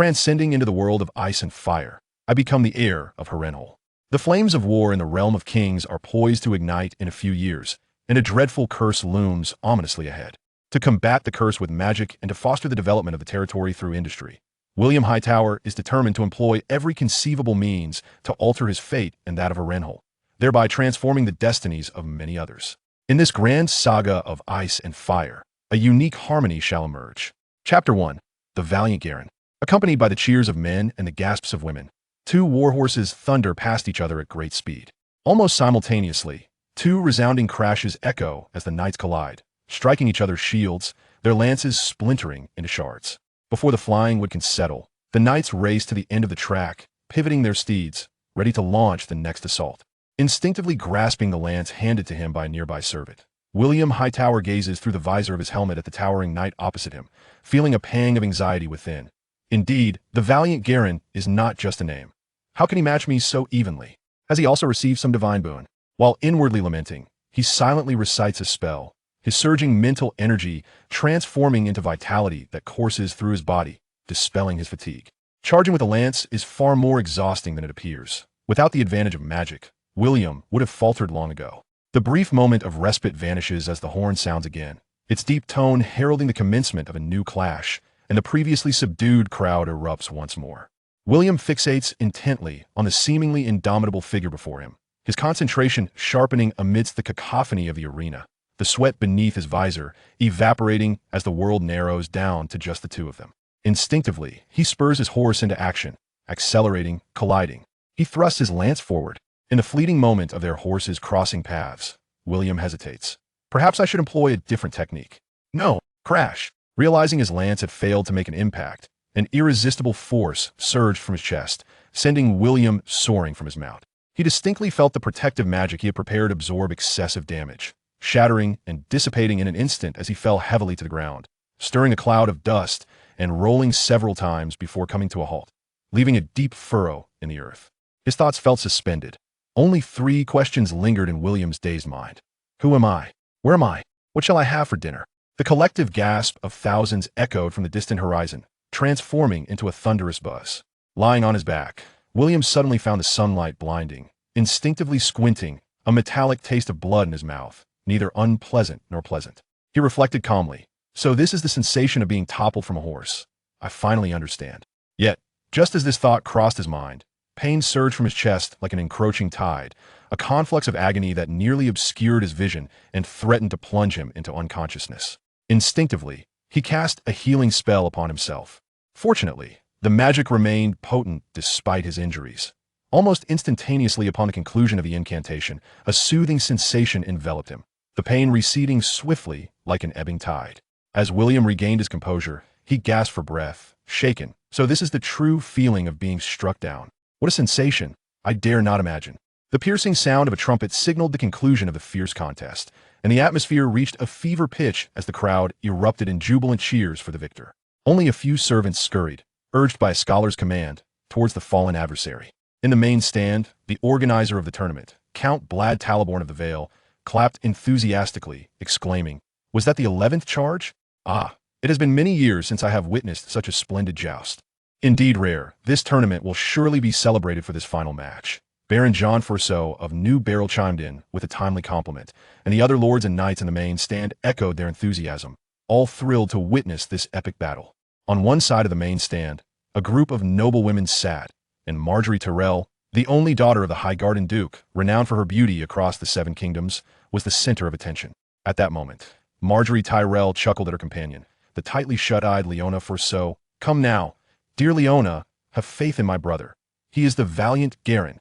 Transcending into the world of ice and fire, I become the heir of Harrenhal. The flames of war in the realm of kings are poised to ignite in a few years, and a dreadful curse looms ominously ahead. To combat the curse with magic and to foster the development of the territory through industry, William Hightower is determined to employ every conceivable means to alter his fate and that of Harrenhal, thereby transforming the destinies of many others. In this grand saga of ice and fire, a unique harmony shall emerge. Chapter 1. The Valiant Garin. Accompanied by the cheers of men and the gasps of women, two warhorses thunder past each other at great speed. Almost simultaneously, two resounding crashes echo as the knights collide, striking each other's shields, their lances splintering into shards. Before the flying wood can settle, the knights race to the end of the track, pivoting their steeds, ready to launch the next assault. Instinctively grasping the lance handed to him by a nearby servant, William Hightower gazes through the visor of his helmet at the towering knight opposite him, feeling a pang of anxiety within. Indeed, the Valiant Garin is not just a name. How can he match me so evenly? Has he also received some divine boon? While inwardly lamenting, he silently recites a spell, his surging mental energy transforming into vitality that courses through his body, dispelling his fatigue. Charging with a lance is far more exhausting than it appears. Without the advantage of magic, William would have faltered long ago. The brief moment of respite vanishes as the horn sounds again, its deep tone heralding the commencement of a new clash, and the previously subdued crowd erupts once more. William fixates intently on the seemingly indomitable figure before him, his concentration sharpening amidst the cacophony of the arena, the sweat beneath his visor evaporating as the world narrows down to just the two of them. Instinctively, he spurs his horse into action, accelerating, colliding. He thrusts his lance forward. In the fleeting moment of their horses crossing paths, William hesitates. Perhaps I should employ a different technique. No, crash. Realizing his lance had failed to make an impact, an irresistible force surged from his chest, sending William soaring from his mount. He distinctly felt the protective magic he had prepared absorb excessive damage, shattering and dissipating in an instant as he fell heavily to the ground, stirring a cloud of dust and rolling several times before coming to a halt, leaving a deep furrow in the earth. His thoughts felt suspended. Only 3 questions lingered in William's dazed mind. Who am I? Where am I? What shall I have for dinner? The collective gasp of thousands echoed from the distant horizon, transforming into a thunderous buzz. Lying on his back, William suddenly found the sunlight blinding. Instinctively squinting, a metallic taste of blood in his mouth, neither unpleasant nor pleasant. He reflected calmly. So this is the sensation of being toppled from a horse. I finally understand. Yet, just as this thought crossed his mind, pain surged from his chest like an encroaching tide, a conflux of agony that nearly obscured his vision and threatened to plunge him into unconsciousness. Instinctively, he cast a healing spell upon himself. Fortunately, the magic remained potent despite his injuries. Almost instantaneously upon the conclusion of the incantation, a soothing sensation enveloped him, the pain receding swiftly like an ebbing tide. As William regained his composure, he gasped for breath, shaken. So this is the true feeling of being struck down. What a sensation! I dare not imagine. The piercing sound of a trumpet signaled the conclusion of the fierce contest, and the atmosphere reached a fever pitch as the crowd erupted in jubilant cheers for the victor. Only a few servants scurried, urged by a scholar's command, towards the fallen adversary. In the main stand, the organizer of the tournament, Count Blad Taliborn of the Vale, clapped enthusiastically, exclaiming, "Was that the 11th charge? Ah, it has been many years since I have witnessed such a splendid joust. Indeed rare, this tournament will surely be celebrated for this final match." Baron John Forceau of New Barrel chimed in with a timely compliment, and the other lords and knights in the main stand echoed their enthusiasm, all thrilled to witness this epic battle. On one side of the main stand, a group of noble women sat, and Marjorie Tyrell, the only daughter of the Highgarden Duke, renowned for her beauty across the 7 kingdoms, was the center of attention. At that moment, Marjorie Tyrell chuckled at her companion, the tightly shut-eyed Leona Forceau. "Come now, dear Leona, have faith in my brother. He is the valiant Garin."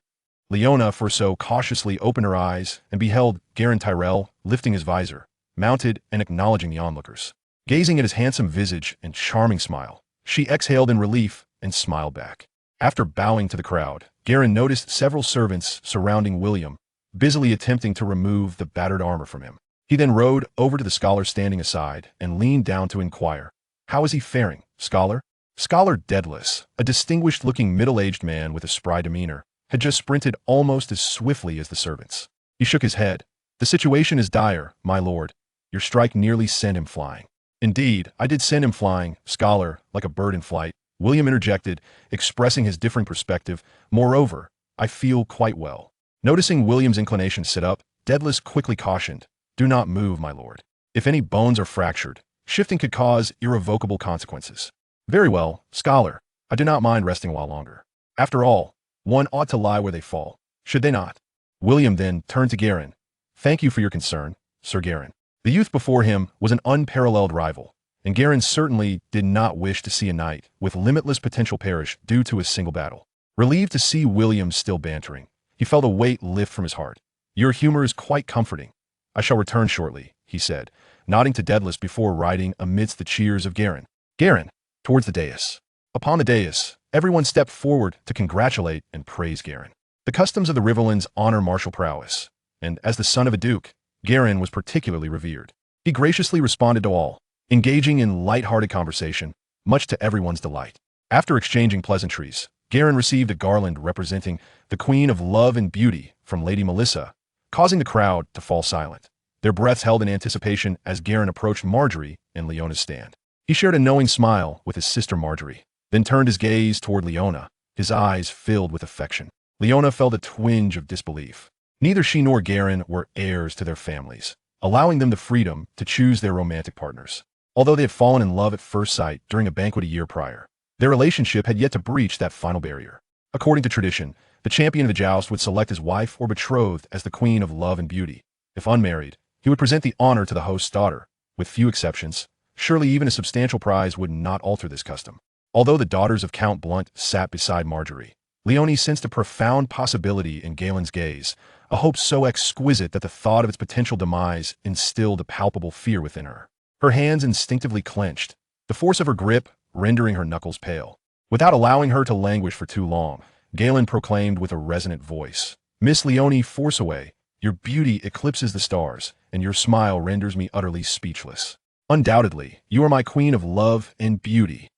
Leona Forceau cautiously opened her eyes and beheld Garin Tyrell lifting his visor, mounted and acknowledging the onlookers. Gazing at his handsome visage and charming smile, she exhaled in relief and smiled back. After bowing to the crowd, Garin noticed several servants surrounding William, busily attempting to remove the battered armor from him. He then rode over to the scholar standing aside and leaned down to inquire, "How is he faring, scholar?" Scholar Daedalus, a distinguished-looking middle-aged man with a spry demeanor, had just sprinted almost as swiftly as the servants. He shook his head. "The situation is dire, my lord. Your strike nearly sent him flying." "Indeed, I did send him flying, scholar, like a bird in flight. William interjected, expressing his differing perspective. Moreover, I feel quite well. Noticing William's inclination to sit up, Daedalus quickly cautioned, do not move, my lord. If any bones are fractured, shifting could cause irrevocable consequences. Very well, scholar. I do not mind resting a while longer. After all, one ought to lie where they fall, should they not? William then turned to Garin. Thank you for your concern, Sir Garin. The youth before him was an unparalleled rival, and Garin certainly did not wish to see a knight with limitless potential perish due to a single battle. Relieved to see William still bantering, he felt a weight lift from his heart. Your humor is quite comforting. I shall return shortly, he said, nodding to Daedalus before riding amidst the cheers of Garin. Garin, towards the dais. Upon the dais, everyone stepped forward to congratulate and praise Garin. The customs of the Riverlands honor martial prowess, and as the son of a duke, Garin was particularly revered. He graciously responded to all, engaging in light-hearted conversation, much to everyone's delight. After exchanging pleasantries, Garin received a garland representing the Queen of Love and Beauty from Lady Melissa, causing the crowd to fall silent, their breaths held in anticipation as Garin approached Marjorie in Leona's stand. He shared a knowing smile with his sister Marjorie, then turned his gaze toward Leona, his eyes filled with affection. Leona felt a twinge of disbelief. Neither she nor Garin were heirs to their families, allowing them the freedom to choose their romantic partners. Although they had fallen in love at first sight during a banquet a year prior, their relationship had yet to breach that final barrier. According to tradition, the champion of the joust would select his wife or betrothed as the Queen of Love and Beauty. If unmarried, he would present the honor to the host's daughter. With few exceptions, surely even a substantial prize would not alter this custom. Although the daughters of Count Blunt sat beside Marjorie, Leonie sensed a profound possibility in Galen's gaze, a hope so exquisite that the thought of its potential demise instilled a palpable fear within her. Her hands instinctively clenched, the force of her grip rendering her knuckles pale. Without allowing her to languish for too long, Galen proclaimed with a resonant voice, Miss Leonie Forceaway, your beauty eclipses the stars, and your smile renders me utterly speechless. Undoubtedly, you are my queen of love and beauty.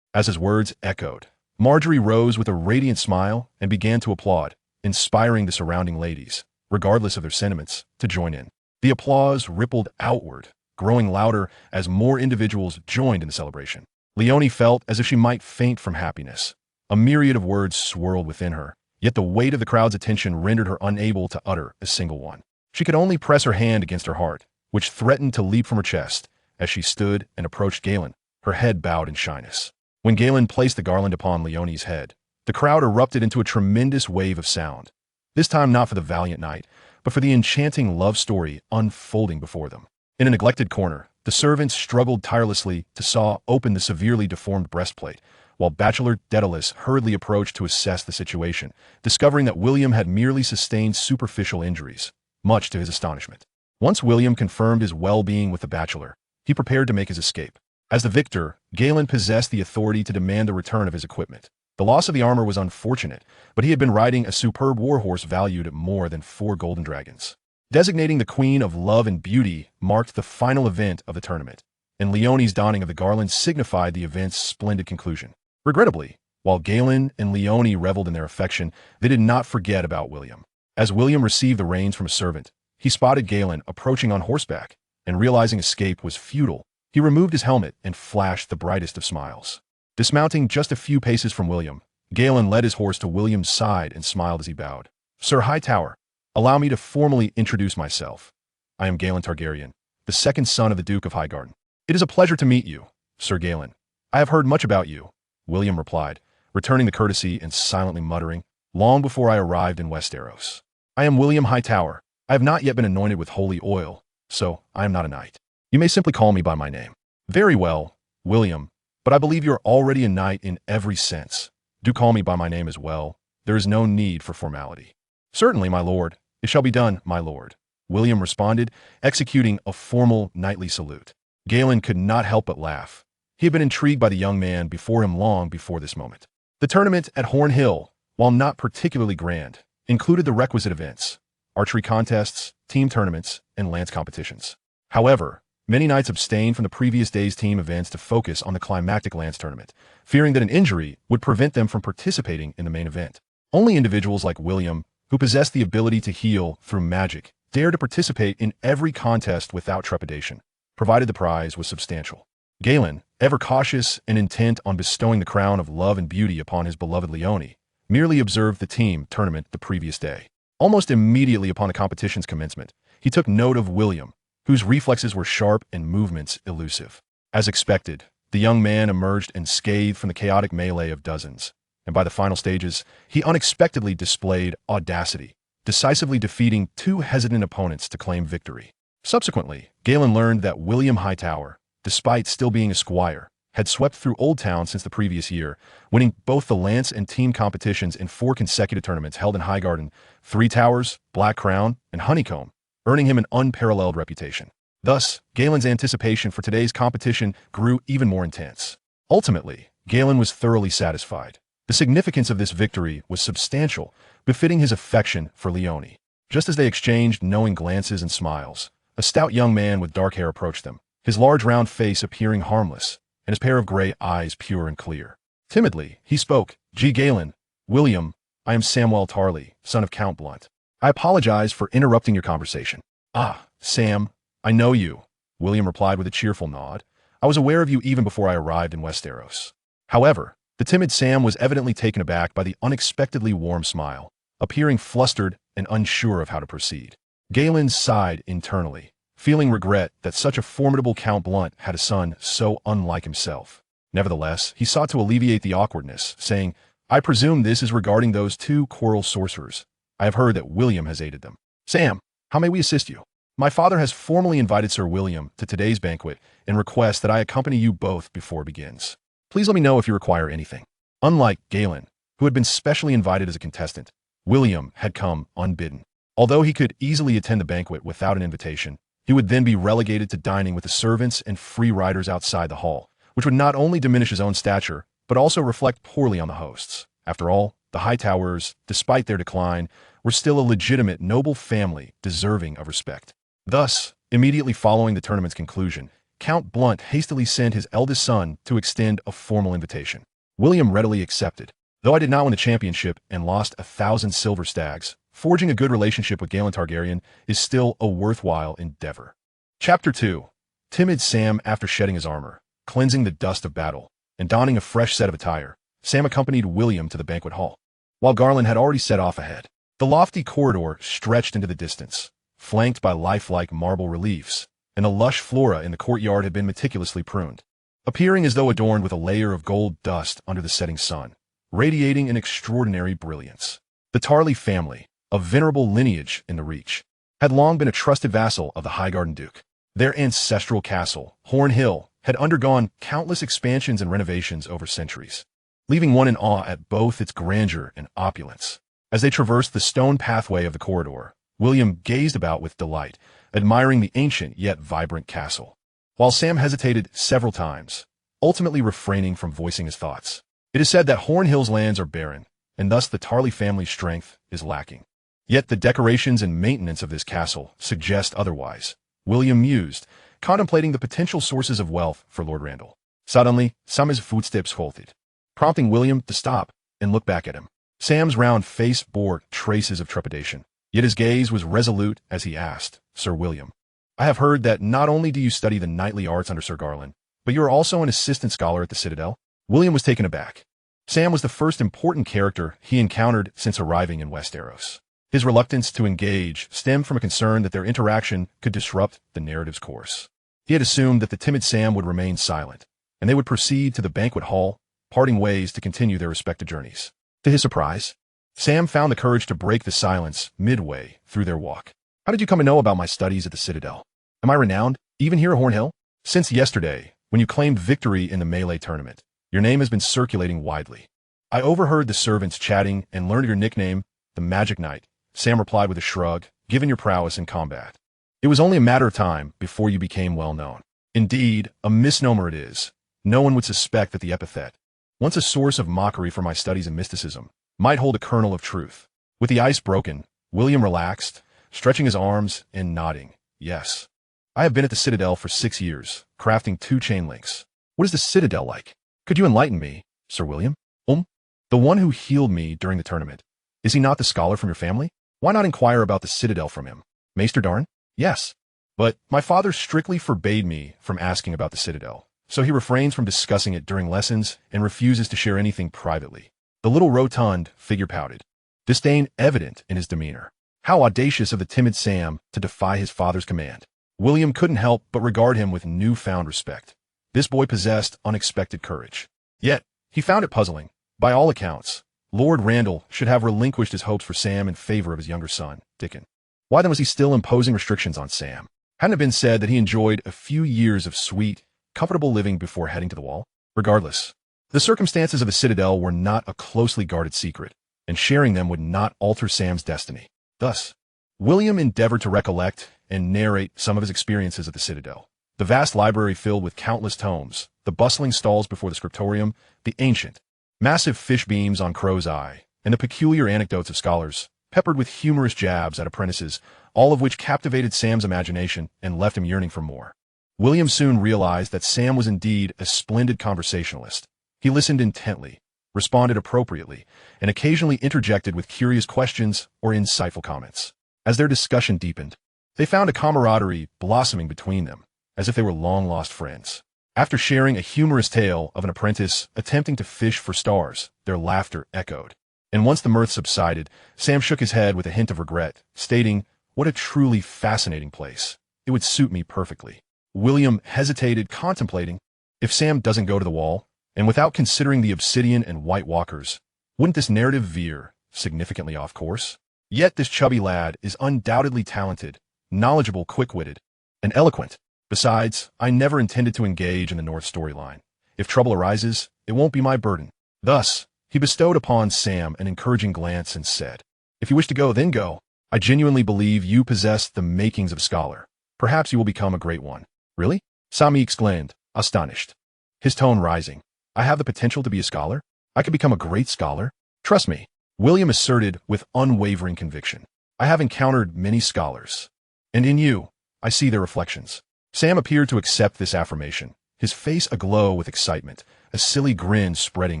As his words echoed, Marjorie rose with a radiant smile and began to applaud, inspiring the surrounding ladies, regardless of their sentiments, to join in. The applause rippled outward, growing louder as more individuals joined in the celebration. Leonie felt as if she might faint from happiness. A myriad of words swirled within her, yet the weight of the crowd's attention rendered her unable to utter a single one. She could only press her hand against her heart, which threatened to leap from her chest, as she stood and approached Galen, her head bowed in shyness. When Galen placed the garland upon Leonie's head, the crowd erupted into a tremendous wave of sound, this time not for the valiant knight, but for the enchanting love story unfolding before them. In a neglected corner, the servants struggled tirelessly to saw open the severely deformed breastplate, while Bachelor Daedalus hurriedly approached to assess the situation, discovering that William had merely sustained superficial injuries, much to his astonishment. Once William confirmed his well-being with the bachelor, he prepared to make his escape. As the victor, Galen possessed the authority to demand the return of his equipment. The loss of the armor was unfortunate, but he had been riding a superb warhorse valued at more than 4 golden dragons. Designating the Queen of Love and Beauty marked the final event of the tournament, and Leonie's donning of the garland signified the event's splendid conclusion. Regrettably, while Galen and Leonie reveled in their affection, they did not forget about William. As William received the reins from a servant, he spotted Galen approaching on horseback, and realizing escape was futile, he removed his helmet and flashed the brightest of smiles. Dismounting just a few paces from William, Galen led his horse to William's side and smiled as he bowed. Sir Hightower, allow me to formally introduce myself. I am Galen Targaryen, the second son of the Duke of Highgarden. It is a pleasure to meet you, Sir Galen. I have heard much about you, William replied, returning the courtesy and silently muttering, long before I arrived in Westeros. I am William Hightower. I have not yet been anointed with holy oil, so I am not a knight. You may simply call me by my name. Very well, William, but I believe you are already a knight in every sense. Do call me by my name as well. There is no need for formality. Certainly, my lord. It shall be done, my lord, William responded, executing a formal knightly salute. Galen could not help but laugh. He had been intrigued by the young man before him long before this moment. The tournament at Horn Hill, while not particularly grand, included the requisite events: archery contests, team tournaments, and lance competitions. However, many knights abstained from the previous day's team events to focus on the climactic lance tournament, fearing that an injury would prevent them from participating in the main event. Only individuals like William, who possessed the ability to heal through magic, dared to participate in every contest without trepidation, provided the prize was substantial. Galen, ever cautious and intent on bestowing the crown of love and beauty upon his beloved Leone, merely observed the team tournament the previous day. Almost immediately upon the competition's commencement, he took note of William, whose reflexes were sharp and movements elusive. As expected, the young man emerged unscathed from the chaotic melee of dozens, and by the final stages, he unexpectedly displayed audacity, decisively defeating two hesitant opponents to claim victory. Subsequently, Galen learned that William Hightower, despite still being a squire, had swept through Old Town since the previous year, winning both the lance and team competitions in 4 consecutive tournaments held in Highgarden, Three Towers, Black Crown, and Honeycomb, earning him an unparalleled reputation. Thus, Galen's anticipation for today's competition grew even more intense. Ultimately, Galen was thoroughly satisfied. The significance of this victory was substantial, befitting his affection for Leone. Just as they exchanged knowing glances and smiles, a stout young man with dark hair approached them, his large round face appearing harmless, and his pair of gray eyes pure and clear. Timidly, he spoke, "G. Galen, William, I am Samwell Tarley, son of Count Blunt. I apologize for interrupting your conversation." "Ah, Sam, I know you," William replied with a cheerful nod. "I was aware of you even before I arrived in Westeros." However, the timid Sam was evidently taken aback by the unexpectedly warm smile, appearing flustered and unsure of how to proceed. Galen sighed internally, feeling regret that such a formidable Count Blunt had a son so unlike himself. Nevertheless, he sought to alleviate the awkwardness, saying, "I presume this is regarding those 2 coral sorcerers. I have heard that William has aided them. Sam, how may we assist you?" "My father has formally invited Sir William to today's banquet and requests that I accompany you both before it begins. Please let me know if you require anything." Unlike Galen, who had been specially invited as a contestant, William had come unbidden. Although he could easily attend the banquet without an invitation, he would then be relegated to dining with the servants and free riders outside the hall, which would not only diminish his own stature, but also reflect poorly on the hosts. After all, the Hightowers, despite their decline, were still a legitimate noble family deserving of respect. Thus, immediately following the tournament's conclusion, Count Blunt hastily sent his eldest son to extend a formal invitation. William readily accepted. "Though I did not win the championship and lost 1,000 silver stags, forging a good relationship with Galen Targaryen is still a worthwhile endeavor." Chapter 2. Timid Sam. After shedding his armor, cleansing the dust of battle, and donning a fresh set of attire, Sam accompanied William to the banquet hall, while Garland had already set off ahead. The lofty corridor stretched into the distance, flanked by lifelike marble reliefs, and the lush flora in the courtyard had been meticulously pruned, appearing as though adorned with a layer of gold dust under the setting sun, radiating an extraordinary brilliance. The Tarley family, a venerable lineage in the Reach, had long been a trusted vassal of the Highgarden Duke. Their ancestral castle, Horn Hill, had undergone countless expansions and renovations over centuries, leaving one in awe at both its grandeur and opulence. As they traversed the stone pathway of the corridor, William gazed about with delight, admiring the ancient yet vibrant castle, while Sam hesitated several times, ultimately refraining from voicing his thoughts. It is said that Horn Hill's lands are barren, and thus the Tarley family's strength is lacking. Yet the decorations and maintenance of this castle suggest otherwise. William mused, contemplating the potential sources of wealth for Lord Randall. Suddenly, Sam's footsteps halted, prompting William to stop and look back at him. Sam's round face bore traces of trepidation, yet his gaze was resolute as he asked, "Sir William, I have heard that not only do you study the knightly arts under Sir Garland, but you are also an assistant scholar at the Citadel?" William was taken aback. Sam was the first important character he encountered since arriving in Westeros. His reluctance to engage stemmed from a concern that their interaction could disrupt the narrative's course. He had assumed that the timid Sam would remain silent, and they would proceed to the banquet hall, parting ways to continue their respective journeys. To his surprise, Sam found the courage to break the silence midway through their walk. "How did you come to know about my studies at the Citadel? Am I renowned, even here at Horn Hill? Since yesterday, when you claimed victory in the melee tournament, your name has been circulating widely. I overheard the servants chatting and learned your nickname, the Magic Knight," Sam replied with a shrug, "given your prowess in combat. It was only a matter of time before you became well known." Indeed, a misnomer it is. No one would suspect that the epithet, once a source of mockery for my studies in mysticism, might hold a kernel of truth. With the ice broken, William relaxed, stretching his arms and nodding. "Yes. I have been at the Citadel for 6 years, crafting 2 chain links. What is the Citadel like? Could you enlighten me, Sir William?" "The one who healed me during the tournament. Is he not the scholar from your family? Why not inquire about the Citadel from him?" "Maester Darn?" "Yes. But my father strictly forbade me from asking about the Citadel," so he refrains from discussing it during lessons and refuses to share anything privately. The little rotund figure pouted, disdain evident in his demeanor. How audacious of the timid Sam to defy his father's command. William couldn't help but regard him with newfound respect. This boy possessed unexpected courage. Yet, he found it puzzling. By all accounts, Lord Randall should have relinquished his hopes for Sam in favor of his younger son, Dickon. Why then was he still imposing restrictions on Sam? Hadn't it been said that he enjoyed a few years of sweet, comfortable living before heading to the wall? Regardless, the circumstances of the Citadel were not a closely guarded secret, and sharing them would not alter Sam's destiny. Thus, William endeavored to recollect and narrate some of his experiences at the Citadel. The vast library filled with countless tomes, the bustling stalls before the scriptorium, the ancient, massive fish beams on Crow's Eye, and the peculiar anecdotes of scholars, peppered with humorous jabs at apprentices, all of which captivated Sam's imagination and left him yearning for more. William soon realized that Sam was indeed a splendid conversationalist. He listened intently, responded appropriately, and occasionally interjected with curious questions or insightful comments. As their discussion deepened, they found a camaraderie blossoming between them, as if they were long-lost friends. After sharing a humorous tale of an apprentice attempting to fish for stars, their laughter echoed. And once the mirth subsided, Sam shook his head with a hint of regret, stating, "What a truly fascinating place. It would suit me perfectly." William hesitated, contemplating, if Sam doesn't go to the wall, and without considering the obsidian and white walkers, wouldn't this narrative veer significantly off course? Yet this chubby lad is undoubtedly talented, knowledgeable, quick-witted, and eloquent. Besides, I never intended to engage in the North storyline. If trouble arises, it won't be my burden. Thus, he bestowed upon Sam an encouraging glance and said, "If you wish to go, then go. I genuinely believe you possess the makings of a scholar. Perhaps you will become a great one." "Really?" Sami exclaimed, astonished, his tone rising. "I have the potential to be a scholar? I could become a great scholar? Trust me," William asserted with unwavering conviction. "I have encountered many scholars, and in you, I see their reflections." Sam appeared to accept this affirmation, his face aglow with excitement, a silly grin spreading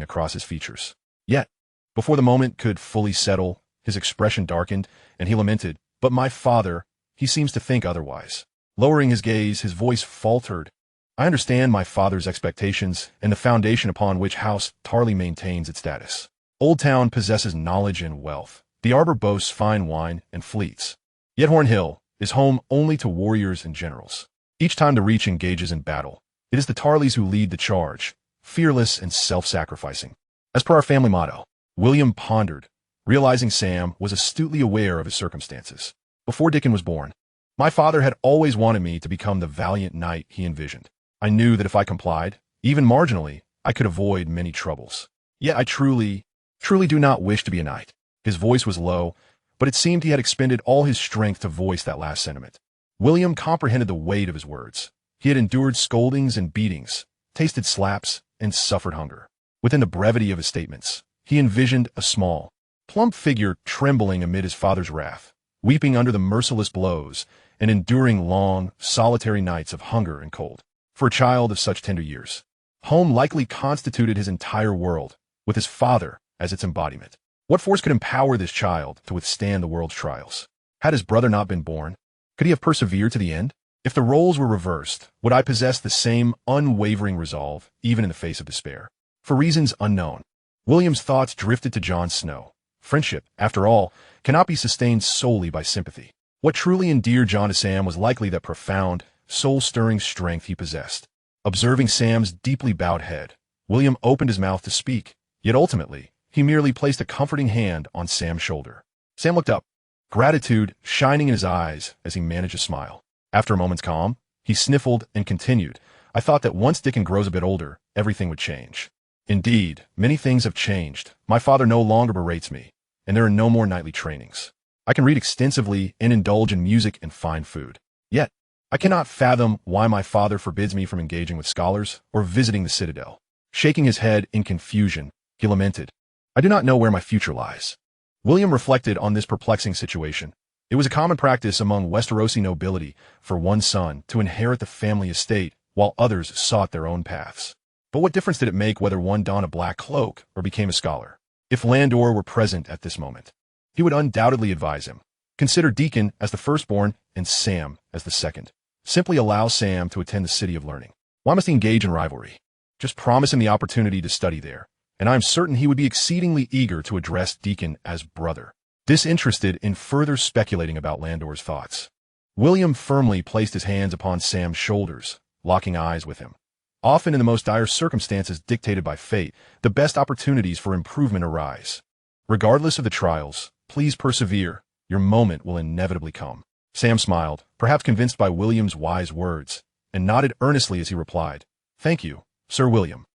across his features. Yet, before the moment could fully settle, his expression darkened, and he lamented, "But my father, he seems to think otherwise." Lowering his gaze, his voice faltered. "I understand my father's expectations and the foundation upon which House Tarley maintains its status. Old Town possesses knowledge and wealth. The Arbor boasts fine wine and fleets. Yet Horn Hill is home only to warriors and generals. Each time the Reach engages in battle, it is the Tarleys who lead the charge, fearless and self-sacrificing. As per our family motto." William pondered, realizing Sam was astutely aware of his circumstances. "Before Dickon was born, my father had always wanted me to become the valiant knight he envisioned. I knew that if I complied, even marginally, I could avoid many troubles. Yet I truly do not wish to be a knight." His voice was low, but it seemed he had expended all his strength to voice that last sentiment. William comprehended the weight of his words. He had endured scoldings and beatings, tasted slaps, and suffered hunger. Within the brevity of his statements, he envisioned a small, plump figure trembling amid his father's wrath, weeping under the merciless blows, and enduring long, solitary nights of hunger and cold. For a child of such tender years, home likely constituted his entire world, with his father as its embodiment. What force could empower this child to withstand the world's trials? Had his brother not been born? Could he have persevered to the end? If the roles were reversed, would I possess the same unwavering resolve, even in the face of despair? For reasons unknown, William's thoughts drifted to Jon Snow. Friendship, after all, cannot be sustained solely by sympathy. What truly endeared Jon to Sam was likely that profound, soul-stirring strength he possessed. Observing Sam's deeply bowed head, William opened his mouth to speak, yet ultimately, he merely placed a comforting hand on Sam's shoulder. Sam looked up, gratitude shining in his eyes as he managed a smile. After a moment's calm, he sniffled and continued, "I thought that once Dickon grows a bit older, everything would change. Indeed, many things have changed. My father no longer berates me, and there are no more nightly trainings. I can read extensively and indulge in music and fine food. Yet, I cannot fathom why my father forbids me from engaging with scholars or visiting the Citadel." Shaking his head in confusion, he lamented, "I do not know where my future lies." William reflected on this perplexing situation. It was a common practice among Westerosi nobility for one son to inherit the family estate while others sought their own paths. But what difference did it make whether one donned a black cloak or became a scholar? If Landor were present at this moment, he would undoubtedly advise him. Consider Dickon as the firstborn and Sam as the second. Simply allow Sam to attend the City of Learning. Why must he engage in rivalry? Just promise him the opportunity to study there, and I am certain he would be exceedingly eager to address Deacon as brother, disinterested in further speculating about Landor's thoughts. William firmly placed his hands upon Sam's shoulders, locking eyes with him. Often in the most dire circumstances dictated by fate, the best opportunities for improvement arise. Regardless of the trials, please persevere. Your moment will inevitably come. Sam smiled, perhaps convinced by William's wise words, and nodded earnestly as he replied, "Thank you, Sir William.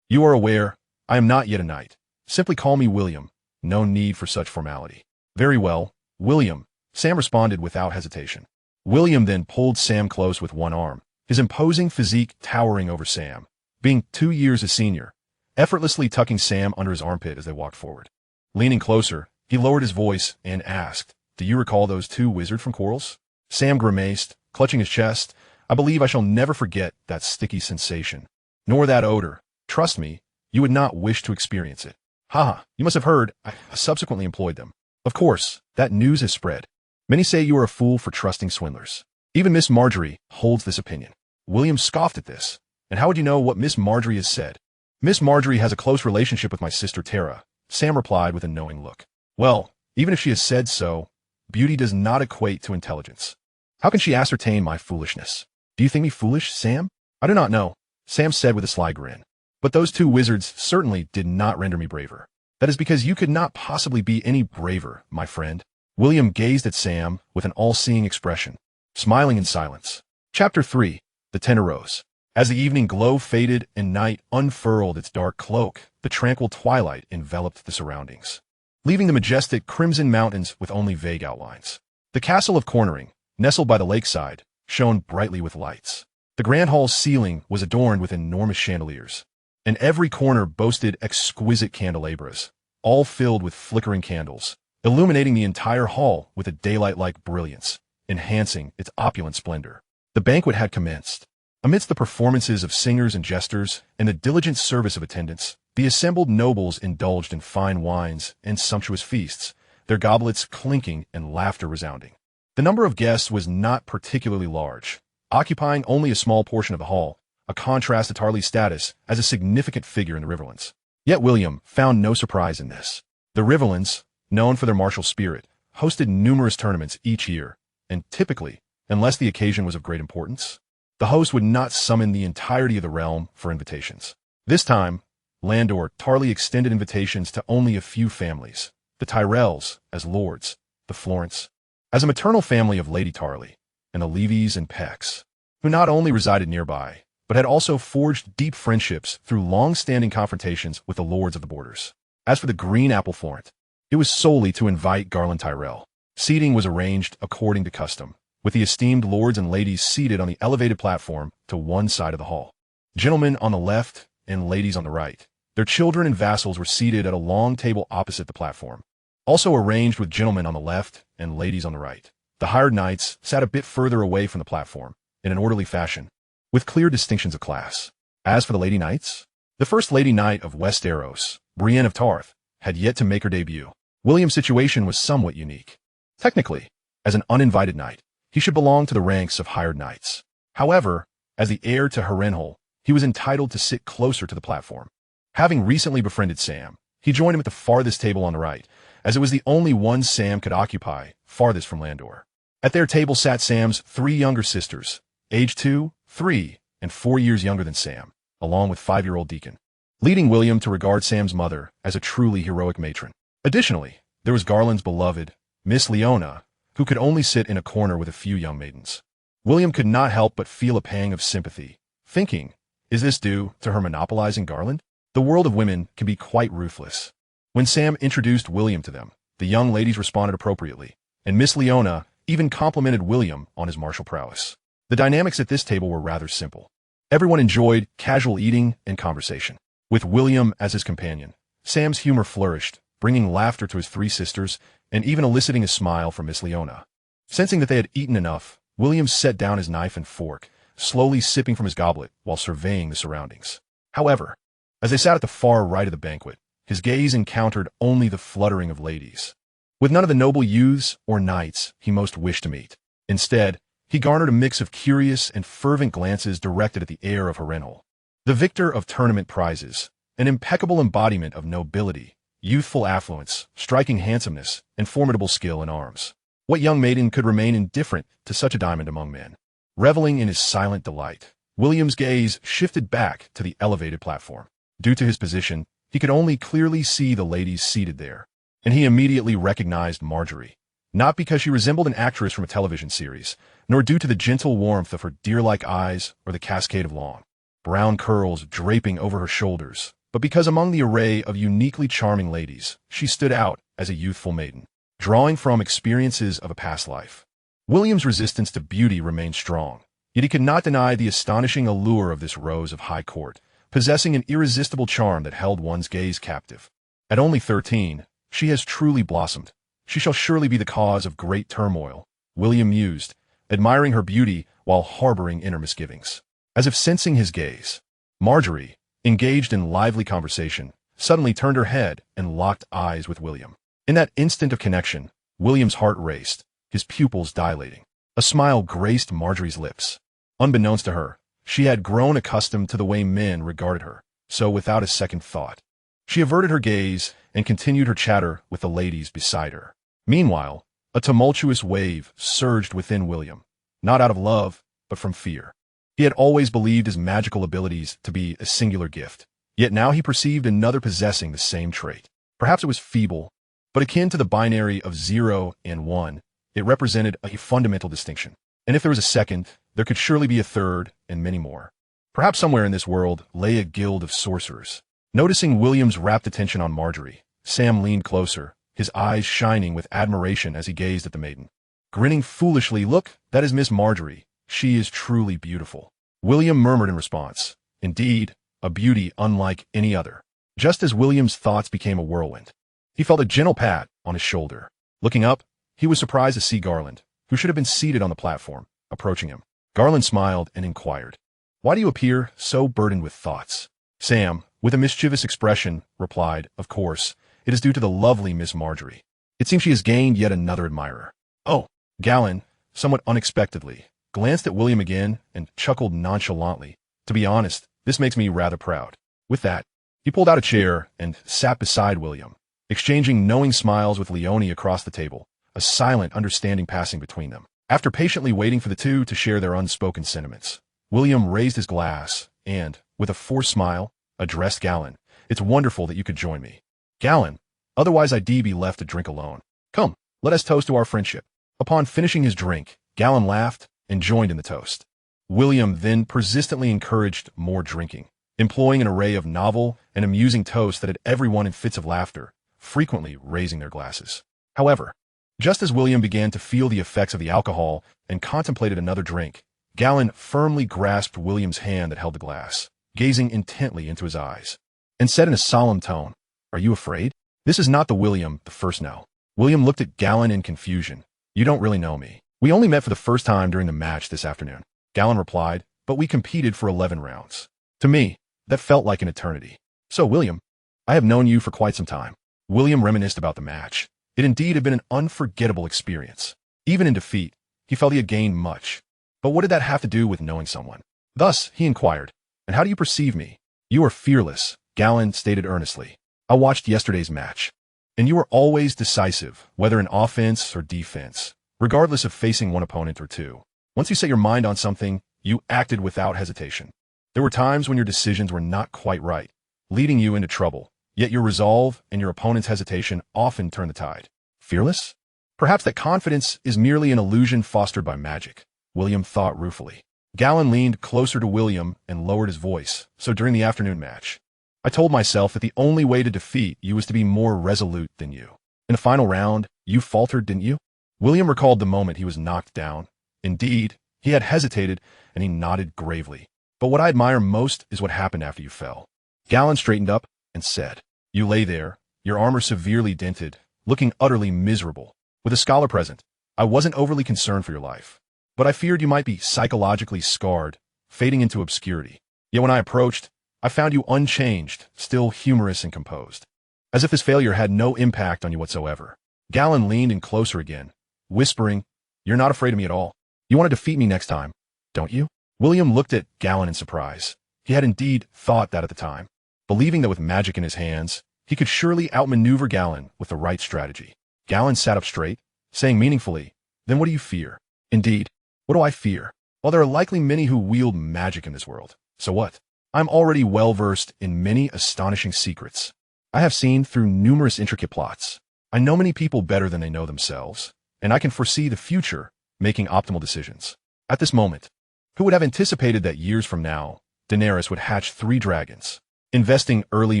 You are aware, I am not yet a knight. Simply call me William. No need for such formality." "Very well, William," Sam responded without hesitation. William then pulled Sam close with one arm, his imposing physique towering over Sam, being 2 years his senior, effortlessly tucking Sam under his armpit as they walked forward. Leaning closer, he lowered his voice and asked, "Do you recall those 2 wizards from Corals?" Sam grimaced, clutching his chest. "I believe I shall never forget that sticky sensation. Nor that odor. Trust me, you would not wish to experience it." "Haha, you must have heard, I subsequently employed them." "Of course, that news has spread. Many say you are a fool for trusting swindlers. Even Miss Marjorie holds this opinion." William scoffed at this. "And how would you know what Miss Marjorie has said?" "Miss Marjorie has a close relationship with my sister Tara," Sam replied with a knowing look. "Well, even if she has said so, beauty does not equate to intelligence. How can she ascertain my foolishness?" "Do you think me foolish, Sam?" "I do not know," Sam said with a sly grin. "But those 2 wizards certainly did not render me braver." "That is because you could not possibly be any braver, my friend." William gazed at Sam with an all-seeing expression, smiling in silence. Chapter 3. The Ten Arose. As the evening glow faded and night unfurled its dark cloak, the tranquil twilight enveloped the surroundings, leaving the majestic crimson mountains with only vague outlines. The castle of Cornering, nestled by the lakeside, shone brightly with lights. The grand hall's ceiling was adorned with enormous chandeliers, and every corner boasted exquisite candelabras, all filled with flickering candles, illuminating the entire hall with a daylight-like brilliance, enhancing its opulent splendor. The banquet had commenced. Amidst the performances of singers and jesters and the diligent service of attendants, the assembled nobles indulged in fine wines and sumptuous feasts, their goblets clinking and laughter resounding. The number of guests was not particularly large, occupying only a small portion of the hall, a contrast to Tarly's status as a significant figure in the Riverlands. Yet William found no surprise in this. The Riverlands, known for their martial spirit, hosted numerous tournaments each year, and typically, unless the occasion was of great importance, the host would not summon the entirety of the realm for invitations. This time, Landor Tarly extended invitations to only a few families, the Tyrells as lords, the Florents as a maternal family of Lady Tarly, and the Levies and Pecks, who not only resided nearby, but had also forged deep friendships through long-standing confrontations with the lords of the borders. As for the Green Apple Florent, it was solely to invite Garland Tyrell. Seating was arranged according to custom, with the esteemed lords and ladies seated on the elevated platform to one side of the hall. Gentlemen on the left and ladies on the right. Their children and vassals were seated at a long table opposite the platform, also arranged with gentlemen on the left and ladies on the right. The hired knights sat a bit further away from the platform, in an orderly fashion, with clear distinctions of class. As for the lady knights, the first lady knight of West Eros, Brienne of Tarth, had yet to make her debut. William's situation was somewhat unique. Technically, as an uninvited knight, he should belong to the ranks of hired knights. However, as the heir to Harrenhal, he was entitled to sit closer to the platform. Having recently befriended Sam, he joined him at the farthest table on the right, as it was the only one Sam could occupy, farthest from Landor. At their table sat Sam's 3 younger sisters, aged 2, 3, and 4 years younger than Sam, along with 5-year-old Deacon, leading William to regard Sam's mother as a truly heroic matron. Additionally, there was Garland's beloved, Miss Leona, who could only sit in a corner with a few young maidens. William could not help but feel a pang of sympathy, thinking, is this due to her monopolizing Garland? The world of women can be quite ruthless. When Sam introduced William to them, the young ladies responded appropriately, and Miss Leona even complimented William on his martial prowess. The dynamics at this table were rather simple. Everyone enjoyed casual eating and conversation. With William as his companion, Sam's humor flourished, bringing laughter to his 3 sisters and even eliciting a smile from Miss Leona. Sensing that they had eaten enough, William set down his knife and fork, slowly sipping from his goblet while surveying the surroundings. However, as they sat at the far right of the banquet, his gaze encountered only the fluttering of ladies, with none of the noble youths or knights he most wished to meet. Instead, he garnered a mix of curious and fervent glances directed at the heir of Harrenhal, the victor of tournament prizes, an impeccable embodiment of nobility, youthful affluence, striking handsomeness, and formidable skill in arms. What young maiden could remain indifferent to such a diamond among men? Reveling in his silent delight, William's gaze shifted back to the elevated platform. Due to his position, he could only clearly see the ladies seated there, and he immediately recognized Marjorie, not because she resembled an actress from a television series, nor due to the gentle warmth of her deer-like eyes or the cascade of long, brown curls draping over her shoulders, but because among the array of uniquely charming ladies, she stood out as a youthful maiden, drawing from experiences of a past life. William's resistance to beauty remained strong, yet he could not deny the astonishing allure of this rose of high court, possessing an irresistible charm that held one's gaze captive. At only 13, she has truly blossomed. She shall surely be the cause of great turmoil, William mused, admiring her beauty while harboring inner misgivings. As if sensing his gaze, Marjorie, engaged in lively conversation, suddenly turned her head and locked eyes with William. In that instant of connection, William's heart raced, his pupils dilating. A smile graced Marjorie's lips. Unbeknownst to her, she had grown accustomed to the way men regarded her, so without a second thought, she averted her gaze and continued her chatter with the ladies beside her. Meanwhile, a tumultuous wave surged within William, not out of love, but from fear. He had always believed his magical abilities to be a singular gift, yet now he perceived another possessing the same trait. Perhaps it was feeble, but akin to the binary of 0 and 1, it represented a fundamental distinction. And if there was a second, there could surely be a third, and many more. Perhaps somewhere in this world lay a guild of sorcerers. Noticing William's rapt attention on Marjorie, Sam leaned closer, his eyes shining with admiration as he gazed at the maiden. Grinning foolishly, "Look, that is Miss Marjorie. She is truly beautiful." William murmured in response, "Indeed, a beauty unlike any other." Just as William's thoughts became a whirlwind, he felt a gentle pat on his shoulder. Looking up, he was surprised to see Garland, who should have been seated on the platform, approaching him. Garland smiled and inquired, "Why do you appear so burdened with thoughts?" Sam, with a mischievous expression, replied, "Of course, it is due to the lovely Miss Marjorie. It seems she has gained yet another admirer." "Oh." Garland, somewhat unexpectedly, glanced at William again and chuckled nonchalantly. "To be honest, this makes me rather proud." With that, he pulled out a chair and sat beside William, exchanging knowing smiles with Leonie across the table, a silent understanding passing between them. After patiently waiting for the two to share their unspoken sentiments, William raised his glass and, with a forced smile, addressed Galen. "It's wonderful that you could join me, Galen. Otherwise I'd be left to drink alone. Come, let us toast to our friendship." Upon finishing his drink, Galen laughed and joined in the toast. William then persistently encouraged more drinking, employing an array of novel and amusing toasts that had everyone in fits of laughter, frequently raising their glasses. However, just as William began to feel the effects of the alcohol and contemplated another drink, Galen firmly grasped William's hand that held the glass, gazing intently into his eyes, and said in a solemn tone, "Are you afraid?" This is not the William the first know. William looked at Galen in confusion. "You don't really know me. We only met for the first time during the match this afternoon," Galen replied, "but we competed for 11 rounds. To me, that felt like an eternity. So, William, I have known you for quite some time." William reminisced about the match. It indeed had been an unforgettable experience. Even in defeat, he felt he had gained much. But what did that have to do with knowing someone? Thus, he inquired, "And how do you perceive me?" "You are fearless," Galen stated earnestly. "I watched yesterday's match, and you were always decisive, whether in offense or defense, regardless of facing one opponent or two. Once you set your mind on something, you acted without hesitation. There were times when your decisions were not quite right, leading you into trouble, yet your resolve and your opponent's hesitation often turned the tide." Fearless? Perhaps that confidence is merely an illusion fostered by magic, William thought ruefully. Galen leaned closer to William and lowered his voice. "So during the afternoon match, I told myself that the only way to defeat you was to be more resolute than you. In the final round, you faltered, didn't you?" William recalled the moment he was knocked down. Indeed, he had hesitated, and he nodded gravely. "But what I admire most is what happened after you fell." Galen straightened up and said, "You lay there, your armor severely dented, looking utterly miserable. With a scholar present, I wasn't overly concerned for your life, but I feared you might be psychologically scarred, fading into obscurity. Yet when I approached, I found you unchanged, still humorous and composed, as if this failure had no impact on you whatsoever." Galen leaned in closer again, whispering, "You're not afraid of me at all. You want to defeat me next time, don't you? William looked at Galen in surprise. He had indeed thought that at the time, believing that with magic in his hands, he could surely outmaneuver Galen with the right strategy. Galen sat up straight, saying meaningfully, "Then what do you fear?" "Indeed, what do I fear? Well, there are likely many who wield magic in this world. So what? I'm already well-versed in many astonishing secrets. I have seen through numerous intricate plots. I know many people better than they know themselves, and I can foresee the future, making optimal decisions." At this moment, who would have anticipated that years from now, Daenerys would hatch 3 dragons? Investing early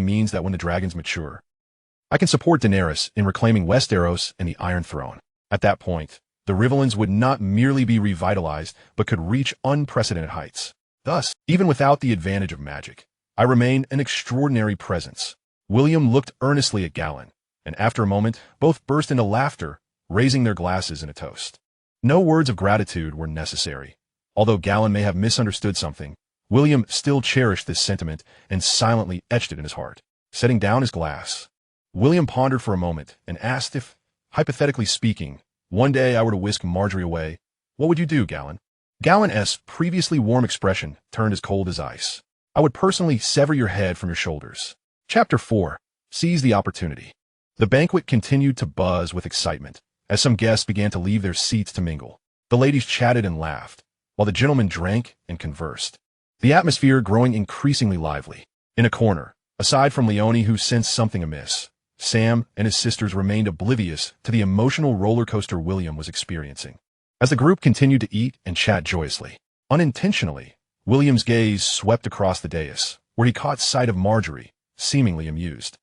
means that when the dragons mature, I can support Daenerys in reclaiming Westeros and the Iron Throne. At that point, the Rivellins would not merely be revitalized, but could reach unprecedented heights. Thus, even without the advantage of magic, I remain an extraordinary presence. William looked earnestly at Galen, and after a moment, both burst into laughter, raising their glasses in a toast. No words of gratitude were necessary. Although Galen may have misunderstood something, William still cherished this sentiment and silently etched it in his heart. Setting down his glass, William pondered for a moment and asked if, hypothetically speaking, one day I were to whisk Marjorie away, what would you do, Galen? Galen's previously warm expression turned as cold as ice. "I would personally sever your head from your shoulders." Chapter 4. Seize the opportunity. The banquet continued to buzz with excitement as some guests began to leave their seats to mingle. The ladies chatted and laughed, while the gentlemen drank and conversed, the atmosphere growing increasingly lively. In a corner, aside from Leone, who sensed something amiss, Sam and his sisters remained oblivious to the emotional roller coaster William was experiencing. As the group continued to eat and chat joyously, unintentionally, William's gaze swept across the dais, where he caught sight of Marjorie, seemingly amused,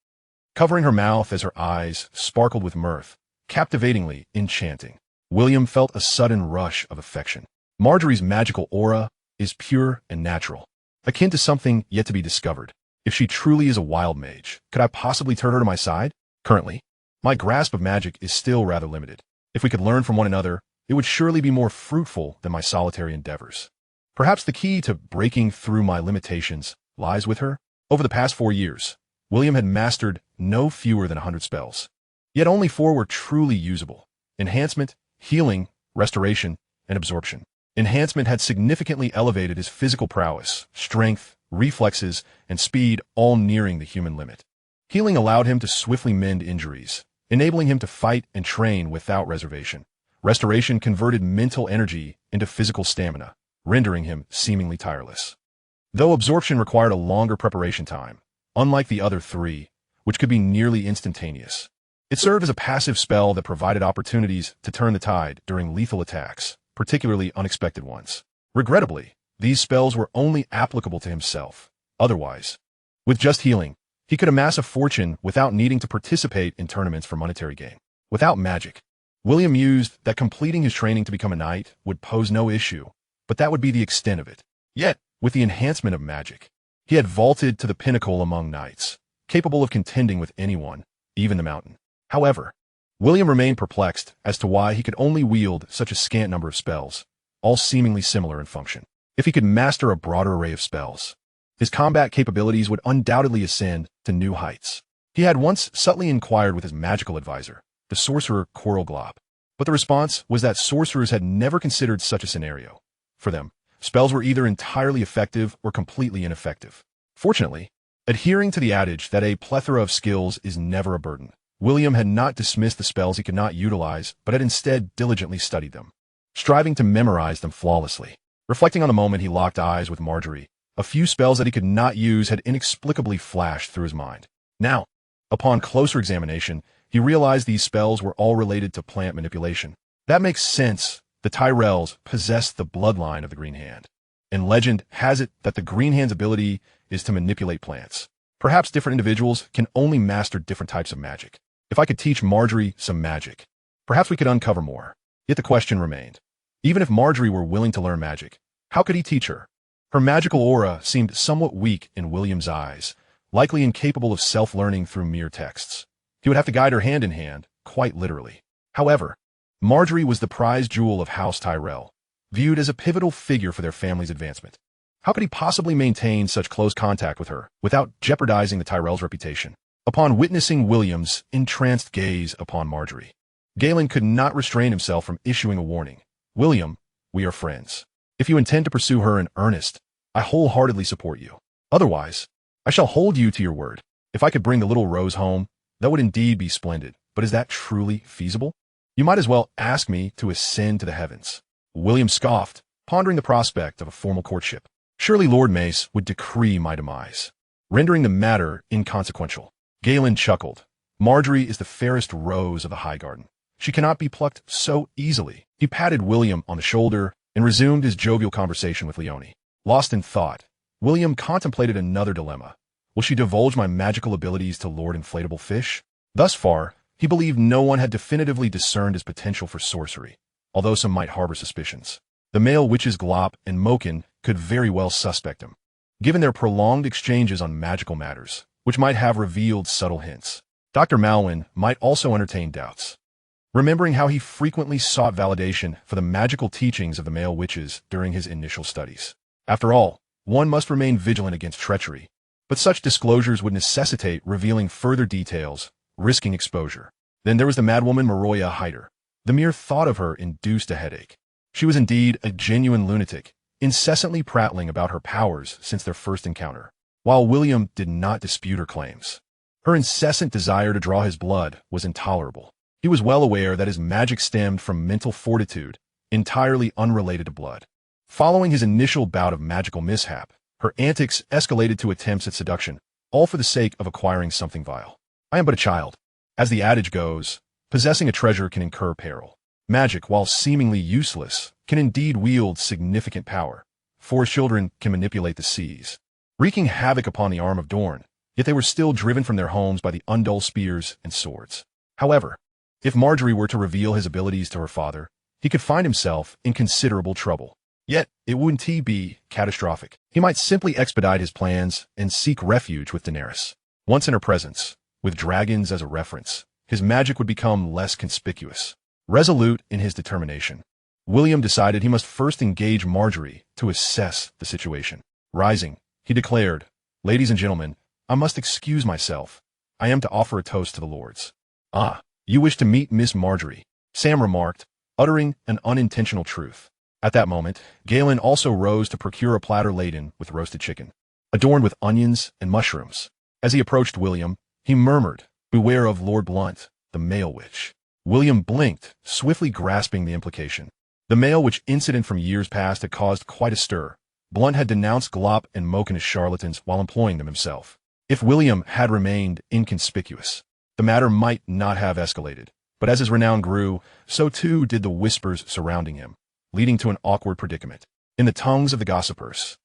covering her mouth as her eyes sparkled with mirth, captivatingly enchanting. William felt a sudden rush of affection. Marjorie's magical aura is pure and natural, akin to something yet to be discovered. If she truly is a wild mage, could I possibly turn her to my side? Currently, my grasp of magic is still rather limited. If we could learn from one another, it would surely be more fruitful than my solitary endeavors. Perhaps the key to breaking through my limitations lies with her. Over the past 4 years, William had mastered no fewer than 100 spells. Yet only 4 were truly usable: enhancement, healing, restoration, and absorption. Enhancement had significantly elevated his physical prowess, strength, reflexes, and speed, all nearing the human limit. Healing allowed him to swiftly mend injuries, enabling him to fight and train without reservation. Restoration converted mental energy into physical stamina, rendering him seemingly tireless. Though absorption required a longer preparation time, unlike the other 3, which could be nearly instantaneous, it served as a passive spell that provided opportunities to turn the tide during lethal attacks, particularly unexpected ones. Regrettably, these spells were only applicable to himself. Otherwise, with just healing, he could amass a fortune without needing to participate in tournaments for monetary gain. Without magic, William mused that completing his training to become a knight would pose no issue, but that would be the extent of it. Yet, with the enhancement of magic, he had vaulted to the pinnacle among knights, capable of contending with anyone, even the mountain. However, William remained perplexed as to why he could only wield such a scant number of spells, all seemingly similar in function. If he could master a broader array of spells, his combat capabilities would undoubtedly ascend to new heights. He had once subtly inquired with his magical advisor, the sorcerer Glob, but the response was that sorcerers had never considered such a scenario. For them, spells were either entirely effective or completely ineffective. Fortunately, adhering to the adage that a plethora of skills is never a burden, William had not dismissed the spells he could not utilize, but had instead diligently studied them, striving to memorize them flawlessly. Reflecting on the moment he locked eyes with Marjorie, a few spells that he could not use had inexplicably flashed through his mind. Now, upon closer examination, he realized these spells were all related to plant manipulation. That makes sense. The Tyrells possessed the bloodline of the Green Hand, and legend has it that the Green Hand's ability is to manipulate plants. Perhaps different individuals can only master different types of magic. If I could teach Marjorie some magic, perhaps we could uncover more. Yet the question remained. Even if Marjorie were willing to learn magic, how could he teach her? Her magical aura seemed somewhat weak in William's eyes, likely incapable of self-learning through mere texts. He would have to guide her hand in hand, quite literally. However, Marjorie was the prized jewel of House Tyrell, viewed as a pivotal figure for their family's advancement. How could he possibly maintain such close contact with her without jeopardizing the Tyrells' reputation? Upon witnessing William's entranced gaze upon Marjorie, Galen could not restrain himself from issuing a warning. William, we are friends. If you intend to pursue her in earnest, I wholeheartedly support you. Otherwise, I shall hold you to your word. If I could bring the little Rose home, that would indeed be splendid. But is that truly feasible? You might as well ask me to ascend to the heavens. William scoffed, pondering the prospect of a formal courtship. Surely Lord Mace would decree my demise, rendering the matter inconsequential. Galen chuckled. Marjorie is the fairest rose of the high garden. She cannot be plucked so easily. He patted William on the shoulder and resumed his jovial conversation with Leonie. Lost in thought, William contemplated another dilemma. Will she divulge my magical abilities to Lord Inflatable Fish? Thus far, he believed no one had definitively discerned his potential for sorcery, although some might harbor suspicions. The male witches Glop and Moken could very well suspect him, given their prolonged exchanges on magical matters, which might have revealed subtle hints. Dr. Malwyn might also entertain doubts, remembering how he frequently sought validation for the magical teachings of the male witches during his initial studies. After all, one must remain vigilant against treachery, but such disclosures would necessitate revealing further details, risking exposure. Then there was the madwoman Maroya Hyder. The mere thought of her induced a headache. She was indeed a genuine lunatic, incessantly prattling about her powers since their first encounter. While William did not dispute her claims, her incessant desire to draw his blood was intolerable. He was well aware that his magic stemmed from mental fortitude, entirely unrelated to blood. Following his initial bout of magical mishap, her antics escalated to attempts at seduction, all for the sake of acquiring something vile. I am but a child. As the adage goes, possessing a treasure can incur peril. Magic, while seemingly useless, can indeed wield significant power. Forest children can manipulate the seas, wreaking havoc upon the arm of Dorn, yet they were still driven from their homes by the undull spears and swords. However, if Marjorie were to reveal his abilities to her father, he could find himself in considerable trouble. Yet, it wouldn't be catastrophic. He might simply expedite his plans and seek refuge with Daenerys. Once in her presence, with dragons as a reference, his magic would become less conspicuous. Resolute in his determination, William decided he must first engage Marjorie to assess the situation. Rising, he declared, "Ladies and gentlemen, I must excuse myself. I am to offer a toast to the lords." "Ah, you wish to meet Miss Marjorie," Sam remarked, uttering an unintentional truth. At that moment, Galen also rose to procure a platter laden with roasted chicken, adorned with onions and mushrooms. As he approached William, he murmured, "Beware of Lord Blunt, the male witch." William blinked, swiftly grasping the implication. The male witch incident from years past had caused quite a stir. Blunt had denounced Glop and Moken as charlatans while employing them himself. If William had remained inconspicuous, the matter might not have escalated. But as his renown grew, so too did the whispers surrounding him, leading to an awkward predicament. In the tongues of the gossipers,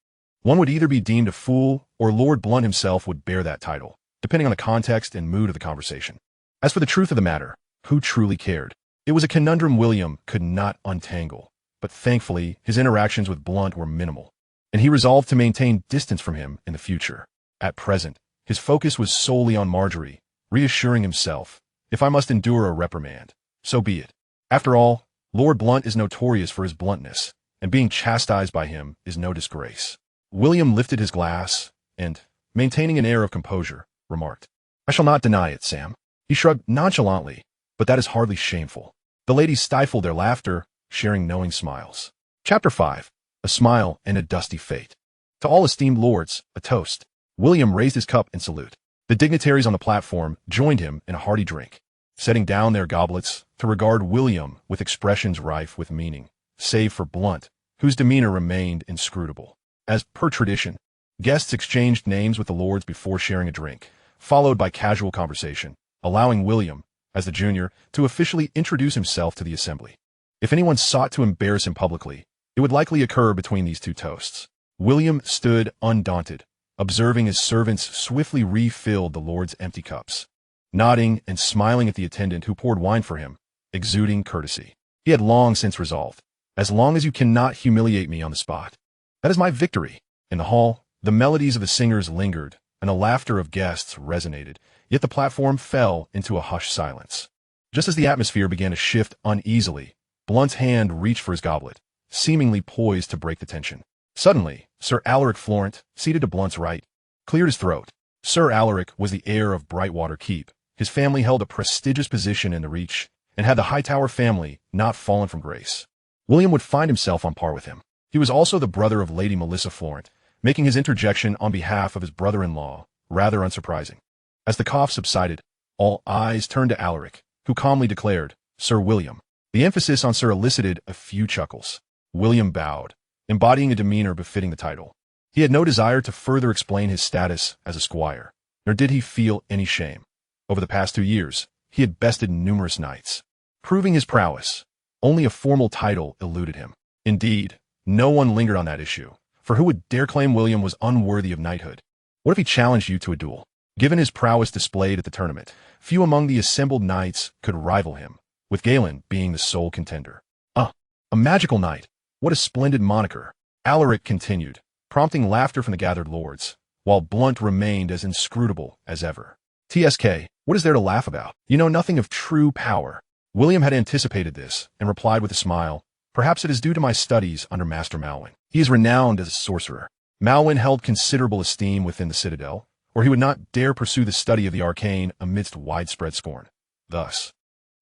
one would either be deemed a fool or Lord Blunt himself would bear that title, depending on the context and mood of the conversation. As for the truth of the matter, who truly cared? It was a conundrum William could not untangle, but thankfully his interactions with Blunt were minimal, and he resolved to maintain distance from him in the future. At present, his focus was solely on Marjorie, reassuring himself, if I must endure a reprimand, so be it. After all, Lord Blunt is notorious for his bluntness, and being chastised by him is no disgrace. William lifted his glass and, maintaining an air of composure, remarked, "I shall not deny it, Sam." He shrugged nonchalantly, but that is hardly shameful. The ladies stifled their laughter, sharing knowing smiles. Chapter 5. A Smile and a Dusty Fate. To all esteemed lords, a toast. William raised his cup in salute. The dignitaries on the platform joined him in a hearty drink, setting down their goblets to regard William with expressions rife with meaning, save for Blunt, whose demeanor remained inscrutable. As per tradition, guests exchanged names with the lords before sharing a drink, followed by casual conversation, allowing William, as the junior, to officially introduce himself to the assembly. If anyone sought to embarrass him publicly, it would likely occur between these two toasts. William stood undaunted, observing his servants swiftly refilled the lord's empty cups, nodding and smiling at the attendant who poured wine for him, exuding courtesy. He had long since resolved, as long as you cannot humiliate me on the spot, that is my victory. In the hall, the melodies of the singers lingered, and the laughter of guests resonated, yet the platform fell into a hushed silence. Just as the atmosphere began to shift uneasily, Blunt's hand reached for his goblet, seemingly poised to break the tension. Suddenly, Sir Alaric Florent, seated to Blunt's right, cleared his throat. Sir Alaric was the heir of Brightwater Keep. His family held a prestigious position in the Reach, and had the Hightower family not fallen from grace, William would find himself on par with him. He was also the brother of Lady Melissa Florent, making his interjection on behalf of his brother-in-law rather unsurprising. As the cough subsided, all eyes turned to Alaric, who calmly declared, "Sir William." The emphasis on Sir elicited a few chuckles. William bowed, embodying a demeanor befitting the title. He had no desire to further explain his status as a squire, nor did he feel any shame. Over the past 2 years, he had bested numerous knights, proving his prowess. Only a formal title eluded him. Indeed, no one lingered on that issue, for who would dare claim William was unworthy of knighthood? What if he challenged you to a duel? Given his prowess displayed at the tournament, few among the assembled knights could rival him, with Galen being the sole contender. A magical knight! What a splendid moniker! Alaric continued, prompting laughter from the gathered lords, while Blunt remained as inscrutable as ever. TSK, what is there to laugh about? You know nothing of true power. William had anticipated this, and replied with a smile, "Perhaps it is due to my studies under Master Malwyn. He is renowned as a sorcerer." Malwyn held considerable esteem within the citadel, or he would not dare pursue the study of the arcane amidst widespread scorn. Thus,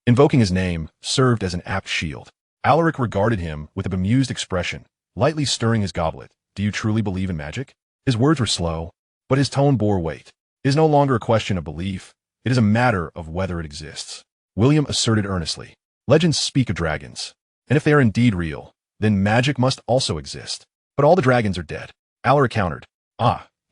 invoking his name served as an apt shield. Alaric regarded him with a bemused expression, lightly stirring his goblet. "Do you truly believe in magic?" His words were slow, but his tone bore weight. It is no longer a question of belief, it is a matter of whether it exists. William asserted earnestly, "Legends speak of dragons, and if they are indeed real, then magic must also exist. But all the dragons are dead." Alaric countered,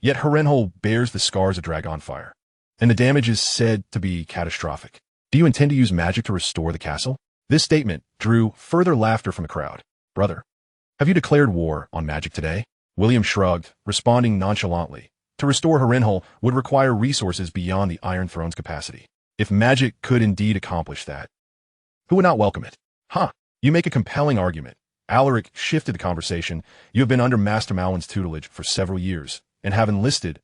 Yet Harrenhal bears the scars of dragon fire, and the damage is said to be catastrophic. Do you intend to use magic to restore the castle? This statement drew further laughter from the crowd. "Brother, have you declared war on magic today?" William shrugged, responding nonchalantly. To restore Harrenhal would require resources beyond the Iron Throne's capacity. If magic could indeed accomplish that, who would not welcome it? You make a compelling argument. Alaric shifted the conversation. "You have been under Master Malwyn's tutelage for several years, and have enlisted,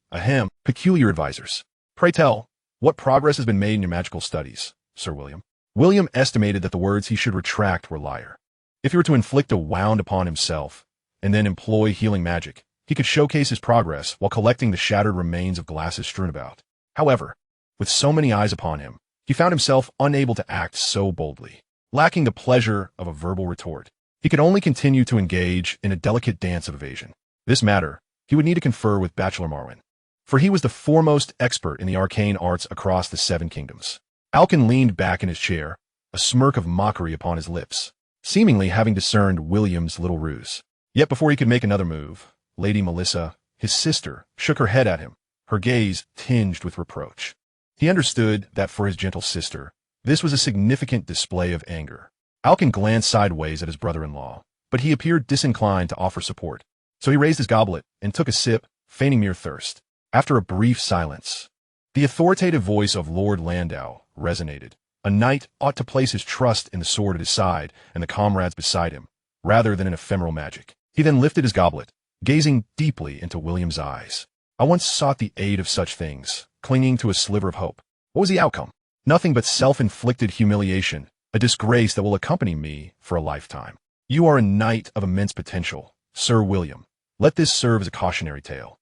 peculiar advisors. Pray tell, what progress has been made in your magical studies, Sir William?" William estimated that the words he should retract were liar. If he were to inflict a wound upon himself, and then employ healing magic, he could showcase his progress while collecting the shattered remains of glasses strewn about. However, with so many eyes upon him, he found himself unable to act so boldly. Lacking the pleasure of a verbal retort, he could only continue to engage in a delicate dance of evasion. This matter, he would need to confer with Bachelor Marwyn, for he was the foremost expert in the arcane arts across the 7 kingdoms. Alkin leaned back in his chair, a smirk of mockery upon his lips, seemingly having discerned William's little ruse. Yet before he could make another move, Lady Melissa, his sister, shook her head at him, her gaze tinged with reproach. He understood that for his gentle sister, this was a significant display of anger. Alkin glanced sideways at his brother-in-law, but he appeared disinclined to offer support, so he raised his goblet and took a sip, feigning mere thirst. After a brief silence, the authoritative voice of Lord Landau resonated. A knight ought to place his trust in the sword at his side and the comrades beside him, rather than in ephemeral magic. He then lifted his goblet, gazing deeply into William's eyes. "I once sought the aid of such things, clinging to a sliver of hope. What was the outcome? Nothing but self-inflicted humiliation, a disgrace that will accompany me for a lifetime. You are a knight of immense potential, Sir William. Let this serve as a cautionary tale,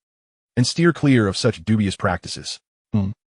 and steer clear of such dubious practices."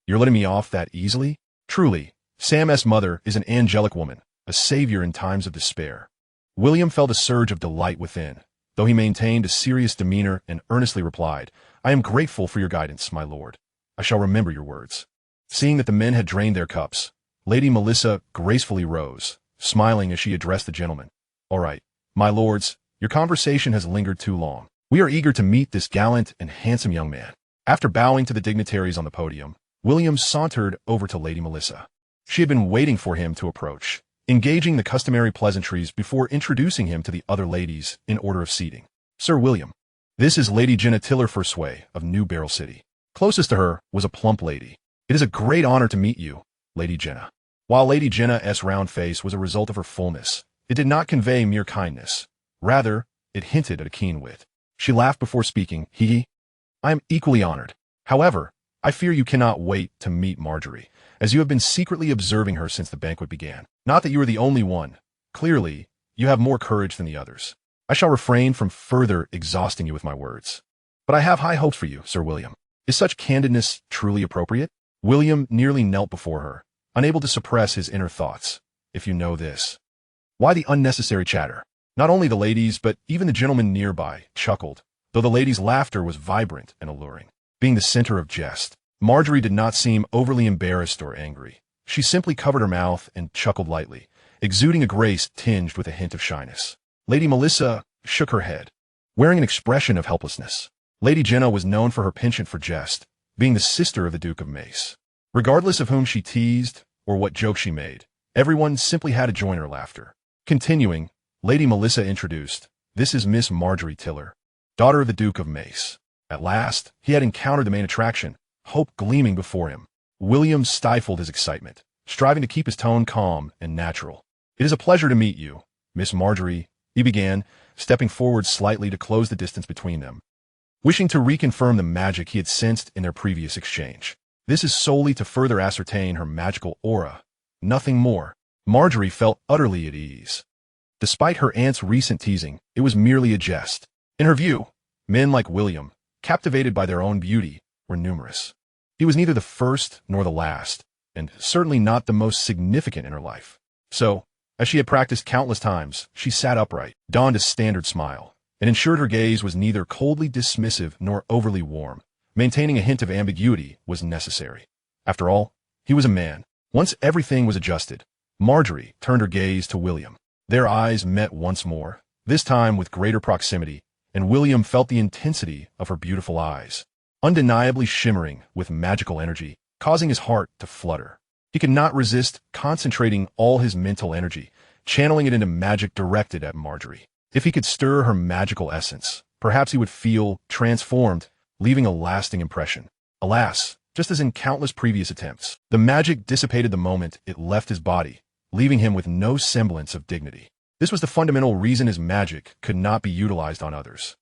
You're letting me off that easily? Truly, Sam S. Mother is an angelic woman, a savior in times of despair. William felt a surge of delight within, though he maintained a serious demeanor and earnestly replied, "I am grateful for your guidance, my lord. I shall remember your words." Seeing that the men had drained their cups, Lady Melissa gracefully rose, smiling as she addressed the gentlemen. "All right, my lords, your conversation has lingered too long. We are eager to meet this gallant and handsome young man." After bowing to the dignitaries on the podium, William sauntered over to Lady Melissa. She had been waiting for him to approach, engaging the customary pleasantries before introducing him to the other ladies in order of seating. "Sir William, this is Lady Jenna Tillerforsway of New Barrel City." Closest to her was a plump lady. "It is a great honor to meet you, Lady Jenna." While Lady Jenna's round face was a result of her fullness, it did not convey mere kindness. Rather, it hinted at a keen wit. She laughed before speaking. "I am equally honored. However, I fear you cannot wait to meet Marjorie, as you have been secretly observing her since the banquet began. Not that you are the only one. Clearly, you have more courage than the others. I shall refrain from further exhausting you with my words. But I have high hopes for you, Sir William. Is such candidness truly appropriate?" William nearly knelt before her, unable to suppress his inner thoughts. "If you know this, why the unnecessary chatter? Not only the ladies, but even the gentlemen nearby chuckled, though the ladies' laughter was vibrant and alluring. Being the center of jest, Marjorie did not seem overly embarrassed or angry. She simply covered her mouth and chuckled lightly, exuding a grace tinged with a hint of shyness. Lady Melissa shook her head, wearing an expression of helplessness. Lady Jenna was known for her penchant for jest, being the sister of the Duke of Mace. Regardless of whom she teased or what joke she made, everyone simply had to join her laughter. Continuing, Lady Melissa introduced, "This is Miss Marjorie Tiller, daughter of the Duke of Mace." At last, he had encountered the main attraction, hope gleaming before him. William stifled his excitement, striving to keep his tone calm and natural. "It is a pleasure to meet you, Miss Marjorie," he began, stepping forward slightly to close the distance between them, wishing to reconfirm the magic he had sensed in their previous exchange. This is solely to further ascertain her magical aura, nothing more. Marjorie felt utterly at ease. Despite her aunt's recent teasing, it was merely a jest. In her view, men like William, captivated by their own beauty, were numerous. He was neither the first nor the last, and certainly not the most significant in her life. So, as she had practiced countless times, she sat upright, donned a standard smile, and ensured her gaze was neither coldly dismissive nor overly warm. Maintaining a hint of ambiguity was necessary. After all, he was a man. Once everything was adjusted, Marjorie turned her gaze to William. Their eyes met once more, this time with greater proximity, and William felt the intensity of her beautiful eyes, undeniably shimmering with magical energy, causing his heart to flutter. He could not resist concentrating all his mental energy, channeling it into magic directed at Marjorie. If he could stir her magical essence, perhaps he would feel transformed, leaving a lasting impression. Alas, just as in countless previous attempts, the magic dissipated the moment it left his body, leaving him with no semblance of dignity. This was the fundamental reason his magic could not be utilized on others.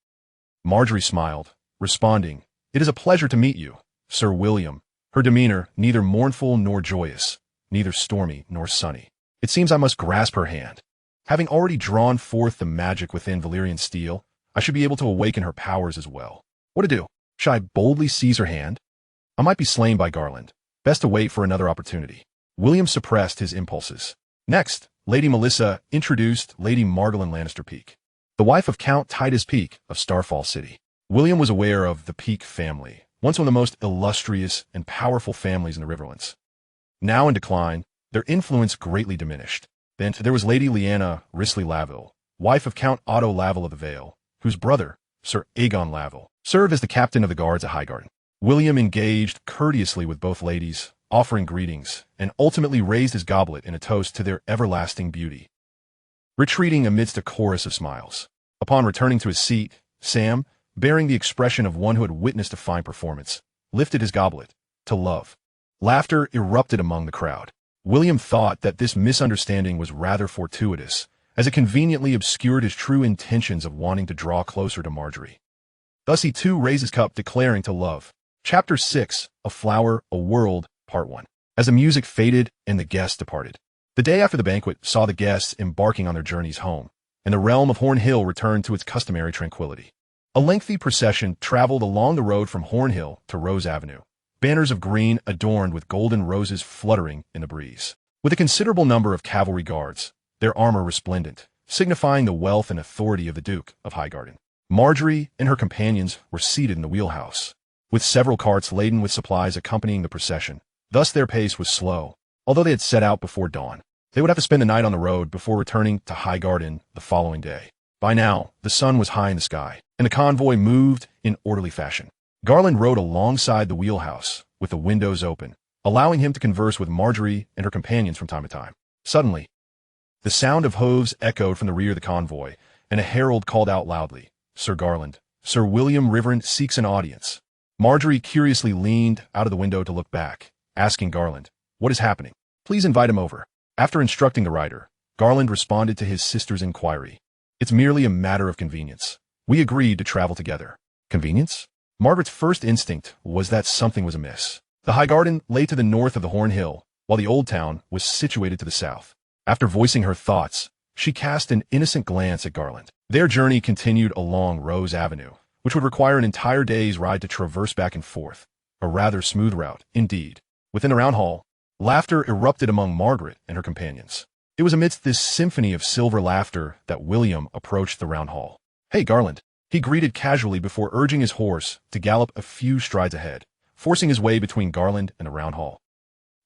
Marjorie smiled, responding, "It is a pleasure to meet you, Sir William," her demeanor neither mournful nor joyous, neither stormy nor sunny. It seems I must grasp her hand. Having already drawn forth the magic within Valyrian steel, I should be able to awaken her powers as well. What to do? Shall I boldly seize her hand? I might be slain by Garland. Best to wait for another opportunity. William suppressed his impulses. Next, Lady Melissa introduced Lady Margolin Lannister Peake, the wife of Count Titus Peake of Starfall City. William was aware of the Peake family, once one of the most illustrious and powerful families in the Riverlands. Now in decline, their influence greatly diminished. Then there was Lady Lyanna Risley Laville, wife of Count Otto Laville of the Vale, whose brother, Sir Aegon Laville, served as the captain of the guards at Highgarden. William engaged courteously with both ladies, offering greetings, and ultimately raised his goblet in a toast to their everlasting beauty, retreating amidst a chorus of smiles. Upon returning to his seat, Sam, bearing the expression of one who had witnessed a fine performance, lifted his goblet to love. Laughter erupted among the crowd. William thought that this misunderstanding was rather fortuitous, as it conveniently obscured his true intentions of wanting to draw closer to Marjorie. Thus he too raised his cup, declaring to love. Chapter 6, A Flower, a World, Part 1. As the music faded and the guests departed. The day after the banquet saw the guests embarking on their journeys home, and the realm of Horn Hill returned to its customary tranquility. A lengthy procession traveled along the road from Horn Hill to Rose Avenue, banners of green adorned with golden roses fluttering in the breeze. With a considerable number of cavalry guards, their armor resplendent, signifying the wealth and authority of the Duke of Highgarden. Marjorie and her companions were seated in the wheelhouse, with several carts laden with supplies accompanying the procession. Thus their pace was slow, although they had set out before dawn. They would have to spend the night on the road before returning to Highgarden the following day. By now, the sun was high in the sky, and the convoy moved in orderly fashion. Garland rode alongside the wheelhouse, with the windows open, allowing him to converse with Marjorie and her companions from time to time. Suddenly, the sound of hooves echoed from the rear of the convoy, and a herald called out loudly, "Sir Garland, Sir William Riverand seeks an audience." Marjorie curiously leaned out of the window to look back, asking Garland, "What is happening? Please invite him over." After instructing the rider, Garland responded to his sister's inquiry. "It's merely a matter of convenience. We agreed to travel together." Convenience? Margaret's first instinct was that something was amiss. The Highgarden lay to the north of the Horn Hill, while the Old Town was situated to the south. After voicing her thoughts, she cast an innocent glance at Garland. Their journey continued along Rose Avenue, which would require an entire day's ride to traverse back and forth. A rather smooth route, indeed. Within the round hall, laughter erupted among Margaret and her companions. It was amidst this symphony of silver laughter that William approached the round hall. "Hey, Garland," he greeted casually before urging his horse to gallop a few strides ahead, forcing his way between Garland and the round hall.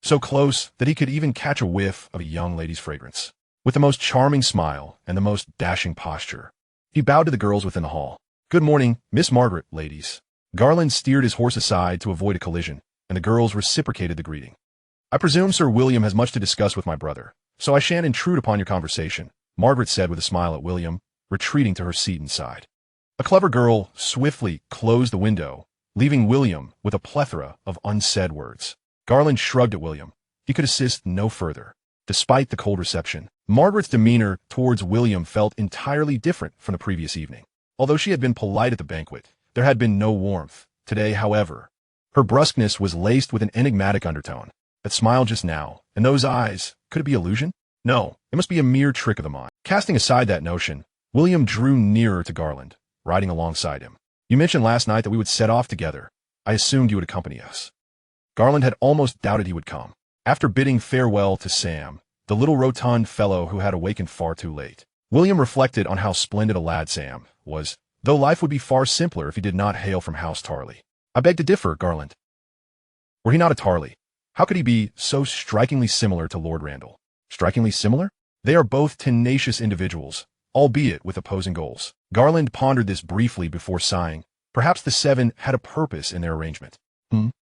So close that he could even catch a whiff of a young lady's fragrance. With the most charming smile and the most dashing posture, he bowed to the girls within the hall. "Good morning, Miss Margaret, ladies." Garland steered his horse aside to avoid a collision, and the girls reciprocated the greeting. "I presume Sir William has much to discuss with my brother, so I shan't intrude upon your conversation," Margaret said with a smile at William, retreating to her seat inside. A clever girl swiftly closed the window, leaving William with a plethora of unsaid words. Garland shrugged at William. He could assist no further. Despite the cold reception, Margaret's demeanor towards William felt entirely different from the previous evening. Although she had been polite at the banquet, there had been no warmth. Today, however, her brusqueness was laced with an enigmatic undertone. That smile just now, and those eyes, could it be illusion? No, it must be a mere trick of the mind. Casting aside that notion, William drew nearer to Garland, riding alongside him. "You mentioned last night that we would set off together. I assumed you would accompany us." Garland had almost doubted he would come. After bidding farewell to Sam, the little rotund fellow who had awakened far too late, William reflected on how splendid a lad Sam was, though life would be far simpler if he did not hail from House Tarley. "I beg to differ, Garland. Were he not a Tarley, how could he be so strikingly similar to Lord Randall?" "Strikingly similar? They are both tenacious individuals, albeit with opposing goals." Garland pondered this briefly before sighing. Perhaps the seven had a purpose in their arrangement.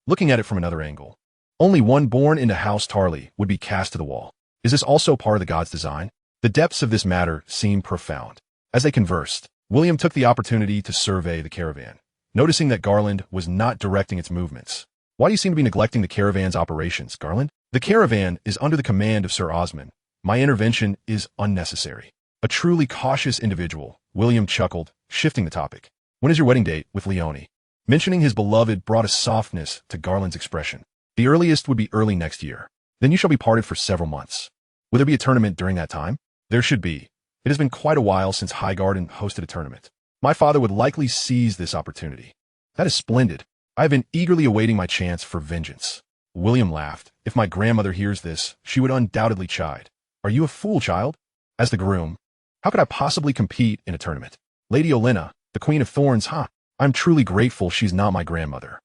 Looking at it from another angle, only one born into House Tarley would be cast to the wall. Is this also part of the god's design? The depths of this matter seemed profound. As they conversed, William took the opportunity to survey the caravan, noticing that Garland was not directing its movements. "Why do you seem to be neglecting the caravan's operations, Garland?" "The caravan is under the command of Sir Osmond. My intervention is unnecessary." A truly cautious individual, William chuckled, shifting the topic. "When is your wedding date with Leonie?" Mentioning his beloved brought a softness to Garland's expression. "The earliest would be early next year. Then you shall be parted for several months. Will there be a tournament during that time?" "There should be. It has been quite a while since Highgarden hosted a tournament. My father would likely seize this opportunity." "That is splendid. I have been eagerly awaiting my chance for vengeance." William laughed. "If my grandmother hears this, she would undoubtedly chide. Are you a fool, child?" As the groom, "How could I possibly compete in a tournament? Lady Olenna, the Queen of Thorns, huh? I'm truly grateful she's not my grandmother."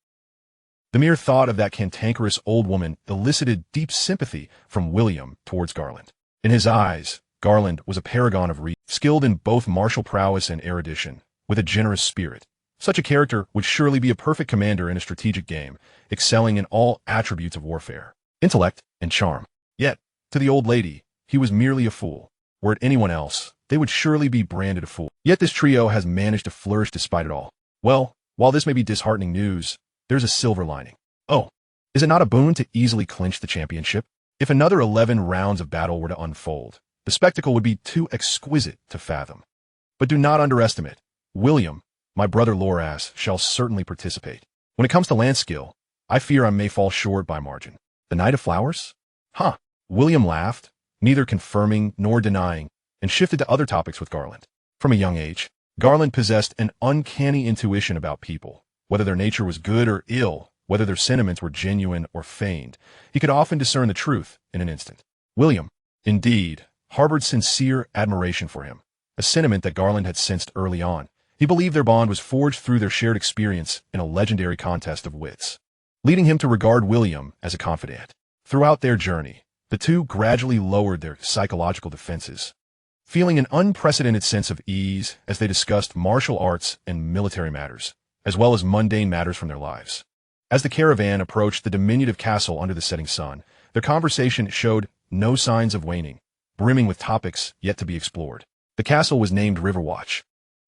The mere thought of that cantankerous old woman elicited deep sympathy from William towards Garland. In his eyes, Garland was a paragon of reason, skilled in both martial prowess and erudition, with a generous spirit. Such a character would surely be a perfect commander in a strategic game, excelling in all attributes of warfare, intellect, and charm. Yet, to the old lady, he was merely a fool. Were it anyone else, they would surely be branded a fool. Yet this trio has managed to flourish despite it all. Well, while this may be disheartening news, there's a silver lining. Oh, is it not a boon to easily clinch the championship? If another 11 rounds of battle were to unfold, the spectacle would be too exquisite to fathom. But do not underestimate. William, my brother Loras, shall certainly participate. When it comes to lance skill, I fear I may fall short by margin. The Knight of Flowers? Huh. William laughed, neither confirming nor denying, and shifted to other topics with Garland. From a young age, Garland possessed an uncanny intuition about people, whether their nature was good or ill, whether their sentiments were genuine or feigned. He could often discern the truth in an instant. William, indeed, harbored sincere admiration for him, a sentiment that Garland had sensed early on. He believed their bond was forged through their shared experience in a legendary contest of wits, leading him to regard William as a confidant. Throughout their journey, the two gradually lowered their psychological defenses, feeling an unprecedented sense of ease as they discussed martial arts and military matters, as well as mundane matters from their lives. As the caravan approached the diminutive castle under the setting sun, their conversation showed no signs of waning, brimming with topics yet to be explored. The castle was named Riverwatch,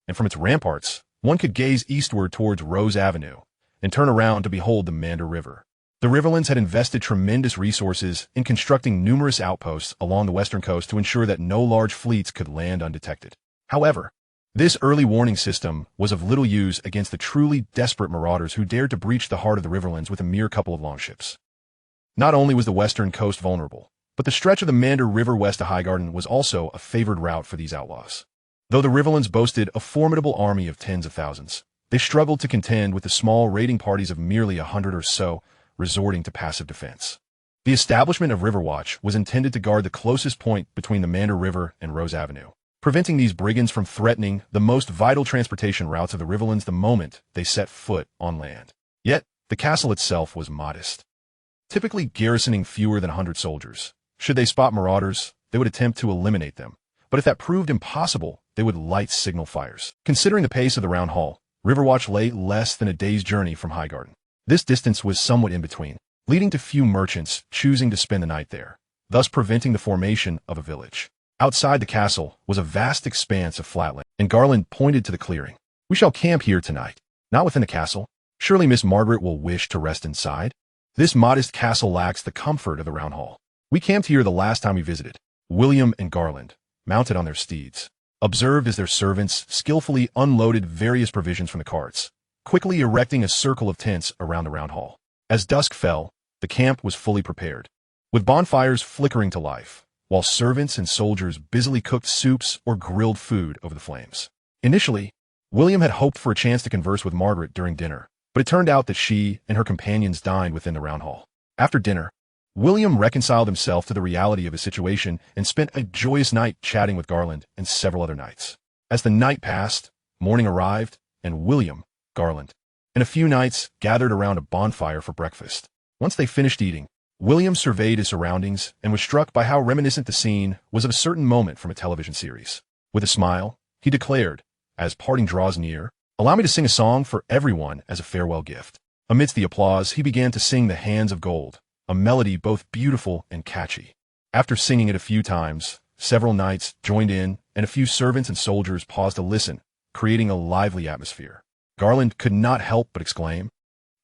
and from its ramparts, one could gaze eastward towards Rose Avenue and turn around to behold the Mander River. The Riverlands had invested tremendous resources in constructing numerous outposts along the western coast to ensure that no large fleets could land undetected. However, this early warning system was of little use against the truly desperate marauders who dared to breach the heart of the Riverlands with a mere couple of longships. Not only was the western coast vulnerable, but the stretch of the Mander River west of Highgarden was also a favored route for these outlaws. Though the Riverlands boasted a formidable army of tens of thousands, they struggled to contend with the small raiding parties of merely 100 or so, resorting to passive defense. The establishment of Riverwatch was intended to guard the closest point between the Mander River and Rose Avenue, preventing these brigands from threatening the most vital transportation routes of the Riverlands the moment they set foot on land. Yet, the castle itself was modest, typically garrisoning fewer than 100 soldiers. Should they spot marauders, they would attempt to eliminate them. But if that proved impossible, they would light signal fires. Considering the pace of the Round Hall, Riverwatch lay less than a day's journey from Highgarden. This distance was somewhat in between, leading to few merchants choosing to spend the night there, thus preventing the formation of a village. Outside the castle was a vast expanse of flatland, and Garland pointed to the clearing. "We shall camp here tonight, not within the castle. Surely Miss Margaret will wish to rest inside?" This modest castle lacks the comfort of the Round Hall. "We camped here the last time we visited." William and Garland, mounted on their steeds, observed as their servants skillfully unloaded various provisions from the carts, quickly erecting a circle of tents around the Round Hall. As dusk fell, the camp was fully prepared, with bonfires flickering to life, while servants and soldiers busily cooked soups or grilled food over the flames. Initially, William had hoped for a chance to converse with Margaret during dinner, but it turned out that she and her companions dined within the Round Hall. After dinner, William reconciled himself to the reality of his situation and spent a joyous night chatting with Garland and several other knights. As the night passed, morning arrived, and William, Garland, and a few knights gathered around a bonfire for breakfast. Once they finished eating, William surveyed his surroundings and was struck by how reminiscent the scene was of a certain moment from a television series. With a smile, he declared, "As parting draws near, allow me to sing a song for everyone as a farewell gift." Amidst the applause, he began to sing "The Hands of Gold," a melody both beautiful and catchy. After singing it a few times, several knights joined in, and a few servants and soldiers paused to listen, creating a lively atmosphere. Garland could not help but exclaim,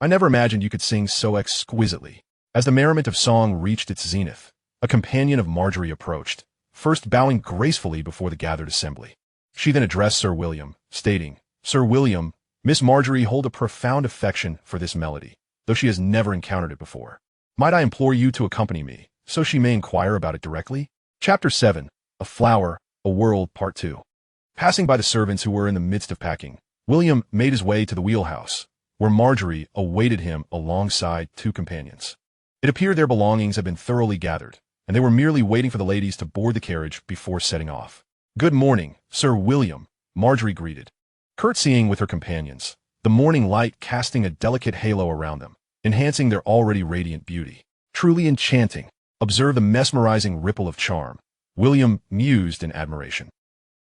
"I never imagined you could sing so exquisitely." As the merriment of song reached its zenith, a companion of Marjorie approached, first bowing gracefully before the gathered assembly. She then addressed Sir William, stating, "Sir William, Miss Marjorie hold a profound affection for this melody, though she has never encountered it before. Might I implore you to accompany me, so she may inquire about it directly?" Chapter 7, A Flower, A World, Part 2. Passing by the servants who were in the midst of packing, William made his way to the wheelhouse, where Marjorie awaited him alongside two companions. It appeared their belongings had been thoroughly gathered, and they were merely waiting for the ladies to board the carriage before setting off. "Good morning, Sir William," Marjorie greeted, curtsying with her companions, the morning light casting a delicate halo around them, enhancing their already radiant beauty. "Truly enchanting. Observe the mesmerizing ripple of charm," William mused in admiration.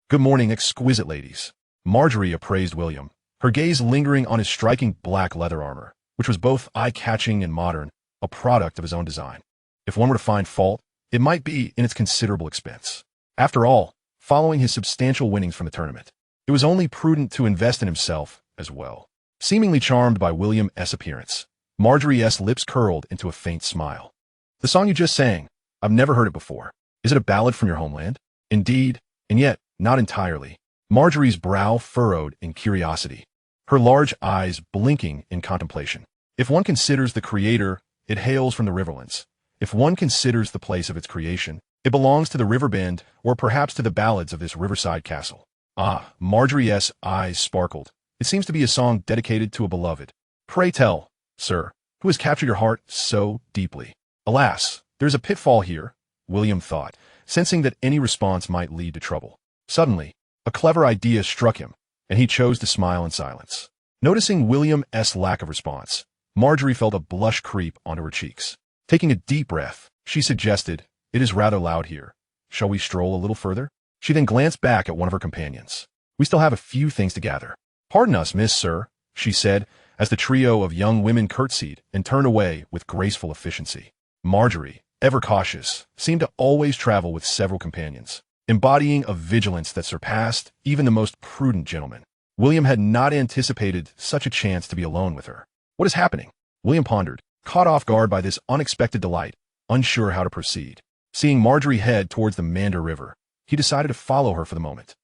"Good morning, exquisite ladies," Marjorie appraised William, her gaze lingering on his striking black leather armor, which was both eye-catching and modern, a product of his own design. If one were to find fault, it might be in its considerable expense. After all, following his substantial winnings from the tournament, it was only prudent to invest in himself as well. Seemingly charmed by William's appearance, Marjorie's lips curled into a faint smile. "The song you just sang, I've never heard it before. Is it a ballad from your homeland?" "Indeed, and yet not entirely." Marjorie's brow furrowed in curiosity, her large eyes blinking in contemplation. "If one considers the creator, it hails from the Riverlands. If one considers the place of its creation, it belongs to the river bend, or perhaps to the ballads of this riverside castle." "Ah," Marjorie's eyes sparkled. "It seems to be a song dedicated to a beloved. Pray tell, sir, who has captured your heart so deeply?" "Alas, there's a pitfall here," William thought, sensing that any response might lead to trouble. Suddenly, a clever idea struck him, and he chose to smile in silence. Noticing William's lack of response, Marjorie felt a blush creep onto her cheeks. Taking a deep breath, she suggested, "It is rather loud here. Shall we stroll a little further?" She then glanced back at one of her companions. "We still have a few things to gather." "Pardon us, miss, sir," she said, as the trio of young women curtsied and turned away with graceful efficiency. Marjorie, ever cautious, seemed to always travel with several companions, embodying a vigilance that surpassed even the most prudent gentleman. William had not anticipated such a chance to be alone with her. "What is happening?" William pondered, caught off guard by this unexpected delight, unsure how to proceed. Seeing Marjorie head towards the Mander River, he decided to follow her for the moment.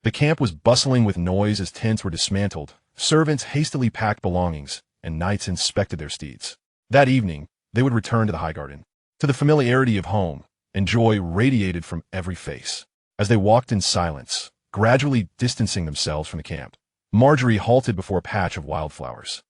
The camp was bustling with noise as tents were dismantled, servants hastily packed belongings, and knights inspected their steeds. That evening, they would return to the Highgarden, to the familiarity of home, and joy radiated from every face. As they walked in silence, gradually distancing themselves from the camp, Marjorie halted before a patch of wildflowers.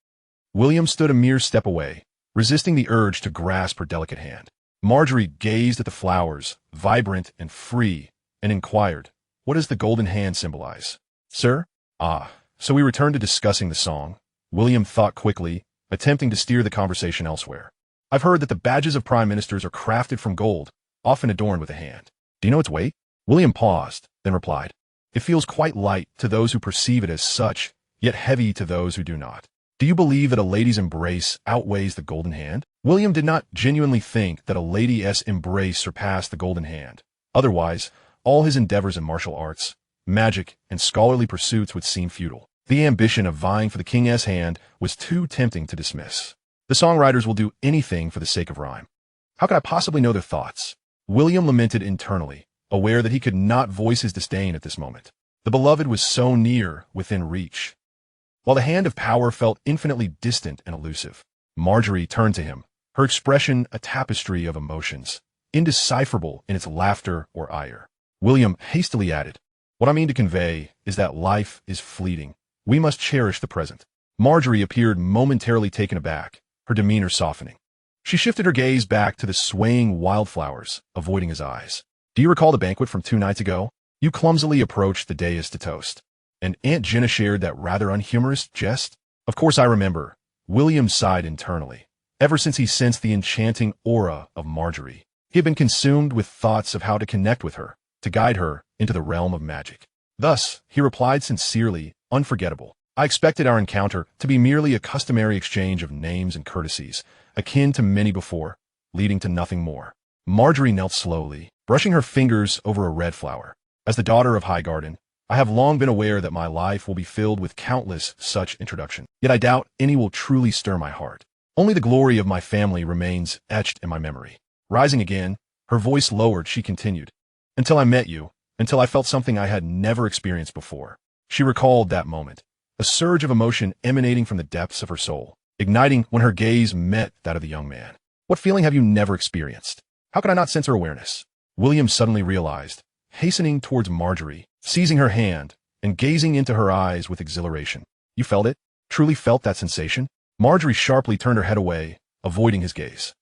William stood a mere step away, resisting the urge to grasp her delicate hand. Marjorie gazed at the flowers, vibrant and free, and inquired, "What does the golden hand symbolize?" "Sir?" "Ah, so we return to discussing the song." William thought quickly, attempting to steer the conversation elsewhere. "I've heard that the badges of prime ministers are crafted from gold, often adorned with a hand. Do you know its weight?" William paused, then replied, "It feels quite light to those who perceive it as such, yet heavy to those who do not." "Do you believe that a lady's embrace outweighs the golden hand?" William did not genuinely think that a lady's embrace surpassed the golden hand. Otherwise, all his endeavors in martial arts, magic, and scholarly pursuits would seem futile. The ambition of vying for the king's hand was too tempting to dismiss. The songwriters will do anything for the sake of rhyme. How could I possibly know their thoughts? William lamented internally, aware that he could not voice his disdain at this moment. The beloved was so near, within reach, while the hand of power felt infinitely distant and elusive. Marjorie turned to him, her expression a tapestry of emotions, indecipherable in its laughter or ire. William hastily added, "What I mean to convey is that life is fleeting. We must cherish the present." Marjorie appeared momentarily taken aback, her demeanor softening. She shifted her gaze back to the swaying wildflowers, avoiding his eyes. "Do you recall the banquet from 2 nights ago? You clumsily approached the dais to toast, and Aunt Jenna shared that rather unhumorous jest." "Of course I remember." William sighed internally. Ever since he sensed the enchanting aura of Marjorie, he had been consumed with thoughts of how to connect with her, to guide her into the realm of magic. Thus, he replied sincerely, unforgettable, "I expected our encounter to be merely a customary exchange of names and courtesies, akin to many before, leading to nothing more." Marjorie knelt slowly, brushing her fingers over a red flower. "As the daughter of Highgarden, I have long been aware that my life will be filled with countless such introductions. Yet I doubt any will truly stir my heart. Only the glory of my family remains etched in my memory." Rising again, her voice lowered, she continued, "Until I met you, until I felt something I had never experienced before." She recalled that moment, a surge of emotion emanating from the depths of her soul, igniting when her gaze met that of the young man. "What feeling have you never experienced? How could I not sense her awareness?" William suddenly realized, hastening towards Marjorie, seizing her hand, and gazing into her eyes with exhilaration. "You felt it? Truly felt that sensation?" Marjorie sharply turned her head away, avoiding his gaze.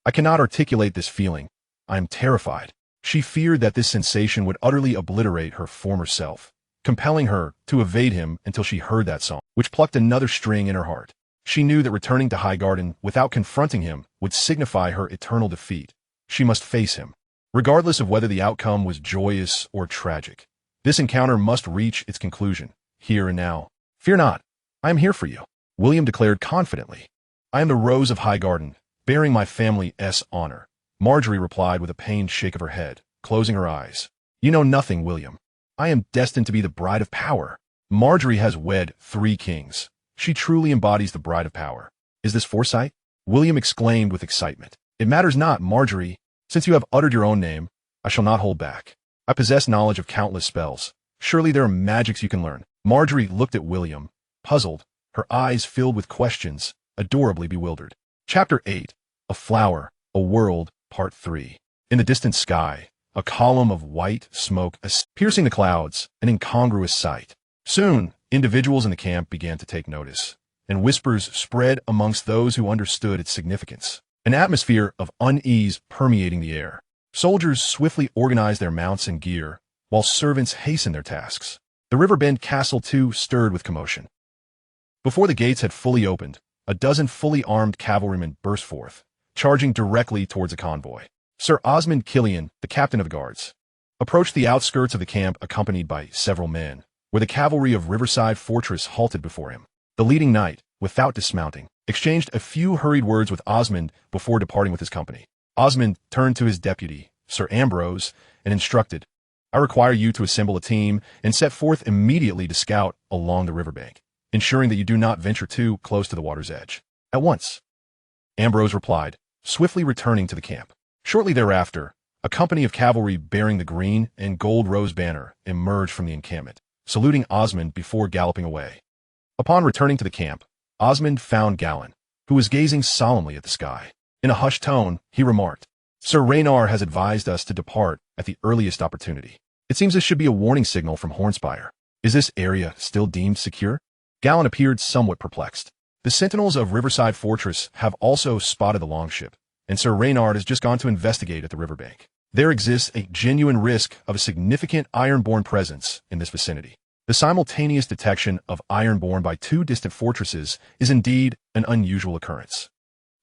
"I cannot articulate this feeling. I am terrified." She feared that this sensation would utterly obliterate her former self, compelling her to evade him until she heard that song, which plucked another string in her heart. She knew that returning to Highgarden without confronting him would signify her eternal defeat. She must face him, regardless of whether the outcome was joyous or tragic. This encounter must reach its conclusion, here and now. "Fear not, I am here for you," William declared confidently. "I am the Rose of Highgarden, bearing my family's honor." Marjorie replied with a pained shake of her head, closing her eyes. "You know nothing, William. I am destined to be the bride of power." Marjorie has wed 3 kings. She truly embodies the bride of power. "Is this foresight?" William exclaimed with excitement. "It matters not, Marjorie. Since you have uttered your own name, I shall not hold back. I possess knowledge of countless spells. Surely there are magics you can learn." Marjorie looked at William, puzzled, her eyes filled with questions, adorably bewildered. Chapter 8. A Flower, a World, Part 3. In the distant sky, a column of white smoke piercing the clouds, an incongruous sight. Soon, individuals in the camp began to take notice, and whispers spread amongst those who understood its significance. An atmosphere of unease permeating the air. Soldiers swiftly organized their mounts and gear, while servants hastened their tasks. The Riverbend Castle, too, stirred with commotion. Before the gates had fully opened, a dozen fully armed cavalrymen burst forth, charging directly towards a convoy. Sir Osmond Killian, the captain of the guards, approached the outskirts of the camp accompanied by several men, where the cavalry of Riverside Fortress halted before him. The leading knight, without dismounting, exchanged a few hurried words with Osmond before departing with his company. Osmond turned to his deputy, Sir Ambrose, and instructed, "I require you to assemble a team and set forth immediately to scout along the riverbank, ensuring that you do not venture too close to the water's edge." "At once," Ambrose replied, swiftly returning to the camp. Shortly thereafter, a company of cavalry bearing the green and gold rose banner emerged from the encampment, saluting Osmond before galloping away. Upon returning to the camp, Osmond found Gallen, who was gazing solemnly at the sky. In a hushed tone, he remarked, "Sir Raynar has advised us to depart at the earliest opportunity. It seems this should be a warning signal from Hornspire. Is this area still deemed secure?" Gallen appeared somewhat perplexed. The sentinels of Riverside Fortress have also spotted the longship, and Sir Reynard has just gone to investigate at the riverbank. There exists a genuine risk of a significant Ironborn presence in this vicinity. The simultaneous detection of Ironborn by two distant fortresses is indeed an unusual occurrence.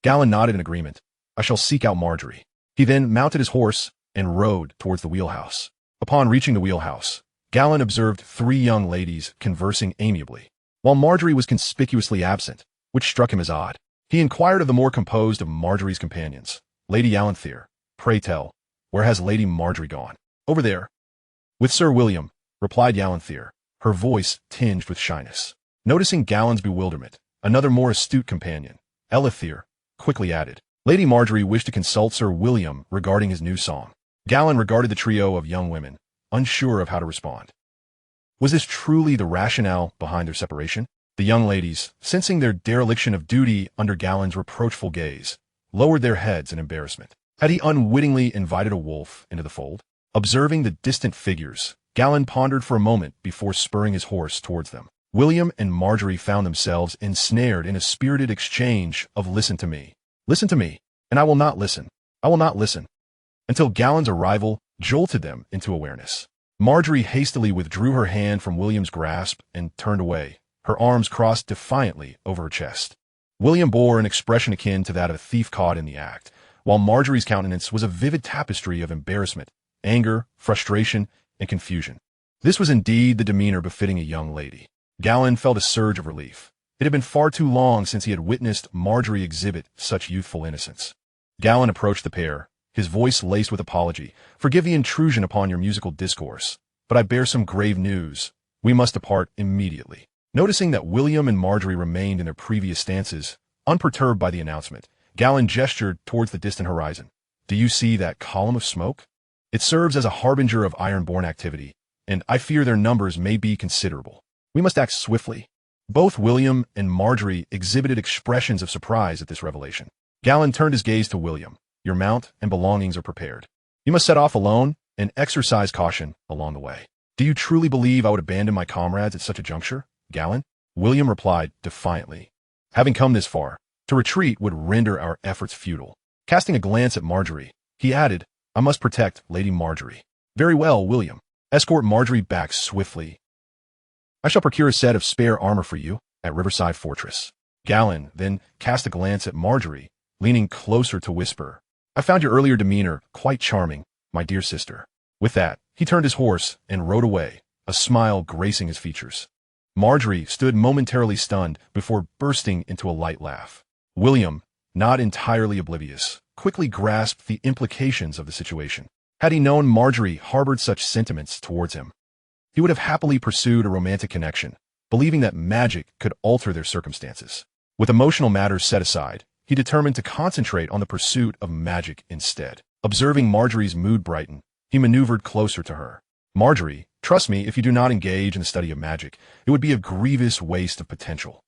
Galen nodded in agreement. I shall seek out Marjorie. He then mounted his horse and rode towards the wheelhouse. Upon reaching the wheelhouse, Galen observed three young ladies conversing amiably, while Marjorie was conspicuously absent, which struck him as odd. He inquired of the more composed of Marjorie's companions. Lady Yalanthier, pray tell, where has Lady Marjorie gone? Over there. With Sir William, replied Yalanthier, her voice tinged with shyness. Noticing Galen's bewilderment, another more astute companion, Elithier, quickly added, Lady Marjorie wished to consult Sir William regarding his new song. Galen regarded the trio of young women, unsure of how to respond. Was this truly the rationale behind their separation? The young ladies, sensing their dereliction of duty under Galen's reproachful gaze, lowered their heads in embarrassment. Had he unwittingly invited a wolf into the fold? Observing the distant figures, Galen pondered for a moment before spurring his horse towards them. William and Marjorie found themselves ensnared in a spirited exchange of listen to me, and I will not listen, until Galen's arrival jolted them into awareness. Marjorie hastily withdrew her hand from William's grasp and turned away, her arms crossed defiantly over her chest. William bore an expression akin to that of a thief caught in the act, while Marjorie's countenance was a vivid tapestry of embarrassment, anger, frustration, and confusion. This was indeed the demeanor befitting a young lady. Galen felt a surge of relief. It had been far too long since he had witnessed Marjorie exhibit such youthful innocence. Galen approached the pair, his voice laced with apology. Forgive the intrusion upon your musical discourse, but I bear some grave news. We must depart immediately. Noticing that William and Marjorie remained in their previous stances, unperturbed by the announcement, Galen gestured towards the distant horizon. Do you see that column of smoke? It serves as a harbinger of Ironborn activity, and I fear their numbers may be considerable. We must act swiftly. Both William and Marjorie exhibited expressions of surprise at this revelation. Galen turned his gaze to William. Your mount and belongings are prepared. You must set off alone and exercise caution along the way. Do you truly believe I would abandon my comrades at such a juncture, Galen? William replied defiantly. Having come this far, to retreat would render our efforts futile. Casting a glance at Marjorie, he added, I must protect Lady Marjorie. Very well, William. Escort Marjorie back swiftly. I shall procure a set of spare armor for you at Riverside Fortress. Galen then cast a glance at Marjorie, leaning closer to whisper, I found your earlier demeanor quite charming, my dear sister. With that, he turned his horse and rode away, a smile gracing his features. Marjorie stood momentarily stunned before bursting into a light laugh. William, not entirely oblivious, quickly grasped the implications of the situation. Had he known Marjorie harbored such sentiments towards him, he would have happily pursued a romantic connection, believing that magic could alter their circumstances. With emotional matters set aside, he determined to concentrate on the pursuit of magic instead. Observing Marjorie's mood brighten, he maneuvered closer to her. Marjorie, trust me, if you do not engage in the study of magic, it would be a grievous waste of potential.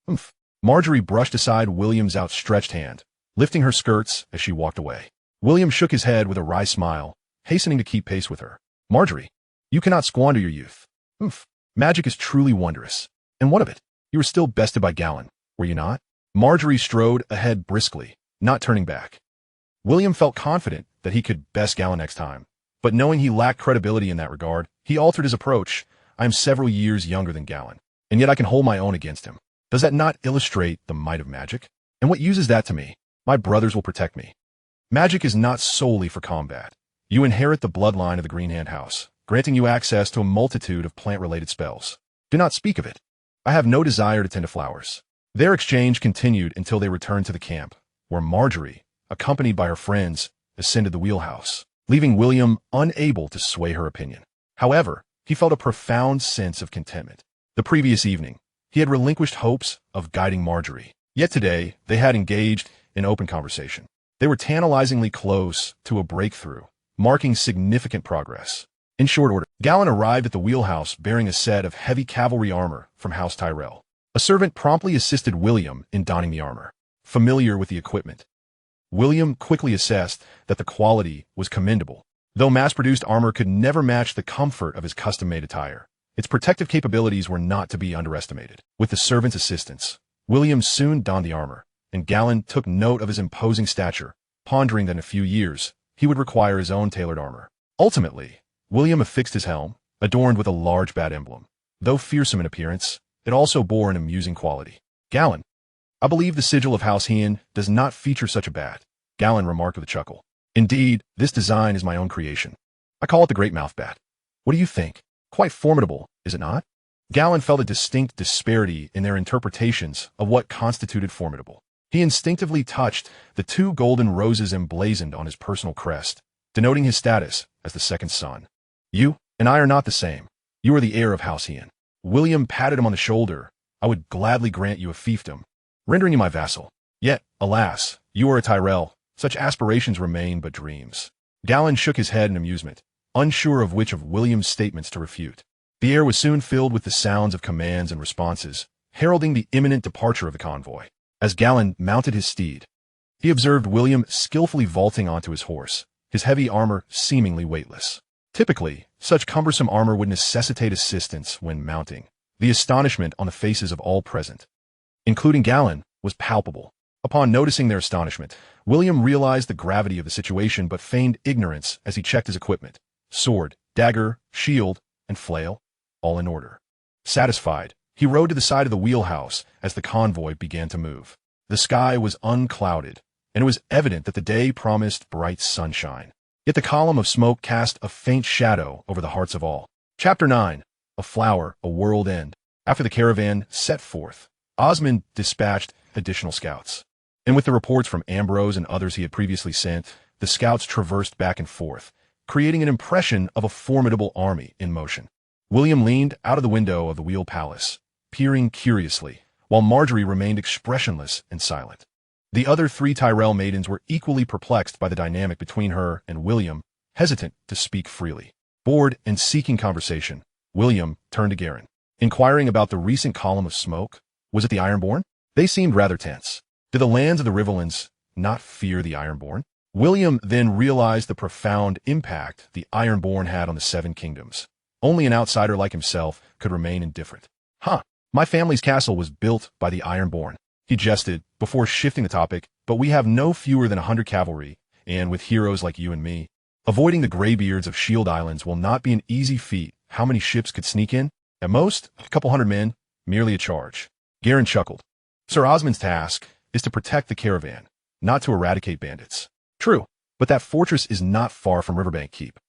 Oomph. Marjorie brushed aside William's outstretched hand, lifting her skirts as she walked away. William shook his head with a wry smile, hastening to keep pace with her. Marjorie, you cannot squander your youth. Oomph. Magic is truly wondrous. And what of it? You were still bested by Galen, were you not? Marjorie strode ahead briskly, not turning back. William felt confident that he could best Galen next time, but knowing he lacked credibility in that regard, he altered his approach. I am several years younger than Galen, and yet I can hold my own against him. Does that not illustrate the might of magic? And what use is that to me? My brothers will protect me. Magic is not solely for combat. You inherit the bloodline of the Green Hand House, granting you access to a multitude of plant-related spells. Do not speak of it. I have no desire to tend to flowers. Their exchange continued until they returned to the camp, where Marjorie, accompanied by her friends, ascended the wheelhouse, leaving William unable to sway her opinion. However, he felt a profound sense of contentment. The previous evening, he had relinquished hopes of guiding Marjorie. Yet today, they had engaged in open conversation. They were tantalizingly close to a breakthrough, marking significant progress. In short order, Galen arrived at the wheelhouse bearing a set of heavy cavalry armor from House Tyrell. A servant promptly assisted William in donning the armor. Familiar with the equipment, William quickly assessed that the quality was commendable. Though mass-produced armor could never match the comfort of his custom-made attire, its protective capabilities were not to be underestimated. With the servant's assistance, William soon donned the armor, and Galen took note of his imposing stature, pondering that in a few years he would require his own tailored armor. Ultimately, William affixed his helm, adorned with a large bat emblem. Though fearsome in appearance, it also bore an amusing quality. Galen, I believe the sigil of House Hean does not feature such a bat, Galen remarked with a chuckle. Indeed, this design is my own creation. I call it the Great Mouth Bat. What do you think? Quite formidable, is it not? Galen felt a distinct disparity in their interpretations of what constituted formidable. He instinctively touched the 2 golden roses emblazoned on his personal crest, denoting his status as the second son. You and I are not the same. You are the heir of House Hean. William patted him on the shoulder. I would gladly grant you a fiefdom, rendering you my vassal. Yet, alas, you are a Tyrell. Such aspirations remain but dreams. Galen shook his head in amusement, unsure of which of William's statements to refute. The air was soon filled with the sounds of commands and responses, heralding the imminent departure of the convoy. As Galen mounted his steed, he observed William skillfully vaulting onto his horse, his heavy armor seemingly weightless. Typically, such cumbersome armor would necessitate assistance when mounting. The astonishment on the faces of all present, including Galen, was palpable. Upon noticing their astonishment, William realized the gravity of the situation but feigned ignorance as he checked his equipment. Sword, dagger, shield, and flail, all in order. Satisfied, he rode to the side of the wheelhouse as the convoy began to move. The sky was unclouded, and it was evident that the day promised bright sunshine. Yet the column of smoke cast a faint shadow over the hearts of all. Chapter 9. A Flower, a World End. After the caravan set forth, Osmond dispatched additional scouts. And with the reports from Ambrose and others he had previously sent, the scouts traversed back and forth, creating an impression of a formidable army in motion. William leaned out of the window of the wheel palace, peering curiously, while Marjorie remained expressionless and silent. The other 3 Tyrell maidens were equally perplexed by the dynamic between her and William, hesitant to speak freely. Bored and seeking conversation, William turned to Garen, inquiring about the recent column of smoke. Was it the Ironborn? They seemed rather tense. Did the lands of the Riverlands not fear the Ironborn? William then realized the profound impact the Ironborn had on the 7 kingdoms. Only an outsider like himself could remain indifferent. My family's castle was built by the Ironborn, he jested before shifting the topic, but we have no fewer than 100 cavalry, and with heroes like you and me, avoiding the graybeards of Shield Islands will not be an easy feat. How many ships could sneak in? At most, a couple hundred men, merely a charge. Garen chuckled. Sir Osmond's task is to protect the caravan, not to eradicate bandits. True, but that fortress is not far from Riverbank Keep.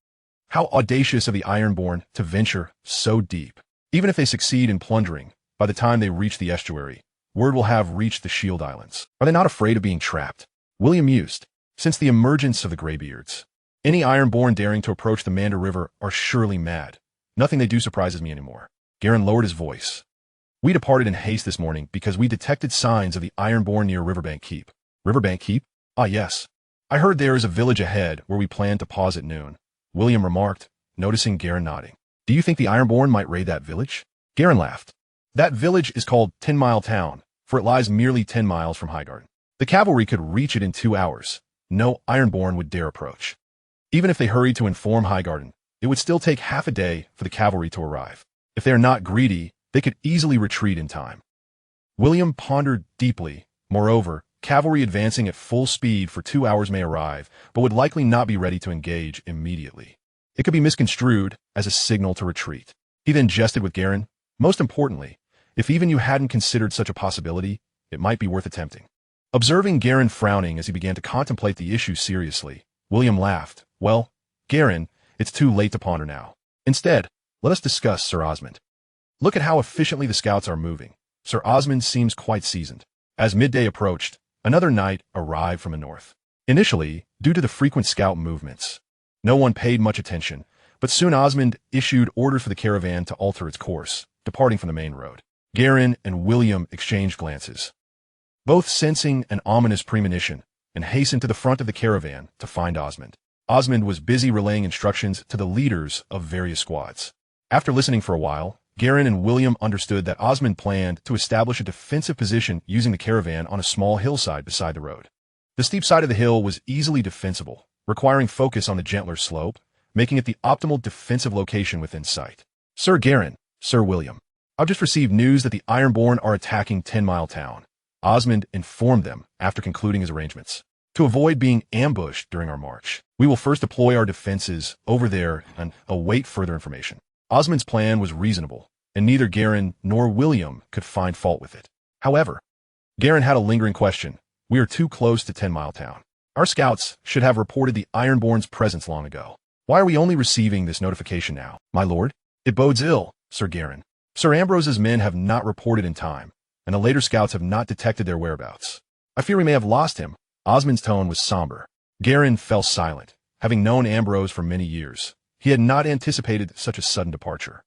How audacious of the Ironborn to venture so deep. Even if they succeed in plundering, by the time they reach the estuary, word will have reached the Shield Islands. Are they not afraid of being trapped? William mused. Since the emergence of the Greybeards, any Ironborn daring to approach the Mander River are surely mad. Nothing they do surprises me anymore. Garen lowered his voice. We departed in haste this morning because we detected signs of the Ironborn near Riverbank Keep. Riverbank Keep? Ah, yes. I heard there is a village ahead where we plan to pause at noon, William remarked, noticing Garen nodding. Do you think the Ironborn might raid that village? Garen laughed. That village is called 10 Mile Town, for it lies merely 10 miles from Highgarden. The cavalry could reach it in 2 hours. No Ironborn would dare approach. Even if they hurried to inform Highgarden, it would still take half a day for the cavalry to arrive. If they are not greedy, they could easily retreat in time. William pondered deeply. Moreover, cavalry advancing at full speed for 2 hours may arrive, but would likely not be ready to engage immediately. It could be misconstrued as a signal to retreat. He then jested with Garen. Most importantly, if even you hadn't considered such a possibility, it might be worth attempting. Observing Garen frowning as he began to contemplate the issue seriously, William laughed. Well, Garen, it's too late to ponder now. Instead, let us discuss Sir Osmond. Look at how efficiently the scouts are moving. Sir Osmond seems quite seasoned. As midday approached, another knight arrived from the north. Initially, due to the frequent scout movements, no one paid much attention, but soon Osmond issued orders for the caravan to alter its course, departing from the main road. Garen and William exchanged glances, both sensing an ominous premonition, and hastened to the front of the caravan to find Osmond. Osmond was busy relaying instructions to the leaders of various squads. After listening for a while, Garen and William understood that Osmond planned to establish a defensive position using the caravan on a small hillside beside the road. The steep side of the hill was easily defensible, requiring focus on the gentler slope, making it the optimal defensive location within sight. Sir Garen, Sir William. I've just received news that the Ironborn are attacking 10-Mile Town. Osmond informed them after concluding his arrangements. To avoid being ambushed during our march, we will first deploy our defenses over there and await further information. Osmond's plan was reasonable, and neither Garin nor William could find fault with it. However, Garin had a lingering question. We are too close to 10-Mile Town. Our scouts should have reported the Ironborn's presence long ago. Why are we only receiving this notification now, my lord? It bodes ill, Sir Garin. Sir Ambrose's men have not reported in time, and the later scouts have not detected their whereabouts. I fear we may have lost him. Osmond's tone was somber. Garin fell silent. Having known Ambrose for many years, he had not anticipated such a sudden departure.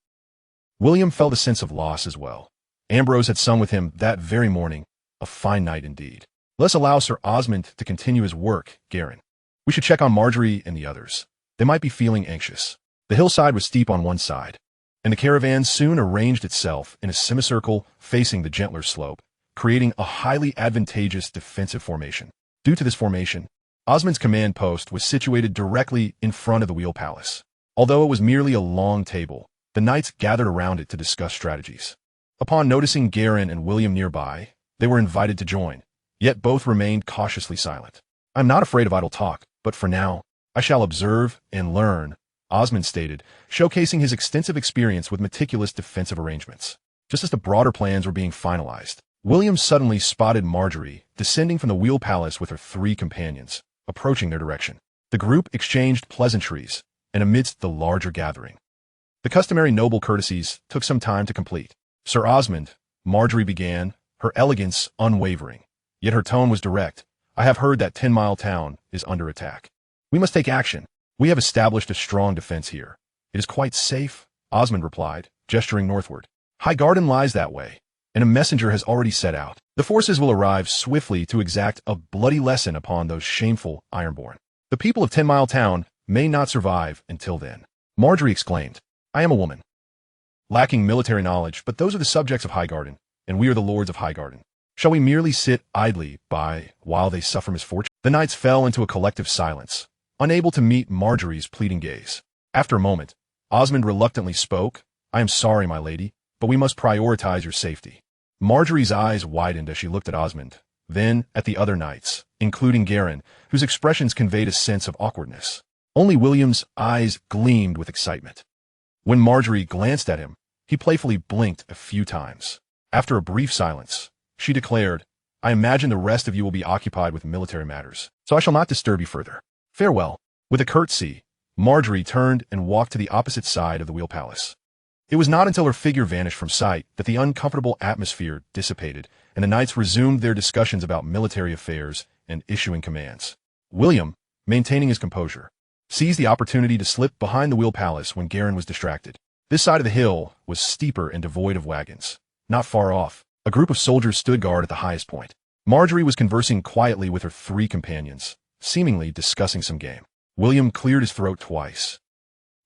William felt a sense of loss as well. Ambrose had sung with him that very morning, a fine night indeed. Let's allow Sir Osmond to continue his work, Garin. We should check on Marjorie and the others. They might be feeling anxious. The hillside was steep on one side, and the caravan soon arranged itself in a semicircle facing the gentler slope, creating a highly advantageous defensive formation. Due to this formation, Osmond's command post was situated directly in front of the Wheel Palace. Although it was merely a long table, the knights gathered around it to discuss strategies. Upon noticing Garin and William nearby, they were invited to join, yet both remained cautiously silent. I'm not afraid of idle talk, but for now, I shall observe and learn, Osmond stated, showcasing his extensive experience with meticulous defensive arrangements. Just as the broader plans were being finalized, William suddenly spotted Marjorie descending from the Wheel Palace with her 3 companions, approaching their direction. The group exchanged pleasantries, and amidst the larger gathering, the customary noble courtesies took some time to complete. Sir Osmond, Marjorie began, her elegance unwavering, yet her tone was direct. I have heard that 10-Mile Town is under attack. We must take action. We have established a strong defense here. It is quite safe, Osmond replied, gesturing northward. High Garden lies that way, and a messenger has already set out. The forces will arrive swiftly to exact a bloody lesson upon those shameful Ironborn. The people of 10-Mile Town may not survive until then. Marjorie exclaimed, I am a woman, lacking military knowledge, but those are the subjects of High Garden, and we are the lords of High Garden. Shall we merely sit idly by while they suffer misfortune? The knights fell into a collective silence, unable to meet Marjorie's pleading gaze. After a moment, Osmond reluctantly spoke, I am sorry, my lady, but we must prioritize your safety. Marjorie's eyes widened as she looked at Osmond, then at the other knights, including Garin, whose expressions conveyed a sense of awkwardness. Only William's eyes gleamed with excitement. When Marjorie glanced at him, he playfully blinked a few times. After a brief silence, she declared, I imagine the rest of you will be occupied with military matters, so I shall not disturb you further. Farewell. With a curtsy, Marjorie turned and walked to the opposite side of the Wheel Palace. It was not until her figure vanished from sight that the uncomfortable atmosphere dissipated, and the knights resumed their discussions about military affairs and issuing commands. William, maintaining his composure, seized the opportunity to slip behind the Wheel Palace when Garin was distracted. This side of the hill was steeper and devoid of wagons. Not far off, a group of soldiers stood guard at the highest point. Marjorie was conversing quietly with her 3 companions, seemingly discussing some game. William cleared his throat twice,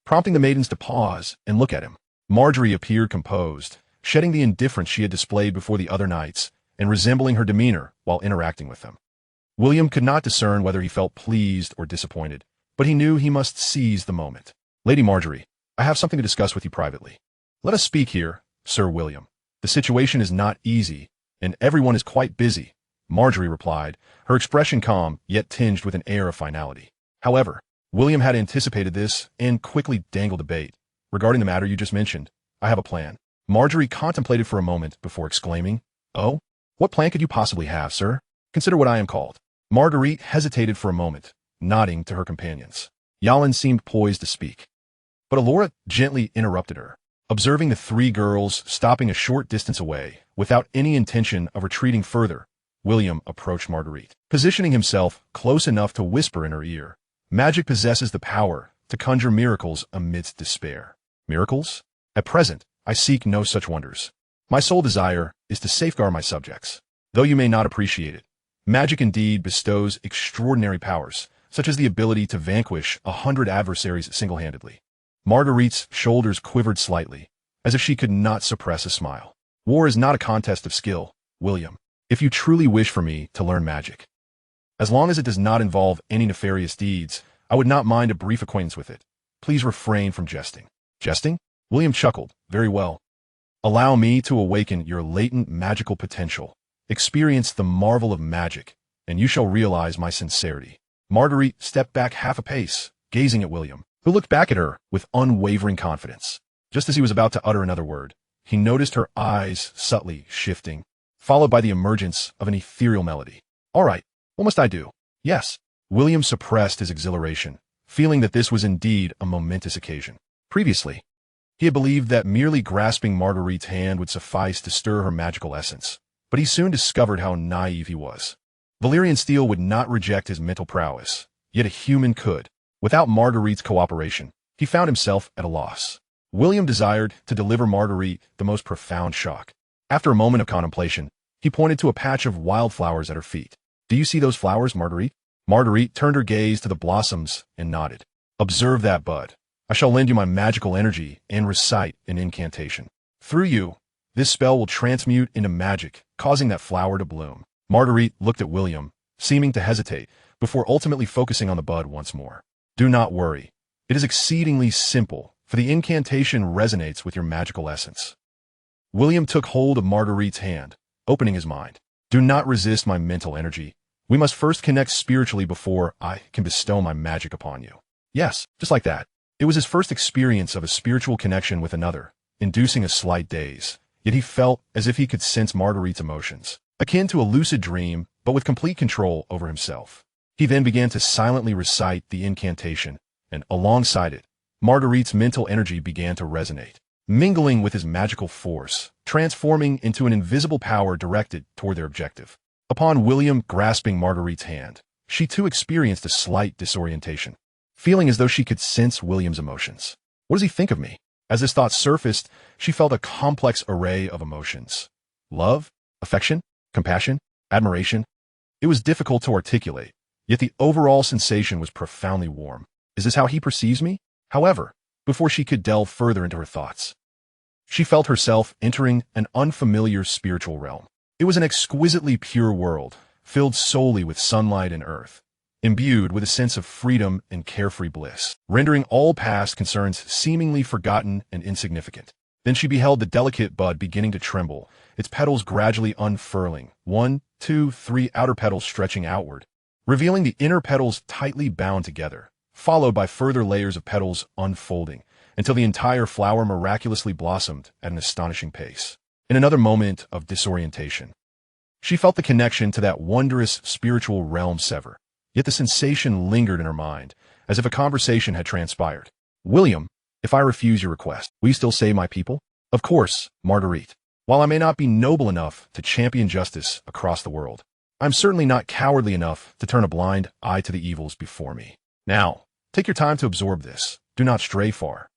prompting the maidens to pause and look at him. Marjorie appeared composed, shedding the indifference she had displayed before the other knights, and resembling her demeanor while interacting with them. William could not discern whether he felt pleased or disappointed, but he knew he must seize the moment. Lady Marjorie, I have something to discuss with you privately. Let us speak here, Sir William. The situation is not easy, and everyone is quite busy, Marjorie replied, her expression calm, yet tinged with an air of finality. However, William had anticipated this and quickly dangled a bait. Regarding the matter you just mentioned, I have a plan. Marjorie contemplated for a moment before exclaiming, Oh? What plan could you possibly have, sir? Consider what I am called. Marguerite hesitated for a moment, nodding to her companions. Yalin seemed poised to speak, but Alora gently interrupted her. Observing the 3 girls stopping a short distance away, without any intention of retreating further, William approached Marguerite, positioning himself close enough to whisper in her ear. Magic possesses the power to conjure miracles amidst despair. Miracles? At present, I seek no such wonders. My sole desire is to safeguard my subjects. Though you may not appreciate it, magic indeed bestows extraordinary powers, such as the ability to vanquish 100 adversaries single-handedly. Marguerite's shoulders quivered slightly, as if she could not suppress a smile. War is not a contest of skill, William, if you truly wish for me to learn magic. As long as it does not involve any nefarious deeds, I would not mind a brief acquaintance with it. Please refrain from jesting. Jesting? William chuckled. Very well. Allow me to awaken your latent magical potential. Experience the marvel of magic, and you shall realize my sincerity. Marguerite stepped back half a pace, gazing at William, who looked back at her with unwavering confidence. Just as he was about to utter another word, he noticed her eyes subtly shifting, followed by the emergence of an ethereal melody. All right, what must I do? Yes. William suppressed his exhilaration, feeling that this was indeed a momentous occasion. Previously, he had believed that merely grasping Marguerite's hand would suffice to stir her magical essence, but he soon discovered how naive he was. Valyrian steel would not reject his mental prowess, yet a human could. Without Marguerite's cooperation, he found himself at a loss. William desired to deliver Marguerite the most profound shock. After a moment of contemplation, he pointed to a patch of wildflowers at her feet. Do you see those flowers, Marguerite? Marguerite turned her gaze to the blossoms and nodded. Observe that bud. I shall lend you my magical energy and recite an incantation. Through you, this spell will transmute into magic, causing that flower to bloom. Marguerite looked at William, seeming to hesitate, before ultimately focusing on the bud once more. Do not worry. It is exceedingly simple, for the incantation resonates with your magical essence. William took hold of Marguerite's hand, opening his mind. Do not resist my mental energy. We must first connect spiritually before I can bestow my magic upon you. Yes, just like that. It was his first experience of a spiritual connection with another, inducing a slight daze, yet he felt as if he could sense Marguerite's emotions, akin to a lucid dream, but with complete control over himself. He then began to silently recite the incantation, and alongside it, Marguerite's mental energy began to resonate, mingling with his magical force, transforming into an invisible power directed toward their objective. Upon William grasping Marguerite's hand, she too experienced a slight disorientation, feeling as though she could sense William's emotions. What does he think of me? As this thought surfaced, she felt a complex array of emotions. Love, affection, compassion, admiration. It was difficult to articulate, yet the overall sensation was profoundly warm. Is this how he perceives me? However, before she could delve further into her thoughts, she felt herself entering an unfamiliar spiritual realm. It was an exquisitely pure world, filled solely with sunlight and earth, imbued with a sense of freedom and carefree bliss, rendering all past concerns seemingly forgotten and insignificant. Then she beheld the delicate bud beginning to tremble, its petals gradually unfurling, 1, 2, 3 outer petals stretching outward, revealing the inner petals tightly bound together, followed by further layers of petals unfolding, until the entire flower miraculously blossomed at an astonishing pace. In another moment of disorientation, she felt the connection to that wondrous spiritual realm sever, yet the sensation lingered in her mind, as if a conversation had transpired. William, if I refuse your request, will you still save my people? Of course, Marguerite. While I may not be noble enough to champion justice across the world, I'm certainly not cowardly enough to turn a blind eye to the evils before me. Now, take your time to absorb this. Do not stray far.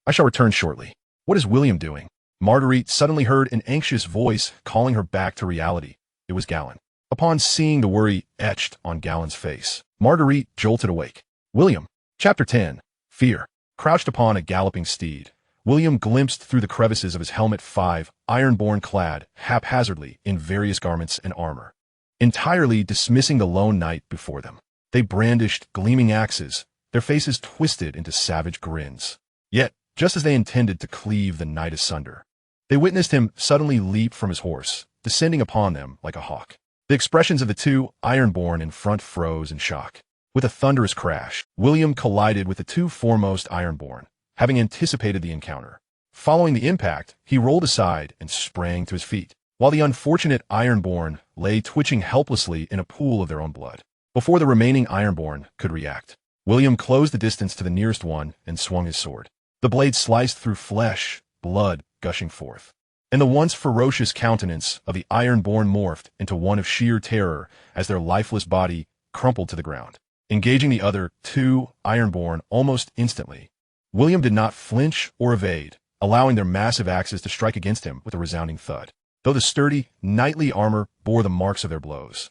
I shall return shortly. What is William doing? Marguerite suddenly heard an anxious voice calling her back to reality. It was Galen. Upon seeing the worry etched on Galen's face, Marguerite jolted awake. William. Chapter 10. Fear. Crouched upon a galloping steed, William glimpsed through the crevices of his helmet 5 ironborn clad haphazardly in various garments and armor, entirely dismissing the lone knight before them. They brandished gleaming axes, their faces twisted into savage grins. Yet, just as they intended to cleave the knight asunder, they witnessed him suddenly leap from his horse, descending upon them like a hawk. The expressions of the two ironborn in front froze in shock. With a thunderous crash, William collided with the two foremost ironborn, having anticipated the encounter. Following the impact, he rolled aside and sprang to his feet, while the unfortunate ironborn lay twitching helplessly in a pool of their own blood. Before the remaining ironborn could react, William closed the distance to the nearest one and swung his sword. The blade sliced through flesh, blood gushing forth, and the once ferocious countenance of the ironborn morphed into one of sheer terror as their lifeless body crumpled to the ground. Engaging the other two ironborn almost instantly, William did not flinch or evade, allowing their massive axes to strike against him with a resounding thud, though the sturdy, knightly armor bore the marks of their blows.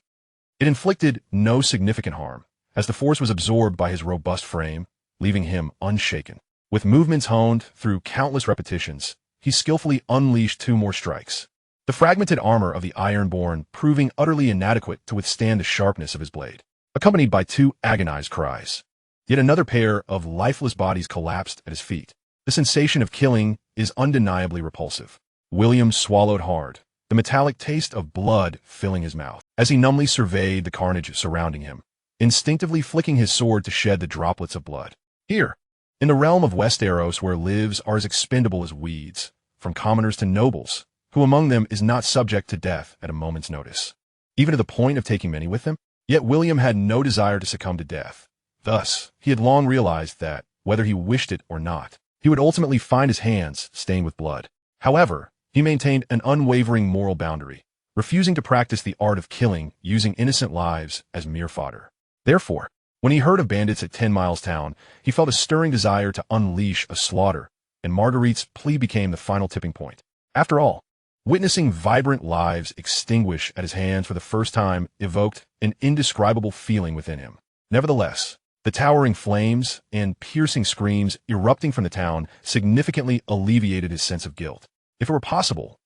It inflicted no significant harm, as the force was absorbed by his robust frame, leaving him unshaken. With movements honed through countless repetitions, he skillfully unleashed 2 more strikes, the fragmented armor of the ironborn proving utterly inadequate to withstand the sharpness of his blade, accompanied by 2 agonized cries. Yet another pair of lifeless bodies collapsed at his feet. The sensation of killing is undeniably repulsive. William swallowed hard, the metallic taste of blood filling his mouth, as he numbly surveyed the carnage surrounding him, instinctively flicking his sword to shed the droplets of blood. Here, in the realm of Westeros, where lives are as expendable as weeds, from commoners to nobles, who among them is not subject to death at a moment's notice, even to the point of taking many with him? Yet William had no desire to succumb to death. Thus, he had long realized that, whether he wished it or not, he would ultimately find his hands stained with blood. However, he maintained an unwavering moral boundary, refusing to practice the art of killing using innocent lives as mere fodder. Therefore, when he heard of bandits at 10 Miles Town, he felt a stirring desire to unleash a slaughter, and Marguerite's plea became the final tipping point. After all, witnessing vibrant lives extinguish at his hands for the first time evoked an indescribable feeling within him. Nevertheless, the towering flames and piercing screams erupting from the town significantly alleviated his sense of guilt. If it were possible,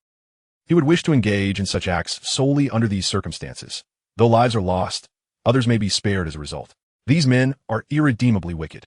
he would wish to engage in such acts solely under these circumstances. Though lives are lost, others may be spared as a result. These men are irredeemably wicked.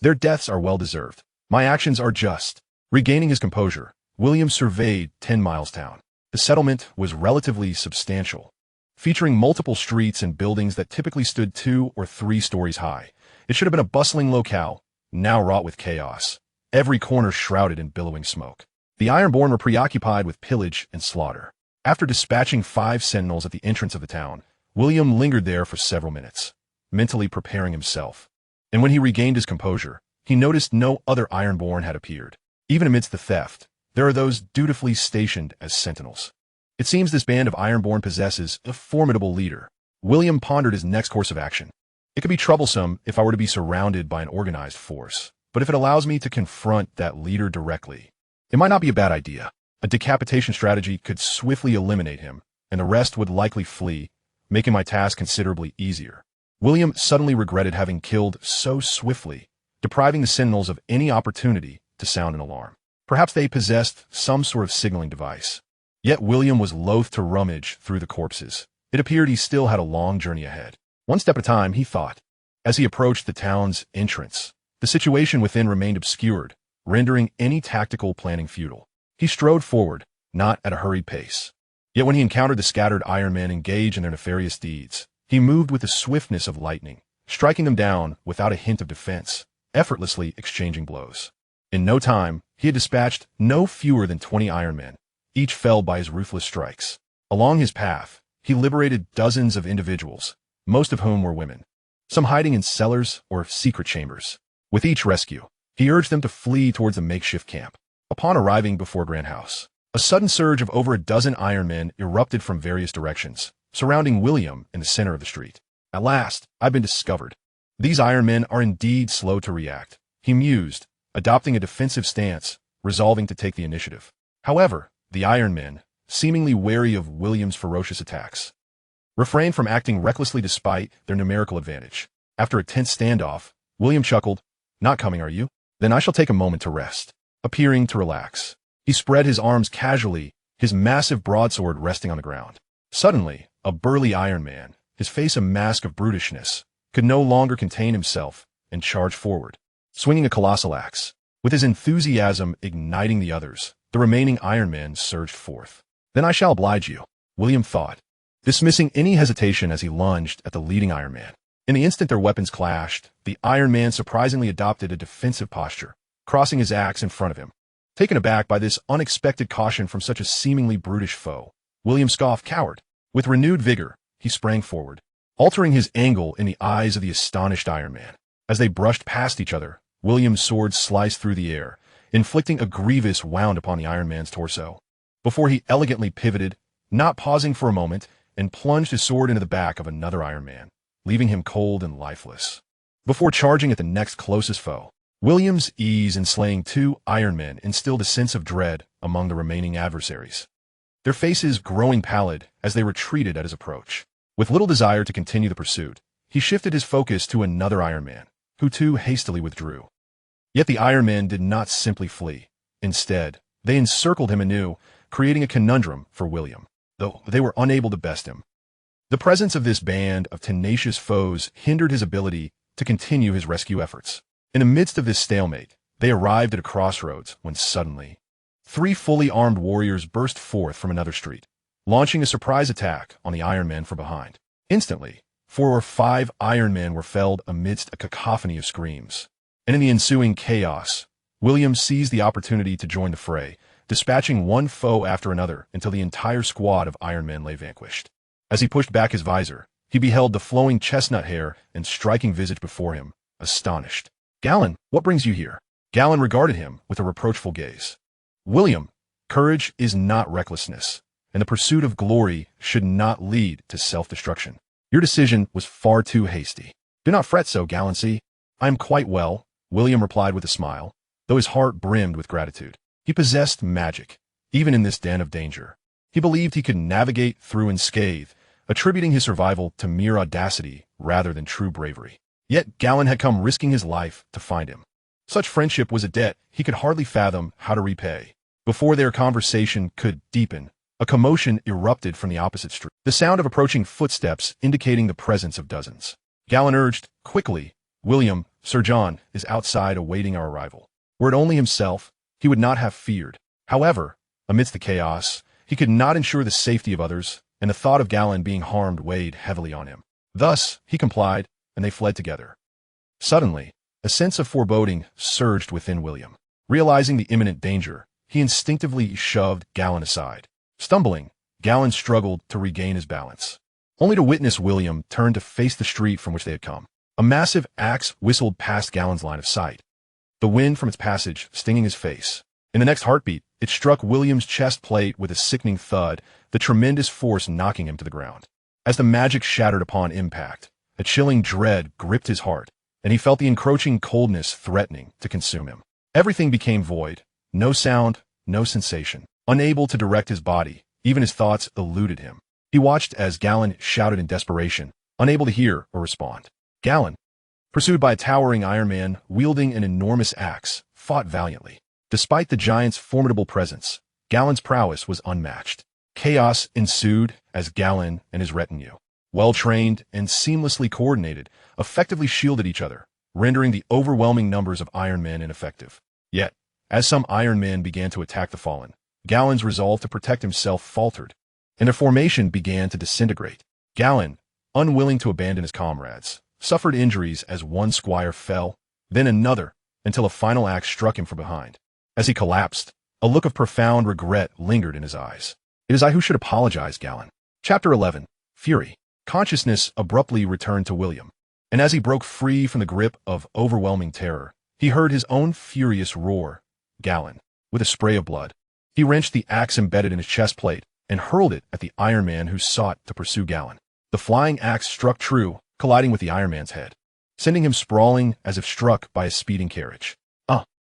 Their deaths are well-deserved. My actions are just. Regaining his composure, William surveyed 10 Miles Town. The settlement was relatively substantial, featuring multiple streets and buildings that typically stood 2 or 3 stories high. It should have been a bustling locale, now wrought with chaos, every corner shrouded in billowing smoke. The Ironborn were preoccupied with pillage and slaughter. After dispatching 5 sentinels at the entrance of the town, William lingered there for several minutes, mentally preparing himself. And when he regained his composure, he noticed no other Ironborn had appeared. Even amidst the theft, there are those dutifully stationed as sentinels. It seems this band of Ironborn possesses a formidable leader. William pondered his next course of action. It could be troublesome if I were to be surrounded by an organized force, but if it allows me to confront that leader directly, it might not be a bad idea. A decapitation strategy could swiftly eliminate him, and the rest would likely flee, making my task considerably easier. William suddenly regretted having killed so swiftly, depriving the sentinels of any opportunity to sound an alarm. Perhaps they possessed some sort of signaling device. Yet William was loath to rummage through the corpses. It appeared he still had a long journey ahead. One step at a time, he thought. As he approached the town's entrance, the situation within remained obscured, rendering any tactical planning futile. He strode forward, not at a hurried pace. Yet when he encountered the scattered Iron Men engaged in their nefarious deeds, he moved with the swiftness of lightning, striking them down without a hint of defense, effortlessly exchanging blows. In no time, he had dispatched no fewer than 20 Iron Men, each felled by his ruthless strikes. Along his path, he liberated dozens of individuals, most of whom were women, some hiding in cellars or secret chambers. With each rescue, he urged them to flee towards a makeshift camp. Upon arriving before Grand House, a sudden surge of over a dozen Iron Men erupted from various directions, surrounding William in the center of the street. At last, I've been discovered. These Iron Men are indeed slow to react, he mused, adopting a defensive stance, resolving to take the initiative. However, the Iron Men, seemingly wary of William's ferocious attacks, refrained from acting recklessly despite their numerical advantage. After a tense standoff, William chuckled, "Not coming, are you? Then I shall take a moment to rest." Appearing to relax, he spread his arms casually, his massive broadsword resting on the ground. Suddenly, a burly Iron Man, his face a mask of brutishness, could no longer contain himself and charged forward, swinging a colossal axe. With his enthusiasm igniting the others, the remaining Iron Men surged forth. "Then I shall oblige you," William thought, dismissing any hesitation as he lunged at the leading Iron Man. In the instant their weapons clashed, the Iron Man surprisingly adopted a defensive posture, crossing his axe in front of him. Taken aback by this unexpected caution from such a seemingly brutish foe, William scoffed, "Coward." With renewed vigor, he sprang forward, altering his angle in the eyes of the astonished Iron Man. As they brushed past each other, William's sword sliced through the air, inflicting a grievous wound upon the Iron Man's torso, before he elegantly pivoted, not pausing for a moment, and plunged his sword into the back of another Iron Man, leaving him cold and lifeless. Before charging at the next closest foe, William's ease in slaying 2 Iron Men instilled a sense of dread among the remaining adversaries, their faces growing pallid as they retreated at his approach. With little desire to continue the pursuit, he shifted his focus to another Iron Man, who too hastily withdrew. Yet the Iron Men did not simply flee. Instead, they encircled him anew, creating a conundrum for William, though they were unable to best him. The presence of this band of tenacious foes hindered his ability to continue his rescue efforts. In the midst of this stalemate, they arrived at a crossroads when suddenly, 3 fully armed warriors burst forth from another street, launching a surprise attack on the Iron Men from behind. Instantly, 4 or 5 Iron Men were felled amidst a cacophony of screams. And in the ensuing chaos, William seized the opportunity to join the fray, dispatching one foe after another until the entire squad of Iron Men lay vanquished. As he pushed back his visor, he beheld the flowing chestnut hair and striking visage before him, astonished. "Galen, what brings you here?" Galen regarded him with a reproachful gaze. "William, courage is not recklessness, and the pursuit of glory should not lead to self-destruction. Your decision was far too hasty." "Do not fret so, Galancy. I am quite well," William replied with a smile, though his heart brimmed with gratitude. He possessed magic, even in this den of danger. He believed he could navigate through unscathed, attributing his survival to mere audacity rather than true bravery. Yet Galen had come risking his life to find him. Such friendship was a debt he could hardly fathom how to repay. Before their conversation could deepen, a commotion erupted from the opposite street, the sound of approaching footsteps indicating the presence of dozens. Galen urged, "Quickly, William, Sir John is outside awaiting our arrival." Were it only himself, he would not have feared. However, amidst the chaos, he could not ensure the safety of others, and the thought of Galen being harmed weighed heavily on him. Thus, he complied, and they fled together. Suddenly, a sense of foreboding surged within William. Realizing the imminent danger, he instinctively shoved Galen aside. Stumbling, Galen struggled to regain his balance, only to witness William turn to face the street from which they had come. A massive axe whistled past Galen's line of sight, the wind from its passage stinging his face. In the next heartbeat, it struck William's chest plate with a sickening thud, the tremendous force knocking him to the ground. As the magic shattered upon impact, a chilling dread gripped his heart, and he felt the encroaching coldness threatening to consume him. Everything became void, no sound, no sensation. Unable to direct his body, even his thoughts eluded him. He watched as Galen shouted in desperation, unable to hear or respond. Galen, pursued by a towering Iron Man wielding an enormous axe, fought valiantly. Despite the giant's formidable presence, Galen's prowess was unmatched. Chaos ensued as Galen and his retinue, well-trained and seamlessly coordinated, effectively shielded each other, rendering the overwhelming numbers of Iron Men ineffective. Yet, as some Iron Men began to attack the fallen, Galen's resolve to protect himself faltered, and their formation began to disintegrate. Galen, unwilling to abandon his comrades, suffered injuries as one squire fell, then another, until a final axe struck him from behind. As he collapsed, a look of profound regret lingered in his eyes. "It is I who should apologize, Galen." Chapter 11. Fury. Consciousness abruptly returned to William, and as he broke free from the grip of overwhelming terror, he heard his own furious roar. Galen, with a spray of blood, he wrenched the axe embedded in his chest plate and hurled it at the Iron Man who sought to pursue Galen. The flying axe struck true, colliding with the Iron Man's head, sending him sprawling as if struck by a speeding carriage.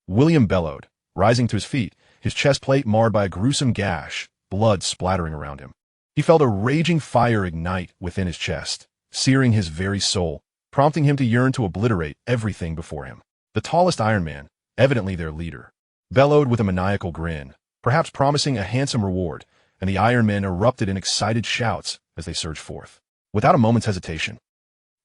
William bellowed, rising to his feet, his chest plate marred by a gruesome gash, blood splattering around him. He felt a raging fire ignite within his chest, searing his very soul, prompting him to yearn to obliterate everything before him. The tallest Iron Man, evidently their leader, bellowed with a maniacal grin, perhaps promising a handsome reward, and the Iron Men erupted in excited shouts as they surged forth. Without a moment's hesitation,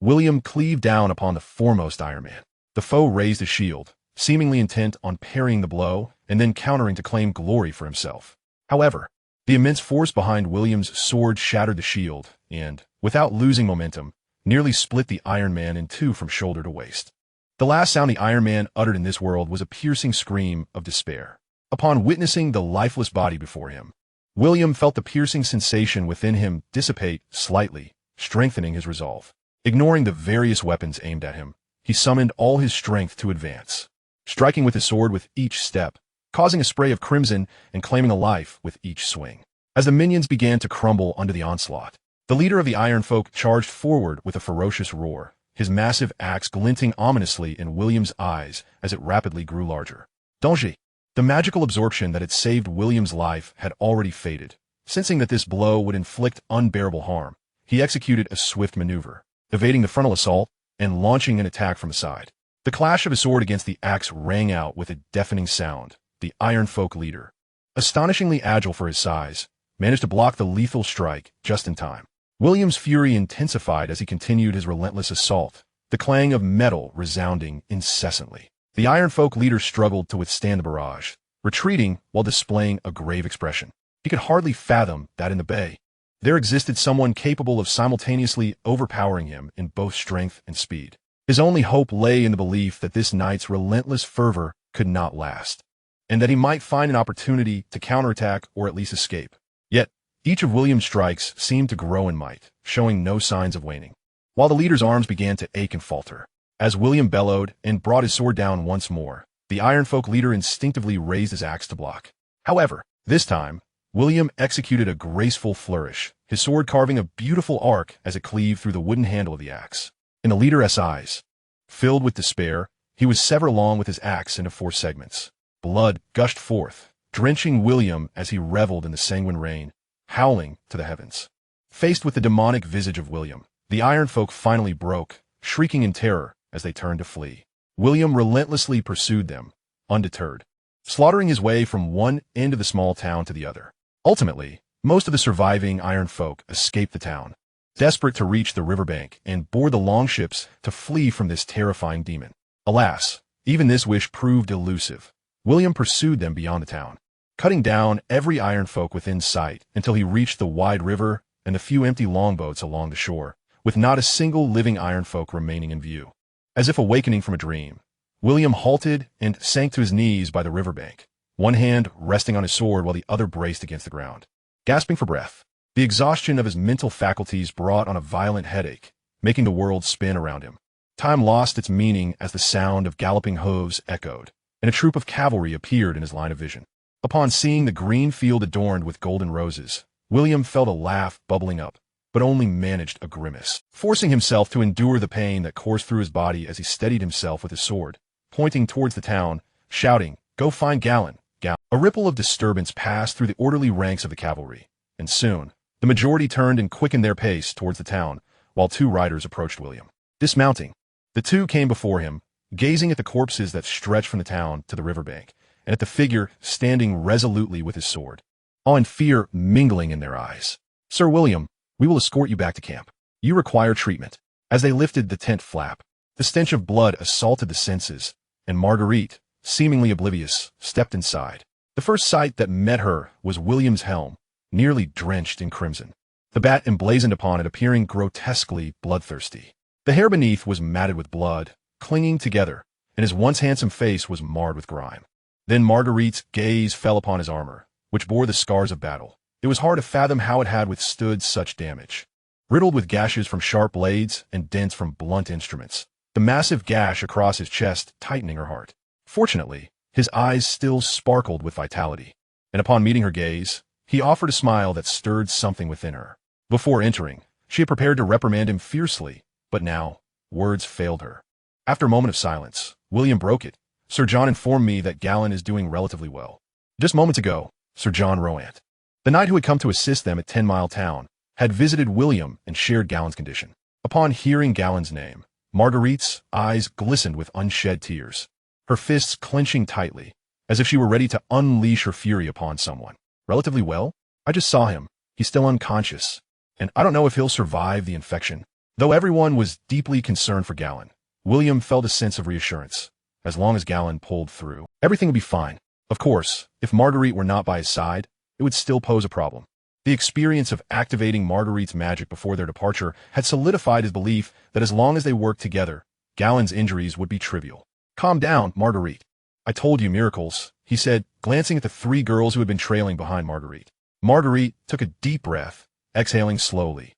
William cleaved down upon the foremost Iron Man. The foe raised his shield, seemingly intent on parrying the blow and then countering to claim glory for himself. However, the immense force behind William's sword shattered the shield and, without losing momentum, nearly split the Iron Man in two from shoulder to waist. The last sound the Iron Man uttered in this world was a piercing scream of despair. Upon witnessing the lifeless body before him, William felt the piercing sensation within him dissipate slightly, strengthening his resolve. Ignoring the various weapons aimed at him, he summoned all his strength to advance, striking with his sword with each step, causing a spray of crimson and claiming a life with each swing. As the minions began to crumble under the onslaught, the leader of the Iron Folk charged forward with a ferocious roar, his massive axe glinting ominously in William's eyes as it rapidly grew larger. Danger! The magical absorption that had saved William's life had already faded. Sensing that this blow would inflict unbearable harm, he executed a swift maneuver, evading the frontal assault and launching an attack from the side. The clash of his sword against the axe rang out with a deafening sound. The Iron Folk leader, astonishingly agile for his size, managed to block the lethal strike just in time. William's fury intensified as he continued his relentless assault, the clang of metal resounding incessantly. The Iron Folk leader struggled to withstand the barrage, retreating while displaying a grave expression. He could hardly fathom that in the bay there existed someone capable of simultaneously overpowering him in both strength and speed. His only hope lay in the belief that this knight's relentless fervor could not last, and that he might find an opportunity to counterattack or at least escape. Yet, each of William's strikes seemed to grow in might, showing no signs of waning, while the leader's arms began to ache and falter. As William bellowed and brought his sword down once more, the Ironfolk leader instinctively raised his axe to block. However, this time, William executed a graceful flourish, his sword carving a beautiful arc as it cleaved through the wooden handle of the axe. In the leader's eyes, filled with despair, he was severed along with his axe into 4 segments. Blood gushed forth, drenching William as he reveled in the sanguine rain, howling to the heavens. Faced with the demonic visage of William, the Ironfolk finally broke, shrieking in terror as they turned to flee. William relentlessly pursued them, undeterred, slaughtering his way from one end of the small town to the other. Ultimately, most of the surviving Ironfolk escaped the town, desperate to reach the riverbank and board the longships to flee from this terrifying demon. Alas, even this wish proved elusive. William pursued them beyond the town, cutting down every Ironfolk within sight until he reached the wide river and the few empty longboats along the shore, with not a single living Ironfolk remaining in view. As if awakening from a dream, William halted and sank to his knees by the riverbank, one hand resting on his sword while the other braced against the ground. Gasping for breath, the exhaustion of his mental faculties brought on a violent headache, making the world spin around him. Time lost its meaning as the sound of galloping hooves echoed, and a troop of cavalry appeared in his line of vision. Upon seeing the green field adorned with golden roses, William felt a laugh bubbling up, but only managed a grimace, forcing himself to endure the pain that coursed through his body as he steadied himself with his sword, pointing towards the town, shouting, "Go find Galen, Galen." A ripple of disturbance passed through the orderly ranks of the cavalry, and soon, the majority turned and quickened their pace towards the town, while 2 riders approached William. Dismounting, the 2 came before him, gazing at the corpses that stretched from the town to the riverbank, and at the figure standing resolutely with his sword, awe and fear mingling in their eyes. "Sir William, we will escort you back to camp. You require treatment." As they lifted the tent flap, the stench of blood assaulted the senses, and Marguerite, seemingly oblivious, stepped inside. The first sight that met her was William's helm, nearly drenched in crimson, the bat emblazoned upon it appearing grotesquely bloodthirsty. The hair beneath was matted with blood, clinging together, and his once handsome face was marred with grime. Then Marguerite's gaze fell upon his armor, which bore the scars of battle. It was hard to fathom how it had withstood such damage. Riddled with gashes from sharp blades and dents from blunt instruments, the massive gash across his chest tightening her heart. Fortunately, his eyes still sparkled with vitality, and upon meeting her gaze, he offered a smile that stirred something within her. Before entering, she had prepared to reprimand him fiercely, but now, words failed her. After a moment of silence, William broke it. "Sir John informed me that Galen is doing relatively well. Just moments ago, Sir John Roant, the knight who had come to assist them at 10 Mile Town, had visited William and shared Galen's condition." Upon hearing Galen's name, Marguerite's eyes glistened with unshed tears, her fists clenching tightly, as if she were ready to unleash her fury upon someone. "Relatively well? I just saw him. He's still unconscious, and I don't know if he'll survive the infection." Though everyone was deeply concerned for Galen, William felt a sense of reassurance. As long as Galen pulled through, everything would be fine. Of course, if Marguerite were not by his side, it would still pose a problem. The experience of activating Marguerite's magic before their departure had solidified his belief that as long as they worked together, Galen's injuries would be trivial. "Calm down, Marguerite. I told you miracles," he said, glancing at the 3 girls who had been trailing behind Marguerite. Marguerite took a deep breath, exhaling slowly,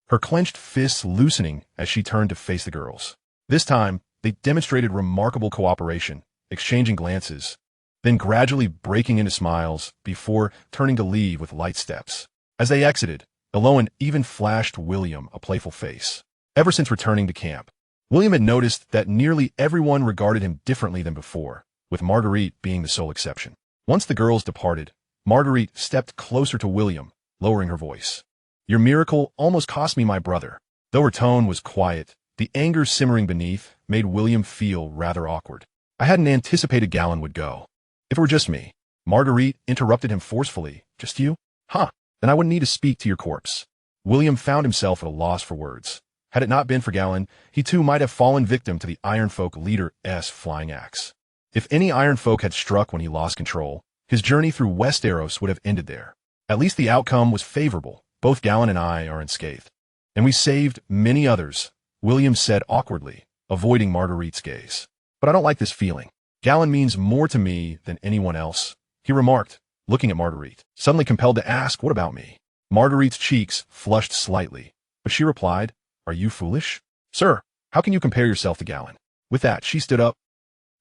her clenched fists loosening as she turned to face the girls. This time, they demonstrated remarkable cooperation, exchanging glances, then gradually breaking into smiles before turning to leave with light steps. As they exited, Eloan even flashed William a playful face. Ever since returning to camp, William had noticed that nearly everyone regarded him differently than before, with Marguerite being the sole exception. Once the girls departed, Marguerite stepped closer to William, lowering her voice. "Your miracle almost cost me my brother." Though her tone was quiet, the anger simmering beneath made William feel rather awkward. "I hadn't anticipated Galen would go. If it were just me." Marguerite interrupted him forcefully. "Just you? Huh, then I wouldn't need to speak to your corpse." William found himself at a loss for words. Had it not been for Galen, he too might have fallen victim to the Ironfolk leader's flying axe. If any Iron Folk had struck when he lost control, his journey through Westeros would have ended there. At least the outcome was favorable. Both Galen and I are unscathed. And we saved many others, William said awkwardly, avoiding Marguerite's gaze. But I don't like this feeling. Galen means more to me than anyone else, he remarked, looking at Marguerite, suddenly compelled to ask, what about me? Marguerite's cheeks flushed slightly, but she replied, are you foolish? Sir, how can you compare yourself to Galen? With that, she stood up,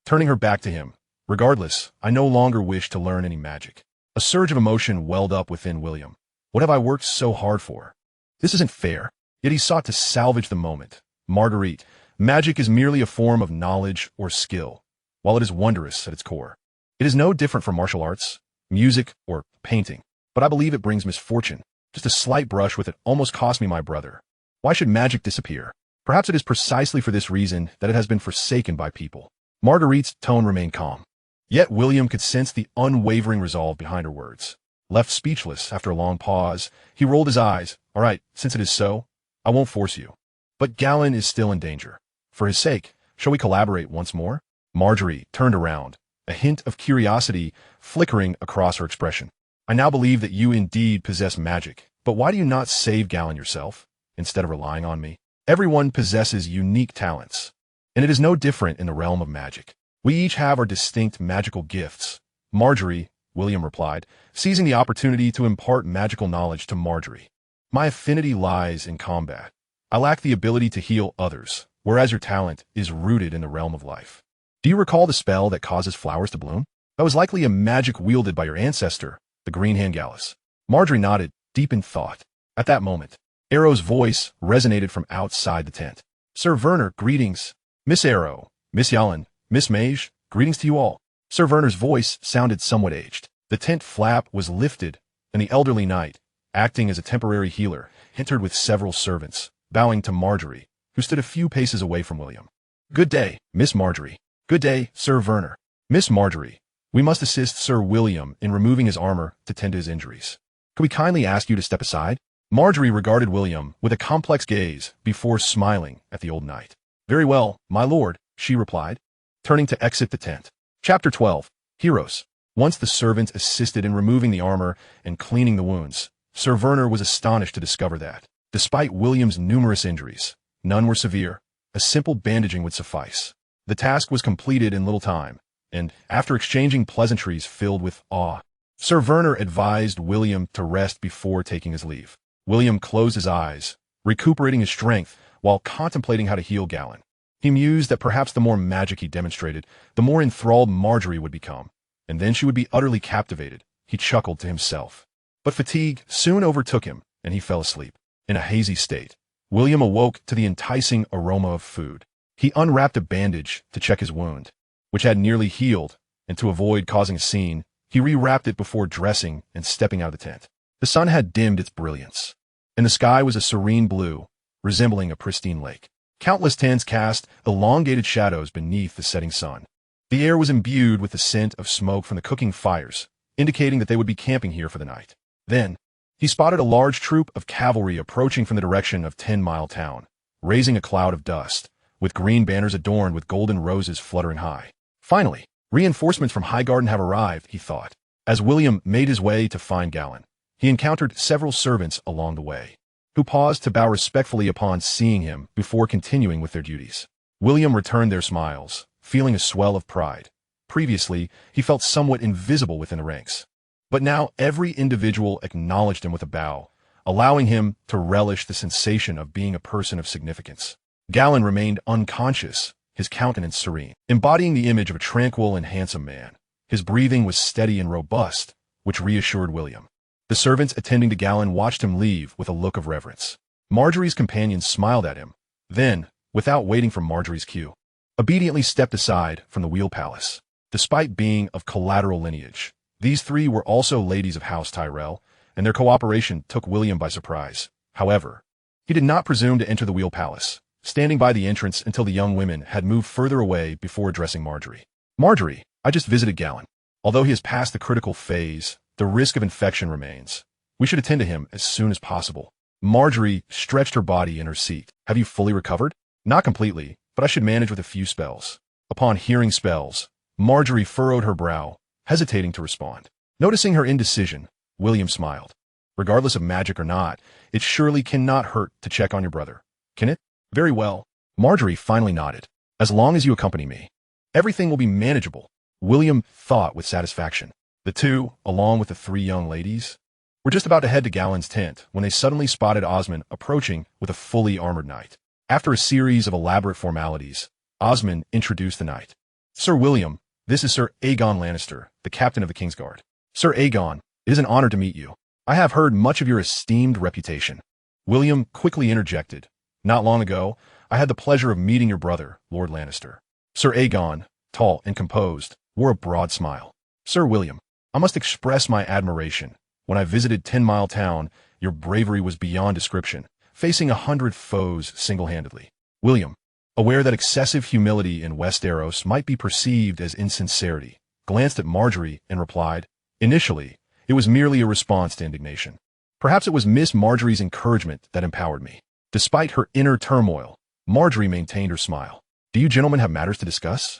turning her back to him. Regardless, I no longer wish to learn any magic. A surge of emotion welled up within William. What have I worked so hard for? This isn't fair. Yet he sought to salvage the moment. Marguerite, magic is merely a form of knowledge or skill, while it is wondrous at its core. It is no different from martial arts, music, or painting, but I believe it brings misfortune. Just a slight brush with it almost cost me my brother. Why should magic disappear? Perhaps it is precisely for this reason that it has been forsaken by people. Marguerite's tone remained calm. Yet William could sense the unwavering resolve behind her words. Left speechless after a long pause, he rolled his eyes. All right, since it is so, I won't force you. But Galen is still in danger. For his sake, shall we collaborate once more? Marjorie turned around, a hint of curiosity flickering across her expression. I now believe that you indeed possess magic, but why do you not save Galen yourself, instead of relying on me? Everyone possesses unique talents, and it is no different in the realm of magic. We each have our distinct magical gifts. Marjorie, William replied, seizing the opportunity to impart magical knowledge to Marjorie. My affinity lies in combat. I lack the ability to heal others, whereas your talent is rooted in the realm of life. Do you recall the spell that causes flowers to bloom? That was likely a magic wielded by your ancestor, the Green Hand Gallus. Marjorie nodded, deep in thought. At that moment, Arrow's voice resonated from outside the tent. Sir Werner, greetings. Miss Arrow, Miss Yellen, Miss Mage, greetings to you all. Sir Werner's voice sounded somewhat aged. The tent flap was lifted, and the elderly knight, acting as a temporary healer, entered with several servants, bowing to Marjorie, who stood a few paces away from William. Good day, Miss Marjorie. Good day, Sir Werner. Miss Marjorie, we must assist Sir William in removing his armor to tend to his injuries. Could we kindly ask you to step aside? Marjorie regarded William with a complex gaze before smiling at the old knight. Very well, my lord, she replied, turning to exit the tent. Chapter 12. Heroes. Once the servants assisted in removing the armor and cleaning the wounds, Sir Werner was astonished to discover that, despite William's numerous injuries, none were severe. A simple bandaging would suffice. The task was completed in little time, and, after exchanging pleasantries filled with awe, Sir Werner advised William to rest before taking his leave. William closed his eyes, recuperating his strength while contemplating how to heal Galen. He mused that perhaps the more magic he demonstrated, the more enthralled Marjorie would become, and then she would be utterly captivated. He chuckled to himself. But fatigue soon overtook him, and he fell asleep. In a hazy state, William awoke to the enticing aroma of food. He unwrapped a bandage to check his wound, which had nearly healed, and to avoid causing a scene, he rewrapped it before dressing and stepping out of the tent. The sun had dimmed its brilliance, and the sky was a serene blue, resembling a pristine lake. Countless tents cast elongated shadows beneath the setting sun. The air was imbued with the scent of smoke from the cooking fires, indicating that they would be camping here for the night. Then, he spotted a large troop of cavalry approaching from the direction of 10 Mile Town, raising a cloud of dust, with green banners adorned with golden roses fluttering high. Finally, reinforcements from Highgarden have arrived, he thought. As William made his way to find Galen, he encountered several servants along the way, who paused to bow respectfully upon seeing him before continuing with their duties. William returned their smiles, feeling a swell of pride. Previously, he felt somewhat invisible within the ranks, but now every individual acknowledged him with a bow, allowing him to relish the sensation of being a person of significance. Galen remained unconscious, his countenance serene, embodying the image of a tranquil and handsome man. His breathing was steady and robust, which reassured William. The servants attending to Galen watched him leave with a look of reverence. Marjorie's companions smiled at him, then, without waiting for Marjorie's cue, obediently stepped aside from the Wheel Palace. Despite being of collateral lineage, these three were also ladies of House Tyrell, and their cooperation took William by surprise. However, he did not presume to enter the Wheel Palace, standing by the entrance until the young women had moved further away before addressing Marjorie. Marjorie, I just visited Galen. Although he has passed the critical phase, the risk of infection remains. We should attend to him as soon as possible. Marjorie stretched her body in her seat. Have you fully recovered? Not completely, but I should manage with a few spells. Upon hearing spells, Marjorie furrowed her brow, hesitating to respond. Noticing her indecision, William smiled. Regardless of magic or not, it surely cannot hurt to check on your brother, can it? Very well. Marjorie finally nodded. As long as you accompany me, everything will be manageable, William thought with satisfaction. The two, along with the three young ladies, were just about to head to Galen's tent when they suddenly spotted Osmond approaching with a fully armored knight. After a series of elaborate formalities, Osmond introduced the knight. Sir William, this is Sir Aegon Lannister, the captain of the Kingsguard. Sir Aegon, it is an honor to meet you. I have heard much of your esteemed reputation. William quickly interjected. Not long ago, I had the pleasure of meeting your brother, Lord Lannister. Sir Aegon, tall and composed, wore a broad smile. Sir William, I must express my admiration. When I visited 10 Mile Town, your bravery was beyond description, facing 100 foes single-handedly. William, aware that excessive humility in Westeros might be perceived as insincerity, glanced at Marjorie and replied, initially, it was merely a response to indignation. Perhaps it was Miss Marjorie's encouragement that empowered me. Despite her inner turmoil, Marjorie maintained her smile. Do you gentlemen have matters to discuss?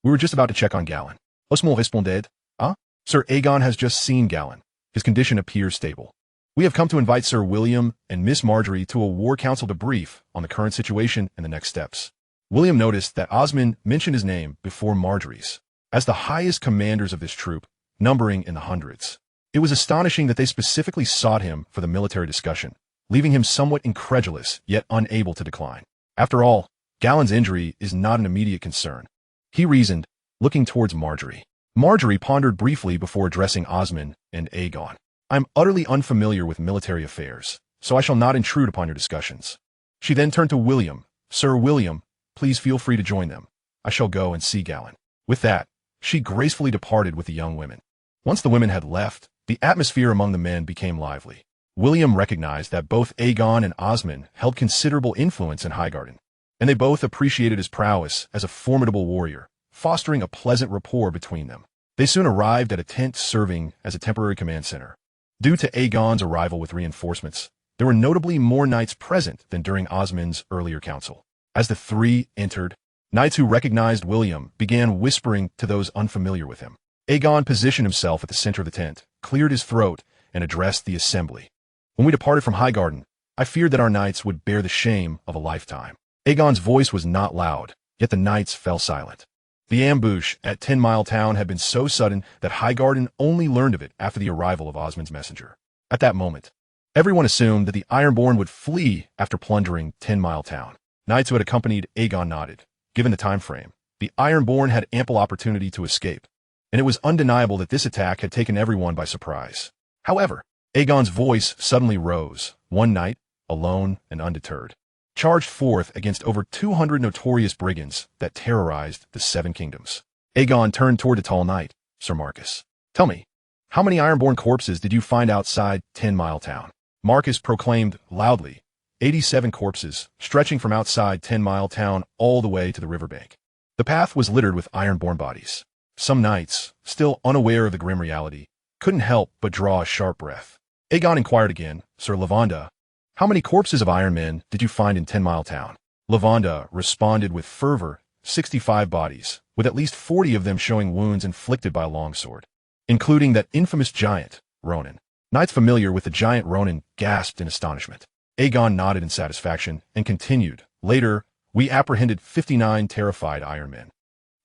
We were just about to check on Galen. Osmond responded. Sir Aegon has just seen Galen. His condition appears stable. We have come to invite Sir William and Miss Marjorie to a war council debrief on the current situation and the next steps. William noticed that Osmond mentioned his name before Marjorie's. As the highest commanders of this troop, numbering in the hundreds, it was astonishing that they specifically sought him for the military discussion, leaving him somewhat incredulous yet unable to decline. After all, Galen's injury is not an immediate concern. He reasoned, looking towards Marjorie. Marjorie pondered briefly before addressing Osmond and Aegon. I am utterly unfamiliar with military affairs, so I shall not intrude upon your discussions. She then turned to William. Sir William, please feel free to join them. I shall go and see Galen. With that, she gracefully departed with the young women. Once the women had left, the atmosphere among the men became lively. William recognized that both Aegon and Osmond held considerable influence in Highgarden, and they both appreciated his prowess as a formidable warrior, fostering a pleasant rapport between them. They soon arrived at a tent serving as a temporary command center. Due to Aegon's arrival with reinforcements, there were notably more knights present than during Osmond's earlier council. As the three entered, knights who recognized William began whispering to those unfamiliar with him. Aegon positioned himself at the center of the tent, cleared his throat, and addressed the assembly. When we departed from Highgarden, I feared that our knights would bear the shame of a lifetime. Aegon's voice was not loud, yet the knights fell silent. The ambush at 10 Mile Town had been so sudden that Highgarden only learned of it after the arrival of Osmond's messenger. At that moment, everyone assumed that the Ironborn would flee after plundering 10 Mile Town. Knights who had accompanied Aegon nodded. Given the time frame, the Ironborn had ample opportunity to escape, and it was undeniable that this attack had taken everyone by surprise. However, Aegon's voice suddenly rose. One knight, alone and undeterred, charged forth against over 200 notorious brigands that terrorized the Seven Kingdoms. Aegon turned toward the tall knight. Sir Marcus, tell me, how many Ironborn corpses did you find outside 10 Mile Town? Marcus proclaimed loudly, 87 corpses, stretching from outside 10 Mile Town all the way to the riverbank. The path was littered with Ironborn bodies. Some knights, still unaware of the grim reality, couldn't help but draw a sharp breath. Aegon inquired again, Sir Lavanda, how many corpses of Iron Men did you find in 10 Mile Town? Lavanda responded with fervor, 65 bodies, with at least 40 of them showing wounds inflicted by a longsword, including that infamous giant, Ronan. Knights familiar with the giant Ronan gasped in astonishment. Aegon nodded in satisfaction and continued, later, we apprehended 59 terrified Iron Men,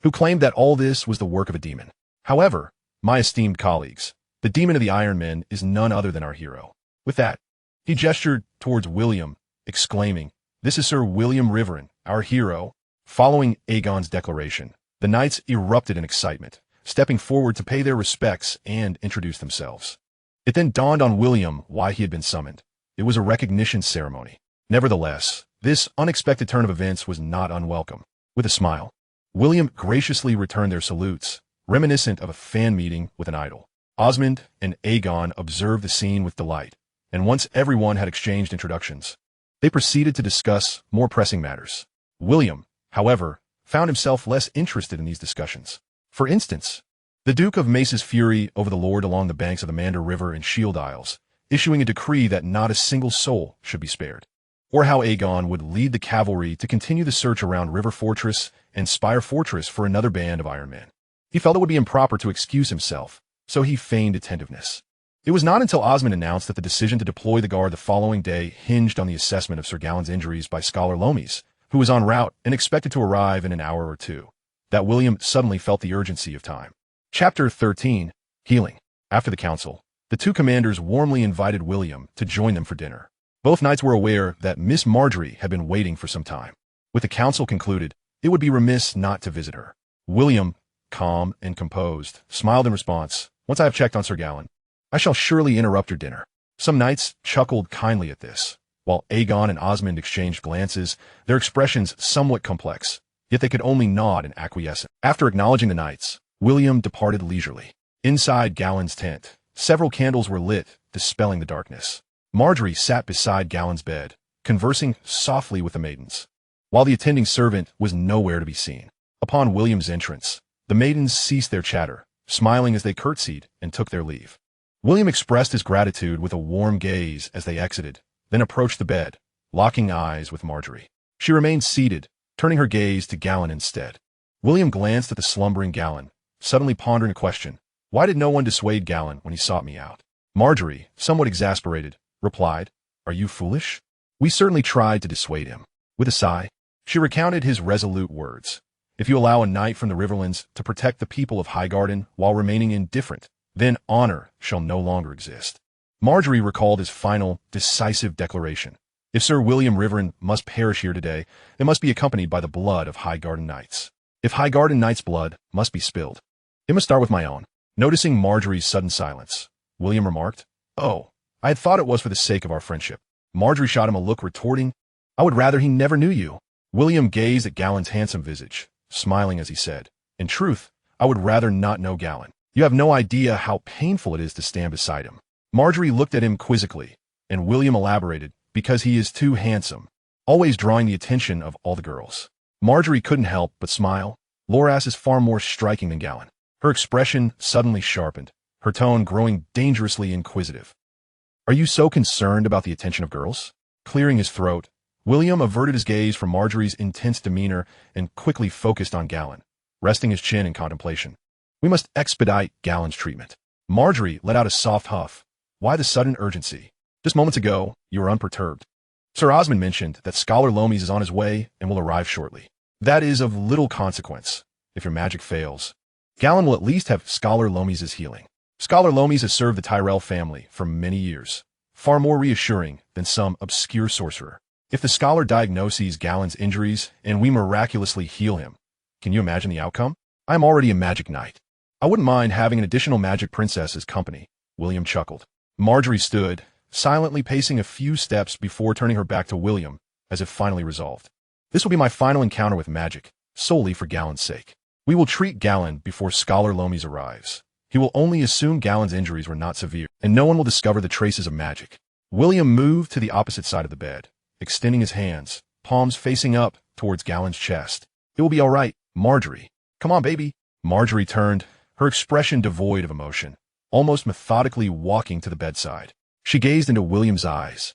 who claimed that all this was the work of a demon. However, my esteemed colleagues, the demon of the Iron Men is none other than our hero. With that, he gestured towards William, exclaiming, this is Sir William Riverine, our hero. Following Aegon's declaration, the knights erupted in excitement, stepping forward to pay their respects and introduce themselves. It then dawned on William why he had been summoned. It was a recognition ceremony. Nevertheless, this unexpected turn of events was not unwelcome. With a smile, William graciously returned their salutes, reminiscent of a fan meeting with an idol. Osmond and Aegon observed the scene with delight, and once everyone had exchanged introductions, they proceeded to discuss more pressing matters. William, however, found himself less interested in these discussions. For instance, the Duke of Mace's fury over the lord along the banks of the Mander River and Shield Isles, issuing a decree that not a single soul should be spared, or how Aegon would lead the cavalry to continue the search around River Fortress and Spire Fortress for another band of Iron Men. He felt it would be improper to excuse himself, so he feigned attentiveness. It was not until Osmond announced that the decision to deploy the guard the following day hinged on the assessment of Sir Galen's injuries by Scholar Lomies, who was en route and expected to arrive in an hour or two, that William suddenly felt the urgency of time. Chapter 13. Healing. After the council, the two commanders warmly invited William to join them for dinner. Both knights were aware that Miss Marjorie had been waiting for some time. With the council concluded, it would be remiss not to visit her. William, calm and composed, smiled in response. Once I have checked on Sir Galen, I shall surely interrupt your dinner. Some knights chuckled kindly at this, while Aegon and Osmond exchanged glances, their expressions somewhat complex, yet they could only nod in acquiescence. After acknowledging the knights, William departed leisurely. Inside Galen's tent, several candles were lit, dispelling the darkness. Marjorie sat beside Galen's bed, conversing softly with the maidens, while the attending servant was nowhere to be seen. Upon William's entrance, the maidens ceased their chatter, smiling as they curtsied and took their leave. William expressed his gratitude with a warm gaze as they exited, then approached the bed, locking eyes with Marjorie. She remained seated, turning her gaze to Galen instead. William glanced at the slumbering Galen, suddenly pondering a question. Why did no one dissuade Galen when he sought me out? Marjorie, somewhat exasperated, replied, Are you foolish? We certainly tried to dissuade him. With a sigh, she recounted his resolute words. If you allow a knight from the Riverlands to protect the people of Highgarden while remaining indifferent, then honor shall no longer exist. Marjorie recalled his final, decisive declaration. If Sir William Riverland must perish here today, it must be accompanied by the blood of Highgarden knights. If Highgarden knights' blood must be spilled, it must start with my own. Noticing Marjorie's sudden silence, William remarked, Oh, I had thought it was for the sake of our friendship. Marjorie shot him a look, retorting, I would rather he never knew you. William gazed at Galen's handsome visage, smiling as he said, In truth, I would rather not know Galen. You have no idea how painful it is to stand beside him. Marjorie looked at him quizzically, and William elaborated, Because he is too handsome, always drawing the attention of all the girls. Marjorie couldn't help but smile. Loras is far more striking than Galen. Her expression suddenly sharpened, her tone growing dangerously inquisitive. Are you so concerned about the attention of girls? Clearing his throat, William averted his gaze from Marjorie's intense demeanor and quickly focused on Galen, resting his chin in contemplation. We must expedite Galen's treatment. Marjorie let out a soft huff. Why the sudden urgency? Just moments ago, you were unperturbed. Sir Osmond mentioned that Scholar Lomies is on his way and will arrive shortly. That is of little consequence. If your magic fails, Galen will at least have Scholar Lomies' healing. Scholar Lomies has served the Tyrell family for many years, far more reassuring than some obscure sorcerer. If the scholar diagnoses Galen's injuries and we miraculously heal him, can you imagine the outcome? I am already a magic knight. I wouldn't mind having an additional magic princess as company. William chuckled. Marjorie stood, silently pacing a few steps before turning her back to William, as if finally resolved. This will be my final encounter with magic, solely for Galen's sake. We will treat Galen before Scholar Lomies arrives. He will only assume Galen's injuries were not severe, and no one will discover the traces of magic. William moved to the opposite side of the bed, extending his hands, palms facing up towards Galen's chest. It will be all right, Marjorie. Come on, baby. Marjorie turned, her expression devoid of emotion, almost methodically walking to the bedside. She gazed into William's eyes,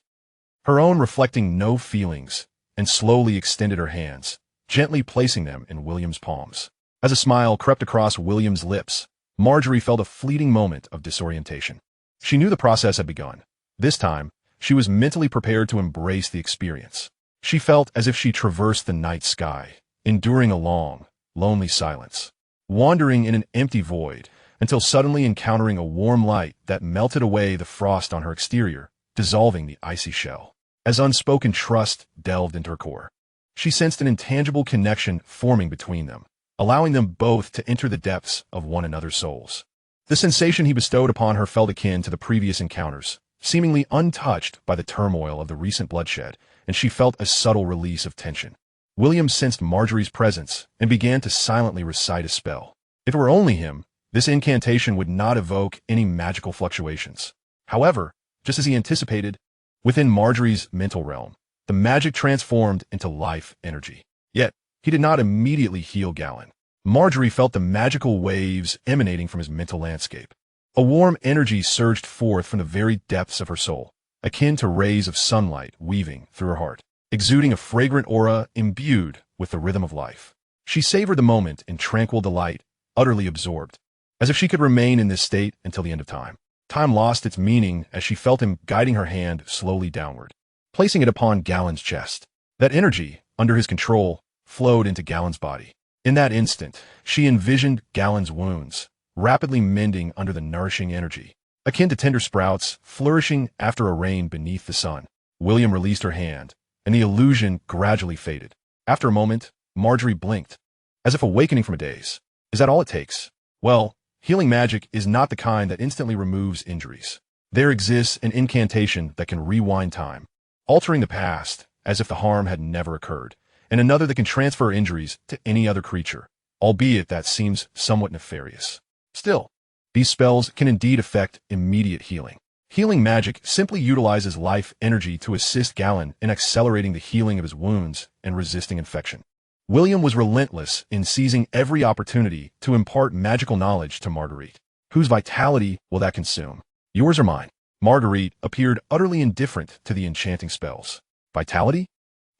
her own reflecting no feelings, and slowly extended her hands, gently placing them in William's palms. As a smile crept across William's lips, Marjorie felt a fleeting moment of disorientation. She knew the process had begun. This time, she was mentally prepared to embrace the experience. She felt as if she traversed the night sky, enduring a long, lonely silence, wandering in an empty void, until suddenly encountering a warm light that melted away the frost on her exterior, dissolving the icy shell. As unspoken trust delved into her core, she sensed an intangible connection forming between them, allowing them both to enter the depths of one another's souls. The sensation he bestowed upon her felt akin to the previous encounters, seemingly untouched by the turmoil of the recent bloodshed, and she felt a subtle release of tension. William sensed Marjorie's presence and began to silently recite a spell. If it were only him, this incantation would not evoke any magical fluctuations. However, just as he anticipated, within Marjorie's mental realm, the magic transformed into life energy. Yet, he did not immediately heal Galen. Marjorie felt the magical waves emanating from his mental landscape. A warm energy surged forth from the very depths of her soul, akin to rays of sunlight weaving through her heart, exuding a fragrant aura imbued with the rhythm of life. She savored the moment in tranquil delight, utterly absorbed, as if she could remain in this state until the end of time. Time lost its meaning as she felt him guiding her hand slowly downward, placing it upon Galen's chest. That energy, under his control, flowed into Galen's body. In that instant, she envisioned Galen's wounds, rapidly mending under the nourishing energy, akin to tender sprouts flourishing after a rain beneath the sun. William released her hand, and the illusion gradually faded. After a moment, Marjorie blinked, as if awakening from a daze. Is that all it takes? Well, healing magic is not the kind that instantly removes injuries. There exists an incantation that can rewind time, altering the past as if the harm had never occurred, and another that can transfer injuries to any other creature, albeit that seems somewhat nefarious. Still, these spells can indeed effect immediate healing. Healing magic simply utilizes life energy to assist Galen in accelerating the healing of his wounds and resisting infection. William was relentless in seizing every opportunity to impart magical knowledge to Marguerite. Whose vitality will that consume? Yours or mine? Marguerite appeared utterly indifferent to the enchanting spells. Vitality?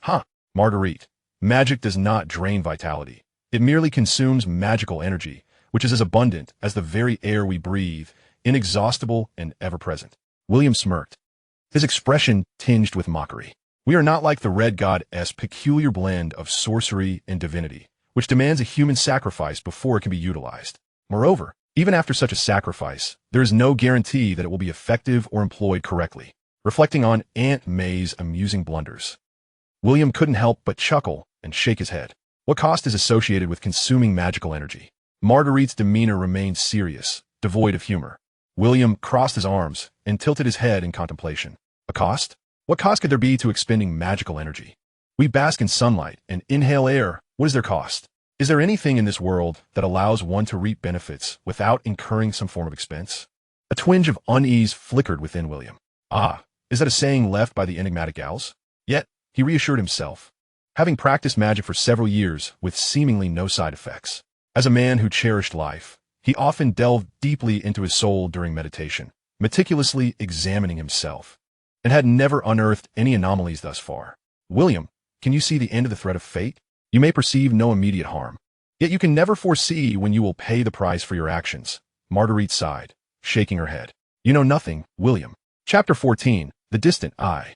Huh, Marguerite. Magic does not drain vitality. It merely consumes magical energy, which is as abundant as the very air we breathe, inexhaustible and ever-present. William smirked, his expression tinged with mockery. We are not like the Red God's peculiar blend of sorcery and divinity, which demands a human sacrifice before it can be utilized. Moreover, even after such a sacrifice, there is no guarantee that it will be effective or employed correctly. Reflecting on Aunt May's amusing blunders, William couldn't help but chuckle and shake his head. What cost is associated with consuming magical energy? Marguerite's demeanor remained serious, devoid of humor. William crossed his arms and tilted his head in contemplation. A cost? What cost could there be to expending magical energy? We bask in sunlight and inhale air. What is their cost? Is there anything in this world that allows one to reap benefits without incurring some form of expense? A twinge of unease flickered within William. Ah, is that a saying left by the enigmatic gals? Yet, he reassured himself, having practiced magic for several years with seemingly no side effects. As a man who cherished life, he often delved deeply into his soul during meditation, meticulously examining himself, and had never unearthed any anomalies thus far. William, can you see the end of the thread of fate? You may perceive no immediate harm, yet you can never foresee when you will pay the price for your actions. Marguerite sighed, shaking her head. You know nothing, William. Chapter 14, The Distant Eye.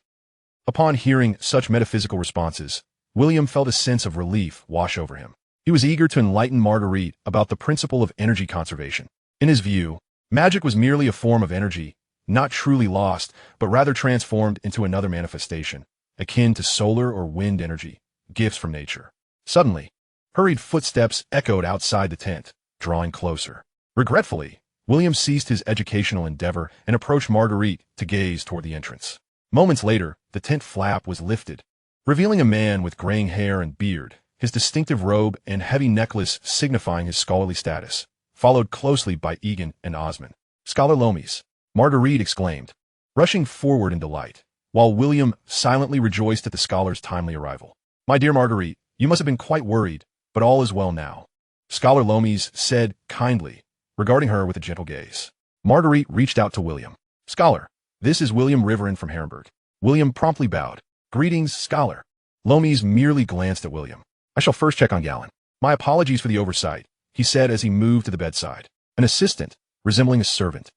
Upon hearing such metaphysical responses, William felt a sense of relief wash over him. He was eager to enlighten Marguerite about the principle of energy conservation. In his view, magic was merely a form of energy, not truly lost, but rather transformed into another manifestation, akin to solar or wind energy, gifts from nature. Suddenly, hurried footsteps echoed outside the tent, drawing closer. Regretfully, William ceased his educational endeavor and approached Marguerite to gaze toward the entrance. Moments later, the tent flap was lifted, revealing a man with graying hair and beard, his distinctive robe and heavy necklace signifying his scholarly status, followed closely by Egan and Osmond. Scholar Lomies, Marguerite exclaimed, rushing forward in delight, while William silently rejoiced at the scholar's timely arrival. My dear Marguerite, you must have been quite worried, but all is well now, Scholar Lomies said kindly, regarding her with a gentle gaze. Marguerite reached out to William. Scholar, this is William Riverin from Harrenhal. William promptly bowed. Greetings, Scholar. Lomies merely glanced at William. I shall first check on Galen. My apologies for the oversight, he said as he moved to the bedside. An assistant, resembling a servant,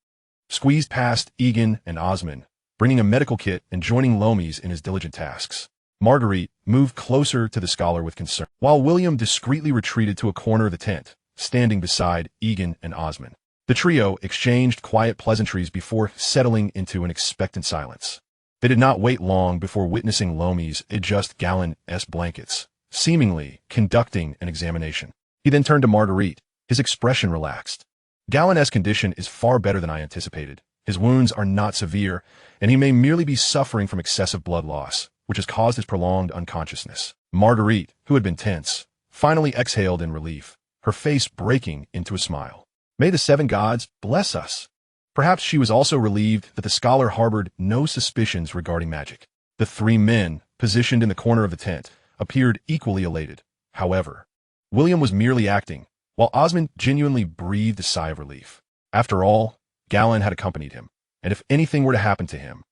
squeezed past Egan and Osmond, bringing a medical kit and joining Lomies in his diligent tasks. Marguerite moved closer to the scholar with concern, while William discreetly retreated to a corner of the tent, standing beside Egan and Osmond. The trio exchanged quiet pleasantries before settling into an expectant silence. They did not wait long before witnessing Lomies adjust Galen's blankets, seemingly conducting an examination. He then turned to Marguerite, his expression relaxed. Galen's condition is far better than I anticipated. His wounds are not severe, and he may merely be suffering from excessive blood loss, which has caused his prolonged unconsciousness. Marguerite, who had been tense, finally exhaled in relief, her face breaking into a smile. May the seven gods bless us. Perhaps she was also relieved that the scholar harbored no suspicions regarding magic. The three men, positioned in the corner of the tent, appeared equally elated. However, William was merely acting, while Osmond genuinely breathed a sigh of relief. After all, Galen had accompanied him, and if anything were to happen to him,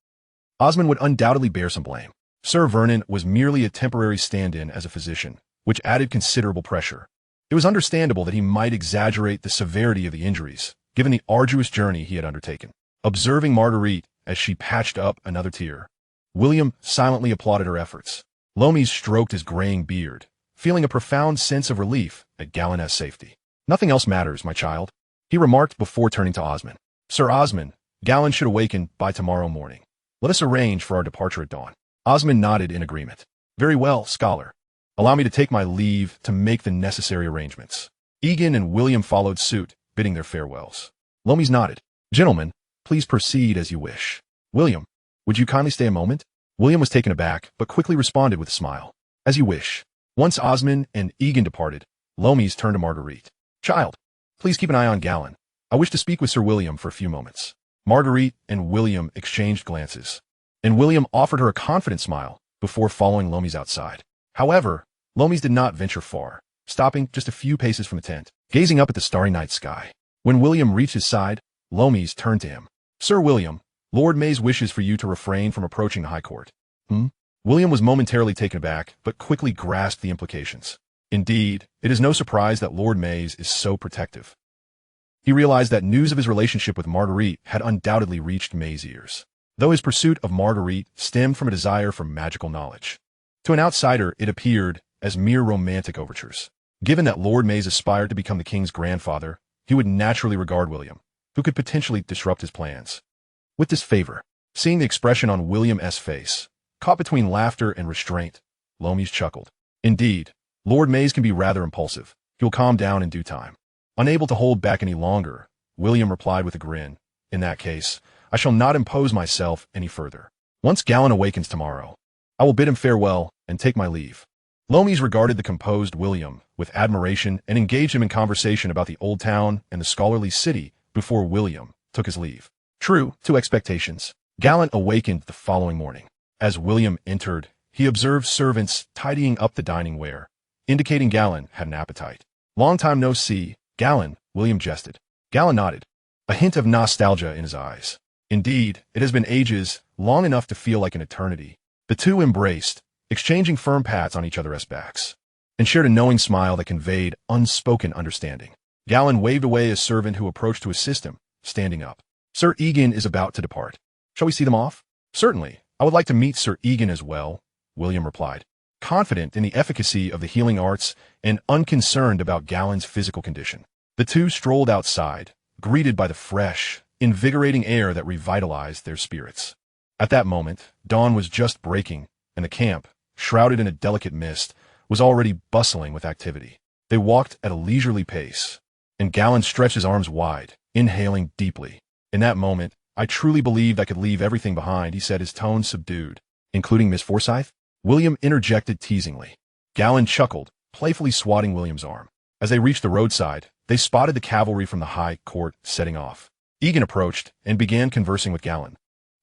Osmond would undoubtedly bear some blame. Sir Vernon was merely a temporary stand-in as a physician, which added considerable pressure. It was understandable that he might exaggerate the severity of the injuries, given the arduous journey he had undertaken. Observing Marguerite as she patched up another tear, William silently applauded her efforts. Lomies stroked his graying beard, feeling a profound sense of relief at Galen's safety. "Nothing else matters, my child," he remarked before turning to Osmond. "Sir Osmond, Galen should awaken by tomorrow morning. Let us arrange for our departure at dawn." Osmond nodded in agreement. "Very well, scholar. Allow me to take my leave to make the necessary arrangements." Egan and William followed suit, bidding their farewells. Lomies nodded. "Gentlemen, please proceed as you wish. William, would you kindly stay a moment?" William was taken aback, but quickly responded with a smile. "As you wish." Once Osmond and Egan departed, Lomies turned to Marguerite. "Child, please keep an eye on Galen. I wish to speak with Sir William for a few moments." Marguerite and William exchanged glances, and William offered her a confident smile before following Lomies outside. However, Lomies did not venture far, stopping just a few paces from the tent, gazing up at the starry night sky. When William reached his side, Lomies turned to him. "Sir William, Lord Mays wishes for you to refrain from approaching the High Court." William was momentarily taken aback, but quickly grasped the implications. Indeed, it is no surprise that Lord Mays is so protective. He realized that news of his relationship with Marguerite had undoubtedly reached Mays' ears, though his pursuit of Marguerite stemmed from a desire for magical knowledge. To an outsider, it appeared as mere romantic overtures. Given that Lord Mays aspired to become the king's grandfather, he would naturally regard William, who could potentially disrupt his plans, with disfavor. Seeing the expression on William's face, caught between laughter and restraint, Lomies chuckled. Indeed, Lord Mays can be rather impulsive. He will calm down in due time. Unable to hold back any longer, William replied with a grin. "In that case, I shall not impose myself any further. Once Galen awakens tomorrow, I will bid him farewell and take my leave." Lomies regarded the composed William with admiration and engaged him in conversation about the old town and the scholarly city before William took his leave. True to expectations, Galen awakened the following morning. As William entered, he observed servants tidying up the dining ware, indicating Galen had an appetite. "Long time no see, Galen," William jested. Galen nodded, a hint of nostalgia in his eyes. Indeed, it has been ages, long enough to feel like an eternity. The two embraced, exchanging firm pats on each other's backs, and shared a knowing smile that conveyed unspoken understanding. Galen waved away a servant who approached to assist him, standing up. "Sir Egan is about to depart. Shall we see them off?" "Certainly. I would like to meet Sir Egan as well," William replied, confident in the efficacy of the healing arts and unconcerned about Galen's physical condition. The two strolled outside, greeted by the fresh, invigorating air that revitalized their spirits. At that moment, dawn was just breaking, and the camp, shrouded in a delicate mist, was already bustling with activity. They walked at a leisurely pace, and Galen stretched his arms wide, inhaling deeply. In that moment, "I truly believed I could leave everything behind," he said, his tone subdued. "Including Miss Forsyth?" William interjected teasingly. Galen chuckled, playfully swatting William's arm. As they reached the roadside, they spotted the cavalry from the High Court setting off. Egan approached and began conversing with Galen,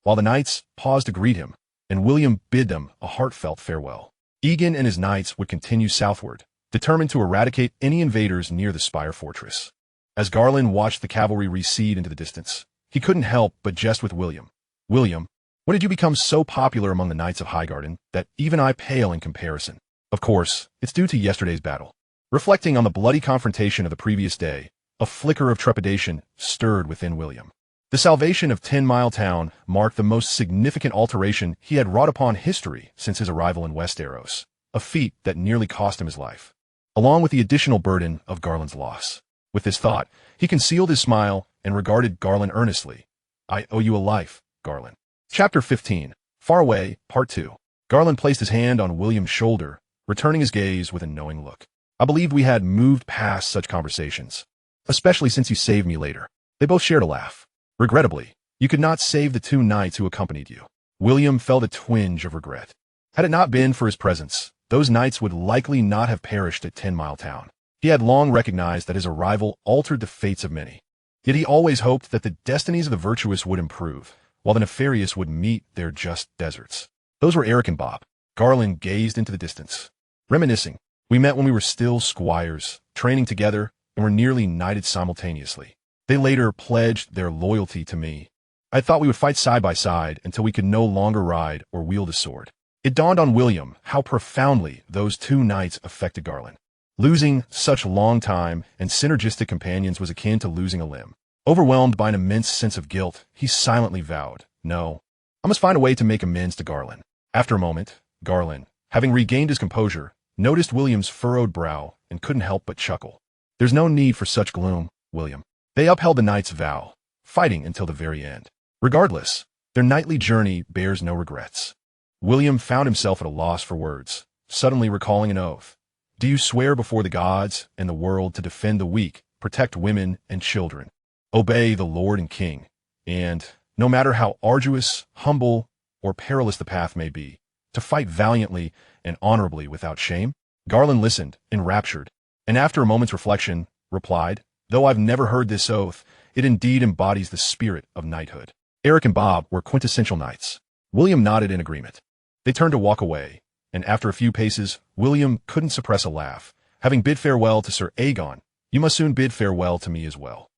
while the knights paused to greet him, and William bid them a heartfelt farewell. Egan and his knights would continue southward, determined to eradicate any invaders near the Spire Fortress. As Garland watched the cavalry recede into the distance, he couldn't help but jest with William. "William, when did you become so popular among the Knights of Highgarden that even I pale in comparison?" "Of course, it's due to yesterday's battle." Reflecting on the bloody confrontation of the previous day, a flicker of trepidation stirred within William. The salvation of 10 Mile Town marked the most significant alteration he had wrought upon history since his arrival in Westeros, a feat that nearly cost him his life, along with the additional burden of Garland's loss. With this thought, he concealed his smile and regarded Garland earnestly. "I owe you a life, Garland." Chapter 15. Far Away, Part 2. Garland placed his hand on William's shoulder, returning his gaze with a knowing look. "I believed we had moved past such conversations, especially since you saved me later." They both shared a laugh. "Regrettably, you could not save the two knights who accompanied you." William felt a twinge of regret. Had it not been for his presence, those knights would likely not have perished at 10 Mile Town. He had long recognized that his arrival altered the fates of many. Yet he always hoped that the destinies of the virtuous would improve, while the nefarious would meet their just deserts. "Those were Eric and Bob." Garland gazed into the distance, reminiscing. "We met when we were still squires, training together, and were nearly knighted simultaneously. They later pledged their loyalty to me. I thought we would fight side by side until we could no longer ride or wield a sword." It dawned on William how profoundly those two knights affected Garland. Losing such long time and synergistic companions was akin to losing a limb. Overwhelmed by an immense sense of guilt, he silently vowed, "No, I must find a way to make amends to Garland." After a moment, Garland, having regained his composure, noticed William's furrowed brow and couldn't help but chuckle. "There's no need for such gloom, William." They upheld the knight's vow, fighting until the very end. Regardless, their knightly journey bears no regrets. William found himself at a loss for words, suddenly recalling an oath. "Do you swear before the gods and the world to defend the weak, protect women and children, obey the Lord and King, and, no matter how arduous, humble, or perilous the path may be, to fight valiantly and honorably without shame?" Garland listened, enraptured, and after a moment's reflection, replied, "Though I've never heard this oath, it indeed embodies the spirit of knighthood." Eric and Bob were quintessential knights. William nodded in agreement. They turned to walk away, and after a few paces, William couldn't suppress a laugh. "Having bid farewell to Sir Aegon, you must soon bid farewell to me as well."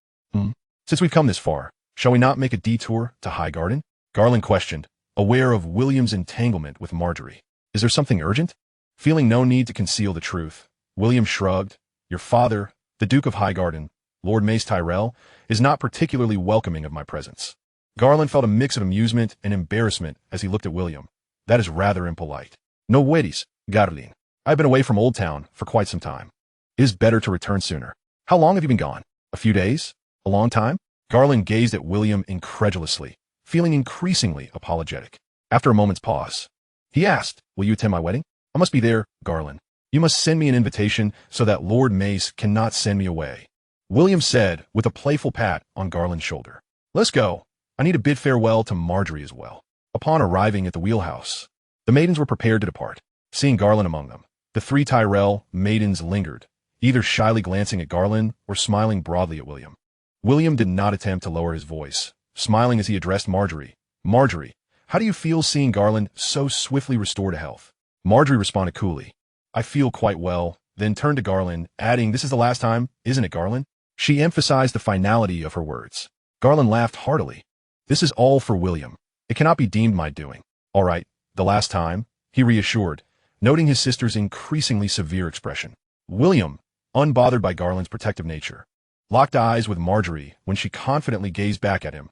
Since we've come this far, shall we not make a detour to Highgarden?" Garland questioned, aware of William's entanglement with Marjorie. "Is there something urgent?" Feeling no need to conceal the truth, William shrugged. "Your father, the Duke of Highgarden, Lord Mace Tyrell, is not particularly welcoming of my presence." Garland felt a mix of amusement and embarrassment as he looked at William. "That is rather impolite." "No worries, Garland. I've been away from Old Town for quite some time. It is better to return sooner." "How long have you been gone? A few days? A long time?" Garland gazed at William incredulously, feeling increasingly apologetic. After a moment's pause, he asked, "Will you attend my wedding?" "I must be there, Garland. You must send me an invitation so that Lord Mace cannot send me away," William said with a playful pat on Garland's shoulder. "Let's go. I need to bid farewell to Marjorie as well." Upon arriving at the wheelhouse, the maidens were prepared to depart. Seeing Garland among them, the three Tyrell maidens lingered, either shyly glancing at Garland or smiling broadly at William. William did not attempt to lower his voice, smiling as he addressed Marjorie. "Marjorie, how do you feel seeing Garland so swiftly restore to health?" Marjorie responded coolly, "I feel quite well," then turned to Garland, adding, "This is the last time, isn't it, Garland?" She emphasized the finality of her words. Garland laughed heartily. "This is all for William. It cannot be deemed my doing." "All right, the last time," he reassured, noting his sister's increasingly severe expression. William, unbothered by Garland's protective nature, locked eyes with Marjorie when she confidently gazed back at him.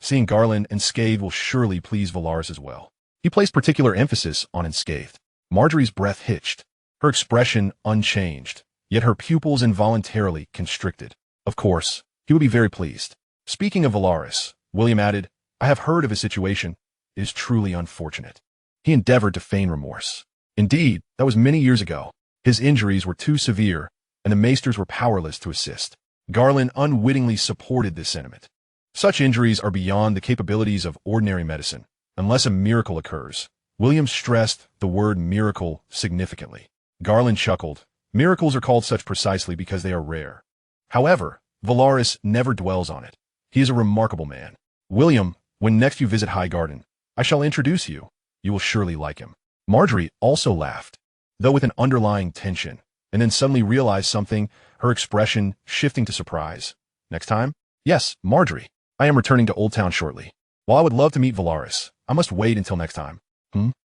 Seeing Garland unscathed will surely please Valaris as well. He placed particular emphasis on unscathed. Marjorie's breath hitched, her expression unchanged, yet her pupils involuntarily constricted. Of course, he would be very pleased. Speaking of Valaris, William added, "I have heard of his situation. It is truly unfortunate." He endeavored to feign remorse. Indeed, that was many years ago. His injuries were too severe, and the maesters were powerless to assist. Garland unwittingly supported this sentiment. Such injuries are beyond the capabilities of ordinary medicine, unless a miracle occurs. William stressed the word miracle significantly. Garland chuckled. Miracles are called such precisely because they are rare. However, Valaris never dwells on it. He is a remarkable man. "William, when next you visit Highgarden, I shall introduce you. You will surely like him." Marjorie also laughed, though with an underlying tension, and then suddenly realized something, her expression shifting to surprise. "Next time?" "Yes, Marjorie. I am returning to Old Town shortly. While I would love to meet Valaris, I must wait until next time."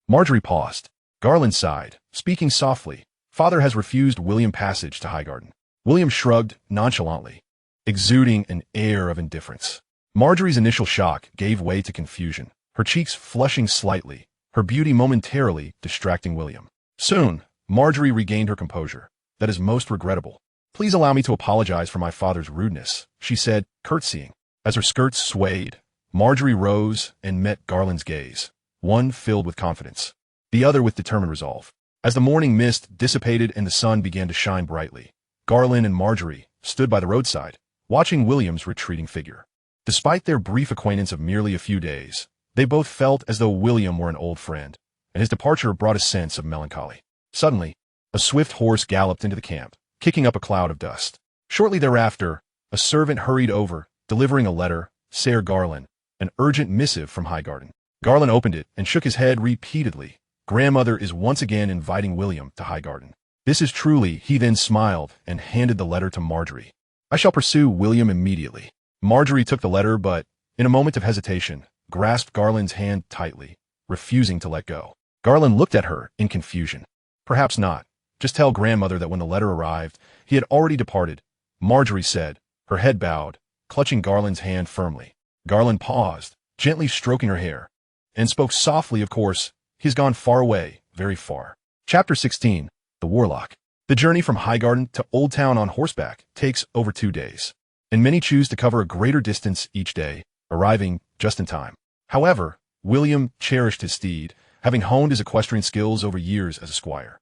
Marjorie paused. Garland sighed, speaking softly. "Father has refused William passage to Highgarden." William shrugged nonchalantly, exuding an air of indifference. Marjorie's initial shock gave way to confusion, her cheeks flushing slightly, her beauty momentarily distracting William. Soon, Marjorie regained her composure. "That is most regrettable. Please allow me to apologize for my father's rudeness," she said, curtsying. As her skirts swayed, Marjorie rose and met Garland's gaze, one filled with confidence, the other with determined resolve. As the morning mist dissipated and the sun began to shine brightly, Garland and Marjorie stood by the roadside, watching William's retreating figure. Despite their brief acquaintance of merely a few days, they both felt as though William were an old friend, and his departure brought a sense of melancholy. Suddenly, a swift horse galloped into the camp, kicking up a cloud of dust. Shortly thereafter, a servant hurried over, delivering a letter, Sir Garland, an urgent missive from Highgarden. Garland opened it and shook his head repeatedly. Grandmother is once again inviting William to Highgarden. This is truly, he then smiled and handed the letter to Marjorie. "I shall pursue William immediately." Marjorie took the letter but, in a moment of hesitation, grasped Garland's hand tightly, refusing to let go. Garland looked at her in confusion. "Perhaps not. Just tell grandmother that when the letter arrived, he had already departed, Marjorie said, her head bowed, clutching Garland's hand firmly. Garland paused, gently stroking her hair, and spoke softly, of course, he has gone far away, very far. Chapter 16. The Warlock. The journey from Highgarden to Old Town on horseback takes over 2 days, and many choose to cover a greater distance each day, arriving just in time. However, William cherished his steed, having honed his equestrian skills over years as a squire.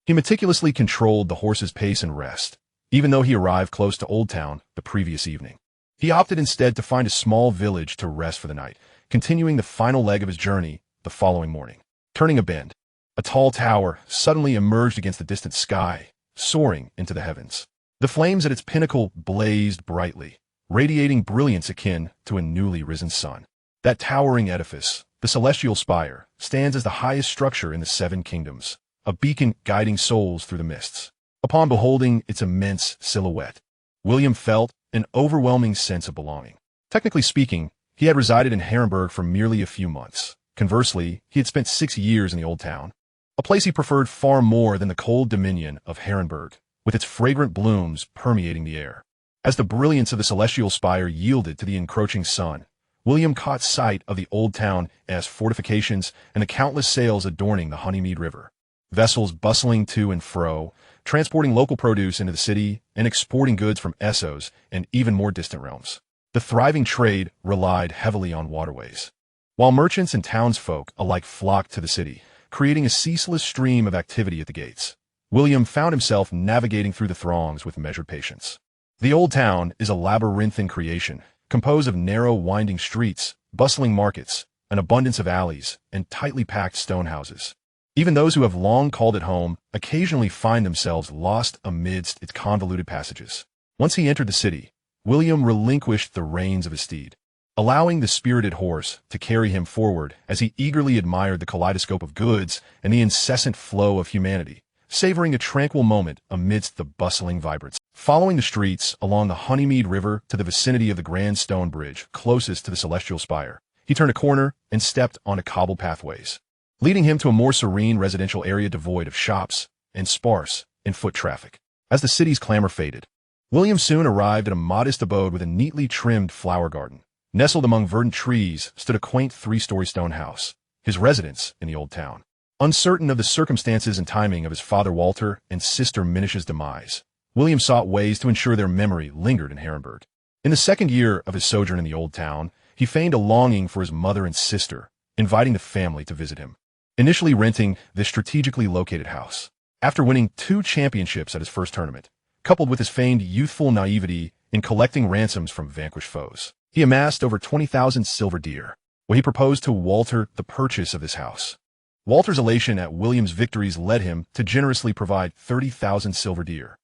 He meticulously controlled the horse's pace and rest, even though he arrived close to Old Town the previous evening. He opted instead to find a small village to rest for the night, continuing the final leg of his journey the following morning. Turning a bend, a tall tower suddenly emerged against the distant sky, soaring into the heavens. The flames at its pinnacle blazed brightly, radiating brilliance akin to a newly risen sun. That towering edifice, the Celestial Spire, stands as the highest structure in the 7 kingdoms, a beacon guiding souls through the mists. Upon beholding its immense silhouette, William felt an overwhelming sense of belonging. Technically speaking, he had resided in Harrenhal for merely a few months. Conversely, he had spent 6 years in the Old Town, a place he preferred far more than the cold dominion of Harrenhal, with its fragrant blooms permeating the air. As the brilliance of the Celestial Spire yielded to the encroaching sun, William caught sight of the Old Town's fortifications and the countless sails adorning the Honeymead River. Vessels bustling to and fro, transporting local produce into the city and exporting goods from Essos and even more distant realms. The thriving trade relied heavily on waterways, while merchants and townsfolk alike flocked to the city, creating a ceaseless stream of activity at the gates. William found himself navigating through the throngs with measured patience. The Old Town is a labyrinthine creation, composed of narrow, winding streets, bustling markets, an abundance of alleys, and tightly packed stone houses. Even those who have long called it home occasionally find themselves lost amidst its convoluted passages. Once he entered the city, William relinquished the reins of his steed, allowing the spirited horse to carry him forward as he eagerly admired the kaleidoscope of goods and the incessant flow of humanity, savoring a tranquil moment amidst the bustling vibrance. Following the streets along the Honeymead River to the vicinity of the grand stone bridge closest to the Celestial Spire, he turned a corner and stepped onto cobbled pathways, leading him to a more serene residential area devoid of shops and sparse in foot traffic. As the city's clamor faded, William soon arrived at a modest abode with a neatly trimmed flower garden. Nestled among verdant trees stood a quaint 3-story stone house, his residence in the Old Town. Uncertain of the circumstances and timing of his father Walter and sister Minish's demise, William sought ways to ensure their memory lingered in Harrenhal. In the 2nd year of his sojourn in the Old Town, he feigned a longing for his mother and sister, inviting the family to visit him. Initially renting this strategically located house, after winning 2 championships at his first tournament, coupled with his feigned youthful naivety in collecting ransoms from vanquished foes, he amassed over 20,000 silver deer. When he proposed to Walter the purchase of this house, Walter's elation at William's victories led him to generously provide 30,000 silver deer,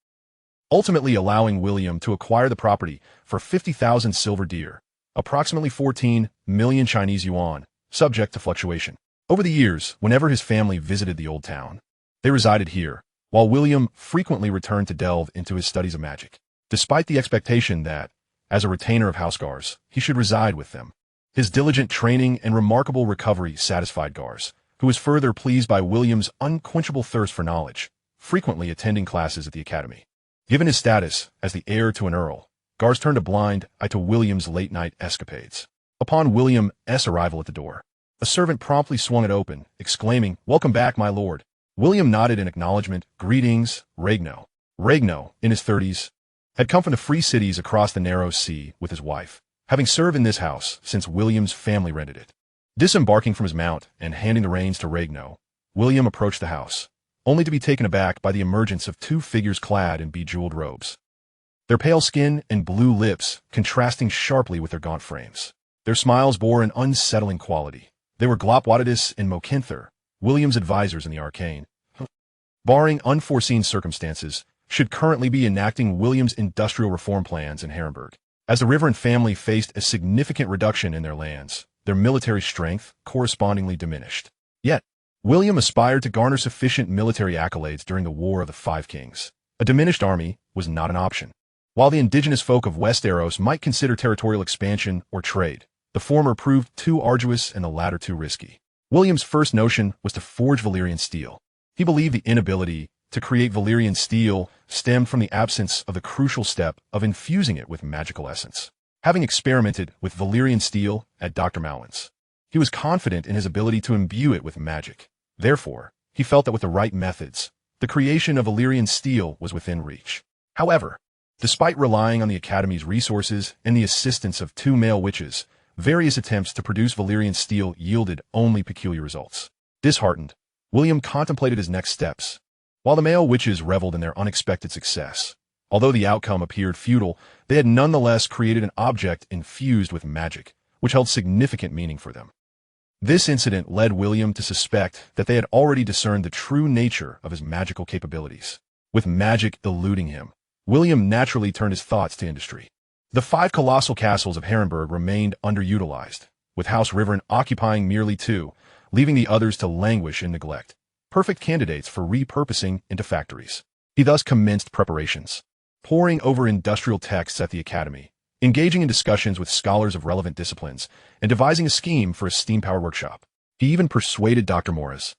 ultimately allowing William to acquire the property for 50,000 silver deer, approximately 14 million Chinese yuan, subject to fluctuation. Over the years, whenever his family visited the Old Town, they resided here, while William frequently returned to delve into his studies of magic, despite the expectation that, as a retainer of Houseguards, he should reside with them. His diligent training and remarkable recovery satisfied Gars, who was further pleased by William's unquenchable thirst for knowledge, frequently attending classes at the academy. Given his status as the heir to an earl, Gars turned a blind eye to William's late-night escapades. Upon William's arrival at the door, a servant promptly swung it open, exclaiming, "Welcome back, my lord." William nodded in acknowledgement. "Greetings, Regno." Regno, in his 30s, had come from the free cities across the narrow sea with his wife, having served in this house since William's family rented it. Disembarking from his mount and handing the reins to Regno, William approached the house, only to be taken aback by the emergence of 2 figures clad in bejeweled robes, their pale skin and blue lips contrasting sharply with their gaunt frames. Their smiles bore an unsettling quality. They were Glopwadidus and Mokinther, William's advisors in the arcane, barring unforeseen circumstances, should currently be enacting William's industrial reform plans in Harrenhal. As the Riverine family faced a significant reduction in their lands, their military strength correspondingly diminished. Yet, William aspired to garner sufficient military accolades during the War of the 5 Kings. A diminished army was not an option. While the indigenous folk of Westeros might consider territorial expansion or trade, the former proved too arduous and the latter too risky. William's first notion was to forge Valyrian steel. He believed the inability to create Valyrian steel stemmed from the absence of the crucial step of infusing it with magical essence. Having experimented with Valyrian steel at Dr. Malwin's, he was confident in his ability to imbue it with magic. Therefore, he felt that with the right methods, the creation of Valyrian steel was within reach. However, despite relying on the Academy's resources and the assistance of 2 male witches, various attempts to produce Valyrian steel yielded only peculiar results. Disheartened, William contemplated his next steps. While the male witches reveled in their unexpected success, although the outcome appeared futile, they had nonetheless created an object infused with magic, which held significant meaning for them. This incident led William to suspect that they had already discerned the true nature of his magical capabilities. With magic eluding him, William naturally turned his thoughts to industry. The 5 colossal castles of Harrenhal remained underutilized, with House Riverrun occupying merely 2, leaving the others to languish in neglect, perfect candidates for repurposing into factories. He thus commenced preparations, poring over industrial texts at the Academy, engaging in discussions with scholars of relevant disciplines, and devising a scheme for a steam-powered workshop. He even persuaded Dr. Morris,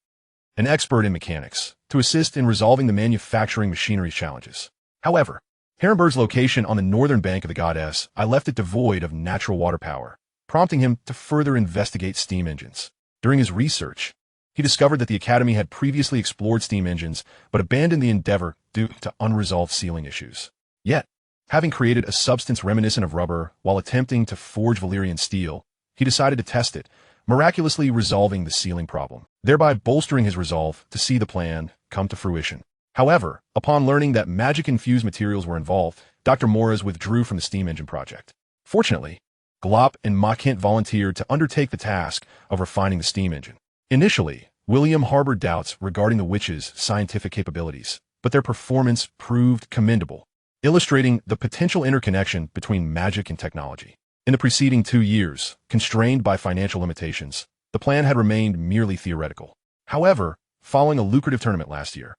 an expert in mechanics, to assist in resolving the manufacturing machinery challenges. However, Harrenhal's location on the northern bank of the Goddess, I left it devoid of natural water power, prompting him to further investigate steam engines. During his research, he discovered that the Academy had previously explored steam engines, but abandoned the endeavor due to unresolved sealing issues. Yet, having created a substance reminiscent of rubber while attempting to forge Valyrian steel, he decided to test it, miraculously resolving the sealing problem, thereby bolstering his resolve to see the plan come to fruition. However, upon learning that magic-infused materials were involved, Dr. Morris withdrew from the steam engine project. Fortunately, Glop and Makent volunteered to undertake the task of refining the steam engine. Initially, William harbored doubts regarding the witches' scientific capabilities, but their performance proved commendable, illustrating the potential interconnection between magic and technology. In the preceding 2 years, constrained by financial limitations, the plan had remained merely theoretical. However, following a lucrative tournament last year,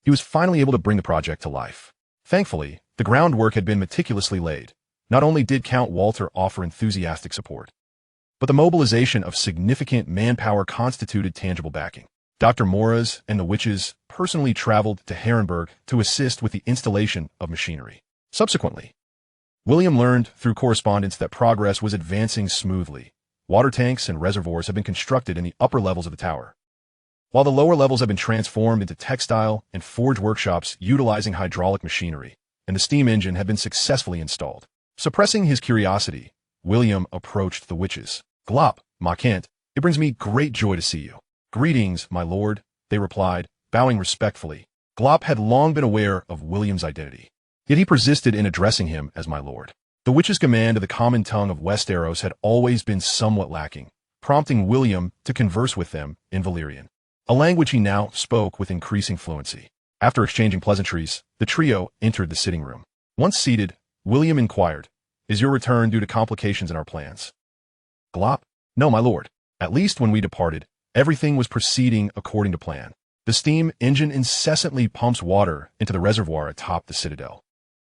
he was finally able to bring the project to life. Thankfully, the groundwork had been meticulously laid. Not only did Count Walter offer enthusiastic support, but the mobilization of significant manpower constituted tangible backing. Dr. Morris and the witches personally traveled to Harrenhal to assist with the installation of machinery. Subsequently, William learned through correspondence that progress was advancing smoothly. Water tanks and reservoirs have been constructed in the upper levels of the tower, while the lower levels have been transformed into textile and forge workshops utilizing hydraulic machinery, and the steam engine had been successfully installed. Suppressing his curiosity, William approached the witches. "Glop, Makent, it brings me great joy to see you." "Greetings, my lord," they replied, bowing respectfully. Glop had long been aware of William's identity, yet he persisted in addressing him as my lord. The witches' command of the common tongue of Westeros had always been somewhat lacking, prompting William to converse with them in Valyrian, a language he now spoke with increasing fluency. After exchanging pleasantries, the trio entered the sitting room. Once seated, William inquired, "Is your return due to complications in our plans?" Glop, "No, my lord. At least when we departed, everything was proceeding according to plan. The steam engine incessantly pumps water into the reservoir atop the citadel,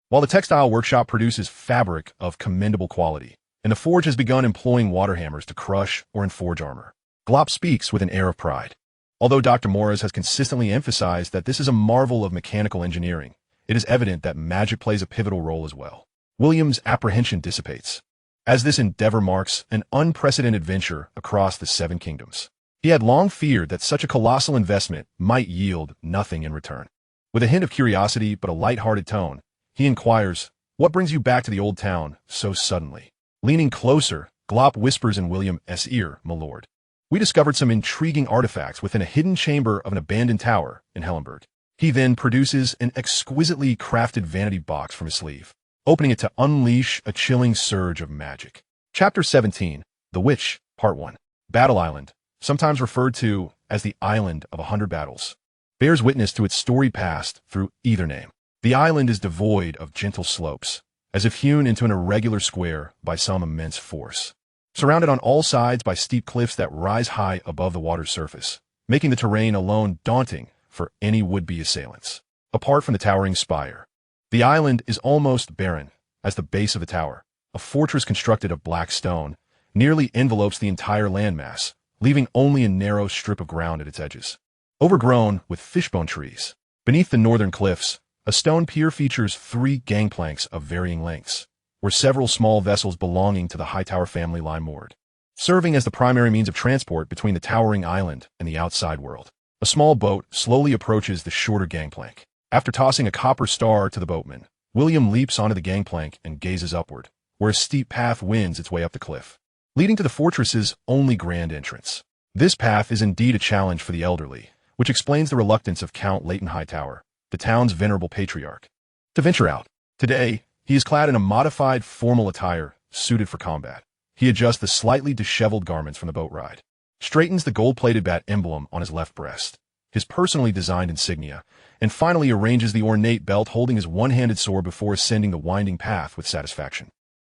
while the textile workshop produces fabric of commendable quality, and the forge has begun employing water hammers to crush or enforge armor." Glop speaks with an air of pride. Although Dr. Morris has consistently emphasized that this is a marvel of mechanical engineering, it is evident that magic plays a pivotal role as well. William's apprehension dissipates, as this endeavor marks an unprecedented venture across the 7 kingdoms. He had long feared that such a colossal investment might yield nothing in return. With a hint of curiosity but a light-hearted tone, he inquires, "What brings you back to the old town so suddenly?" Leaning closer, Glop whispers in William's ear, "My lord, we discovered some intriguing artifacts within a hidden chamber of an abandoned tower in Hellenberg." He then produces an exquisitely crafted vanity box from his sleeve, opening it to unleash a chilling surge of magic. Chapter 17, The Witch, Part 1. Battle Island, sometimes referred to as the Island of 100 Battles, bears witness to its storied past through either name. The island is devoid of gentle slopes, as if hewn into an irregular square by some immense force, surrounded on all sides by steep cliffs that rise high above the water's surface, making the terrain alone daunting for any would-be assailants. Apart from the towering spire, the island is almost barren, as the base of the tower, a fortress constructed of black stone, nearly envelopes the entire landmass, leaving only a narrow strip of ground at its edges, overgrown with fishbone trees. Beneath the northern cliffs, a stone pier features 3 gangplanks of varying lengths, where several small vessels belonging to the Hightower family lie moored, serving as the primary means of transport between the towering island and the outside world. A small boat slowly approaches the shorter gangplank. After tossing a copper star to the boatman, William leaps onto the gangplank and gazes upward, where a steep path winds its way up the cliff, leading to the fortress's only grand entrance. This path is indeed a challenge for the elderly, which explains the reluctance of Count Leighton Hightower, the town's venerable patriarch, to venture out. Today, he is clad in a modified formal attire suited for combat. He adjusts the slightly disheveled garments from the boat ride, straightens the gold-plated bat emblem on his left breast, his personally designed insignia, and finally arranges the ornate belt holding his one-handed sword before ascending the winding path with satisfaction.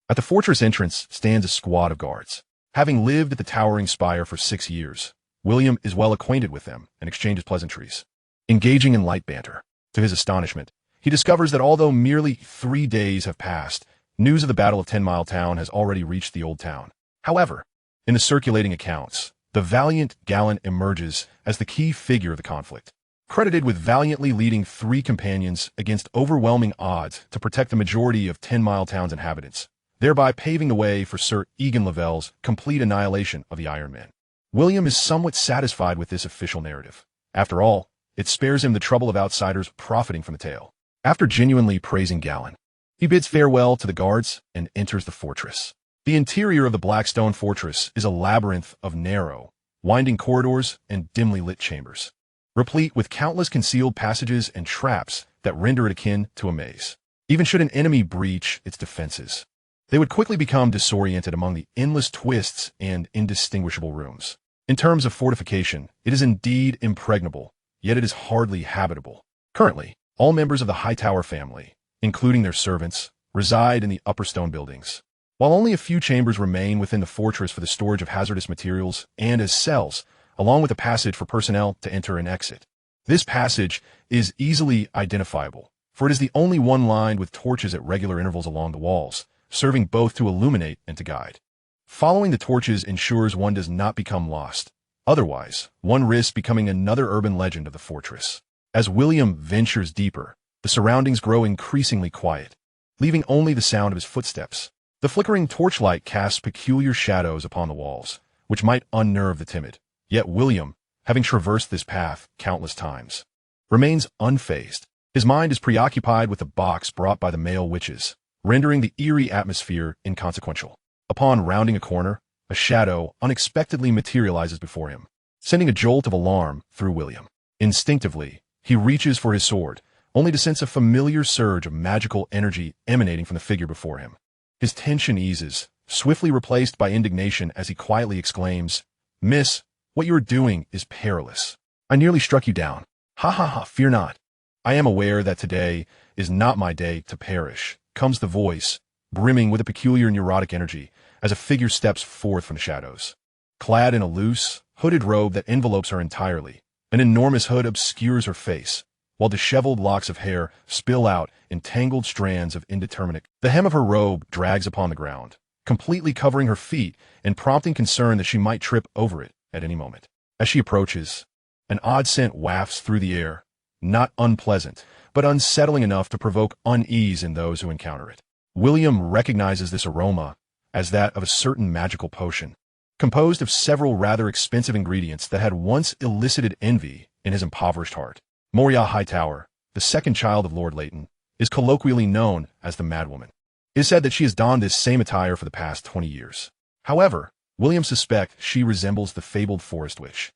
At the fortress entrance stands a squad of guards. Having lived at the towering spire for 6 years, William is well acquainted with them and exchanges pleasantries, engaging in light banter. To his astonishment, he discovers that although merely 3 days have passed, news of the Battle of 10 Mile Town has already reached the old town. However, in the circulating accounts, the valiant Gallant emerges as the key figure of the conflict, credited with valiantly leading 3 companions against overwhelming odds to protect the majority of 10 Mile Town's inhabitants, thereby paving the way for Sir Egan Lavelle's complete annihilation of the Iron Men. William is somewhat satisfied with this official narrative. After all, it spares him the trouble of outsiders profiting from the tale. After genuinely praising Gallant, he bids farewell to the guards and enters the fortress. The interior of the Blackstone Fortress is a labyrinth of narrow, winding corridors and dimly lit chambers, replete with countless concealed passages and traps that render it akin to a maze. Even should an enemy breach its defenses, they would quickly become disoriented among the endless twists and indistinguishable rooms. In terms of fortification, it is indeed impregnable, yet it is hardly habitable. Currently, all members of the Hightower family, including their servants, reside in the upper stone buildings, while only a few chambers remain within the fortress for the storage of hazardous materials and as cells, along with a passage for personnel to enter and exit. This passage is easily identifiable, for it is the only one lined with torches at regular intervals along the walls, serving both to illuminate and to guide. Following the torches ensures one does not become lost. Otherwise, one risks becoming another urban legend of the fortress. As William ventures deeper, the surroundings grow increasingly quiet, leaving only the sound of his footsteps. The flickering torchlight casts peculiar shadows upon the walls, which might unnerve the timid. Yet William, having traversed this path countless times, remains unfazed. His mind is preoccupied with the box brought by the male witches, rendering the eerie atmosphere inconsequential. Upon rounding a corner, a shadow unexpectedly materializes before him, sending a jolt of alarm through William. Instinctively, he reaches for his sword, only to sense a familiar surge of magical energy emanating from the figure before him. His tension eases, swiftly replaced by indignation as he quietly exclaims, "Miss, what you are doing is perilous. I nearly struck you down. Ha ha ha, fear not. I am aware that today is not my day to perish," comes the voice, brimming with a peculiar neurotic energy, as a figure steps forth from the shadows. Clad in a loose, hooded robe that envelopes her entirely, an enormous hood obscures her face, while disheveled locks of hair spill out in tangled strands of indeterminate. The hem of her robe drags upon the ground, completely covering her feet and prompting concern that she might trip over it at any moment. As she approaches, an odd scent wafts through the air, not unpleasant, but unsettling enough to provoke unease in those who encounter it. William recognizes this aroma as that of a certain magical potion, composed of several rather expensive ingredients that had once elicited envy in his impoverished heart. Moria Hightower, the second child of Lord Leighton, is colloquially known as the Madwoman. It is said that she has donned this same attire for the past 20 years. However, William suspects she resembles the fabled forest witch,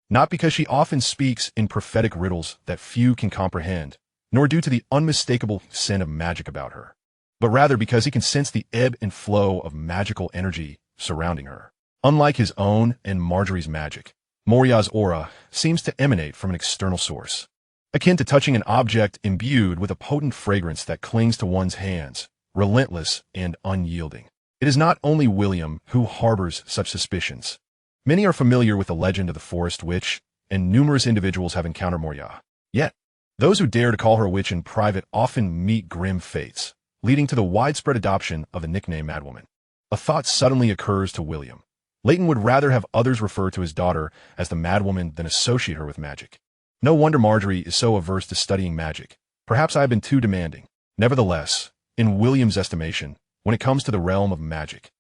not because she often speaks in prophetic riddles that few can comprehend, nor due to the unmistakable scent of magic about her, but rather because he can sense the ebb and flow of magical energy surrounding her. Unlike his own and Marjorie's magic, Moria's aura seems to emanate from an external source, akin to touching an object imbued with a potent fragrance that clings to one's hands, relentless and unyielding. It is not only William who harbors such suspicions. Many are familiar with the legend of the forest witch, and numerous individuals have encountered Moria. Yet, those who dare to call her a witch in private often meet grim fates, leading to the widespread adoption of the nickname Madwoman. A thought suddenly occurs to William. Leighton would rather have others refer to his daughter as the Madwoman than associate her with magic. No wonder Marjorie is so averse to studying magic. Perhaps I have been too demanding. Nevertheless, in William's estimation, when it comes to the realm of magic,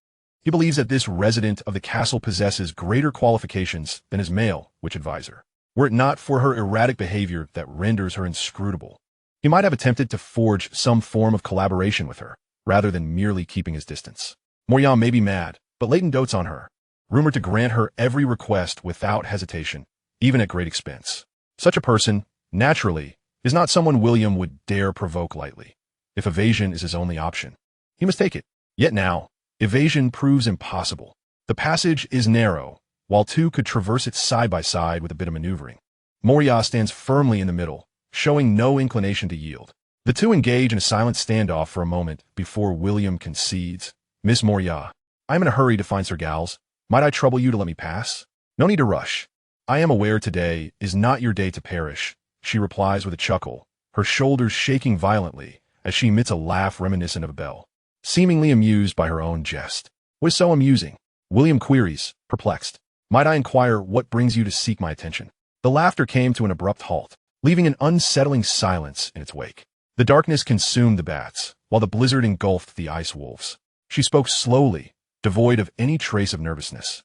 he believes that this resident of the castle possesses greater qualifications than his male witch advisor. Were it not for her erratic behavior that renders her inscrutable, he might have attempted to forge some form of collaboration with her, rather than merely keeping his distance. Moriah may be mad, but Leighton dotes on her, rumored to grant her every request without hesitation, even at great expense. Such a person, naturally, is not someone William would dare provoke lightly. If evasion is his only option, he must take it. Yet now, evasion proves impossible. The passage is narrow, while two could traverse it side by side with a bit of maneuvering. Moriah stands firmly in the middle, showing no inclination to yield. The two engage in a silent standoff for a moment before William concedes. Miss Moriah, I am in a hurry to find Sir Gals. Might I trouble you to let me pass? No need to rush. I am aware today is not your day to perish, she replies with a chuckle, her shoulders shaking violently as she emits a laugh reminiscent of a bell. Seemingly amused by her own jest. What is so amusing? William queries, perplexed. Might I inquire what brings you to seek my attention? The laughter came to an abrupt halt, leaving an unsettling silence in its wake. The darkness consumed the bats, while the blizzard engulfed the ice wolves. She spoke slowly, devoid of any trace of nervousness.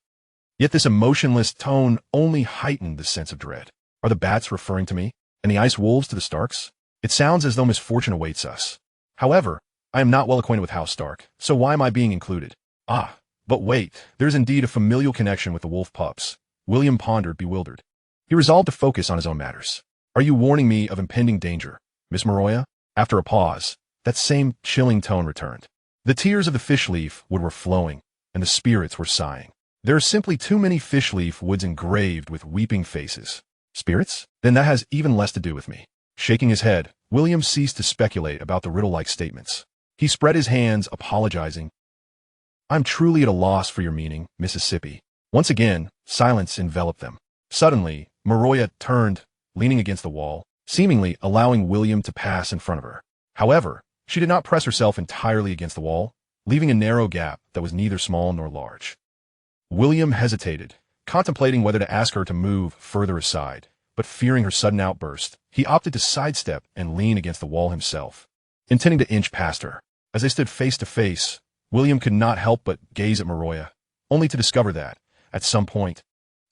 Yet this emotionless tone only heightened the sense of dread. Are the bats referring to me, and the ice wolves to the Starks? It sounds as though misfortune awaits us. However, I am not well acquainted with House Stark, so why am I being included? Ah, but wait, there is indeed a familial connection with the wolf pups. William pondered, bewildered. He resolved to focus on his own matters. Are you warning me of impending danger, Miss Moriah? After a pause, that same chilling tone returned. The tears of the fishleaf wood were flowing, and the spirits were sighing. There are simply too many fishleaf woods engraved with weeping faces. Spirits? Then that has even less to do with me. Shaking his head, William ceased to speculate about the riddle-like statements. He spread his hands, apologizing. I'm truly at a loss for your meaning, Mississippi. Once again, silence enveloped them. Suddenly, Moriah turned, leaning against the wall, seemingly allowing William to pass in front of her. However, she did not press herself entirely against the wall, leaving a narrow gap that was neither small nor large. William hesitated, contemplating whether to ask her to move further aside, but fearing her sudden outburst, he opted to sidestep and lean against the wall himself, intending to inch past her. As they stood face to face, William could not help but gaze at Moriah, only to discover that, at some point,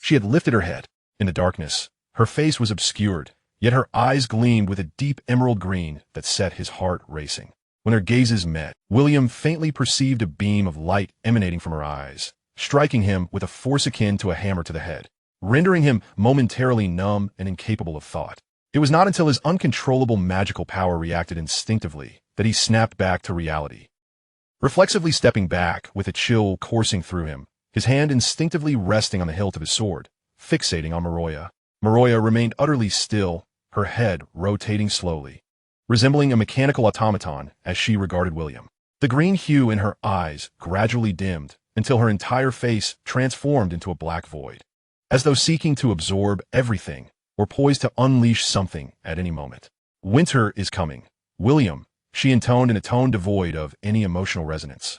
she had lifted her head. In the darkness, her face was obscured, yet her eyes gleamed with a deep emerald green that set his heart racing. When their gazes met, William faintly perceived a beam of light emanating from her eyes, striking him with a force akin to a hammer to the head, rendering him momentarily numb and incapable of thought. It was not until his uncontrollable magical power reacted instinctively that he snapped back to reality. Reflexively stepping back with a chill coursing through him, his hand instinctively resting on the hilt of his sword, fixating on Moriah. Moriah remained utterly still, her head rotating slowly, resembling a mechanical automaton as she regarded William. The green hue in her eyes gradually dimmed until her entire face transformed into a black void, as though seeking to absorb everything or poised to unleash something at any moment. Winter is coming, William, she intoned in a tone devoid of any emotional resonance,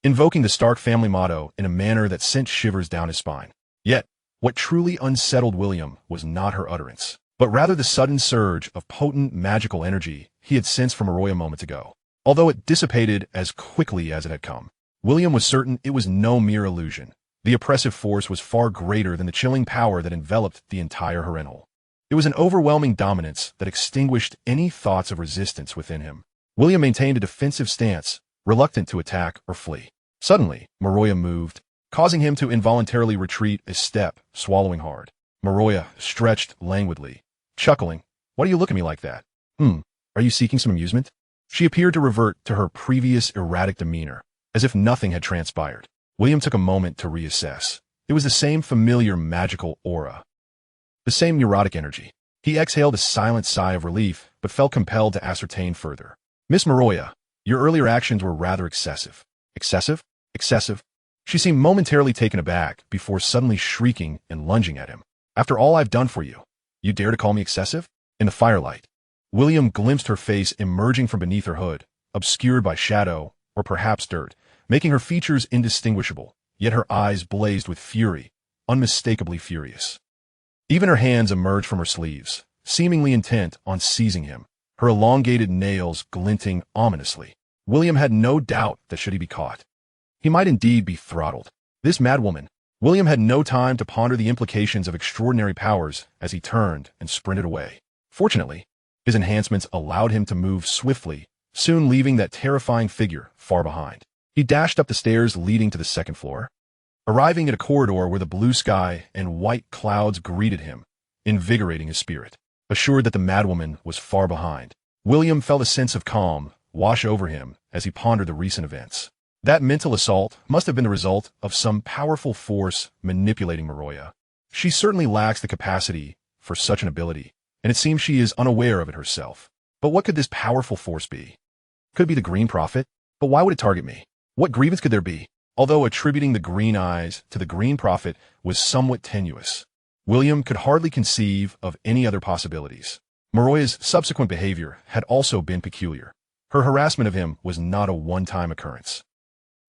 invoking the Stark family motto in a manner that sent shivers down his spine. Yet, what truly unsettled William was not her utterance, but rather the sudden surge of potent magical energy he had sensed from Moriah moments ago. Although it dissipated as quickly as it had come, William was certain it was no mere illusion. The oppressive force was far greater than the chilling power that enveloped the entire Harrenhal. It was an overwhelming dominance that extinguished any thoughts of resistance within him. William maintained a defensive stance, reluctant to attack or flee. Suddenly, Moriah moved, causing him to involuntarily retreat a step, swallowing hard. Moriah stretched languidly, chuckling. What are you looking at me like that? Are you seeking some amusement? She appeared to revert to her previous erratic demeanor, as if nothing had transpired. William took a moment to reassess. It was the same familiar magical aura, the same neurotic energy. He exhaled a silent sigh of relief, but felt compelled to ascertain further. Miss Moriah, your earlier actions were rather excessive. Excessive? Excessive? She seemed momentarily taken aback before suddenly shrieking and lunging at him. After all I've done for you, you dare to call me excessive? In the firelight, William glimpsed her face emerging from beneath her hood, obscured by shadow, or perhaps dirt, making her features indistinguishable, yet her eyes blazed with fury, unmistakably furious. Even her hands emerged from her sleeves, seemingly intent on seizing him, her elongated nails glinting ominously. William had no doubt that should he be caught, he might indeed be throttled. This madwoman. William had no time to ponder the implications of extraordinary powers as he turned and sprinted away. Fortunately, his enhancements allowed him to move swiftly, soon leaving that terrifying figure far behind. He dashed up the stairs leading to the second floor, arriving at a corridor where the blue sky and white clouds greeted him, invigorating his spirit. Assured that the madwoman was far behind, William felt a sense of calm wash over him as he pondered the recent events. That mental assault must have been the result of some powerful force manipulating Maroya. She certainly lacks the capacity for such an ability, and it seems she is unaware of it herself. But what could this powerful force be? Could it be the Green Prophet? But why would it target me? What grievance could there be? Although attributing the green eyes to the Green Prophet was somewhat tenuous, William could hardly conceive of any other possibilities. Maroya's subsequent behavior had also been peculiar. Her harassment of him was not a one-time occurrence.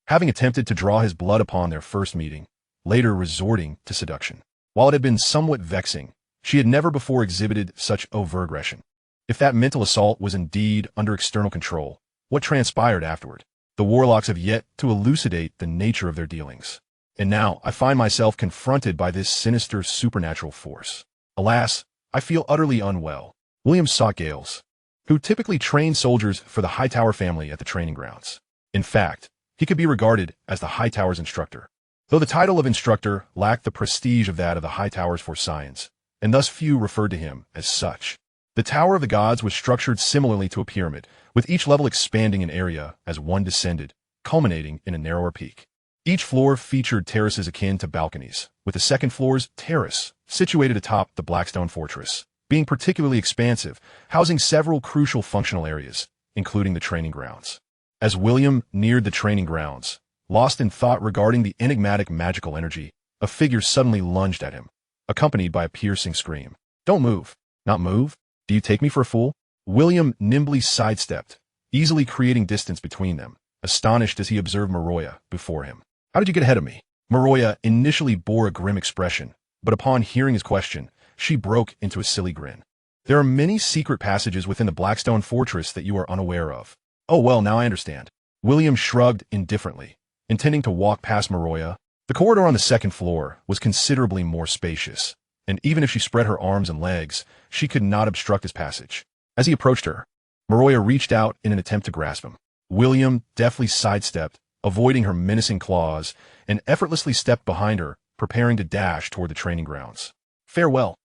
Having attempted to draw his blood upon their first meeting, later resorting to seduction. While it had been somewhat vexing, she had never before exhibited such overt aggression. If that mental assault was indeed under external control, what transpired afterward? The warlocks have yet to elucidate the nature of their dealings. And now I find myself confronted by this sinister supernatural force. Alas, I feel utterly unwell. William sought Gales, who typically trained soldiers for the Hightower family at the training grounds. In fact, he could be regarded as the Hightower's instructor, though the title of instructor lacked the prestige of that of the Hightowers for science, and thus few referred to him as such. The Tower of the Gods was structured similarly to a pyramid, with each level expanding in area as one descended, culminating in a narrower peak. Each floor featured terraces akin to balconies, with the second floor's terrace, situated atop the Blackstone Fortress, being particularly expansive, housing several crucial functional areas, including the training grounds. As William neared the training grounds, lost in thought regarding the enigmatic magical energy, a figure suddenly lunged at him, accompanied by a piercing scream. "Don't move." "Not move? Do you take me for a fool?" William nimbly sidestepped, easily creating distance between them, astonished as he observed Maroya before him. "How did you get ahead of me?" Maroya initially bore a grim expression, but upon hearing his question, she broke into a silly grin. "There are many secret passages within the Blackstone Fortress that you are unaware of." "Oh well, now I understand." William shrugged indifferently, intending to walk past Maroya. The corridor on the second floor was considerably more spacious, and even if she spread her arms and legs, she could not obstruct his passage. As he approached her, Maroya reached out in an attempt to grasp him. William deftly sidestepped, avoiding her menacing claws, and effortlessly stepped behind her, preparing to dash toward the training grounds. "Farewell.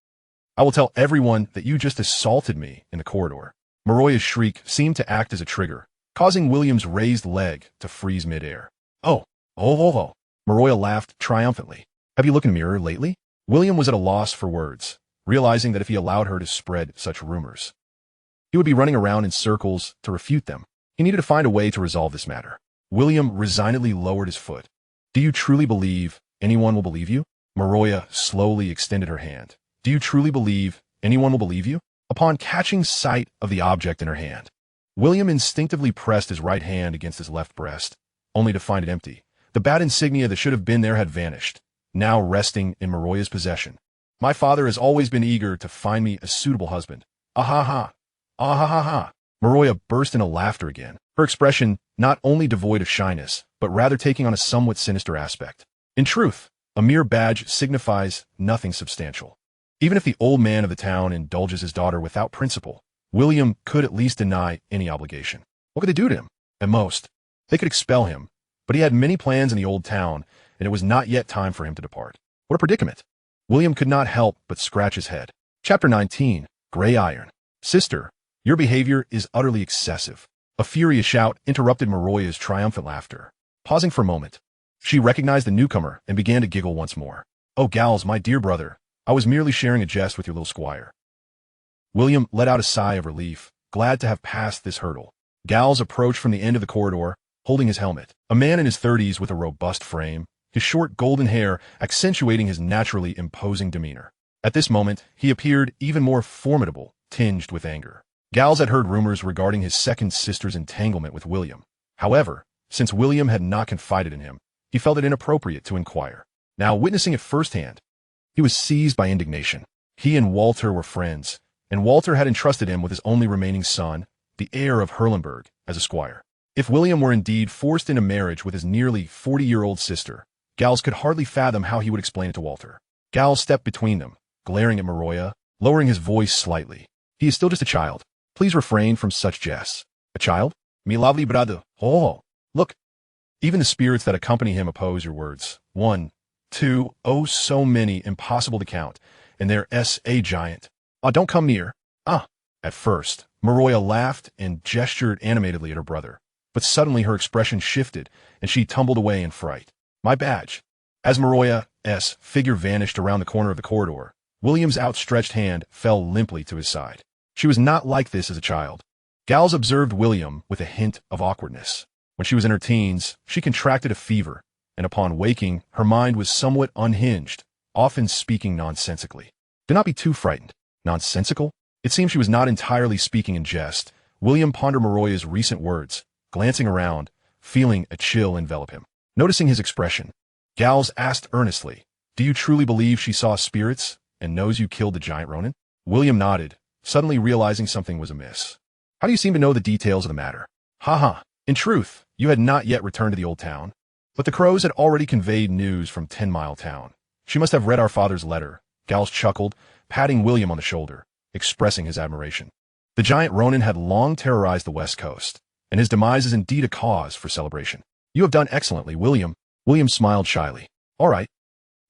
I will tell everyone that you just assaulted me in the corridor." Maroya's shriek seemed to act as a trigger, causing William's raised leg to freeze midair. Oh. Maroya laughed triumphantly. "Have you looked in the mirror lately?" William was at a loss for words, realizing that if he allowed her to spread such rumors, he would be running around in circles to refute them. He needed to find a way to resolve this matter. William resignedly lowered his foot. "Do you truly believe anyone will believe you?" Maroya slowly extended her hand. "Do you truly believe anyone will believe you?" Upon catching sight of the object in her hand, William instinctively pressed his right hand against his left breast, only to find it empty. The bad insignia that should have been there had vanished, now resting in Maroya's possession. "My father has always been eager to find me a suitable husband." "Ah ha ha." Maroya burst into laughter again, her expression not only devoid of shyness, but rather taking on a somewhat sinister aspect. In truth, a mere badge signifies nothing substantial. Even if the old man of the town indulges his daughter without principle, William could at least deny any obligation. What could they do to him? At most, they could expel him, but he had many plans in the old town, and it was not yet time for him to depart. What a predicament! William could not help but scratch his head. Chapter 19, Gray Iron. "Sister, your behavior is utterly excessive." A furious shout interrupted Maroya's triumphant laughter. Pausing for a moment, she recognized the newcomer and began to giggle once more. "Oh, Gals, my dear brother, I was merely sharing a jest with your little squire." William let out a sigh of relief, glad to have passed this hurdle. Gals approached from the end of the corridor, holding his helmet. A man in his 30s with a robust frame, his short golden hair accentuating his naturally imposing demeanor. At this moment, he appeared even more formidable, tinged with anger. Gals had heard rumors regarding his second sister's entanglement with William. However, since William had not confided in him, he felt it inappropriate to inquire. Now, witnessing it firsthand, he was seized by indignation. He and Walter were friends, and Walter had entrusted him with his only remaining son, the heir of Harrenhal, as a squire. If William were indeed forced into marriage with his nearly 40-year-old sister, Giles could hardly fathom how he would explain it to Walter. Giles stepped between them, glaring at Maroya, lowering his voice slightly. He is still just a child. Please refrain from such jests. A child? Me lovely brother. Oh, look. Even the spirits that accompany him oppose your words. 1, 2, oh so many, impossible to count. And there's a giant. Ah, don't come near. Ah. At first, Maroya laughed and gestured animatedly at her brother. But suddenly her expression shifted, and she tumbled away in fright. My badge. As Maroya's figure vanished around the corner of the corridor, William's outstretched hand fell limply to his side. She was not like this as a child. Giles observed William with a hint of awkwardness. When she was in her teens, she contracted a fever, and upon waking, her mind was somewhat unhinged, often speaking nonsensically. Do not be too frightened. Nonsensical? It seemed she was not entirely speaking in jest. William pondered Maroya's recent words, glancing around, feeling a chill envelop him. Noticing his expression, Giles asked earnestly, Do you truly believe she saw spirits and knows you killed the giant Ronin? William nodded, suddenly realizing something was amiss. How do you seem to know the details of the matter? Ha. In truth, you had not yet returned to the old town. But the crows had already conveyed news from 10 Mile Town. She must have read our father's letter. Giles chuckled, patting William on the shoulder, expressing his admiration. The giant Ronin had long terrorized the West Coast, and his demise is indeed a cause for celebration. You have done excellently, William. William smiled shyly. All right.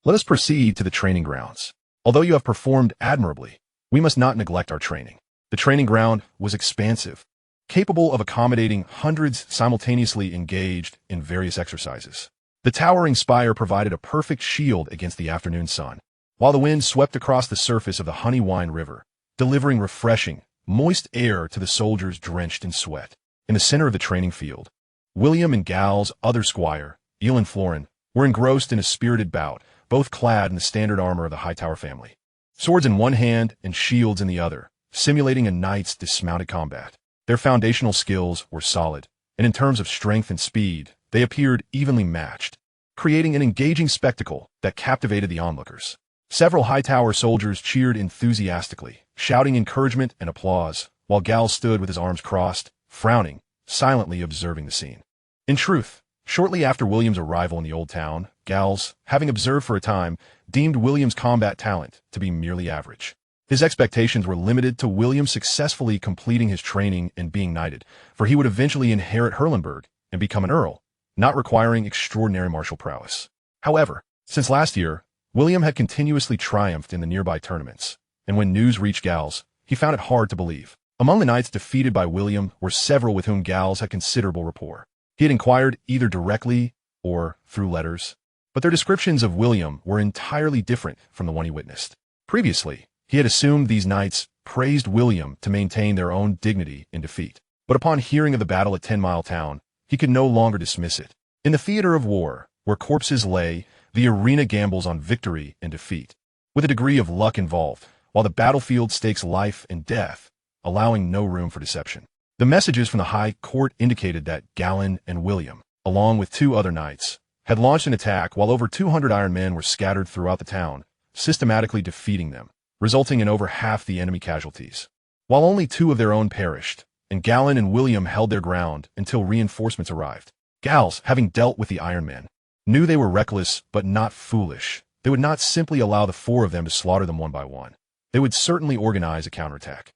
Let us proceed to the training grounds. Although you have performed admirably, we must not neglect our training. The training ground was expansive, capable of accommodating hundreds simultaneously engaged in various exercises. The towering spire provided a perfect shield against the afternoon sun, while the wind swept across the surface of the Honeywine River, delivering refreshing, moist air to the soldiers drenched in sweat. In the center of the training field, William and Giles' other squire, Elin Florin, were engrossed in a spirited bout, both clad in the standard armor of the Hightower family. Swords in one hand and shields in the other, simulating a knight's dismounted combat. Their foundational skills were solid, and in terms of strength and speed, they appeared evenly matched, creating an engaging spectacle that captivated the onlookers. Several Hightower soldiers cheered enthusiastically, shouting encouragement and applause, while Giles stood with his arms crossed, frowning, silently observing the scene. In truth, shortly after William's arrival in the old town, Giles, having observed for a time, deemed William's combat talent to be merely average. His expectations were limited to William successfully completing his training and being knighted, for he would eventually inherit Harrenhal and become an earl, not requiring extraordinary martial prowess. However, since last year, William had continuously triumphed in the nearby tournaments, and when news reached Giles, he found it hard to believe. Among the knights defeated by William were several with whom Giles had considerable rapport. He had inquired either directly or through letters, but their descriptions of William were entirely different from the one he witnessed. Previously, he had assumed these knights praised William to maintain their own dignity in defeat. But upon hearing of the battle at 10 Mile Town, he could no longer dismiss it. In the theater of war, where corpses lay, the arena gambles on victory and defeat, with a degree of luck involved, while the battlefield stakes life and death, allowing no room for deception. The messages from the High Court indicated that Galen and William, along with 2 other knights, had launched an attack while over 200 iron men were scattered throughout the town, systematically defeating them, resulting in over half the enemy casualties. While only 2 of their own perished, and Galen and William held their ground until reinforcements arrived. Giles, having dealt with the Iron Men, knew they were reckless but not foolish. They would not simply allow the 4 of them to slaughter them one by one. They would certainly organize a counterattack.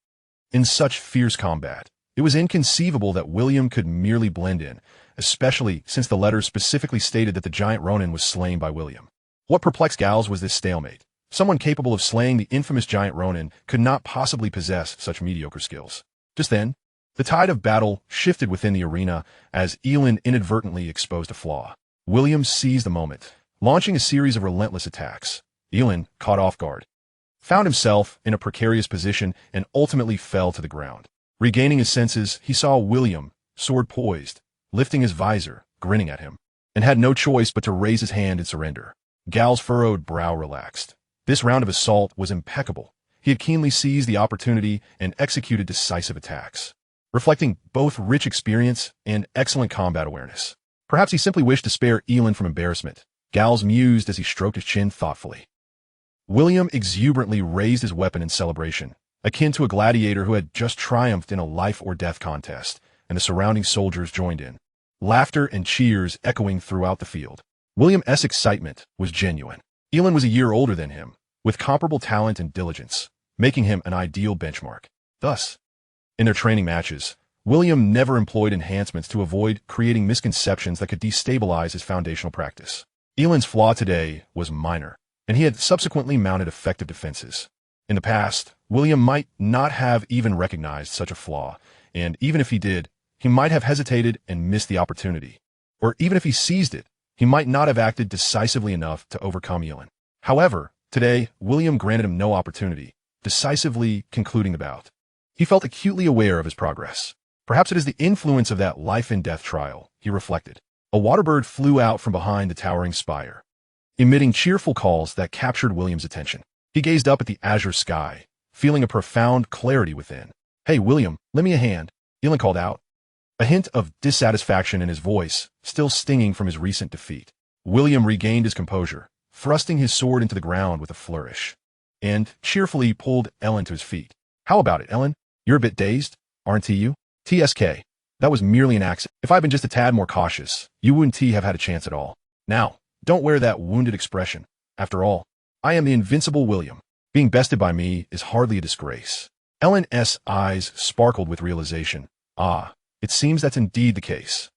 In such fierce combat, it was inconceivable that William could merely blend in, especially since the letters specifically stated that the giant Ronin was slain by William. What perplexed Giles was this stalemate. Someone capable of slaying the infamous giant Ronin could not possibly possess such mediocre skills. Just then, the tide of battle shifted within the arena as Elin inadvertently exposed a flaw. William seized the moment, launching a series of relentless attacks. Elin, caught off guard, found himself in a precarious position and ultimately fell to the ground. Regaining his senses, he saw William, sword poised, lifting his visor, grinning at him, and had no choice but to raise his hand in surrender. Giles' furrowed brow relaxed. This round of assault was impeccable. He had keenly seized the opportunity and executed decisive attacks, reflecting both rich experience and excellent combat awareness. Perhaps he simply wished to spare Elin from embarrassment. Giles mused as he stroked his chin thoughtfully. William exuberantly raised his weapon in celebration, akin to a gladiator who had just triumphed in a life-or-death contest, and the surrounding soldiers joined in. Laughter and cheers echoing throughout the field. William's excitement was genuine. Elin was a year older than him, with comparable talent and diligence, making him an ideal benchmark. Thus, in their training matches, William never employed enhancements to avoid creating misconceptions that could destabilize his foundational practice. Elin's flaw today was minor, and he had subsequently mounted effective defenses. In the past, William might not have even recognized such a flaw, and even if he did, he might have hesitated and missed the opportunity. Or even if he seized it, he might not have acted decisively enough to overcome Elin. However, today, William granted him no opportunity, decisively concluding the bout. He felt acutely aware of his progress. Perhaps it is the influence of that life-and-death trial, he reflected. A water bird flew out from behind the towering spire, emitting cheerful calls that captured William's attention. He gazed up at the azure sky, feeling a profound clarity within. "Hey, William, lend me a hand," Elin called out, a hint of dissatisfaction in his voice, still stinging from his recent defeat. William regained his composure, thrusting his sword into the ground with a flourish, and cheerfully pulled Elin to his feet. "How about it, Elin? You're a bit dazed, aren't you?" "TSK. That was merely an accident. If I'd been just a tad more cautious, you wouldn't have had a chance at all. Now, don't wear that wounded expression. After all, I am the invincible William. Being bested by me is hardly a disgrace." Elin's eyes sparkled with realization. "Ah, it seems that's indeed the case.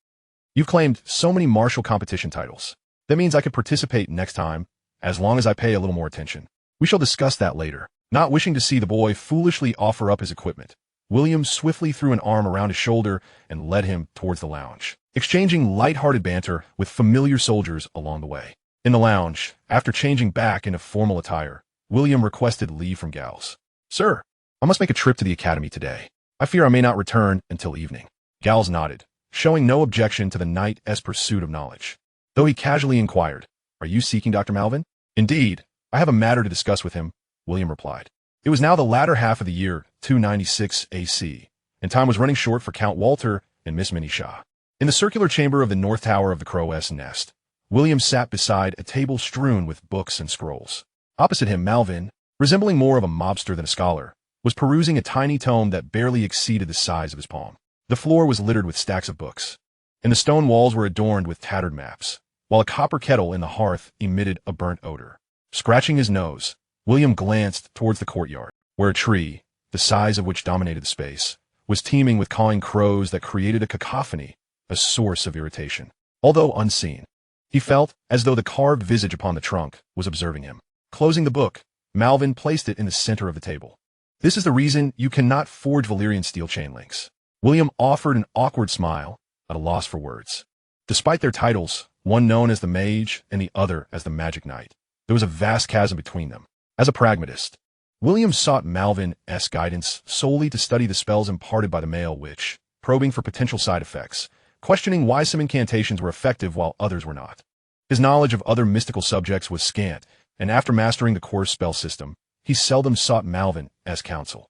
You've claimed so many martial competition titles. That means I could participate next time, as long as I pay a little more attention. We shall discuss that later." Not wishing to see the boy foolishly offer up his equipment, William swiftly threw an arm around his shoulder and led him towards the lounge, exchanging light-hearted banter with familiar soldiers along the way. In the lounge, after changing back into formal attire, William requested leave from Gals. "Sir, I must make a trip to the academy today. I fear I may not return until evening." Gals nodded, showing no objection to the knight's pursuit of knowledge. Though he casually inquired, "Are you seeking Dr. Malvin?" "Indeed, I have a matter to discuss with him," William replied. It was now the latter half of the year 296 AC, and time was running short for Count Walter and Miss Minnie Shaw. In the circular chamber of the north tower of the Crow's Nest, William sat beside a table strewn with books and scrolls. Opposite him, Malvin, resembling more of a mobster than a scholar, was perusing a tiny tome that barely exceeded the size of his palm. The floor was littered with stacks of books, and the stone walls were adorned with tattered maps, while a copper kettle in the hearth emitted a burnt odor. Scratching his nose, William glanced towards the courtyard, where a tree, the size of which dominated the space, was teeming with cawing crows that created a cacophony, a source of irritation. Although unseen, he felt as though the carved visage upon the trunk was observing him. Closing the book, Malvin placed it in the center of the table. "This is the reason you cannot forge Valyrian steel chain links." William offered an awkward smile, at a loss for words. Despite their titles, one known as the Mage and the other as the Magic Knight, there was a vast chasm between them. As a pragmatist, William sought Malvin's guidance solely to study the spells imparted by the male witch, probing for potential side effects, questioning why some incantations were effective while others were not. His knowledge of other mystical subjects was scant, and after mastering the core spell system, he seldom sought Malvin's counsel.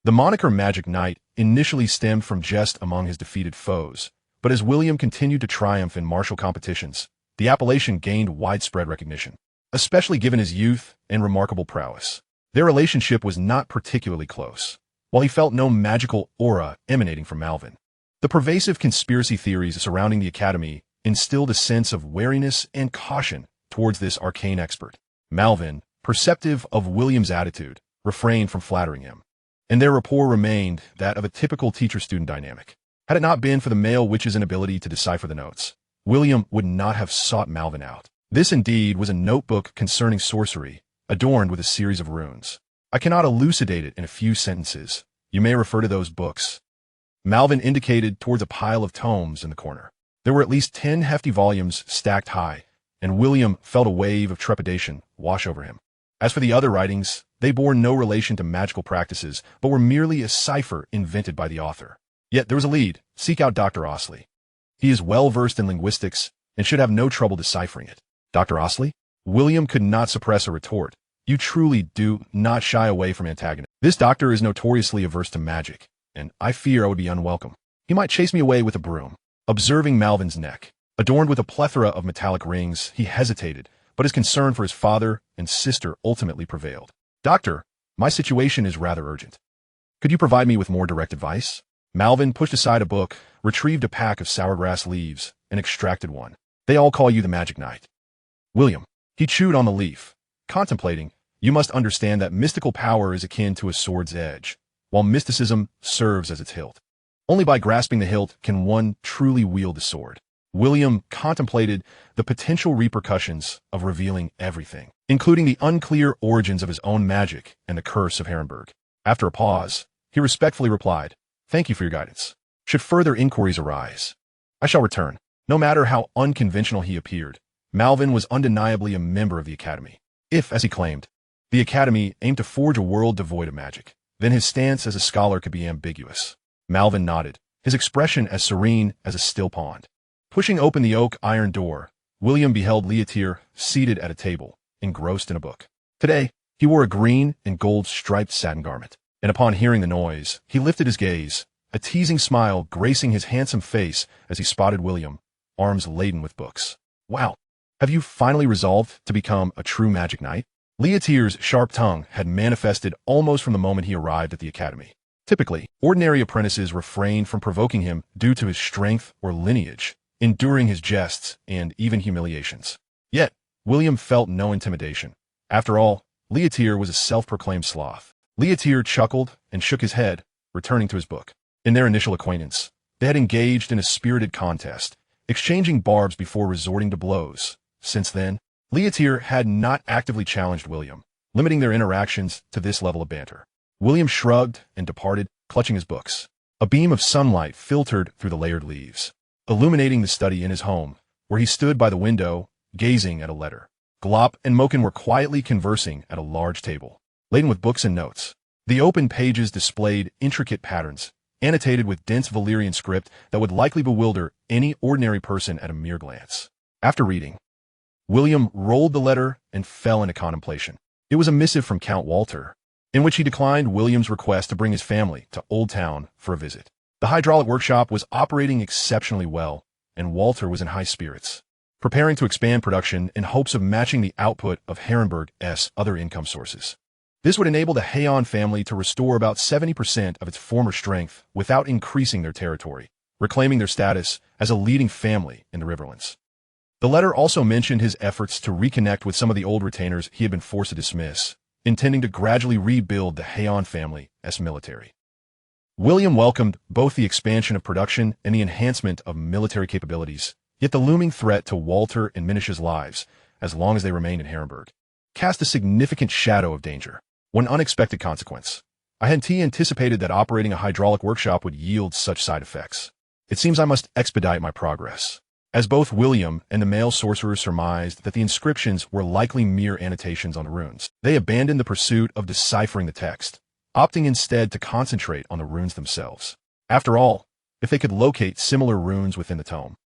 The moniker Magic Knight initially stemmed from jest among his defeated foes, but as William continued to triumph in martial competitions, the appellation gained widespread recognition, especially given his youth and remarkable prowess. Their relationship was not particularly close, while he felt no magical aura emanating from Malvin. The pervasive conspiracy theories surrounding the academy instilled a sense of wariness and caution towards this arcane expert. Malvin, perceptive of William's attitude, refrained from flattering him, and their rapport remained that of a typical teacher-student dynamic. Had it not been for the male witch's inability to decipher the notes, William would not have sought Malvin out. This indeed was a notebook concerning sorcery, adorned with a series of runes. "I cannot elucidate it in a few sentences. You may refer to those books." Malvin indicated towards a pile of tomes in the corner. There were at least 10 hefty volumes stacked high, and William felt a wave of trepidation wash over him. As for the other writings, they bore no relation to magical practices, but were merely a cipher invented by the author. Yet there was a lead. Seek out Dr. Osley. He is well-versed in linguistics and should have no trouble deciphering it. Dr. Osley? William could not suppress a retort. You truly do not shy away from antagonism. This doctor is notoriously averse to magic, and I fear I would be unwelcome. He might chase me away with a broom. Observing Malvin's neck, adorned with a plethora of metallic rings, he hesitated, but his concern for his father and sister ultimately prevailed. "Doctor, my situation is rather urgent. Could you provide me with more direct advice? Malvin pushed aside a book, retrieved a pack of sourgrass leaves, and extracted one. They all call you the Magic Knight. William. He chewed on the leaf, contemplating. You must understand that mystical power is akin to a sword's edge, while mysticism serves as its hilt. Only by grasping the hilt can one truly wield the sword. William contemplated the potential repercussions of revealing everything, including the unclear origins of his own magic and the curse of Harrenhal. After a pause, he respectfully replied, "Thank you for your guidance. Should further inquiries arise, I shall return." No matter how unconventional he appeared, Malvin was undeniably a member of the Academy. If, as he claimed, the Academy aimed to forge a world devoid of magic, then his stance as a scholar could be ambiguous. Malvin nodded, his expression as serene as a still pond. Pushing open the oak iron door, William beheld Leotir seated at a table, engrossed in a book. Today, he wore a green and gold striped satin garment, and upon hearing the noise, he lifted his gaze, a teasing smile gracing his handsome face as he spotted William, arms laden with books. "Wow, have you finally resolved to become a true magic knight?" Leotir's sharp tongue had manifested almost from the moment he arrived at the Academy. Typically, ordinary apprentices refrained from provoking him due to his strength or lineage, enduring his jests and even humiliations. Yet, William felt no intimidation. After all, Leotir was a self-proclaimed sloth. Leotir chuckled and shook his head, returning to his book. In their initial acquaintance, they had engaged in a spirited contest, exchanging barbs before resorting to blows. Since then, Leotir had not actively challenged William, limiting their interactions to this level of banter. William shrugged and departed, clutching his books. A beam of sunlight filtered through the layered leaves, illuminating the study in his home, where he stood by the window, gazing at a letter. Glop and Moken were quietly conversing at a large table, laden with books and notes. The open pages displayed intricate patterns, annotated with dense Valyrian script that would likely bewilder any ordinary person at a mere glance. After reading, William rolled the letter and fell into contemplation. It was a missive from Count Walter, in which he declined William's request to bring his family to Old Town for a visit. The hydraulic workshop was operating exceptionally well, and Walter was in high spirits, preparing to expand production in hopes of matching the output of Harrenhal's other income sources. This would enable the Hoan family to restore about 70% of its former strength without increasing their territory, reclaiming their status as a leading family in the Riverlands. The letter also mentioned his efforts to reconnect with some of the old retainers he had been forced to dismiss, intending to gradually rebuild the Hoan family as military. William welcomed both the expansion of production and the enhancement of military capabilities, yet the looming threat to Walter and Minish's lives, as long as they remained in Harrenhal, cast a significant shadow of danger. One unexpected consequence. I had anticipated that operating a hydraulic workshop would yield such side effects. It seems I must expedite my progress. As both William and the male sorcerers surmised that the inscriptions were likely mere annotations on the runes, they abandoned the pursuit of deciphering the text, opting instead to concentrate on the runes themselves. After all, if they could locate similar runes within the tome,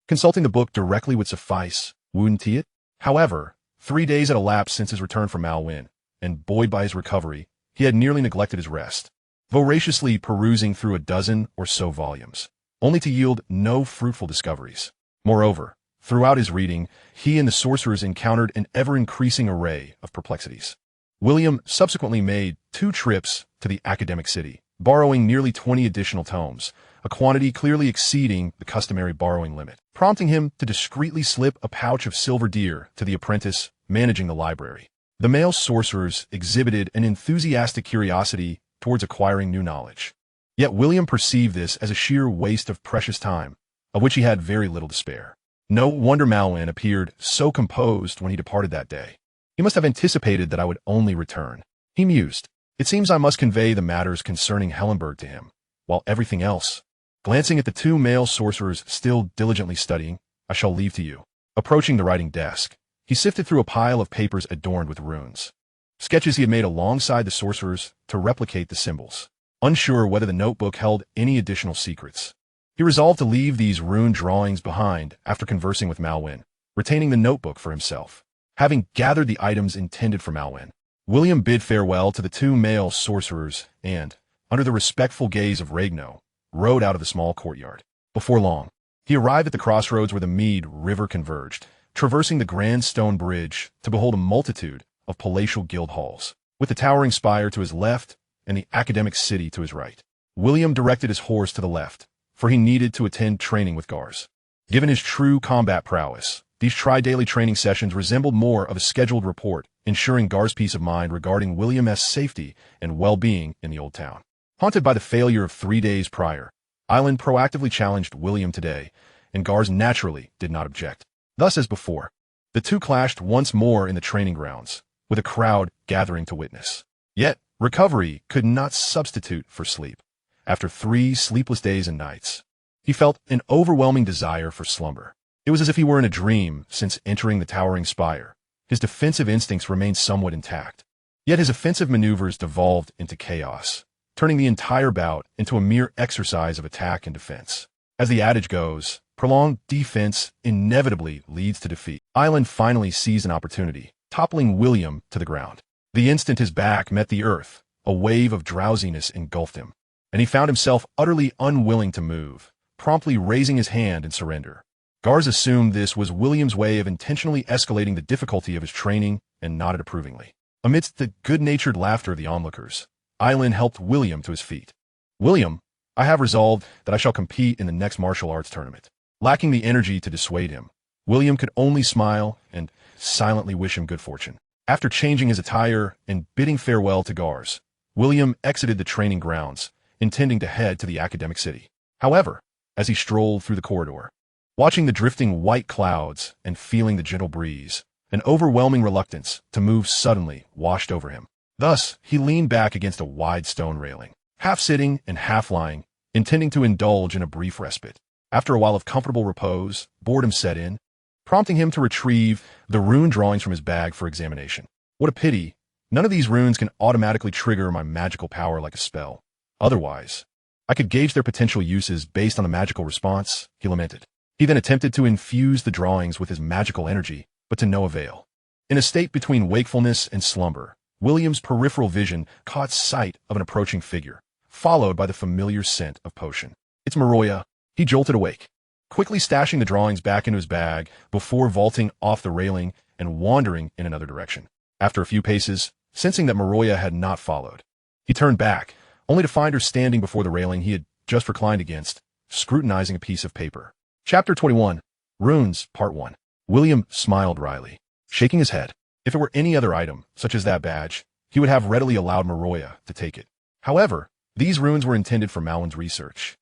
consulting the book directly would suffice, wouldn't it? However, 3 days had elapsed since his return from Malwyn, and buoyed by his recovery, he had nearly neglected his rest, voraciously perusing through a dozen or so volumes, only to yield no fruitful discoveries. Moreover, throughout his reading, he and the sorcerers encountered an ever-increasing array of perplexities. William subsequently made 2 trips to the academic city, borrowing nearly 20 additional tomes, a quantity clearly exceeding the customary borrowing limit, prompting him to discreetly slip a pouch of silver deer to the apprentice managing the library. The male sorcerers exhibited an enthusiastic curiosity towards acquiring new knowledge. Yet William perceived this as a sheer waste of precious time, of which he had very little to spare. No wonder Malwyn appeared so composed when he departed that day. He must have anticipated that I would only return. He mused. It seems I must convey the matters concerning Harrenhal to him, while everything else. Glancing at the 2 male sorcerers still diligently studying, I shall leave to you. Approaching the writing desk, he sifted through a pile of papers adorned with runes, sketches he had made alongside the sorcerers to replicate the symbols. Unsure whether the notebook held any additional secrets, he resolved to leave these rune drawings behind after conversing with Malwyn, retaining the notebook for himself. Having gathered the items intended for Malwyn, William bid farewell to the 2 male sorcerers and, under the respectful gaze of Regno, rode out of the small courtyard. Before long, he arrived at the crossroads where the Mead River converged, traversing the grand stone bridge to behold a multitude of palatial guild halls, with the towering spire to his left and the academic city to his right. William directed his horse to the left, for he needed to attend training with Gars. Given his true combat prowess, these tri-daily training sessions resembled more of a scheduled report, ensuring Gar's peace of mind regarding William's safety and well-being in the old town. Haunted by the failure of 3 days prior, Island proactively challenged William today, and Gars naturally did not object. Thus, as before, the two clashed once more in the training grounds, with a crowd gathering to witness. Yet, recovery could not substitute for sleep. After 3 sleepless days and nights, he felt an overwhelming desire for slumber. It was as if he were in a dream since entering the towering spire. His defensive instincts remained somewhat intact. Yet his offensive maneuvers devolved into chaos, turning the entire bout into a mere exercise of attack and defense. As the adage goes, prolonged defense inevitably leads to defeat. Island finally seized an opportunity, toppling William to the ground. The instant his back met the earth, a wave of drowsiness engulfed him, and he found himself utterly unwilling to move, promptly raising his hand in surrender. Gars assumed this was William's way of intentionally escalating the difficulty of his training and nodded approvingly. Amidst the good-natured laughter of the onlookers, Island helped William to his feet. "William, I have resolved that I shall compete in the next martial arts tournament." Lacking the energy to dissuade him, William could only smile and silently wish him good fortune. After changing his attire and bidding farewell to Gars, William exited the training grounds, intending to head to the academic city. However, as he strolled through the corridor, watching the drifting white clouds and feeling the gentle breeze, an overwhelming reluctance to move suddenly washed over him. Thus, he leaned back against a wide stone railing, half sitting and half lying, intending to indulge in a brief respite. After a while of comfortable repose, boredom set in, prompting him to retrieve the rune drawings from his bag for examination. What a pity, none of these runes can automatically trigger my magical power like a spell. Otherwise, I could gauge their potential uses based on a magical response, he lamented. He then attempted to infuse the drawings with his magical energy, but to no avail. In a state between wakefulness and slumber, William's peripheral vision caught sight of an approaching figure, followed by the familiar scent of potion. "It's Maroya." He jolted awake, quickly stashing the drawings back into his bag before vaulting off the railing and wandering in another direction. After a few paces, sensing that Maroya had not followed, he turned back, only to find her standing before the railing he had just reclined against, scrutinizing a piece of paper. Chapter 21. Runes, Part 1. William smiled wryly, shaking his head. If it were any other item, such as that badge, he would have readily allowed Maroya to take it. However, these runes were intended for Malwyn's research,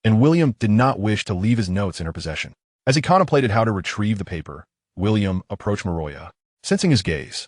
and William did not wish to leave his notes in her possession. As he contemplated how to retrieve the paper, William approached Maroya, sensing his gaze.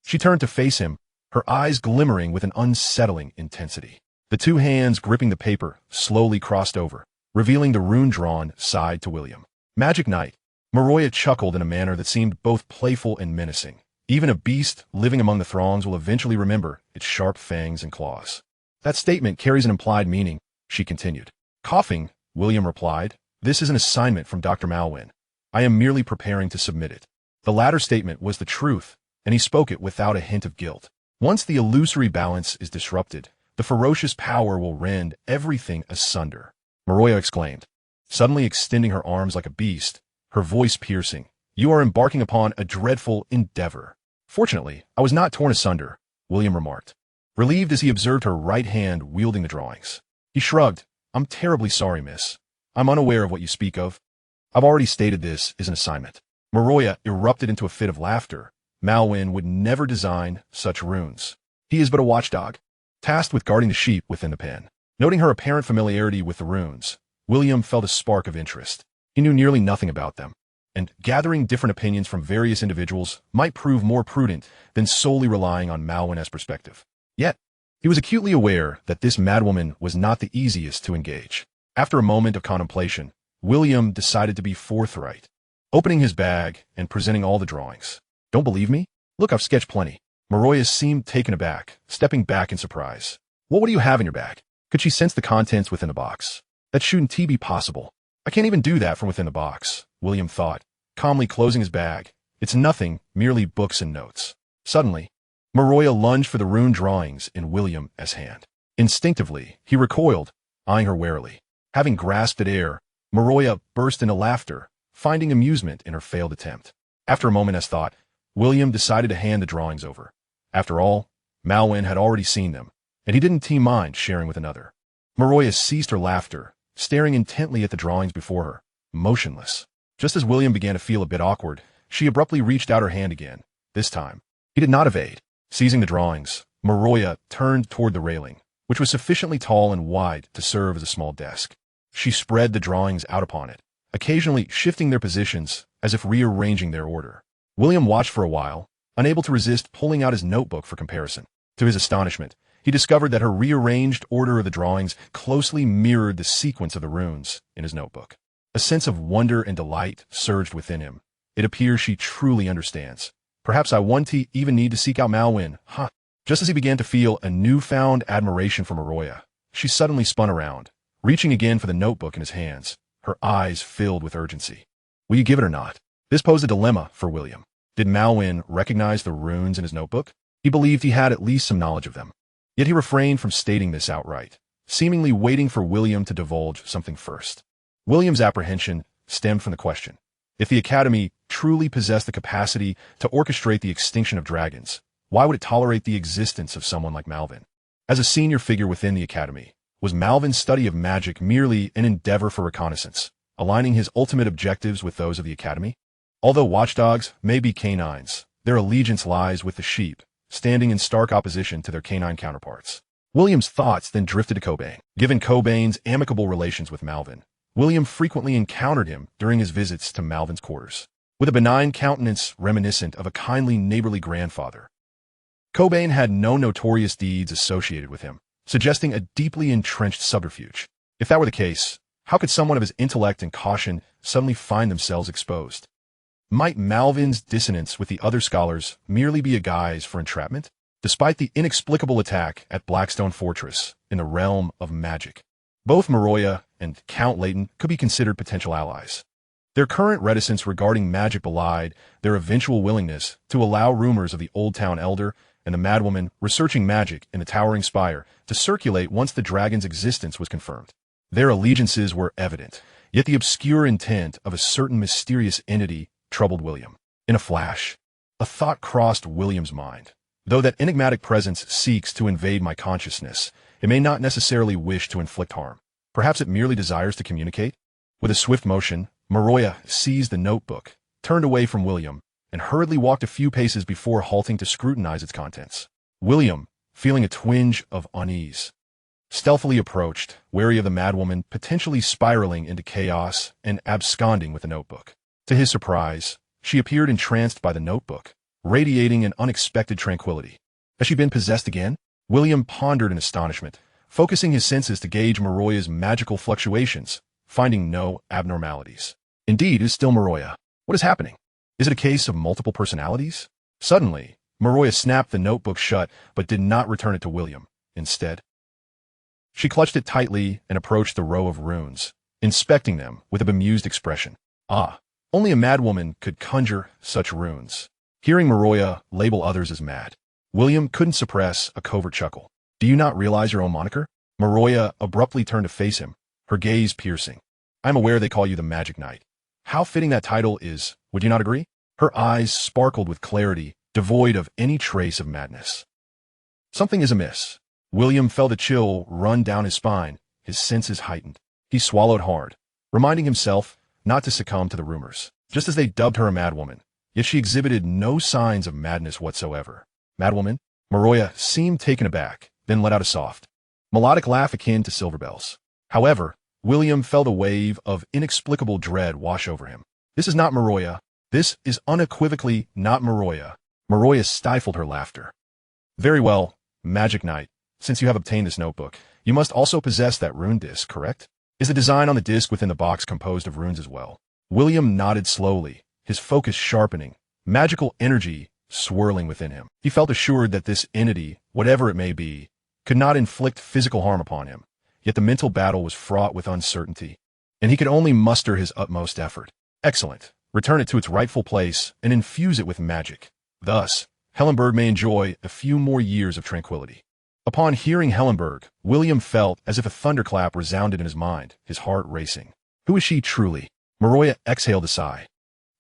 She turned to face him, her eyes glimmering with an unsettling intensity. The two hands gripping the paper slowly crossed over, revealing the rune-drawn side to William. "Magic Knight." Maroya chuckled in a manner that seemed both playful and menacing. "Even a beast living among the throngs will eventually remember its sharp fangs and claws." "That statement carries an implied meaning," she continued. Coughing, William replied, "This is an assignment from Dr. Malwyn. I am merely preparing to submit it." The latter statement was the truth, and he spoke it without a hint of guilt. Once the illusory balance is disrupted, the ferocious power will rend everything asunder. Maroya exclaimed, suddenly extending her arms like a beast, her voice piercing. "You are embarking upon a dreadful endeavor." "Fortunately, I was not torn asunder," William remarked, relieved as he observed her right hand wielding the drawings. He shrugged. "I'm terribly sorry, miss. I'm unaware of what you speak of. I've already stated this is an assignment." Maroya erupted into a fit of laughter. Malwyn would never design such runes. He is but a watchdog, tasked with guarding the sheep within the pen. Noting her apparent familiarity with the runes, William felt a spark of interest. He knew nearly nothing about them, and gathering different opinions from various individuals might prove more prudent than solely relying on Malwyn's perspective. Yet, he was acutely aware that this madwoman was not the easiest to engage. After a moment of contemplation, William decided to be forthright, opening his bag and presenting all the drawings. "Don't believe me? Look, I've sketched plenty." Maroya seemed taken aback, stepping back in surprise. What do you have in your bag?" Could she sense the contents within the box? That shouldn't be possible. "I can't even do that from within the box," William thought, calmly closing his bag. "It's nothing, merely books and notes." Suddenly, Maroya lunged for the rune drawings in William's hand. Instinctively, he recoiled, eyeing her warily. Having grasped at air, Maroya burst into laughter, finding amusement in her failed attempt. After a moment's thought, William decided to hand the drawings over. After all, Malwyn had already seen them, and he didn't mind sharing with another. Maroya ceased her laughter, staring intently at the drawings before her, motionless. Just as William began to feel a bit awkward, she abruptly reached out her hand again. This time, he did not evade. Seizing the drawings, Maroya turned toward the railing, which was sufficiently tall and wide to serve as a small desk. She spread the drawings out upon it, occasionally shifting their positions as if rearranging their order. William watched for a while, unable to resist pulling out his notebook for comparison. To his astonishment, he discovered that her rearranged order of the drawings closely mirrored the sequence of the runes in his notebook. A sense of wonder and delight surged within him. It appears she truly understands. Perhaps I won't even need to seek out Malwyn, huh? Just as he began to feel a newfound admiration for Maroya, she suddenly spun around, reaching again for the notebook in his hands, her eyes filled with urgency. Will you give it or not? This posed a dilemma for William. Did Malwyn recognize the runes in his notebook? He believed he had at least some knowledge of them. Yet he refrained from stating this outright, seemingly waiting for William to divulge something first. William's apprehension stemmed from the question: if the Academy truly possessed the capacity to orchestrate the extinction of dragons, why would it tolerate the existence of someone like Malvin? As a senior figure within the Academy, was Malvin's study of magic merely an endeavor for reconnaissance, aligning his ultimate objectives with those of the Academy? Although watchdogs may be canines, their allegiance lies with the sheep, standing in stark opposition to their canine counterparts. William's thoughts then drifted to Cobain. Given Cobain's amicable relations with Malvin, William frequently encountered him during his visits to Malvin's quarters. With a benign countenance reminiscent of a kindly neighborly grandfather, Cobain had no notorious deeds associated with him, suggesting a deeply entrenched subterfuge. If that were the case, how could someone of his intellect and caution suddenly find themselves exposed? Might Malvin's dissonance with the other scholars merely be a guise for entrapment? Despite the inexplicable attack at Blackstone Fortress in the realm of magic, both Maroya and Count Layton could be considered potential allies. Their current reticence regarding magic belied their eventual willingness to allow rumors of the Old Town Elder and the madwoman researching magic in the towering spire to circulate once the dragon's existence was confirmed. Their allegiances were evident, yet the obscure intent of a certain mysterious entity troubled William. In a flash, a thought crossed William's mind. Though that enigmatic presence seeks to invade my consciousness, it may not necessarily wish to inflict harm. Perhaps it merely desires to communicate? With a swift motion, Maroya seized the notebook, turned away from William, and hurriedly walked a few paces before halting to scrutinize its contents. William, feeling a twinge of unease, stealthily approached, wary of the madwoman potentially spiraling into chaos and absconding with the notebook. To his surprise, she appeared entranced by the notebook, radiating an unexpected tranquility. Has she been possessed again? William pondered in astonishment, focusing his senses to gauge Maroya's magical fluctuations, finding no abnormalities. Indeed, it is still Maroya. What is happening? Is it a case of multiple personalities? Suddenly, Maroya snapped the notebook shut but did not return it to William. Instead, she clutched it tightly and approached the row of runes, inspecting them with a bemused expression. Ah, only a madwoman could conjure such runes. Hearing Maroya label others as mad, William couldn't suppress a covert chuckle. Do you not realize your own moniker? Maroya abruptly turned to face him, her gaze piercing. I'm aware they call you the Magic Knight. How fitting that title is, would you not agree? Her eyes sparkled with clarity, devoid of any trace of madness. Something is amiss. William felt a chill run down his spine, his senses heightened. He swallowed hard, reminding himself not to succumb to the rumors. Just as they dubbed her a madwoman, yet she exhibited no signs of madness whatsoever. Madwoman? Maroya seemed taken aback, then let out a soft, melodic laugh akin to silver bells. However, William felt a wave of inexplicable dread wash over him. This is not Maroya. This is unequivocally not Maroya. Maroya stifled her laughter. Very well, Magic Knight. Since you have obtained this notebook, you must also possess that rune disc, correct? Is the design on the disc within the box composed of runes as well? William nodded slowly, his focus sharpening, magical energy swirling within him. He felt assured that this entity, whatever it may be, could not inflict physical harm upon him, yet the mental battle was fraught with uncertainty, and he could only muster his utmost effort. Excellent. Return it to its rightful place and infuse it with magic. Thus, Hellenberg may enjoy a few more years of tranquility. Upon hearing Hellenberg, William felt as if a thunderclap resounded in his mind, his heart racing. Who is she truly? Maroya exhaled a sigh,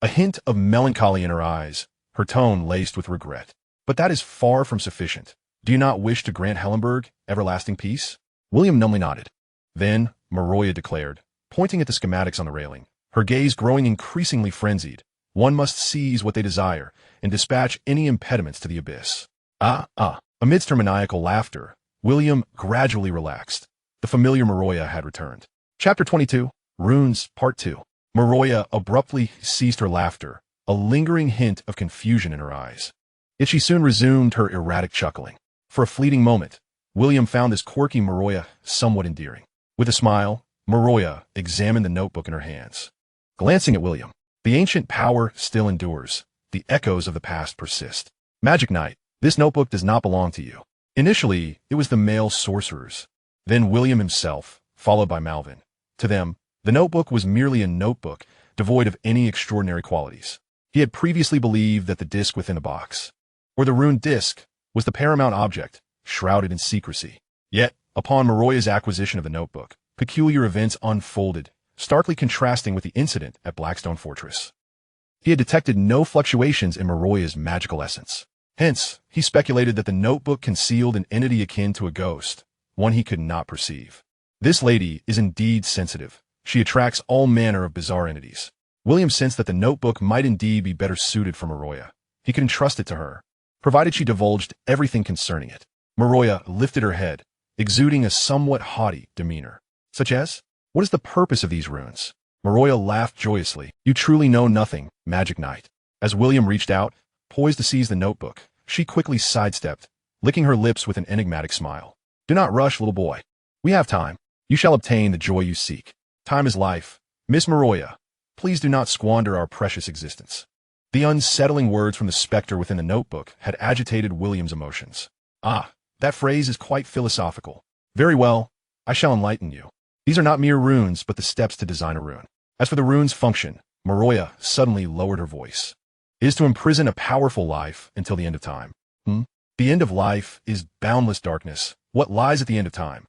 a hint of melancholy in her eyes, her tone laced with regret. But that is far from sufficient. Do you not wish to grant Hellenberg everlasting peace? William numbly nodded. Then, Maroya declared, pointing at the schematics on the railing, her gaze growing increasingly frenzied. One must seize what they desire and dispatch any impediments to the abyss. Amidst her maniacal laughter, William gradually relaxed. The familiar Maroya had returned. Chapter 22, Runes, Part 2. Maroya abruptly ceased her laughter, a lingering hint of confusion in her eyes. Yet she soon resumed her erratic chuckling. For a fleeting moment, William found this quirky Maroya somewhat endearing. With a smile, Maroya examined the notebook in her hands. Glancing at William, the ancient power still endures. The echoes of the past persist. Magic Knight, this notebook does not belong to you. Initially, it was the male sorcerers. Then William himself, followed by Malvin. To them, the notebook was merely a notebook, devoid of any extraordinary qualities. He had previously believed that the disc within the box, or the rune disc, was the paramount object, shrouded in secrecy. Yet, upon Maroya's acquisition of the notebook, peculiar events unfolded, starkly contrasting with the incident at Blackstone Fortress. He had detected no fluctuations in Maroya's magical essence. Hence, he speculated that the notebook concealed an entity akin to a ghost, one he could not perceive. This lady is indeed sensitive. She attracts all manner of bizarre entities. William sensed that the notebook might indeed be better suited for Maroya. He could entrust it to her, provided she divulged everything concerning it. Maroya lifted her head, exuding a somewhat haughty demeanor. Such as, what is the purpose of these runes? Maroya laughed joyously. You truly know nothing, Magic Knight. As William reached out, poised to seize the notebook, she quickly sidestepped, licking her lips with an enigmatic smile. Do not rush, little boy. We have time. You shall obtain the joy you seek. Time is life. Miss Maroya, please do not squander our precious existence. The unsettling words from the specter within the notebook had agitated William's emotions. That phrase is quite philosophical. Very well, I shall enlighten you. These are not mere runes, but the steps to design a rune. As for the rune's function, Maroya suddenly lowered her voice. It is to imprison a powerful life until the end of time. The end of life is boundless darkness. What lies at the end of time?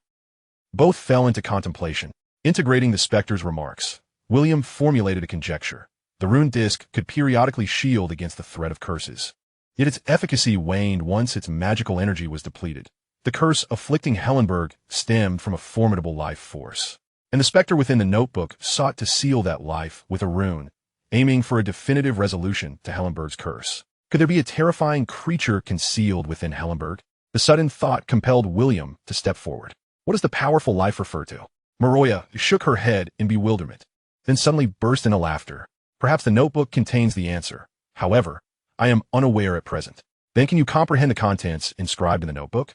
Both fell into contemplation. Integrating the specter's remarks, William formulated a conjecture. The rune disc could periodically shield against the threat of curses. Yet its efficacy waned once its magical energy was depleted. The curse afflicting Hellenberg stemmed from a formidable life force. And the specter within the notebook sought to seal that life with a rune, aiming for a definitive resolution to Hellenberg's curse. Could there be a terrifying creature concealed within Hellenberg? The sudden thought compelled William to step forward. What does the powerful life refer to? Maroya shook her head in bewilderment, then suddenly burst into laughter. Perhaps the notebook contains the answer. However, I am unaware at present. Then can you comprehend the contents inscribed in the notebook?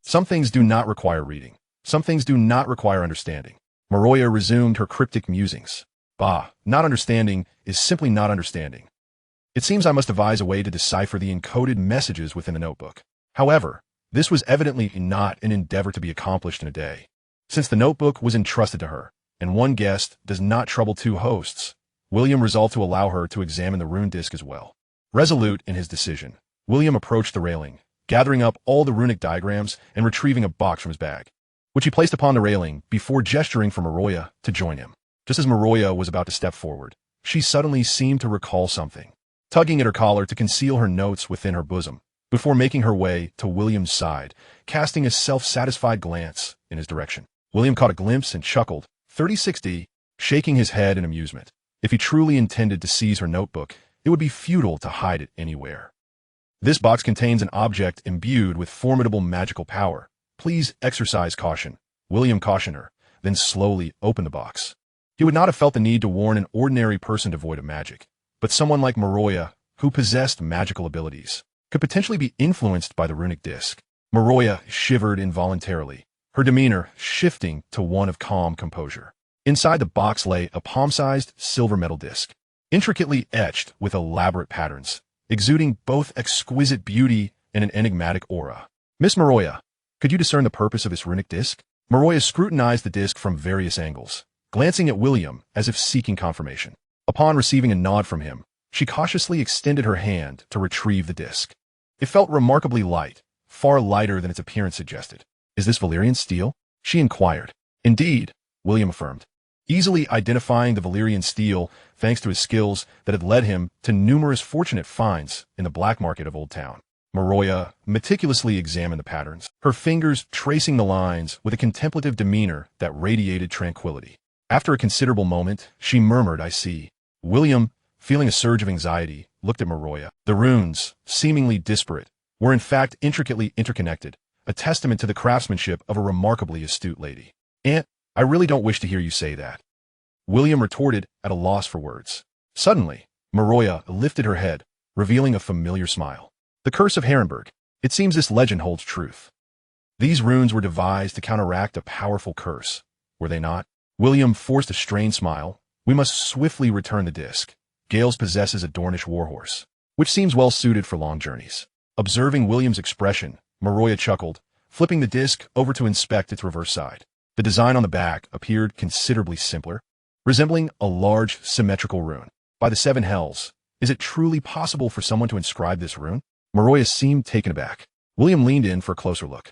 Some things do not require reading. Some things do not require understanding. Maroya resumed her cryptic musings. Not understanding is simply not understanding. It seems I must devise a way to decipher the encoded messages within the notebook. However, this was evidently not an endeavor to be accomplished in a day. Since the notebook was entrusted to her, and one guest does not trouble two hosts, William resolved to allow her to examine the rune disc as well. Resolute in his decision, William approached the railing, gathering up all the runic diagrams and retrieving a box from his bag, which he placed upon the railing before gesturing for Maroya to join him. Just as Maroya was about to step forward, she suddenly seemed to recall something, tugging at her collar to conceal her notes within her bosom, before making her way to William's side, casting a self-satisfied glance in his direction. William caught a glimpse and chuckled, 36D, shaking his head in amusement. If he truly intended to seize her notebook, it would be futile to hide it anywhere. This box contains an object imbued with formidable magical power. Please exercise caution, William cautioned her, then slowly opened the box. He would not have felt the need to warn an ordinary person devoid of magic, but someone like Maroya, who possessed magical abilities, could potentially be influenced by the runic disc. Maroya shivered involuntarily, her demeanor shifting to one of calm composure. Inside the box lay a palm-sized silver metal disc, intricately etched with elaborate patterns, exuding both exquisite beauty and an enigmatic aura. Miss Maroya, could you discern the purpose of this runic disc? Maroya scrutinized the disc from various angles, glancing at William as if seeking confirmation. Upon receiving a nod from him, she cautiously extended her hand to retrieve the disc. It felt remarkably light, far lighter than its appearance suggested. Is this Valyrian steel? She inquired. Indeed, William affirmed, easily identifying the Valyrian steel thanks to his skills that had led him to numerous fortunate finds in the black market of Old Town. Maroya meticulously examined the patterns, her fingers tracing the lines with a contemplative demeanor that radiated tranquility. After a considerable moment, she murmured, "I see." William, feeling a surge of anxiety, looked at Maroya. The runes, seemingly disparate, were in fact intricately interconnected, a testament to the craftsmanship of a remarkably astute lady. "Aunt, I really don't wish to hear you say that," William retorted, at a loss for words. Suddenly, Maroya lifted her head, revealing a familiar smile. "The curse of Harrenhal. It seems this legend holds truth. These runes were devised to counteract a powerful curse, were they not?" William forced a strained smile. "We must swiftly return the disc. Gales possesses a Dornish warhorse, which seems well suited for long journeys." Observing William's expression, Maroya chuckled, flipping the disc over to inspect its reverse side. The design on the back appeared considerably simpler, resembling a large, symmetrical rune. "By the seven hells, is it truly possible for someone to inscribe this rune?" Maroya seemed taken aback. William leaned in for a closer look.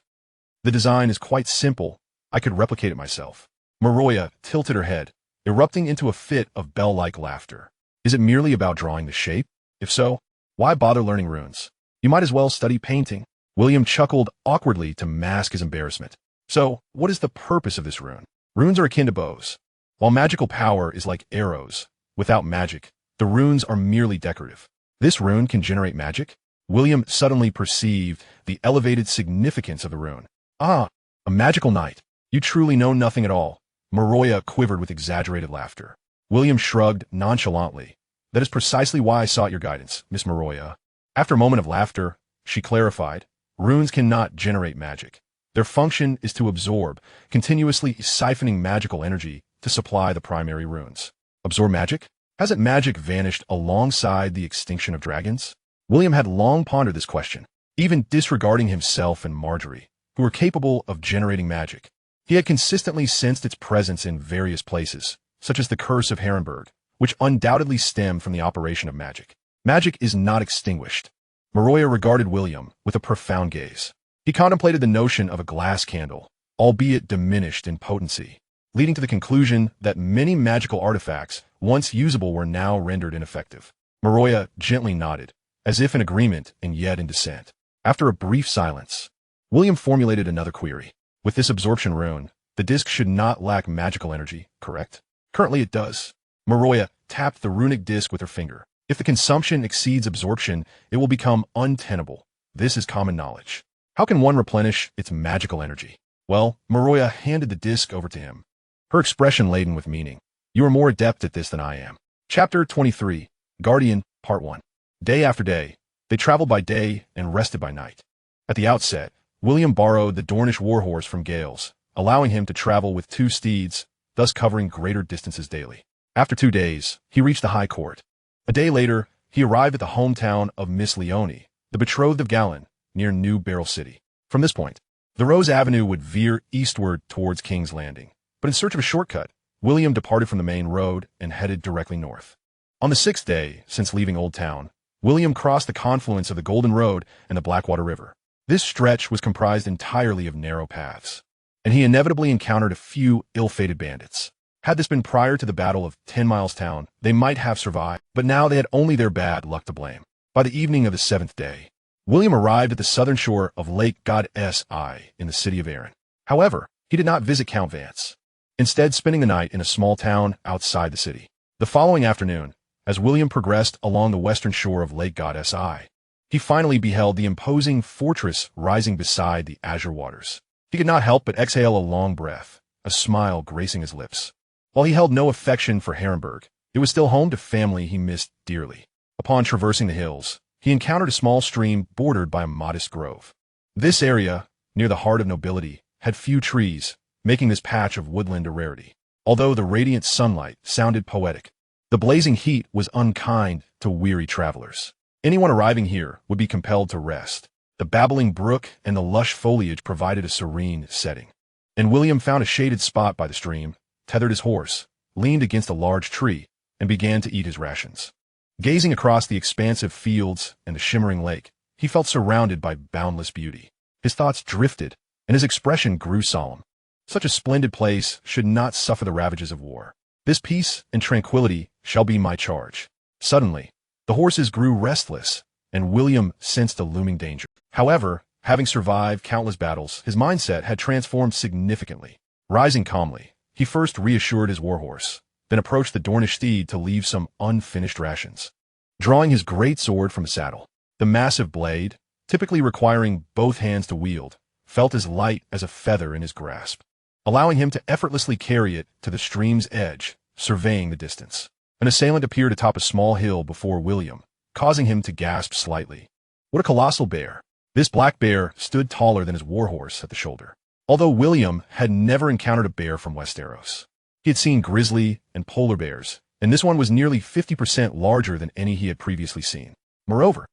"The design is quite simple. I could replicate it myself." Maroya tilted her head, erupting into a fit of bell-like laughter. "Is it merely about drawing the shape? If so, why bother learning runes? You might as well study painting." William chuckled awkwardly to mask his embarrassment. "So, what is the purpose of this rune?" "Runes are akin to bows. While magical power is like arrows, without magic, the runes are merely decorative. This rune can generate magic?" William suddenly perceived the elevated significance of the rune. "Ah, a magical night. You truly know nothing at all." Maroya quivered with exaggerated laughter. William shrugged nonchalantly. "That is precisely why I sought your guidance, Miss Maroya." After a moment of laughter, she clarified, "Runes cannot generate magic. Their function is to absorb, continuously siphoning magical energy to supply the primary runes." "Absorb magic? Hasn't magic vanished alongside the extinction of dragons?" William had long pondered this question, even disregarding himself and Marjorie, who were capable of generating magic. He had consistently sensed its presence in various places, such as the curse of Harrenhal, which undoubtedly stemmed from the operation of magic. "Magic is not extinguished." Maroya regarded William with a profound gaze. He contemplated the notion of a glass candle, albeit diminished in potency, leading to the conclusion that many magical artifacts, once usable, were now rendered ineffective. Maroya gently nodded, as if in agreement and yet in dissent. After a brief silence, William formulated another query. "With this absorption rune, the disc should not lack magical energy, correct?" "Currently it does." Maroya tapped the runic disc with her finger. "If the consumption exceeds absorption, it will become untenable. This is common knowledge. How can one replenish its magical energy?" "Well," Maroya handed the disc over to him, her expression laden with meaning. "You are more adept at this than I am." Chapter 23, Guardian, Part 1. Day after day, they traveled by day and rested by night. At the outset, William borrowed the Dornish warhorse from Gales, allowing him to travel with 2 steeds, thus covering greater distances daily. After 2 days, he reached the High Court. A day later, he arrived at the hometown of Miss Leone, the betrothed of Galen, near New Barrel City. From this point, the Rose Avenue would veer eastward towards King's Landing, but in search of a shortcut, William departed from the main road and headed directly north. On the 6th day since leaving Old Town, William crossed the confluence of the Golden Road and the Blackwater River. This stretch was comprised entirely of narrow paths, and he inevitably encountered a few ill-fated bandits. Had this been prior to the Battle of 10 Miles Town, they might have survived, but now they had only their bad luck to blame. By the evening of the 7th day, William arrived at the southern shore of Lake Goddess Eye in the city of Arryn. However, he did not visit Count Vance, instead spending the night in a small town outside the city. The following afternoon, as William progressed along the western shore of Lake Goddess Eye, he finally beheld the imposing fortress rising beside the azure waters. He could not help but exhale a long breath, a smile gracing his lips. While he held no affection for Harrenhal, it was still home to family he missed dearly. Upon traversing the hills, he encountered a small stream bordered by a modest grove. This area, near the heart of nobility, had few trees, making this patch of woodland a rarity. Although the radiant sunlight sounded poetic, the blazing heat was unkind to weary travelers. Anyone arriving here would be compelled to rest. The babbling brook and the lush foliage provided a serene setting, and William found a shaded spot by the stream, tethered his horse, leaned against a large tree, and began to eat his rations. Gazing across the expansive fields and the shimmering lake, he felt surrounded by boundless beauty. His thoughts drifted, and his expression grew solemn. Such a splendid place should not suffer the ravages of war. This peace and tranquility shall be my charge. Suddenly, the horses grew restless, and William sensed a looming danger. However, having survived countless battles, his mindset had transformed significantly. Rising calmly, he first reassured his warhorse, then approached the Dornish steed to leave some unfinished rations. Drawing his great sword from the saddle, the massive blade, typically requiring both hands to wield, felt as light as a feather in his grasp, allowing him to effortlessly carry it to the stream's edge, surveying the distance. An assailant appeared atop a small hill before William, causing him to gasp slightly. What a colossal bear! This black bear stood taller than his warhorse at the shoulder. Although William had never encountered a bear from Westeros, he had seen grizzly and polar bears, and this one was nearly 50% larger than any he had previously seen. Moreover,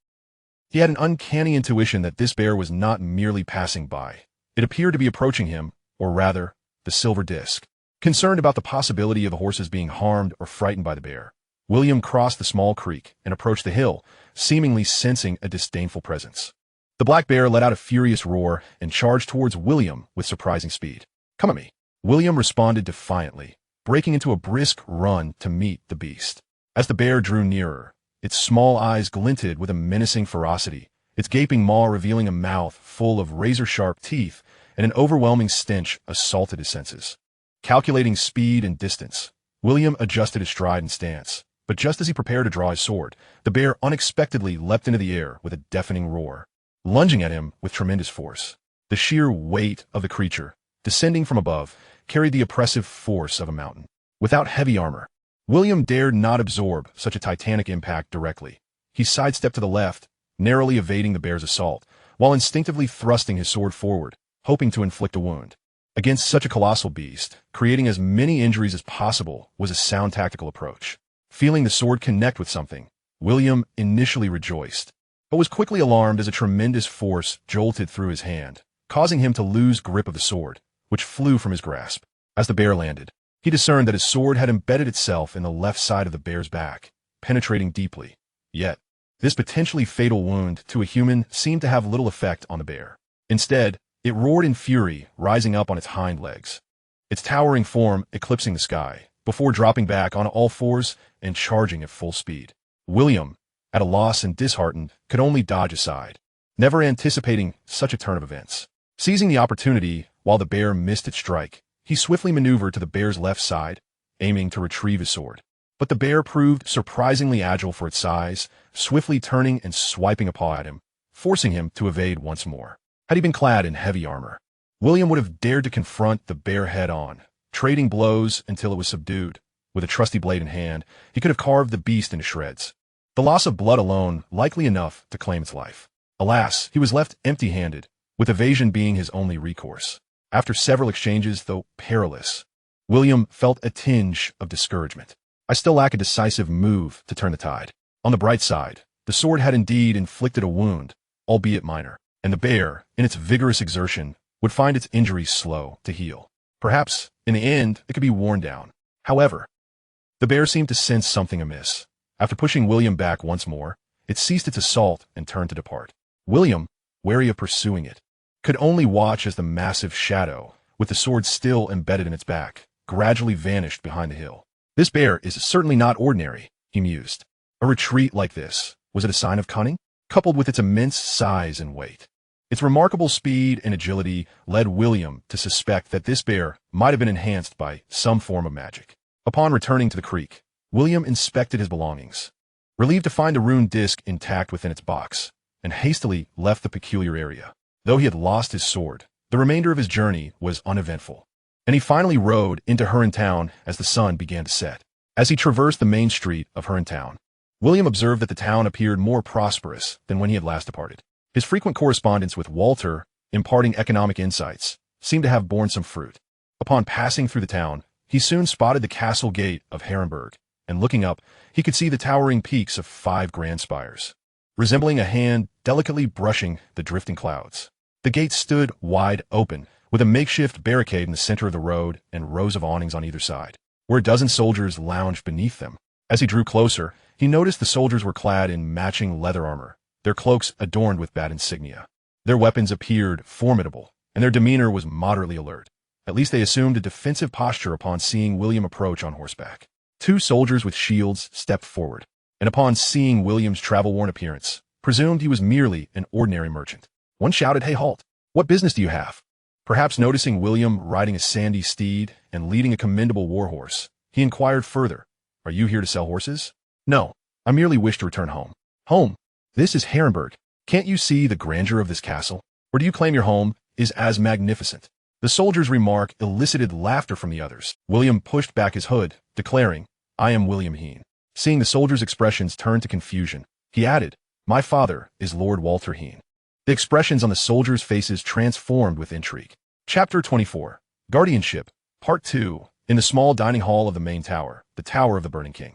he had an uncanny intuition that this bear was not merely passing by. It appeared to be approaching him, or rather, the silver disc. Concerned about the possibility of the horses being harmed or frightened by the bear, William crossed the small creek and approached the hill, seemingly sensing a disdainful presence. The black bear let out a furious roar and charged towards William with surprising speed. "Come at me." William responded defiantly, breaking into a brisk run to meet the beast. As the bear drew nearer, its small eyes glinted with a menacing ferocity, its gaping maw revealing a mouth full of razor-sharp teeth, and an overwhelming stench assaulted his senses. Calculating speed and distance, William adjusted his stride and stance, but just as he prepared to draw his sword, the bear unexpectedly leapt into the air with a deafening roar, lunging at him with tremendous force. The sheer weight of the creature, descending from above, carried the oppressive force of a mountain. Without heavy armor, William dared not absorb such a titanic impact directly. He sidestepped to the left, narrowly evading the bear's assault, while instinctively thrusting his sword forward, hoping to inflict a wound. Against such a colossal beast, creating as many injuries as possible was a sound tactical approach. Feeling the sword connect with something, William initially rejoiced, but was quickly alarmed as a tremendous force jolted through his hand, causing him to lose grip of the sword, which flew from his grasp. As the bear landed, he discerned that his sword had embedded itself in the left side of the bear's back, penetrating deeply. Yet, this potentially fatal wound to a human seemed to have little effect on the bear. Instead, it roared in fury, rising up on its hind legs, its towering form eclipsing the sky, before dropping back on all fours and charging at full speed. William, at a loss and disheartened, could only dodge aside, never anticipating such a turn of events. Seizing the opportunity while the bear missed its strike, he swiftly maneuvered to the bear's left side, aiming to retrieve his sword. But the bear proved surprisingly agile for its size, swiftly turning and swiping a paw at him, forcing him to evade once more. Had he been clad in heavy armor, William would have dared to confront the bear head-on, trading blows until it was subdued. With a trusty blade in hand, he could have carved the beast into shreds. The loss of blood alone likely enough to claim its life. Alas, he was left empty-handed, with evasion being his only recourse. After several exchanges, though perilous, William felt a tinge of discouragement. I still lack a decisive move to turn the tide. On the bright side, the sword had indeed inflicted a wound, albeit minor, and the bear, in its vigorous exertion, would find its injuries slow to heal. Perhaps, in the end, it could be worn down. However, the bear seemed to sense something amiss. After pushing William back once more, it ceased its assault and turned to depart. William, wary of pursuing it, could only watch as the massive shadow, with the sword still embedded in its back, gradually vanished behind the hill. This bear is certainly not ordinary, he mused. A retreat like this, was it a sign of cunning? Coupled with its immense size and weight, its remarkable speed and agility led William to suspect that this bear might have been enhanced by some form of magic. Upon returning to the creek, William inspected his belongings, relieved to find the rune disc intact within its box, and hastily left the peculiar area. Though he had lost his sword, the remainder of his journey was uneventful, and he finally rode into Harrenhal as the sun began to set. As he traversed the main street of Harrenhal, William observed that the town appeared more prosperous than when he had last departed. His frequent correspondence with Walter, imparting economic insights, seemed to have borne some fruit. Upon passing through the town, he soon spotted the castle gate of Harrenburg, and looking up, he could see the towering peaks of 5 grand spires, resembling a hand delicately brushing the drifting clouds. The gate stood wide open, with a makeshift barricade in the center of the road and rows of awnings on either side, where a dozen soldiers lounged beneath them. As he drew closer, he noticed the soldiers were clad in matching leather armor, their cloaks adorned with bat insignia. Their weapons appeared formidable, and their demeanor was moderately alert. At least they assumed a defensive posture upon seeing William approach on horseback. 2 soldiers with shields stepped forward, and upon seeing William's travel-worn appearance, presumed he was merely an ordinary merchant. One shouted, "Hey, halt! What business do you have?" Perhaps noticing William riding a sandy steed and leading a commendable warhorse, he inquired further, "Are you here to sell horses?" "No, I merely wish to return home." "Home? This is Harrenhal. Can't you see the grandeur of this castle? Or do you claim your home is as magnificent?" The soldier's remark elicited laughter from the others. William pushed back his hood, declaring, "I am William Hean." Seeing the soldier's expressions turn to confusion, he added, "My father is Lord Walter Hean." The expressions on the soldiers' faces transformed with intrigue. Chapter 24. Guardianship, Part 2. In the small dining hall of the main tower, the Tower of the Burning King.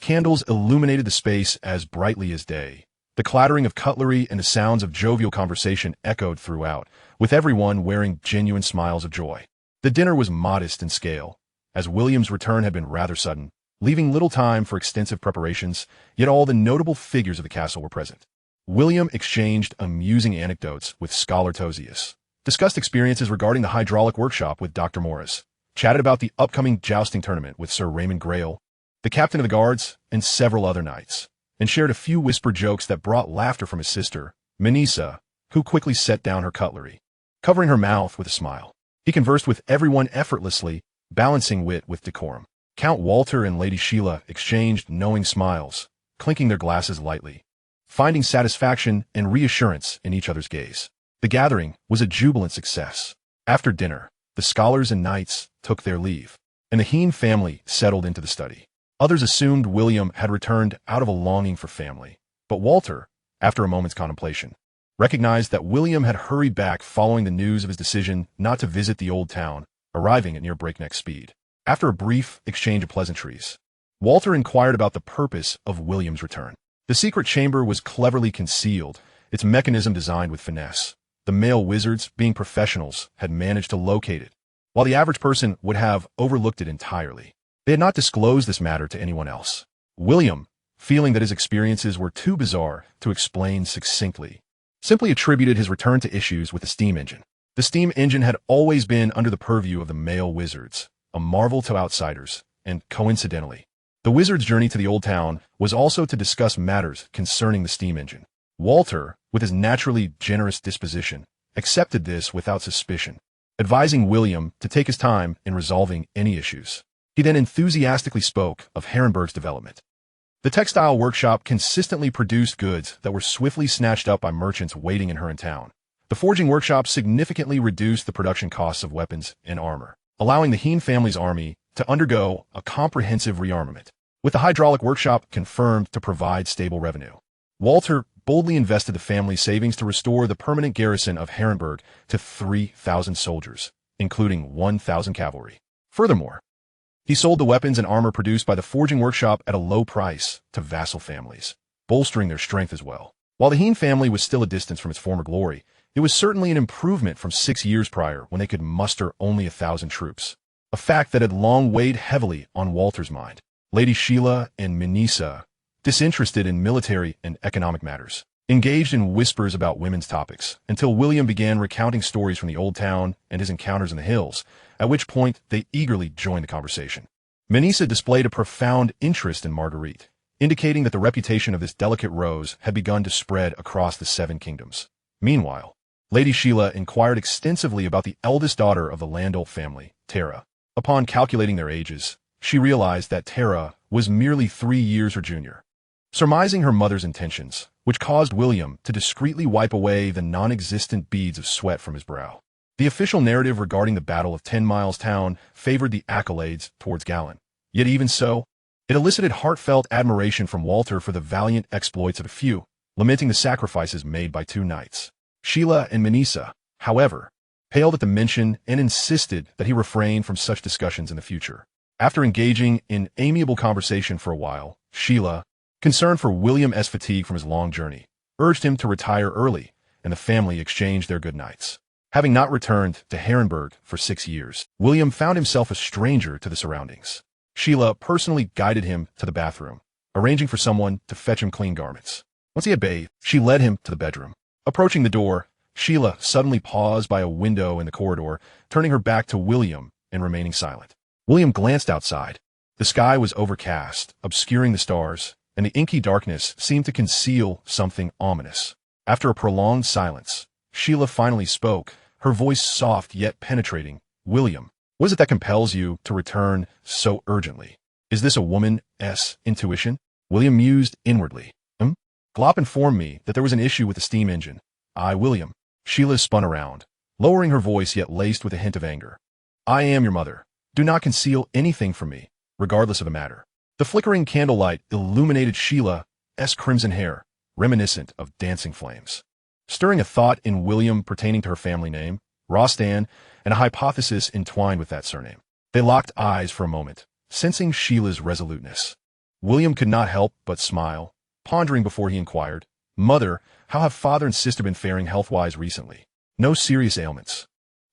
Candles illuminated the space as brightly as day. The clattering of cutlery and the sounds of jovial conversation echoed throughout, with everyone wearing genuine smiles of joy. The dinner was modest in scale, as William's return had been rather sudden, leaving little time for extensive preparations, yet all the notable figures of the castle were present. William exchanged amusing anecdotes with Scholar Tosius, discussed experiences regarding the hydraulic workshop with Dr. Morris, chatted about the upcoming jousting tournament with Sir Raymond Grail, the captain of the guards, and several other knights, and shared a few whispered jokes that brought laughter from his sister, Menisa, who quickly set down her cutlery, covering her mouth with a smile. He conversed with everyone effortlessly, balancing wit with decorum. Count Walter and Lady Sheila exchanged knowing smiles, clinking their glasses lightly, finding satisfaction and reassurance in each other's gaze. The gathering was a jubilant success. After dinner, the scholars and knights took their leave, and the Hean family settled into the study. Others assumed William had returned out of a longing for family, but Walter, after a moment's contemplation, recognized that William had hurried back following the news of his decision not to visit the old town, arriving at near breakneck speed. After a brief exchange of pleasantries, Walter inquired about the purpose of William's return. The secret chamber was cleverly concealed, its mechanism designed with finesse. The male wizards, being professionals, had managed to locate it, while the average person would have overlooked it entirely. They had not disclosed this matter to anyone else. William, feeling that his experiences were too bizarre to explain succinctly, simply attributed his return to issues with the steam engine. The steam engine had always been under the purview of the male wizards, a marvel to outsiders, and coincidentally, the wizard's journey to the old town was also to discuss matters concerning the steam engine. Walter, with his naturally generous disposition, accepted this without suspicion, advising William to take his time in resolving any issues. He then enthusiastically spoke of Harrenhal's development. The textile workshop consistently produced goods that were swiftly snatched up by merchants waiting in her town. The forging workshop significantly reduced the production costs of weapons and armor, allowing the Hean family's army to undergo a comprehensive rearmament, with the hydraulic workshop confirmed to provide stable revenue. Walter boldly invested the family's savings to restore the permanent garrison of Harrenhal to 3,000 soldiers, including 1,000 cavalry. Furthermore, he sold the weapons and armor produced by the forging workshop at a low price to vassal families, bolstering their strength as well. While the Hean family was still a distance from its former glory, it was certainly an improvement from 6 years prior when they could muster only 1,000 troops, a fact that had long weighed heavily on Walter's mind. Lady Sheila and Menisa, disinterested in military and economic matters, engaged in whispers about women's topics until William began recounting stories from the old town and his encounters in the hills, at which point they eagerly joined the conversation. Menisa displayed a profound interest in Marguerite, indicating that the reputation of this delicate rose had begun to spread across the 7 kingdoms. Meanwhile, Lady Sheila inquired extensively about the eldest daughter of the Landau family, Tara. Upon calculating their ages, she realized that Tara was merely 3 years her junior. Surmising her mother's intentions, which caused William to discreetly wipe away the non-existent beads of sweat from his brow. The official narrative regarding the Battle of 10 Miles Town favored the accolades towards Galen. Yet even so, it elicited heartfelt admiration from Walter for the valiant exploits of a few, lamenting the sacrifices made by 2 knights. Sheila and Menisa, however, paled at the mention and insisted that he refrain from such discussions in the future. After engaging in amiable conversation for a while, Sheila, concerned for William's fatigue from his long journey, urged him to retire early, and the family exchanged their good nights. Having not returned to Harrenhal for 6 years, William found himself a stranger to the surroundings. Sheila personally guided him to the bathroom, arranging for someone to fetch him clean garments. Once he had bathed, she led him to the bedroom. Approaching the door, Sheila suddenly paused by a window in the corridor, turning her back to William and remaining silent. William glanced outside. The sky was overcast, obscuring the stars, and the inky darkness seemed to conceal something ominous. After a prolonged silence, Sheila finally spoke, her voice soft yet penetrating. "William, what is it that compels you to return so urgently? Is this a woman's intuition?" William mused inwardly. Glop informed me that there was an issue with the steam engine. William. Sheila spun around, lowering her voice yet laced with a hint of anger. "I am your mother. Do not conceal anything from me, regardless of the matter." The flickering candlelight illuminated Sheila's crimson hair, reminiscent of dancing flames, stirring a thought in William pertaining to her family name, Rostan, and a hypothesis entwined with that surname. They locked eyes for a moment, sensing Sheila's resoluteness. William could not help but smile, pondering before he inquired, "Mother, how have father and sister been faring health-wise recently?" "No serious ailments,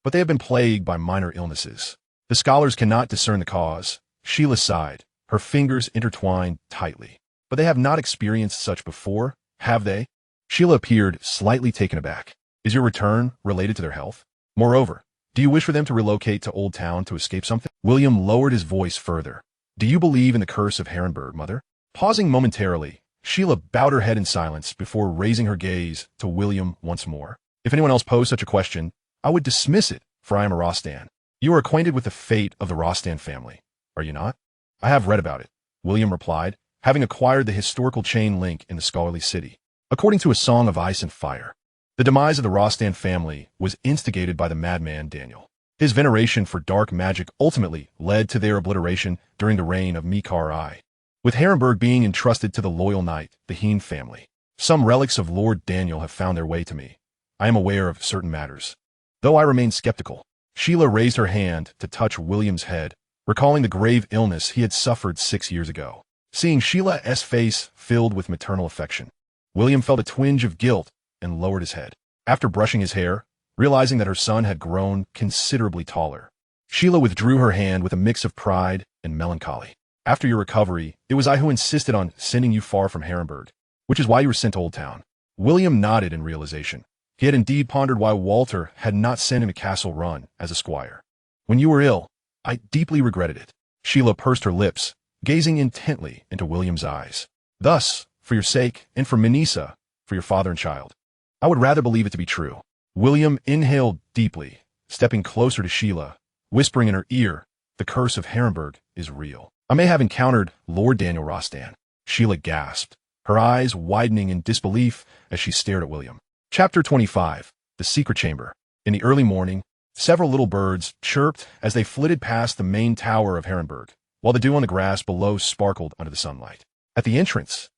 but they have been plagued by minor illnesses. The scholars cannot discern the cause." Sheila sighed, her fingers intertwined tightly. "But they have not experienced such before, have they?" Sheila appeared slightly taken aback. "Is your return related to their health? Moreover, do you wish for them to relocate to Old Town to escape something?" William lowered his voice further. "Do you believe in the curse of Harrenhal, mother?" Pausing momentarily, Sheila bowed her head in silence before raising her gaze to William once more. "If anyone else posed such a question, I would dismiss it, for I am a Rostan. You are acquainted with the fate of the Rostan family, are you not?" "I have read about it," William replied, having acquired the historical chain link in the scholarly city. According to A Song of Ice and Fire, the demise of the Rostan family was instigated by the madman Daniel. His veneration for dark magic ultimately led to their obliteration during the reign of Mikar I, with Harrenhal being entrusted to the loyal knight, the Hean family. Some relics of Lord Daniel have found their way to me. I am aware of certain matters, though I remain skeptical. Sheila raised her hand to touch William's head, recalling the grave illness he had suffered 6 years ago. Seeing Sheila's face filled with maternal affection, William felt a twinge of guilt and lowered his head. After brushing his hair, realizing that her son had grown considerably taller, Sheila withdrew her hand with a mix of pride and melancholy. "After your recovery, it was I who insisted on sending you far from Harrenhal, which is why you were sent to Old Town." William nodded in realization. He had indeed pondered why Walter had not sent him to Castle Run as a squire. "When you were ill, I deeply regretted it." Sheila pursed her lips, gazing intently into William's eyes. "Thus, for your sake, and for Minisa, for your father and child, I would rather believe it to be true." William inhaled deeply, stepping closer to Sheila, whispering in her ear, "The curse of Harrenhal is real. I may have encountered Lord Daniel Rostan." Sheila gasped, her eyes widening in disbelief as she stared at William. Chapter 25. The Secret Chamber. In the early morning, several little birds chirped as they flitted past the main tower of Harrenhal, while the dew on the grass below sparkled under the sunlight. At the entrance,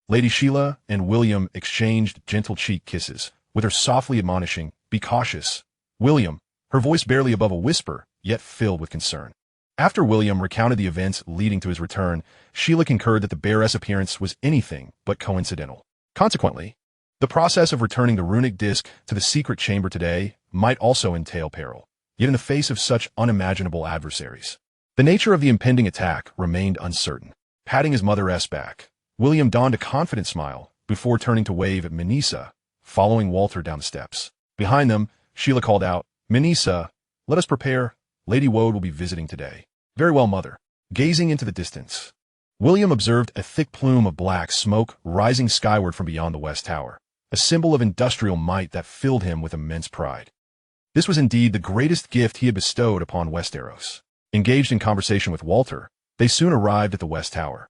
Lady Sheila and William exchanged gentle cheek kisses, with her softly admonishing, "Be cautious." William, her voice barely above a whisper, yet filled with concern. After William recounted the events leading to his return, Sheila concurred that the bear's appearance was anything but coincidental. Consequently, the process of returning the runic disc to the secret chamber today might also entail peril, yet in the face of such unimaginable adversaries. The nature of the impending attack remained uncertain. Patting his mother's back, William donned a confident smile before turning to wave at Minisa, following Walter down the steps. Behind them, Sheila called out, "Minisa, let us prepare. Lady Woad will be visiting today." "Very well, mother." Gazing into the distance, William observed a thick plume of black smoke rising skyward from beyond the West Tower, a symbol of industrial might that filled him with immense pride. This was indeed the greatest gift he had bestowed upon Westeros. Engaged in conversation with Walter, they soon arrived at the West Tower,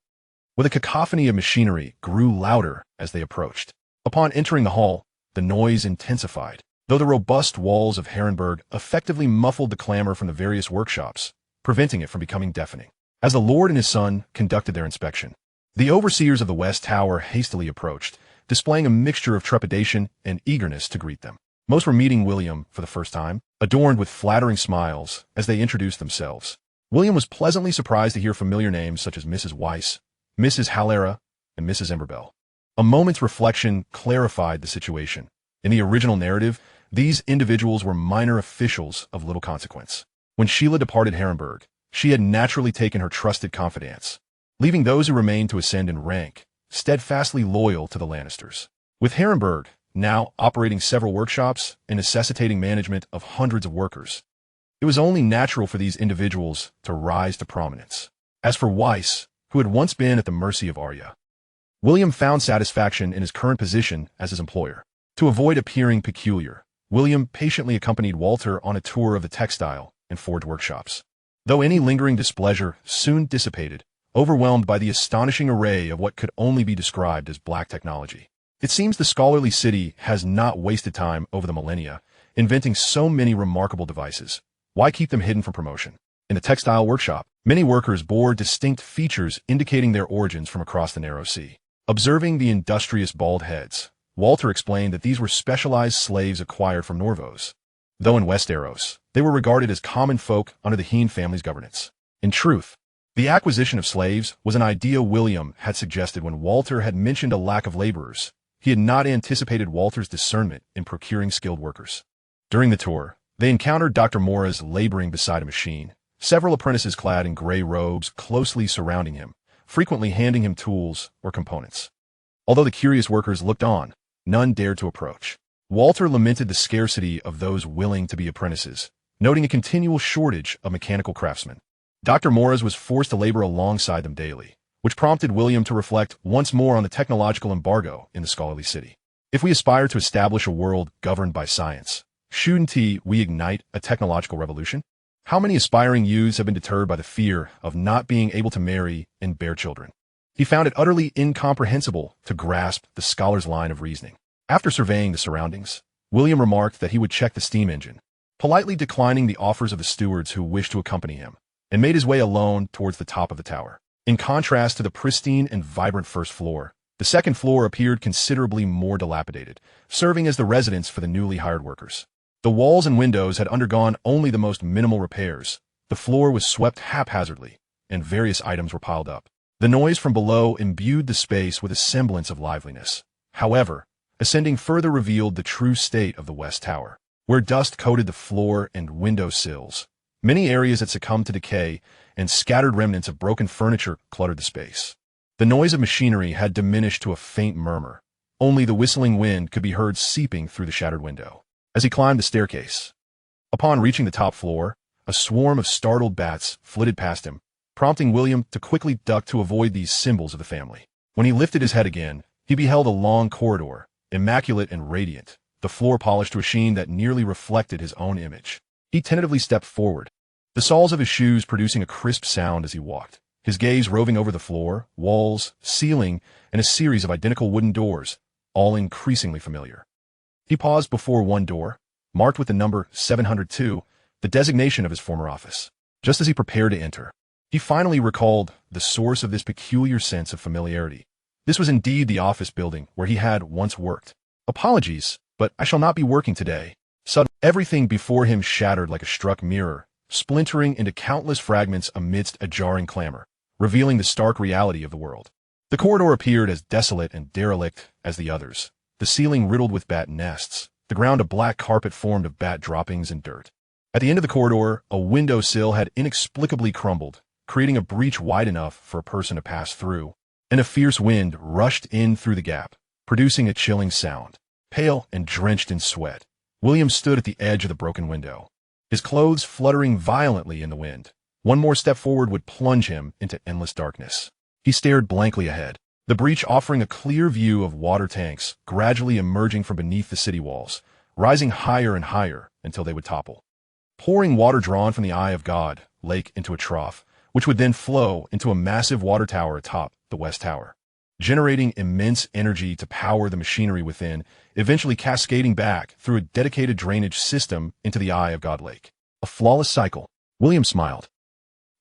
where the cacophony of machinery grew louder as they approached. Upon entering the hall, the noise intensified, though the robust walls of Harrenhal effectively muffled the clamor from the various workshops, preventing it from becoming deafening. As the Lord and his son conducted their inspection, the overseers of the West Tower hastily approached, displaying a mixture of trepidation and eagerness to greet them. Most were meeting William for the first time, adorned with flattering smiles as they introduced themselves. William was pleasantly surprised to hear familiar names such as Mrs. Weiss, Mrs. Halera, and Mrs. Emberbell. A moment's reflection clarified the situation. In the original narrative, these individuals were minor officials of little consequence. When Sheila departed Harrenhal, she had naturally taken her trusted confidants, leaving those who remained to ascend in rank, steadfastly loyal to the Lannisters. With Harrenhal now operating several workshops and necessitating management of hundreds of workers, it was only natural for these individuals to rise to prominence. As for Weiss, who had once been at the mercy of Arya, William found satisfaction in his current position as his employer. To avoid appearing peculiar, William patiently accompanied Walter on a tour of the textile and forge workshops. Though any lingering displeasure soon dissipated, overwhelmed by the astonishing array of what could only be described as black technology. It seems the scholarly city has not wasted time over the millennia, inventing so many remarkable devices. Why keep them hidden from promotion? In the textile workshop, many workers bore distinct features indicating their origins from across the narrow sea. Observing the industrious bald heads, Walter explained that these were specialized slaves acquired from Norvos. Though in Westeros, they were regarded as common folk under the Hean family's governance. In truth, the acquisition of slaves was an idea William had suggested when Walter had mentioned a lack of laborers. He had not anticipated Walter's discernment in procuring skilled workers. During the tour, they encountered Dr. Mora's laboring beside a machine, several apprentices clad in gray robes closely surrounding him, frequently handing him tools or components. Although the curious workers looked on, none dared to approach. Walter lamented the scarcity of those willing to be apprentices, noting a continual shortage of mechanical craftsmen. Dr. Mora's was forced to labor alongside them daily, which prompted William to reflect once more on the technological embargo in the scholarly city. If we aspire to establish a world governed by science, shouldn't we ignite a technological revolution? How many aspiring youths have been deterred by the fear of not being able to marry and bear children? He found it utterly incomprehensible to grasp the scholar's line of reasoning. After surveying the surroundings, William remarked that he would check the steam engine, politely declining the offers of the stewards who wished to accompany him, and made his way alone towards the top of the tower. In contrast to the pristine and vibrant first floor, the second floor appeared considerably more dilapidated, serving as the residence for the newly hired workers. The walls and windows had undergone only the most minimal repairs. The floor was swept haphazardly, and various items were piled up. The noise from below imbued the space with a semblance of liveliness. However, ascending further revealed the true state of the West Tower, where dust coated the floor and window sills. Many areas had succumbed to decay, and scattered remnants of broken furniture cluttered the space. The noise of machinery had diminished to a faint murmur. Only the whistling wind could be heard seeping through the shattered window. As he climbed the staircase, upon reaching the top floor, a swarm of startled bats flitted past him, prompting William to quickly duck to avoid these symbols of the family. When he lifted his head again, he beheld a long corridor, immaculate and radiant, the floor polished to a sheen that nearly reflected his own image. He tentatively stepped forward, the soles of his shoes producing a crisp sound as he walked, his gaze roving over the floor, walls, ceiling, and a series of identical wooden doors, all increasingly familiar. He paused before one door, marked with the number 702, the designation of his former office. Just as he prepared to enter, he finally recalled the source of this peculiar sense of familiarity. This was indeed the office building where he had once worked. Apologies, but I shall not be working today. Suddenly, everything before him shattered like a struck mirror, splintering into countless fragments amidst a jarring clamor, revealing the stark reality of the world. The corridor appeared as desolate and derelict as the others, the ceiling riddled with bat nests, the ground a black carpet formed of bat droppings and dirt. At the end of the corridor, a window sill had inexplicably crumbled, creating a breach wide enough for a person to pass through, and a fierce wind rushed in through the gap, producing a chilling sound. Pale and drenched in sweat, William stood at the edge of the broken window, his clothes fluttering violently in the wind. One more step forward would plunge him into endless darkness. He stared blankly ahead, the breach offering a clear view of water tanks gradually emerging from beneath the city walls, rising higher and higher until they would topple. Pouring water drawn from the Eye of God lake into a trough, which would then flow into a massive water tower atop the West Tower, generating immense energy to power the machinery within, eventually cascading back through a dedicated drainage system into the Eye of God Lake. A flawless cycle. William smiled.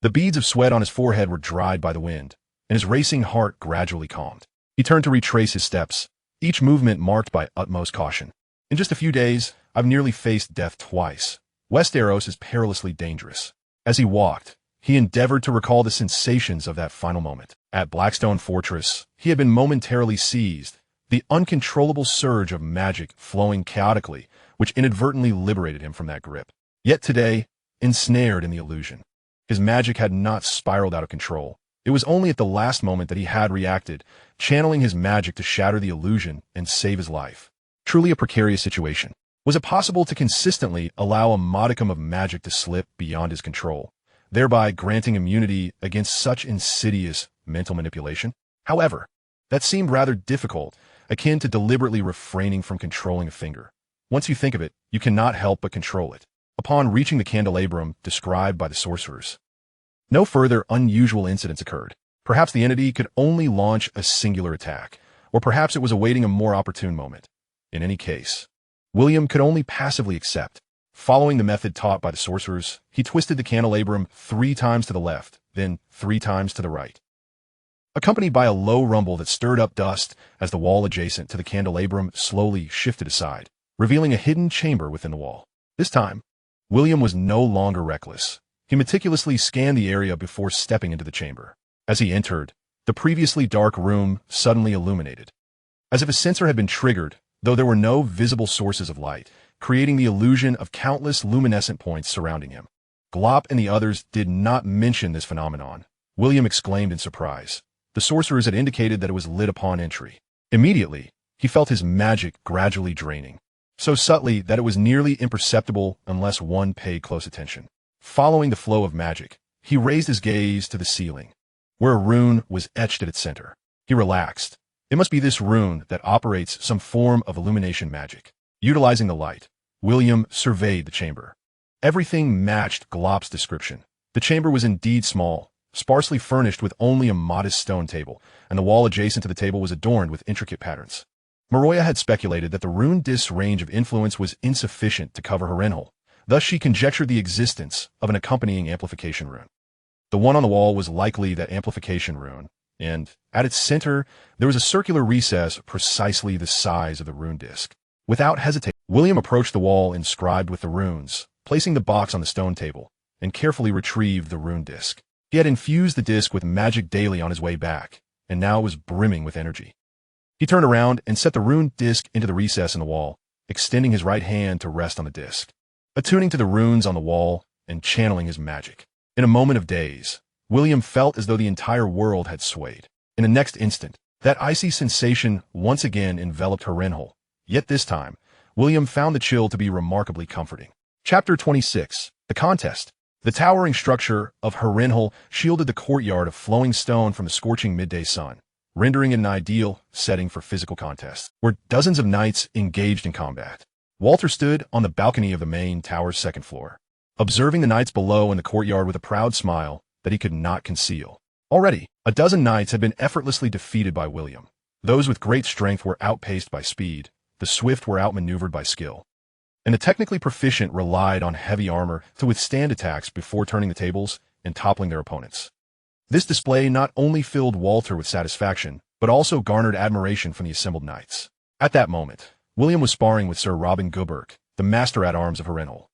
The beads of sweat on his forehead were dried by the wind, and his racing heart gradually calmed. He turned to retrace his steps, each movement marked by utmost caution. In just a few days, I've nearly faced death twice. Westeros is perilously dangerous. As he walked, he endeavored to recall the sensations of that final moment. At Blackstone Fortress, he had been momentarily seized, the uncontrollable surge of magic flowing chaotically, which inadvertently liberated him from that grip. Yet today, ensnared in the illusion, his magic had not spiraled out of control. It was only at the last moment that he had reacted, channeling his magic to shatter the illusion and save his life. Truly a precarious situation. Was it possible to consistently allow a modicum of magic to slip beyond his control, thereby granting immunity against such insidious mental manipulation? However, That seemed rather difficult, akin to deliberately refraining from controlling a finger. Once you think of it, you cannot help but control it. Upon reaching the candelabrum described by the sorcerers, no further unusual incidents occurred. Perhaps the entity could only launch a singular attack, or perhaps it was awaiting a more opportune moment. In any case, William could only passively accept. Following the method taught by the sorcerers, he twisted the candelabrum 3 times to the left, then 3 times to the right, accompanied by a low rumble that stirred up dust as the wall adjacent to the candelabrum slowly shifted aside, revealing a hidden chamber within the wall. This time, William was no longer reckless. He meticulously scanned the area before stepping into the chamber. As he entered, the previously dark room suddenly illuminated, as if a sensor had been triggered, though there were no visible sources of light, creating the illusion of countless luminescent points surrounding him. Glop and the others did not mention this phenomenon. William exclaimed in surprise. The sorcerers had indicated that it was lit upon entry. Immediately, he felt his magic gradually draining, so subtly that it was nearly imperceptible unless one paid close attention. Following the flow of magic, he raised his gaze to the ceiling, where a rune was etched at its center. He relaxed. It must be this rune that operates some form of illumination magic. Utilizing the light, William surveyed the chamber. Everything matched Glop's description. The chamber was indeed small, sparsely furnished with only a modest stone table, and the wall adjacent to the table was adorned with intricate patterns. Maroya had speculated that the rune disc's range of influence was insufficient to cover Harrenhal. Thus she conjectured the existence of an accompanying amplification rune. The one on the wall was likely that amplification rune, and at its center there was a circular recess precisely the size of the rune disc. Without hesitation, William approached the wall inscribed with the runes, placing the box on the stone table, and carefully retrieved the rune disc. He had infused the disc with magic daily on his way back, and now it was brimming with energy. He turned around and set the rune disc into the recess in the wall, extending his right hand to rest on the disc, attuning to the runes on the wall and channeling his magic. In a moment of daze, William felt as though the entire world had swayed. In the next instant, that icy sensation once again enveloped Harrenhal. Yet this time, William found the chill to be remarkably comforting. Chapter 26. The Contest. The towering structure of Harrenhal shielded the courtyard of flowing stone from the scorching midday sun, rendering it an ideal setting for physical contests, where dozens of knights engaged in combat. Walter stood on the balcony of the main tower's second floor, observing the knights below in the courtyard with a proud smile that he could not conceal. Already, a dozen knights had been effortlessly defeated by William. Those with great strength were outpaced by speed, the swift were outmaneuvered by skill, and the technically proficient relied on heavy armor to withstand attacks before turning the tables and toppling their opponents. This display not only filled Walter with satisfaction, but also garnered admiration from the assembled knights. At that moment, William was sparring with Sir Robin Guberk, the master-at-arms of Harrenhal.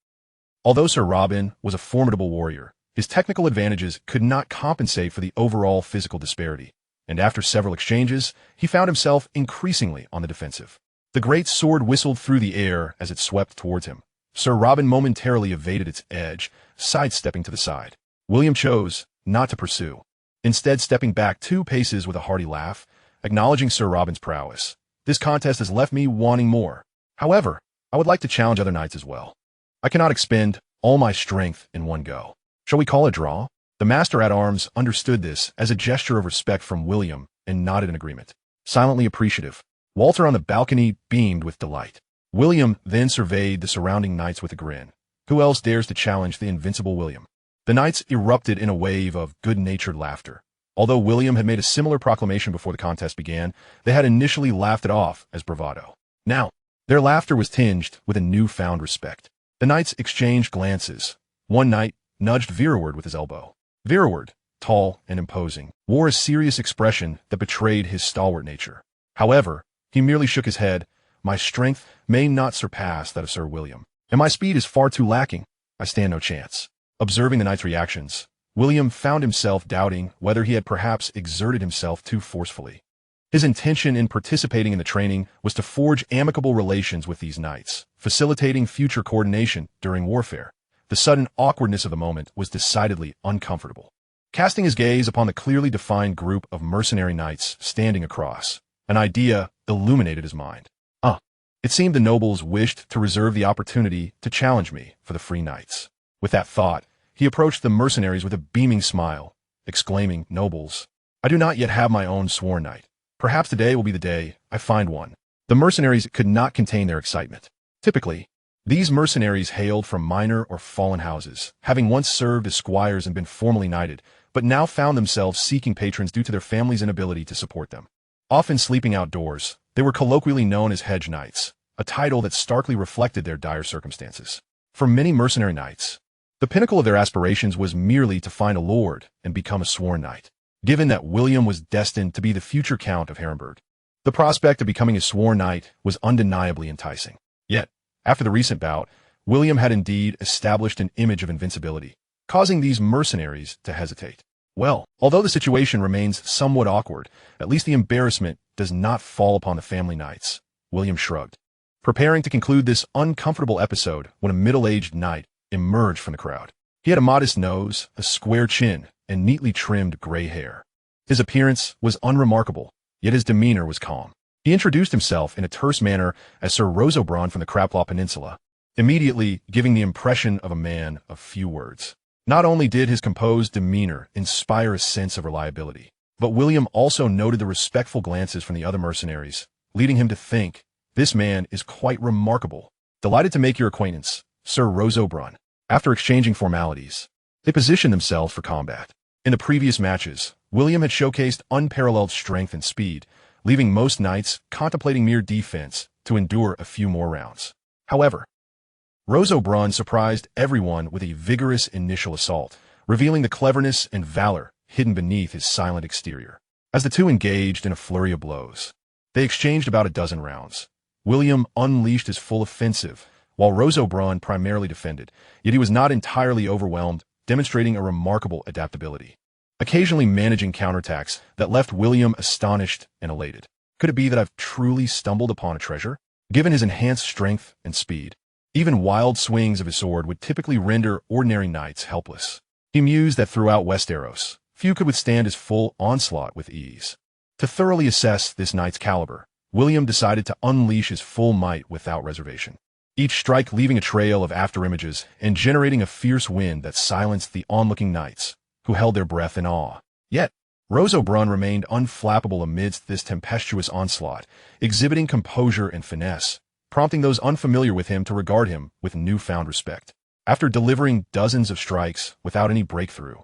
Although Sir Robin was a formidable warrior, his technical advantages could not compensate for the overall physical disparity, and after several exchanges, he found himself increasingly on the defensive. The great sword whistled through the air as it swept towards him. Sir Robin momentarily evaded its edge, sidestepping to the side. William chose not to pursue, instead stepping back 2 paces with a hearty laugh, acknowledging Sir Robin's prowess. This contest has left me wanting more. However, I would like to challenge other knights as well. I cannot expend all my strength in one go. Shall we call a draw? The master-at-arms understood this as a gesture of respect from William and nodded in agreement. Silently appreciative, Walter on the balcony beamed with delight. William then surveyed the surrounding knights with a grin. Who else dares to challenge the invincible William? The knights erupted in a wave of good-natured laughter. Although William had made a similar proclamation before the contest began, they had initially laughed it off as bravado. Now, their laughter was tinged with a newfound respect. The knights exchanged glances. One knight nudged Verward with his elbow. Verward, tall and imposing, wore a serious expression that betrayed his stalwart nature. However, he merely shook his head. My strength may not surpass that of Sir William, and my speed is far too lacking. I stand no chance. Observing the knight's reactions, William found himself doubting whether he had perhaps exerted himself too forcefully. His intention in participating in the training was to forge amicable relations with these knights, facilitating future coordination during warfare. The sudden awkwardness of the moment was decidedly uncomfortable. Casting his gaze upon the clearly defined group of mercenary knights standing across, an idea illuminated his mind. It seemed the nobles wished to reserve the opportunity to challenge me for the free knights. With that thought, he approached the mercenaries with a beaming smile, exclaiming, Nobles, I do not yet have my own sworn knight. Perhaps today will be the day I find one. The mercenaries could not contain their excitement. Typically, these mercenaries hailed from minor or fallen houses, having once served as squires and been formally knighted, but now found themselves seeking patrons due to their family's inability to support them. Often sleeping outdoors, they were colloquially known as hedge knights, a title that starkly reflected their dire circumstances. For many mercenary knights, the pinnacle of their aspirations was merely to find a lord and become a sworn knight. Given that William was destined to be the future Count of Harrenhal, the prospect of becoming a sworn knight was undeniably enticing. Yet, after the recent bout, William had indeed established an image of invincibility, causing these mercenaries to hesitate. Well, although the situation remains somewhat awkward, at least the embarrassment does not fall upon the family knights. William shrugged, preparing to conclude this uncomfortable episode when a middle-aged knight emerged from the crowd. He had a modest nose, a square chin, and neatly trimmed gray hair. His appearance was unremarkable, yet his demeanor was calm. He introduced himself in a terse manner as Sir Roseaubrun from the Craplot Peninsula, immediately giving the impression of a man of few words. Not only did his composed demeanor inspire a sense of reliability, but William also noted the respectful glances from the other mercenaries, leading him to think, this man is quite remarkable. Delighted to make your acquaintance, Sir Roseaubrun. After exchanging formalities, they positioned themselves for combat. In the previous matches, William had showcased unparalleled strength and speed, leaving most knights contemplating mere defense to endure a few more rounds. However, Roseaubrun surprised everyone with a vigorous initial assault, revealing the cleverness and valor hidden beneath his silent exterior. As the two engaged in a flurry of blows, they exchanged about a dozen rounds. William unleashed his full offensive, while Roseaubrun primarily defended, yet he was not entirely overwhelmed, demonstrating a remarkable adaptability, occasionally managing counterattacks that left William astonished and elated. Could it be that I've truly stumbled upon a treasure? Given his enhanced strength and speed, even wild swings of his sword would typically render ordinary knights helpless. He mused that throughout Westeros, few could withstand his full onslaught with ease. To thoroughly assess this knight's caliber, William decided to unleash his full might without reservation, each strike leaving a trail of afterimages and generating a fierce wind that silenced the onlooking knights, who held their breath in awe. Yet, Roseaubrun remained unflappable amidst this tempestuous onslaught, exhibiting composure and finesse, prompting those unfamiliar with him to regard him with newfound respect. After delivering dozens of strikes without any breakthrough,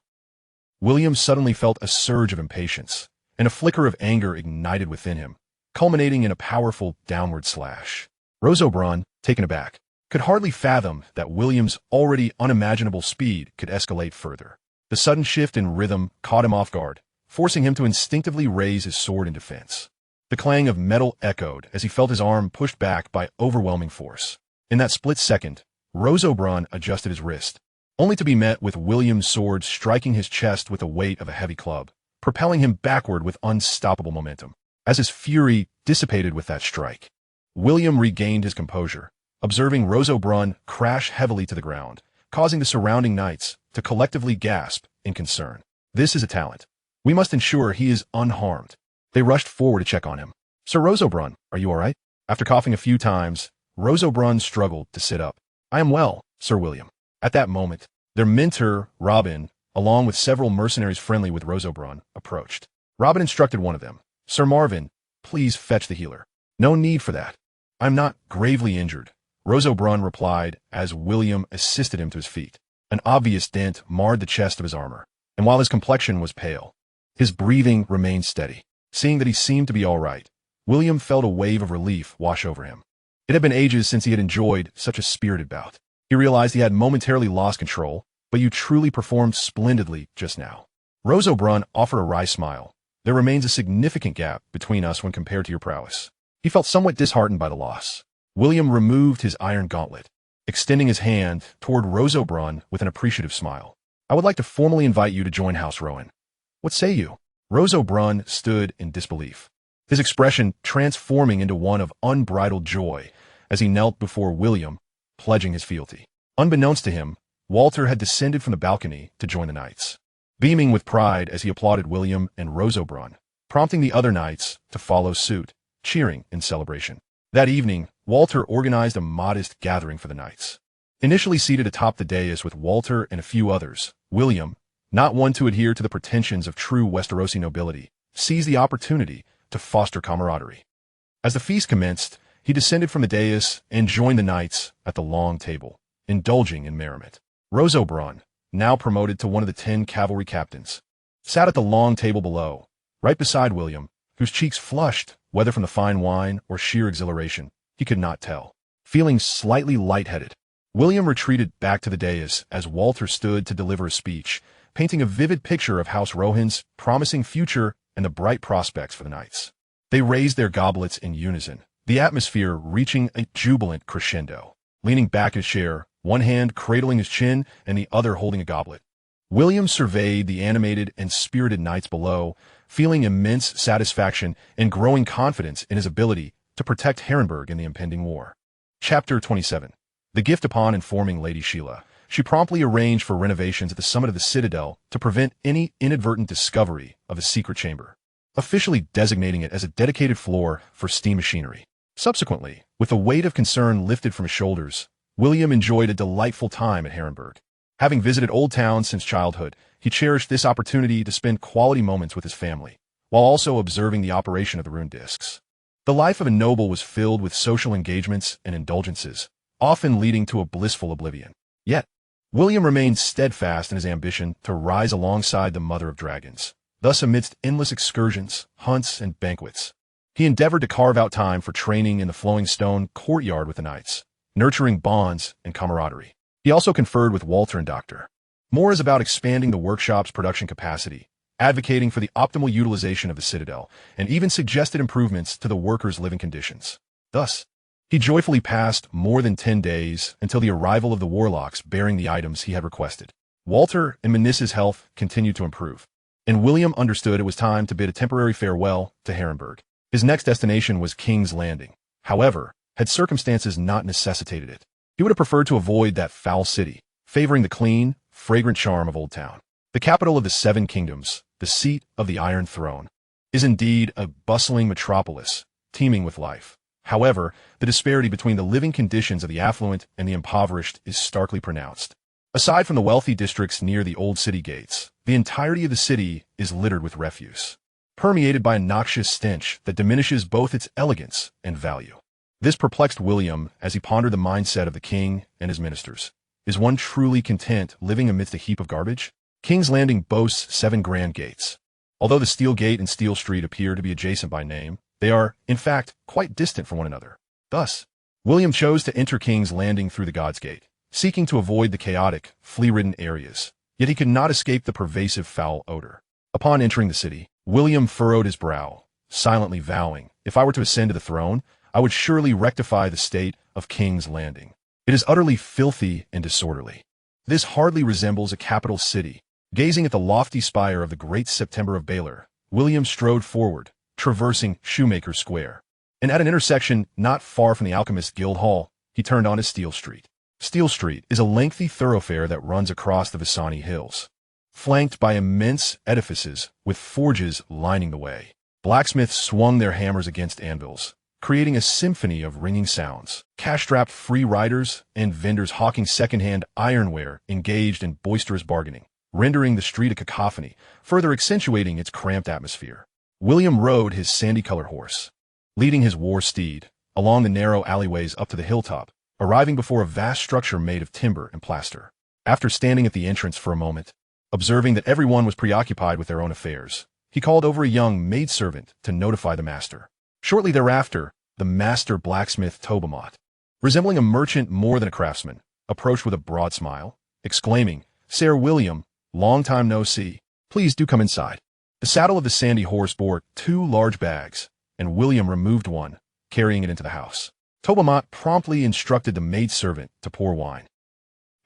William suddenly felt a surge of impatience, and a flicker of anger ignited within him, culminating in a powerful downward slash. Roseaubrun, taken aback, could hardly fathom that William's already unimaginable speed could escalate further. The sudden shift in rhythm caught him off guard, forcing him to instinctively raise his sword in defense. The clang of metal echoed as he felt his arm pushed back by overwhelming force. In that split second, Roseaubrun adjusted his wrist, only to be met with William's sword striking his chest with the weight of a heavy club, propelling him backward with unstoppable momentum. As his fury dissipated with that strike, William regained his composure, observing Roseaubrun crash heavily to the ground, causing the surrounding knights to collectively gasp in concern. This is a talent. We must ensure he is unharmed. They rushed forward to check on him. Sir Roseaubrun, are you all right? After coughing a few times, Roseaubrun struggled to sit up. I am well, Sir William. At that moment, their mentor, Robin, along with several mercenaries friendly with Roseaubrun, approached. Robin instructed one of them, Sir Marvin, please fetch the healer. No need for that. I'm not gravely injured, Roseaubrun replied as William assisted him to his feet. An obvious dent marred the chest of his armor, and while his complexion was pale, his breathing remained steady. Seeing that he seemed to be all right, William felt a wave of relief wash over him. It had been ages since he had enjoyed such a spirited bout. He realized he had momentarily lost control, but you truly performed splendidly just now. Roseaubrun offered a wry smile. There remains a significant gap between us when compared to your prowess. He felt somewhat disheartened by the loss. William removed his iron gauntlet, extending his hand toward Roseaubrun with an appreciative smile. I would like to formally invite you to join House Rowan. What say you? Roseaubrun stood in disbelief, his expression transforming into one of unbridled joy as he knelt before William, pledging his fealty. Unbeknownst to him, Walter had descended from the balcony to join the knights, beaming with pride as he applauded William and Roseaubrun, prompting the other knights to follow suit, cheering in celebration. That evening, Walter organized a modest gathering for the knights. Initially seated atop the dais with Walter and a few others, William, not one to adhere to the pretensions of true Westerosi nobility, seized the opportunity to foster camaraderie. As the feast commenced, he descended from the dais and joined the knights at the long table, indulging in merriment. Roseaubrun, now promoted to one of the 10 cavalry captains, sat at the long table below, right beside William, whose cheeks flushed, whether from the fine wine or sheer exhilaration, he could not tell. Feeling slightly lightheaded, William retreated back to the dais as Walter stood to deliver a speech, painting a vivid picture of House Rohan's promising future and the bright prospects for the knights. They raised their goblets in unison, the atmosphere reaching a jubilant crescendo. Leaning back in his chair, one hand cradling his chin and the other holding a goblet, William surveyed the animated and spirited knights below, feeling immense satisfaction and growing confidence in his ability to protect Harrenhal in the impending war. Chapter 27. The gift. Upon informing Lady Sheila, she promptly arranged for renovations at the summit of the citadel to prevent any inadvertent discovery of a secret chamber, officially designating it as a dedicated floor for steam machinery. Subsequently, with the weight of concern lifted from his shoulders, William enjoyed a delightful time at Harrenhal. Having visited Old Town since childhood, he cherished this opportunity to spend quality moments with his family, while also observing the operation of the rune discs. The life of a noble was filled with social engagements and indulgences, often leading to a blissful oblivion. Yet, William remained steadfast in his ambition to rise alongside the Mother of Dragons. Thus, amidst endless excursions, hunts, and banquets, he endeavored to carve out time for training in the flowing stone courtyard with the knights, nurturing bonds and camaraderie. He also conferred with Walter and Dr. Moores about expanding the workshop's production capacity, advocating for the optimal utilization of the citadel, and even suggested improvements to the workers' living conditions. Thus, he joyfully passed more than 10 days until the arrival of the warlocks bearing the items he had requested. Walter and Menissa's health continued to improve, and William understood it was time to bid a temporary farewell to Harrenhal. His next destination was King's Landing. However, had circumstances not necessitated it, he would have preferred to avoid that foul city, favoring the clean, fragrant charm of Old Town. The capital of the 7 kingdoms, the seat of the Iron Throne, is indeed a bustling metropolis, teeming with life. However, the disparity between the living conditions of the affluent and the impoverished is starkly pronounced. Aside from the wealthy districts near the old city gates, the entirety of the city is littered with refuse, permeated by a noxious stench that diminishes both its elegance and value. This perplexed William as he pondered the mindset of the king and his ministers. Is one truly content living amidst a heap of garbage? King's Landing boasts 7 grand gates. Although the Steel Gate and Steel Street appear to be adjacent by name, they are, in fact, quite distant from one another. Thus, William chose to enter King's Landing through the God's Gate, seeking to avoid the chaotic, flea-ridden areas, yet he could not escape the pervasive foul odor. Upon entering the city, William furrowed his brow, silently vowing, "If I were to ascend to the throne, I would surely rectify the state of King's Landing. It is utterly filthy and disorderly. This hardly resembles a capital city." Gazing at the lofty spire of the great September of Baylor, William strode forward, traversing Shoemaker Square. And at an intersection not far from the Alchemist Guild Hall, he turned onto Steel Street. Steel Street is a lengthy thoroughfare that runs across the Visani Hills, flanked by immense edifices with forges lining the way. Blacksmiths swung their hammers against anvils, creating a symphony of ringing sounds. Cash-strapped free riders and vendors hawking second-hand ironware engaged in boisterous bargaining, rendering the street a cacophony, further accentuating its cramped atmosphere. William rode his sandy-colored horse, leading his war steed, along the narrow alleyways up to the hilltop, arriving before a vast structure made of timber and plaster. After standing at the entrance for a moment, observing that everyone was preoccupied with their own affairs, he called over a young maidservant to notify the master. Shortly thereafter, the master blacksmith Tobamat, resembling a merchant more than a craftsman, approached with a broad smile, exclaiming, "Sir William, long time no see. Please do come inside." The saddle of the sandy horse bore 2 large bags, and William removed one, carrying it into the house. Tobamat promptly instructed the maidservant to pour wine,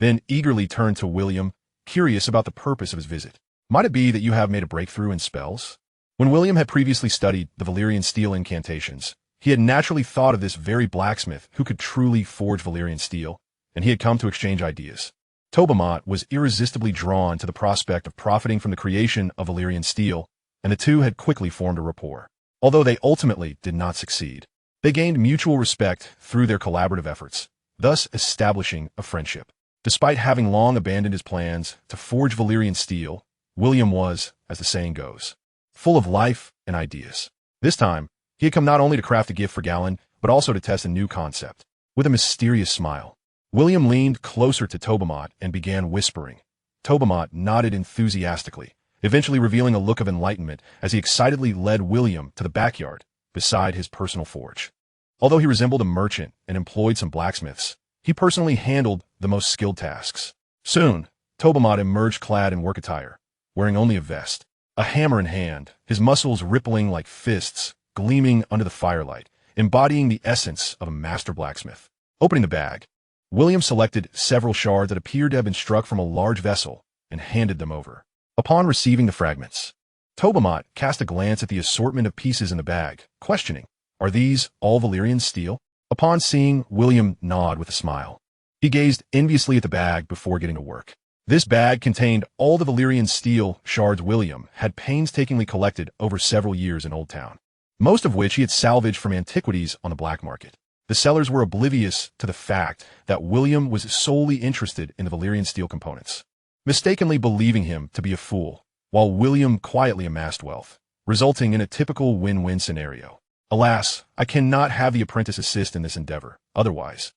then eagerly turned to William, curious about the purpose of his visit. "Might it be that you have made a breakthrough in spells?" When William had previously studied the Valyrian steel incantations, he had naturally thought of this very blacksmith who could truly forge Valyrian steel, and he had come to exchange ideas. Tobamat was irresistibly drawn to the prospect of profiting from the creation of Valyrian steel, and the two had quickly formed a rapport. Although they ultimately did not succeed, they gained mutual respect through their collaborative efforts, thus establishing a friendship. Despite having long abandoned his plans to forge Valyrian steel, William was, as the saying goes, full of life and ideas. This time, he had come not only to craft a gift for Galen, but also to test a new concept. With a mysterious smile, William leaned closer to Tobermotte and began whispering. Tobermotte nodded enthusiastically, eventually revealing a look of enlightenment as he excitedly led William to the backyard beside his personal forge. Although he resembled a merchant and employed some blacksmiths, he personally handled the most skilled tasks. Soon, Tobermotte emerged clad in work attire, wearing only a vest, a hammer in hand, his muscles rippling like fists, gleaming under the firelight, embodying the essence of a master blacksmith. Opening the bag, William selected several shards that appeared to have been struck from a large vessel and handed them over. Upon receiving the fragments, Tobermotte cast a glance at the assortment of pieces in the bag, questioning, "Are these all Valyrian steel?" Upon seeing William nod with a smile, he gazed enviously at the bag before getting to work. This bag contained all the Valyrian steel shards William had painstakingly collected over several years in Old Town, most of which he had salvaged from antiquities on the black market. The sellers were oblivious to the fact that William was solely interested in the Valyrian steel components, mistakenly believing him to be a fool, while William quietly amassed wealth, resulting in a typical win-win scenario. Alas, I cannot have the apprentice assist in this endeavor. Otherwise,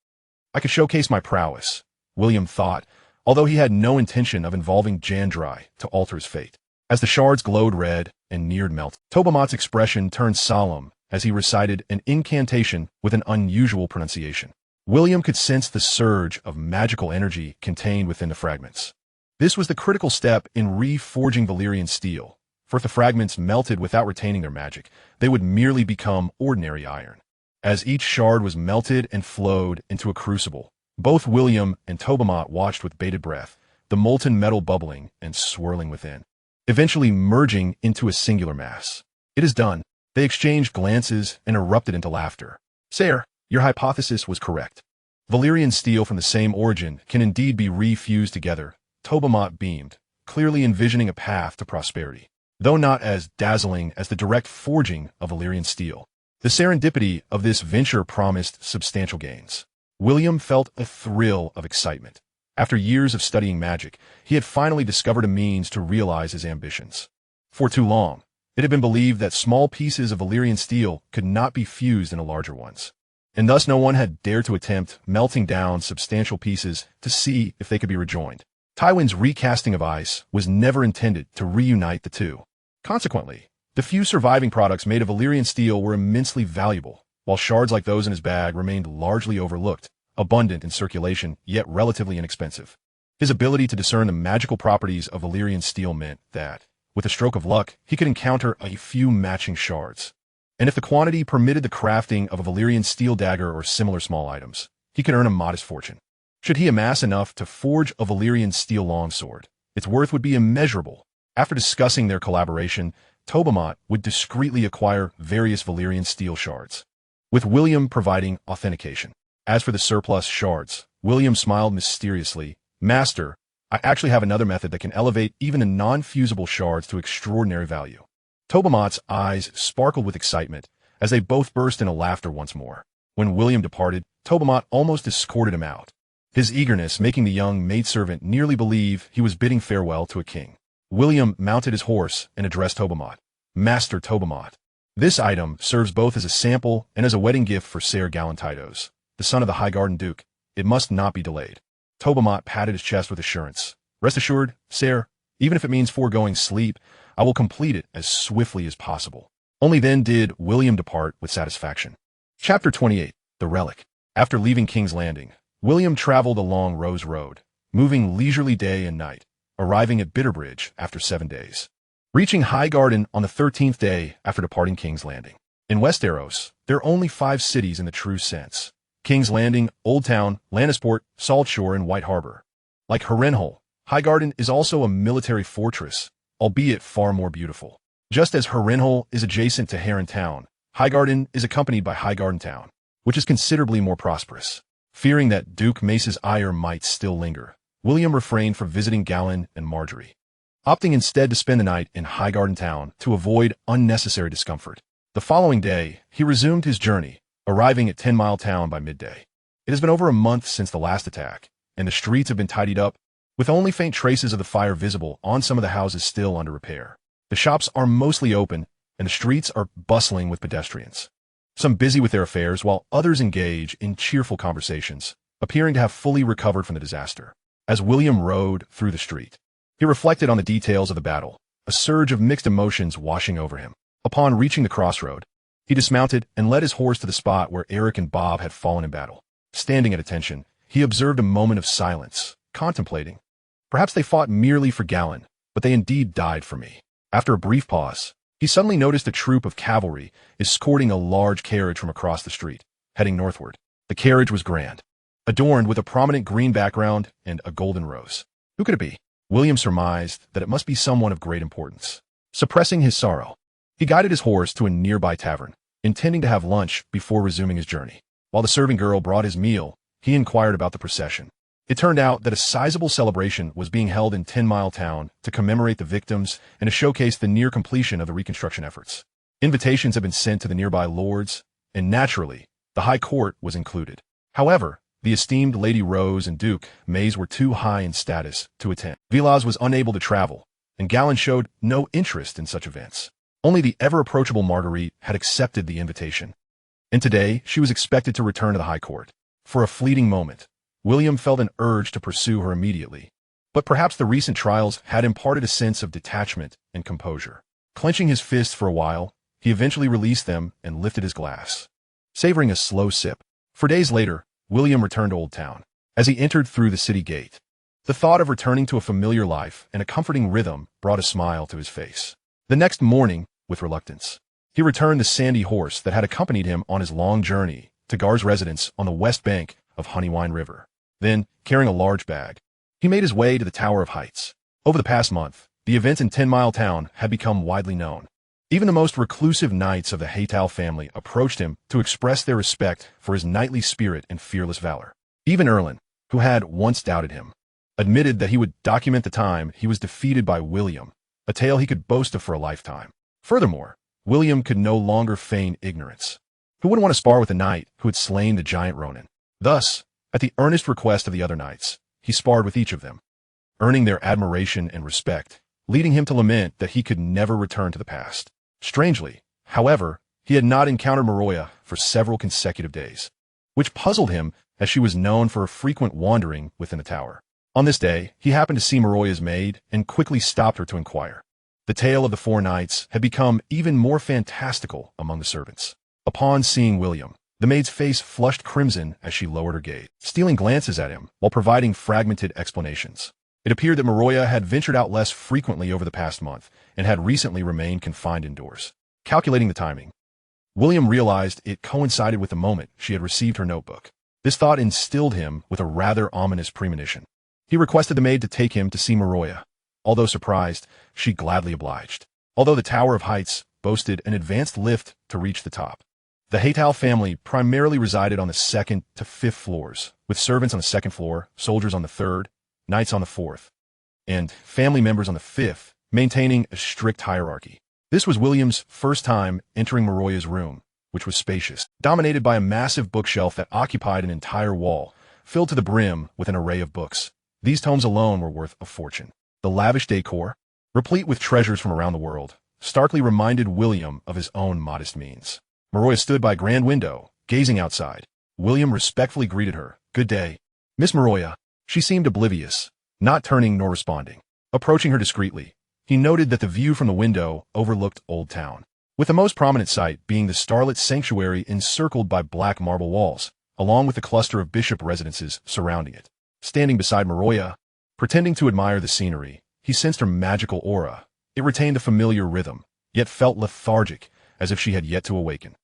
I could showcase my prowess, William thought, although he had no intention of involving Jandrai to alter his fate. As the shards glowed red and neared melt, Tobermotte's expression turned solemn as he recited an incantation with an unusual pronunciation. William could sense the surge of magical energy contained within the fragments. This was the critical step in reforging Valyrian steel, for if the fragments melted without retaining their magic, they would merely become ordinary iron. As each shard was melted and flowed into a crucible, both William and Tobermotte watched with bated breath, the molten metal bubbling and swirling within, eventually merging into a singular mass. "It is done." They exchanged glances and erupted into laughter. "Sire, your hypothesis was correct. Valyrian steel from the same origin can indeed be refused together." Tobermotte beamed, clearly envisioning a path to prosperity, though not as dazzling as the direct forging of Valyrian steel. The serendipity of this venture promised substantial gains. William felt a thrill of excitement. After years of studying magic, he had finally discovered a means to realize his ambitions. For too long, it had been believed that small pieces of Valyrian steel could not be fused into larger ones, and thus no one had dared to attempt melting down substantial pieces to see if they could be rejoined. Tywin's recasting of ice was never intended to reunite the two. Consequently, the few surviving products made of Valyrian steel were immensely valuable, while shards like those in his bag remained largely overlooked, abundant in circulation, yet relatively inexpensive. His ability to discern the magical properties of Valyrian steel meant that, with a stroke of luck, he could encounter a few matching shards. And if the quantity permitted the crafting of a Valyrian steel dagger or similar small items, he could earn a modest fortune. Should he amass enough to forge a Valyrian steel longsword, its worth would be immeasurable. After discussing their collaboration, Tobermotte would discreetly acquire various Valyrian steel shards, with William providing authentication. As for the surplus shards, William smiled mysteriously. "Master, I actually have another method that can elevate even the non-fusible shards to extraordinary value." Tobermotte's eyes sparkled with excitement as they both burst into laughter once more. When William departed, Tobermotte almost escorted him out, his eagerness making the young maidservant nearly believe he was bidding farewell to a king. William mounted his horse and addressed Tobermotte. "Master Tobermotte, this item serves both as a sample and as a wedding gift for Ser Gallantidos, the son of the Highgarden Duke. It must not be delayed." Tobermotte patted his chest with assurance. "Rest assured, sire, even if it means foregoing sleep, I will complete it as swiftly as possible." Only then did William depart with satisfaction. Chapter 28. The Relic. After leaving King's Landing, William traveled along Rose Road, moving leisurely day and night, arriving at Bitterbridge after 7 days, reaching Highgarden on the 13th day after departing King's Landing. In Westeros, there are only 5 cities in the true sense: King's Landing, Old Town, Lannisport, Salt Shore, and White Harbor. Like Harrenhal, Highgarden is also a military fortress, albeit far more beautiful. Just as Harrenhal is adjacent to Harren Town, Highgarden is accompanied by Highgarden Town, which is considerably more prosperous. Fearing that Duke Mace's ire might still linger, William refrained from visiting Galen and Marjorie, opting instead to spend the night in Highgarden Town to avoid unnecessary discomfort. The following day, he resumed his journey, arriving at 10 Mile Town by midday. It has been over a month since the last attack, and the streets have been tidied up, with only faint traces of the fire visible on some of the houses still under repair. The shops are mostly open, and the streets are bustling with pedestrians. Some busy with their affairs, while others engage in cheerful conversations, appearing to have fully recovered from the disaster. As William rode through the street, he reflected on the details of the battle, a surge of mixed emotions washing over him. Upon reaching the crossroad, he dismounted and led his horse to the spot where Eric and Bob had fallen in battle. Standing at attention, he observed a moment of silence, contemplating. Perhaps they fought merely for Galen, but they indeed died for me. After a brief pause, he suddenly noticed a troop of cavalry escorting a large carriage from across the street, heading northward. The carriage was grand, adorned with a prominent green background and a golden rose. Who could it be? William surmised that it must be someone of great importance. Suppressing his sorrow, he guided his horse to a nearby tavern, intending to have lunch before resuming his journey. While the serving girl brought his meal, he inquired about the procession. It turned out that a sizable celebration was being held in 10 Mile Town to commemorate the victims and to showcase the near completion of the reconstruction efforts. Invitations had been sent to the nearby lords, and naturally, the High Court was included. However, the esteemed Lady Rose and Duke Mays were too high in status to attend. Villas was unable to travel, and Galen showed no interest in such events. Only the ever-approachable Marguerite had accepted the invitation, and today she was expected to return to the High Court. For a fleeting moment, William felt an urge to pursue her immediately, but perhaps the recent trials had imparted a sense of detachment and composure. Clenching his fists for a while, he eventually released them and lifted his glass, savoring a slow sip. 4 days later, William returned to Old Town. As he entered through the city gate, the thought of returning to a familiar life and a comforting rhythm brought a smile to his face. The next morning, with reluctance, he returned the sandy horse that had accompanied him on his long journey to Gar's residence on the west bank of Honeywine River. Then, carrying a large bag, he made his way to the Tower of Heights. Over the past month, the events in 10 Mile Town had become widely known. Even the most reclusive knights of the Harrenhal family approached him to express their respect for his knightly spirit and fearless valor. Even Erlin, who had once doubted him, admitted that he would document the time he was defeated by William, a tale he could boast of for a lifetime. Furthermore, William could no longer feign ignorance. Who wouldn't want to spar with a knight who had slain the giant Ronin? Thus, at the earnest request of the other knights, he sparred with each of them, earning their admiration and respect, leading him to lament that he could never return to the past. Strangely, however, he had not encountered Maroya for several consecutive days, which puzzled him as she was known for her frequent wandering within the tower. On this day, he happened to see Maroya's maid and quickly stopped her to inquire. The tale of the 4 knights had become even more fantastical among the servants. Upon seeing William, the maid's face flushed crimson as she lowered her gaze, stealing glances at him while providing fragmented explanations. It appeared that Maroya had ventured out less frequently over the past month and had recently remained confined indoors. Calculating the timing, William realized it coincided with the moment she had received her notebook. This thought instilled him with a rather ominous premonition. He requested the maid to take him to see Maroya. Although surprised, she gladly obliged. Although the Tower of Heights boasted an advanced lift to reach the top, the Harrenhal family primarily resided on the 2nd to 5th floors, with servants on the 2nd floor, soldiers on the 3rd, knights on the 4th, and family members on the 5th, maintaining a strict hierarchy. This was William's first time entering Maroya's room, which was spacious, dominated by a massive bookshelf that occupied an entire wall, filled to the brim with an array of books. These tomes alone were worth a fortune. The lavish decor, replete with treasures from around the world, starkly reminded William of his own modest means. Maroya stood by a grand window, gazing outside. William respectfully greeted her. "Good day, Miss Maroya." She seemed oblivious, not turning nor responding. Approaching her discreetly, he noted that the view from the window overlooked Old Town, with the most prominent sight being the starlit sanctuary encircled by black marble walls, along with the cluster of bishop residences surrounding it. Standing beside Maroya, pretending to admire the scenery, he sensed her magical aura. It retained a familiar rhythm, yet felt lethargic, as if she had yet to awaken.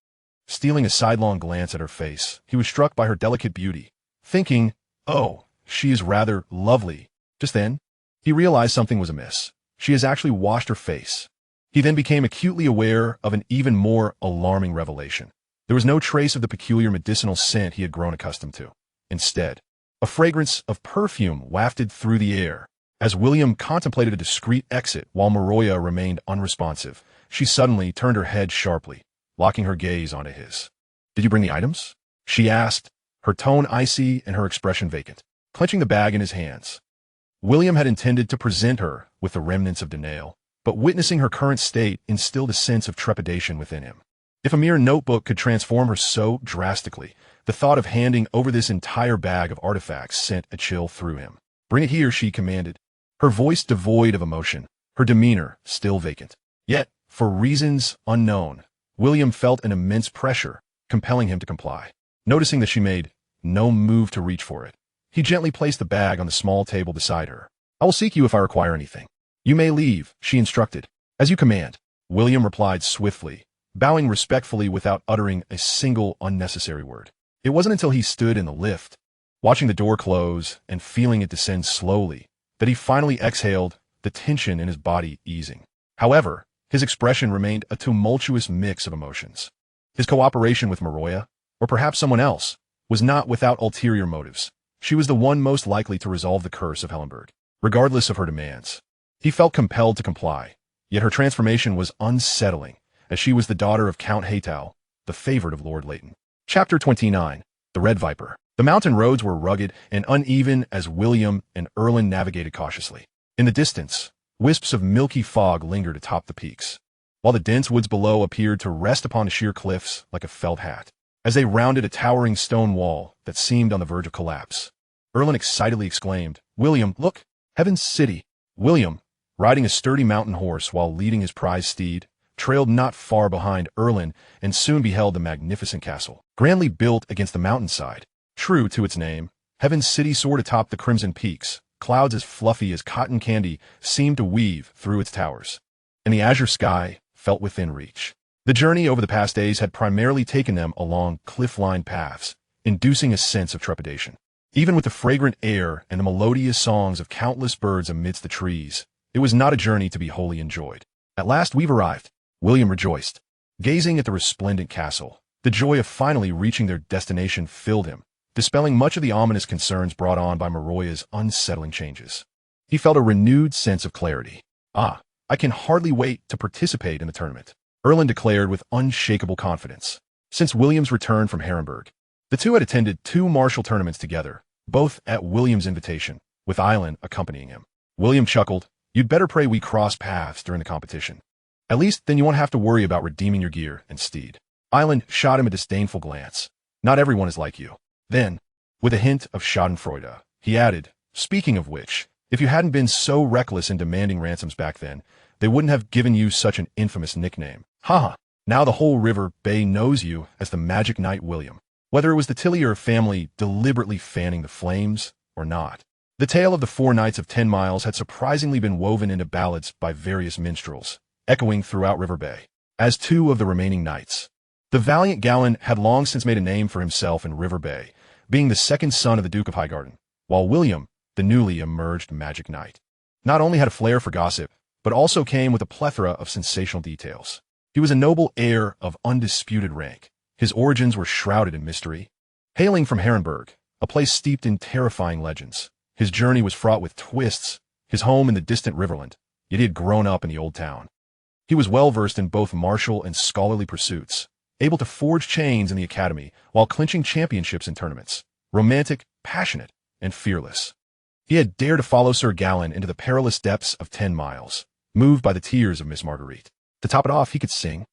Stealing a sidelong glance at her face, he was struck by her delicate beauty, thinking, "Oh, she is rather lovely." Just then, he realized something was amiss. She has actually washed her face. He then became acutely aware of an even more alarming revelation. There was no trace of the peculiar medicinal scent he had grown accustomed to. Instead, a fragrance of perfume wafted through the air. As William contemplated a discreet exit while Maroya remained unresponsive, she suddenly turned her head sharply, locking her gaze onto his. "Did you bring the items?" she asked, her tone icy and her expression vacant. Clenching the bag in his hands, William had intended to present her with the remnants of Danail, but witnessing her current state instilled a sense of trepidation within him. If a mere notebook could transform her so drastically, the thought of handing over this entire bag of artifacts sent a chill through him. "Bring it here," she commanded, her voice devoid of emotion, her demeanor still vacant. Yet, for reasons unknown, William felt an immense pressure, compelling him to comply. Noticing that she made no move to reach for it, he gently placed the bag on the small table beside her. "I will seek you if I require anything." "You may leave," she instructed. "As you command," William replied swiftly, bowing respectfully without uttering a single unnecessary word. It wasn't until he stood in the lift, watching the door close and feeling it descend slowly, that he finally exhaled, the tension in his body easing. However, his expression remained a tumultuous mix of emotions. His cooperation with Maroya, or perhaps someone else, was not without ulterior motives. She was the one most likely to resolve the curse of Hellenberg, regardless of her demands. He felt compelled to comply, yet her transformation was unsettling, as she was the daughter of Count Haytal, the favorite of Lord Leighton. Chapter 29. The Red Viper. The mountain roads were rugged and uneven as William and Erlin navigated cautiously. In the distance, wisps of milky fog lingered atop the peaks, while the dense woods below appeared to rest upon the sheer cliffs like a felt hat. As they rounded a towering stone wall that seemed on the verge of collapse, Erlin excitedly exclaimed, "William, look! Heaven's City!" William, riding a sturdy mountain horse while leading his prized steed, trailed not far behind Erlin and soon beheld the magnificent castle, grandly built against the mountainside. True to its name, Heaven's City soared atop the crimson peaks. Clouds as fluffy as cotton candy seemed to weave through its towers, and the azure sky felt within reach. The journey over the past days had primarily taken them along cliff-lined paths, inducing a sense of trepidation. Even with the fragrant air and the melodious songs of countless birds amidst the trees, it was not a journey to be wholly enjoyed. "At last we've arrived," William rejoiced. Gazing at the resplendent castle, the joy of finally reaching their destination filled him, dispelling much of the ominous concerns brought on by Maroya's unsettling changes. He felt a renewed sense of clarity. "Ah, I can hardly wait to participate in the tournament," Erlin declared with unshakable confidence. Since William's return from Harrenhal, the two had attended 2 martial tournaments together, both at William's invitation, with Eileen accompanying him. William chuckled, "You'd better pray we cross paths during the competition. At least then you won't have to worry about redeeming your gear and steed." Eileen shot him a disdainful glance. "Not everyone is like you." Then, with a hint of schadenfreude, he added, "Speaking of which, if you hadn't been so reckless in demanding ransoms back then, they wouldn't have given you such an infamous nickname. Haha, now the whole River Bay knows you as the Magic Knight William." Whether it was the Tillier family deliberately fanning the flames or not, the tale of the 4 nights of 10 miles had surprisingly been woven into ballads by various minstrels, echoing throughout River Bay. As 2 of the remaining knights, the valiant Gallen had long since made a name for himself in River Bay, being the second son of the Duke of Highgarden, while William, the newly emerged Magic Knight, not only had a flair for gossip, but also came with a plethora of sensational details. He was a noble heir of undisputed rank. His origins were shrouded in mystery. Hailing from Harrenhal, a place steeped in terrifying legends, his journey was fraught with twists, his home in the distant Riverland, yet he had grown up in the old town. He was well-versed in both martial and scholarly pursuits, able to forge chains in the academy while clinching championships in tournaments, romantic, passionate, and fearless. He had dared to follow Sir Gallen into the perilous depths of 10 miles, moved by the tears of Miss Marguerite. To top it off, he could sing.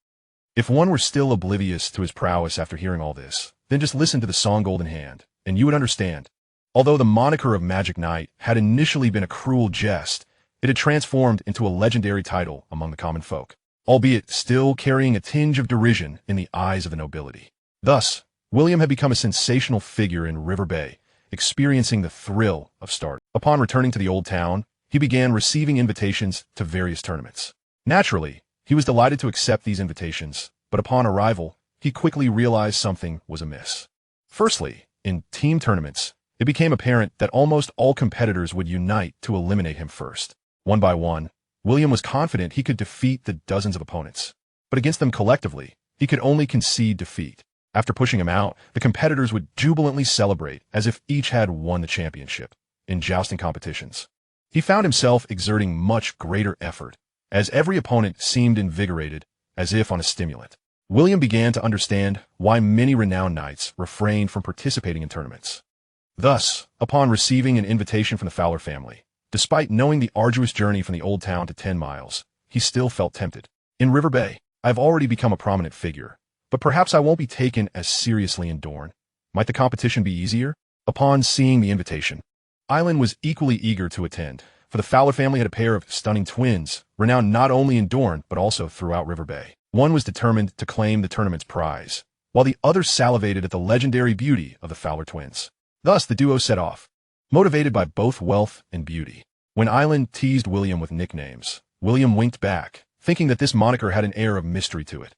If one were still oblivious to his prowess after hearing all this, then just listen to the song Golden Hand, and you would understand. Although the moniker of Magic Knight had initially been a cruel jest, it had transformed into a legendary title among the common folk, albeit still carrying a tinge of derision in the eyes of the nobility. Thus, William had become a sensational figure in River Bay, experiencing the thrill of stardom. Upon returning to the old town, he began receiving invitations to various tournaments. Naturally, he was delighted to accept these invitations, but upon arrival, he quickly realized something was amiss. Firstly, in team tournaments, it became apparent that almost all competitors would unite to eliminate him first. One by one, William was confident he could defeat the dozens of opponents, but against them collectively, he could only concede defeat. After pushing him out, the competitors would jubilantly celebrate as if each had won the championship. In jousting competitions, he found himself exerting much greater effort, as every opponent seemed invigorated, as if on a stimulant. William began to understand why many renowned knights refrained from participating in tournaments. Thus, upon receiving an invitation from the Fowler family, despite knowing the arduous journey from the old town to 10 miles, he still felt tempted. In River Bay, I've already become a prominent figure, but perhaps I won't be taken as seriously in Dorne. Might the competition be easier? Upon seeing the invitation, Island was equally eager to attend, for the Fowler family had a pair of stunning twins, renowned not only in Dorne but also throughout River Bay. One was determined to claim the tournament's prize, while the other salivated at the legendary beauty of the Fowler twins. Thus, the duo set off, motivated by both wealth and beauty. When Island teased William with nicknames, William winked back, thinking that this moniker had an air of mystery to it.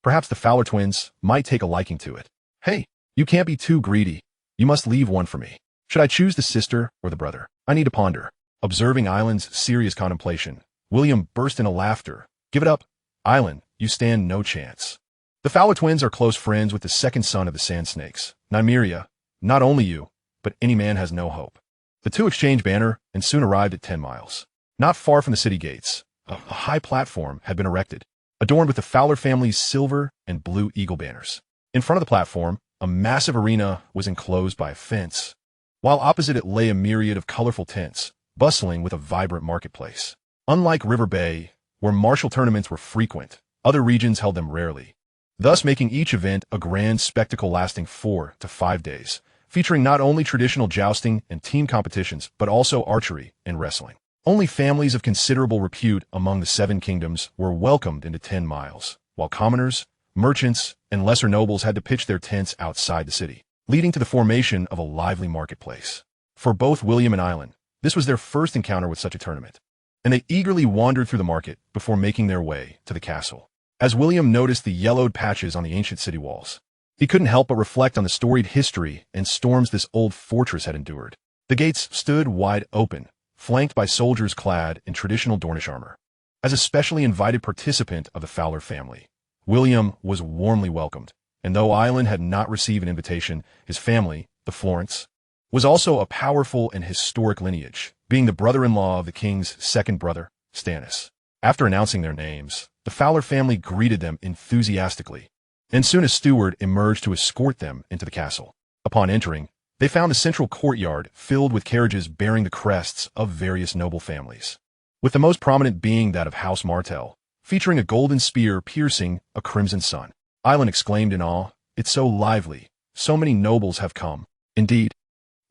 Perhaps the Fowler twins might take a liking to it. Hey, you can't be too greedy. You must leave one for me. Should I choose the sister or the brother? I need to ponder. Observing Island's serious contemplation, William burst into laughter. Give it up, Island, you stand no chance. The Fowler twins are close friends with the second son of the Sand Snakes, Nymeria. Not only you, but any man has no hope. The two exchanged banter and soon arrived at 10 miles. Not far from the city gates, a high platform had been erected, adorned with the Fowler family's silver and blue eagle banners. In front of the platform, a massive arena was enclosed by a fence, while opposite it lay a myriad of colorful tents, bustling with a vibrant marketplace. Unlike River Bay, where martial tournaments were frequent, other regions held them rarely, thus making each event a grand spectacle lasting 4 to 5 days, featuring not only traditional jousting and team competitions, but also archery and wrestling. Only families of considerable repute among the 7 kingdoms were welcomed into 10 miles, while commoners, merchants, and lesser nobles had to pitch their tents outside the city, leading to the formation of a lively marketplace. For both William and Island, this was their first encounter with such a tournament, and they eagerly wandered through the market before making their way to the castle. As William noticed the yellowed patches on the ancient city walls, he couldn't help but reflect on the storied history and storms this old fortress had endured. The gates stood wide open, flanked by soldiers clad in traditional Dornish armor. As a specially invited participant of the Fowler family, William was warmly welcomed, and though Island had not received an invitation, his family, the Florents, was also a powerful and historic lineage, being the brother-in-law of the king's second brother, Stannis. After announcing their names, the Fowler family greeted them enthusiastically, and soon a steward emerged to escort them into the castle. Upon entering, they found the central courtyard filled with carriages bearing the crests of various noble families, with the most prominent being that of House Martell, featuring a golden spear piercing a crimson sun. Island exclaimed in awe, "It's so lively. So many nobles have come. Indeed,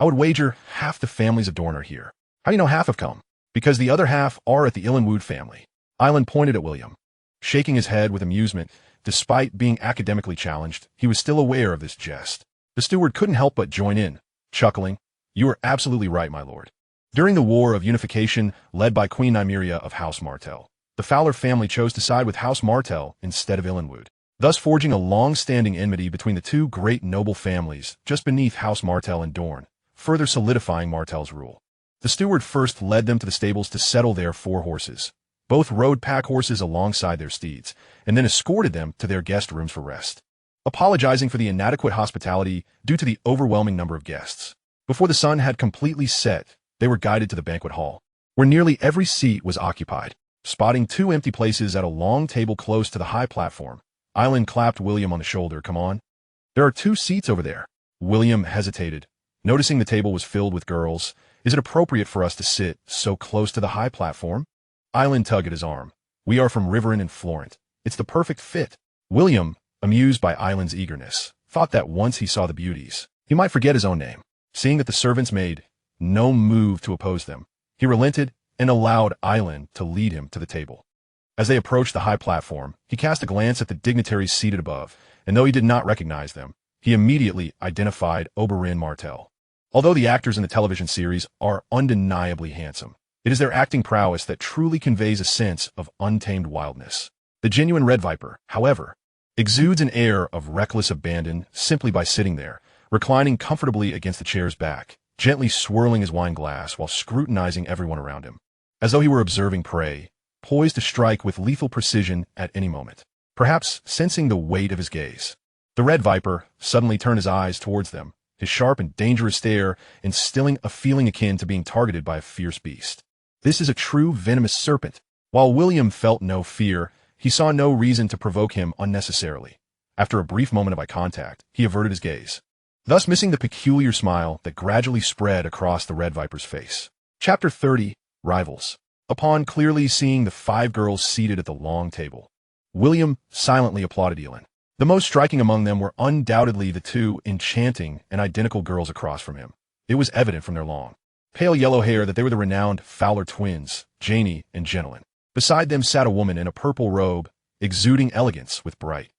I would wager half the families of Dorne are here." "How do you know half have come?" "Because the other half are at the Illinwood family." Island pointed at William, shaking his head with amusement. Despite being academically challenged, he was still aware of this jest. The steward couldn't help but join in, chuckling, "You are absolutely right, my lord." During the War of Unification led by Queen Nymeria of House Martell, the Fowler family chose to side with House Martell instead of Illinwood, thus forging a long-standing enmity between the two great noble families just beneath House Martell and Dorne, further solidifying Martell's rule. The steward first led them to the stables to settle their 4 horses. Both rode pack horses alongside their steeds, and then escorted them to their guest rooms for rest, apologizing for the inadequate hospitality due to the overwhelming number of guests. Before the sun had completely set, they were guided to the banquet hall, where nearly every seat was occupied. Spotting 2 empty places at a long table close to the high platform, Island clapped William on the shoulder. "Come on. There are 2 seats over there." William hesitated, noticing the table was filled with girls. "Is it appropriate for us to sit so close to the high platform?" Island tugged at his arm. "We are from Riverrun and Florent. It's the perfect fit." William, amused by Island's eagerness, thought that once he saw the beauties, he might forget his own name. Seeing that the servants made no move to oppose them, he relented and allowed Island to lead him to the table. As they approached the high platform, he cast a glance at the dignitaries seated above, and though he did not recognize them, he immediately identified Oberyn Martell. Although the actors in the television series are undeniably handsome, it is their acting prowess that truly conveys a sense of untamed wildness. The genuine Red Viper, however, exudes an air of reckless abandon simply by sitting there, reclining comfortably against the chair's back, gently swirling his wine glass while scrutinizing everyone around him, as though he were observing prey, poised to strike with lethal precision at any moment. Perhaps sensing the weight of his gaze, the Red Viper suddenly turned his eyes towards them, his sharp and dangerous stare instilling a feeling akin to being targeted by a fierce beast. This is a true venomous serpent. While William felt no fear, he saw no reason to provoke him unnecessarily. After a brief moment of eye contact, he averted his gaze, thus missing the peculiar smile that gradually spread across the Red Viper's face. Chapter 30, Rivals. Upon clearly seeing the 5 girls seated at the long table, William silently applauded Elin. The most striking among them were undoubtedly the 2 enchanting and identical girls across from him. It was evident from their long, pale yellow hair that they were the renowned Fowler twins, Janie and Jenelyn. Beside them sat a woman in a purple robe, exuding elegance with bright,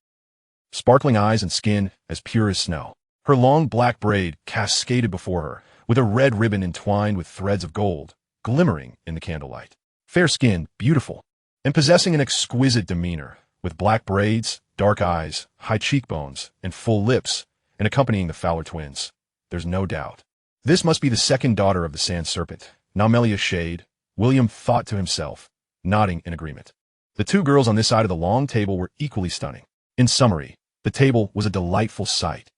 sparkling eyes and skin as pure as snow. Her long black braid cascaded before her, with a red ribbon entwined with threads of gold, glimmering in the candlelight. Fair skin, beautiful, and possessing an exquisite demeanor, with black braids, dark eyes, high cheekbones, and full lips, and accompanying the Fowler twins. There's no doubt. This must be the second daughter of the Sand Serpent, Naumelia Shade, William thought to himself, nodding in agreement. The 2 girls on this side of the long table were equally stunning. In summary, the table was a delightful sight,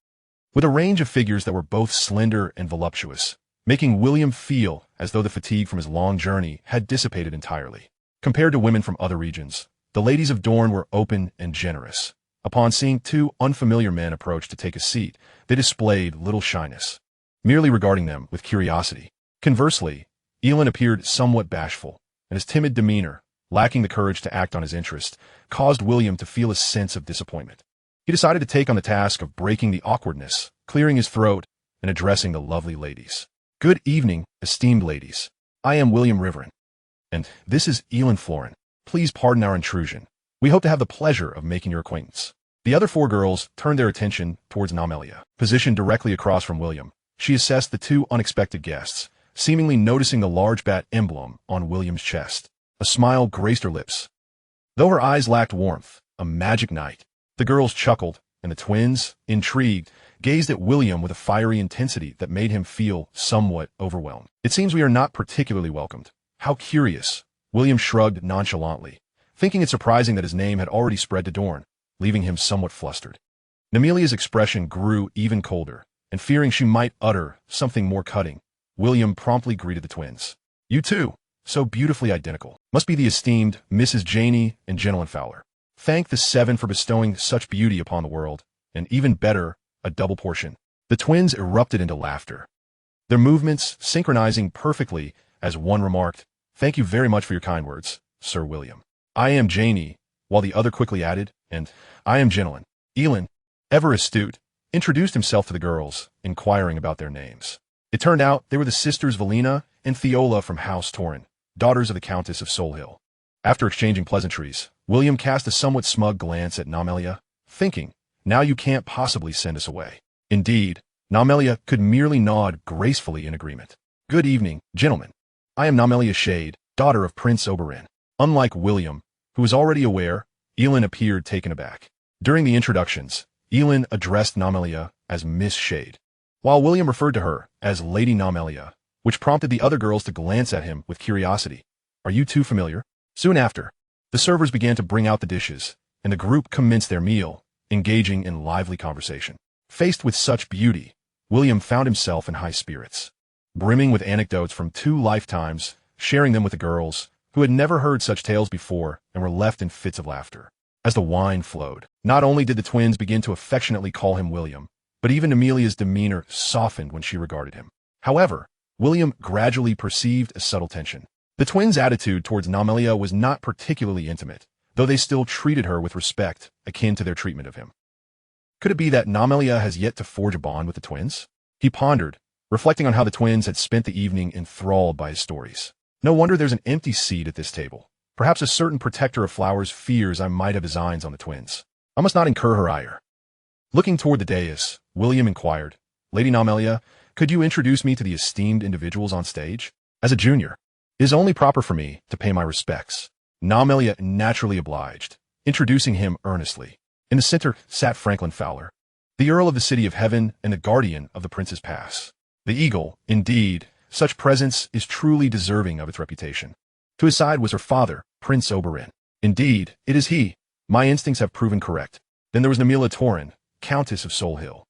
with a range of figures that were both slender and voluptuous, making William feel as though the fatigue from his long journey had dissipated entirely. Compared to women from other regions, the ladies of Dorne were open and generous. Upon seeing 2 unfamiliar men approach to take a seat, they displayed little shyness, merely regarding them with curiosity. Conversely, Elin appeared somewhat bashful, and his timid demeanor, lacking the courage to act on his interest, caused William to feel a sense of disappointment. He decided to take on the task of breaking the awkwardness, clearing his throat, and addressing the lovely ladies. Good evening, esteemed ladies. I am William Riverin, and this is Elin Florin. Please pardon our intrusion. We hope to have the pleasure of making your acquaintance. The other 4 girls turned their attention towards Naumelia. Positioned directly across from William, she assessed the 2 unexpected guests, seemingly noticing the large bat emblem on William's chest. A smile graced her lips, though her eyes lacked warmth. A magic night. The girls chuckled, and the twins, intrigued, gazed at William with a fiery intensity that made him feel somewhat overwhelmed. It seems we are not particularly welcomed. How curious. William shrugged nonchalantly, thinking it surprising that his name had already spread to Dorne, leaving him somewhat flustered. Naumelia's expression grew even colder, and fearing she might utter something more cutting, William promptly greeted the twins. You 2, so beautifully identical, must be the esteemed Mrs. Janie and Jenelyn Fowler. Thank the 7 for bestowing such beauty upon the world, and even better, a double portion. The twins erupted into laughter, their movements synchronizing perfectly as one remarked, Thank you very much for your kind words, Sir William. I am Janie, while the other quickly added, and I am Jenelyn. Elin, ever astute, introduced himself to the girls, inquiring about their names. It turned out they were the sisters Valina and Theola from House Torrin, daughters of the Countess of Solhill. After exchanging pleasantries, William cast a somewhat smug glance at Naumelia, thinking, now you can't possibly send us away. Indeed, Naumelia could merely nod gracefully in agreement. Good evening, gentlemen. I am Naumelia Shade, daughter of Prince Oberyn. Unlike William, who was already aware, Elin appeared taken aback. During the introductions, Elin addressed Naumelia as Miss Shade, while William referred to her as Lady Naumelia, which prompted the other girls to glance at him with curiosity. Are you 2 familiar? Soon after, the servers began to bring out the dishes, and the group commenced their meal, engaging in lively conversation. Faced with such beauty, William found himself in high spirits, brimming with anecdotes from 2 lifetimes, sharing them with the girls, who had never heard such tales before and were left in fits of laughter. As the wine flowed, not only did the twins begin to affectionately call him William, but even Amelia's demeanor softened when she regarded him. However, William gradually perceived a subtle tension. The twins' attitude towards Naumelia was not particularly intimate, though they still treated her with respect akin to their treatment of him. Could it be that Naumelia has yet to forge a bond with the twins? He pondered, reflecting on how the twins had spent the evening enthralled by his stories. No wonder there's an empty seat at this table. Perhaps a certain protector of flowers fears I might have designs on the twins. I must not incur her ire. Looking toward the dais, William inquired, Lady Naumelia, could you introduce me to the esteemed individuals on stage? As a junior, it is only proper for me to pay my respects. Naumelia naturally obliged, introducing him earnestly. In the center sat Franklin Fowler, the Earl of the City of Heaven and the guardian of the Prince's Pass. The eagle, indeed, such presence is truly deserving of its reputation. To his side was her father, Prince Oberyn. Indeed, it is he. My instincts have proven correct. Then there was Namelia Torrin, Countess of Solhill.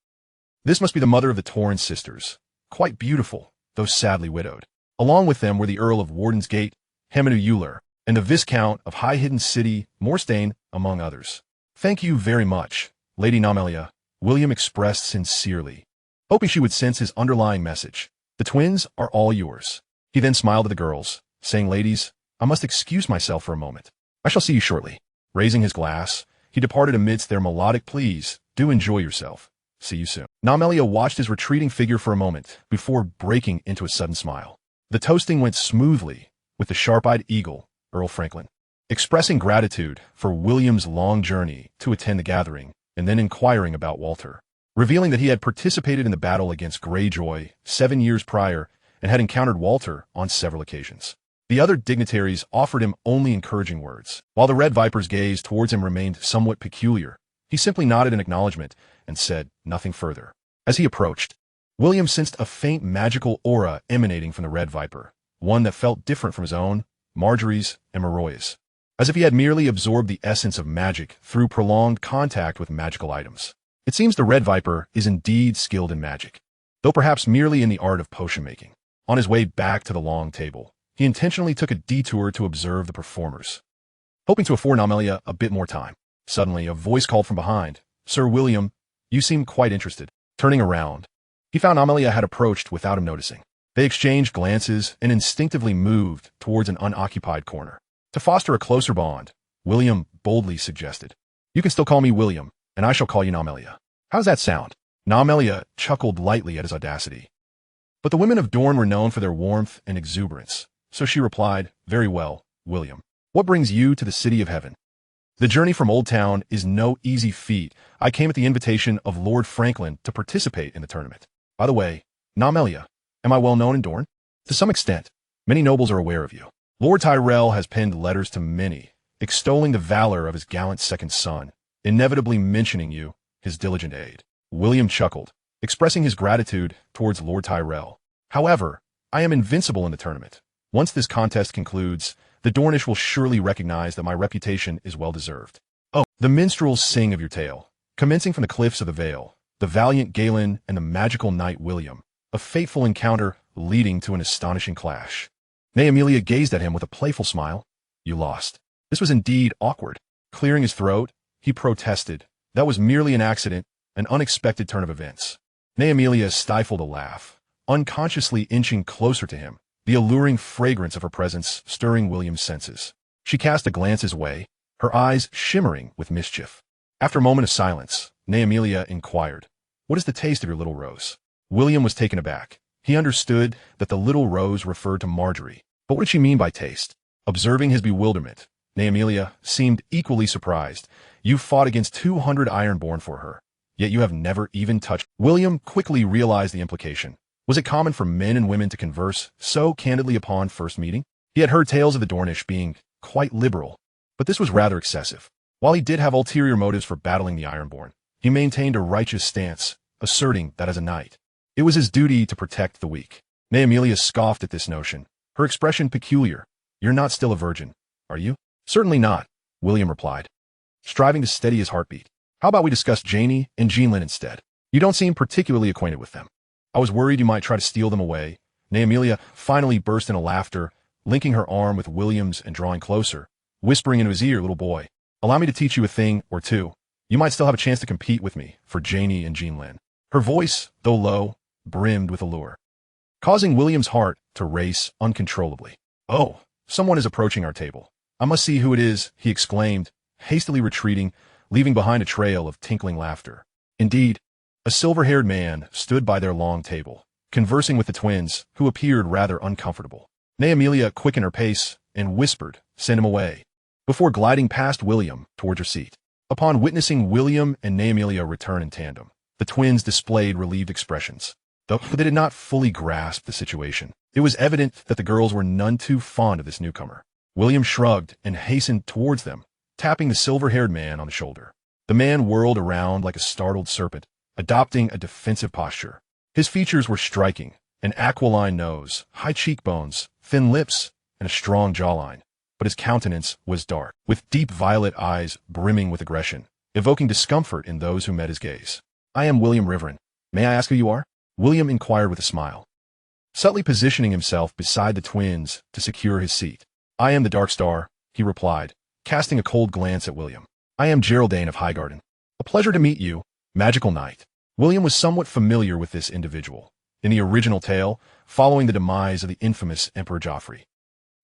This must be the mother of the Torrin sisters, quite beautiful, though sadly widowed. Along with them were the Earl of Warden's Gate, Heminu Euler, and the Viscount of High Hidden City, Morstane, among others. Thank you very much, Lady Naumelia, William expressed sincerely, hoping she would sense his underlying message. The twins are all yours. He then smiled at the girls, saying, Ladies, I must excuse myself for a moment. I shall see you shortly. Raising his glass, he departed amidst their melodic pleas. Do enjoy yourself. See you soon. Namelia watched his retreating figure for a moment before breaking into a sudden smile. The toasting went smoothly with the sharp-eyed eagle, Earl Franklin, expressing gratitude for William's long journey to attend the gathering and then inquiring about Walter, revealing that he had participated in the battle against Greyjoy 7 years prior and had encountered Walter on several occasions. The other dignitaries offered him only encouraging words. While the Red Viper's gaze towards him remained somewhat peculiar, he simply nodded in acknowledgement and said nothing further. As he approached, William sensed a faint magical aura emanating from the Red Viper, one that felt different from his own, Marjorie's, and Maroy's, as if he had merely absorbed the essence of magic through prolonged contact with magical items. It seems the Red Viper is indeed skilled in magic, though perhaps merely in the art of potion making. On his way back to the long table, he intentionally took a detour to observe the performers, hoping to afford Namelia a bit more time. Suddenly, a voice called from behind, "Sir William, you seem quite interested." Turning around, he found Namelia had approached without him noticing. They exchanged glances and instinctively moved towards an unoccupied corner. To foster a closer bond, William boldly suggested, "You can still call me William, and I shall call you Namelia. How does that sound?" Namelia chuckled lightly at his audacity. But the women of Dorne were known for their warmth and exuberance, so she replied, "Very well, William. What brings you to the City of Heaven?" "The journey from Old Town is no easy feat. I came at the invitation of Lord Franklin to participate in the tournament. By the way, Namelia, am I well known in Dorne?" "To some extent. Many nobles are aware of you. Lord Tyrell has penned letters to many, extolling the valor of his gallant second son, inevitably mentioning you, his diligent aid." William chuckled, expressing his gratitude towards Lord Tyrell. "However, I am invincible in the tournament. Once this contest concludes, the Dornish will surely recognize that my reputation is well-deserved. Oh, the minstrels sing of your tale, commencing from the cliffs of the Vale, the valiant Galen and the magical knight William, a fateful encounter leading to an astonishing clash." Namelia gazed at him with a playful smile. "You lost." This was indeed awkward. Clearing his throat, he protested. That was merely an accident, an unexpected turn of events. Namelia stifled a laugh, unconsciously inching closer to him, the alluring fragrance of her presence stirring William's senses. She cast a glance his way, her eyes shimmering with mischief. After a moment of silence, Namelia inquired, "What is the taste of your little rose?" William was taken aback. He understood that the little rose referred to Marjorie. But what did she mean by taste? Observing his bewilderment, Namelia seemed equally surprised. "You fought against 200 Ironborn for her, yet you have never even touched." William quickly realized the implication. Was it common for men and women to converse so candidly upon first meeting? He had heard tales of the Dornish being quite liberal, but this was rather excessive. While he did have ulterior motives for battling the Ironborn, he maintained a righteous stance, asserting that as a knight, it was his duty to protect the weak. Namelia scoffed at this notion, her expression peculiar. "You're not still a virgin, are you?" "Certainly not," William replied, striving to steady his heartbeat. "How about we discuss Janie and Jeanlin instead? You don't seem particularly acquainted with them." "I was worried you might try to steal them away." Namelia finally burst into laughter, linking her arm with William's and drawing closer, whispering into his ear, "Little boy, allow me to teach you a thing or two. You might still have a chance to compete with me for Janie and Jeanlin." Her voice, though low, brimmed with allure, causing William's heart to race uncontrollably. "Oh, someone is approaching our table. I must see who it is," he exclaimed, hastily retreating, leaving behind a trail of tinkling laughter. Indeed, a silver-haired man stood by their long table, conversing with the twins, who appeared rather uncomfortable. Namelia quickened her pace and whispered, "Send him away," before gliding past William towards her seat. Upon witnessing William and Namelia return in tandem, the twins displayed relieved expressions. Though they did not fully grasp the situation, it was evident that the girls were none too fond of this newcomer. William shrugged and hastened towards them, tapping the silver-haired man on the shoulder. The man whirled around like a startled serpent, adopting a defensive posture. His features were striking, an aquiline nose, high cheekbones, thin lips, and a strong jawline. But his countenance was dark, with deep violet eyes brimming with aggression, evoking discomfort in those who met his gaze. "I am William Riverin. May I ask who you are?" William inquired with a smile, subtly positioning himself beside the twins to secure his seat. "I am the Dark Star," he replied, casting a cold glance at William. "I am Geraldine of Highgarden. A pleasure to meet you, magical knight." William was somewhat familiar with this individual. In the original tale, following the demise of the infamous Emperor Joffrey,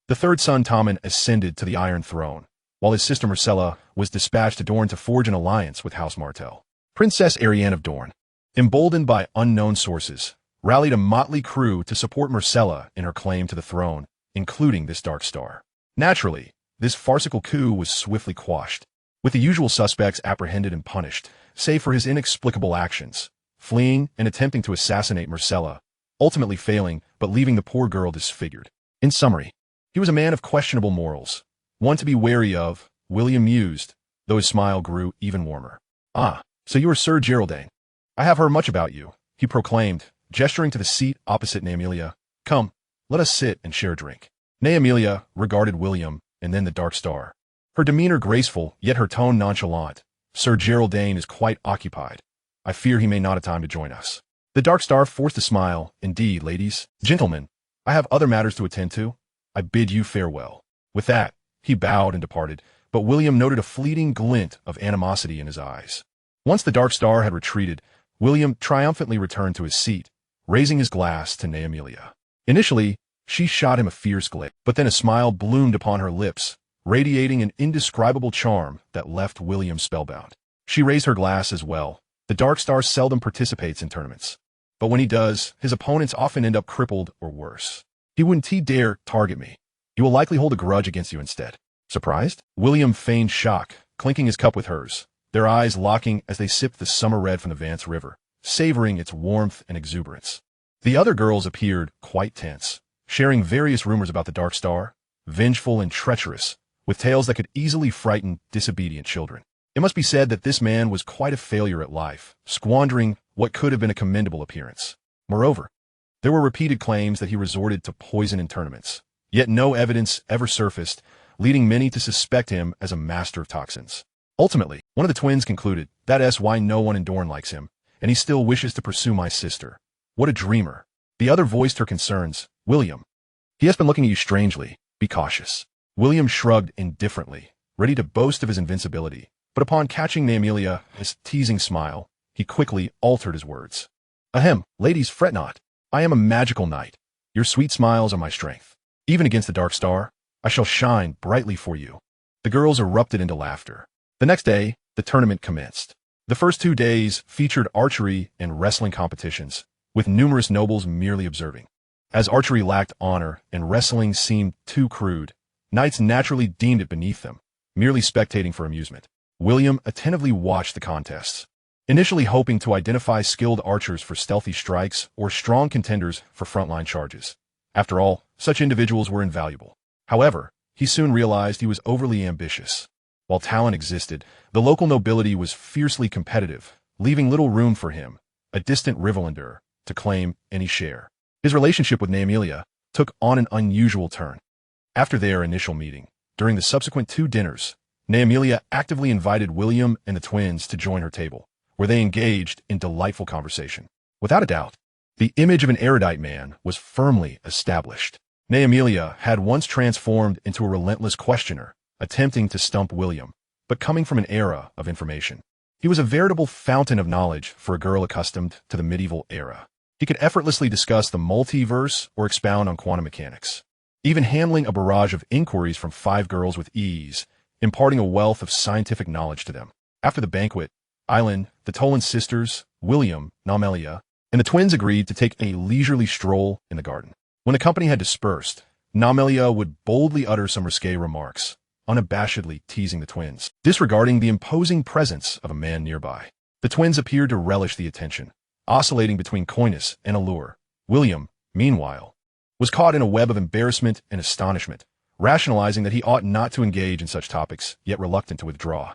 The third son Tommen ascended to the Iron Throne, while his sister Myrcella was dispatched to Dorne to forge an alliance with House Martell. Princess Arianne of Dorne, emboldened by unknown sources, rallied a motley crew to support Myrcella in her claim to the throne, including this dark star. Naturally, this farcical coup was swiftly quashed, with the usual suspects apprehended and punished, save for his inexplicable actions, fleeing and attempting to assassinate Myrcella, ultimately failing but leaving the poor girl disfigured. In summary, he was a man of questionable morals, one to be wary of, William mused, though his smile grew even warmer. "Ah, so you are Sir Geraldine. I have heard much about you," he proclaimed, gesturing to the seat opposite Naemilia. "Come, let us sit and share a drink." Naemilia regarded William and then the dark star, her demeanor graceful, yet her tone nonchalant. "Sir Geraldine is quite occupied. I fear he may not have time to join us." The dark star forced a smile. "Indeed, ladies, gentlemen, I have other matters to attend to. I bid you farewell." With that, he bowed and departed, but William noted a fleeting glint of animosity in his eyes. Once the dark star had retreated, William triumphantly returned to his seat, raising his glass to Naemilia. Initially, she shot him a fierce glare, but then a smile bloomed upon her lips, radiating an indescribable charm that left William spellbound. She raised her glass as well. The dark star seldom participates in tournaments, but when he does, his opponents often end up crippled or worse. He dare target me. He will likely hold a grudge against you instead." Surprised? William feigned shock, clinking his cup with hers, their eyes locking as they sipped the summer red from the Vance River, savoring its warmth and exuberance. The other girls appeared quite tense, sharing various rumors about the dark star, vengeful and treacherous, with tales that could easily frighten disobedient children. It must be said that this man was quite a failure at life, squandering what could have been a commendable appearance. Moreover, there were repeated claims that he resorted to poison in tournaments, yet no evidence ever surfaced, leading many to suspect him as a master of toxins. Ultimately, one of the twins concluded, "That's why no one in Dorne likes him, and he still wishes to pursue my sister. What a dreamer." The other voiced her concerns. "William, he has been looking at you strangely. Be cautious." William shrugged indifferently, ready to boast of his invincibility, but upon catching Naemilia's teasing smile, he quickly altered his words. "Ahem, ladies, fret not. I am a magical knight. Your sweet smiles are my strength. Even against the dark star, I shall shine brightly for you." The girls erupted into laughter. The next day, the tournament commenced. The first 2 days featured archery and wrestling competitions, with numerous nobles merely observing. As archery lacked honor and wrestling seemed too crude, knights naturally deemed it beneath them, merely spectating for amusement. William attentively watched the contests, initially hoping to identify skilled archers for stealthy strikes or strong contenders for frontline charges. After all, such individuals were invaluable. However, he soon realized he was overly ambitious. While talent existed, the local nobility was fiercely competitive, leaving little room for him, a distant Rivelander, to claim any share. His relationship with Naemilia took on an unusual turn. After their initial meeting, during the subsequent 2 dinners, Naemilia actively invited William and the twins to join her table, where they engaged in delightful conversation. Without a doubt, the image of an erudite man was firmly established. Naemilia had once transformed into a relentless questioner, attempting to stump William, but coming from an era of information. He was a veritable fountain of knowledge for a girl accustomed to the medieval era. He could effortlessly discuss the multiverse or expound on quantum mechanics, even handling a barrage of inquiries from 5 girls with ease, imparting a wealth of scientific knowledge to them. After the banquet, Eileen, the Tolan sisters, William, Naemilia, and the twins agreed to take a leisurely stroll in the garden. When the company had dispersed, Naemilia would boldly utter some risque remarks, unabashedly teasing the twins, disregarding the imposing presence of a man nearby. The twins appeared to relish the attention, oscillating between coyness and allure. William, meanwhile, was caught in a web of embarrassment and astonishment, rationalizing that he ought not to engage in such topics, yet reluctant to withdraw.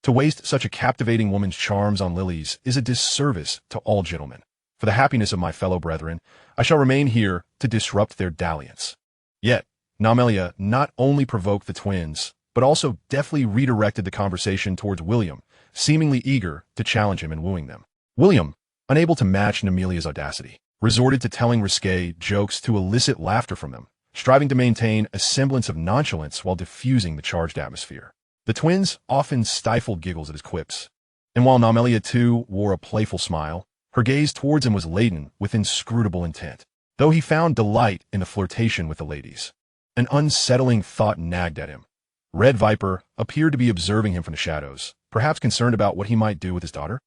To waste such a captivating woman's charms on lilies is a disservice to all gentlemen. For the happiness of my fellow brethren, I shall remain here to disrupt their dalliance. Yet, Naemilia not only provoked the twins, but also deftly redirected the conversation towards William, seemingly eager to challenge him in wooing them. William, unable to match Naemilia's audacity, resorted to telling risque jokes to elicit laughter from them, striving to maintain a semblance of nonchalance while diffusing the charged atmosphere. The twins often stifled giggles at his quips, and while Naemilia too wore a playful smile, her gaze towards him was laden with inscrutable intent, though he found delight in the flirtation with the ladies. An unsettling thought nagged at him. Red Viper appeared to be observing him from the shadows, perhaps concerned about what he might do with his daughter.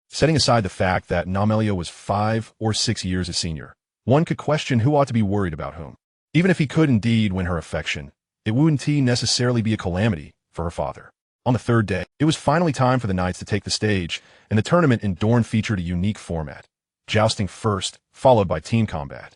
Setting aside the fact that Namelia was 5 or 6 years his senior, one could question who ought to be worried about whom. Even if he could indeed win her affection, it wouldn't necessarily be a calamity for her father. On the third day, it was finally time for the knights to take the stage, and the tournament in Dorne featured a unique format. Jousting first, followed by team combat.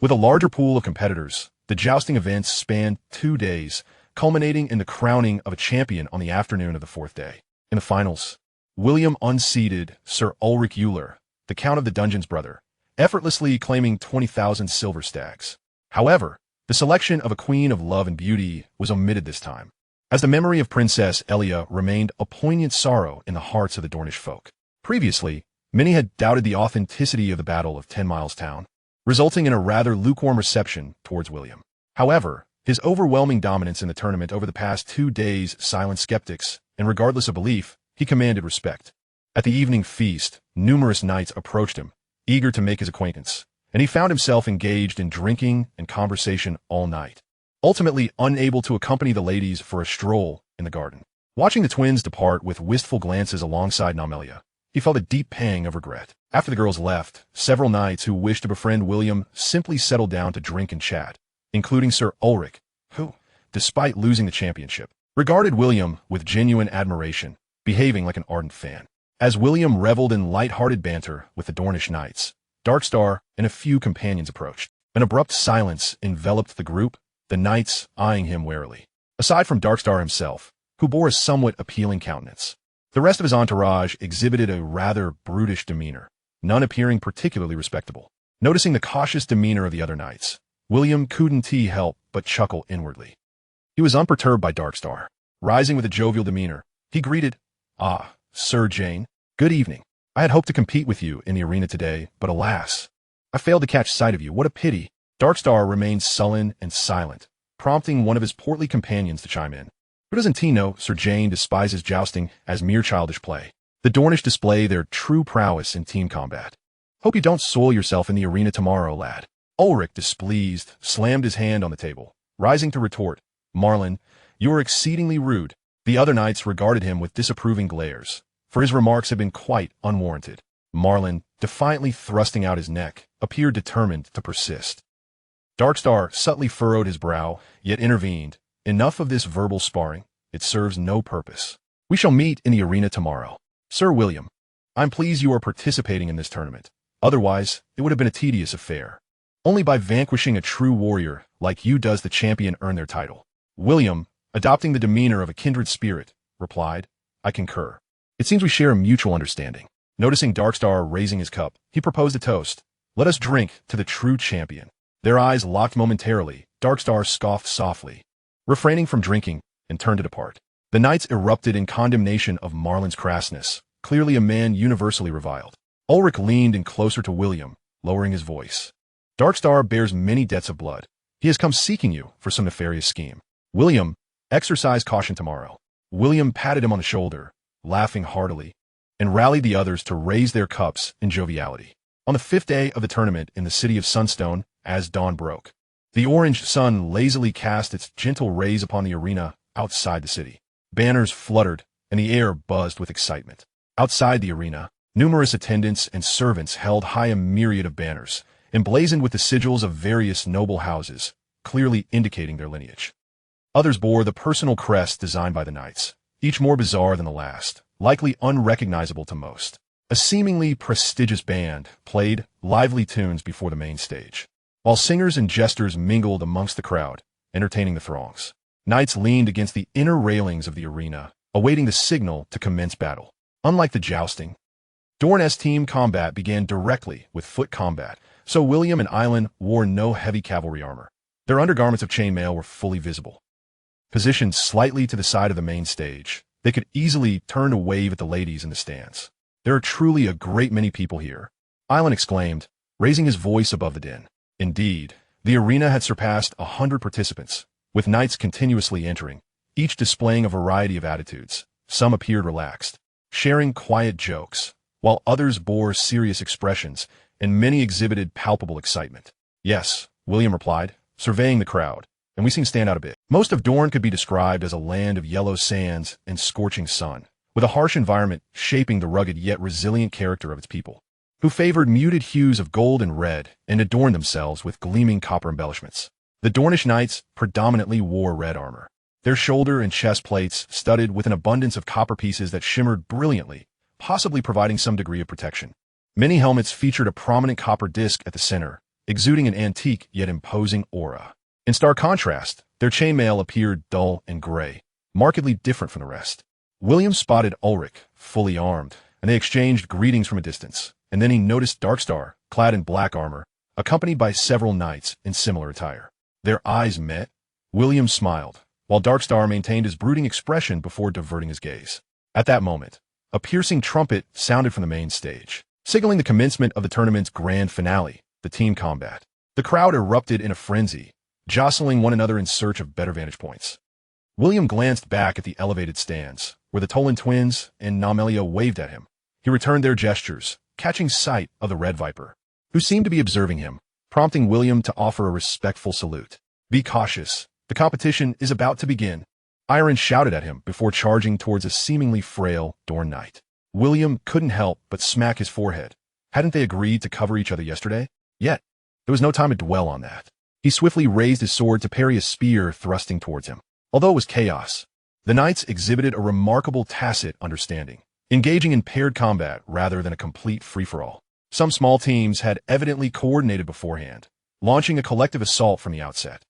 With a larger pool of competitors, the jousting events spanned 2 days, culminating in the crowning of a champion on the afternoon of the 4th day. In the finals, William unseated Sir Ulrich Euler, the Count of the Dungeon's brother, effortlessly claiming 20,000 silver stags. However, the selection of a queen of love and beauty was omitted this time, as the memory of Princess Elia remained a poignant sorrow in the hearts of the Dornish folk. Previously, many had doubted the authenticity of the Battle of 10 Miles Town, resulting in a rather lukewarm reception towards William. However, his overwhelming dominance in the tournament over the past 2 days silenced skeptics, and regardless of belief, he commanded respect. At the evening feast, numerous knights approached him, eager to make his acquaintance, and he found himself engaged in drinking and conversation all night, ultimately unable to accompany the ladies for a stroll in the garden. Watching the twins depart with wistful glances alongside Namelia, he felt a deep pang of regret. After the girls left, several knights who wished to befriend William simply settled down to drink and chat, including Sir Ulrich, who, despite losing the championship, regarded William with genuine admiration, behaving like an ardent fan. As William reveled in light-hearted banter with the Dornish knights, Darkstar and a few companions approached. An abrupt silence enveloped the group, the knights eyeing him warily. Aside from Darkstar himself, who bore a somewhat appealing countenance, the rest of his entourage exhibited a rather brutish demeanor, none appearing particularly respectable. Noticing the cautious demeanor of the other knights, William couldn't help but chuckle inwardly. He was unperturbed by Darkstar. Rising with a jovial demeanor, he greeted, "Ah, Sir Jane, good evening. I had hoped to compete with you in the arena today, but alas, I failed to catch sight of you. What a pity." Darkstar remained sullen and silent, prompting one of his portly companions to chime in. Who doesn't know Sir Jane despises jousting as mere childish play? The Dornish display their true prowess in team combat. Hope you don't soil yourself in the arena tomorrow, lad. Ulrich, displeased, slammed his hand on the table, rising to retort, "Marlin, you are exceedingly rude." The other knights regarded him with disapproving glares, for his remarks had been quite unwarranted. Marlin, defiantly thrusting out his neck, appeared determined to persist. Darkstar subtly furrowed his brow, yet intervened. "Enough of this verbal sparring. It serves no purpose. We shall meet in the arena tomorrow. Sir William, I'm pleased you are participating in this tournament. Otherwise, it would have been a tedious affair. Only by vanquishing a true warrior like you does the champion earn their title." William, adopting the demeanor of a kindred spirit, replied, "I concur. It seems we share a mutual understanding." Noticing Darkstar raising his cup, he proposed a toast. "Let us drink to the true champion." Their eyes locked momentarily. Darkstar scoffed softly, refraining from drinking, and turned to depart. The knights erupted in condemnation of Marlin's crassness, clearly a man universally reviled. Ulrich leaned in closer to William, lowering his voice. "Darkstar bears many debts of blood. He has come seeking you for some nefarious scheme. William, exercise caution tomorrow." William patted him on the shoulder, laughing heartily, and rallied the others to raise their cups in joviality. On the 5th day of the tournament in the city of Sunstone, as dawn broke, the orange sun lazily cast its gentle rays upon the arena outside the city. Banners fluttered, and the air buzzed with excitement. Outside the arena, numerous attendants and servants held high a myriad of banners, emblazoned with the sigils of various noble houses, clearly indicating their lineage. Others bore the personal crest designed by the knights, each more bizarre than the last, likely unrecognizable to most. A seemingly prestigious band played lively tunes before the main stage, while singers and jesters mingled amongst the crowd, entertaining the throngs. Knights leaned against the inner railings of the arena, awaiting the signal to commence battle. Unlike the jousting, Dorne's team combat began directly with foot combat, so William and Eileen wore no heavy cavalry armor. Their undergarments of chainmail were fully visible. Positioned slightly to the side of the main stage, they could easily turn to wave at the ladies in the stands. "There are truly a great many people here," Eileen exclaimed, raising his voice above the din. Indeed, the arena had surpassed 100 participants, with knights continuously entering, each displaying a variety of attitudes. Some appeared relaxed, sharing quiet jokes, while others bore serious expressions, and many exhibited palpable excitement. "Yes," William replied, surveying the crowd. and we seem to stand out a bit. Most of Dorne could be described as a land of yellow sands and scorching sun, with a harsh environment shaping the rugged yet resilient character of its people, who favored muted hues of gold and red and adorned themselves with gleaming copper embellishments. The Dornish knights predominantly wore red armor, their shoulder and chest plates studded with an abundance of copper pieces that shimmered brilliantly, possibly providing some degree of protection. Many helmets featured a prominent copper disc at the center, exuding an antique yet imposing aura. In stark contrast, their chainmail appeared dull and gray, markedly different from the rest. William spotted Ulrich, fully armed, and they exchanged greetings from a distance, and then he noticed Darkstar, clad in black armor, accompanied by several knights in similar attire. Their eyes met. William smiled, while Darkstar maintained his brooding expression before diverting his gaze. At that moment, a piercing trumpet sounded from the main stage, signaling the commencement of the tournament's grand finale, the team combat. The crowd erupted in a frenzy, jostling one another in search of better vantage points. William glanced back at the elevated stands, where the Tolan twins and Namelia waved at him. He returned their gestures, catching sight of the Red Viper, who seemed to be observing him, prompting William to offer a respectful salute. "Be cautious. The competition is about to begin," Iron shouted at him before charging towards a seemingly frail Dorne knight. William couldn't help but smack his forehead. Hadn't they agreed to cover each other yesterday? Yet, there was no time to dwell on that. He swiftly raised his sword to parry a spear thrusting towards him. Although it was chaos, the knights exhibited a remarkable tacit understanding, engaging in paired combat rather than a complete free-for-all. Some small teams had evidently coordinated beforehand, launching a collective assault from the outset.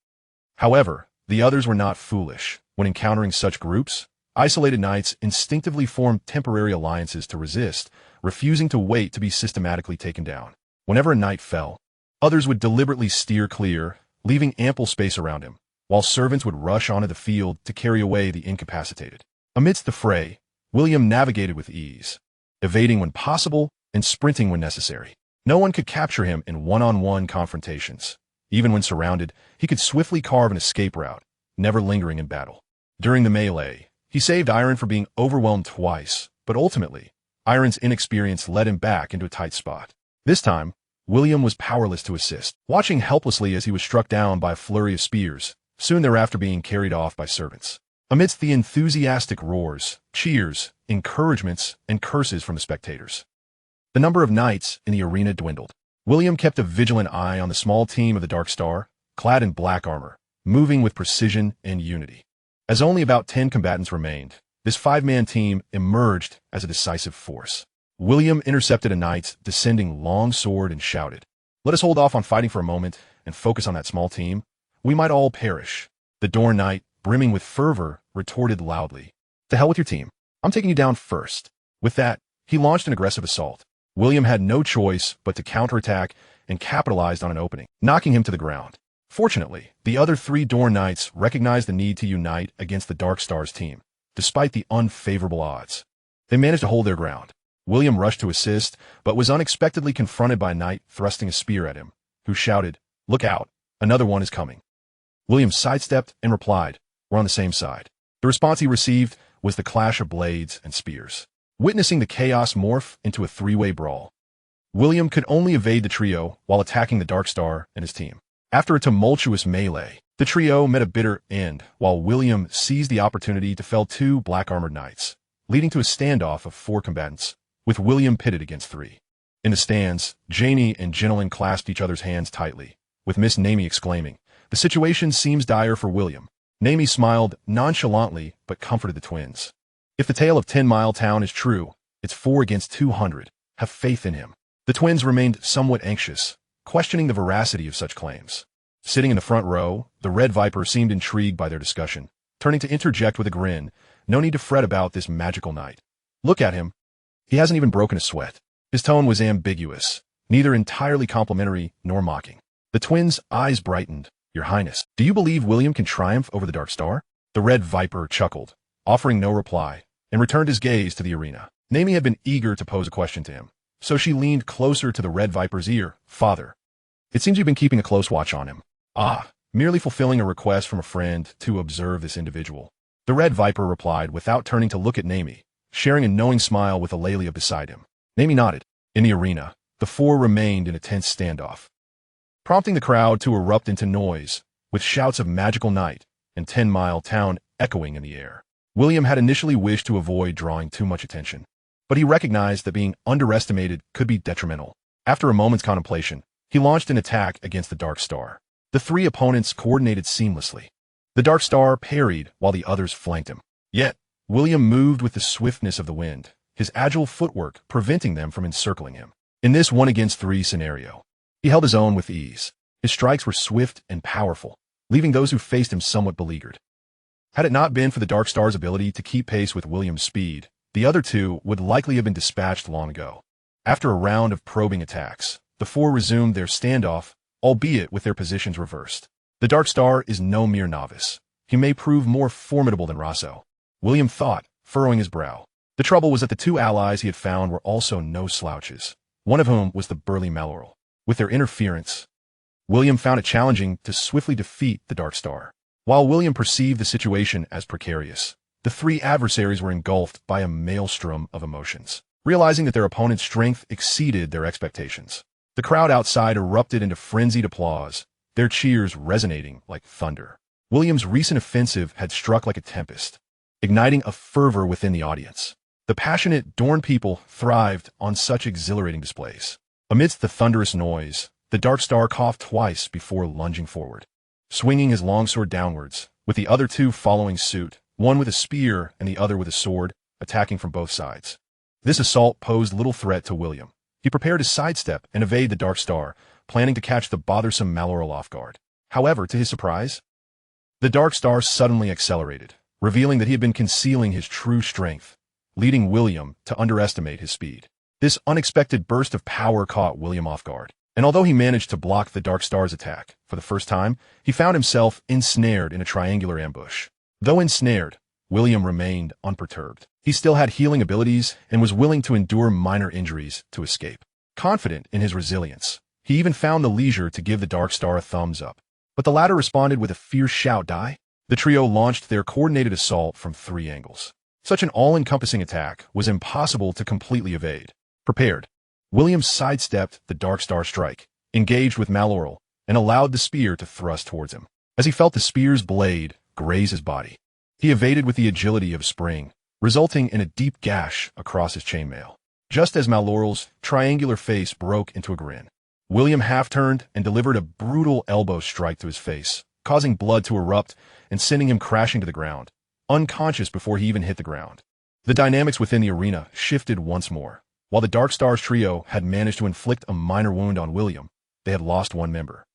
However, the others were not foolish. When encountering such groups, isolated knights instinctively formed temporary alliances to resist, refusing to wait to be systematically taken down. Whenever a knight fell, others would deliberately steer clear, leaving ample space around him, while servants would rush onto the field to carry away the incapacitated. Amidst the fray, William navigated with ease, evading when possible and sprinting when necessary. No one could capture him in one-on-one confrontations. Even when surrounded, he could swiftly carve an escape route, never lingering in battle. During the melee, he saved Iron from being overwhelmed twice, but ultimately, Iron's inexperience led him back into a tight spot. This time, William was powerless to assist, watching helplessly as he was struck down by a flurry of spears, soon thereafter being carried off by servants. Amidst the enthusiastic roars, cheers, encouragements, and curses from the spectators, the number of knights in the arena dwindled. William kept a vigilant eye on the small team of the Dark Star, clad in black armor, moving with precision and unity. As only about 10 combatants remained, this 5-man team emerged as a decisive force. William intercepted a knight's descending long sword and shouted, "Let us hold off on fighting for a moment and focus on that small team. We might all perish." The Dorne knight, brimming with fervor, retorted loudly, "To hell with your team. I'm taking you down first." With that, he launched an aggressive assault. William had no choice but to counterattack and capitalized on an opening, knocking him to the ground. Fortunately, the other 3 Dorne knights recognized the need to unite against the Dark Star's team, despite the unfavorable odds. They managed to hold their ground. William rushed to assist, but was unexpectedly confronted by a knight thrusting a spear at him, who shouted, "Look out, another one is coming." William sidestepped and replied, "We're on the same side." The response he received was the clash of blades and spears, witnessing the chaos morph into a 3-way brawl. William could only evade the trio while attacking the Dark Star and his team. After a tumultuous melee, the trio met a bitter end, while William seized the opportunity to fell 2 black-armored knights, leading to a standoff of 4 combatants, with William pitted against 3. In the stands, Janie and Gentleman clasped each other's hands tightly, with Miss Namie exclaiming, "The situation seems dire for William." Namie smiled nonchalantly but comforted the twins. "If the tale of 10 Mile Town is true, it's 4 against 200. Have faith in him." The twins remained somewhat anxious, questioning the veracity of such claims. Sitting in the front row, the Red Viper seemed intrigued by their discussion, turning to interject with a grin, "No need to fret about this magical knight. Look at him. He hasn't even broken a sweat." His tone was ambiguous, neither entirely complimentary nor mocking. The twins' eyes brightened. "Your Highness, do you believe William can triumph over the Dark Star?" The Red Viper chuckled, offering no reply, and returned his gaze to the arena. Namie had been eager to pose a question to him, so she leaned closer to the Red Viper's ear. "Father, it seems you've been keeping a close watch on him." "Ah, merely fulfilling a request from a friend to observe this individual," the Red Viper replied without turning to look at Namie, sharing a knowing smile with Eulalia beside him. Namie nodded. In the arena, the 4 remained in a tense standoff, prompting the crowd to erupt into noise. with shouts of magical night and 10-mile town echoing in the air. William had initially wished to avoid drawing too much attention, but he recognized that being underestimated could be detrimental. After a moment's contemplation, he launched an attack against the Dark Star. The three opponents coordinated seamlessly. The Dark Star parried while the others flanked him. Yet, William moved with the swiftness of the wind, his agile footwork preventing them from encircling him. In this 1-against-3 scenario, he held his own with ease. His strikes were swift and powerful, leaving those who faced him somewhat beleaguered. Had it not been for the Dark Star's ability to keep pace with William's speed, the other two would likely have been dispatched long ago. After a round of probing attacks, the four resumed their standoff, albeit with their positions reversed. The Dark Star is no mere novice. He may prove more formidable than Rosso, William thought, furrowing his brow. The trouble was that the two allies he had found were also no slouches, one of whom was the burly Malloral. With their interference, William found it challenging to swiftly defeat the Dark Star. While William perceived the situation as precarious, the three adversaries were engulfed by a maelstrom of emotions, realizing that their opponent's strength exceeded their expectations. The crowd outside erupted into frenzied applause, their cheers resonating like thunder. William's recent offensive had struck like a tempest, igniting a fervor within the audience. The passionate Dorne people thrived on such exhilarating displays. Amidst the thunderous noise, the Dark Star coughed twice before lunging forward, swinging his longsword downwards, with the other two following suit, one with a spear and the other with a sword, attacking from both sides. This assault posed little threat to William. He prepared to sidestep and evade the Dark Star, planning to catch the bothersome Malloral off guard. However, to his surprise, the Dark Star suddenly accelerated, revealing that he had been concealing his true strength, leading William to underestimate his speed. This unexpected burst of power caught William off guard, and although he managed to block the Dark Star's attack for the first time, he found himself ensnared in a triangular ambush. Though ensnared, William remained unperturbed. He still had healing abilities and was willing to endure minor injuries to escape. Confident in his resilience, he even found the leisure to give the Dark Star a thumbs up. But the latter responded with a fierce shout, "Die!" The trio launched their coordinated assault from 3 angles. Such an all-encompassing attack was impossible to completely evade. Prepared, William sidestepped the Dark Star strike, engaged with Malloral, and allowed the spear to thrust towards him. As he felt the spear's blade graze his body, he evaded with the agility of a spring, resulting in a deep gash across his chainmail. Just as Malloral's triangular face broke into a grin, William half-turned and delivered a brutal elbow strike to his face, causing blood to erupt and sending him crashing to the ground, unconscious before he even hit the ground. The dynamics within the arena shifted once more. While the Dark Star's trio had managed to inflict a minor wound on William, they had lost one member.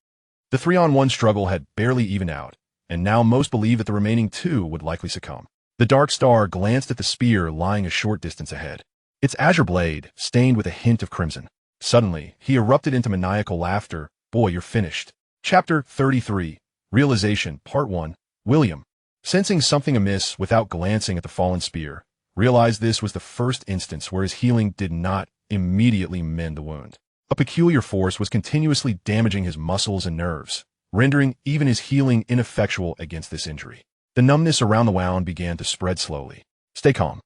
The 3-on-1 struggle had barely evened out, and now most believed that the remaining 2 would likely succumb. The Dark Star glanced at the spear lying a short distance ahead, its azure blade stained with a hint of crimson. Suddenly, he erupted into maniacal laughter. "Boy, you're finished." Chapter 33, Realization, Part 1. William, sensing something amiss without glancing at the fallen spear, realized this was the first instance where his healing did not immediately mend the wound. A peculiar force was continuously damaging his muscles and nerves, rendering even his healing ineffectual against this injury. The numbness around the wound began to spread slowly. "Stay calm.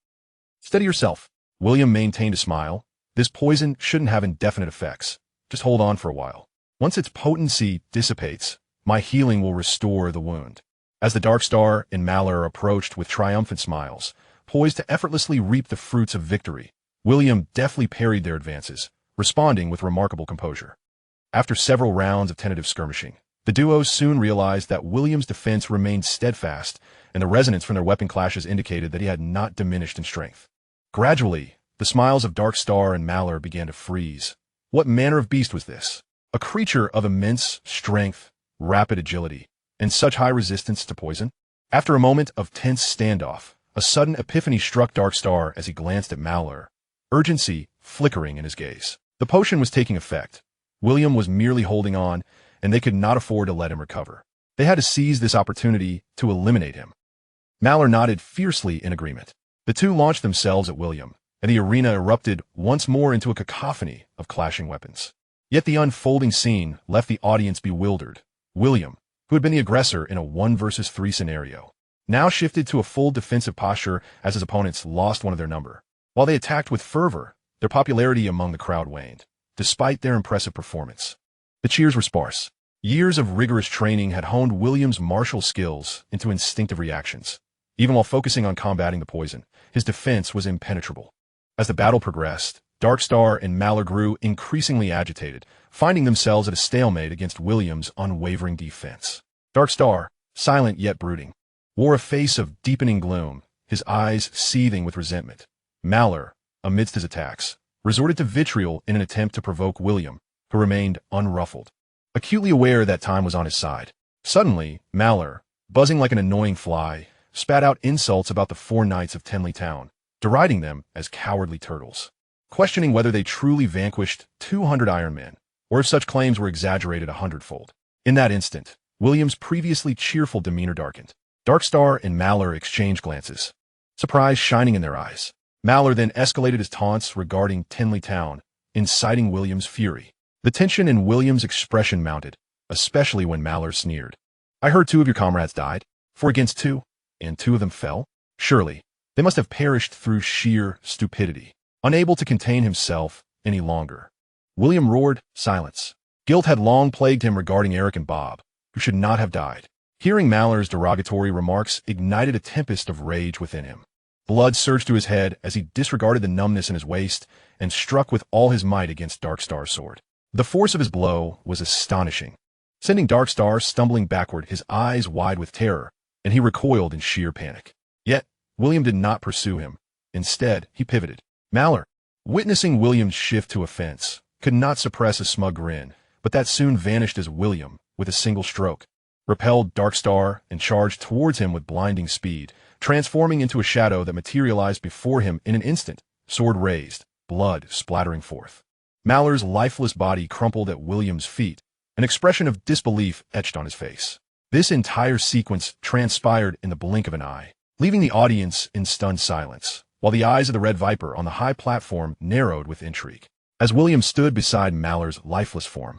Steady yourself." William maintained a smile. "This poison shouldn't have indefinite effects. Just hold on for a while. Once its potency dissipates, my healing will restore the wound." As the Dark Star and Malloral approached with triumphant smiles, poised to effortlessly reap the fruits of victory, William deftly parried their advances, responding with remarkable composure. After several rounds of tentative skirmishing, the duos soon realized that William's defense remained steadfast, and the resonance from their weapon clashes indicated that he had not diminished in strength. Gradually, the smiles of Dark Star and Malloral began to freeze. What manner of beast was this? A creature of immense strength, rapid agility, and such high resistance to poison? After a moment of tense standoff, a sudden epiphany struck Dark Star as he glanced at Malloral, urgency flickering in his gaze. The potion was taking effect. William was merely holding on, and they could not afford to let him recover. They had to seize this opportunity to eliminate him. Malloral nodded fiercely in agreement. The two launched themselves at William, and the arena erupted once more into a cacophony of clashing weapons. Yet the unfolding scene left the audience bewildered. William, who had been the aggressor in a 1-versus-3 scenario, now shifted to a full defensive posture as his opponents lost one of their number. While they attacked with fervor, their popularity among the crowd waned, despite their impressive performance. The cheers were sparse. Years of rigorous training had honed William's martial skills into instinctive reactions. Even while focusing on combating the poison, his defense was impenetrable. As the battle progressed, Darkstar and Malor grew increasingly agitated, finding themselves at a stalemate against William's unwavering defense. Darkstar, silent yet brooding, wore a face of deepening gloom, his eyes seething with resentment. Malor, amidst his attacks, resorted to vitriol in an attempt to provoke William, who remained unruffled, acutely aware that time was on his side. Suddenly, Malor, buzzing like an annoying fly, spat out insults about the 4 knights of Tenley Town, deriding them as cowardly turtles, questioning whether they truly vanquished 200 Iron Men, or if such claims were exaggerated 100-fold. In that instant, William's previously cheerful demeanor darkened. Darkstar and Malor exchanged glances, surprise shining in their eyes. Malor then escalated his taunts regarding Tenley Town, inciting William's fury. The tension in William's expression mounted, especially when Malor sneered. "I heard 2 of your comrades died, 4 against 2, and 2 of them fell? Surely, they must have perished through sheer stupidity." Unable to contain himself any longer, William roared, "Silence." Guilt had long plagued him regarding Eric and Bob, who should not have died. Hearing Malor's derogatory remarks ignited a tempest of rage within him. Blood surged to his head as he disregarded the numbness in his waist and struck with all his might against Darkstar's sword. The force of his blow was astonishing, sending Darkstar stumbling backward, his eyes wide with terror, and he recoiled in sheer panic. Yet, William did not pursue him. Instead, he pivoted. Malor, witnessing William's shift to offense, could not suppress a smug grin, but that soon vanished as William, with a single stroke, repelled Darkstar and charged towards him with blinding speed, transforming into a shadow that materialized before him in an instant, sword raised, blood splattering forth. Malor's lifeless body crumpled at William's feet, an expression of disbelief etched on his face. This entire sequence transpired in the blink of an eye, leaving the audience in stunned silence, while the eyes of the Red Viper on the high platform narrowed with intrigue. As William stood beside Malor's lifeless form,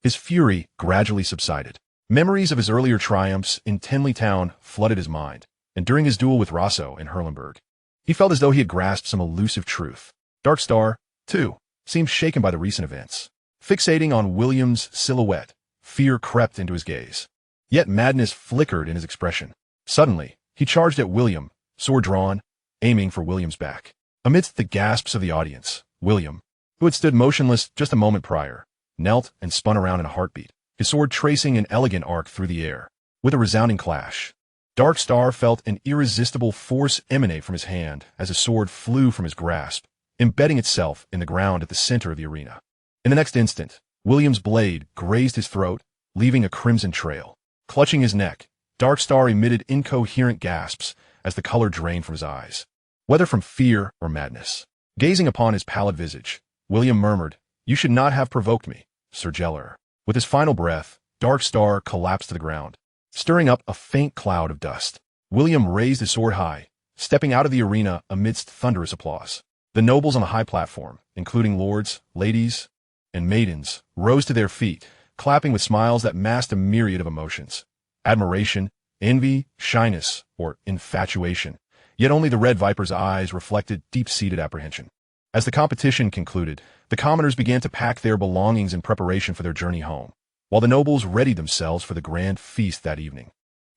his fury gradually subsided. Memories of his earlier triumphs in Tenley Town flooded his mind, and during his duel with Rosso in Herlenberg, he felt as though he had grasped some elusive truth. Darkstar, too, seemed shaken by the recent events. Fixating on William's silhouette, fear crept into his gaze. Yet madness flickered in his expression. Suddenly, he charged at William, sword drawn, aiming for William's back. Amidst the gasps of the audience, William, who had stood motionless just a moment prior, knelt and spun around in a heartbeat, his sword tracing an elegant arc through the air. With a resounding clash, Darkstar felt an irresistible force emanate from his hand as his sword flew from his grasp, embedding itself in the ground at the center of the arena. In the next instant, William's blade grazed his throat, leaving a crimson trail. Clutching his neck, Darkstar emitted incoherent gasps as the color drained from his eyes, whether from fear or madness. Gazing upon his pallid visage, William murmured, "You should not have provoked me, Sir Jeller." With his final breath, Darkstar collapsed to the ground, stirring up a faint cloud of dust. William raised his sword high, stepping out of the arena amidst thunderous applause. The nobles on the high platform, including lords, ladies, and maidens, rose to their feet, clapping with smiles that masked a myriad of emotions: admiration, envy, shyness, or infatuation. Yet only the Red Viper's eyes reflected deep-seated apprehension. As the competition concluded, the commoners began to pack their belongings in preparation for their journey home, while the nobles readied themselves for the grand feast that evening,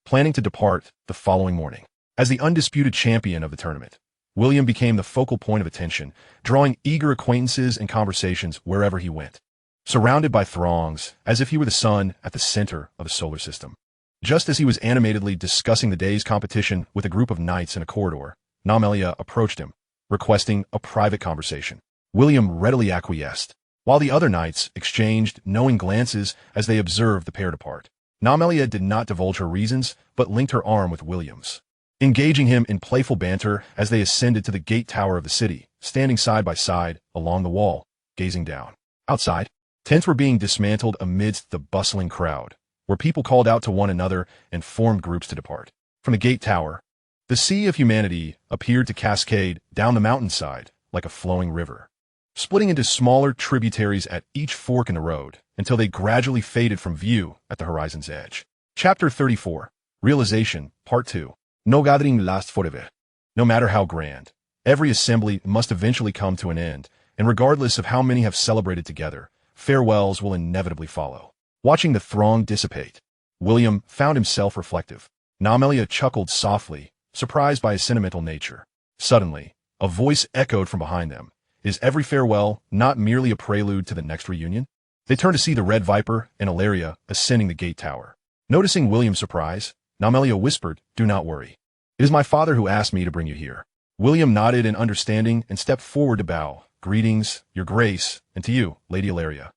planning to depart the following morning. As the undisputed champion of the tournament, William became the focal point of attention, drawing eager acquaintances and conversations wherever he went, surrounded by throngs as if he were the sun at the center of the solar system. Just as he was animatedly discussing the day's competition with a group of knights in a corridor, Namelia approached him, requesting a private conversation. William readily acquiesced, while the other knights exchanged knowing glances as they observed the pair depart. Namelia did not divulge her reasons, but linked her arm with William's, engaging him in playful banter as they ascended to the gate tower of the city, standing side by side along the wall, gazing down. Outside, tents were being dismantled amidst the bustling crowd, where people called out to one another and formed groups to depart. From the gate tower, the sea of humanity appeared to cascade down the mountainside like a flowing river, splitting into smaller tributaries at each fork in the road until they gradually faded from view at the horizon's edge. Chapter 34, Realization, Part 2. No gathering lasts forever. No matter how grand, every assembly must eventually come to an end, and regardless of how many have celebrated together, farewells will inevitably follow. Watching the throng dissipate, William found himself reflective. Namelia chuckled softly, surprised by his sentimental nature. Suddenly, a voice echoed from behind them. Is every farewell not merely a prelude to the next reunion? They turned to see the Red Viper and Ilaria ascending the gate tower. Noticing William's surprise, Namelia whispered, "Do not worry. It is my father who asked me to bring you here." William nodded in understanding and stepped forward to bow. "Greetings, your grace, and to you, Lady Ilaria."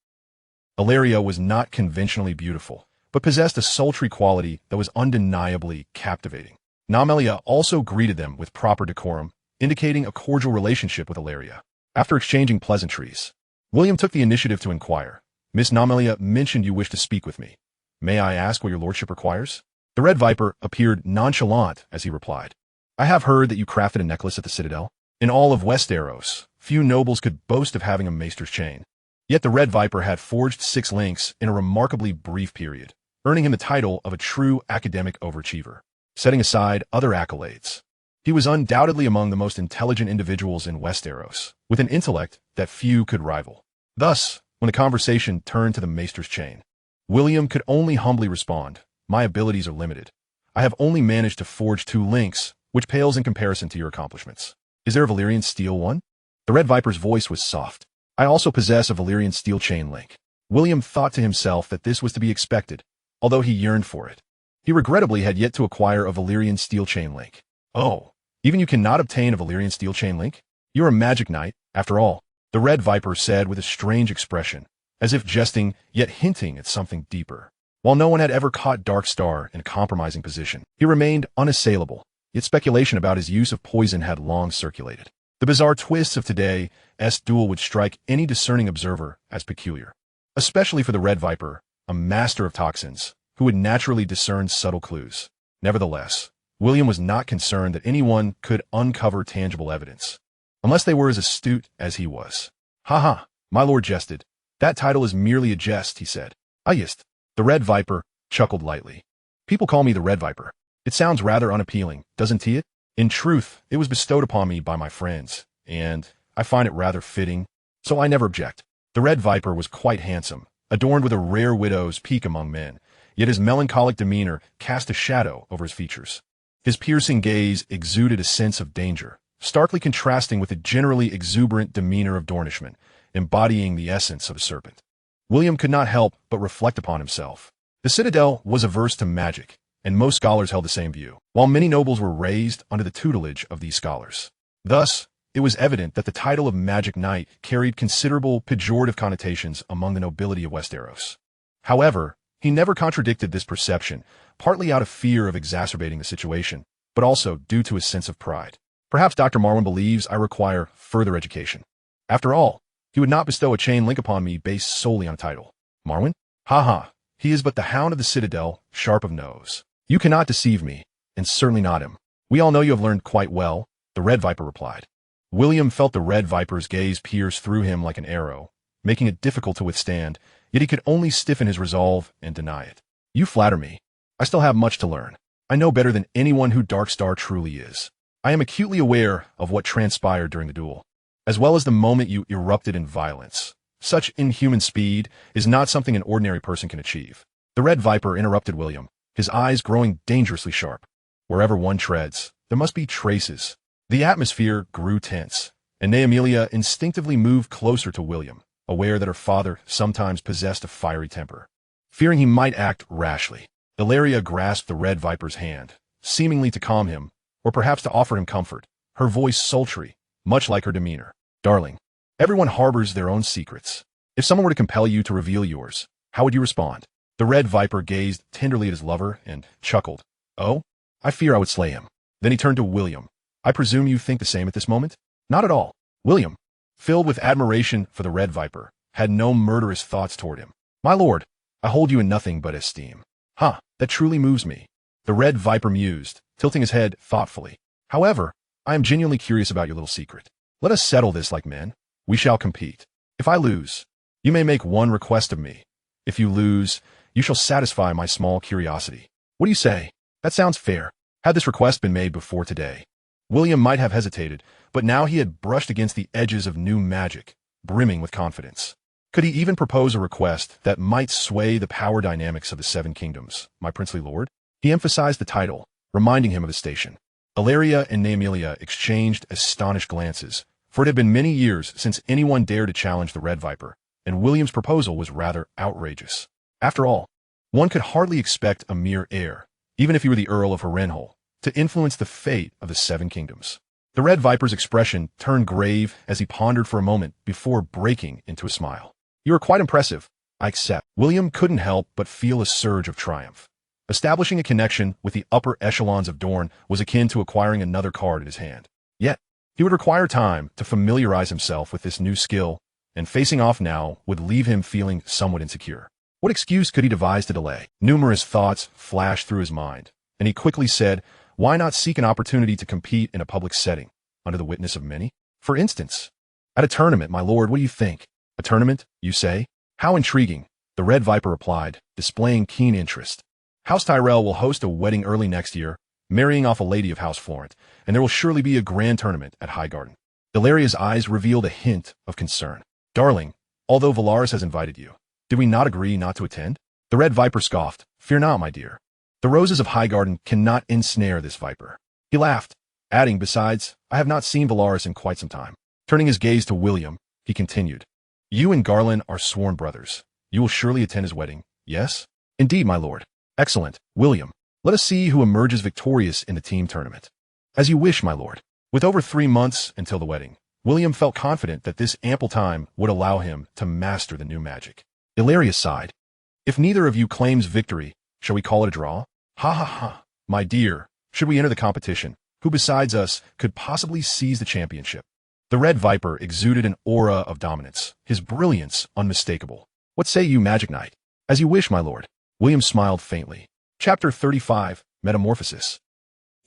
Ilaria was not conventionally beautiful, but possessed a sultry quality that was undeniably captivating. Namelia also greeted them with proper decorum, indicating a cordial relationship with Ilaria. After exchanging pleasantries, William took the initiative to inquire. "Miss Namelia mentioned you wish to speak with me. May I ask what your lordship requires?" The Red Viper appeared nonchalant as he replied. "I have heard that you crafted a necklace at the Citadel. In all of Westeros, few nobles could boast of having a maester's chain. Yet the Red Viper had forged 6 links in a remarkably brief period, earning him the title of a true academic overachiever. Setting aside other accolades, he was undoubtedly among the most intelligent individuals in Westeros, with an intellect that few could rival. Thus, when the conversation turned to the maester's chain, William could only humbly respond, "My abilities are limited. I have only managed to forge 2 links, which pales in comparison to your accomplishments. Is there a Valyrian steel one?" The Red Viper's voice was soft. "I also possess a Valyrian steel chain link." William thought to himself that this was to be expected, although he yearned for it. He regrettably had yet to acquire a Valyrian steel chain link. "Oh, even you cannot obtain a Valyrian steel chain link? You are a magic knight, after all," the Red Viper said with a strange expression, as if jesting yet hinting at something deeper. While no one had ever caught Darkstar in a compromising position, he remained unassailable, yet speculation about his use of poison had long circulated. The bizarre twists of today's duel would strike any discerning observer as peculiar, especially for the Red Viper, a master of toxins, who would naturally discern subtle clues. Nevertheless, William was not concerned that anyone could uncover tangible evidence, unless they were as astute as he was. "Ha ha," my lord jested. "That title is merely a jest," he said. "Ah, jest." The Red Viper chuckled lightly. "People call me the Red Viper. It sounds rather unappealing, doesn't it? In truth, it was bestowed upon me by my friends, and I find it rather fitting, so I never object." The Red Viper was quite handsome, adorned with a rare widow's peak among men, yet his melancholic demeanor cast a shadow over his features. His piercing gaze exuded a sense of danger, starkly contrasting with the generally exuberant demeanor of Dornishman, embodying the essence of a serpent. William could not help but reflect upon himself. The Citadel was averse to magic, and most scholars held the same view, while many nobles were raised under the tutelage of these scholars. Thus, it was evident that the title of Magic Knight carried considerable pejorative connotations among the nobility of Westeros. However, he never contradicted this perception, partly out of fear of exacerbating the situation, but also due to his sense of pride. "Perhaps Dr. Marwyn believes I require further education. After all, he would not bestow a chain link upon me based solely on a title." "Marwyn? Ha ha, he is but the hound of the Citadel, sharp of nose. You cannot deceive me, and certainly not him. We all know you have learned quite well," the Red Viper replied. William felt the Red Viper's gaze pierce through him like an arrow, making it difficult to withstand, yet he could only stiffen his resolve and deny it. "You flatter me. I still have much to learn. I know better than anyone who Darkstar truly is. I am acutely aware of what transpired during the duel, as well as the moment you erupted in violence. Such inhuman speed is not something an ordinary person can achieve." The Red Viper interrupted William, his eyes growing dangerously sharp. "Wherever one treads, there must be traces." The atmosphere grew tense, and Namelia instinctively moved closer to William, aware that her father sometimes possessed a fiery temper. Fearing he might act rashly, Ilaria grasped the Red Viper's hand, seemingly to calm him, or perhaps to offer him comfort, her voice sultry, much like her demeanor. "Darling, everyone harbors their own secrets. If someone were to compel you to reveal yours, how would you respond?" The Red Viper gazed tenderly at his lover and chuckled. "Oh, I fear I would slay him." Then he turned to William. "I presume you think the same at this moment?" "Not at all." William, filled with admiration for the Red Viper, had no murderous thoughts toward him. "My lord, I hold you in nothing but esteem." "Ha, that truly moves me," the Red Viper mused, tilting his head thoughtfully. "However, I am genuinely curious about your little secret. Let us settle this like men. We shall compete. If I lose, you may make one request of me. If you lose, you shall satisfy my small curiosity. What do you say?" "That sounds fair." Had this request been made before today, William might have hesitated, but now he had brushed against the edges of new magic, brimming with confidence. Could he even propose a request that might sway the power dynamics of the Seven Kingdoms, my princely lord? He emphasized the title, reminding him of his station. Ilaria and Neamelia exchanged astonished glances, for it had been many years since anyone dared to challenge the Red Viper, and William's proposal was rather outrageous. After all, one could hardly expect a mere heir, even if he were the Earl of Harrenhal, to influence the fate of the Seven Kingdoms. The Red Viper's expression turned grave as he pondered for a moment before breaking into a smile. You are quite impressive, I accept. William couldn't help but feel a surge of triumph. Establishing a connection with the upper echelons of Dorne was akin to acquiring another card in his hand. Yet, he would require time to familiarize himself with this new skill, and facing off now would leave him feeling somewhat insecure. What excuse could he devise to delay? Numerous thoughts flashed through his mind, and he quickly said, why not seek an opportunity to compete in a public setting, under the witness of many? For instance, at a tournament, my lord, what do you think? A tournament, you say? How intriguing, the Red Viper replied, displaying keen interest. House Tyrell will host a wedding early next year, marrying off a lady of House Florent, and there will surely be a grand tournament at Highgarden. Illyria's eyes revealed a hint of concern. Darling, although Valaris has invited you, did we not agree not to attend? The Red Viper scoffed. Fear not, my dear. The roses of Highgarden cannot ensnare this viper. He laughed, adding, besides, I have not seen Valaris in quite some time. Turning his gaze to William, he continued, you and Garland are sworn brothers. You will surely attend his wedding, yes? Indeed, my lord. Excellent. William, let us see who emerges victorious in the team tournament. As you wish, my lord. With over 3 months until the wedding, William felt confident that this ample time would allow him to master the new magic. Illyria sighed. If neither of you claims victory, shall we call it a draw? Ha ha ha. My dear, should we enter the competition, who besides us could possibly seize the championship? The Red Viper exuded an aura of dominance, his brilliance unmistakable. What say you, Magic Knight? As you wish, my lord. William smiled faintly. Chapter 35, Metamorphosis.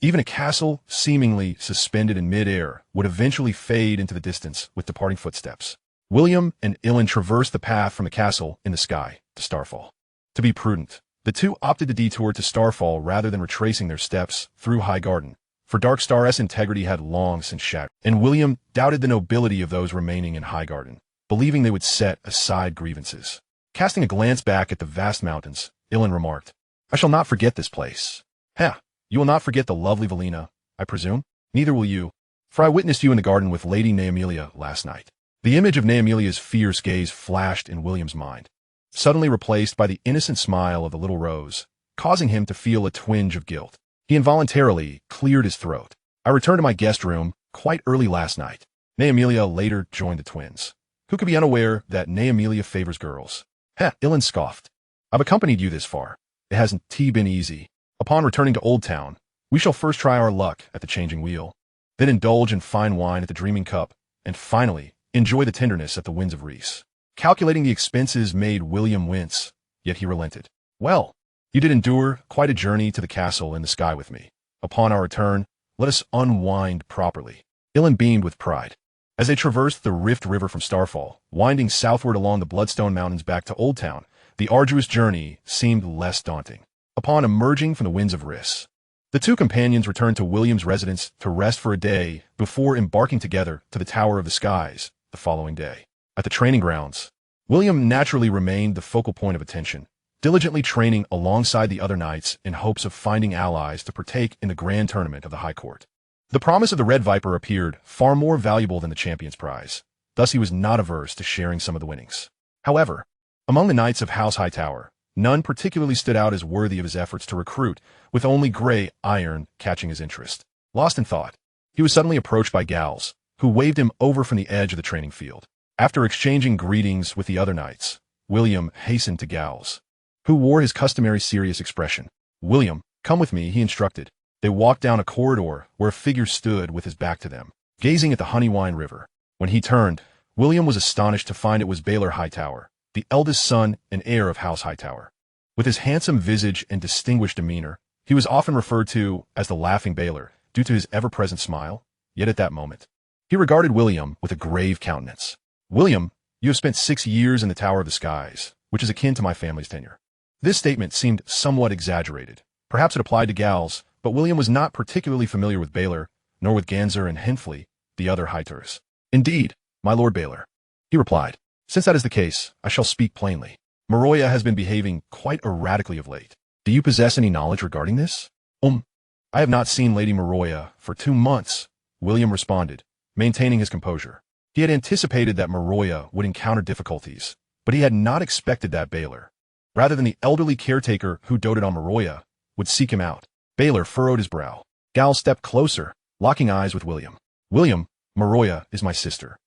Even a castle seemingly suspended in mid-air would eventually fade into the distance with departing footsteps. William and Ilyn traversed the path from the castle in the sky to Starfall. To be prudent, the two opted to detour to Starfall rather than retracing their steps through Highgarden, for Darkstar's integrity had long since shattered, and William doubted the nobility of those remaining in Highgarden, believing they would set aside grievances. Casting a glance back at the vast mountains, Ilyn remarked, I shall not forget this place. Ha! You will not forget the lovely Valina, I presume? Neither will you, for I witnessed you in the garden with Lady Neamelia last night. The image of Neamelia's fierce gaze flashed in William's mind, suddenly replaced by the innocent smile of the little rose, causing him to feel a twinge of guilt. He involuntarily cleared his throat. I returned to my guest room quite early last night. Neamelia later joined the twins. Who could be unaware that Neamelia favors girls? Heh, Ilyn scoffed. I've accompanied you this far. It hasn't been easy. Upon returning to Old Town, we shall first try our luck at the Changing Wheel, then indulge in fine wine at the Dreaming Cup, and finally, enjoy the tenderness at the Winds of Rhys. Calculating the expenses made William wince, yet he relented. Well, you did endure quite a journey to the castle in the sky with me. Upon our return, let us unwind properly. Ilyn beamed with pride. As they traversed the Rift River from Starfall, winding southward along the Bloodstone Mountains back to Old Town, the arduous journey seemed less daunting. Upon emerging from the Winds of Rhys, the two companions returned to William's residence to rest for a day before embarking together to the Tower of the Skies the following day. At the training grounds, William naturally remained the focal point of attention, diligently training alongside the other knights in hopes of finding allies to partake in the grand tournament of the High Court. The promise of the Red Viper appeared far more valuable than the champion's prize, thus he was not averse to sharing some of the winnings. However, among the knights of House Hightower, none particularly stood out as worthy of his efforts to recruit, with only Grey Iron catching his interest. Lost in thought, he was suddenly approached by Gals, who waved him over from the edge of the training field. After exchanging greetings with the other knights, William hastened to Gals, who wore his customary serious expression. William, come with me, he instructed. They walked down a corridor where a figure stood with his back to them, gazing at the Honeywine River. When he turned, William was astonished to find it was Baelor Hightower, the eldest son and heir of House Hightower. With his handsome visage and distinguished demeanor, he was often referred to as the Laughing Baelor due to his ever-present smile, yet at that moment, he regarded William with a grave countenance. William, you have spent 6 years in the Tower of the Skies, which is akin to my family's tenure. This statement seemed somewhat exaggerated. Perhaps it applied to Gals, but William was not particularly familiar with Baelor, nor with Ganzer and Henfley, the other Highters. Indeed, my Lord Baelor, he replied. Since that is the case, I shall speak plainly. Maroya has been behaving quite erratically of late. Do you possess any knowledge regarding this? I have not seen Lady Maroya for 2 months, William responded, maintaining his composure. He had anticipated that Maroya would encounter difficulties, but he had not expected that Baylor, rather than the elderly caretaker who doted on Maroya, would seek him out. Baylor furrowed his brow. Gal stepped closer, locking eyes with William. William, Maroya is my sister.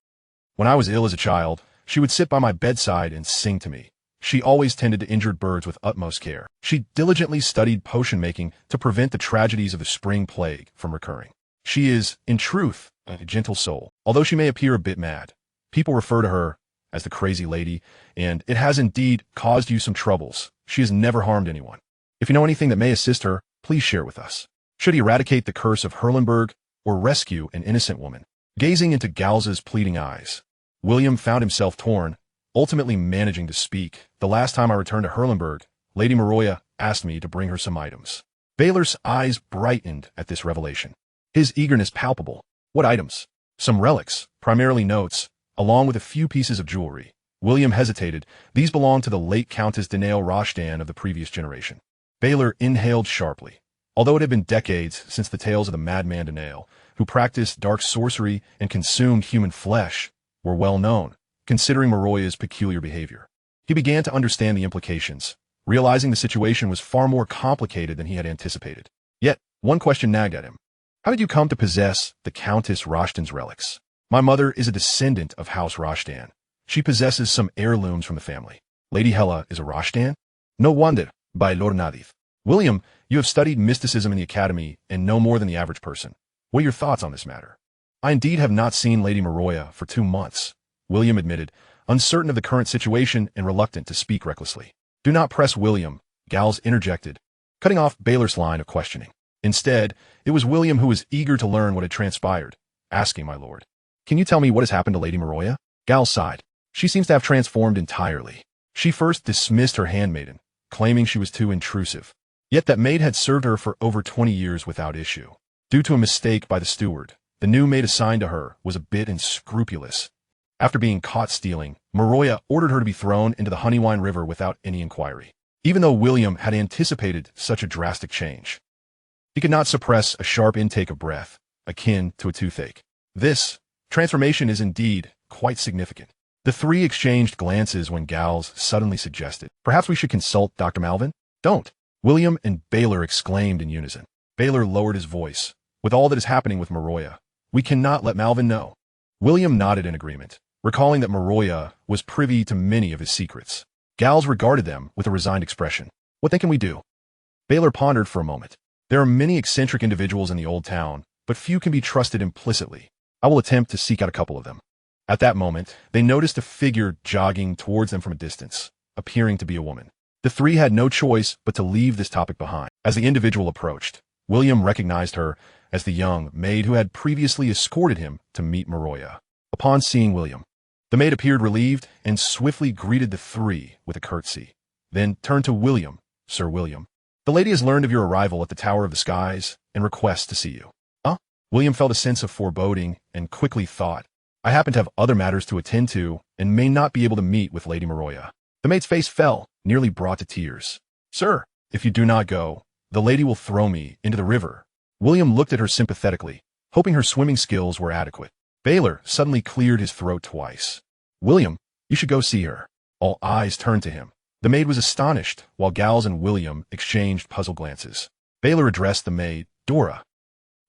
When I was ill as a child, she would sit by my bedside and sing to me. She always tended to injured birds with utmost care. She diligently studied potion making to prevent the tragedies of the spring plague from recurring. She is, in truth, a gentle soul. Although she may appear a bit mad, people refer to her as the crazy lady, and it has indeed caused you some troubles. She has never harmed anyone. If you know anything that may assist her, please share with us. Should he eradicate the curse of Herlenberg or rescue an innocent woman? Gazing into Galza's pleading eyes, William found himself torn, ultimately managing to speak. The last time I returned to Herlenberg, Lady Maroya asked me to bring her some items. Baylor's eyes brightened at this revelation, his eagerness palpable. What items? Some relics, primarily notes, along with a few pieces of jewelry. William hesitated. These belonged to the late Countess Danail Roshdan of the previous generation. Baylor inhaled sharply. Although it had been decades since the tales of the madman Danail, who practiced dark sorcery and consumed human flesh, were well known, considering Maroya's peculiar behavior. He began to understand the implications, realizing the situation was far more complicated than he had anticipated. Yet, one question nagged at him. How did you come to possess the Countess Roshdan's relics? My mother is a descendant of House Roshdan. She possesses some heirlooms from the family. Lady Hela is a Roshdan? No wonder, by Lord Nadith. William, you have studied mysticism in the academy and know more than the average person. What are your thoughts on this matter? I indeed have not seen Lady Maroya for 2 months, William admitted, uncertain of the current situation and reluctant to speak recklessly. Do not press William, Gals interjected, cutting off Baylor's line of questioning. Instead, it was William who was eager to learn what had transpired, asking, my lord, can you tell me what has happened to Lady Maroya? Gal sighed. She seems to have transformed entirely. She first dismissed her handmaiden, claiming she was too intrusive. Yet that maid had served her for over 20 years without issue. Due to a mistake by the steward, the new maid assigned to her was a bit unscrupulous. After being caught stealing, Maroya ordered her to be thrown into the Honeywine River without any inquiry. Even though William had anticipated such a drastic change, he could not suppress a sharp intake of breath, akin to a toothache. This transformation is indeed quite significant. The three exchanged glances when Gals suddenly suggested, perhaps we should consult Dr. Malvin? Don't. William and Baylor exclaimed in unison. Baylor lowered his voice. With all that is happening with Maroya, we cannot let Malvin know. William nodded in agreement, recalling that Maroya was privy to many of his secrets. Gals regarded them with a resigned expression. What then can we do? Baylor pondered for a moment. There are many eccentric individuals in the old town, but few can be trusted implicitly. I will attempt to seek out a couple of them. At that moment, they noticed a figure jogging towards them from a distance, appearing to be a woman. The three had no choice but to leave this topic behind. As the individual approached, William recognized her as the young maid who had previously escorted him to meet Maroya. Upon seeing William, the maid appeared relieved and swiftly greeted the three with a curtsy, then turned to William. Sir William, the lady has learned of your arrival at the Tower of the Skies and requests to see you. Huh? William felt a sense of foreboding and quickly thought, I happen to have other matters to attend to and may not be able to meet with Lady Maroya. The maid's face fell, nearly brought to tears. Sir, if you do not go, the lady will throw me into the river. William looked at her sympathetically, hoping her swimming skills were adequate. Baylor suddenly cleared his throat twice. William, you should go see her. All eyes turned to him. The maid was astonished, while Gals and William exchanged puzzled glances. Baylor addressed the maid, Dora.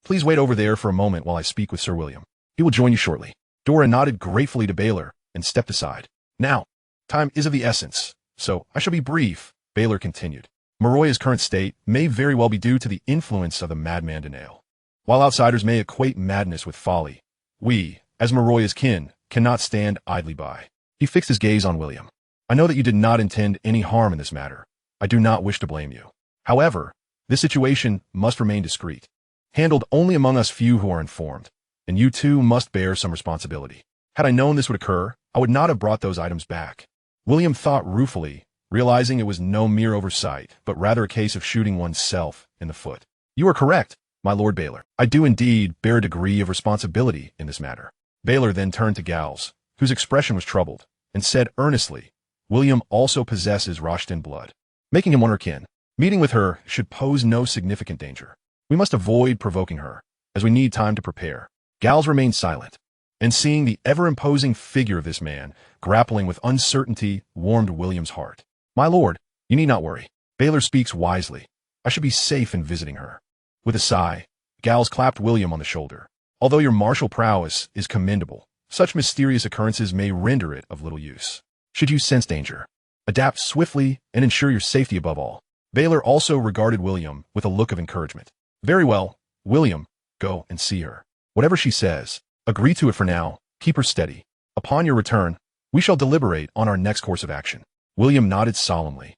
Please wait over there for a moment while I speak with Sir William. He will join you shortly. Dora nodded gratefully to Baylor and stepped aside. Now, time is of the essence, so I shall be brief, Baylor continued. Maroya's current state may very well be due to the influence of the madman Danail. While outsiders may equate madness with folly, we, as Maroya's kin, cannot stand idly by. He fixed his gaze on William. I know that you did not intend any harm in this matter. I do not wish to blame you. However, this situation must remain discreet, handled only among us few who are informed, and you too must bear some responsibility. Had I known this would occur, I would not have brought those items back. William thought ruefully, realizing it was no mere oversight, but rather a case of shooting oneself in the foot. You are correct, my Lord Baylor. I do indeed bear a degree of responsibility in this matter. Baylor then turned to Gals, whose expression was troubled, and said earnestly, "William also possesses Roshtan blood, making him one of her kin. Meeting with her should pose no significant danger. We must avoid provoking her, as we need time to prepare." Gals remained silent, and seeing the ever-imposing figure of this man, grappling with uncertainty, warmed William's heart. "My lord, you need not worry. Baylor speaks wisely. I should be safe in visiting her." With a sigh, Gals clapped William on the shoulder. "Although your martial prowess is commendable, such mysterious occurrences may render it of little use. Should you sense danger, adapt swiftly and ensure your safety above all." Baylor also regarded William with a look of encouragement. "Very well, William, go and see her. Whatever she says, agree to it for now, keep her steady. Upon your return, we shall deliberate on our next course of action." William nodded solemnly,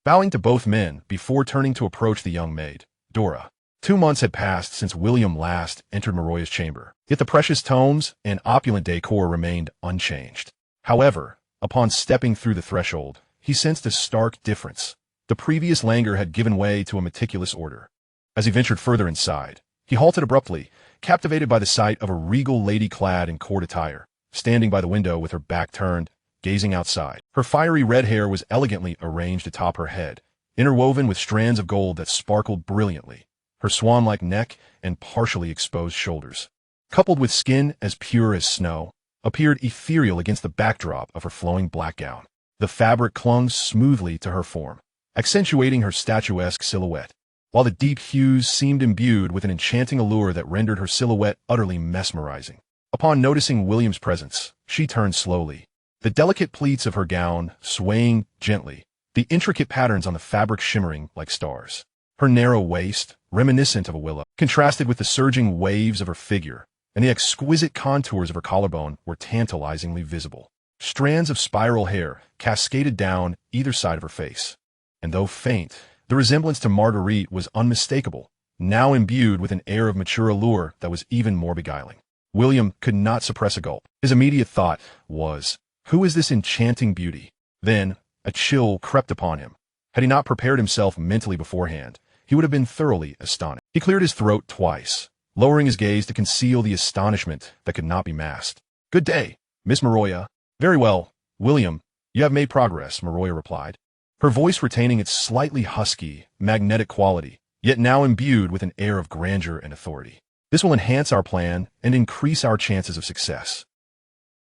bowing to both men before turning to approach the young maid, Dora. 2 months had passed since William last entered Maroya's chamber, yet the precious tomes and opulent decor remained unchanged. However, upon stepping through the threshold, he sensed a stark difference. The previous languor had given way to a meticulous order. As he ventured further inside, he halted abruptly, captivated by the sight of a regal lady clad in court attire, standing by the window with her back turned, gazing outside. Her fiery red hair was elegantly arranged atop her head, interwoven with strands of gold that sparkled brilliantly. Her swan-like neck and partially exposed shoulders, coupled with skin as pure as snow, appeared ethereal against the backdrop of her flowing black gown. The fabric clung smoothly to her form, accentuating her statuesque silhouette, while the deep hues seemed imbued with an enchanting allure that rendered her silhouette utterly mesmerizing. Upon noticing William's presence, she turned slowly, the delicate pleats of her gown swaying gently, the intricate patterns on the fabric shimmering like stars. Her narrow waist, reminiscent of a willow, contrasted with the surging waves of her figure, and the exquisite contours of her collarbone were tantalizingly visible. Strands of spiral hair cascaded down either side of her face, and though faint, the resemblance to Marguerite was unmistakable, now imbued with an air of mature allure that was even more beguiling. William could not suppress a gulp. His immediate thought was, "Who is this enchanting beauty?" Then, a chill crept upon him. Had he not prepared himself mentally beforehand, he would have been thoroughly astonished. He cleared his throat twice, lowering his gaze to conceal the astonishment that could not be masked. "Good day, Miss Maroya." "Very well, William, you have made progress," Maroya replied, her voice retaining its slightly husky, magnetic quality, yet now imbued with an air of grandeur and authority. "This will enhance our plan and increase our chances of success."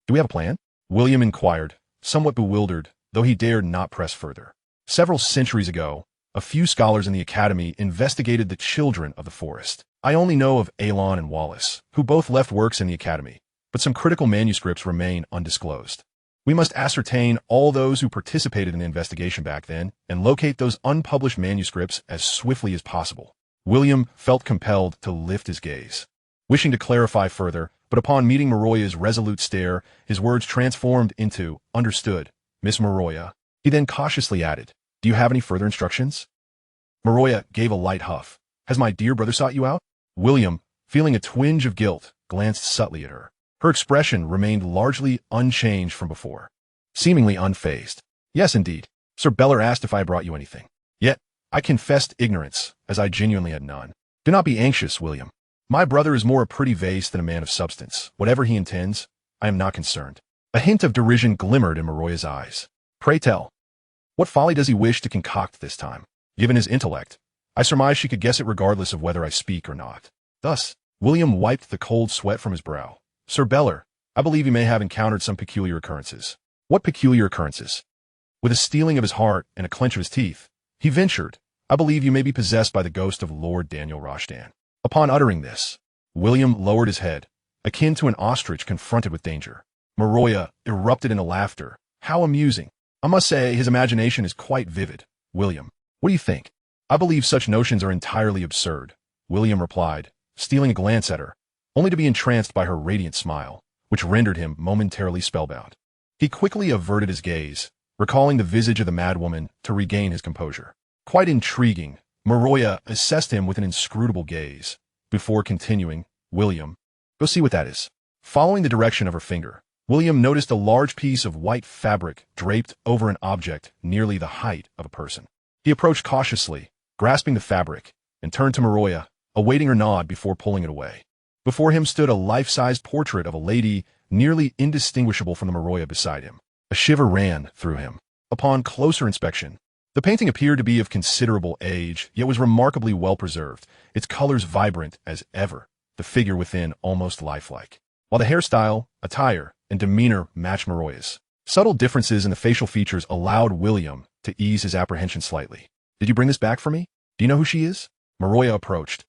"Do we have a plan?" William inquired, somewhat bewildered, though he dared not press further. Several centuries ago, a few scholars in the Academy investigated the children of the forest. I only know of Elon and Wallace, who both left works in the Academy, but some critical manuscripts remain undisclosed. We must ascertain all those who participated in the investigation back then and locate those unpublished manuscripts as swiftly as possible. William felt compelled to lift his gaze, wishing to clarify further, but upon meeting Maroya's resolute stare, his words transformed into, "Understood, Miss Maroya." He then cautiously added, "Do you have any further instructions?" Maroya gave a light huff. "Has my dear brother sought you out?" William, feeling a twinge of guilt, glanced subtly at her. Her expression remained largely unchanged from before, seemingly unfazed. "Yes, indeed. Sir Beller asked if I brought you anything. Yet, I confessed ignorance, as I genuinely had none. Do not be anxious, William. My brother is more a pretty vase than a man of substance. Whatever he intends, I am not concerned." A hint of derision glimmered in Maroya's eyes. "Pray tell, what folly does he wish to concoct this time?" Given his intellect, I surmise she could guess it regardless of whether I speak or not. Thus, William wiped the cold sweat from his brow. "Sir Beller, I believe you may have encountered some peculiar occurrences." "What peculiar occurrences?" With a steeling of his heart and a clench of his teeth, he ventured, "I believe you may be possessed by the ghost of Lord Daniel Roshtan." Upon uttering this, William lowered his head, akin to an ostrich confronted with danger. Maroya erupted into laughter. "How amusing. I must say his imagination is quite vivid. William, what do you think?" "I believe such notions are entirely absurd," William replied, stealing a glance at her, only to be entranced by her radiant smile, which rendered him momentarily spellbound. He quickly averted his gaze, recalling the visage of the madwoman to regain his composure. Quite intriguing, Maroya assessed him with an inscrutable gaze, before continuing, "William, go see what that is." Following the direction of her finger, William noticed a large piece of white fabric draped over an object nearly the height of a person. He approached cautiously, grasping the fabric, and turned to Maroya, awaiting her nod before pulling it away. Before him stood a life-sized portrait of a lady nearly indistinguishable from the Maroya beside him. A shiver ran through him. Upon closer inspection, the painting appeared to be of considerable age, yet was remarkably well preserved, its colors vibrant as ever, the figure within almost lifelike. While the hairstyle, attire, and demeanor matched Maroya's, subtle differences in the facial features allowed William to ease his apprehension slightly. "Did you bring this back for me? Do you know who she is?" Maroya approached,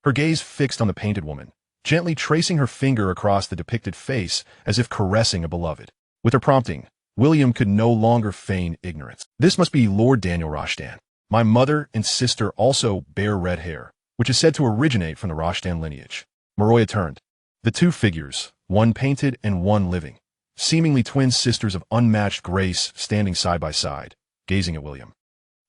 her gaze fixed on the painted woman, gently tracing her finger across the depicted face as if caressing a beloved. With her prompting, William could no longer feign ignorance. "This must be Lord Daniel Roshtan. My mother and sister also bear red hair, which is said to originate from the Roshtan lineage." Maroya turned. The two figures, one painted and one living, seemingly twin sisters of unmatched grace standing side by side, gazing at William.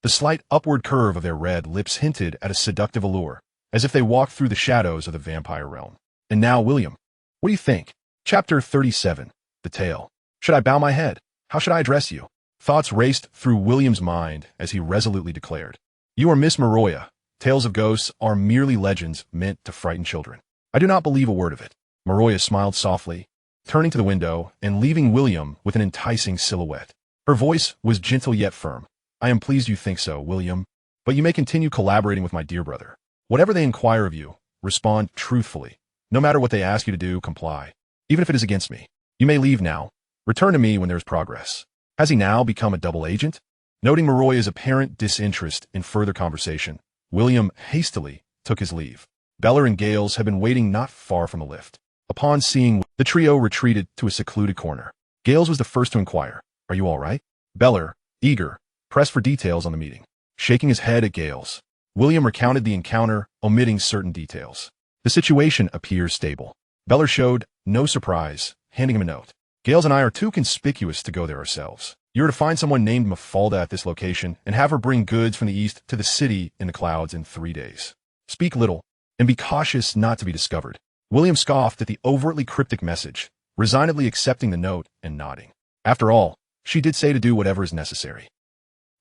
The slight upward curve of their red lips hinted at a seductive allure, as if they walked through the shadows of the vampire realm. "And now, William, what do you think?" Chapter 37. The Tale. "Should I bow my head? How should I address you?" Thoughts raced through William's mind as he resolutely declared, "You are Miss Maroya. Tales of ghosts are merely legends meant to frighten children. I do not believe a word of it." Maroya smiled softly, turning to the window and leaving William with an enticing silhouette. Her voice was gentle yet firm. "I am pleased you think so, William, but you may continue collaborating with my dear brother. Whatever they inquire of you, respond truthfully. No matter what they ask you to do, comply, even if it is against me. You may leave now. Return to me when there is progress." Has he now become a double agent? Noting Maroya's apparent disinterest in further conversation, William hastily took his leave. Beller and Gales had been waiting not far from the lift. Upon seeing the trio retreated to a secluded corner. Gales was the first to inquire, "Are you all right?" Beller, eager, pressed for details on the meeting. Shaking his head at Gales, William recounted the encounter, omitting certain details. "The situation appears stable." Beller showed no surprise, handing him a note. "Gales and I are too conspicuous to go there ourselves. You are to find someone named Mafalda at this location and have her bring goods from the east to the city in the clouds in 3 days. Speak little, and be cautious not to be discovered." William scoffed at the overtly cryptic message, resignedly accepting the note and nodding. After all, she did say to do whatever is necessary.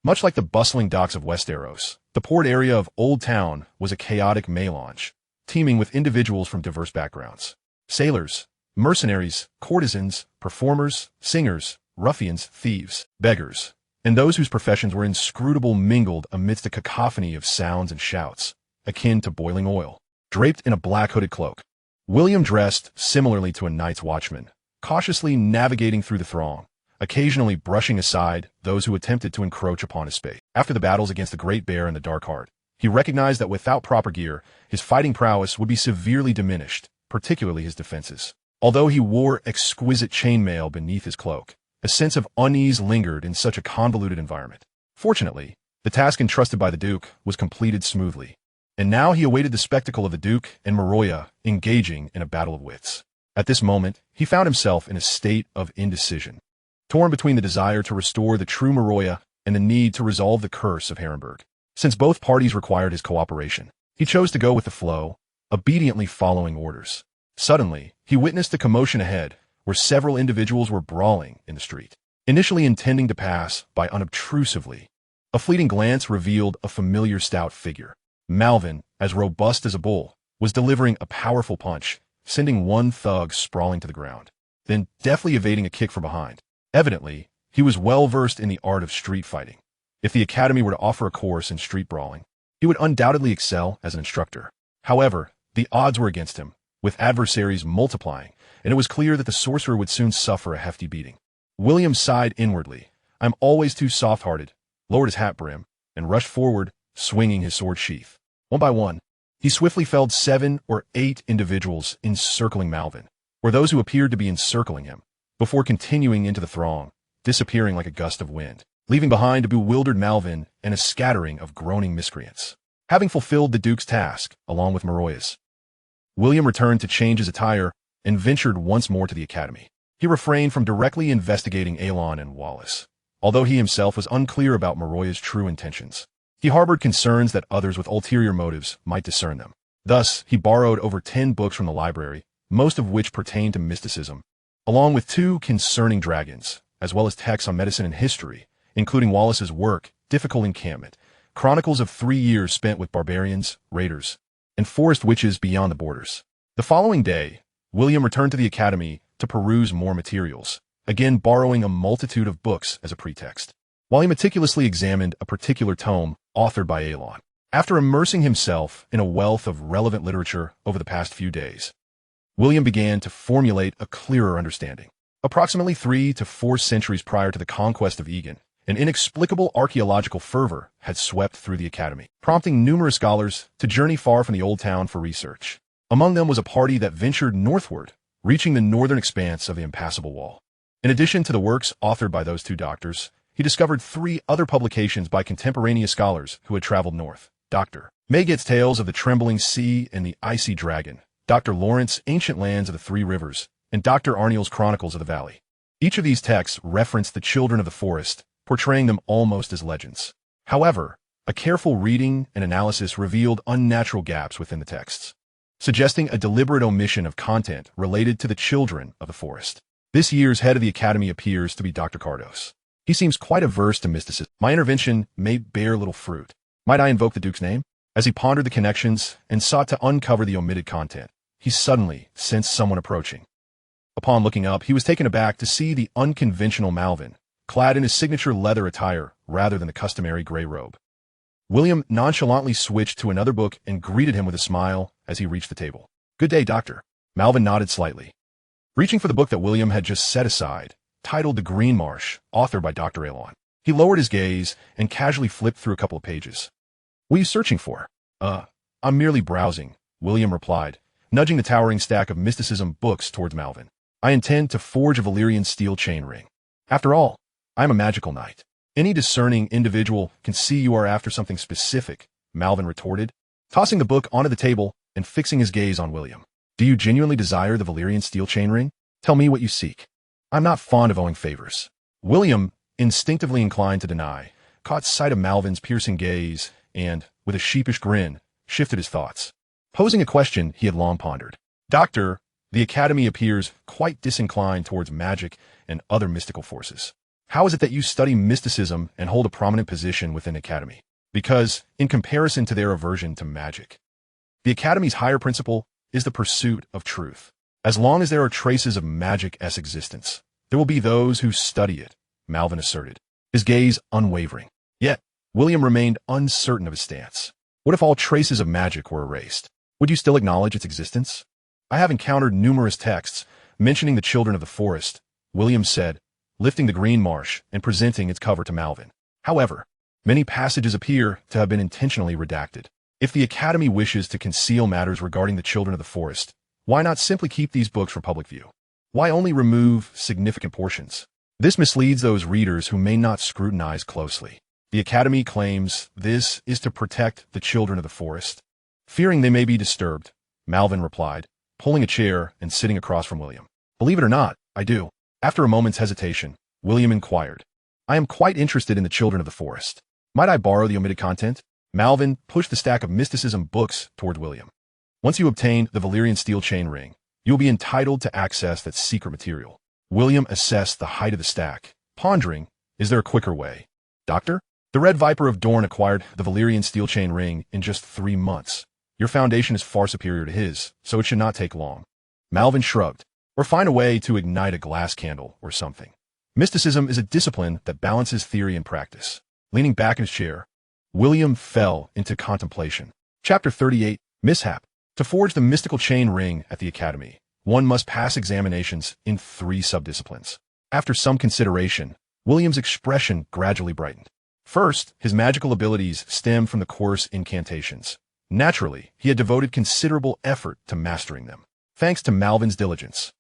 Much like the bustling docks of Westeros, the port area of Old Town was a chaotic melange, teeming with individuals from diverse backgrounds. Sailors, mercenaries, courtesans, performers, singers, ruffians, thieves, beggars, and those whose professions were inscrutable mingled amidst a cacophony of sounds and shouts, akin to boiling oil. Draped in a black hooded cloak, William dressed similarly to a night's watchman, cautiously navigating through the throng, occasionally brushing aside those who attempted to encroach upon his space. After the battles against the Great Bear and the Dark Heart, he recognized that without proper gear, his fighting prowess would be severely diminished, particularly his defenses. Although he wore exquisite chainmail beneath his cloak, a sense of unease lingered in such a convoluted environment. Fortunately, the task entrusted by the Duke was completed smoothly, and now he awaited the spectacle of the Duke and Maroya engaging in a battle of wits. At this moment, he found himself in a state of indecision, torn between the desire to restore the true Maroya and the need to resolve the curse of Harrenhal. Since both parties required his cooperation, he chose to go with the flow, obediently following orders. Suddenly, he witnessed a commotion ahead, where several individuals were brawling in the street. Initially intending to pass by unobtrusively, a fleeting glance revealed a familiar stout figure. Malvin, as robust as a bull, was delivering a powerful punch, sending one thug sprawling to the ground, then deftly evading a kick from behind. Evidently, he was well versed in the art of street fighting. If the academy were to offer a course in street brawling, he would undoubtedly excel as an instructor. However, the odds were against him, with adversaries multiplying, and it was clear that the sorcerer would soon suffer a hefty beating. William sighed inwardly. "I'm always too soft-hearted," lowered his hat brim, and rushed forward, swinging his sword sheath. One by one, he swiftly felled 7 or 8 individuals encircling Malvin, or those who appeared to be encircling him, before continuing into the throng, disappearing like a gust of wind, leaving behind a bewildered Malvin and a scattering of groaning miscreants. Having fulfilled the Duke's task, along with Maroya's, William returned to change his attire and ventured once more to the academy. He refrained from directly investigating Aelon and Wallace, although he himself was unclear about Maroya's true intentions. He harbored concerns that others with ulterior motives might discern them. Thus, he borrowed over 10 books from the library, most of which pertained to mysticism, along with 2 concerning dragons, as well as texts on medicine and history, including Wallace's work, Difficult Encampment, chronicles of 3 years spent with barbarians, raiders, and forest witches beyond the borders. The following day, William returned to the academy to peruse more materials, again borrowing a multitude of books as a pretext, while he meticulously examined a particular tome authored by Elon. After immersing himself in a wealth of relevant literature over the past few days, William began to formulate a clearer understanding. Approximately 3 to 4 centuries prior to the conquest of Egan, an inexplicable archaeological fervor had swept through the academy, prompting numerous scholars to journey far from the old town for research. Among them was a party that ventured northward, reaching the northern expanse of the impassable wall. In addition to the works authored by those 2 doctors, he discovered 3 other publications by contemporaneous scholars who had traveled north. Dr. Maygett's Tales of the Trembling Sea and the Icy Dragon, Dr. Lawrence's Ancient Lands of the Three Rivers, and Dr. Arniel's Chronicles of the Valley. Each of these texts referenced the children of the forest, portraying them almost as legends. However, a careful reading and analysis revealed unnatural gaps within the texts, suggesting a deliberate omission of content related to the children of the forest. This year's head of the academy appears to be Dr. Cardos. He seems quite averse to mysticism. My intervention may bear little fruit. Might I invoke the Duke's name? As he pondered the connections and sought to uncover the omitted content, he suddenly sensed someone approaching. Upon looking up, he was taken aback to see the unconventional Malvin, clad in his signature leather attire rather than the customary gray robe. William nonchalantly switched to another book and greeted him with a smile as he reached the table. "Good day, Doctor." Malvin nodded slightly. Reaching for the book that William had just set aside, titled The Green Marsh, authored by Dr. Elon, he lowered his gaze and casually flipped through a couple of pages. "What are you searching for?" I'm merely browsing," William replied, nudging the towering stack of mysticism books towards Malvin. "I intend to forge a Valyrian steel chain ring. After all, I am a magical knight. Any discerning individual can see you are after something specific," Malvin retorted, tossing the book onto the table and fixing his gaze on William. "Do you genuinely desire the Valyrian steel chain ring? Tell me what you seek." "I'm not fond of owing favors." William, instinctively inclined to deny, caught sight of Malvin's piercing gaze and, with a sheepish grin, shifted his thoughts, posing a question he had long pondered. "Doctor, the Academy appears quite disinclined towards magic and other mystical forces. How is it that you study mysticism and hold a prominent position within the Academy?" "Because, in comparison to their aversion to magic, the Academy's higher principle is the pursuit of truth. As long as there are traces of magic-esque existence, there will be those who study it," Malvin asserted, his gaze unwavering. Yet, William remained uncertain of his stance. What if all traces of magic were erased? Would you still acknowledge its existence? "I have encountered numerous texts mentioning the children of the forest," William said, lifting the green marsh and presenting its cover to Malvin. "However, many passages appear to have been intentionally redacted. If the Academy wishes to conceal matters regarding the children of the forest, why not simply keep these books for public view? Why only remove significant portions? This misleads those readers who may not scrutinize closely. The Academy claims this is to protect the children of the forest, fearing they may be disturbed," Malvin replied, pulling a chair and sitting across from William. "Believe it or not, I do." After a moment's hesitation, William inquired, "I am quite interested in the children of the forest. Might I borrow the omitted content?" Malvin pushed the stack of mysticism books toward William. "Once you obtain the Valyrian steel chain ring, you will be entitled to access that secret material." William assessed the height of the stack, pondering, is there a quicker way? "Doctor, the Red Viper of Dorne acquired the Valyrian steel chain ring in just 3 months. Your foundation is far superior to his, so it should not take long." Malvin shrugged. "Or find a way to ignite a glass candle or something. Mysticism is a discipline that balances theory and practice." Leaning back in his chair, William fell into contemplation. Chapter 38, Mishap. To forge the mystical chain ring at the Academy, one must pass examinations in 3 subdisciplines. After some consideration, William's expression gradually brightened. First, his magical abilities stemmed from the course incantations. Naturally, he had devoted considerable effort to mastering them, thanks to Malvin's diligence.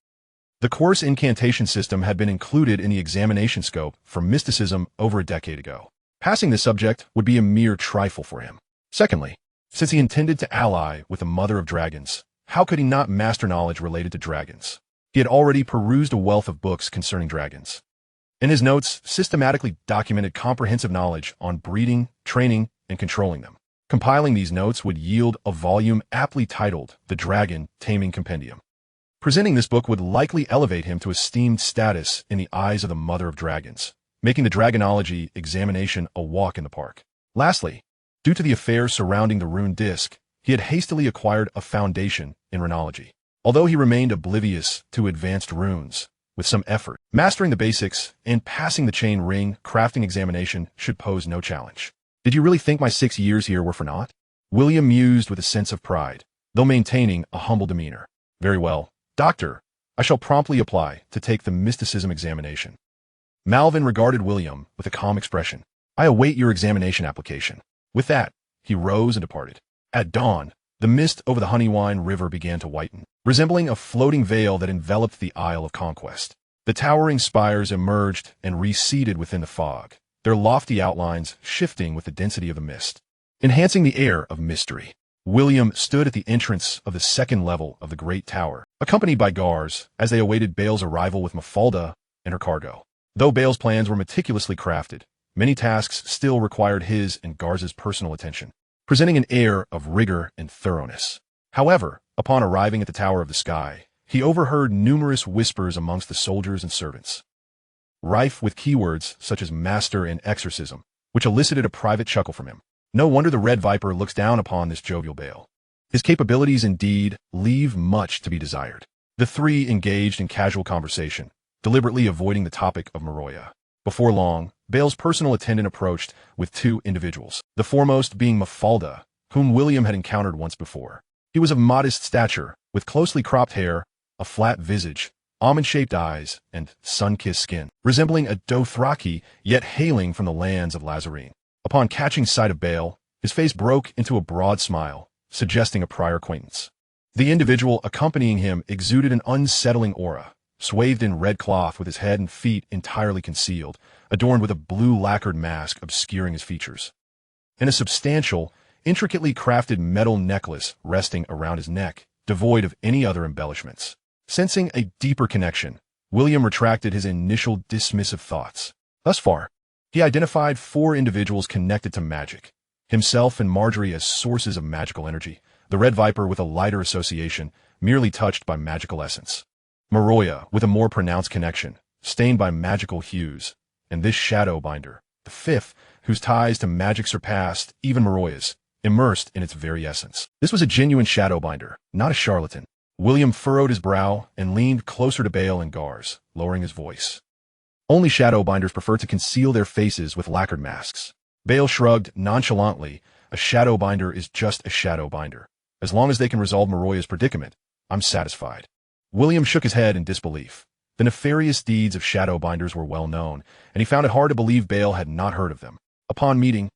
The course incantation system had been included in the examination scope for mysticism over a decade ago. Passing this subject would be a mere trifle for him. Secondly, since he intended to ally with the mother of dragons, how could he not master knowledge related to dragons? He had already perused a wealth of books concerning dragons. In his notes, systematically documented comprehensive knowledge on breeding, training, and controlling them. Compiling these notes would yield a volume aptly titled The Dragon Taming Compendium. Presenting this book would likely elevate him to esteemed status in the eyes of the mother of dragons, making the dragonology examination a walk in the park. Lastly, due to the affairs surrounding the rune disc, he had hastily acquired a foundation in runology. Although he remained oblivious to advanced runes, with some effort. Mastering the basics and passing the chain ring crafting examination should pose no challenge. Did you really think my 6 years here were for naught? William mused with a sense of pride, though maintaining a humble demeanor. Very well, Doctor. I shall promptly apply to take the mysticism examination. Malvin regarded William with a calm expression. I await your examination application. With that, he rose and departed. At dawn, the mist over the Honeywine River began to whiten, resembling a floating veil that enveloped the Isle of Conquest. The towering spires emerged and receded within the fog, their lofty outlines shifting with the density of the mist, enhancing the air of mystery. William stood at the entrance of the second level of the great tower, accompanied by guards as they awaited Bale's arrival with Mafalda and her cargo. Though Bale's plans were meticulously crafted, many tasks still required his and Garza's personal attention, presenting an air of rigor and thoroughness. However, upon arriving at the Tower of the Sky, he overheard numerous whispers amongst the soldiers and servants, rife with keywords such as master and exorcism, which elicited a private chuckle from him. No wonder the Red Viper looks down upon this jovial Bale. His capabilities indeed leave much to be desired. The three engaged in casual conversation, deliberately avoiding the topic of Maroya. Before long, Bale's personal attendant approached with 2 individuals, the foremost being Mafalda, whom William had encountered once before. He was of modest stature, with closely cropped hair, a flat visage, almond-shaped eyes, and sun-kissed skin, resembling a Dothraki, yet hailing from the lands of Lazarene. Upon catching sight of Bale, his face broke into a broad smile, suggesting a prior acquaintance. The individual accompanying him exuded an unsettling aura, swathed in red cloth with his head and feet entirely concealed, adorned with a blue lacquered mask obscuring his features, and a substantial, intricately crafted metal necklace resting around his neck, devoid of any other embellishments. Sensing a deeper connection, William retracted his initial dismissive thoughts. Thus far, he identified 4 individuals connected to magic, himself and Marjorie as sources of magical energy, the Red Viper with a lighter association, merely touched by magical essence, Maroya with a more pronounced connection, stained by magical hues, and this shadow binder, the 5th, whose ties to magic surpassed even Maroya's, immersed in its very essence. This was a genuine shadow binder, not a charlatan. William furrowed his brow and leaned closer to Bale and Garz, lowering his voice. Only shadow binders prefer to conceal their faces with lacquered masks. Bale shrugged nonchalantly. A shadow binder is just a shadow binder. As long as they can resolve Maroya's predicament, I'm satisfied. William shook his head in disbelief. The nefarious deeds of shadow binders were well known, and he found it hard to believe Bale had not heard of them. Upon meeting,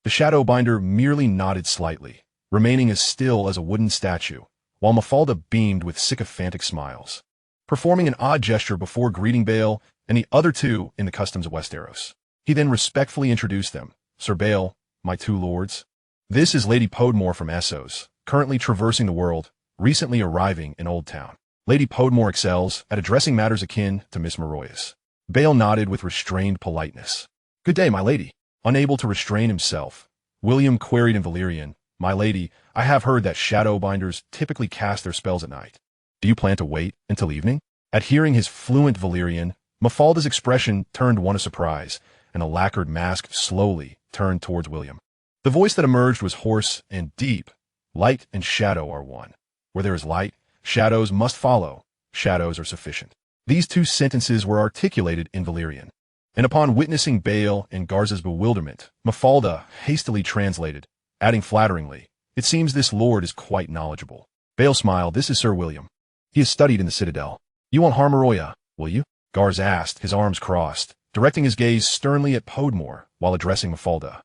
the shadow binder merely nodded slightly, remaining as still as a wooden statue, while Mafalda beamed with sycophantic smiles, performing an odd gesture before greeting Bale and the other 2 in the customs of Westeros. He then respectfully introduced them. Sir Bale, my 2 lords. This is Lady Podmore from Essos, currently traversing the world, recently arriving in Old Town. Lady Podmore excels at addressing matters akin to Miss Maroya's. Bale nodded with restrained politeness. Good day, my lady. Unable to restrain himself, William queried in Valyrian, My lady, I have heard that shadow binders typically cast their spells at night. Do you plan to wait until evening? At hearing his fluent Valyrian, Mafalda's expression turned one of surprise, and the lacquered mask slowly turned towards William. The voice that emerged was hoarse and deep. Light and shadow are one. Where there is light, shadows must follow. Shadows are sufficient. These 2 sentences were articulated in Valyrian, and upon witnessing Bale and Garza's bewilderment, Mafalda hastily translated, adding flatteringly, It seems this lord is quite knowledgeable. Bale smiled. This is Sir William. He has studied in the Citadel. You won't harm Maroya, will you? Garz asked, his arms crossed, directing his gaze sternly at Podmore while addressing Mafalda.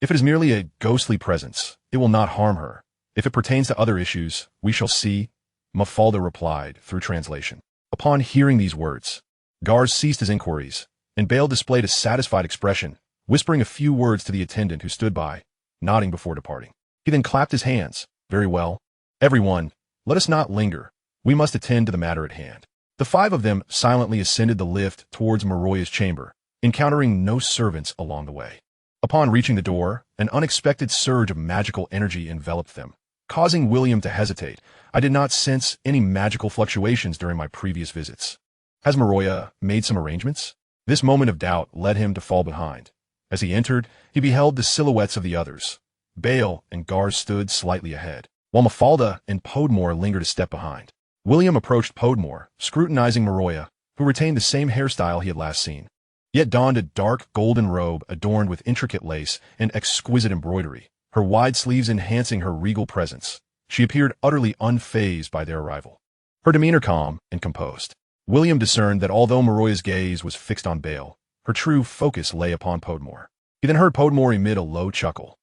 If it is merely a ghostly presence, it will not harm her. If it pertains to other issues, we shall see, Mafalda replied through translation. Upon hearing these words, Garz ceased his inquiries, and Bale displayed a satisfied expression, whispering a few words to the attendant who stood by, nodding before departing. He then clapped his hands. Very well. Everyone, let us not linger. We must attend to the matter at hand. The 5 of them silently ascended the lift towards Maroya's chamber, encountering no servants along the way. Upon reaching the door, an unexpected surge of magical energy enveloped them, causing William to hesitate. I did not sense any magical fluctuations during my previous visits. Has Maroya made some arrangements? This moment of doubt led him to fall behind. As he entered, he beheld the silhouettes of the others. Bale and Garz stood slightly ahead, while Mafalda and Podmore lingered a step behind. William approached Podmore, scrutinizing Maroya, who retained the same hairstyle he had last seen, yet donned a dark golden robe adorned with intricate lace and exquisite embroidery, her wide sleeves enhancing her regal presence. She appeared utterly unfazed by their arrival, her demeanor calm and composed. William discerned that although Maroya's gaze was fixed on Bale, her true focus lay upon Podmore. He then heard Podmore emit a low chuckle,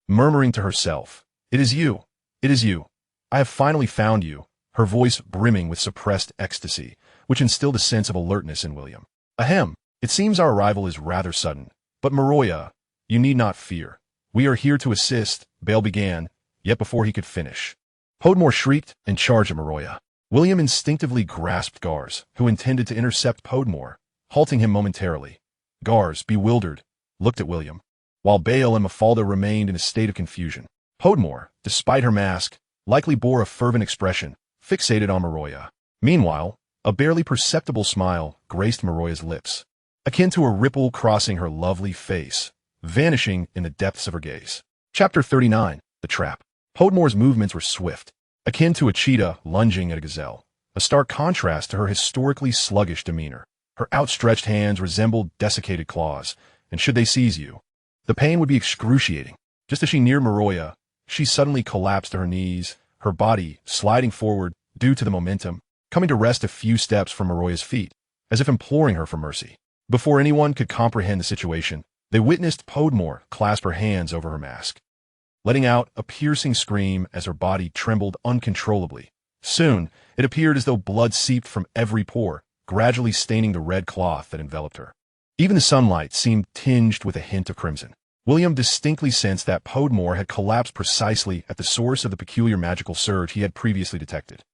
murmuring to herself, "It is you. It is you. I have finally found you," her voice brimming with suppressed ecstasy, which instilled a sense of alertness in William. "Ahem, it seems our arrival is rather sudden, but Maroya, you need not fear. We are here to assist," Bale began, yet before he could finish, Podmore shrieked and charged at Maroya. William instinctively grasped Gars, who intended to intercept Podmore, halting him momentarily. Gars, bewildered, looked at William, while Bale and Mafalda remained in a state of confusion. Podmore, despite her mask, likely bore a fervent expression, fixated on Maroya. Meanwhile, a barely perceptible smile graced Maroya's lips, akin to a ripple crossing her lovely face, vanishing in the depths of her gaze. Chapter 39. The Trap. Podmore's movements were swift, akin to a cheetah lunging at a gazelle, a stark contrast to her historically sluggish demeanor. Her outstretched hands resembled desiccated claws, and should they seize you, the pain would be excruciating. Just as she neared Maroya, she suddenly collapsed to her knees, her body sliding forward due to the momentum, coming to rest a few steps from Maroya's feet, as if imploring her for mercy. Before anyone could comprehend the situation, they witnessed Podmore clasp her hands over her mask, letting out a piercing scream as her body trembled uncontrollably. Soon, it appeared as though blood seeped from every pore, gradually staining the red cloth that enveloped her. Even the sunlight seemed tinged with a hint of crimson. William distinctly sensed that Podmore had collapsed precisely at the source of the peculiar magical surge he had previously detected.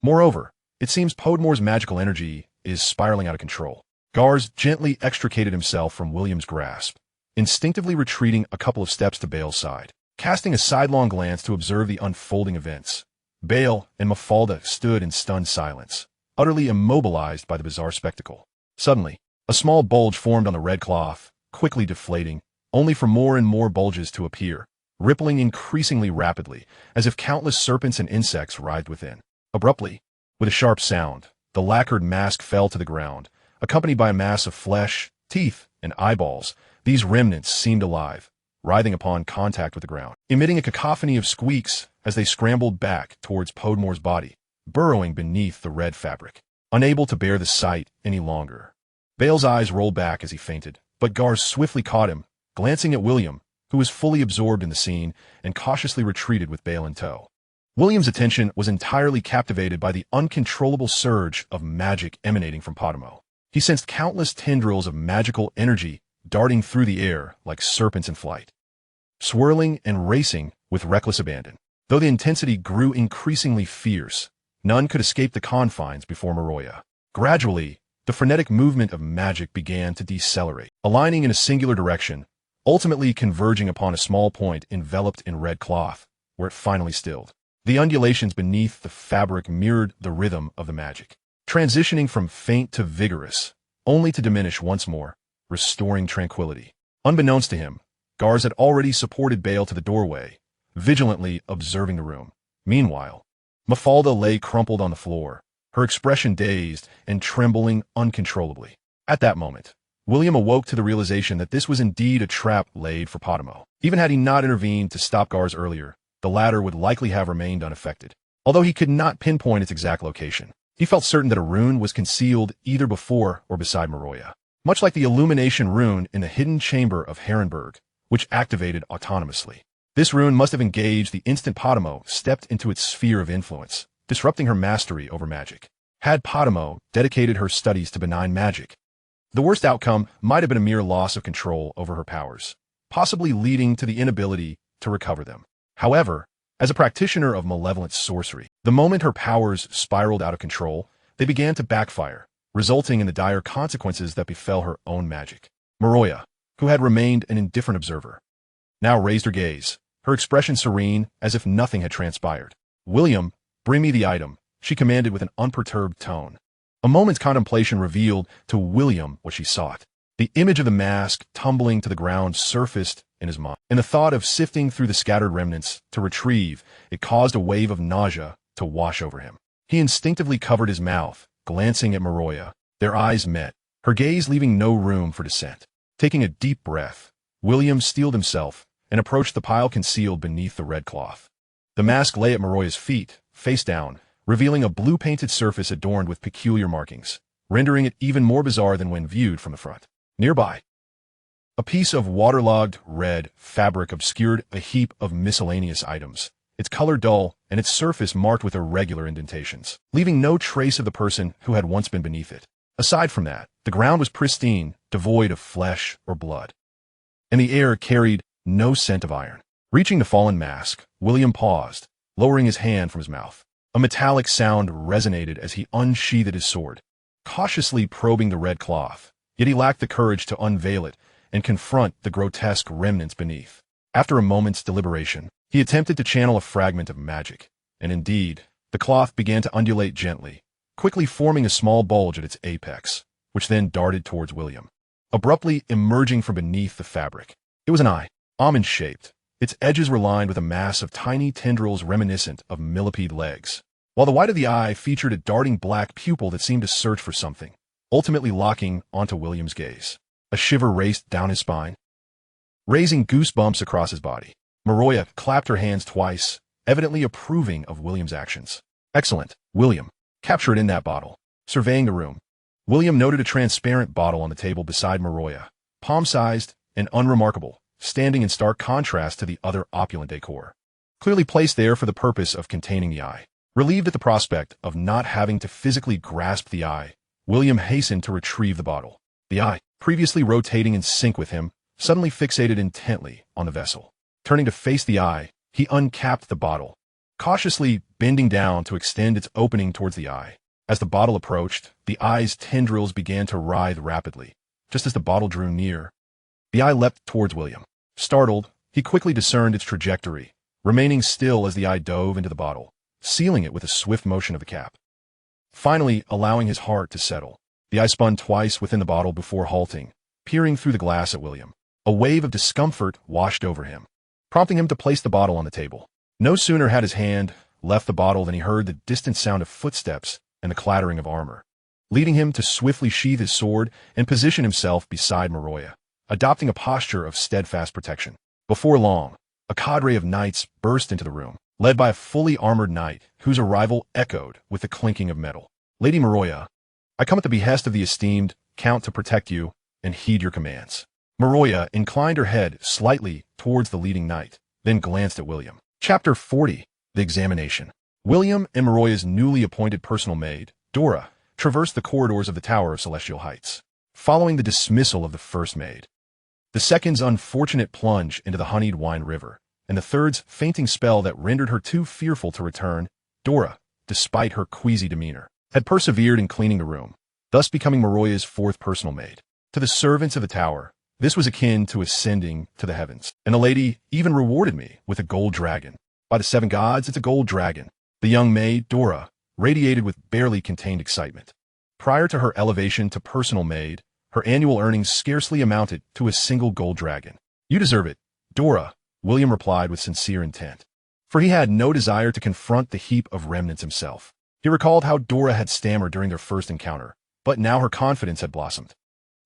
Moreover, it seems Podmore's magical energy is spiraling out of control. Gars gently extricated himself from William's grasp, instinctively retreating a couple of steps to Bale's side, casting a sidelong glance to observe the unfolding events. Bale and Mafalda stood in stunned silence, utterly immobilized by the bizarre spectacle. Suddenly, a small bulge formed on the red cloth, quickly deflating, only for more and more bulges to appear, rippling increasingly rapidly, as if countless serpents and insects writhed within. Abruptly, with a sharp sound, the lacquered mask fell to the ground, accompanied by a mass of flesh, teeth, and eyeballs. These remnants seemed alive, writhing upon contact with the ground, emitting a cacophony of squeaks as they scrambled back towards Podmore's body, burrowing beneath the red fabric. Unable to bear the sight any longer, Bale's eyes rolled back as he fainted, but Gars swiftly caught him, glancing at William, who was fully absorbed in the scene, and cautiously retreated with Bale in tow. William's attention was entirely captivated by the uncontrollable surge of magic emanating from Podmore. He sensed countless tendrils of magical energy darting through the air like serpents in flight, swirling and racing with reckless abandon. Though the intensity grew increasingly fierce, none could escape the confines before Maroya. Gradually, the frenetic movement of magic began to decelerate, aligning in a singular direction, ultimately converging upon a small point enveloped in red cloth, where it finally stilled. The undulations beneath the fabric mirrored the rhythm of the magic, transitioning from faint to vigorous, only to diminish once more, restoring tranquility. Unbeknownst to him, Gars had already supported Bale to the doorway, vigilantly observing the room. Meanwhile, Mafalda lay crumpled on the floor, her expression dazed and trembling uncontrollably. At that moment, William awoke to the realization that this was indeed a trap laid for Podmore. Even had he not intervened to stop Gars earlier, the latter would likely have remained unaffected. Although he could not pinpoint its exact location, he felt certain that a rune was concealed either before or beside Maroya, much like the illumination rune in the hidden chamber of Harrenhal, which activated autonomously. This rune must have engaged the instant Podmore stepped into its sphere of influence, disrupting her mastery over magic. Had Podmore dedicated her studies to benign magic, the worst outcome might have been a mere loss of control over her powers, possibly leading to the inability to recover them. However, as a practitioner of malevolent sorcery, the moment her powers spiraled out of control, they began to backfire, resulting in the dire consequences that befell her own magic. Maroya, who had remained an indifferent observer, now raised her gaze, her expression serene as if nothing had transpired. "William, bring me the item," she commanded with an unperturbed tone. A moment's contemplation revealed to William what she sought. The image of the mask tumbling to the ground surfaced in his mind, and the thought of sifting through the scattered remnants to retrieve it caused a wave of nausea to wash over him. He instinctively covered his mouth, glancing at Maroya, Their eyes met, her gaze leaving no room for dissent. Taking a deep breath, William steeled himself and approached the pile concealed beneath the red cloth. The mask lay at Maroya's feet, face down, revealing a blue-painted surface adorned with peculiar markings, rendering it even more bizarre than when viewed from the front. Nearby, a piece of waterlogged red fabric obscured a heap of miscellaneous items, its color dull and its surface marked with irregular indentations, leaving no trace of the person who had once been beneath it. Aside from that, the ground was pristine, devoid of flesh or blood, and the air carried no scent of iron. Reaching the fallen mask, William paused, lowering his hand from his mouth. A metallic sound resonated as he unsheathed his sword, cautiously probing the red cloth, yet he lacked the courage to unveil it and confront the grotesque remnants beneath. After a moment's deliberation, he attempted to channel a fragment of magic, and indeed, the cloth began to undulate gently, quickly forming a small bulge at its apex, which then darted towards William, abruptly emerging from beneath the fabric. It was an eye, almond-shaped. Its edges were lined with a mass of tiny tendrils reminiscent of millipede legs, while the white of the eye featured a darting black pupil that seemed to search for something, ultimately locking onto William's gaze. A shiver raced down his spine, raising goosebumps across his body. Maroya clapped her hands twice, evidently approving of William's actions. Excellent, William. Capture it in that bottle. Surveying the room, William noted a transparent bottle on the table beside Maroya, palm-sized and unremarkable, standing in stark contrast to the other opulent decor, clearly placed there for the purpose of containing the eye. Relieved at the prospect of not having to physically grasp the eye, William hastened to retrieve the bottle. The eye, previously rotating in sync with him, suddenly fixated intently on the vessel. Turning to face the eye, he uncapped the bottle, cautiously bending down to extend its opening towards the eye. As the bottle approached, the eye's tendrils began to writhe rapidly. Just as the bottle drew near, the eye leapt towards William. Startled, he quickly discerned its trajectory, remaining still as the eye dove into the bottle, sealing it with a swift motion of the cap. Finally, allowing his heart to settle, the eye spun twice within the bottle before halting, peering through the glass at William. A wave of discomfort washed over him, prompting him to place the bottle on the table. No sooner had his hand left the bottle than he heard the distant sound of footsteps and the clattering of armor, leading him to swiftly sheathe his sword and position himself beside Maroya, adopting a posture of steadfast protection. Before long, a cadre of knights burst into the room, led by a fully armored knight whose arrival echoed with the clinking of metal. Lady Maroya, I come at the behest of the esteemed Count to protect you and heed your commands. Maroya inclined her head slightly towards the leading knight, then glanced at William. Chapter 40. The Examination. William and Maroya's newly appointed personal maid, Dora, traversed the corridors of the Tower of Celestial Heights, following the dismissal of the first maid, the second's unfortunate plunge into the honeyed wine river, and the third's fainting spell that rendered her too fearful to return. Dora, despite her queasy demeanor, had persevered in cleaning the room, thus becoming Maroya's fourth personal maid. To the servants of the tower, this was akin to ascending to the heavens, and the lady even rewarded me with a gold dragon. By the 7 gods, it's a gold dragon. The young maid, Dora, radiated with barely contained excitement. Prior to her elevation to personal maid, her annual earnings scarcely amounted to a single gold dragon. You deserve it, Dora, William replied with sincere intent, for he had no desire to confront the heap of remnants himself. He recalled how Dora had stammered during their first encounter, but now her confidence had blossomed.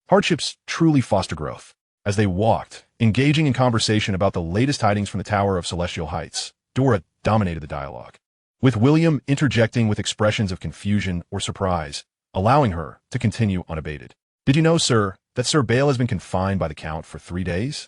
Hardships truly foster growth. As they walked, engaging in conversation about the latest tidings from the Tower of Celestial Heights, Dora dominated the dialogue, with William interjecting with expressions of confusion or surprise, allowing her to continue unabated. Did you know, sir, that Sir Bale has been confined by the Count for 3 days?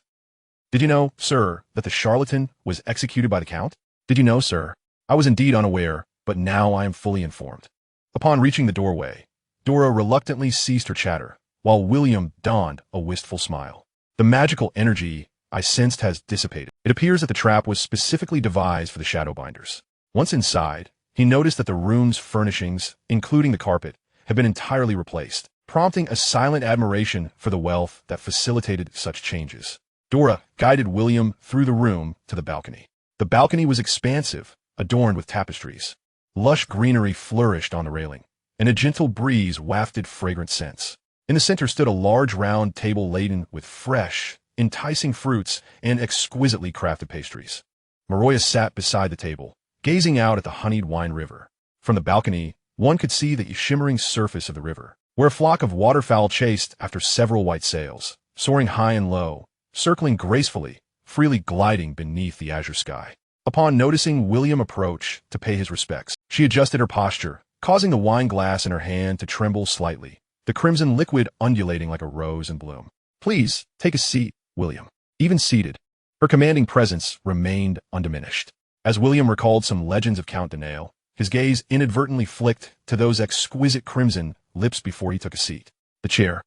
Did you know, sir, that the charlatan was executed by the Count? Did you know, sir? I was indeed unaware, but now I am fully informed. Upon reaching the doorway, Dora reluctantly ceased her chatter, while William donned a wistful smile. The magical energy I sensed has dissipated. It appears that the trap was specifically devised for the Shadowbinders. Once inside, he noticed that the room's furnishings, including the carpet, had been entirely replaced, prompting a silent admiration for the wealth that facilitated such changes. Dora guided William through the room to the balcony. The balcony was expansive, adorned with tapestries. Lush greenery flourished on the railing, and a gentle breeze wafted fragrant scents. In the center stood a large round table laden with fresh, enticing fruits and exquisitely crafted pastries. Maroya sat beside the table, gazing out at the honeyed wine river. From the balcony, one could see the shimmering surface of the river, where a flock of waterfowl chased after several white sails, soaring high and low, circling gracefully, freely gliding beneath the azure sky. Upon noticing William approach to pay his respects, she adjusted her posture, causing the wine glass in her hand to tremble slightly, the crimson liquid undulating like a rose in bloom. "Please, take a seat, William." Even seated, her commanding presence remained undiminished. As William recalled some legends of Count Danail, his gaze inadvertently flicked to those exquisite crimson lips before he took a seat. The chair,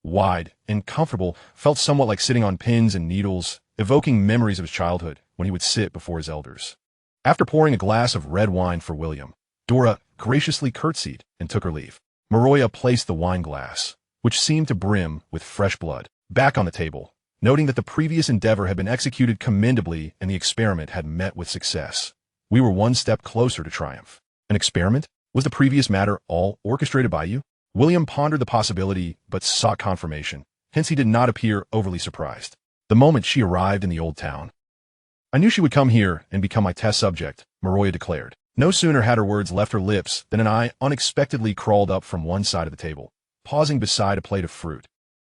wide and comfortable, felt somewhat like sitting on pins and needles, evoking memories of his childhood when he would sit before his elders. After pouring a glass of red wine for William, Dora graciously curtsied and took her leave. Maroya placed the wine glass, which seemed to brim with fresh blood, back on the table, noting that the previous endeavor had been executed commendably and the experiment had met with success. We were one step closer to triumph. An experiment? Was the previous matter all orchestrated by you? William pondered the possibility, but sought confirmation. Hence he did not appear overly surprised. The moment she arrived in the old town, "I knew she would come here and become my test subject," Maroya declared. No sooner had her words left her lips than an eye unexpectedly crawled up from one side of the table, pausing beside a plate of fruit,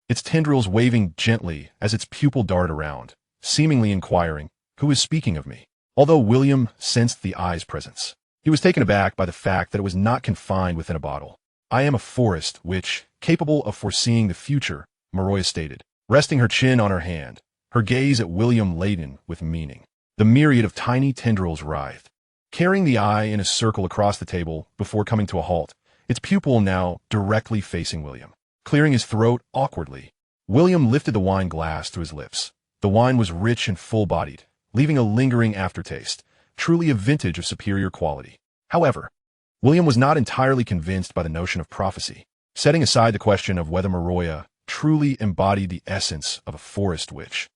its tendrils waving gently as its pupil darted around, seemingly inquiring, "Who is speaking of me?" Although William sensed the eye's presence, he was taken aback by the fact that it was not confined within a bottle. "I am a forest which, capable of foreseeing the future," Maroya stated, resting her chin on her hand, her gaze at William laden with meaning. The myriad of tiny tendrils writhed, carrying the eye in a circle across the table before coming to a halt, its pupil now directly facing William. Clearing his throat awkwardly, William lifted the wine glass to his lips. The wine was rich and full-bodied, leaving a lingering aftertaste, truly a vintage of superior quality. However, William was not entirely convinced by the notion of prophecy. Setting aside the question of whether Maroya truly embodied the essence of a forest witch,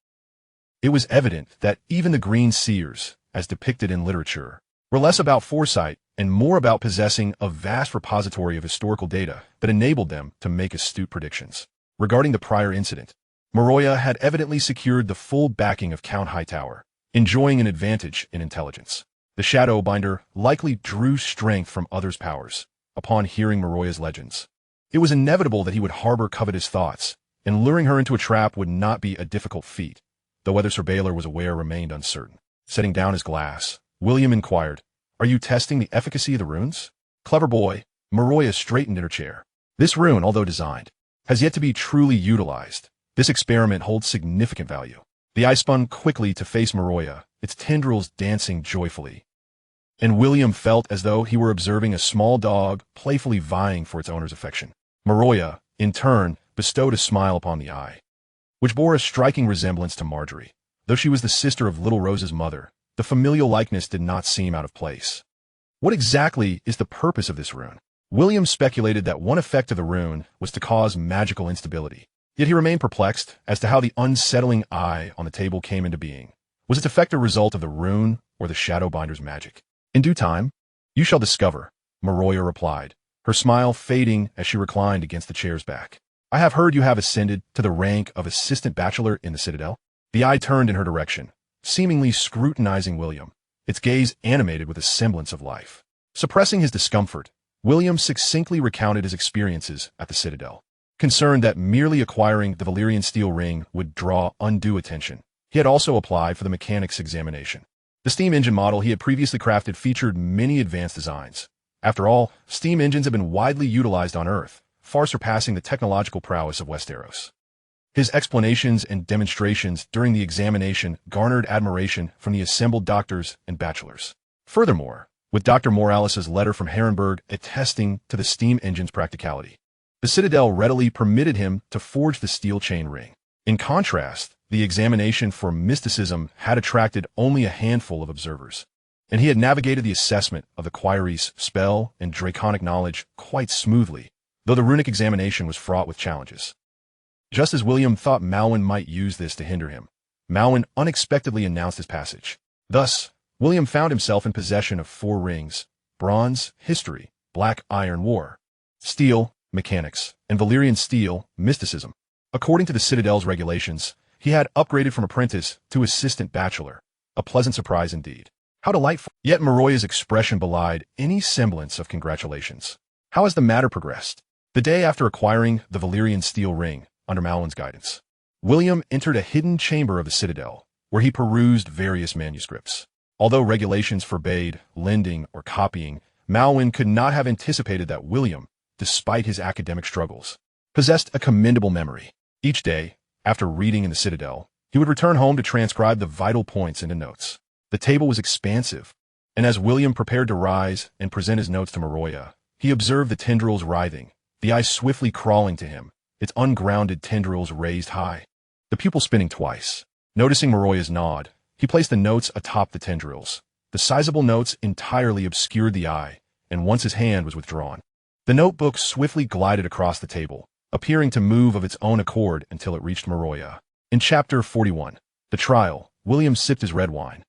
it was evident that even the green seers, as depicted in literature, were less about foresight and more about possessing a vast repository of historical data that enabled them to make astute predictions. Regarding the prior incident, Maroya had evidently secured the full backing of Count Hightower, enjoying an advantage in intelligence. The Shadowbinder likely drew strength from others' powers upon hearing Maroya's legends. It was inevitable that he would harbor covetous thoughts, and luring her into a trap would not be a difficult feat, though whether Sir Baylor was aware remained uncertain. Setting down his glass, William inquired, "Are you testing the efficacy of the runes?" "Clever boy," Maroya straightened in her chair. "This rune, although designed, has yet to be truly utilized. This experiment holds significant value." The eye spun quickly to face Maroya, its tendrils dancing joyfully, and William felt as though he were observing a small dog playfully vying for its owner's affection. Maroya, in turn, bestowed a smile upon the eye, which bore a striking resemblance to Marjorie. Though she was the sister of Little Rose's mother, the familial likeness did not seem out of place. What exactly is the purpose of this rune? William speculated that one effect of the rune was to cause magical instability. Yet he remained perplexed as to how the unsettling eye on the table came into being. Was its effect a result of the rune or the Shadowbinder's magic? "In due time, you shall discover," Maroya replied, her smile fading as she reclined against the chair's back. "I have heard you have ascended to the rank of assistant bachelor in the Citadel." The eye turned in her direction, seemingly scrutinizing William, its gaze animated with a semblance of life. Suppressing his discomfort, William succinctly recounted his experiences at the Citadel. Concerned that merely acquiring the Valyrian steel ring would draw undue attention, he had also applied for the mechanics examination. The steam engine model he had previously crafted featured many advanced designs. After all, steam engines have been widely utilized on Earth, far surpassing the technological prowess of Westeros. His explanations and demonstrations during the examination garnered admiration from the assembled doctors and bachelors. Furthermore, with Dr. Morales' letter from Harrenburg attesting to the steam engine's practicality, the Citadel readily permitted him to forge the steel chain ring. In contrast, the examination for mysticism had attracted only a handful of observers, and he had navigated the assessment of the Quirie's spell and draconic knowledge quite smoothly, though the runic examination was fraught with challenges. Just as William thought Malwyn might use this to hinder him, Malwyn unexpectedly announced his passage. Thus, William found himself in possession of 4 rings: bronze, history; black iron, war; steel, mechanics; and Valyrian steel, mysticism. According to the Citadel's regulations, he had upgraded from apprentice to assistant bachelor. A pleasant surprise indeed. How delightful. Yet Maroya's expression belied any semblance of congratulations. "How has the matter progressed?" The day after acquiring the Valyrian steel ring, under Malwyn's guidance, William entered a hidden chamber of the citadel, where he perused various manuscripts. Although regulations forbade lending or copying, Malwyn could not have anticipated that William, despite his academic struggles, possessed a commendable memory. Each day, after reading in the citadel, he would return home to transcribe the vital points into notes. The table was expansive, and as William prepared to rise and present his notes to Maroya, he observed the tendrils writhing, the ice swiftly crawling to him, its ungrounded tendrils raised high, the pupil spinning twice. Noticing Maroya's nod, he placed the notes atop the tendrils. The sizable notes entirely obscured the eye, and once his hand was withdrawn, the notebook swiftly glided across the table, appearing to move of its own accord until it reached Maroya. In Chapter 41, The Trial, William sipped his red wine,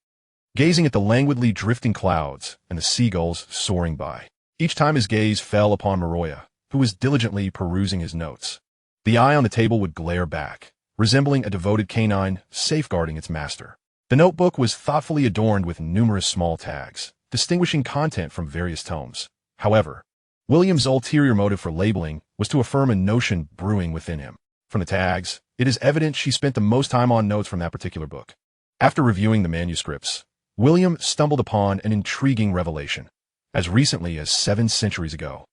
gazing at the languidly drifting clouds and the seagulls soaring by. Each time his gaze fell upon Maroya, who was diligently perusing his notes, the eye on the table would glare back, resembling a devoted canine safeguarding its master. The notebook was thoughtfully adorned with numerous small tags, distinguishing content from various tomes. However, William's ulterior motive for labeling was to affirm a notion brewing within him. From the tags, it is evident she spent the most time on notes from that particular book. After reviewing the manuscripts, William stumbled upon an intriguing revelation. As recently as 7 centuries ago,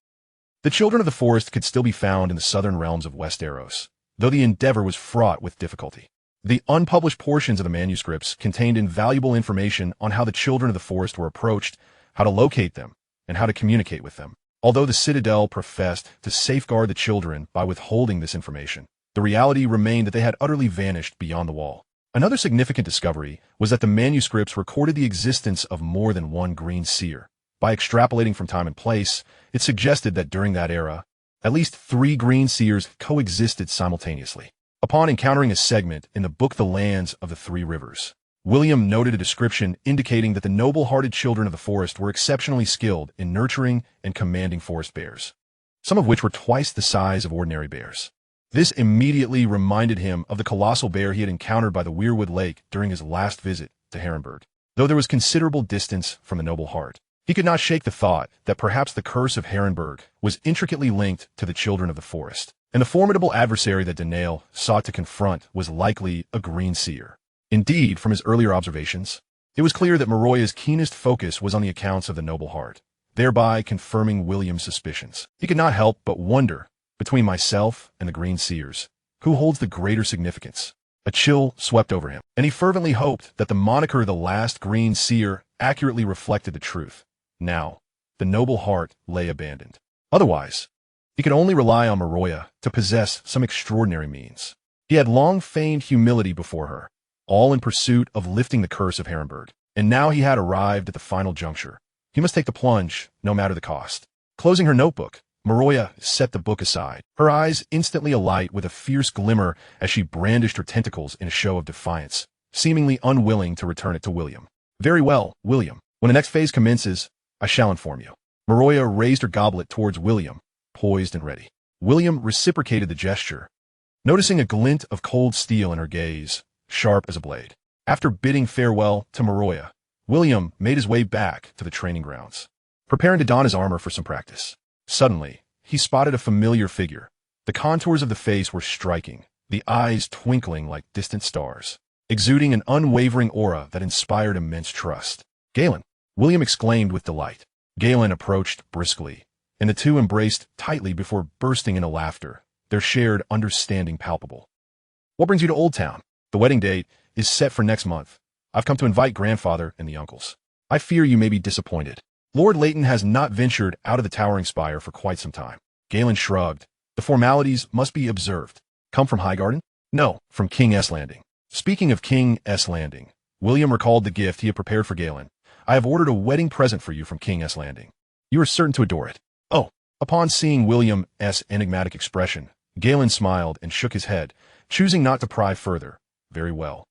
the children of the forest could still be found in the southern realms of Westeros, though the endeavor was fraught with difficulty. The unpublished portions of the manuscripts contained invaluable information on how the children of the forest were approached, how to locate them, and how to communicate with them. Although the Citadel professed to safeguard the children by withholding this information, the reality remained that they had utterly vanished beyond the wall. Another significant discovery was that the manuscripts recorded the existence of more than one green seer. By extrapolating from time and place, it suggested that during that era, at least 3 green seers coexisted simultaneously. Upon encountering a segment in the book The Lands of the Three Rivers, William noted a description indicating that the noble-hearted children of the forest were exceptionally skilled in nurturing and commanding forest bears, some of which were twice the size of ordinary bears. This immediately reminded him of the colossal bear he had encountered by the Weirwood Lake during his last visit to Harrenhal. Though there was considerable distance from the noble heart, he could not shake the thought that perhaps the curse of Harrenhal was intricately linked to the children of the forest, and the formidable adversary that Danail sought to confront was likely a green seer. Indeed, from his earlier observations, it was clear that Maroya's keenest focus was on the accounts of the noble heart, thereby confirming William's suspicions. He could not help but wonder, between myself and the green seers, who holds the greater significance? A chill swept over him, and he fervently hoped that the moniker the last green seer accurately reflected the truth. Now, the noble heart lay abandoned. Otherwise, he could only rely on Maroya to possess some extraordinary means. He had long feigned humility before her, all in pursuit of lifting the curse of Harrenhal, and now he had arrived at the final juncture. He must take the plunge, no matter the cost. Closing her notebook, Maroya set the book aside, her eyes instantly alight with a fierce glimmer as she brandished her tentacles in a show of defiance, seemingly unwilling to return it to William. Very well, William. When the next phase commences, I shall inform you. Maroya raised her goblet towards William, poised and ready. William reciprocated the gesture, noticing a glint of cold steel in her gaze, sharp as a blade. After bidding farewell to Maroya, William made his way back to the training grounds, preparing to don his armor for some practice. Suddenly, he spotted a familiar figure. The contours of the face were striking, the eyes twinkling like distant stars, exuding an unwavering aura that inspired immense trust. Galen! William exclaimed with delight. Galen approached briskly, and the two embraced tightly before bursting into laughter, their shared understanding palpable. What brings you to Old Town? The wedding date is set for next month. I've come to invite grandfather and the uncles. I fear you may be disappointed. Lord Leighton has not ventured out of the towering spire for quite some time. Galen shrugged. The formalities must be observed. Come from Highgarden? No, from King S. Landing. Speaking of King S. Landing, William recalled the gift he had prepared for Galen. I have ordered a wedding present for you from King S. Landing. You are certain to adore it. Oh, upon seeing William S. enigmatic expression, Galen smiled and shook his head, choosing not to pry further. Very well.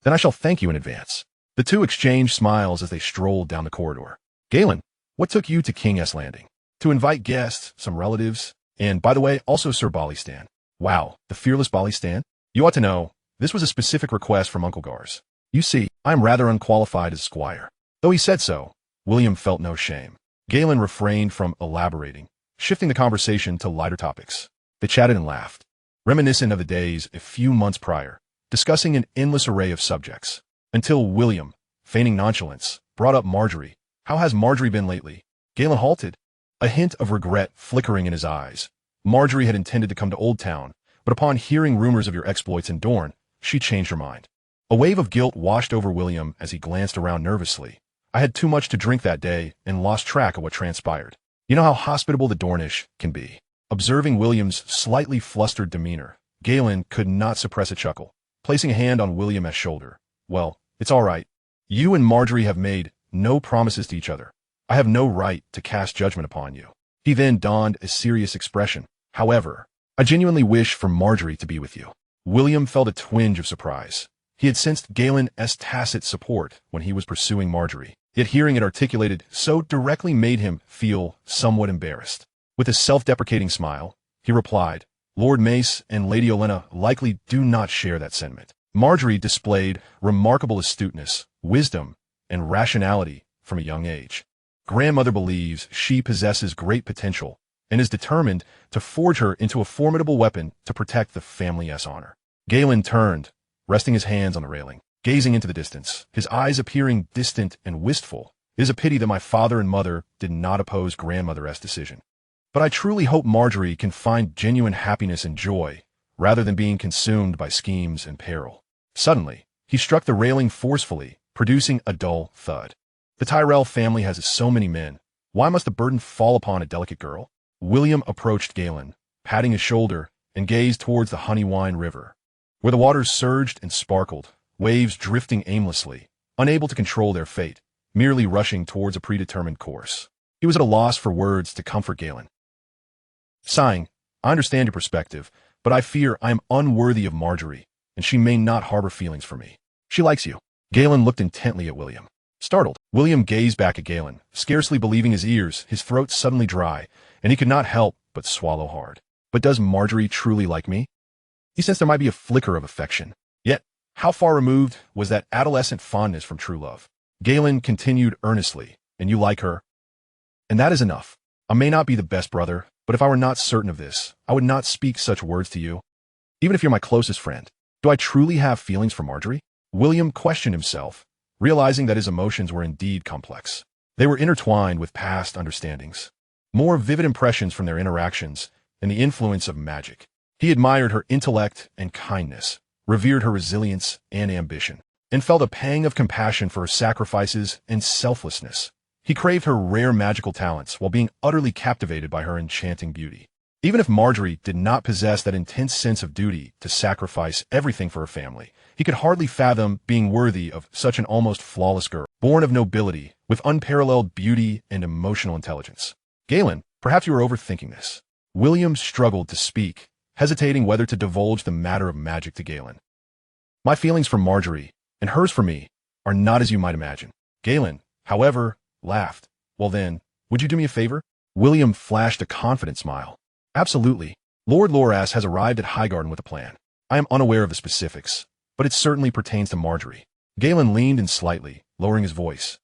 Then I shall thank you in advance. The two exchanged smiles as they strolled down the corridor. Galen, what took you to King S. Landing? To invite guests, some relatives, and, by the way, also Sir Ballystan. Wow, the fearless Ballystan? You ought to know, this was a specific request from Uncle Gars. You see, I am rather unqualified as squire. Though he said so, William felt no shame. Galen refrained from elaborating, shifting the conversation to lighter topics. They chatted and laughed, reminiscent of the days a few months prior, discussing an endless array of subjects. Until William, feigning nonchalance, brought up Marjorie. "How has Marjorie been lately?" Galen halted, a hint of regret flickering in his eyes. Marjorie had intended to come to Old Town, but upon hearing rumors of your exploits in Dorne, she changed her mind. A wave of guilt washed over William as he glanced around nervously. "I had too much to drink that day and lost track of what transpired. You know how hospitable the Dornish can be." Observing William's slightly flustered demeanor, Galen could not suppress a chuckle, placing a hand on William's shoulder. "Well, it's all right. You and Marjorie have made no promises to each other. I have no right to cast judgment upon you." He then donned a serious expression. "However, I genuinely wish for Marjorie to be with you." William felt a twinge of surprise. He had sensed Galen's tacit support when he was pursuing Marjorie, yet hearing it articulated so directly made him feel somewhat embarrassed. With a self-deprecating smile, he replied, "Lord Mace and Lady Olenna likely do not share that sentiment." Marjorie displayed remarkable astuteness, wisdom, and rationality from a young age. Grandmother believes she possesses great potential and is determined to forge her into a formidable weapon to protect the family's honor. Galen turned, resting his hands on the railing, gazing into the distance, his eyes appearing distant and wistful. "It is a pity that my father and mother did not oppose grandmother's decision. But I truly hope Marjorie can find genuine happiness and joy, rather than being consumed by schemes and peril." Suddenly, he struck the railing forcefully, producing a dull thud. "The Tyrell family has so many men. Why must the burden fall upon a delicate girl?" William approached Galen, patting his shoulder, and gazed towards the Honeywine River, where the waters surged and sparkled, waves drifting aimlessly, unable to control their fate, merely rushing towards a predetermined course. He was at a loss for words to comfort Galen. Sighing, "I understand your perspective, but I fear I am unworthy of Marjorie, and she may not harbor feelings for me. She likes you." Galen looked intently at William. Startled, William gazed back at Galen, scarcely believing his ears, his throat suddenly dry, and he could not help but swallow hard. "But does Marjorie truly like me?" He sensed there might be a flicker of affection. Yet, how far removed was that adolescent fondness from true love? Galen continued earnestly, "And you like her? And that is enough. I may not be the best brother, but if I were not certain of this, I would not speak such words to you. Even if you're my closest friend, do I truly have feelings for Marjorie?" William questioned himself, realizing that his emotions were indeed complex. They were intertwined with past understandings, more vivid impressions from their interactions, and the influence of magic. He admired her intellect and kindness, revered her resilience and ambition, and felt a pang of compassion for her sacrifices and selflessness. He craved her rare magical talents while being utterly captivated by her enchanting beauty. Even if Marjorie did not possess that intense sense of duty to sacrifice everything for her family, he could hardly fathom being worthy of such an almost flawless girl, born of nobility, with unparalleled beauty and emotional intelligence. "Galen, perhaps you are overthinking this." William struggled to speak, hesitating whether to divulge the matter of magic to Galen. "My feelings for Marjorie, and hers for me, are not as you might imagine." Galen, however, laughed. "Well then, would you do me a favor?" William flashed a confident smile. "Absolutely. Lord Loras has arrived at Highgarden with a plan. I am unaware of the specifics, but it certainly pertains to Marjorie." Galen leaned in slightly, lowering his voice.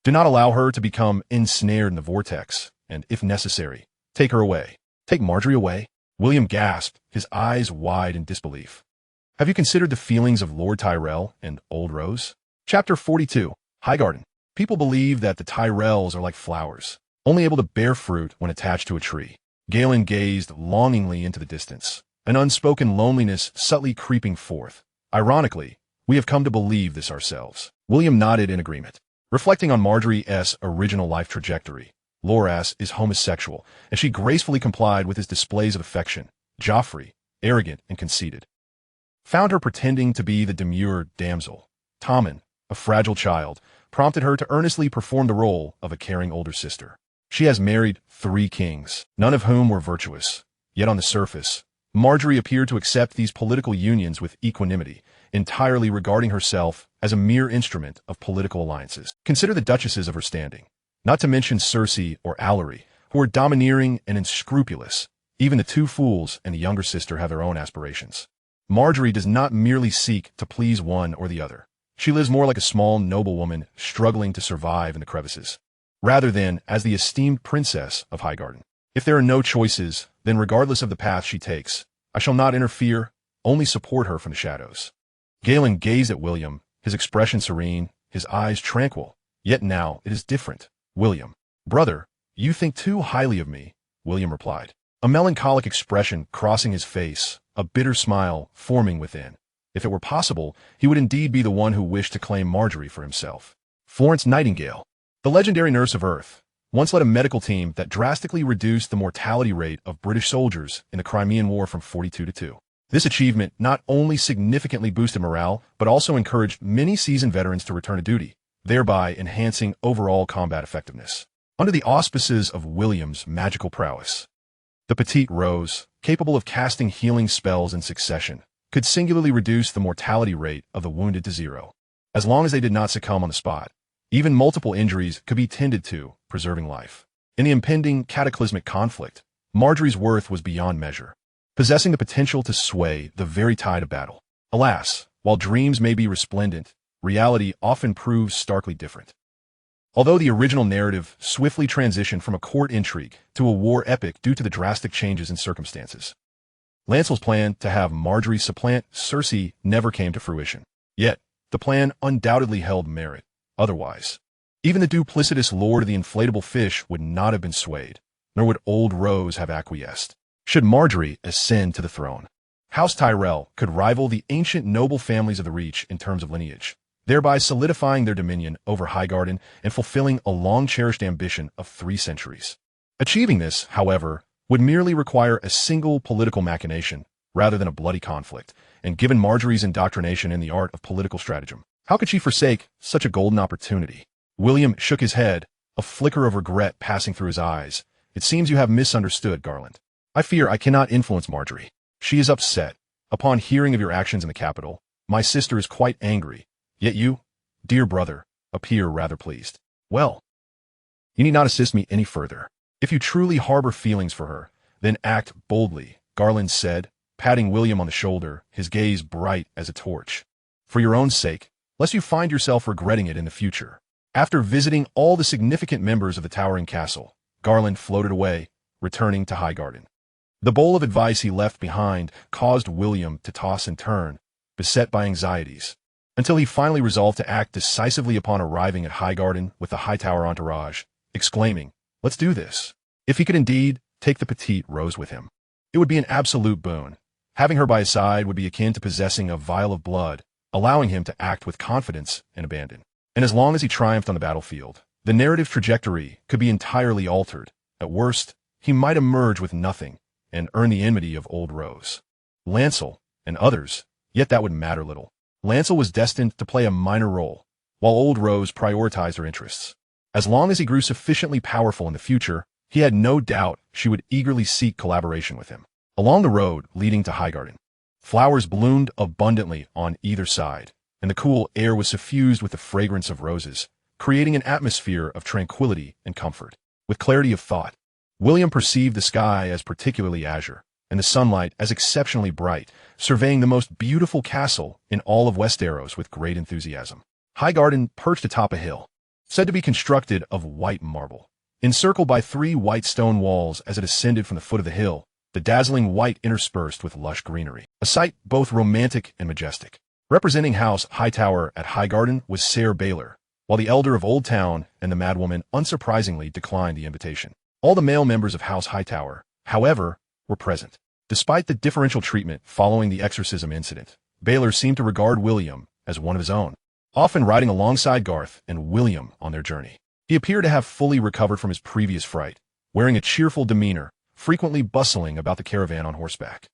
"Do not allow her to become ensnared in the vortex, and, if necessary, take her away." "Take Marjorie away?" William gasped, his eyes wide in disbelief. "Have you considered the feelings of Lord Tyrell and Old Rose?" Chapter 42. Highgarden. People believe that the Tyrells are like flowers, only able to bear fruit when attached to a tree. Galen gazed longingly into the distance, an unspoken loneliness subtly creeping forth. "Ironically, we have come to believe this ourselves." William nodded in agreement. Reflecting on Marjorie's original life trajectory, Loras is homosexual, and she gracefully complied with his displays of affection. Joffrey, arrogant and conceited, found her pretending to be the demure damsel. Tommen, a fragile child, prompted her to earnestly perform the role of a caring older sister. She has married 3 kings, none of whom were virtuous. Yet on the surface, Marjorie appeared to accept these political unions with equanimity, entirely regarding herself as a mere instrument of political alliances. Consider the duchesses of her standing, not to mention Cersei or Allery, who are domineering and unscrupulous. Even the 2 fools and the younger sister have their own aspirations. Marjorie does not merely seek to please one or the other. She lives more like a small noblewoman struggling to survive in the crevices, rather than as the esteemed princess of Highgarden. If there are no choices, then regardless of the path she takes, I shall not interfere, only support her from the shadows. Galen gazed at William, his expression serene, his eyes tranquil. Yet now it is different. William. Brother, you think too highly of me, William replied. A melancholic expression crossing his face, a bitter smile forming within. If it were possible, he would indeed be the one who wished to claim Marjorie for himself. Florence Nightingale, the legendary nurse of Earth, once led a medical team that drastically reduced the mortality rate of British soldiers in the Crimean War from 42 to 2. This achievement not only significantly boosted morale, but also encouraged many seasoned veterans to return to duty, thereby enhancing overall combat effectiveness. Under the auspices of William's magical prowess, the Petite Rose, capable of casting healing spells in succession, could singularly reduce the mortality rate of the wounded to 0. As long as they did not succumb on the spot, even multiple injuries could be tended to, preserving life. In the impending cataclysmic conflict, Marjorie's worth was beyond measure, possessing the potential to sway the very tide of battle. Alas, while dreams may be resplendent, reality often proves starkly different. Although the original narrative swiftly transitioned from a court intrigue to a war epic due to the drastic changes in circumstances, Lancel's plan to have Marjorie supplant Cersei never came to fruition. Yet, the plan undoubtedly held merit. Otherwise, even the duplicitous lord of the inflatable fish would not have been swayed, nor would old Rose have acquiesced. Should Marjorie ascend to the throne, House Tyrell could rival the ancient noble families of the Reach in terms of lineage, thereby solidifying their dominion over Highgarden and fulfilling a long-cherished ambition of 3 centuries. Achieving this, however, would merely require a single political machination rather than a bloody conflict, and given Marjorie's indoctrination in the art of political stratagem, how could she forsake such a golden opportunity? William shook his head, a flicker of regret passing through his eyes. It seems you have misunderstood, Garland. I fear I cannot influence Marjorie. She is upset. Upon hearing of your actions in the capital, my sister is quite angry. Yet you, dear brother, appear rather pleased. Well, you need not assist me any further. If you truly harbor feelings for her, then act boldly, Garland said, patting William on the shoulder, his gaze bright as a torch. For your own sake, lest you find yourself regretting it in the future. After visiting all the significant members of the towering castle, Garland floated away, returning to Highgarden. The bowl of advice he left behind caused William to toss and turn, beset by anxieties, until he finally resolved to act decisively upon arriving at Highgarden with the Hightower entourage, exclaiming, "Let's do this." If he could indeed take the Petite Rose with him, it would be an absolute boon. Having her by his side would be akin to possessing a vial of blood, allowing him to act with confidence and abandon. And as long as he triumphed on the battlefield, the narrative trajectory could be entirely altered. At worst, he might emerge with nothing and earn the enmity of old Rose, Lancel, and others, yet that would matter little. Lancel was destined to play a minor role, while old Rose prioritized her interests. As long as he grew sufficiently powerful in the future, he had no doubt she would eagerly seek collaboration with him. Along the road leading to Highgarden, flowers bloomed abundantly on either side, and the cool air was suffused with the fragrance of roses, creating an atmosphere of tranquility and comfort. With clarity of thought, William perceived the sky as particularly azure, and the sunlight as exceptionally bright, surveying the most beautiful castle in all of Westeros with great enthusiasm. Highgarden perched atop a hill, said to be constructed of white marble, encircled by 3 white stone walls as it ascended from the foot of the hill, the dazzling white interspersed with lush greenery, a sight both romantic and majestic. Representing House Hightower at Highgarden was Ser Baelor, while the elder of Old Town and the madwoman unsurprisingly declined the invitation. All the male members of House Hightower, however, were present. Despite the differential treatment following the exorcism incident, Baelor seemed to regard William as one of his own, often riding alongside Garth and William on their journey. He appeared to have fully recovered from his previous fright, wearing a cheerful demeanor, frequently bustling about the caravan on horseback.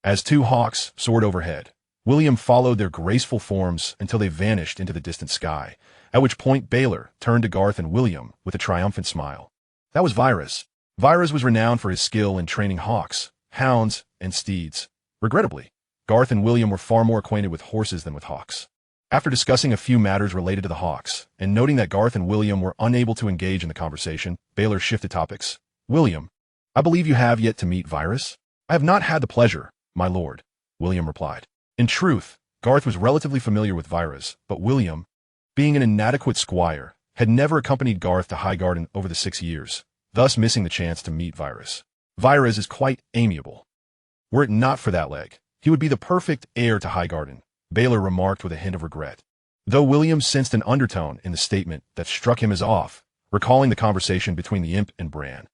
As 2 hawks soared overhead, William followed their graceful forms until they vanished into the distant sky, at which point Baelor turned to Garth and William with a triumphant smile. That was Virus. Virus was renowned for his skill in training hawks, hounds, and steeds. Regrettably, Garth and William were far more acquainted with horses than with hawks. After discussing a few matters related to the hawks, and noting that Garth and William were unable to engage in the conversation, Baelor shifted topics. "William, I believe you have yet to meet Virus?" "I have not had the pleasure, my lord," William replied. In truth, Garth was relatively familiar with Virus, but William, being an inadequate squire, had never accompanied Garth to Highgarden over the 6 years, thus missing the chance to meet Virus. Virus is quite amiable. Were it not for that leg, he would be the perfect heir to Highgarden, Baylor remarked with a hint of regret. Though William sensed an undertone in the statement that struck him as off, recalling the conversation between the imp and Bran,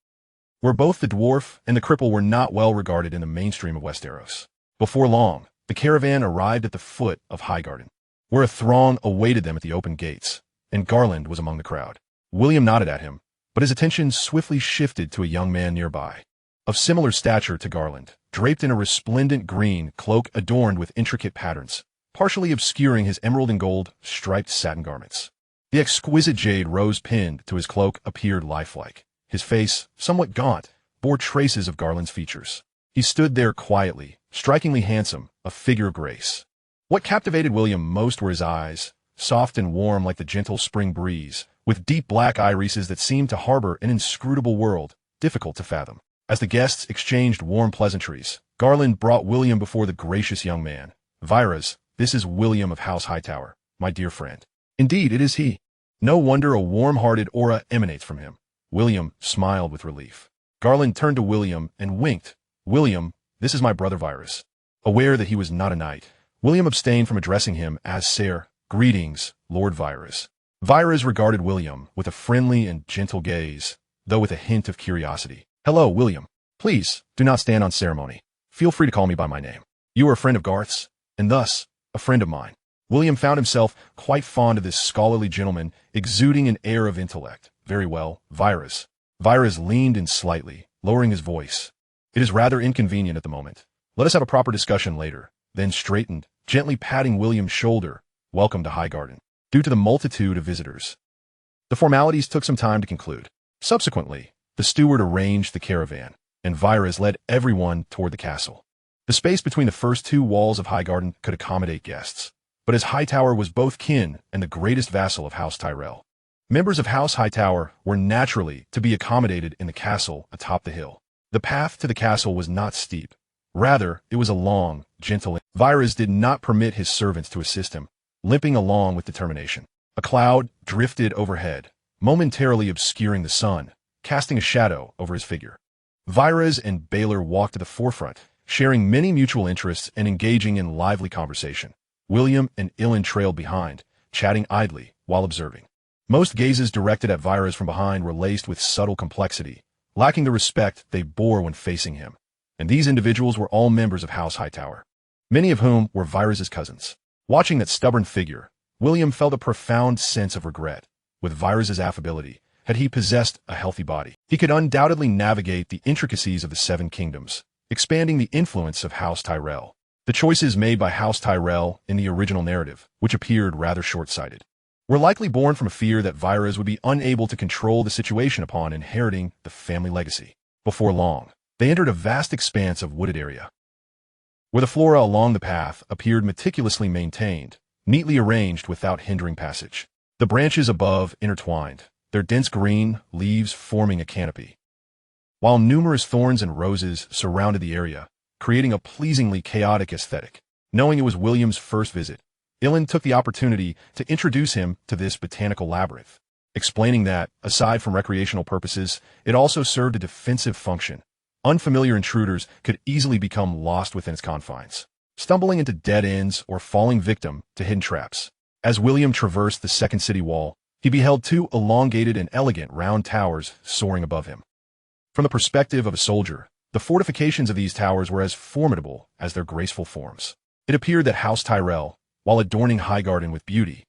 where both the dwarf and the cripple were not well regarded in the mainstream of Westeros. Before long, the caravan arrived at the foot of Highgarden, where a throng awaited them at the open gates, and Garland was among the crowd. William nodded at him, but his attention swiftly shifted to a young man nearby, of similar stature to Garland, draped in a resplendent green cloak adorned with intricate patterns, partially obscuring his emerald and gold striped satin garments. The exquisite jade rose pinned to his cloak appeared lifelike. His face, somewhat gaunt, bore traces of Garland's features. He stood there quietly, strikingly handsome, a figure of grace. What captivated William most were his eyes, soft and warm like the gentle spring breeze, with deep black irises that seemed to harbor an inscrutable world, difficult to fathom. As the guests exchanged warm pleasantries, Garland brought William before the gracious young man. Virus, this is William of House Hightower, my dear friend. Indeed, it is he. No wonder a warm-hearted aura emanates from him. William smiled with relief. Garland turned to William and winked. William, this is my brother Virus. Aware that he was not a knight, William abstained from addressing him as Sir. Greetings, Lord Virus. Virus regarded William with a friendly and gentle gaze, though with a hint of curiosity. Hello, William. Please, do not stand on ceremony. Feel free to call me by my name. You are a friend of Garth's, and thus, a friend of mine. William found himself quite fond of this scholarly gentleman, exuding an air of intellect. Very well, Virus. Virus leaned in slightly, lowering his voice. It is rather inconvenient at the moment. Let us have a proper discussion later. Then straightened, gently patting William's shoulder. Welcome to Highgarden. Due to the multitude of visitors, the formalities took some time to conclude. Subsequently, the steward arranged the caravan, and Virus led everyone toward the castle. The space between the first two walls of Highgarden could accommodate guests, but as Hightower was both kin and the greatest vassal of House Tyrell, members of House Hightower were naturally to be accommodated in the castle atop the hill. The path to the castle was not steep. Rather, it was a long, gentle. Virus did not permit his servants to assist him, limping along with determination. A cloud drifted overhead, momentarily obscuring the sun, casting a shadow over his figure. Virus and Baylor walked to the forefront, sharing many mutual interests and engaging in lively conversation. William and Ilyn trailed behind, chatting idly while observing. Most gazes directed at Virus from behind were laced with subtle complexity, lacking the respect they bore when facing him. And these individuals were all members of House Hightower, many of whom were Virus's cousins. Watching that stubborn figure, William felt a profound sense of regret. With Virus's affability, had he possessed a healthy body, he could undoubtedly navigate the intricacies of the Seven Kingdoms, expanding the influence of House Tyrell. The choices made by House Tyrell in the original narrative, which appeared rather short-sighted, were likely born from a fear that Virus would be unable to control the situation upon inheriting the family legacy. Before long, they entered a vast expanse of wooded area, where the flora along the path appeared meticulously maintained, neatly arranged without hindering passage. The branches above intertwined, their dense green leaves forming a canopy, while numerous thorns and roses surrounded the area, creating a pleasingly chaotic aesthetic. Knowing it was William's first visit, Ilyn took the opportunity to introduce him to this botanical labyrinth, explaining that, aside from recreational purposes, it also served a defensive function. Unfamiliar intruders could easily become lost within its confines, stumbling into dead ends or falling victim to hidden traps. As William traversed the second city wall, he beheld two elongated and elegant round towers soaring above him. From the perspective of a soldier, the fortifications of these towers were as formidable as their graceful forms. It appeared that House Tyrell, while adorning Highgarden with beauty,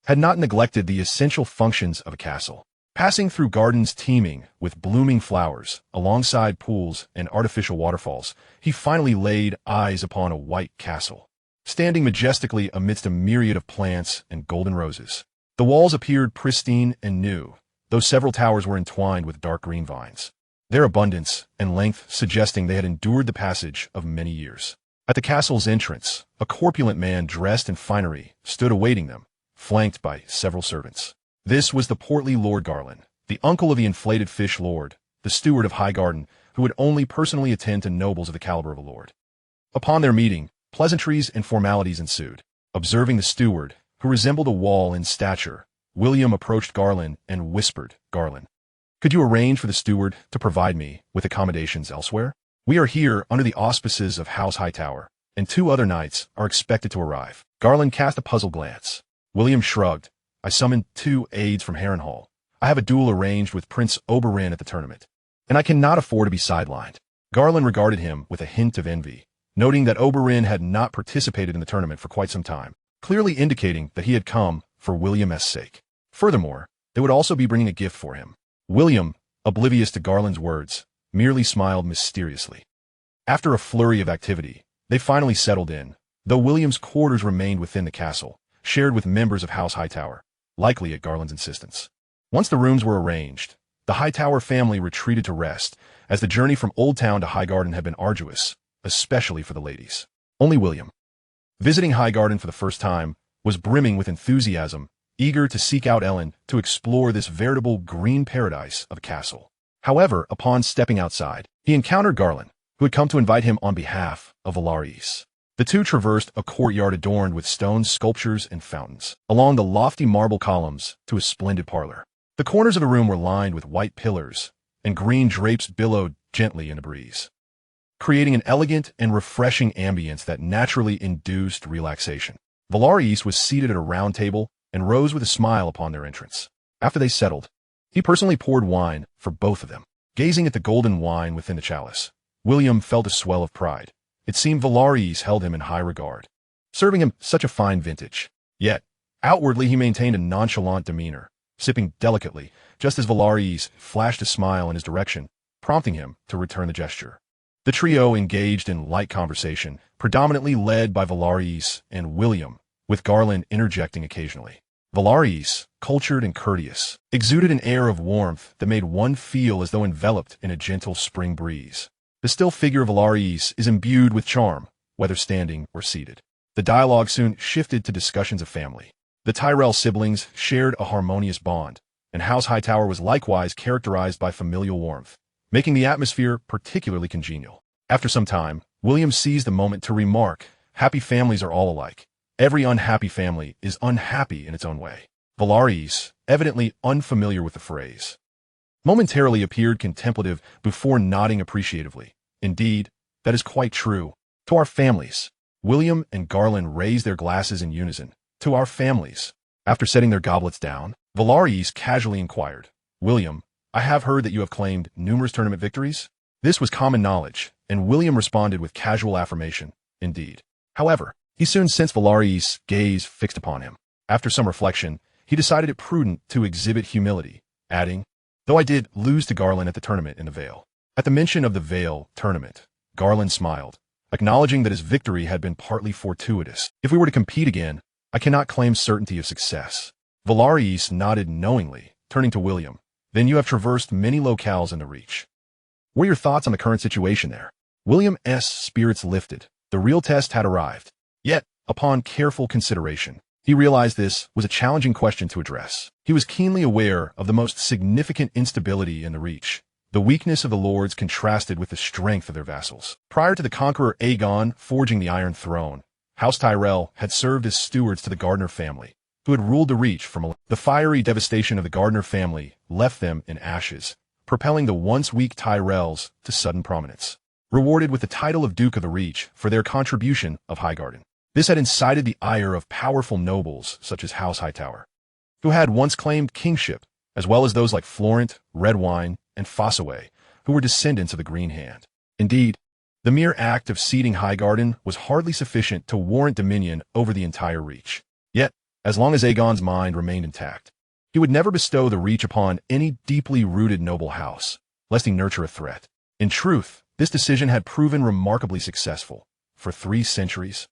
had not neglected the essential functions of a castle. Passing through gardens teeming with blooming flowers, alongside pools and artificial waterfalls, he finally laid eyes upon a white castle, standing majestically amidst a myriad of plants and golden roses. The walls appeared pristine and new, though several towers were entwined with dark green vines, their abundance and length suggesting they had endured the passage of many years. At the castle's entrance, a corpulent man dressed in finery stood awaiting them, flanked by several servants. This was the portly Lord Garland, the uncle of the inflated fish lord, the steward of Highgarden, who would only personally attend to nobles of the caliber of a lord. Upon their meeting, pleasantries and formalities ensued. Observing the steward, who resembled a wall in stature, William approached Garland and whispered, "Garland, Could you arrange for the steward to provide me with accommodations elsewhere? We are here under the auspices of House Hightower, and 2 other knights are expected to arrive. Garland cast a puzzled glance. William shrugged. I summoned 2 aides from Harrenhal. I have a duel arranged with Prince Oberyn at the tournament, and I cannot afford to be sidelined. Garland regarded him with a hint of envy, noting that Oberyn had not participated in the tournament for quite some time, clearly indicating that he had come for William's sake. Furthermore, they would also be bringing a gift for him. William, oblivious to Garland's words, merely smiled mysteriously. After a flurry of activity, they finally settled in, though William's quarters remained within the castle, shared with members of House Hightower, likely at Garland's insistence. Once the rooms were arranged, the Hightower family retreated to rest, as the journey from Old Town to Highgarden had been arduous, especially for the ladies. Only William, visiting Highgarden for the first time, was brimming with enthusiasm, eager to seek out Ellen to explore this veritable green paradise of a castle. However, upon stepping outside, he encountered Garland, who had come to invite him on behalf of Valaris. The 2 traversed a courtyard adorned with stone sculptures and fountains, along the lofty marble columns to a splendid parlor. The corners of the room were lined with white pillars, and green drapes billowed gently in the breeze, creating an elegant and refreshing ambience that naturally induced relaxation. Valaris was seated at a round table and rose with a smile upon their entrance. After they settled, he personally poured wine for both of them. Gazing at the golden wine within the chalice, William felt a swell of pride. It seemed Valaris held him in high regard, serving him such a fine vintage. Yet, outwardly he maintained a nonchalant demeanor, sipping delicately, just as Valaris flashed a smile in his direction, prompting him to return the gesture. The trio engaged in light conversation, predominantly led by Valaris and William, with Garland interjecting occasionally. Valaris, cultured and courteous, exuded an air of warmth that made one feel as though enveloped in a gentle spring breeze. The still figure of Valaris is imbued with charm, whether standing or seated. The dialogue soon shifted to discussions of family. The Tyrell siblings shared a harmonious bond, and House Hightower was likewise characterized by familial warmth, making the atmosphere particularly congenial. After some time, William seized the moment to remark, happy families are all alike. Every unhappy family is unhappy in its own way. Valaris, evidently unfamiliar with the phrase, momentarily appeared contemplative before nodding appreciatively. Indeed, that is quite true. To our families. William and Garland raised their glasses in unison. To our families. After setting their goblets down, Valaris casually inquired, William, I have heard that you have claimed numerous tournament victories? This was common knowledge, and William responded with casual affirmation, indeed. However, he soon sensed Valaris' gaze fixed upon him. After some reflection, he decided it prudent to exhibit humility, adding, though I did lose to Garland at the tournament in the Vale. At the mention of the Vale tournament, Garland smiled, acknowledging that his victory had been partly fortuitous. If we were to compete again, I cannot claim certainty of success. Valaris nodded knowingly, turning to William. Then you have traversed many locales in the Reach. What are your thoughts on the current situation there? William's spirits lifted. The real test had arrived. Yet, upon careful consideration, he realized this was a challenging question to address. He was keenly aware of the most significant instability in the Reach. The weakness of the lords contrasted with the strength of their vassals. Prior to the conqueror Aegon forging the Iron Throne, House Tyrell had served as stewards to the Gardner family, who had ruled the Reach from the fiery devastation of the Gardner family left them in ashes, propelling the once weak Tyrells to sudden prominence, rewarded with the title of Duke of the Reach for their contribution of Highgarden. This had incited the ire of powerful nobles such as House Hightower, who had once claimed kingship, as well as those like Florent, Redwine, and Fossaway, who were descendants of the Green Hand. Indeed, the mere act of ceding Highgarden was hardly sufficient to warrant dominion over the entire Reach. Yet, as long as Aegon's mind remained intact, he would never bestow the Reach upon any deeply rooted noble house, lest he nurture a threat. In truth, this decision had proven remarkably successful. For 3 centuries,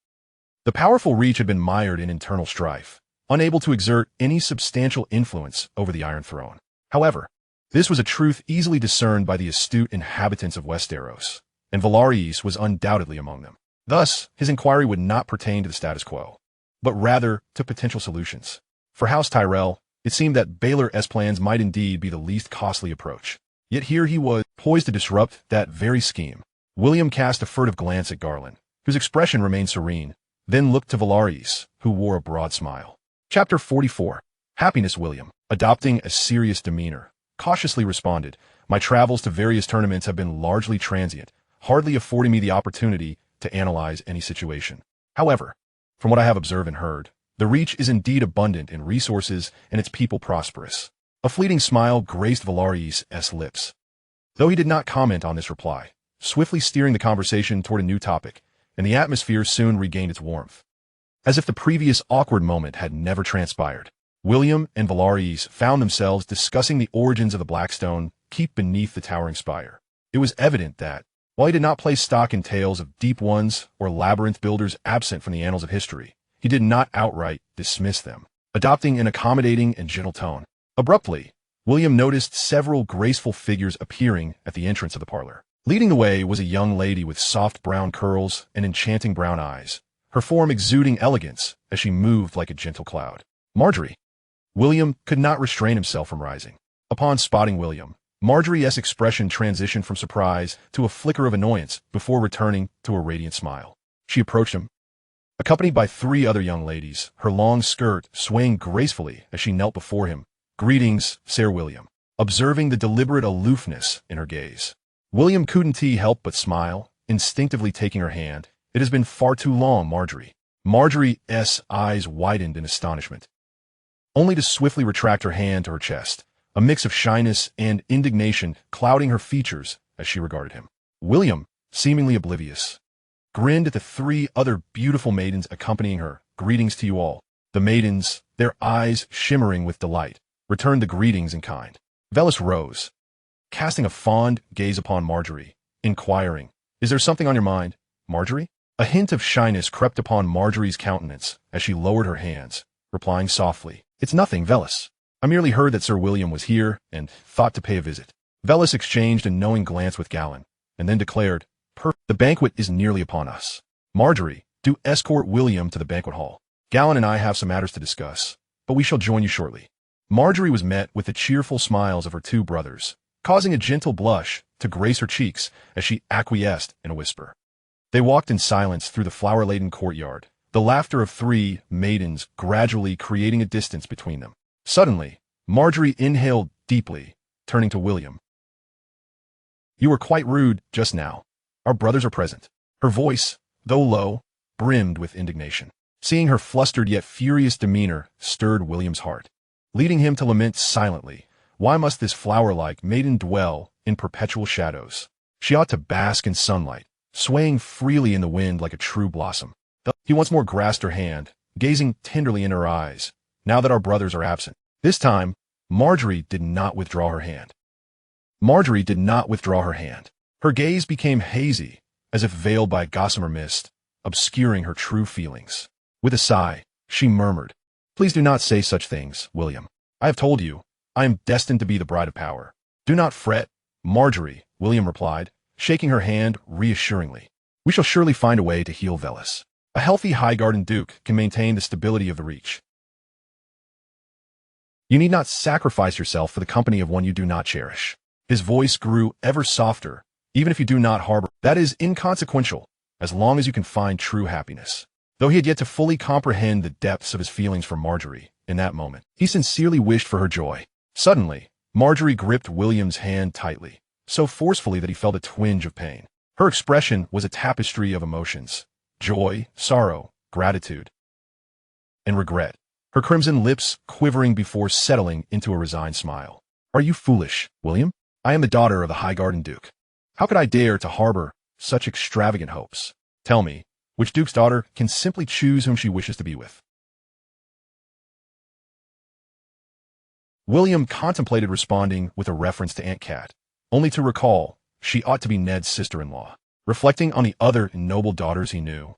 the powerful Reach had been mired in internal strife, unable to exert any substantial influence over the Iron Throne. However, this was a truth easily discerned by the astute inhabitants of Westeros, and Valaris was undoubtedly among them. Thus, his inquiry would not pertain to the status quo, but rather to potential solutions. For House Tyrell, it seemed that Baelor's plans might indeed be the least costly approach. Yet here he was, poised to disrupt that very scheme. William cast a furtive glance at Garland, whose expression remained serene, then looked to Valaris, who wore a broad smile. Chapter 44. Happiness. William, adopting a serious demeanor, cautiously responded, "My travels to various tournaments have been largely transient, hardly affording me the opportunity to analyze any situation. However, from what I have observed and heard, the Reach is indeed abundant in resources and its people prosperous." A fleeting smile graced Valarius' lips, though he did not comment on this reply, swiftly steering the conversation toward a new topic, and the atmosphere soon regained its warmth. As if the previous awkward moment had never transpired, William and Valarius found themselves discussing the origins of the Blackstone keep beneath the towering spire. It was evident that, while he did not place stock in tales of deep ones or labyrinth builders absent from the annals of history, he did not outright dismiss them, adopting an accommodating and gentle tone. Abruptly, William noticed several graceful figures appearing at the entrance of the parlor. Leading the way was a young lady with soft brown curls and enchanting brown eyes, her form exuding elegance as she moved like a gentle cloud. "Marjorie." William could not restrain himself from rising. Upon spotting William, Marjorie's expression transitioned from surprise to a flicker of annoyance before returning to a radiant smile. She approached him, accompanied by 3 other young ladies, her long skirt swaying gracefully as she knelt before him. "Greetings, Sir William," observing the deliberate aloofness in her gaze. William couldn't help but smile, instinctively taking her hand. "It has been far too long, Marjorie." Marjorie's eyes widened in astonishment, only to swiftly retract her hand to her chest, a mix of shyness and indignation clouding her features as she regarded him. William, seemingly oblivious, grinned at the 3 other beautiful maidens accompanying her. "Greetings to you all." The maidens, their eyes shimmering with delight, returned the greetings in kind. Velis rose, casting a fond gaze upon Marjorie, inquiring, "Is there something on your mind, Marjorie?" A hint of shyness crept upon Marjorie's countenance as she lowered her hands, replying softly, "It's nothing, Velis. I merely heard that Sir William was here and thought to pay a visit." Velis exchanged a knowing glance with Galen, and then declared, "The banquet is nearly upon us. Marjorie, do escort William to the banquet hall. Galen and I have some matters to discuss, but we shall join you shortly." Marjorie was met with the cheerful smiles of her 2 brothers, causing a gentle blush to grace her cheeks as she acquiesced in a whisper. They walked in silence through the flower-laden courtyard, the laughter of 3 maidens gradually creating a distance between them. Suddenly, Marjorie inhaled deeply, turning to William. "You were quite rude just now. Our brothers are present." Her voice, though low, brimmed with indignation. Seeing her flustered yet furious demeanor stirred William's heart, leading him to lament silently, "Why must this flower-like maiden dwell in perpetual shadows? She ought to bask in sunlight, swaying freely in the wind like a true blossom." He once more grasped her hand, gazing tenderly in her eyes. "Now that our brothers are absent." This time, Marjorie did not withdraw her hand. Her gaze became hazy, as if veiled by gossamer mist, obscuring her true feelings. With a sigh, she murmured, "Please do not say such things, William. I have told you, I am destined to be the bride of power." "Do not fret, Marjorie," William replied, shaking her hand reassuringly. "We shall surely find a way to heal Velis. A healthy Highgarden Duke can maintain the stability of the Reach. You need not sacrifice yourself for the company of one you do not cherish." His voice grew ever softer. "Even if you do not harbor, that is inconsequential, as long as you can find true happiness." Though he had yet to fully comprehend the depths of his feelings for Marjorie in that moment, he sincerely wished for her joy. Suddenly, Marjorie gripped William's hand tightly, so forcefully that he felt a twinge of pain. Her expression was a tapestry of emotions: joy, sorrow, gratitude, and regret, her crimson lips quivering before settling into a resigned smile. "Are you foolish, William? I am the daughter of the Highgarden Duke. How could I dare to harbor such extravagant hopes? Tell me, which Duke's daughter can simply choose whom she wishes to be with?" William contemplated responding with a reference to Aunt Cat, only to recall she ought to be Ned's sister-in-law. Reflecting on the other noble daughters he knew,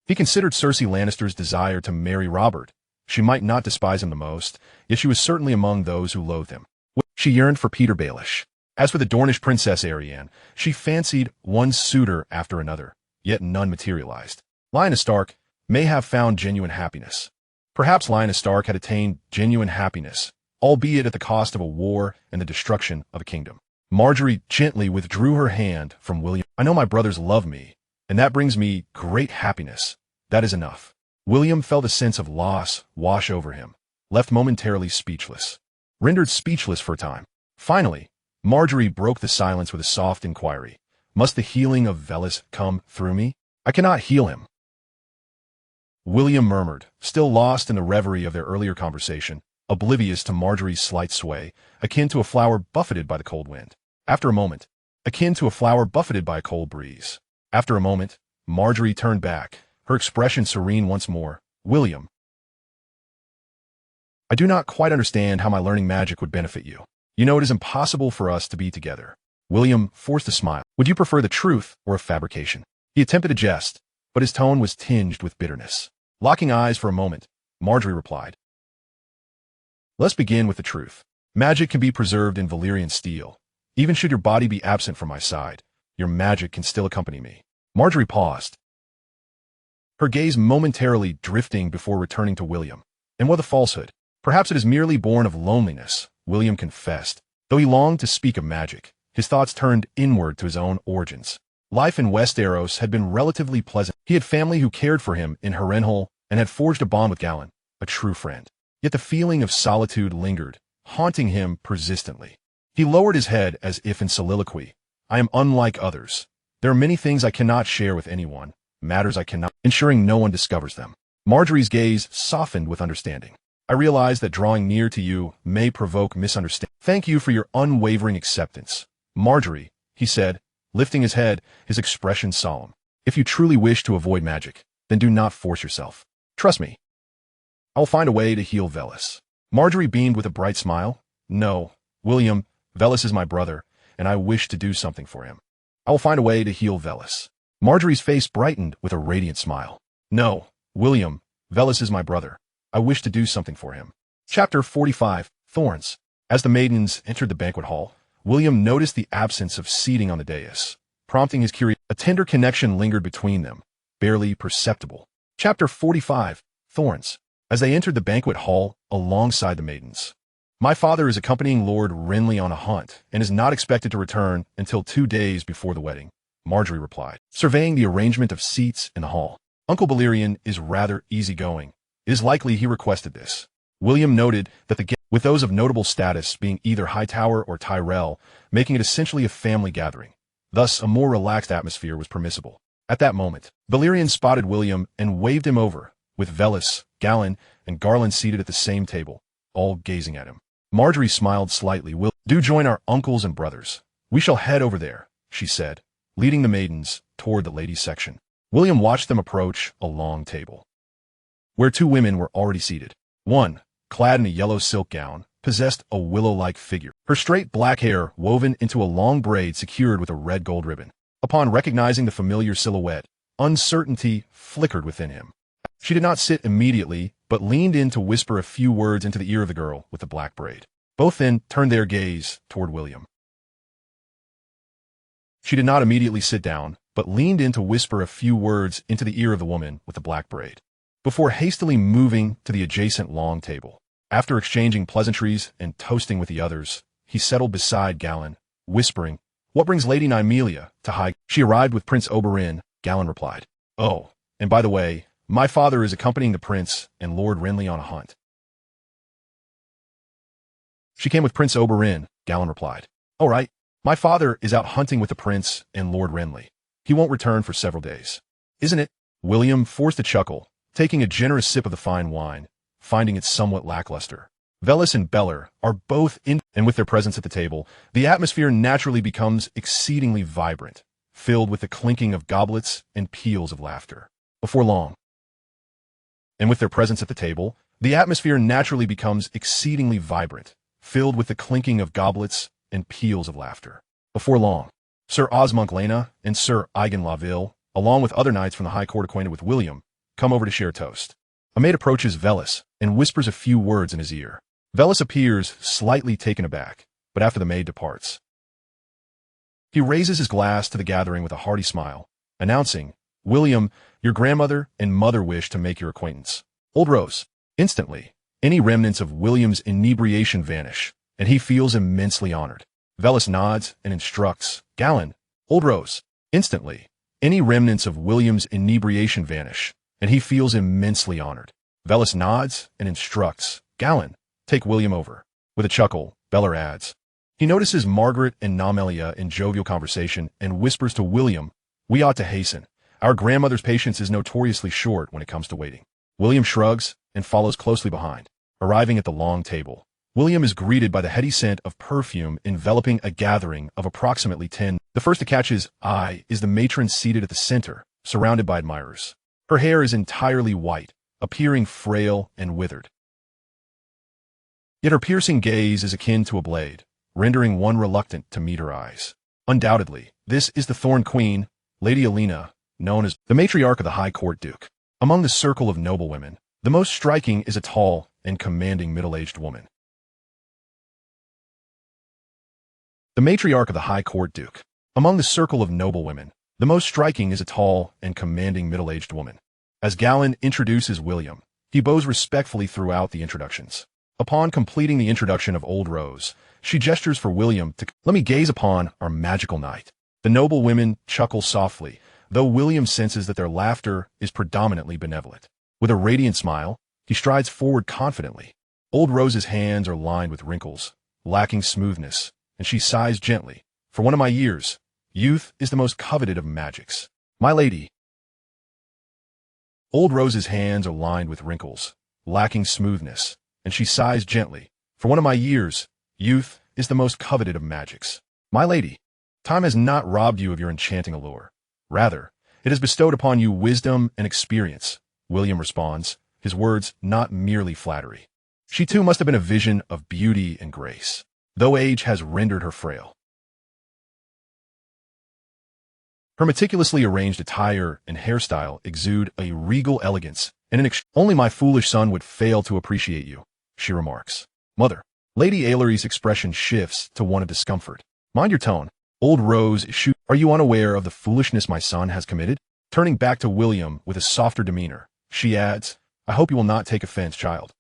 he considered Cersei Lannister's desire to marry Robert. She might not despise him the most, yet she was certainly among those who loathed him. She yearned for Peter Baelish. As for the Dornish princess Arianne, she fancied one suitor after another, yet none materialized. Lyanna Stark may have found genuine happiness. Perhaps Lyanna Stark had attained genuine happiness, albeit at the cost of a war and the destruction of a kingdom. Marjorie gently withdrew her hand from William. "I know my brothers love me, and that brings me great happiness. That is enough." William felt a sense of loss wash over him, left momentarily speechless. Rendered speechless for a time, Finally, Marjorie broke the silence with a soft inquiry. Must the healing of Velis come through me? I cannot heal him. William murmured, still lost in the reverie of their earlier conversation, oblivious to Marjorie's slight sway, akin to a flower buffeted by the cold wind. After a moment, akin to a flower buffeted by a cold breeze. After a moment, Marjorie turned back, her expression serene once more. William, I do not quite understand how my learning magic would benefit you. You know it is impossible for us to be together. William forced a smile. Would you prefer the truth or a fabrication? He attempted a jest, but his tone was tinged with bitterness. Locking eyes for a moment, Marjorie replied, let's begin with the truth. Magic can be preserved in Valyrian steel. Even should your body be absent from my side, your magic can still accompany me. Marjorie paused, her gaze momentarily drifting before returning to William. And what a falsehood. Perhaps it is merely born of loneliness, William confessed. Though he longed to speak of magic, his thoughts turned inward to his own origins. Life in Westeros had been relatively pleasant. He had family who cared for him in Harrenhal and had forged a bond with Galen, a true friend. Yet the feeling of solitude lingered, haunting him persistently. He lowered his head as if in soliloquy. I am unlike others. There are many things I cannot share with anyone, matters I cannot, ensuring no one discovers them. Marjorie's gaze softened with understanding. I realize that drawing near to you may provoke misunderstanding. Thank you for your unwavering acceptance. Marjorie, he said, lifting his head, his expression solemn. If you truly wish to avoid magic, then do not force yourself. Trust me. I will find a way to heal Velis. Marjorie beamed with a bright smile. No, William, Velis is my brother, and I wish to do something for him. I will find a way to heal Velis. Marjorie's face brightened with a radiant smile. No, William, Velis is my brother. I wish to do something for him. Chapter 45, Thorns. As the maidens entered the banquet hall, William noticed the absence of seating on the dais, prompting his curiosity. A tender connection lingered between them, barely perceptible. Chapter 45, Thorns. As they entered the banquet hall alongside the maidens. My father is accompanying Lord Renly on a hunt and is not expected to return until 2 days before the wedding, Marjorie replied, surveying the arrangement of seats in the hall. Uncle Balerion is rather easygoing. It is likely he requested this. William noted that the guests, with those of notable status being either Hightower or Tyrell, making it essentially a family gathering. Thus, a more relaxed atmosphere was permissible. At that moment, Balerion spotted William and waved him over, with Velis, Galen, and Garland seated at the same table, all gazing at him. Marjorie smiled slightly. Do join our uncles and brothers. We shall head over there, she said, leading the maidens toward the ladies' section. William watched them approach a long table, where 2 women were already seated. One, clad in a yellow silk gown, possessed a willow-like figure, her straight black hair woven into a long braid secured with a red gold ribbon. Upon recognizing the familiar silhouette, uncertainty flickered within him. She did not sit immediately, but leaned in to whisper a few words into the ear of the girl with the black braid. Both then turned their gaze toward William. She did not immediately sit down, but leaned in to whisper a few words into the ear of the woman with the black braid, before hastily moving to the adjacent long table. After exchanging pleasantries and toasting with the others, he settled beside Galen, whispering, What brings Lady Nymelia to High? She arrived with Prince Oberyn, Galen replied. Oh, and by the way, my father is accompanying the prince and Lord Renly on a hunt. She came with Prince Oberyn, Galen replied. All right, my father is out hunting with the prince and Lord Renly. He won't return for several days. Isn't it? William forced a chuckle, taking a generous sip of the fine wine, finding it somewhat lackluster. Velis and Beller are both in, and with their presence at the table, the atmosphere naturally becomes exceedingly vibrant, filled with the clinking of goblets and peals of laughter. Before long, and with their presence at the table, the atmosphere naturally becomes exceedingly vibrant, filled with the clinking of goblets and peals of laughter. Before long, Sir Osmonk Lena and Sir Eigen Laville, along with other knights from the High Court acquainted with William, come over to share toast. A maid approaches Velis and whispers a few words in his ear. Velis appears slightly taken aback, but after the maid departs, he raises his glass to the gathering with a hearty smile, announcing, William, your grandmother and mother wish to make your acquaintance. Old Rose. Instantly, any remnants of William's inebriation vanish, and he feels immensely honored. Velis nods and instructs, Galen, Old Rose. Instantly, any remnants of William's inebriation vanish, and he feels immensely honored. Velis nods and instructs, Galen, take William over. With a chuckle, Beller adds, He notices Margaret and Namelia in jovial conversation and whispers to William, "We ought to hasten. Our grandmother's patience is notoriously short when it comes to waiting." William shrugs and follows closely behind. Arriving at the long table, William is greeted by the heady scent of perfume enveloping a gathering of approximately 10. The first to catch his eye is the matron seated at the center, surrounded by admirers. Her hair is entirely white, appearing frail and withered. Yet her piercing gaze is akin to a blade, rendering one reluctant to meet her eyes. Undoubtedly, this is the Thorn Queen, Lady Alina, known as the matriarch of the High Court Duke. Among the circle of noblewomen, the most striking is a tall and commanding middle-aged woman. The matriarch of the High Court Duke. Among the circle of noblewomen, the most striking is a tall and commanding middle-aged woman. As Galen introduces William, he bows respectfully throughout the introductions. Upon completing the introduction of Old Rose, she gestures for William to let me gaze upon our magical night. The noblewomen chuckle softly, though William senses that their laughter is predominantly benevolent. With a radiant smile, he strides forward confidently. Old Rose's hands are lined with wrinkles, lacking smoothness, and she sighs gently. "For one of my years, youth is the most coveted of magics. My lady." Old Rose's hands are lined with wrinkles, lacking smoothness, and she sighs gently. "For one of my years, youth is the most coveted of magics. My lady, time has not robbed you of your enchanting allure. Rather, it has bestowed upon you wisdom and experience," William responds, his words not merely flattery. She too must have been a vision of beauty and grace, though age has rendered her frail. Her meticulously arranged attire and hairstyle exude a regal elegance, and only my foolish son would fail to appreciate you, she remarks. "Mother." Lady Ailery's expression shifts to one of discomfort. "Mind your tone." Old Rose shoots, "Are you unaware of the foolishness my son has committed?" Turning back to William with a softer demeanor, she adds, "I hope you will not take offense, child.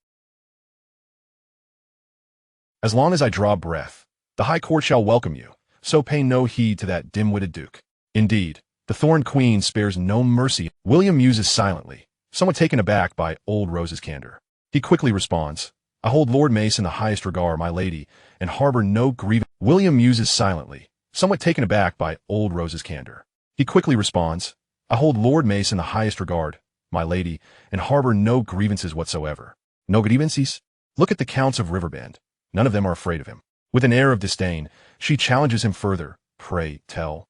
As long as I draw breath, the High Court shall welcome you, so pay no heed to that dim-witted duke." Indeed, the Thorn Queen spares no mercy. William muses silently, somewhat taken aback by Old Rose's candor. He quickly responds, "I hold Lord Mace in the highest regard, my lady, and harbor no grievance." William muses silently, somewhat taken aback by Old Rose's candor. He quickly responds, "I hold Lord Mace in the highest regard, my lady, and harbor no grievances whatsoever." No grievances? Look at the Counts of Riverbend. None of them are afraid of him. With an air of disdain, she challenges him further. "Pray, tell.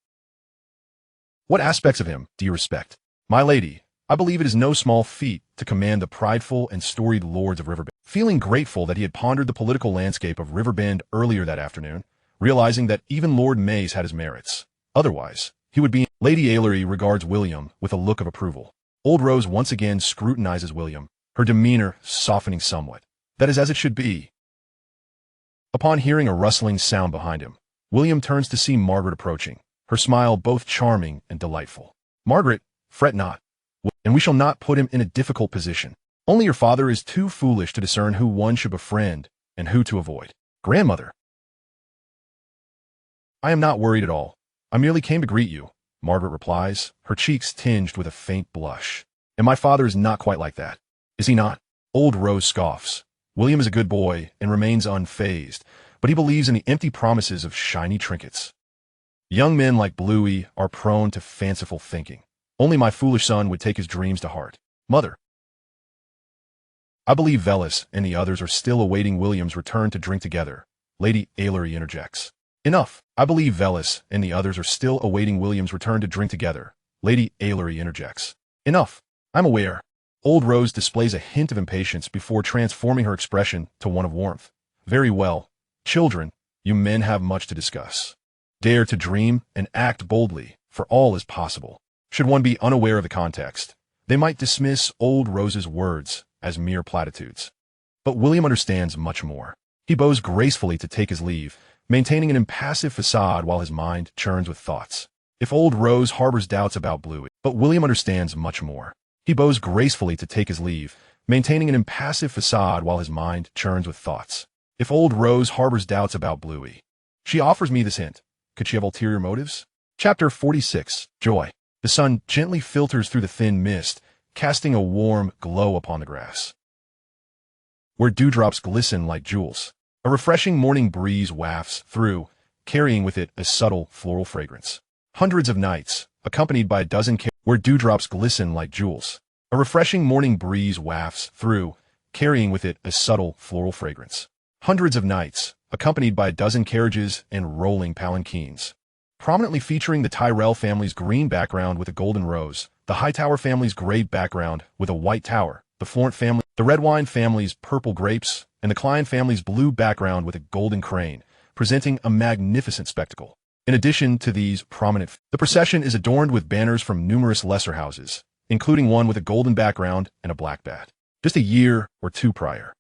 What aspects of him do you respect?" "My lady, I believe it is no small feat to command the prideful and storied lords of Riverbend." Feeling grateful that he had pondered the political landscape of Riverbend earlier that afternoon, realizing that even Lord Mace had his merits. Otherwise, he would be. Lady Ailery regards William with a look of approval. Old Rose once again scrutinizes William, her demeanor softening somewhat. That is as it should be. Upon hearing a rustling sound behind him, William turns to see Margaret approaching, her smile both charming and delightful. "Margaret, fret not, and we shall not put him in a difficult position. Only your father is too foolish to discern who one should befriend and who to avoid." "Grandmother." "I am not worried at all. I merely came to greet you," Margaret replies, her cheeks tinged with a faint blush. "And my father is not quite like that. Is he not?" Old Rose scoffs. William is a good boy and remains unfazed, but he believes in the empty promises of shiny trinkets. Young men like Bluey are prone to fanciful thinking. Only my foolish son would take his dreams to heart. "Mother." "I believe Velis and the others are still awaiting William's return to drink together," Lady Ailery interjects. "Enough. I believe Velis and the others are still awaiting William's return to drink together," Lady Ailery interjects. "Enough. I'm aware." Old Rose displays a hint of impatience before transforming her expression to one of warmth. "Very well. Children, you men have much to discuss. Dare to dream and act boldly, for all is possible." Should one be unaware of the context, they might dismiss Old Rose's words as mere platitudes. But William understands much more. He bows gracefully to take his leave, maintaining an impassive facade while his mind churns with thoughts. If Old Rose harbors doubts about Bluey, but William understands much more. He bows gracefully to take his leave, maintaining an impassive facade while his mind churns with thoughts. If Old Rose harbors doubts about Bluey, she offers me this hint. Could she have ulterior motives? Chapter 46. Joy. The sun gently filters through the thin mist, casting a warm glow upon the grass, where dewdrops glisten like jewels. A refreshing morning breeze wafts through, carrying with it a subtle floral fragrance. Hundreds of nights, accompanied by a dozen where dewdrops glisten like jewels. A refreshing morning breeze wafts through, carrying with it a subtle floral fragrance. Hundreds of nights, accompanied by a dozen carriages and rolling palanquins. Prominently featuring the Tyrell family's green background with a golden rose, the Hightower family's gray background with a white tower, the Florent family, the Redwine family's purple grapes, and the Klein family's blue background with a golden crane, presenting a magnificent spectacle. In addition to these prominent, the procession is adorned with banners from numerous lesser houses, including one with a golden background and a black bat. Just a year or two prior.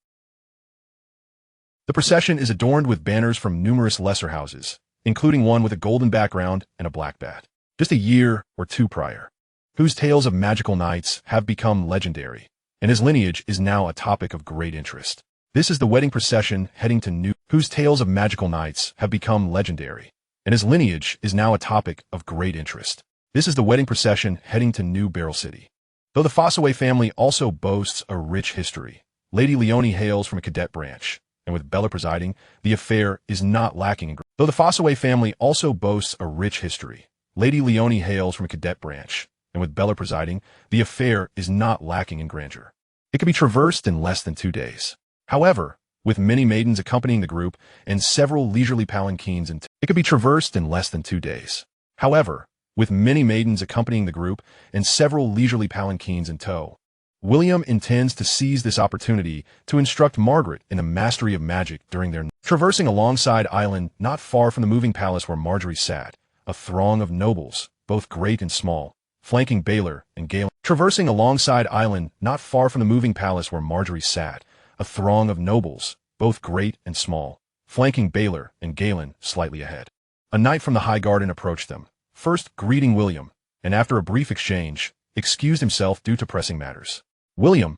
The procession is adorned with banners from numerous lesser houses, including one with a golden background and a black bat. Just a year or two prior. Whose tales of magical knights have become legendary, and his lineage is now a topic of great interest. This is the wedding procession heading to New, whose tales of magical knights have become legendary, and his lineage is now a topic of great interest. This is the wedding procession heading to New Barrel City. Though the Fossaway family also boasts a rich history, Lady Leonie hails from a cadet branch, and with Bella presiding, the affair is not lacking in grandeur. Though the Fossaway family also boasts a rich history, Lady Leonie hails from a cadet branch, and with Bella presiding, the affair is not lacking in grandeur. It can be traversed in less than 2 days. However, with many maidens accompanying the group and several leisurely palanquins it could be traversed in less than 2 days. However, with many maidens accompanying the group and several leisurely palanquins in tow, William intends to seize this opportunity to instruct Margaret in the mastery of magic during their traversing alongside island not far from the moving palace where Marjorie sat, a throng of nobles, both great and small, flanking Baylor and Galen. Traversing alongside island not far from the moving palace where Marjorie sat, a throng of nobles, both great and small, flanking Baylor and Galen slightly ahead. A knight from the High Garden approached them, first greeting William, and after a brief exchange, excused himself due to pressing matters. William,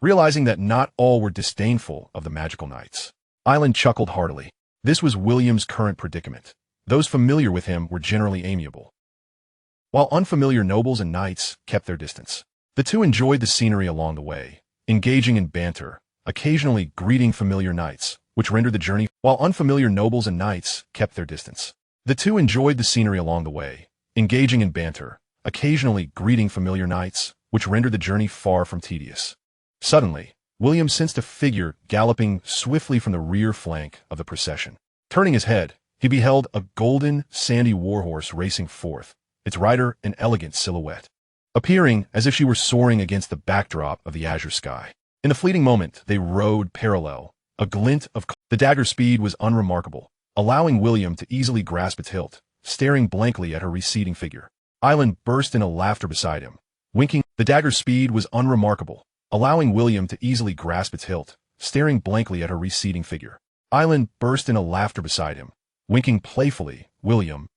realizing that not all were disdainful of the magical knights, Island chuckled heartily. This was William's current predicament. Those familiar with him were generally amiable, while unfamiliar nobles and knights kept their distance. The two enjoyed the scenery along the way, engaging in banter, occasionally greeting familiar knights, which rendered the journey, while unfamiliar nobles and knights kept their distance. The two enjoyed the scenery along the way, engaging in banter, occasionally greeting familiar knights, which rendered the journey far from tedious. Suddenly, William sensed a figure galloping swiftly from the rear flank of the procession. Turning his head, he beheld a golden, sandy warhorse racing forth, its rider an elegant silhouette, appearing as if she were soaring against the backdrop of the azure sky. In a fleeting moment, they rode parallel. A glint of the dagger's speed was unremarkable, allowing William to easily grasp its hilt, staring blankly at her receding figure. Island burst into laughter beside him, winking. The dagger's speed was unremarkable, allowing William to easily grasp its hilt, staring blankly at her receding figure. Island burst into laughter beside him, winking playfully. William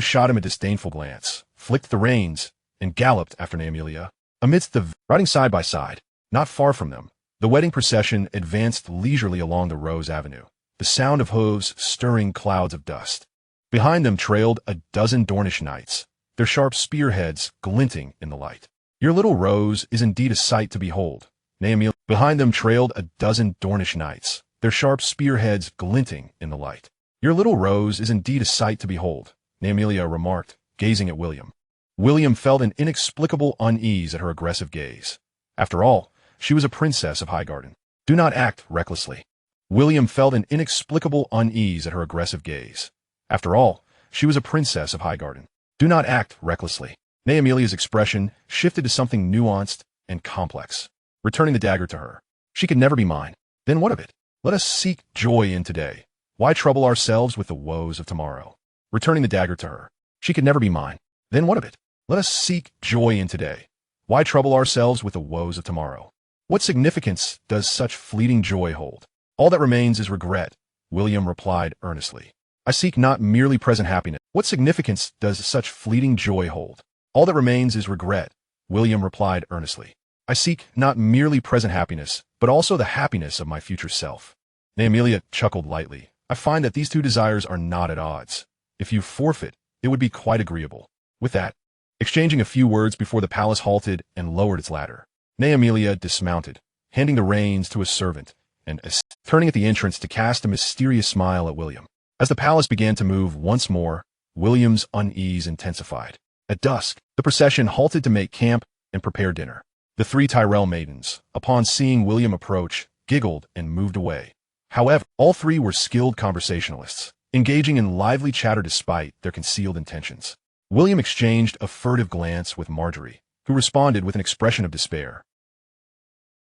shot him a disdainful glance, flicked the reins, and galloped after Amelia. Amidst the riding side by side, not far from them, the wedding procession advanced leisurely along the Rose Avenue, the sound of hooves stirring clouds of dust. Behind them trailed a dozen Dornish knights, their sharp spearheads glinting in the light. Your little Rose is indeed a sight to behold. Behind them trailed a dozen Dornish knights, their sharp spearheads glinting in the light. Your little Rose is indeed a sight to behold, Amelia remarked, gazing at William. William felt an inexplicable unease at her aggressive gaze. After all, she was a princess of Highgarden. Do not act recklessly. William felt an inexplicable unease at her aggressive gaze. After all, she was a princess of Highgarden. Do not act recklessly. Amelia's expression shifted to something nuanced and complex. Returning the dagger to her. She could never be mine. Then what of it? Let us seek joy in today. Why trouble ourselves with the woes of tomorrow? Returning the dagger to her. She could never be mine. Then what of it? Let us seek joy in today. Why trouble ourselves with the woes of tomorrow? What significance does such fleeting joy hold? All that remains is regret, William replied earnestly. I seek not merely present happiness. What significance does such fleeting joy hold? All that remains is regret, William replied earnestly. I seek not merely present happiness, but also the happiness of my future self. Amelia chuckled lightly. I find that these two desires are not at odds. If you forfeit, it would be quite agreeable. With that, exchanging a few words before the palace halted and lowered its ladder, Amelia dismounted, handing the reins to a servant, and turning at the entrance to cast a mysterious smile at William. As the palace began to move once more, William's unease intensified. At dusk, the procession halted to make camp and prepare dinner. The 3 Tyrell maidens, upon seeing William approach, giggled and moved away. However, all 3 were skilled conversationalists, engaging in lively chatter despite their concealed intentions. William exchanged a furtive glance with Marjorie, who responded with an expression of despair.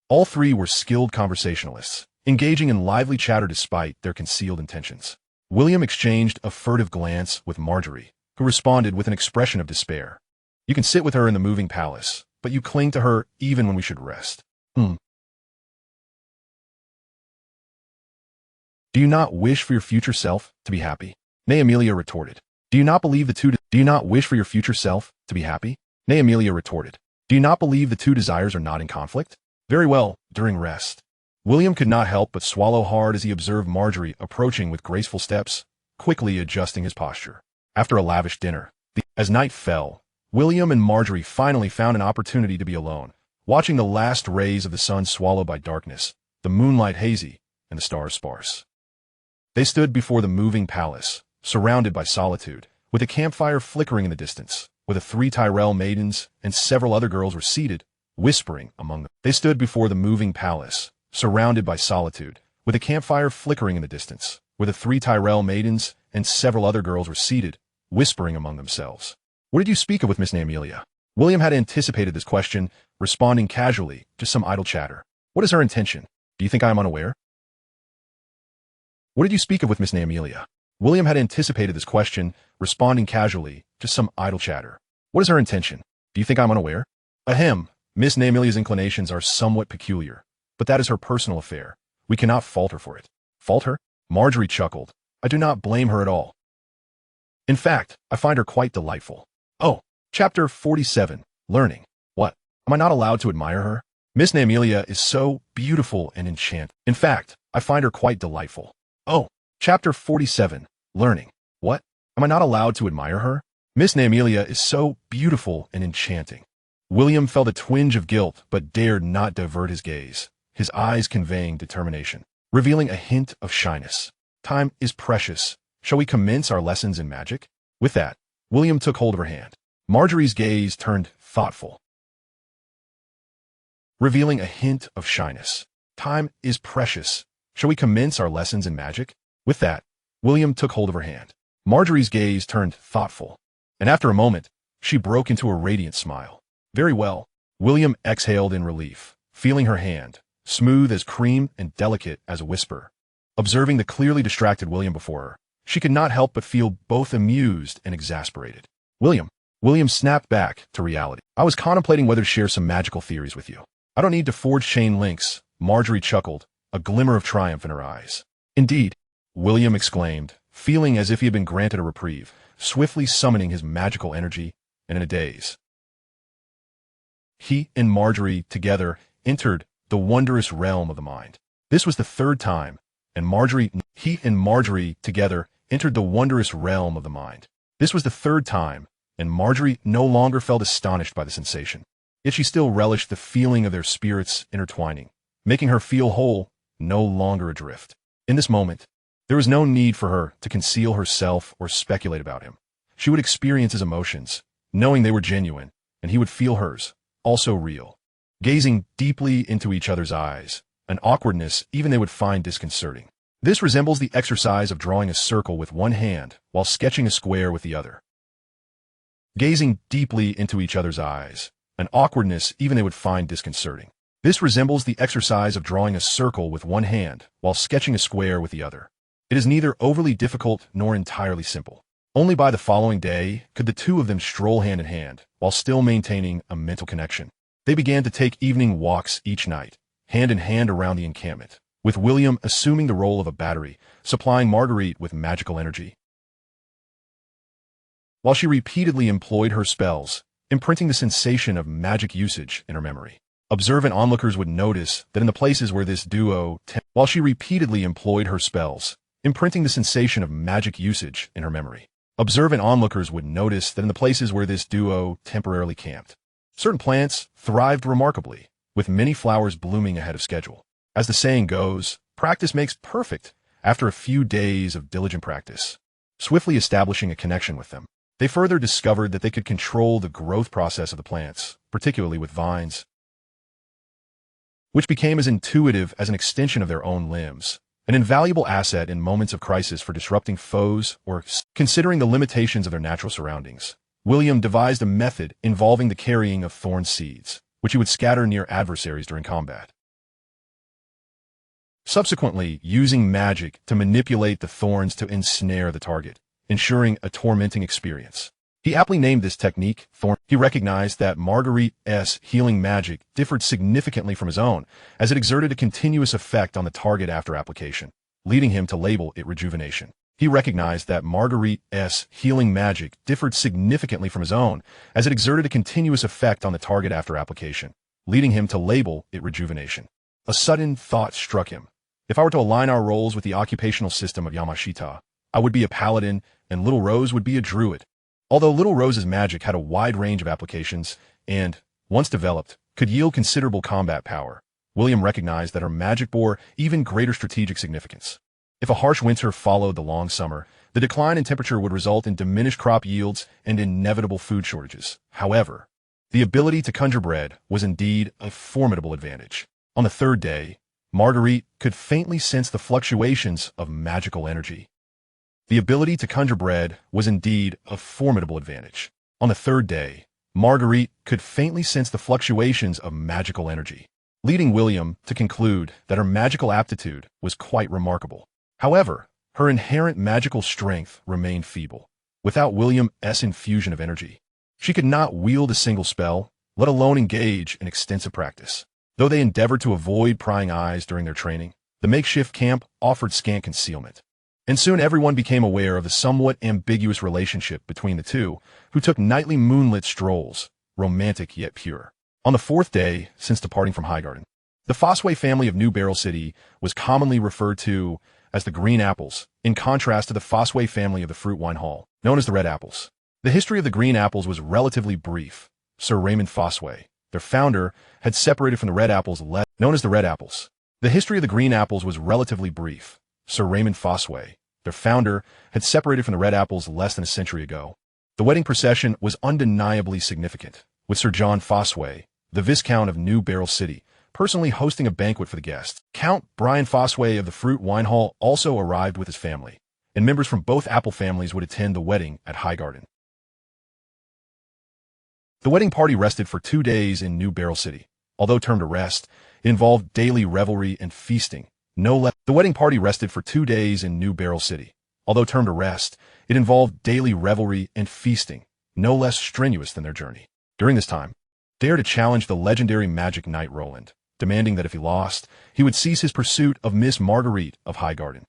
All 3 were skilled conversationalists, engaging in lively chatter despite their concealed intentions. William exchanged a furtive glance with Marjorie, who responded with an expression of despair. You can sit with her in the moving palace, but you cling to her even when we should rest. Do you not wish for your future self to be happy? Nay, Amelia retorted. Do you not believe do you not wish for your future self to be happy? Nay, Amelia retorted. Do you not believe the 2 desires are not in conflict? Very well, during rest. William could not help but swallow hard as he observed Marjorie approaching with graceful steps, quickly adjusting his posture. After a lavish dinner, as night fell, William and Marjorie finally found an opportunity to be alone, watching the last rays of the sun swallowed by darkness, the moonlight hazy, and the stars sparse. They stood before the moving palace, surrounded by solitude, with a campfire flickering in the distance, where the 3 Tyrell maidens and several other girls were seated, whispering among them. They stood before the moving palace, surrounded by solitude, with a campfire flickering in the distance, where the 3 Tyrell maidens and several other girls were seated, whispering among themselves. What did you speak of with Miss Amelia? William had anticipated this question, responding casually to some idle chatter. What is her intention? Do you think I am unaware? What did you speak of with Miss Amelia? William had anticipated this question, responding casually to some idle chatter. What is her intention? Do you think I'm unaware? Ahem, Miss Amelia's inclinations are somewhat peculiar, but that is her personal affair. We cannot fault her for it. Fault her? Marjorie chuckled. I do not blame her at all. In fact, I find her quite delightful. Oh, Chapter 47, Learning. What? Am I not allowed to admire her? Miss Amelia is so beautiful and enchanting. In fact, I find her quite delightful. Oh, Chapter 47, Learning. What? Am I not allowed to admire her? Miss Amelia is so beautiful and enchanting. William felt a twinge of guilt but dared not divert his gaze, his eyes conveying determination, revealing a hint of shyness. Time is precious. Shall we commence our lessons in magic? With that, William took hold of her hand. Marjorie's gaze turned thoughtful, revealing a hint of shyness. Time is precious. Shall we commence our lessons in magic? With that, William took hold of her hand. Marjorie's gaze turned thoughtful, and after a moment, she broke into a radiant smile. Very well. William exhaled in relief, feeling her hand, smooth as cream and delicate as a whisper. Observing the clearly distracted William before her, she could not help but feel both amused and exasperated. William snapped back to reality. I was contemplating whether to share some magical theories with you. I don't need to forge chain links, Marjorie chuckled, a glimmer of triumph in her eyes. Indeed, William exclaimed, feeling as if he had been granted a reprieve, swiftly summoning his magical energy, and in a daze. He and Marjorie together entered the wondrous realm of the mind. This was the 3rd time, and he and Marjorie together entered the wondrous realm of the mind. This was the 3rd time, and Marjorie no longer felt astonished by the sensation. Yet she still relished the feeling of their spirits intertwining, making her feel whole, no longer adrift. In this moment, there was no need for her to conceal herself or speculate about him. She would experience his emotions, knowing they were genuine, and he would feel hers, also real. Gazing deeply into each other's eyes, an awkwardness even they would find disconcerting. This resembles the exercise of drawing a circle with one hand while sketching a square with the other. Gazing deeply into each other's eyes, an awkwardness even they would find disconcerting. This resembles the exercise of drawing a circle with one hand while sketching a square with the other. It is neither overly difficult nor entirely simple. Only by the following day could the 2 of them stroll hand in hand while still maintaining a mental connection. They began to take evening walks each night, hand in hand around the encampment, with William assuming the role of a battery, supplying Marguerite with magical energy. While she repeatedly employed her spells, imprinting the sensation of magic usage in her memory. Observant onlookers would notice that in the places where this duo temporarily camped, certain plants thrived remarkably, with many flowers blooming ahead of schedule. As the saying goes, practice makes perfect. After a few days of diligent practice, swiftly establishing a connection with them, they further discovered that they could control the growth process of the plants, particularly with vines, which became as intuitive as an extension of their own limbs, an invaluable asset in moments of crisis for disrupting foes or considering the limitations of their natural surroundings. William devised a method involving the carrying of thorn seeds, which he would scatter near adversaries during combat, subsequently using magic to manipulate the thorns to ensnare the target, ensuring a tormenting experience. He aptly named this technique thorn. He recognized that Marguerite's healing magic differed significantly from his own, as it exerted a continuous effect on the target after application, leading him to label it rejuvenation. He recognized that Marguerite's healing magic differed significantly from his own, as it exerted a continuous effect on the target after application, leading him to label it rejuvenation. A sudden thought struck him. If I were to align our roles with the occupational system of Yamashita, I would be a paladin and Little Rose would be a druid. Although Little Rose's magic had a wide range of applications and, once developed, could yield considerable combat power, William recognized that her magic bore even greater strategic significance. If a harsh winter followed the long summer, the decline in temperature would result in diminished crop yields and inevitable food shortages. However, the ability to conjure bread was indeed a formidable advantage. On the third day, Marguerite could faintly sense the fluctuations of magical energy. The ability to conjure bread was indeed a formidable advantage. On the third day, Marguerite could faintly sense the fluctuations of magical energy, leading William to conclude that her magical aptitude was quite remarkable. However, her inherent magical strength remained feeble. Without William's infusion of energy, she could not wield a single spell, let alone engage in extensive practice. Though they endeavored to avoid prying eyes during their training, the makeshift camp offered scant concealment. And soon everyone became aware of the somewhat ambiguous relationship between the two, who took nightly moonlit strolls, romantic yet pure. On the fourth day since departing from Highgarden, the Fossway family of New Barrel City was commonly referred to as the Green Apples, in contrast to the Fossway family of the Fruit Wine Hall, known as the Red Apples. The history of the Green Apples was relatively brief. Sir Raymond Fossway, their founder, had separated from the Red Apples, known as the Red Apples. The history of the Green Apples was relatively brief. Sir Raymond Fossway, their founder, had separated from the Red Apples less than a century ago. The wedding procession was undeniably significant, with Sir John Fossway, the Viscount of New Barrel City, personally hosting a banquet for the guests. Count Brian Fossway of the Fruit Wine Hall also arrived with his family, and members from both Apple families would attend the wedding at Highgarden. The wedding party rested for 2 days in New Barrel City. Although termed a rest, it involved daily revelry and feasting. The wedding party rested for 2 days in New Barrel City. Although termed a rest, it involved daily revelry and feasting, no less strenuous than their journey. During this time, dared to challenge the legendary magic knight Roland, demanding that if he lost, he would cease his pursuit of Miss Marguerite of Highgarden.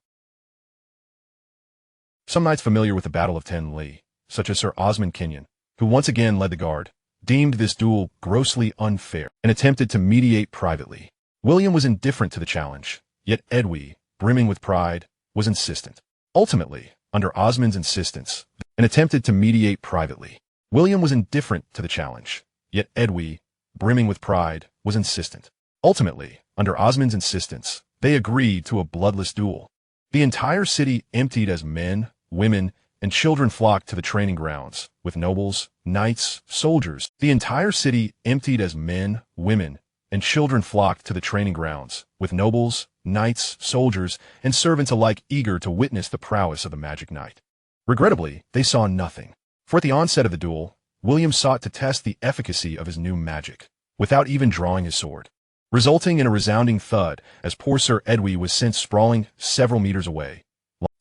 Some knights familiar with the Battle of Ten Lee, such as Sir Osmond Kenyon, who once again led the guard, deemed this duel grossly unfair and attempted to mediate privately. William was indifferent to the challenge, yet Edwy, brimming with pride, was insistent. Ultimately, under Osmond's insistence, and attempted to mediate privately. William was indifferent to the challenge, yet Edwy, brimming with pride, was insistent. Ultimately, under Osmond's insistence, they agreed to a bloodless duel. The entire city emptied as men, women, and children flocked to the training grounds, with nobles, knights, soldiers. The entire city emptied as men, women, and children flocked to the training grounds, with nobles, knights, soldiers, and servants alike eager to witness the prowess of the magic knight. Regrettably, they saw nothing. For at the onset of the duel, William sought to test the efficacy of his new magic, without even drawing his sword, resulting in a resounding thud as poor Sir Edwy was sent sprawling several meters away.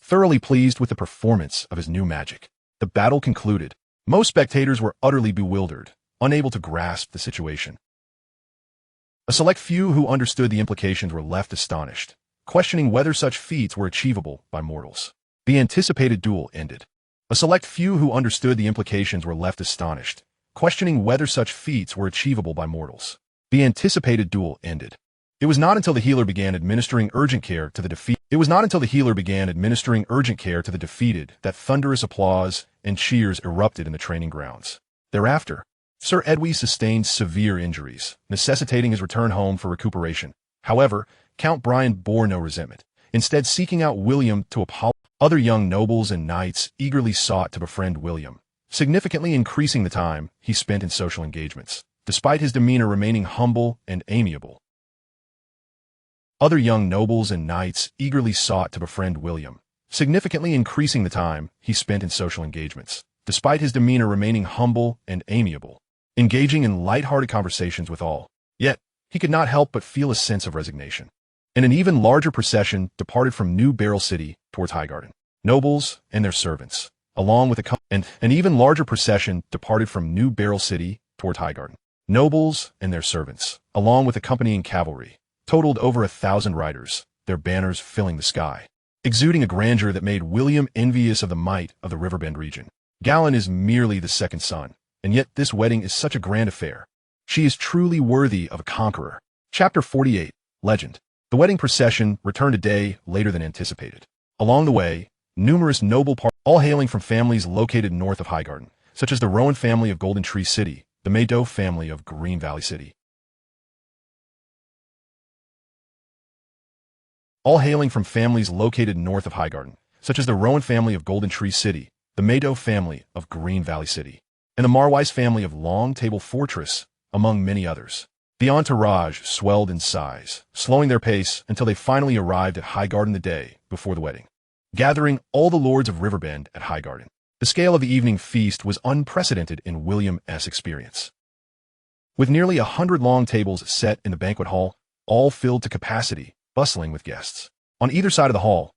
Thoroughly pleased with the performance of his new magic, the battle concluded. Most spectators were utterly bewildered, unable to grasp the situation. A select few who understood the implications were left astonished, questioning whether such feats were achievable by mortals. The anticipated duel ended. A select few who understood the implications were left astonished, questioning whether such feats were achievable by mortals. The anticipated duel ended. It was not until the healer began administering urgent care to the defeated that thunderous applause and cheers erupted in the training grounds. Thereafter, Sir Edwy sustained severe injuries, necessitating his return home for recuperation. However, Count Brian bore no resentment, instead seeking out William to apologize. Other young nobles and knights eagerly sought to befriend William, significantly increasing the time he spent in social engagements, despite his demeanor remaining humble and amiable. Other young nobles and knights eagerly sought to befriend William, significantly increasing the time he spent in social engagements, despite his demeanor remaining humble and amiable, engaging in light-hearted conversations with all. Yet, he could not help but feel a sense of resignation. And an even larger procession departed from New Barrel City towards Highgarden. Nobles and their servants, along with an even larger procession departed from New Barrel City towards Highgarden. Nobles and their servants, along with accompanying cavalry, totaled over 1,000 riders, their banners filling the sky, exuding a grandeur that made William envious of the might of the Riverbend region. Galen is merely the second son, and yet this wedding is such a grand affair. She is truly worthy of a conqueror. Chapter 48, Legend. The wedding procession returned a day later than anticipated. Along the way, numerous noble parties, all hailing from families located north of Highgarden, such as the Rowan family of Golden Tree City, the Maydoe family of Green Valley City. All hailing from families located north of Highgarden, such as the Rowan family of Golden Tree City, the Maydoe family of Green Valley City, and the Marwise family of Long Table Fortress, among many others. The entourage swelled in size, slowing their pace until they finally arrived at Highgarden the day before the wedding, gathering all the lords of Riverbend at Highgarden. The scale of the evening feast was unprecedented in William's experience. With nearly 100 long tables set in the banquet hall, all filled to capacity, bustling with guests. On either side of the hall,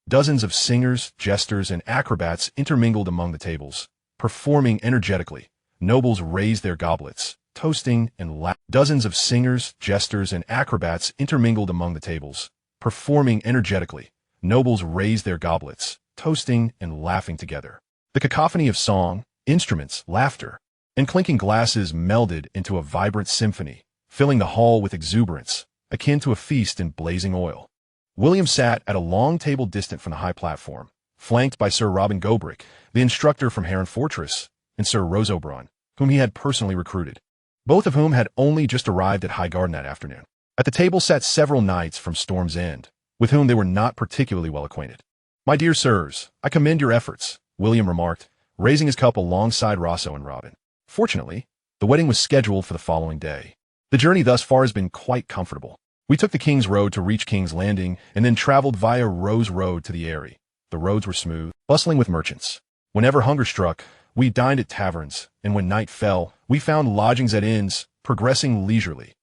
dozens of singers, jesters, and acrobats intermingled among the tables, performing energetically. Nobles raised their goblets, toasting and laughing. Dozens of singers, jesters, and acrobats intermingled among the tables, performing energetically. Nobles raised their goblets, toasting and laughing together. The cacophony of song, instruments, laughter, and clinking glasses melded into a vibrant symphony, filling the hall with exuberance, akin to a feast in blazing oil. William sat at a long table distant from the high platform, flanked by Sir Robin Gobrick, the instructor from Heron Fortress, and Sir Rose Oberon, whom he had personally recruited, both of whom had only just arrived at Highgarden that afternoon. At the table sat several knights from Storm's End, with whom they were not particularly well acquainted. "My dear sirs, I commend your efforts," William remarked, raising his cup alongside Rosso and Robin. Fortunately, the wedding was scheduled for the following day. The journey thus far has been quite comfortable. We took the King's Road to reach King's Landing and then traveled via Rose Road to the Eyrie. The roads were smooth, bustling with merchants. Whenever hunger struck, we dined at taverns, and when night fell, we found lodgings at inns, progressing leisurely,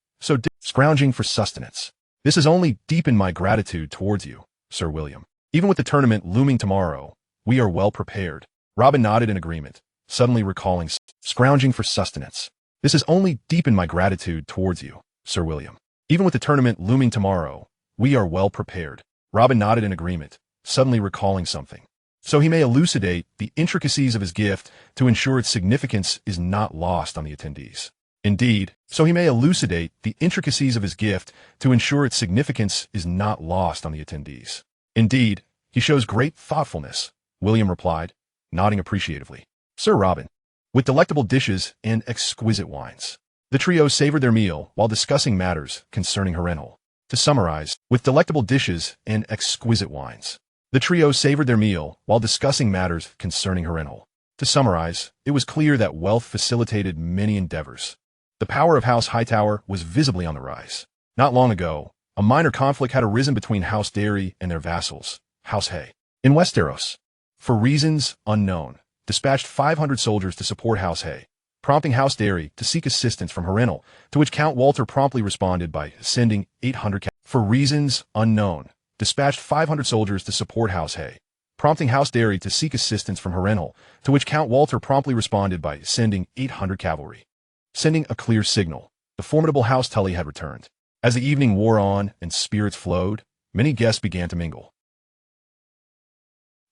scrounging for sustenance. "This has only deepened my gratitude towards you, Sir William. Even with the tournament looming tomorrow, we are well prepared." Robin nodded in agreement, suddenly recalling, "Scrounging for sustenance. This has only deepened my gratitude towards you, Sir William. Even with the tournament looming tomorrow, we are well prepared." Robin nodded in agreement, suddenly recalling something. "So he may elucidate the intricacies of his gift to ensure its significance is not lost on the attendees." Indeed, so he may elucidate the intricacies of his gift to ensure its significance is not lost on the attendees. Indeed, he shows great thoughtfulness, William replied, nodding appreciatively. Sir Robin, with delectable dishes and exquisite wines. The trio savored their meal while discussing matters concerning Harrenhal. To summarize, with delectable dishes and exquisite wines. The trio savored their meal while discussing matters concerning Harrenhal. To summarize, it was clear that wealth facilitated many endeavors. The power of House Hightower was visibly on the rise. Not long ago, a minor conflict had arisen between House Derry and their vassals, House Hay. In Westeros, for reasons unknown, dispatched 500 soldiers to support House Hay, prompting House Derry to seek assistance from Harrenhal, to which Count Walter promptly responded by sending 800 for reasons unknown, dispatched 500 soldiers to support House Hay, prompting House Derry to seek assistance from Harrenhal, to which Count Walter promptly responded by sending 800 cavalry. Sending a clear signal, the formidable House Tully had returned. As the evening wore on and spirits flowed, many guests began to mingle.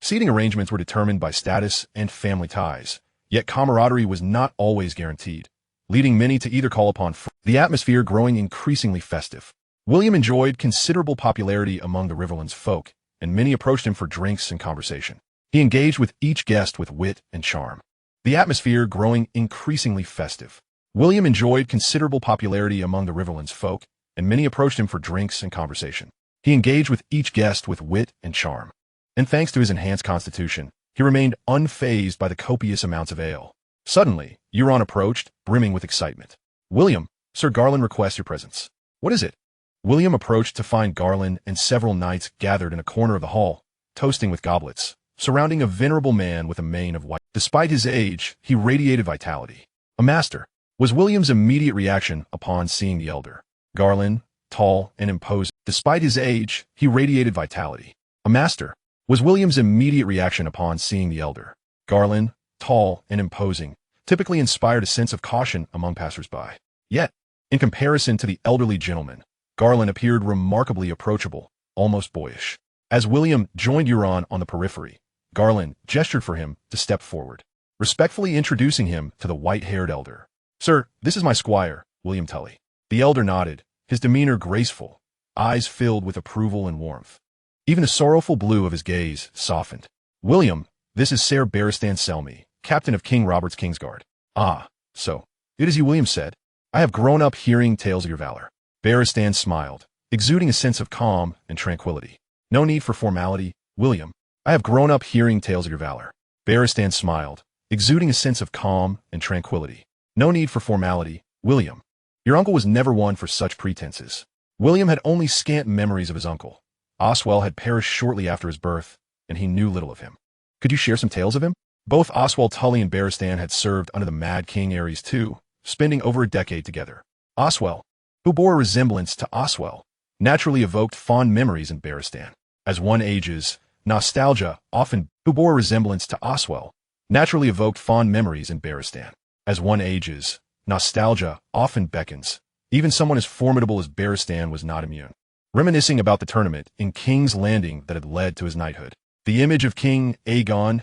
Seating arrangements were determined by status and family ties, yet camaraderie was not always guaranteed, leading many to either call upon the atmosphere growing increasingly festive. William enjoyed considerable popularity among the Riverlands folk, and many approached him for drinks and conversation. He engaged with each guest with wit and charm. The atmosphere growing increasingly festive. William enjoyed considerable popularity among the Riverlands folk, and many approached him for drinks and conversation. He engaged with each guest with wit and charm. And thanks to his enhanced constitution, he remained unfazed by the copious amounts of ale. Suddenly, Euron approached, brimming with excitement. "William, Sir Garland requests your presence." "What is it?" William approached to find Garland and several knights gathered in a corner of the hall, toasting with goblets, surrounding a venerable man with a mane of white. Despite his age, he radiated vitality. "A master," was William's immediate reaction upon seeing the elder. Garland, tall and imposing. Despite his age, he radiated vitality. "A master," was William's immediate reaction upon seeing the elder. Garland, tall and imposing, typically inspired a sense of caution among passers-by. Yet, in comparison to the elderly gentleman, Garland appeared remarkably approachable, almost boyish. As William joined Euron on the periphery, Garland gestured for him to step forward, respectfully introducing him to the white-haired elder. "Sir, this is my squire, William Tully." The elder nodded, his demeanor graceful, eyes filled with approval and warmth. Even the sorrowful blue of his gaze softened. "William, this is Ser Barristan Selmy, captain of King Robert's Kingsguard." "Ah, so it is you," William said. "I have grown up hearing tales of your valor." Barristan smiled, exuding a sense of calm and tranquility. "No need for formality, William. I have grown up hearing tales of your valor." Barristan smiled, exuding a sense of calm and tranquility. "No need for formality, William. Your uncle was never one for such pretenses." William had only scant memories of his uncle. Oswell had perished shortly after his birth, and he knew little of him. "Could you share some tales of him?" Both Oswell Tully and Barristan had served under the Mad King Ares II, spending over a decade together. Oswell, who bore a resemblance to Oswell, naturally evoked fond memories in Barristan. As one ages, nostalgia often who bore a resemblance to Oswell, naturally evoked fond memories in Barristan. As one ages, nostalgia often beckons. Even someone as formidable as Barristan was not immune. Reminiscing about the tournament in King's Landing that had led to his knighthood. The image of King Aegon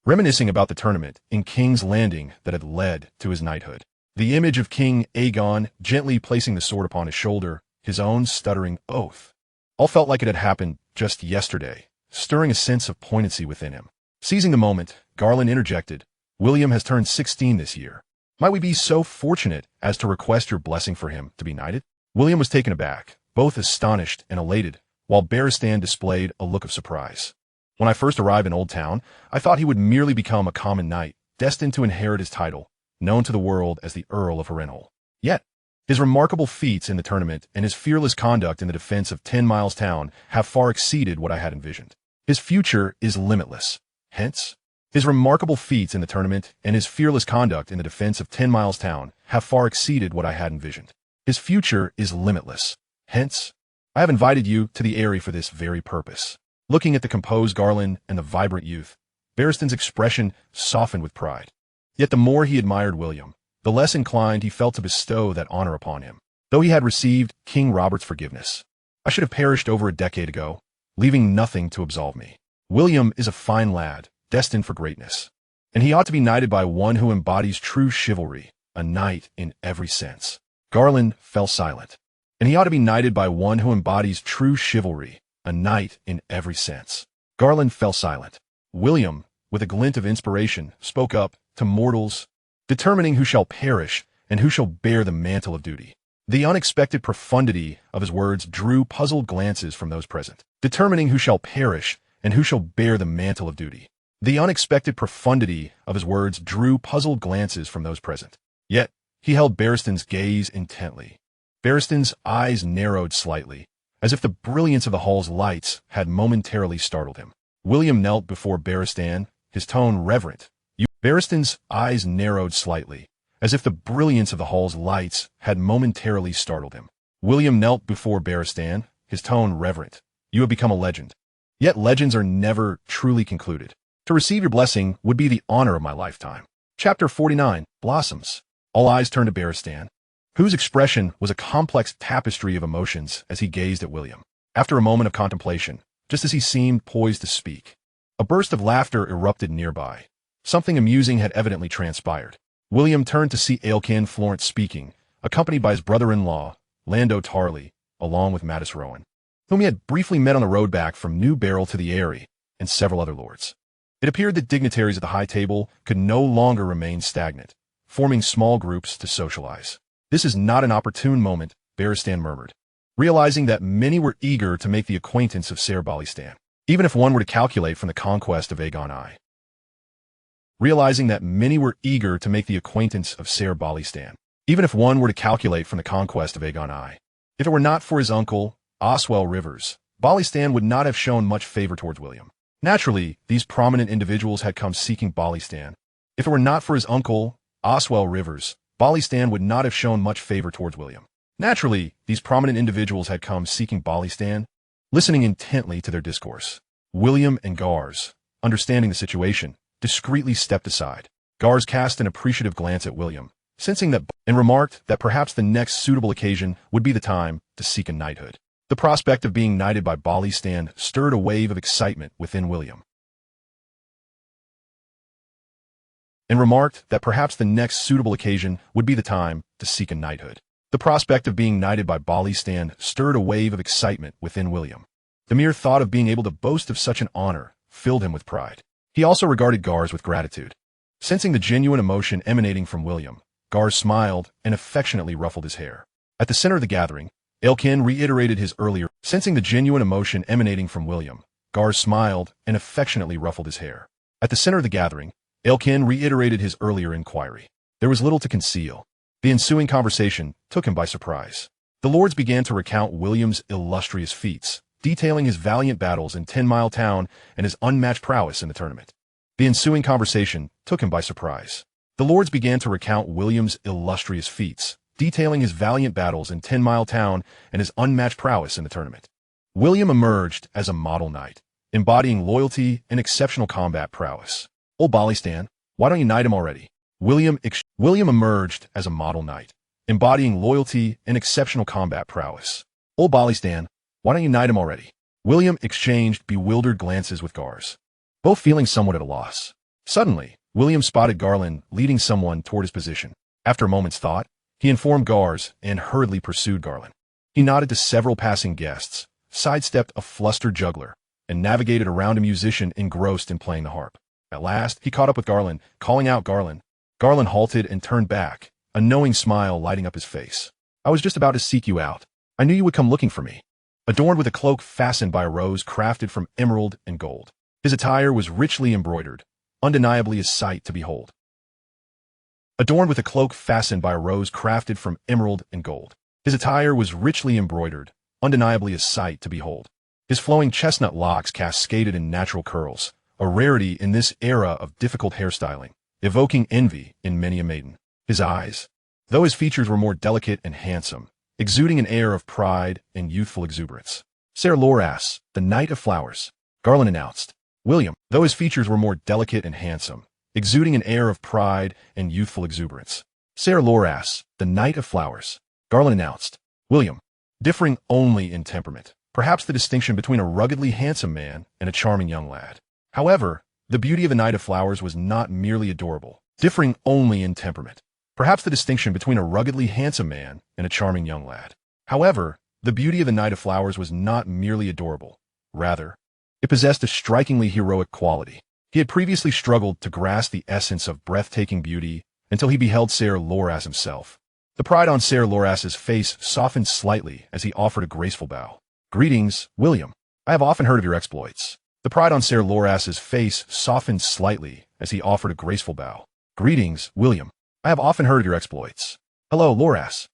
reminiscing about the tournament in King's Landing that had led to his knighthood. The image of King Aegon gently placing the sword upon his shoulder, his own stuttering oath. All felt like it had happened just yesterday, stirring a sense of poignancy within him. Seizing the moment, Garland interjected, "William has turned 16 this year. Might we be so fortunate as to request your blessing for him to be knighted?" William was taken aback, both astonished and elated, while Barristan displayed a look of surprise. "When I first arrived in Old Town, I thought he would merely become a common knight, destined to inherit his title, known to the world as the Earl of Harrenhal. Yet, his remarkable feats in the tournament and his fearless conduct in the defense of 10 Miles Town have far exceeded what I had envisioned. His future is limitless. Hence, his remarkable feats in the tournament and his fearless conduct in the defense of 10 Miles Town have far exceeded what I had envisioned. His future is limitless. Hence, I have invited you to the Eyrie for this very purpose." Looking at the composed Garland and the vibrant youth, Barristan's expression softened with pride. Yet the more he admired William, the less inclined he felt to bestow that honor upon him, though he had received King Robert's forgiveness. "I should have perished over a decade ago, leaving nothing to absolve me. William is a fine lad, destined for greatness, and he ought to be knighted by one who embodies true chivalry, a knight in every sense." Garland fell silent. "And he ought to be knighted by one who embodies true chivalry, a knight in every sense." Garland fell silent. William, with a glint of inspiration, spoke up, "To mortals, determining who shall perish and who shall bear the mantle of duty." The unexpected profundity of his words drew puzzled glances from those present. "Determining who shall perish and who shall bear the mantle of duty." The unexpected profundity of his words drew puzzled glances from those present. Yet, he held Barristan's gaze intently. Barristan's eyes narrowed slightly, as if the brilliance of the hall's lights had momentarily startled him. William knelt before Barristan, his tone reverent. Barristan's eyes narrowed slightly, as if the brilliance of the hall's lights had momentarily startled him. William knelt before Barristan, his tone reverent. "You have become a legend. Yet legends are never truly concluded. To receive your blessing would be the honor of my lifetime." Chapter 49, Blossoms. All eyes turned to Barristan, whose expression was a complex tapestry of emotions as he gazed at William. After a moment of contemplation, just as he seemed poised to speak, a burst of laughter erupted nearby. Something amusing had evidently transpired. William turned to see Aelkin Florence speaking, accompanied by his brother-in-law, Lando Tarley, along with Mattis Rowan, whom he had briefly met on the road back from New Barrel to the Eyrie, and several other lords. It appeared that dignitaries at the high table could no longer remain stagnant, forming small groups to socialize. "This is not an opportune moment," Barristan murmured. realizing that many were eager to make the acquaintance of Ser Balistan, even if one were to calculate from the conquest of Aegon I. Realizing that many were eager to make the acquaintance of Ser Balistan, even if one were to calculate from the conquest of Aegon I. If it were not for his uncle, Oswell Rivers, Balistan would not have shown much favor towards William. Naturally, these prominent individuals had come seeking Balistan. If it were not for his uncle, Oswell Rivers, Balistan would not have shown much favor towards William. Naturally, these prominent individuals had come seeking Balistan, listening intently to their discourse. William and Gars, understanding the situation, discreetly stepped aside. Gars cast an appreciative glance at William, sensing that, and remarked that perhaps the next suitable occasion would be the time to seek a knighthood. The prospect of being knighted by Balistan stirred a wave of excitement within William. And remarked that perhaps the next suitable occasion would be the time to seek a knighthood. The prospect of being knighted by Balistan stirred a wave of excitement within William. The mere thought of being able to boast of such an honor filled him with pride. He also regarded Gars with gratitude. Sensing the genuine emotion emanating from William, Gars smiled and affectionately ruffled his hair. At the center of the gathering, Elkin reiterated his earlier. Sensing the genuine emotion emanating from William, Gars smiled and affectionately ruffled his hair. At the center of the gathering, Elkin reiterated his earlier inquiry. There was little to conceal. The ensuing conversation took him by surprise. The lords began to recount William's illustrious feats, detailing his valiant battles in 10 Mile Town and his unmatched prowess in the tournament. The ensuing conversation took him by surprise. The lords began to recount William's illustrious feats, detailing his valiant battles in 10 Mile Town and his unmatched prowess in the tournament. William emerged as a model knight, embodying loyalty and exceptional combat prowess. Old Balistan, why don't you knight him already? William emerged as a model knight, embodying loyalty and exceptional combat prowess. Old Balistan, why don't you knight him already? William exchanged bewildered glances with Gars, both feeling somewhat at a loss. Suddenly, William spotted Garland leading someone toward his position. After a moment's thought, he informed Gars and hurriedly pursued Garland. He nodded to several passing guests, sidestepped a flustered juggler, and navigated around a musician engrossed in playing the harp. At last, he caught up with Garland, calling out Garland. Garland halted and turned back, a knowing smile lighting up his face. I was just about to seek you out. I knew you would come looking for me. Adorned with a cloak fastened by a rose crafted from emerald and gold. His attire was richly embroidered, undeniably a sight to behold. Adorned with a cloak fastened by a rose crafted from emerald and gold. His attire was richly embroidered, undeniably a sight to behold. His flowing chestnut locks cascaded in natural curls, a rarity in this era of difficult hairstyling, evoking envy in many a maiden. His eyes, though his features were more delicate and handsome, exuding an air of pride and youthful exuberance. Ser Loras, the Knight of Flowers, Garland announced. William, though his features were more delicate and handsome, exuding an air of pride and youthful exuberance. Ser Loras, the Knight of Flowers, Garland announced. William, differing only in temperament, perhaps the distinction between a ruggedly handsome man and a charming young lad. However, the beauty of the Knight of Flowers was not merely adorable, differing only in temperament, perhaps the distinction between a ruggedly handsome man and a charming young lad. However, the beauty of the Knight of Flowers was not merely adorable, rather, it possessed a strikingly heroic quality. He had previously struggled to grasp the essence of breathtaking beauty until he beheld Ser Loras himself. The pride on Ser Loras's face softened slightly as he offered a graceful bow. Greetings, William. I have often heard of your exploits. The pride on Ser Loras's face softened slightly as he offered a graceful bow. Greetings, William. I have often heard of your exploits. Hello, Loras.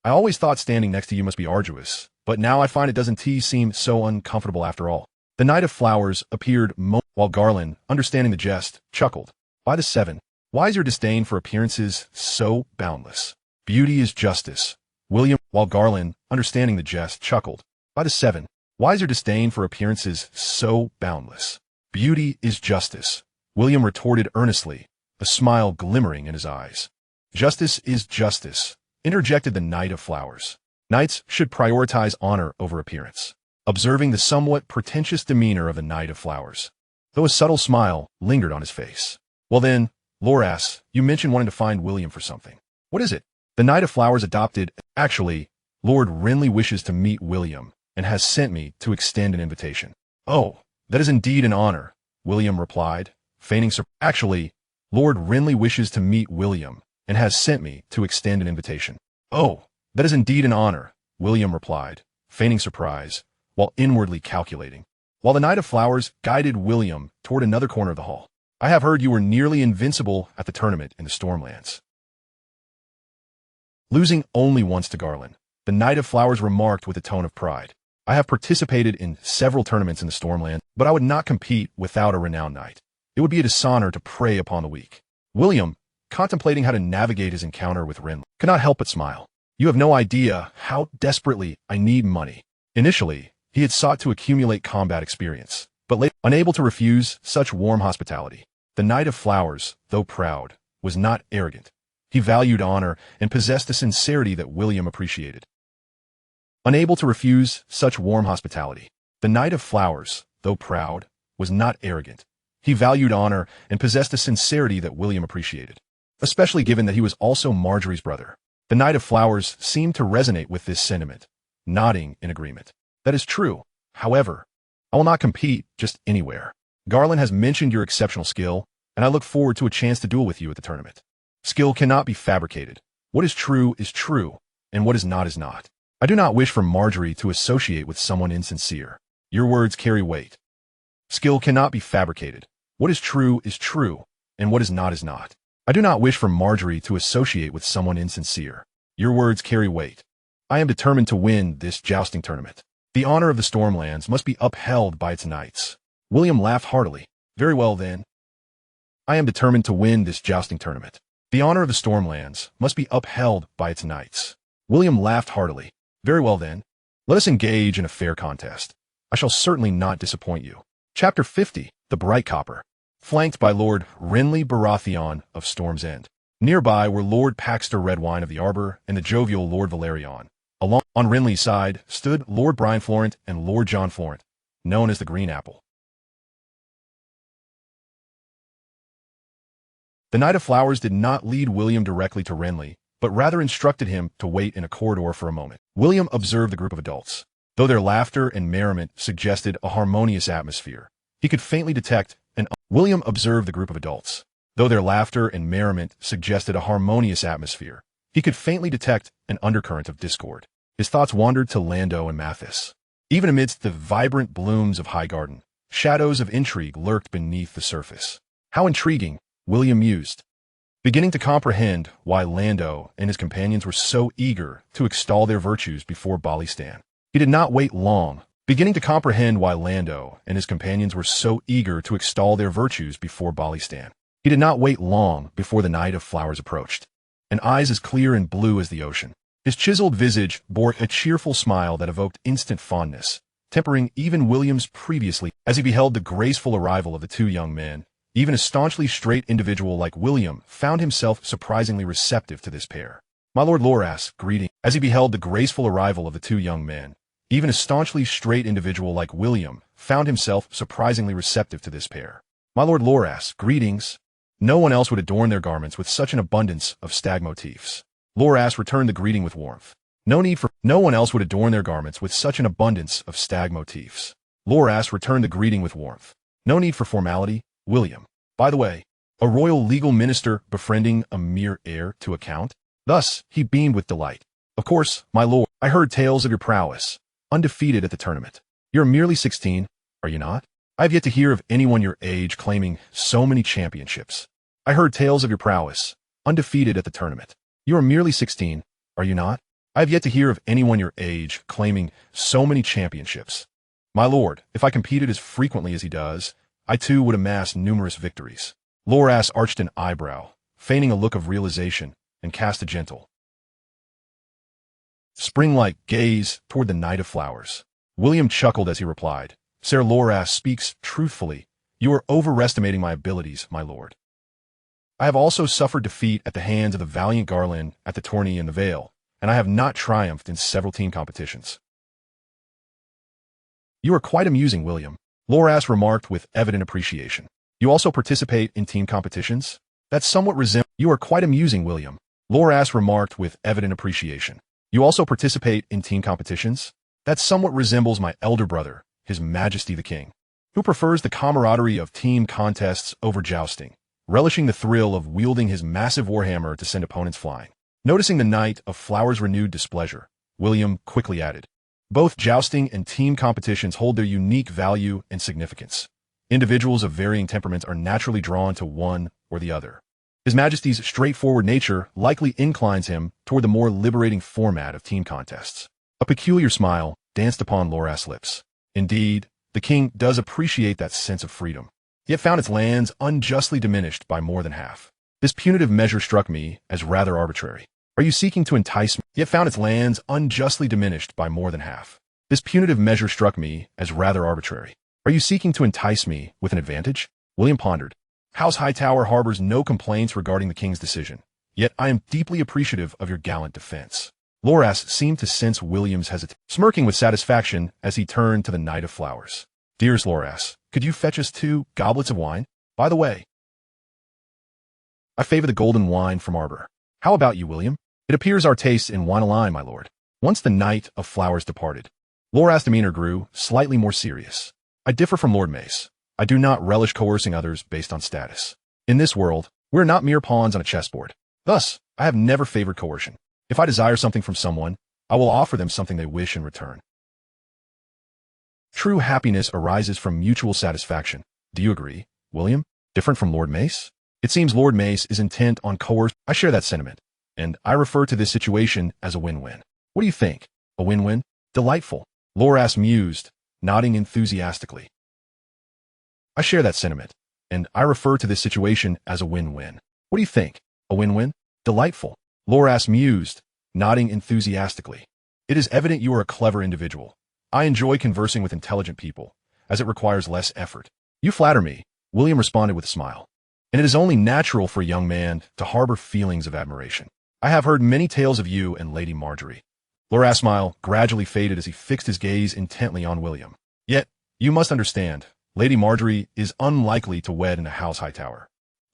I always thought standing next to you must be arduous, but now I find it doesn't seem so uncomfortable after all. The Knight of Flowers appeared while Garland, understanding the jest, chuckled. By the 7, why is your disdain for appearances so boundless? Beauty is justice. William, while Garland, understanding the jest, chuckled. By the 7, why is your disdain for appearances so boundless? Beauty is justice. William retorted earnestly, a smile glimmering in his eyes. Justice is justice, interjected the Knight of Flowers. Knights should prioritize honor over appearance. Observing the somewhat pretentious demeanor of the Knight of Flowers, though a subtle smile lingered on his face. Well then, Loras, you mentioned wanting to find William for something. What is it? The Knight of Flowers adopted. Actually, Lord Renly wishes to meet William and has sent me to extend an invitation. Oh, that is indeed an honor, William replied, feigning surprise. Actually, Lord Renly wishes to meet William and has sent me to extend an invitation. Oh, that is indeed an honor, William replied, feigning surprise, while inwardly calculating. While the Knight of Flowers guided William toward another corner of the hall. I have heard you were nearly invincible at the tournament in the Stormlands. Losing only once to Garland, the Knight of Flowers remarked with a tone of pride. I have participated in several tournaments in the Stormlands, but I would not compete without a renowned knight. It would be a dishonor to prey upon the weak. William, contemplating how to navigate his encounter with Renly, could not help but smile. You have no idea how desperately I need money. Initially, he had sought to accumulate combat experience, but later, unable to refuse such warm hospitality. The Knight of Flowers, though proud, was not arrogant. He valued honor and possessed a sincerity that William appreciated. Unable to refuse such warm hospitality, the Knight of Flowers, though proud, was not arrogant. He valued honor and possessed a sincerity that William appreciated, especially given that he was also Marjorie's brother. The Knight of Flowers seemed to resonate with this sentiment, nodding in agreement. That is true. However, I will not compete just anywhere. Garland has mentioned your exceptional skill, and I look forward to a chance to duel with you at the tournament. Skill cannot be fabricated. What is true, and what is not. I do not wish for Marjorie to associate with someone insincere. Your words carry weight. Skill cannot be fabricated. What is true, and what is not. I do not wish for Marjorie to associate with someone insincere. Your words carry weight. I am determined to win this jousting tournament. The honor of the Stormlands must be upheld by its knights. William laughed heartily. Very well then. I am determined to win this jousting tournament. The honor of the Stormlands must be upheld by its knights. William laughed heartily. Very well then. Let us engage in a fair contest. I shall certainly not disappoint you. Chapter 50, The Bright Copper. Flanked by Lord Renly Baratheon of Storm's End. Nearby were Lord Paxter Redwine of the Arbor and the jovial Lord Valerion. Along on Renly's side stood Lord Brian Florent and Lord John Florent, known as the Green Apple. The Knight of Flowers did not lead William directly to Renly, but rather instructed him to wait in a corridor for a moment. William observed the group of adults. Though their laughter and merriment suggested a harmonious atmosphere, he could faintly detect an William observed the group of adults. Though their laughter and merriment suggested a harmonious atmosphere, he could faintly detect an undercurrent of discord. His thoughts wandered to Lando and Mathis. Even amidst the vibrant blooms of Highgarden, shadows of intrigue lurked beneath the surface. How intriguing, William mused, beginning to comprehend why Lando and his companions were so eager to extol their virtues before Balistan. He did not wait long, beginning to comprehend why Lando and his companions were so eager to extol their virtues before Balistan. He did not wait long before the Knight of Flowers approached, and eyes as clear and blue as the ocean. His chiseled visage bore a cheerful smile that evoked instant fondness, tempering even William's previously. As he beheld the graceful arrival of the two young men, even a staunchly straight individual like William found himself surprisingly receptive to this pair. My Lord Loras, greeting. As he beheld the graceful arrival of the two young men, even a staunchly straight individual like William found himself surprisingly receptive to this pair. My Lord Loras, greetings. No one else would adorn their garments with such an abundance of stag motifs. Loras returned the greeting with warmth. No one else would adorn their garments with such an abundance of stag motifs. Loras returned the greeting with warmth. No need for formality, William. By the way, a royal legal minister befriending a mere heir to a count? Thus, he beamed with delight. Of course, my lord, I heard tales of your prowess, undefeated at the tournament. You're merely 16, are you not? I have yet to hear of anyone your age claiming so many championships. I heard tales of your prowess, undefeated at the tournament. You are merely 16, are you not? I have yet to hear of anyone your age claiming so many championships. My lord, if I competed as frequently as he does, I too would amass numerous victories. Loras arched an eyebrow, feigning a look of realization, and cast a gentle, spring-like gaze toward the Knight of Flowers. William chuckled as he replied, Sir Loras speaks truthfully. You are overestimating my abilities, my lord. I have also suffered defeat at the hands of the valiant Garland at the tourney in the Vale, and I have not triumphed in several team competitions. You are quite amusing, William, Loras remarked with evident appreciation. You also participate in team competitions? That's somewhat You are quite amusing, William, Loras remarked with evident appreciation. You also participate in team competitions? That somewhat resembles my elder brother, His Majesty the King, who prefers the camaraderie of team contests over jousting, relishing the thrill of wielding his massive warhammer to send opponents flying. Noticing the Knight of Flowers' renewed displeasure, William quickly added, Both jousting and team competitions hold their unique value and significance. Individuals of varying temperaments are naturally drawn to one or the other. His Majesty's straightforward nature likely inclines him toward the more liberating format of team contests. A peculiar smile danced upon Loras' lips. Indeed, the king does appreciate that sense of freedom, yet found its lands unjustly diminished by more than half. This punitive measure struck me as rather arbitrary. Are you seeking to entice me? Yet found its lands unjustly diminished by more than half. This punitive measure struck me as rather arbitrary. Are you seeking to entice me with an advantage? William pondered. House Hightower harbors no complaints regarding the king's decision, yet I am deeply appreciative of your gallant defense. Loras seemed to sense William's hesitation, smirking with satisfaction as he turned to the Knight of Flowers. Dearest Loras, could you fetch us 2 goblets of wine? By the way, I favor the golden wine from Arbor. How about you, William? It appears our tastes in wine align, my lord. Once the Knight of Flowers departed, Loras' demeanor grew slightly more serious. I differ from Lord Mace. I do not relish coercing others based on status. In this world, we're not mere pawns on a chessboard. Thus, I have never favored coercion. If I desire something from someone, I will offer them something they wish in return. True happiness arises from mutual satisfaction. Do you agree, William? Different from Lord Mace? It seems Lord Mace is intent on coerce. I share that sentiment, and I refer to this situation as a win-win. What do you think? A win-win? Delightful. Loras mused, nodding enthusiastically. I share that sentiment, and I refer to this situation as a win-win. What do you think? A win-win? Delightful. Loras mused, nodding enthusiastically. It is evident you are a clever individual. I enjoy conversing with intelligent people, as it requires less effort. You flatter me, William responded with a smile. And it is only natural for a young man to harbor feelings of admiration. I have heard many tales of you and Lady Marjorie. Loras' smile gradually faded as he fixed his gaze intently on William. Yet, you must understand, Lady Marjorie is unlikely to wed in a House Hightower.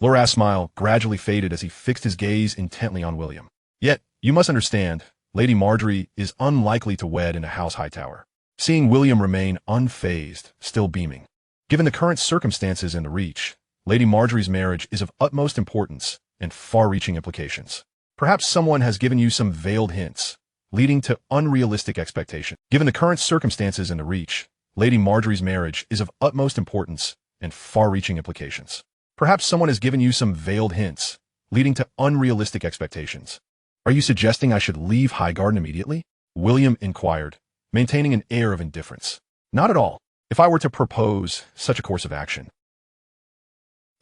Loras' smile gradually faded as he fixed his gaze intently on William. Yet, you must understand, Lady Marjorie is unlikely to wed in a House Hightower. Seeing William remain unfazed, still beaming. Given the current circumstances in the Reach, Lady Marjorie's marriage is of utmost importance and far-reaching implications. Perhaps someone has given you some veiled hints, leading to unrealistic expectation. Given the current circumstances in the Reach, Lady Marjorie's marriage is of utmost importance and far-reaching implications. Perhaps someone has given you some veiled hints, leading to unrealistic expectations. Are you suggesting I should leave Highgarden immediately? William inquired, maintaining an air of indifference. Not at all. If I were to propose such a course of action,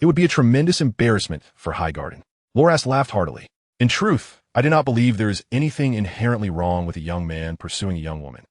it would be a tremendous embarrassment for Highgarden. Loras laughed heartily. In truth, I do not believe there is anything inherently wrong with a young man pursuing a young woman.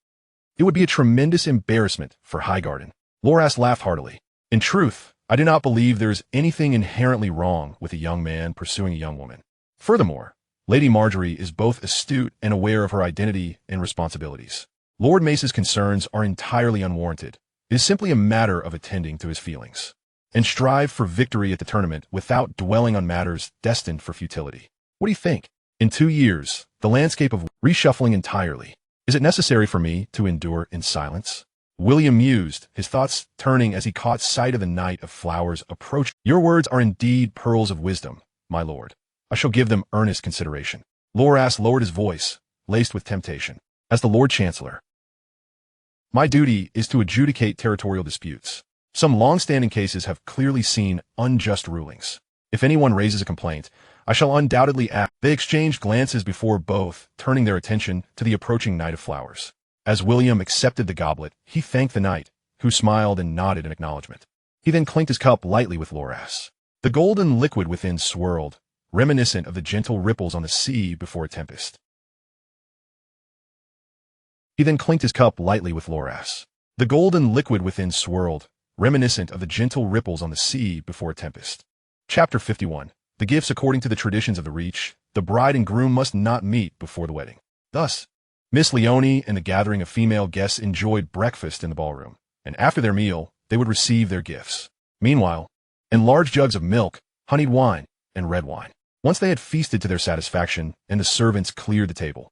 It would be a tremendous embarrassment for Highgarden. Loras laughed heartily. In truth, I do not believe there is anything inherently wrong with a young man pursuing a young woman. Furthermore, Lady Marjorie is both astute and aware of her identity and responsibilities. Lord Mace's concerns are entirely unwarranted. It is simply a matter of attending to his feelings and strive for victory at the tournament without dwelling on matters destined for futility. What do you think? In 2 years, the landscape of reshuffling entirely. Is it necessary for me to endure in silence? William mused, his thoughts turning as he caught sight of the Knight of Flowers approach. Your words are indeed pearls of wisdom, my lord. I shall give them earnest consideration. Loras lowered his voice, laced with temptation. As the Lord Chancellor, my duty is to adjudicate territorial disputes. Some long-standing cases have clearly seen unjust rulings. If anyone raises a complaint, I shall undoubtedly act. They exchanged glances before both turning their attention to the approaching Knight of Flowers. As William accepted the goblet, he thanked the knight, who smiled and nodded in acknowledgement. He then clinked his cup lightly with Loras. The golden liquid within swirled, reminiscent of the gentle ripples on the sea before a tempest. He then clinked his cup lightly with Loras. The golden liquid within swirled, reminiscent of the gentle ripples on the sea before a tempest. Chapter 51. The gifts according to the traditions of the Reach, the bride and groom must not meet before the wedding. Thus, Miss Leone and the gathering of female guests enjoyed breakfast in the ballroom, and after their meal, they would receive their gifts. Meanwhile, in large jugs of milk, honeyed wine, and red wine. Once they had feasted to their satisfaction, and the servants cleared the table.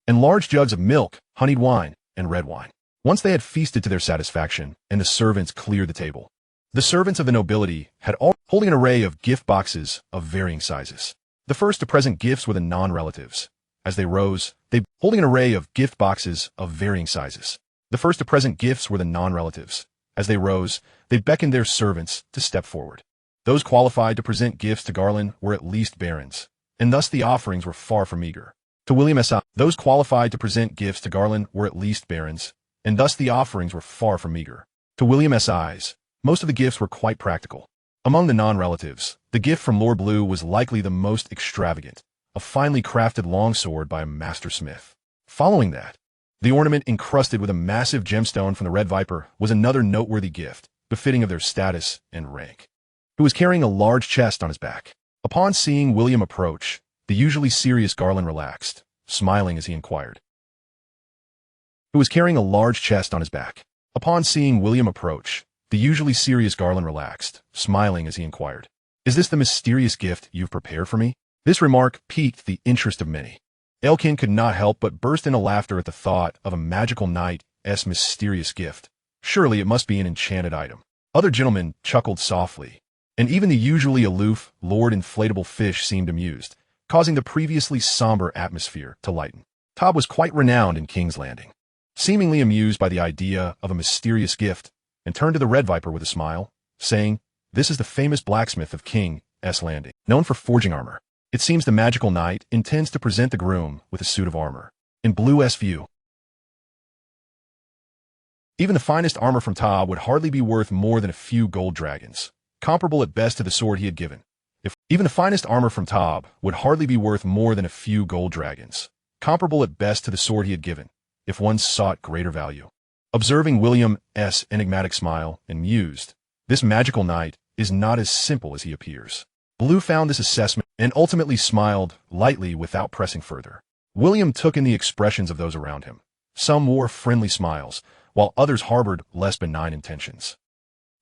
And large jugs of milk, honeyed wine, and red wine. Once they had feasted to their satisfaction, and the servants cleared the table. The servants of the nobility had all holding an array of gift boxes of varying sizes. The first to present gifts were the non-relatives, As they rose, they holding an array of gift boxes of varying sizes. The first to present gifts were the non-relatives. As they rose, they beckoned their servants to step forward. Those qualified to present gifts to Garland were at least barons, and thus the offerings were far from meager. To William S.I., those qualified to present gifts to Garland were at least barons, and thus the offerings were far from meager. To William S.I.'s, most of the gifts were quite practical. Among the non-relatives, the gift from Lord Blue was likely the most extravagant, a finely crafted longsword by a master smith. Following that, the ornament encrusted with a massive gemstone from the Red Viper was another noteworthy gift, befitting of their status and rank. He was carrying a large chest on his back. Upon seeing William approach, the usually serious Garland relaxed, smiling as he inquired. He was carrying a large chest on his back. Upon seeing William approach, the usually serious Garland relaxed, smiling as he inquired, "Is this the mysterious gift you've prepared for me?" This remark piqued the interest of many. Elkin could not help but burst into laughter at the thought of a magical knight's mysterious gift. Surely it must be an enchanted item. Other gentlemen chuckled softly, and even the usually aloof Lord Inflatable Fish seemed amused, causing the previously somber atmosphere to lighten. Tob was quite renowned in King's Landing, seemingly amused by the idea of a mysterious gift, and turned to the Red Viper with a smile, saying, "This is the famous blacksmith of King's Landing, known for forging armor. It seems the magical knight intends to present the groom with a suit of armor in Blue's view. Even the finest armor from Tob would hardly be worth more than a few gold dragons, comparable at best to the sword he had given. Even the finest armor from Tob would hardly be worth more than a few gold dragons, comparable at best to the sword he had given, if one sought greater value." Observing William's enigmatic smile and mused, "This magical knight is not as simple as he appears." Blue found this assessment and ultimately smiled lightly without pressing further. William took in the expressions of those around him. Some wore friendly smiles, while others harbored less benign intentions.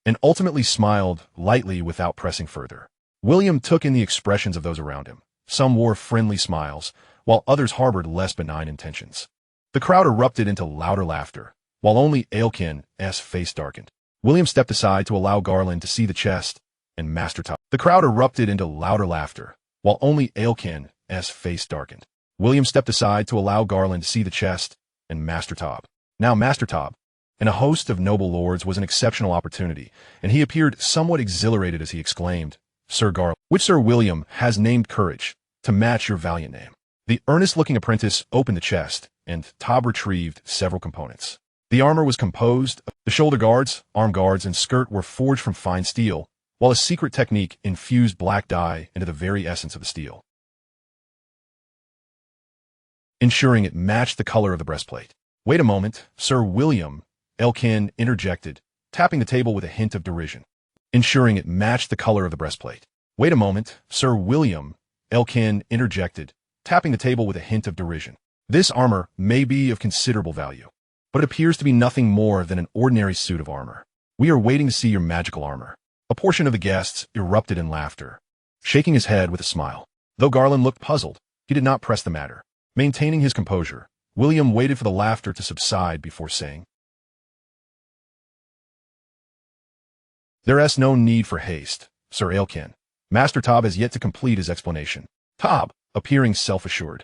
And ultimately smiled lightly without pressing further. William took in the expressions of those around him. Some wore friendly smiles, while others harbored less benign intentions. The crowd erupted into louder laughter, while only Elkin's face darkened. William stepped aside to allow Garland to see the chest, and Master Tob. The crowd erupted into louder laughter, while only Elkin's face darkened. William stepped aside to allow Garland to see the chest, and Master Tob. Now Master Tob, and a host of noble lords, was an exceptional opportunity, and he appeared somewhat exhilarated as he exclaimed, "Sir Garland, which Sir William has named Courage, to match your valiant name." The earnest-looking apprentice opened the chest, and Tob retrieved several components. The armor was composed of the shoulder guards, arm guards, and skirt were forged from fine steel, while a secret technique infused black dye into the very essence of the steel, ensuring it matched the color of the breastplate. "Wait a moment, Sir William," Elkin interjected, tapping the table with a hint of derision. Ensuring it matched the color of the breastplate. "Wait a moment, Sir William," Elkin interjected, tapping the table with a hint of derision. "This armor may be of considerable value, but it appears to be nothing more than an ordinary suit of armor. We are waiting to see your magical armor." A portion of the guests erupted in laughter, shaking his head with a smile. Though Garland looked puzzled, he did not press the matter. Maintaining his composure, William waited for the laughter to subside before saying, "There's no need for haste, Sir Elkin. Master Tob has yet to complete his explanation." Tob, appearing self-assured,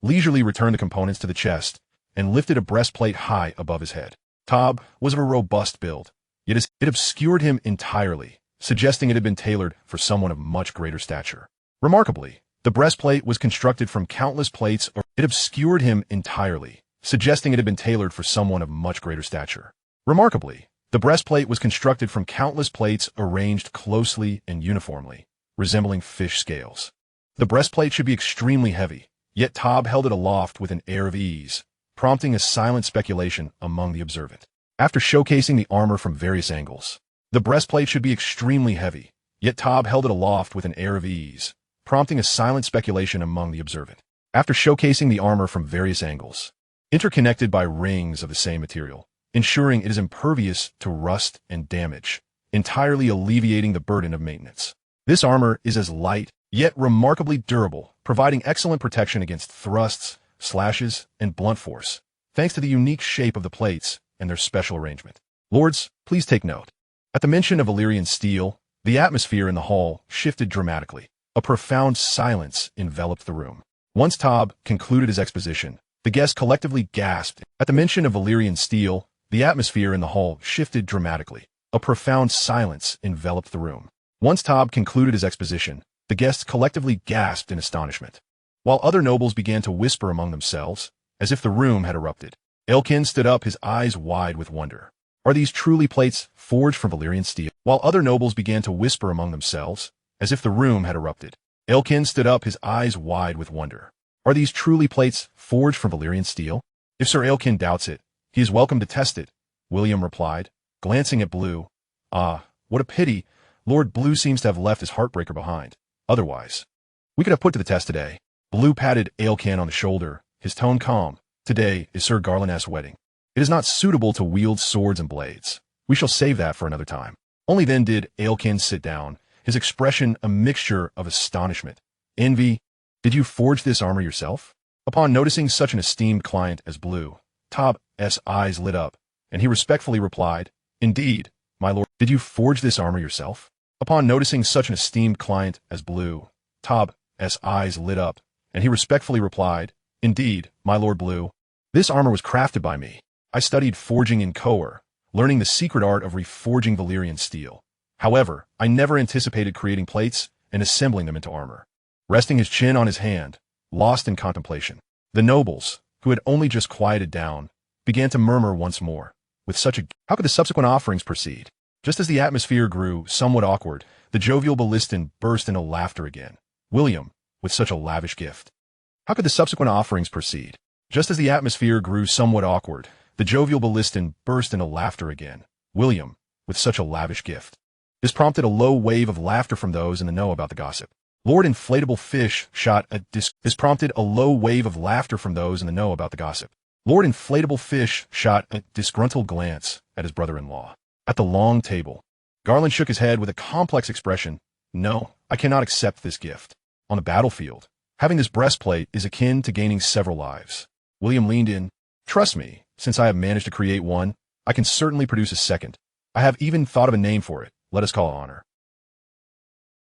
leisurely returned the components to the chest and lifted a breastplate high above his head. Tob was of a robust build, yet it obscured him entirely, suggesting it had been tailored for someone of much greater stature. Remarkably, the breastplate was constructed from countless plates, or it obscured him entirely, suggesting it had been tailored for someone of much greater stature. Remarkably, the breastplate was constructed from countless plates arranged closely and uniformly, resembling fish scales. The breastplate should be extremely heavy, yet Tob held it aloft with an air of ease, prompting a silent speculation among the observant. After showcasing the armor from various angles, the breastplate should be extremely heavy, yet Tob held it aloft with an air of ease, prompting a silent speculation among the observant. After showcasing the armor from various angles, interconnected by rings of the same material, ensuring it is impervious to rust and damage, entirely alleviating the burden of maintenance. This armor is as light, yet remarkably durable, providing excellent protection against thrusts, slashes, and blunt force, thanks to the unique shape of the plates and their special arrangement. Lords, please take note. At the mention of Valyrian steel, the atmosphere in the hall shifted dramatically. A profound silence enveloped the room. Once Tob concluded his exposition, the guests collectively gasped. At the mention of Valyrian steel, the atmosphere in the hall shifted dramatically. A profound silence enveloped the room. Once Tob concluded his exposition, the guests collectively gasped in astonishment, while other nobles began to whisper among themselves, as if the room had erupted. Elkin stood up, his eyes wide with wonder. Are these truly plates forged from Valyrian steel? While other nobles began to whisper among themselves, as if the room had erupted. Elkin stood up, his eyes wide with wonder. Are these truly plates forged from Valyrian steel? If Sir Elkin doubts it, he is welcome to test it, William replied, glancing at Blue. Ah, what a pity. Lord Blue seems to have left his heartbreaker behind. Otherwise, we could have put to the test today. Blue patted Elkin on the shoulder, his tone calm. Today is Sir Garlaneth's wedding. It is not suitable to wield swords and blades. We shall save that for another time. Only then did Elkin sit down, his expression a mixture of astonishment, envy. Did you forge this armor yourself? Upon noticing such an esteemed client as Blue, Tob's eyes lit up, and he respectfully replied, Indeed, my lord. Did you forge this armor yourself? Upon noticing such an esteemed client as Blue, Tob's eyes lit up, and he respectfully replied, Indeed, my lord Blue. This armor was crafted by me. I studied forging in Coer, learning the secret art of reforging Valyrian steel. However, I never anticipated creating plates and assembling them into armor. Resting his chin on his hand, lost in contemplation, the nobles, who had only just quieted down, began to murmur once more. With such a... How could the subsequent offerings proceed? Just as the atmosphere grew somewhat awkward, the jovial Ballistan burst into laughter again. William, with such a lavish gift. How could the subsequent offerings proceed? Just as the atmosphere grew somewhat awkward, the jovial Ballistan burst into laughter again. William, with such a lavish gift. This prompted a low wave of laughter from those in the know about the gossip. Lord Inflatable Fish shot a This prompted a low wave of laughter from those in the know about the gossip. Lord Inflatable Fish shot a disgruntled glance at his brother-in-law. At the long table, Garland shook his head with a complex expression. No, I cannot accept this gift. On the battlefield, having this breastplate is akin to gaining several lives. William leaned in. Trust me, since I have managed to create one, I can certainly produce a second. I have even thought of a name for it. Let us call it Honor.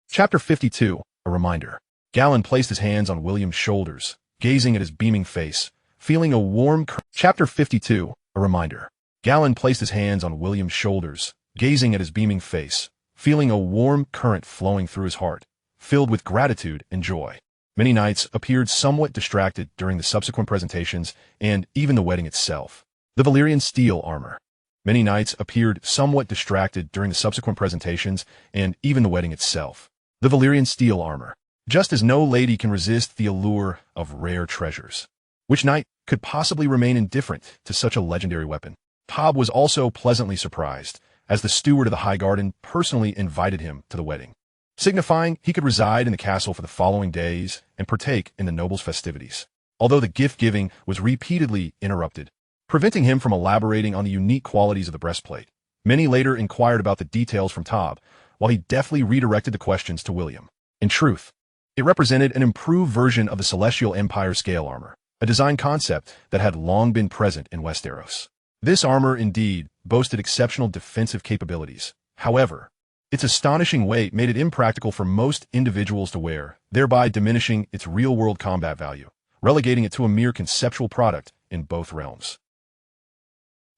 Chapter 52. A reminder. Galen placed his hands on William's shoulders, gazing at his beaming face, feeling a warm... Chapter 52. A reminder. Galen placed his hands on William's shoulders, gazing at his beaming face, feeling a warm current flowing through his heart, filled with gratitude and joy. Many knights appeared somewhat distracted during the subsequent presentations and even the wedding itself. The Valyrian steel armor. Many knights appeared somewhat distracted during the subsequent presentations and even the wedding itself. The Valyrian steel armor. Just as no lady can resist the allure of rare treasures. Which knight could possibly remain indifferent to such a legendary weapon? Tob was also pleasantly surprised, as the steward of the High Garden personally invited him to the wedding, signifying he could reside in the castle for the following days and partake in the nobles' festivities. Although the gift-giving was repeatedly interrupted, preventing him from elaborating on the unique qualities of the breastplate. Many later inquired about the details from Tob, while he deftly redirected the questions to William. In truth, it represented an improved version of the Celestial Empire scale armor, a design concept that had long been present in Westeros. This armor indeed boasted exceptional defensive capabilities. However, its astonishing weight made it impractical for most individuals to wear, thereby diminishing its real-world combat value, relegating it to a mere conceptual product in both realms.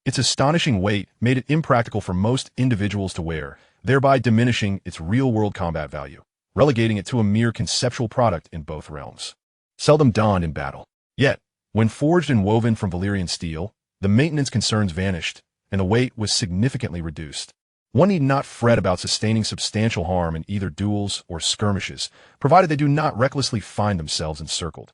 Its astonishing weight made it impractical for most individuals to wear, thereby diminishing its real-world combat value, relegating it to a mere conceptual product in both realms. Seldom donned in battle. Yet, when forged and woven from Valyrian steel, the maintenance concerns vanished, and the weight was significantly reduced. One need not fret about sustaining substantial harm in either duels or skirmishes, provided they do not recklessly find themselves encircled.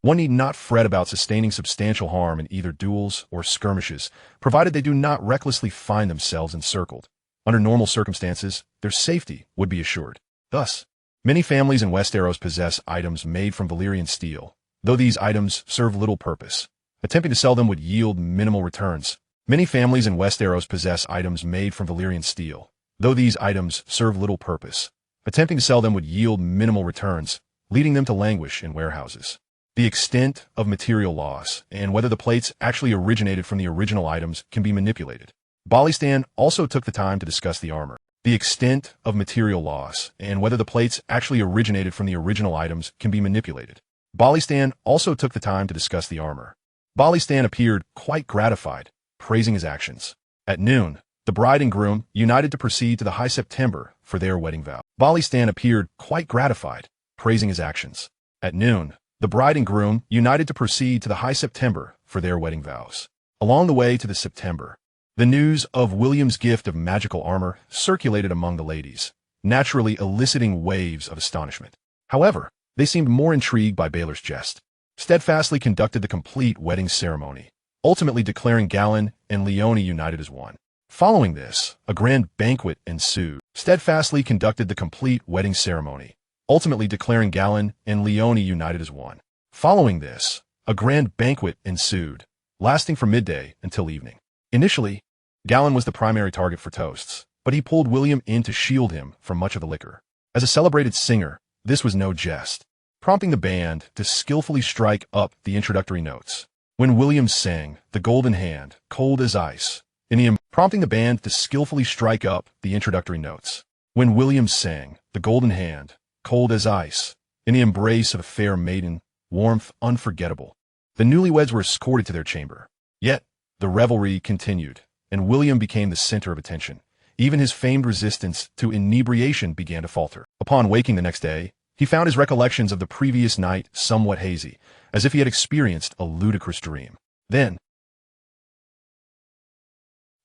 One need not fret about sustaining substantial harm in either duels or skirmishes, provided they do not recklessly find themselves encircled. Under normal circumstances, their safety would be assured. Thus, many families in Westeros possess items made from Valyrian steel, though these items serve little purpose. Attempting to sell them would yield minimal returns. Many families in Westeros possess items made from Valyrian steel, though these items serve little purpose. Attempting to sell them would yield minimal returns, leading them to languish in warehouses. The extent of material loss and whether the plates actually originated from the original items can be manipulated. Ballistan also took the time to discuss the armor. The extent of material loss and whether the plates actually originated from the original items can be manipulated. Balistan also took the time to discuss the armor. Balistan appeared quite gratified, praising his actions. At noon, the bride and groom united to proceed to the High September for their wedding vow. Balistan appeared quite gratified, praising his actions. At noon, the bride and groom united to proceed to the High September for their wedding vows. Along the way to the September, the news of William's gift of magical armor circulated among the ladies, naturally eliciting waves of astonishment. However, they seemed more intrigued by Baylor's jest. Steadfastly conducted the complete wedding ceremony, ultimately declaring Galen and Leone united as one. Following this, a grand banquet ensued. Steadfastly conducted the complete wedding ceremony, ultimately declaring Galen and Leone united as one. Following this, a grand banquet ensued, lasting from midday until evening. Initially, Galen was the primary target for toasts, but he pulled William in to shield him from much of the liquor. As a celebrated singer, this was no jest, prompting the band to skillfully strike up the introductory notes. When William sang "The Golden Hand, Cold as Ice," prompting the band to skillfully strike up the introductory notes. When William sang "The Golden Hand, Cold as Ice," in the embrace of a fair maiden, warmth unforgettable, the newlyweds were escorted to their chamber. Yet, the revelry continued, and William became the center of attention. Even his famed resistance to inebriation began to falter. Upon waking the next day, he found his recollections of the previous night somewhat hazy, as if he had experienced a ludicrous dream.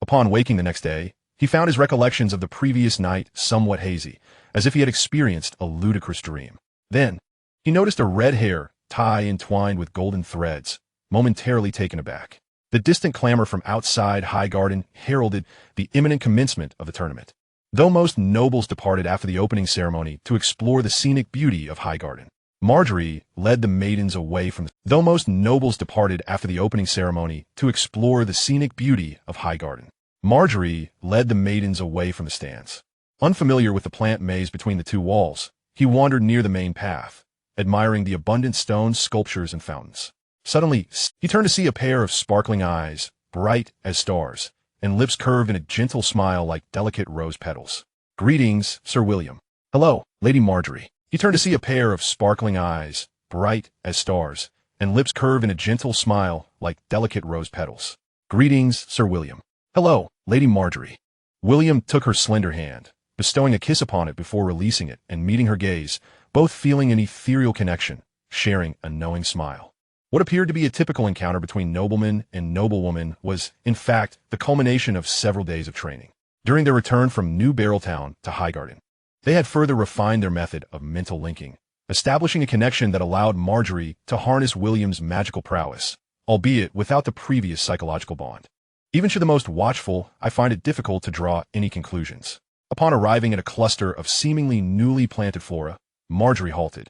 Upon waking the next day, he found his recollections of the previous night somewhat hazy, as if he had experienced a ludicrous dream. Then, he noticed a red hair tie entwined with golden threads, momentarily taken aback. The distant clamor from outside Highgarden heralded the imminent commencement of the tournament. Though most nobles departed after the opening ceremony to explore the scenic beauty of Highgarden, Marjorie led the maidens away from Though most nobles departed after the opening ceremony to explore the scenic beauty of Highgarden, Marjorie led the maidens away from the stands. Unfamiliar with the plant maze between the two walls, he wandered near the main path, admiring the abundant stone sculptures and fountains. Suddenly, he turned to see a pair of sparkling eyes, bright as stars, and lips curved in a gentle smile like delicate rose petals. "Greetings, Sir William." "Hello, Lady Marjorie." He turned to see a pair of sparkling eyes, bright as stars, and lips curved in a gentle smile like delicate rose petals. "Greetings, Sir William." "Hello, Lady Marjorie." William took her slender hand, bestowing a kiss upon it before releasing it and meeting her gaze, both feeling an ethereal connection, sharing a knowing smile. What appeared to be a typical encounter between nobleman and noblewoman was, in fact, the culmination of several days of training. During their return from New Barreltown to Highgarden, they had further refined their method of mental linking, establishing a connection that allowed Marjorie to harness William's magical prowess, albeit without the previous psychological bond. Even should the most watchful, I find it difficult to draw any conclusions. Upon arriving at a cluster of seemingly newly planted flora, Marjorie halted.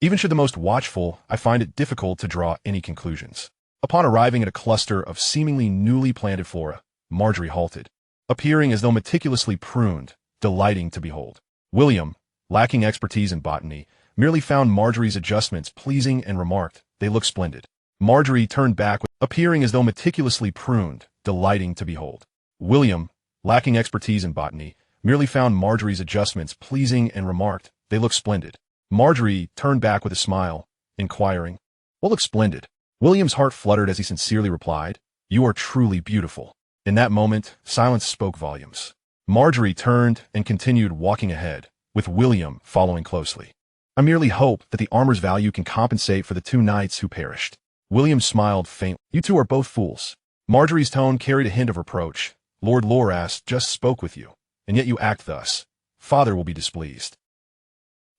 Even should the most watchful, I find it difficult to draw any conclusions. Upon arriving at a cluster of seemingly newly planted flora, Marjorie halted, appearing as though meticulously pruned, delighting to behold. William, lacking expertise in botany, merely found Marjorie's adjustments pleasing and remarked, "They look splendid." Marjorie turned back, appearing as though meticulously pruned, delighting to behold. William, lacking expertise in botany, merely found Marjorie's adjustments pleasing and remarked, "They look splendid." Marjorie turned back with a smile, inquiring, "What looks splendid?" William's heart fluttered as he sincerely replied, "You are truly beautiful." In that moment, silence spoke volumes. Marjorie turned and continued walking ahead, with William following closely. "I merely hope that the armor's value can compensate for the 2 knights who perished." William smiled faintly. "You two are both fools." Marjorie's tone carried a hint of reproach. "Lord Loras just spoke with you, and yet you act thus. Father will be displeased."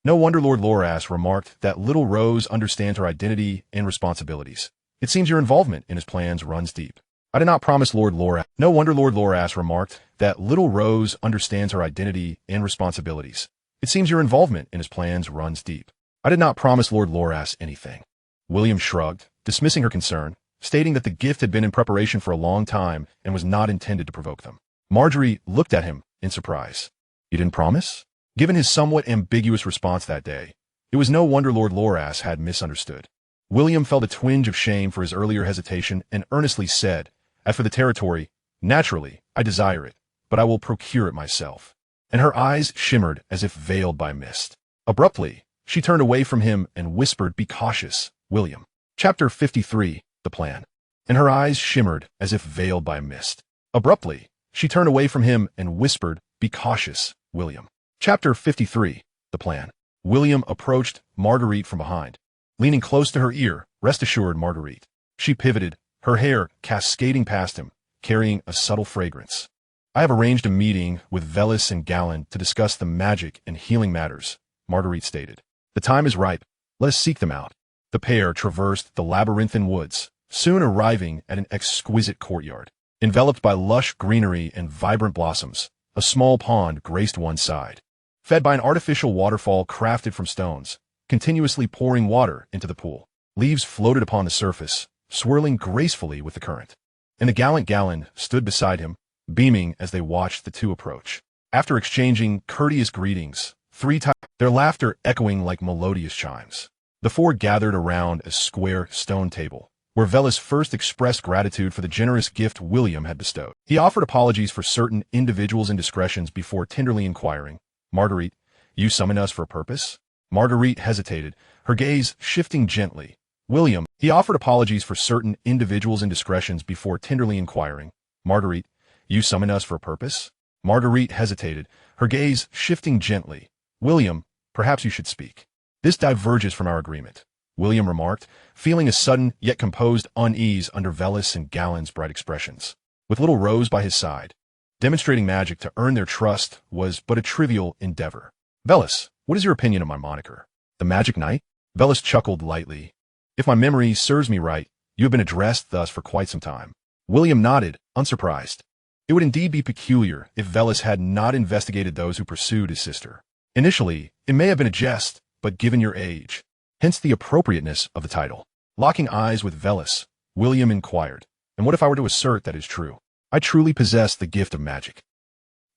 No wonder Lord Loras remarked that little Rose understands her identity and responsibilities. "It seems your involvement in his plans runs deep." I did not promise Lord Loras. No wonder Lord Loras remarked that little Rose understands her identity and responsibilities. "It seems your involvement in his plans runs deep." I did not promise Lord Loras anything. William shrugged, dismissing her concern, stating that the gift had been in preparation for a long time and was not intended to provoke them. Marjorie looked at him in surprise. "You didn't promise?" Given his somewhat ambiguous response that day, it was no wonder Lord Loras had misunderstood. William felt a twinge of shame for his earlier hesitation and earnestly said, "As for the territory, naturally, I desire it, but I will procure it myself." And her eyes shimmered as if veiled by mist. Abruptly, She turned away from him and whispered, "Be cautious, William." Chapter 53, The Plan. And her eyes shimmered as if veiled by a mist. Abruptly, she turned away from him and whispered, "Be cautious, William." Chapter 53, The Plan. William approached Marguerite from behind. Leaning close to her ear, "Rest assured, Marguerite." She pivoted, her hair cascading past him, carrying a subtle fragrance. "I have arranged a meeting with Velis and Galen to discuss the magic and healing matters," Marguerite stated. "The time is ripe. Let us seek them out." The pair traversed the labyrinthine woods, soon arriving at an exquisite courtyard. Enveloped by lush greenery and vibrant blossoms, a small pond graced one side. Fed by an artificial waterfall crafted from stones, continuously pouring water into the pool. Leaves floated upon the surface, swirling gracefully with the current. And the gallant Galen stood beside him, beaming as they watched the two approach. After exchanging courteous greetings, 3 times, their laughter echoing like melodious chimes, the four gathered around a square stone table, where Velis first expressed gratitude for the generous gift William had bestowed. He offered apologies for certain individuals' indiscretions before tenderly inquiring, "Marguerite, you summoned us for a purpose?" Marguerite hesitated, her gaze shifting gently. "William," he offered apologies for certain individuals' indiscretions before tenderly inquiring, "Marguerite, you summoned us for a purpose?" Marguerite hesitated, her gaze shifting gently. "William, perhaps you should speak." "This diverges from our agreement," William remarked, feeling a sudden yet composed unease under Velis and Galen's bright expressions. With little Rose by his side, demonstrating magic to earn their trust was but a trivial endeavor. "Velis, what is your opinion of my moniker? The Magic Knight?" Velis chuckled lightly. "If my memory serves me right, you have been addressed thus for quite some time." William nodded, unsurprised. It would indeed be peculiar if Velis had not investigated those who pursued his sister. Initially, it may have been a jest, but given your age, hence the appropriateness of the title. Locking eyes with Velis, William inquired, "And what if I were to assert that is true? I truly possess the gift of magic."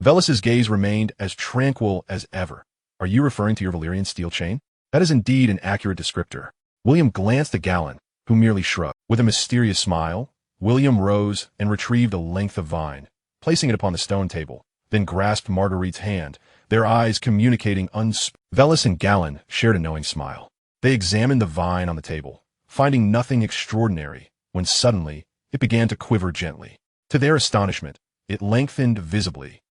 Velis's gaze remained as tranquil as ever. "Are you referring to your Valyrian steel chain?" "That is indeed an accurate descriptor." William glanced at Galen, who merely shrugged. With a mysterious smile, William rose and retrieved a length of vine, placing it upon the stone table, then grasped Marguerite's hand, their eyes communicating Velis and Galen shared a knowing smile. They examined the vine on the table, finding nothing extraordinary, when suddenly it began to quiver gently. To their astonishment, it lengthened visibly.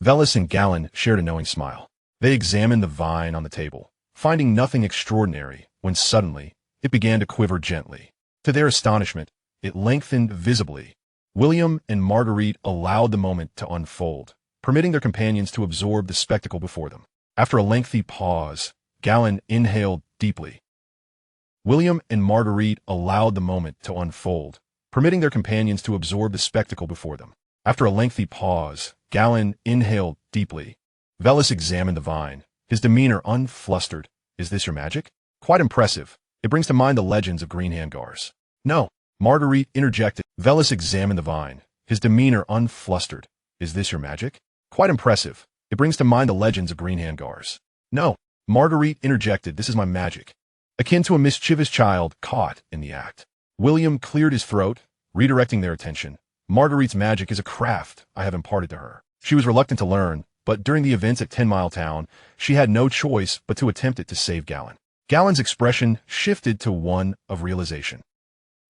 Velis and Galen shared a knowing smile. They examined the vine on the table, finding nothing extraordinary, when suddenly it began to quiver gently. To their astonishment, it lengthened visibly. William and Marguerite allowed the moment to unfold, permitting their companions to absorb the spectacle before them. After a lengthy pause, Galen inhaled deeply. William and Marguerite allowed the moment to unfold, permitting their companions to absorb the spectacle before them. After a lengthy pause, Galen inhaled deeply. Velis examined the vine, his demeanor unflustered. "Is this your magic?" "Quite impressive. It brings to mind the legends of green handgars." "No," Marguerite interjected. Velis examined the vine, his demeanor unflustered. "Is this your magic?" "Quite impressive. It brings to mind the legends of green handgars." "No," Marguerite interjected. "This is my magic." Akin to a mischievous child caught in the act. William cleared his throat, redirecting their attention. "Marguerite's magic is a craft I have imparted to her. She was reluctant to learn, but during the events at 10 Mile Town, she had no choice but to attempt it to save Galen." Galen's expression shifted to one of realization.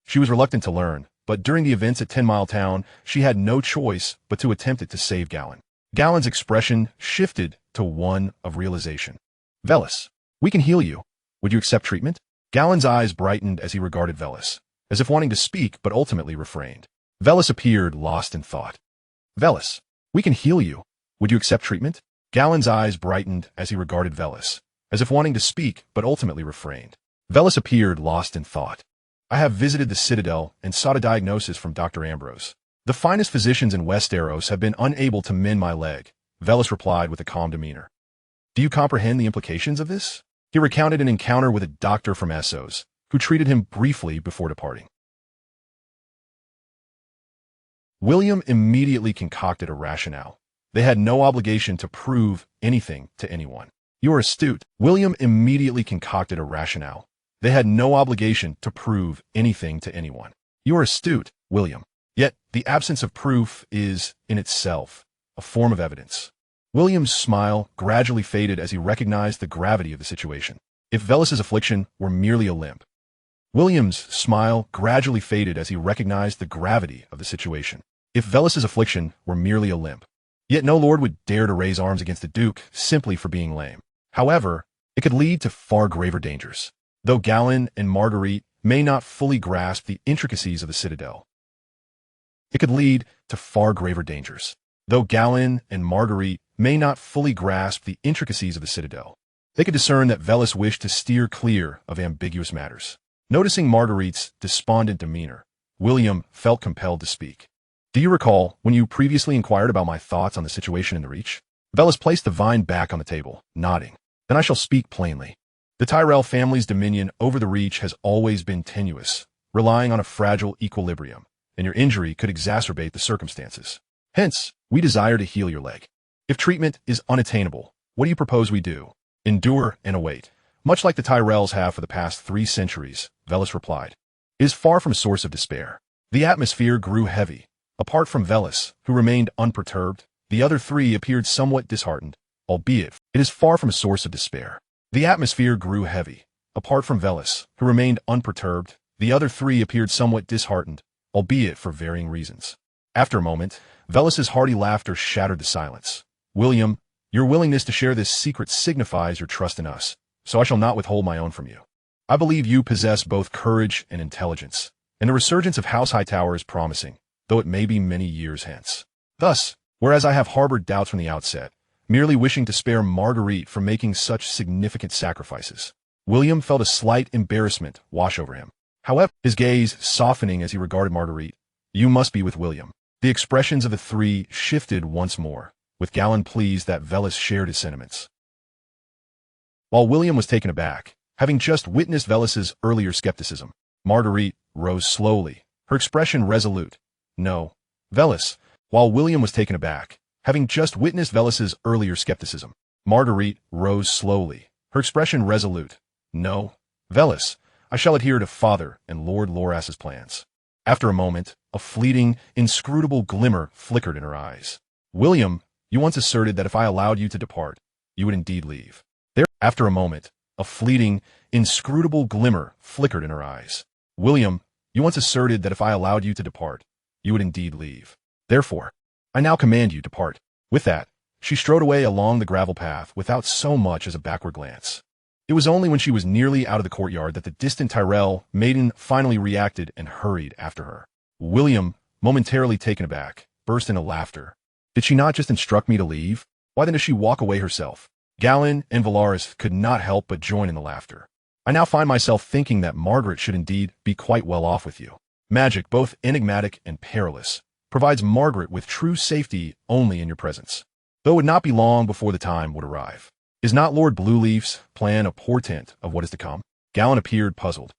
"She was reluctant to learn, but during the events at 10 Mile Town, she had no choice but to attempt it to save Galen." Galen's expression shifted to one of realization. "Velis, we can heal you. Would you accept treatment?" Galen's eyes brightened as he regarded Velis, as if wanting to speak but ultimately refrained. Velis appeared lost in thought. "Velis, we can heal you. Would you accept treatment?" Galen's eyes brightened as he regarded Velis, as if wanting to speak but ultimately refrained. Velis appeared lost in thought. "I have visited the Citadel and sought a diagnosis from Dr. Ambrose. The finest physicians in Westeros have been unable to mend my leg," Velis replied with a calm demeanor. "Do you comprehend the implications of this?" He recounted an encounter with a doctor from Essos, who treated him briefly before departing. William immediately concocted a rationale. They had no obligation to prove anything to anyone. "You are astute." William immediately concocted a rationale. They had no obligation to prove anything to anyone. "You are astute, William. Yet, the absence of proof is, in itself, a form of evidence." William's smile gradually faded as he recognized the gravity of the situation. If Velus's affliction were merely a limp. William's smile gradually faded as he recognized the gravity of the situation. If Velus's affliction were merely a limp. Yet no lord would dare to raise arms against the duke simply for being lame. However, it could lead to far graver dangers. Though Galen and Marguerite may not fully grasp the intricacies of the citadel, it could lead to far graver dangers. Though Galen and Marguerite may not fully grasp the intricacies of the citadel, they could discern that Velus wished to steer clear of ambiguous matters. Noticing Marguerite's despondent demeanor, William felt compelled to speak. Do you recall when you previously inquired about my thoughts on the situation in the Reach? Velus placed the vine back on the table, nodding. Then I shall speak plainly. The Tyrell family's dominion over the Reach has always been tenuous, relying on a fragile equilibrium, and your injury could exacerbate the circumstances. Hence, we desire to heal your leg. If treatment is unattainable, what do you propose we do? Endure and await. Much like the Tyrells have for the past 3 centuries, Velus replied. It is far from a source of despair. The atmosphere grew heavy. Apart from Velus, who remained unperturbed, the other 3 appeared somewhat disheartened, albeit it is far from a source of despair. The atmosphere grew heavy. Apart from Velus, who remained unperturbed, the other 3 appeared somewhat disheartened, albeit for varying reasons. After a moment, Velus's hearty laughter shattered the silence. William, your willingness to share this secret signifies your trust in us, so I shall not withhold my own from you. I believe you possess both courage and intelligence, and the resurgence of House Hightower is promising, though it may be many years hence. Thus, whereas I have harbored doubts from the outset, merely wishing to spare Marguerite from making such significant sacrifices, William felt a slight embarrassment wash over him. However, his gaze softening as he regarded Marguerite, you must be with William. The expressions of the 3 shifted once more, with Galen pleased that Velus shared his sentiments. While William was taken aback, having just witnessed Velus's earlier skepticism, Marguerite rose slowly, her expression resolute. No, Velus. While William was taken aback, having just witnessed Velus's earlier skepticism, Marguerite rose slowly, her expression resolute. No, Velus, I shall adhere to Father and Lord Loras's plans. After a moment, a fleeting, inscrutable glimmer flickered in her eyes. William, you once asserted that if I allowed you to depart, you would indeed leave. After a moment, a fleeting, inscrutable glimmer flickered in her eyes. William, you once asserted that if I allowed you to depart, you would indeed leave. Therefore, I now command you depart. With that, she strode away along the gravel path without so much as a backward glance. It was only when she was nearly out of the courtyard that the distant Tyrell maiden finally reacted and hurried after her. William, momentarily taken aback, burst into laughter. Did she not just instruct me to leave? Why then does she walk away herself? Galen and Valaris could not help but join in the laughter. I now find myself thinking that Margaret should indeed be quite well off with you. Magic, both enigmatic and perilous, provides Margaret with true safety only in your presence, though it would not be long before the time would arrive. Is not Lord Blueleaf's plan a portent of what is to come? Galen appeared puzzled,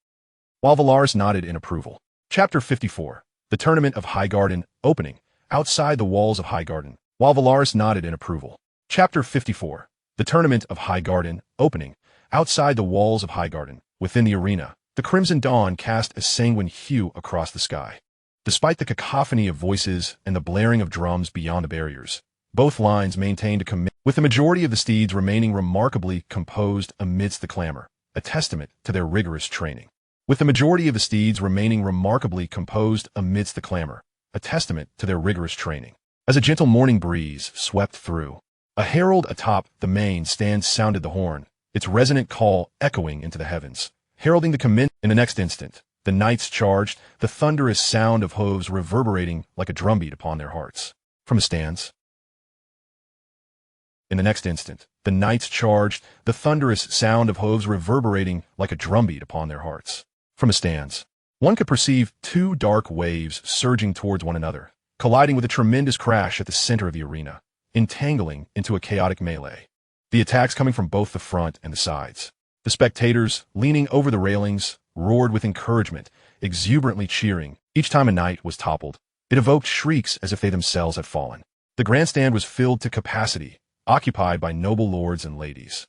while Valaris nodded in approval. Chapter 54. The Tournament of Highgarden, opening, outside the walls of Highgarden, while Valaris nodded in approval. Chapter 54. The Tournament of Highgarden, opening, outside the walls of Highgarden, within the arena, the crimson dawn cast a sanguine hue across the sky. Despite the cacophony of voices and the blaring of drums beyond the barriers, both lines maintained a commitment, with the majority of the steeds remaining remarkably composed amidst the clamor, a testament to their rigorous training. With the majority of the steeds remaining remarkably composed amidst the clamor, a testament to their rigorous training. As a gentle morning breeze swept through, a herald atop the main stand sounded the horn, its resonant call echoing into the heavens, heralding the commencement. In the next instant, the knights charged, the thunderous sound of hooves reverberating like a drumbeat upon their hearts. From the stands. In the next instant, the knights charged, the thunderous sound of hooves reverberating like a drumbeat upon their hearts. From the stands, one could perceive 2 dark waves surging towards one another, colliding with a tremendous crash at the center of the arena, entangling into a chaotic melee. The attacks coming from both the front and the sides. The spectators, leaning over the railings, roared with encouragement, exuberantly cheering. Each time a knight was toppled, it evoked shrieks as if they themselves had fallen. The grandstand was filled to capacity, occupied by noble lords and ladies.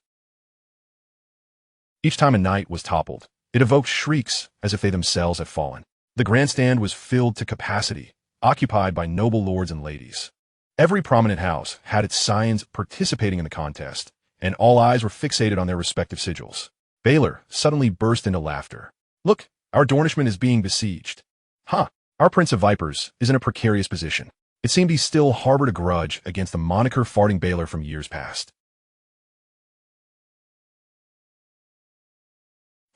Each time a knight was toppled, it evoked shrieks as if they themselves had fallen. The grandstand was filled to capacity, occupied by noble lords and ladies. Every prominent house had its scions participating in the contest, and all eyes were fixated on their respective sigils. Baylor suddenly burst into laughter. Look, our Dornishman is being besieged. Huh, our Prince of Vipers is in a precarious position. It seemed he still harbored a grudge against the moniker-farting Baylor from years past.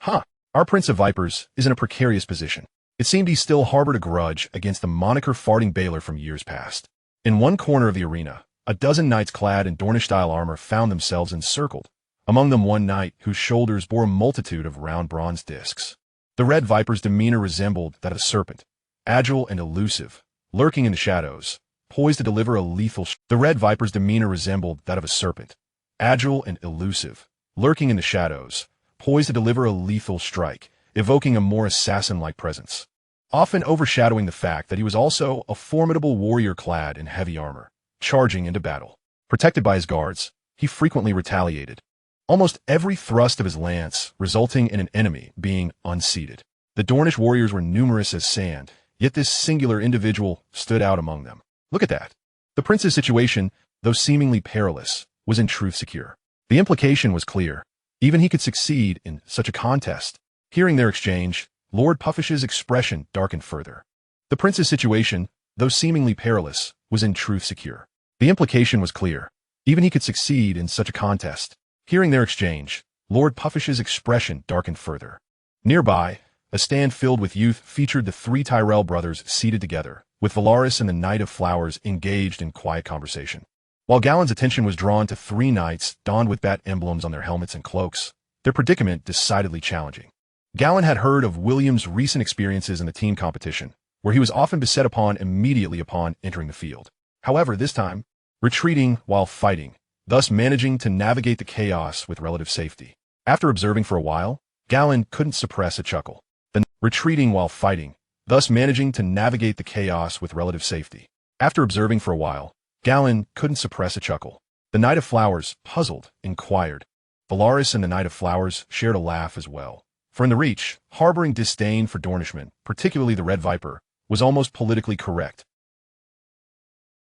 Huh, our Prince of Vipers is in a precarious position. It seemed he still harbored a grudge against the moniker-farting Baylor from years past. In one corner of the arena, a dozen knights clad in Dornish-style armor found themselves encircled, among them one knight whose shoulders bore a multitude of round bronze discs. The Red Viper's demeanor resembled that of a serpent, agile and elusive, lurking in the shadows, poised to deliver a lethal The Red Viper's demeanor resembled that of a serpent, agile and elusive, lurking in the shadows, poised to deliver a lethal strike, evoking a more assassin-like presence, often overshadowing the fact that he was also a formidable warrior clad in heavy armor, charging into battle. Protected by his guards, he frequently retaliated, almost every thrust of his lance resulting in an enemy being unseated. The Dornish warriors were numerous as sand, yet this singular individual stood out among them. Look at that. The prince's situation, though seemingly perilous, was in truth secure. The implication was clear. Even he could succeed in such a contest. Hearing their exchange, Lord Puffish's expression darkened further. The prince's situation, though seemingly perilous, was in truth secure. The implication was clear. Even he could succeed in such a contest. Hearing their exchange, Lord Puffish's expression darkened further. Nearby, a stand filled with youth featured the three Tyrell brothers seated together, with Valaris and the Knight of Flowers engaged in quiet conversation. While Galen's attention was drawn to three knights donned with bat emblems on their helmets and cloaks, their predicament decidedly challenging. Galen had heard of William's recent experiences in the team competition, where he was often beset upon immediately upon entering the field. However, this time, retreating while fighting, thus managing to navigate the chaos with relative safety. After observing for a while, Galen couldn't suppress a chuckle. Then, retreating while fighting, thus managing to navigate the chaos with relative safety. After observing for a while, Galen couldn't suppress a chuckle. The Knight of Flowers, puzzled, inquired. Valaris and the Knight of Flowers shared a laugh as well. For in the Reach, harboring disdain for Dornishmen, particularly the Red Viper, was almost politically correct.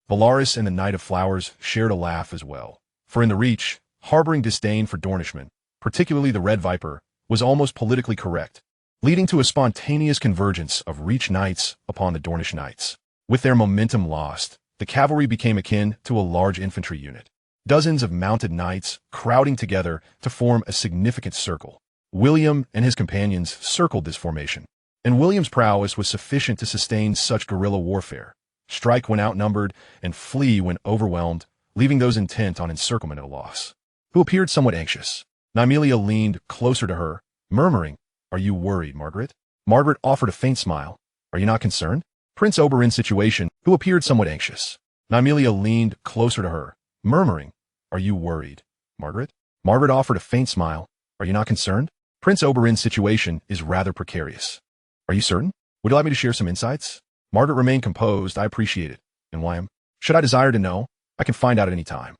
Valaris and the Knight of Flowers shared a laugh as well. For in the Reach, harboring disdain for Dornishmen, particularly the Red Viper, was almost politically correct, leading to a spontaneous convergence of Reach Knights upon the Dornish Knights. With their momentum lost, the cavalry became akin to a large infantry unit. Dozens of mounted knights crowding together to form a significant circle. William and his companions circled this formation, and William's prowess was sufficient to sustain such guerrilla warfare, strike when outnumbered and flee when overwhelmed, leaving those intent on encirclement at a loss. Who appeared somewhat anxious. Nymelia leaned closer to her, murmuring, "Are you worried, Margaret?" Margaret offered a faint smile. "Are you not concerned?" Prince Oberyn's situation, who appeared somewhat anxious. Nymelia leaned closer to her, murmuring, "Are you worried, Margaret?" Margaret offered a faint smile. "Are you not concerned?" Prince Oberyn's situation is rather precarious. "Are you certain? Would you like me to share some insights?" Margaret remained composed. "I appreciate it. And William, should I desire to know, I can find out at any time."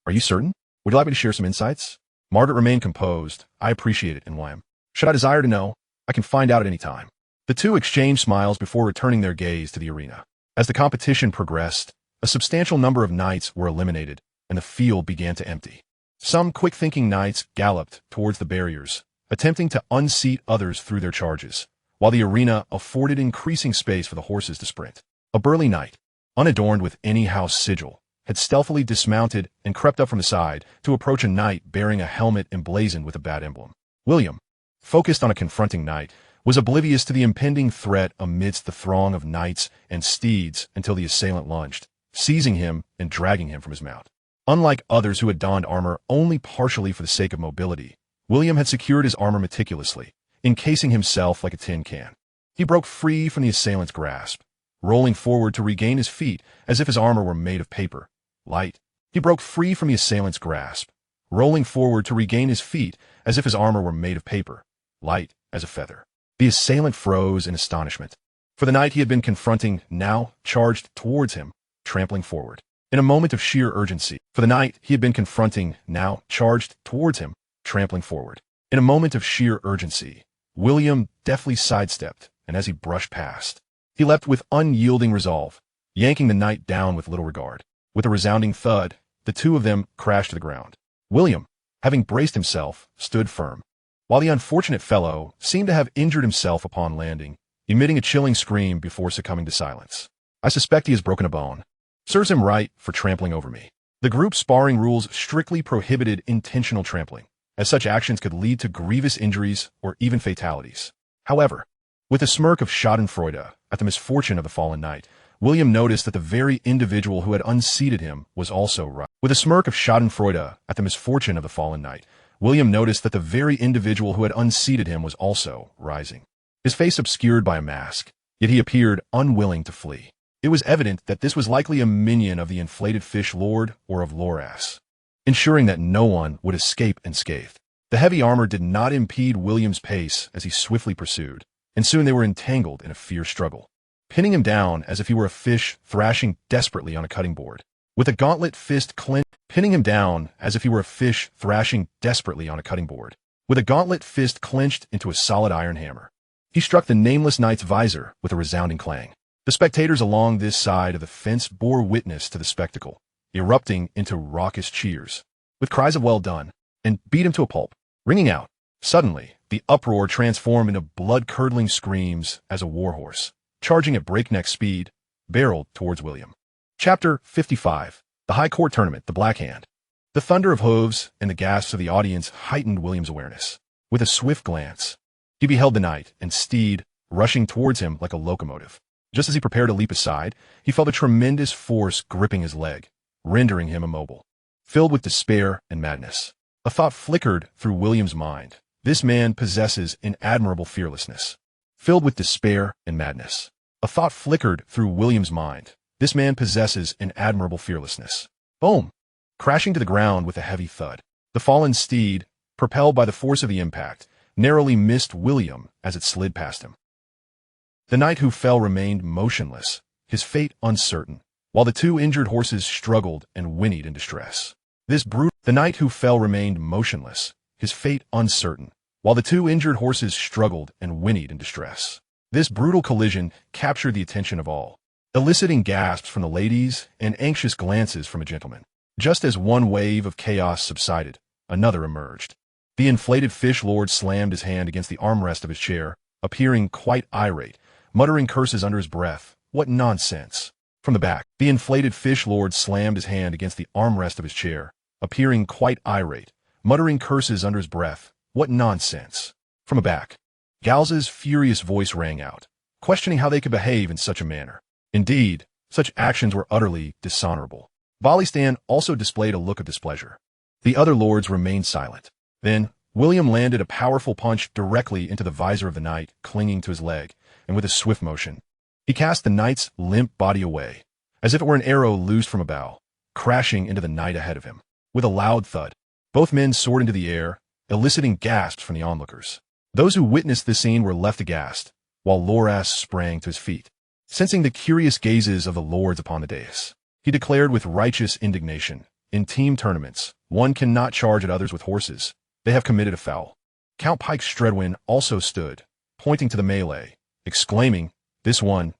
"Are you certain? Would you like me to share some insights?" Margaret remained composed. "I appreciate it. And William, should I desire to know, I can find out at any time." The two exchanged smiles before returning their gaze to the arena. As the competition progressed, a substantial number of knights were eliminated, and the field began to empty. Some quick-thinking knights galloped towards the barriers, attempting to unseat others through their charges, while the arena afforded increasing space for the horses to sprint. A burly knight, unadorned with any house sigil, had stealthily dismounted and crept up from the side to approach a knight bearing a helmet emblazoned with a bat emblem. William, focused on a confronting knight, was oblivious to the impending threat amidst the throng of knights and steeds until the assailant lunged, seizing him and dragging him from his mount. Unlike others who had donned armor only partially for the sake of mobility, William had secured his armor meticulously, encasing himself like a tin can. He broke free from the assailant's grasp, rolling forward to regain his feet as if his armor were made of paper, light. He broke free from the assailant's grasp, rolling forward to regain his feet as if his armor were made of paper, light as a feather. The assailant froze in astonishment, for the knight he had been confronting now charged towards him, trampling forward. In a moment of sheer urgency, for the knight he had been confronting now charged towards him, trampling forward. In a moment of sheer urgency, William deftly sidestepped, and as he brushed past, he leapt with unyielding resolve, yanking the knight down with little regard. With a resounding thud, the two of them crashed to the ground. William, having braced himself, stood firm, while the unfortunate fellow seemed to have injured himself upon landing, emitting a chilling scream before succumbing to silence. I suspect he has broken a bone. Serves him right for trampling over me. The group sparring rules strictly prohibited intentional trampling, as such actions could lead to grievous injuries or even fatalities. However, with a smirk of schadenfreude at the misfortune of the fallen knight, William noticed that the very individual who had unseated him was also rising. With a smirk of schadenfreude at the misfortune of the fallen knight, William noticed that the very individual who had unseated him was also rising. His face obscured by a mask, yet he appeared unwilling to flee. It was evident that this was likely a minion of the inflated fish lord or of Loras, ensuring that no one would escape unscathed. The heavy armor did not impede William's pace as he swiftly pursued, and soon they were entangled in a fierce struggle, pinning him down as if he were a fish thrashing desperately on a cutting board. With a gauntlet fist clenched, pinning him down as if he were a fish thrashing desperately on a cutting board. With a gauntlet fist clenched into a solid iron hammer, he struck the nameless knight's visor with a resounding clang. The spectators along this side of the fence bore witness to the spectacle, erupting into raucous cheers, with cries of "well done," and "beat him to a pulp," ringing out. Suddenly, the uproar transformed into blood-curdling screams as a warhorse, charging at breakneck speed, barreled towards William. Chapter 55. The High Court Tournament, the Black Hand. The thunder of hooves and the gasps of the audience heightened William's awareness. With a swift glance, he beheld the knight and steed rushing towards him like a locomotive. Just as he prepared to leap aside, he felt a tremendous force gripping his leg, rendering him immobile. Filled with despair and madness, a thought flickered through William's mind. This man possesses an admirable fearlessness. Filled with despair and madness, a thought flickered through William's mind. This man possesses an admirable fearlessness. Boom! Crashing to the ground with a heavy thud, the fallen steed, propelled by the force of the impact, narrowly missed William as it slid past him. The knight who fell remained motionless, his fate uncertain, while the two injured horses struggled and whinnied in distress. The knight who fell remained motionless, his fate uncertain, while the two injured horses struggled and whinnied in distress. This brutal collision captured the attention of all, eliciting gasps from the ladies and anxious glances from a gentleman. Just as one wave of chaos subsided, another emerged. The inflated fish lord slammed his hand against the armrest of his chair, appearing quite irate, muttering curses under his breath. What nonsense! From the back, the inflated fish lord slammed his hand against the armrest of his chair, appearing quite irate, muttering curses under his breath. What nonsense! From the back, Galza's furious voice rang out, questioning how they could behave in such a manner. Indeed, such actions were utterly dishonorable. Balistan also displayed a look of displeasure. The other lords remained silent. Then, William landed a powerful punch directly into the visor of the knight clinging to his leg, and with a swift motion, he cast the knight's limp body away, as if it were an arrow loosed from a bow, crashing into the knight ahead of him. With a loud thud, both men soared into the air, eliciting gasps from the onlookers. Those who witnessed this scene were left aghast, while Loras sprang to his feet. Sensing the curious gazes of the lords upon the dais, he declared with righteous indignation, "In team tournaments, one cannot charge at others with horses. They have committed a foul." Count Pike Stredwin also stood, pointing to the melee, exclaiming, this one,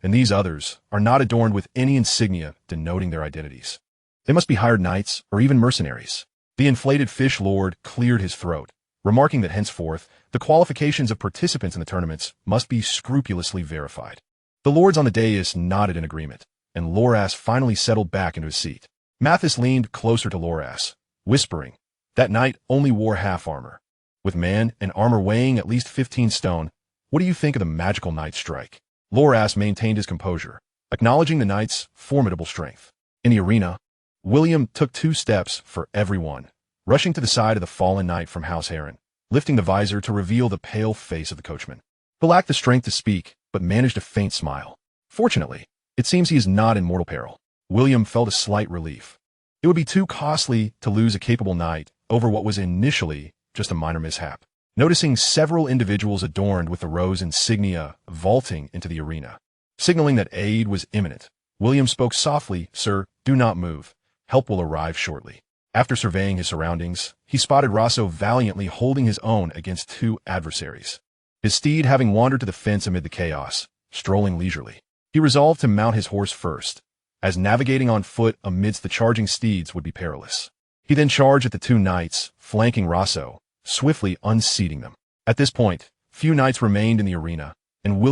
and these others are not adorned with any insignia denoting their identities. They must be hired knights or even mercenaries." The inflated fish lord cleared his throat, remarking that henceforth, the qualifications of participants in the tournaments must be scrupulously verified. The lords on the dais nodded in agreement, and Loras finally settled back into his seat. Mathis leaned closer to Loras, whispering, "That knight only wore half armor. With man and armor weighing at least 15 stone, what do you think of the magical knight's strike?" Loras maintained his composure, acknowledging the knight's formidable strength. In the arena, William took 2 steps for every one, rushing to the side of the fallen knight from House Heron, lifting the visor to reveal the pale face of the coachman. He lacked the strength to speak, but managed a faint smile. Fortunately, it seems he is not in mortal peril. William felt a slight relief. It would be too costly to lose a capable knight over what was initially just a minor mishap. Noticing several individuals adorned with the rose insignia vaulting into the arena, signaling that aid was imminent, William spoke softly, "Sir, do not move. Help will arrive shortly." After surveying his surroundings, he spotted Rosso valiantly holding his own against 2 adversaries, his steed having wandered to the fence amid the chaos, strolling leisurely. He resolved to mount his horse first, as navigating on foot amidst the charging steeds would be perilous. He then charged at the two knights, flanking Rosso, swiftly unseating them. At this point, few knights remained in the arena, and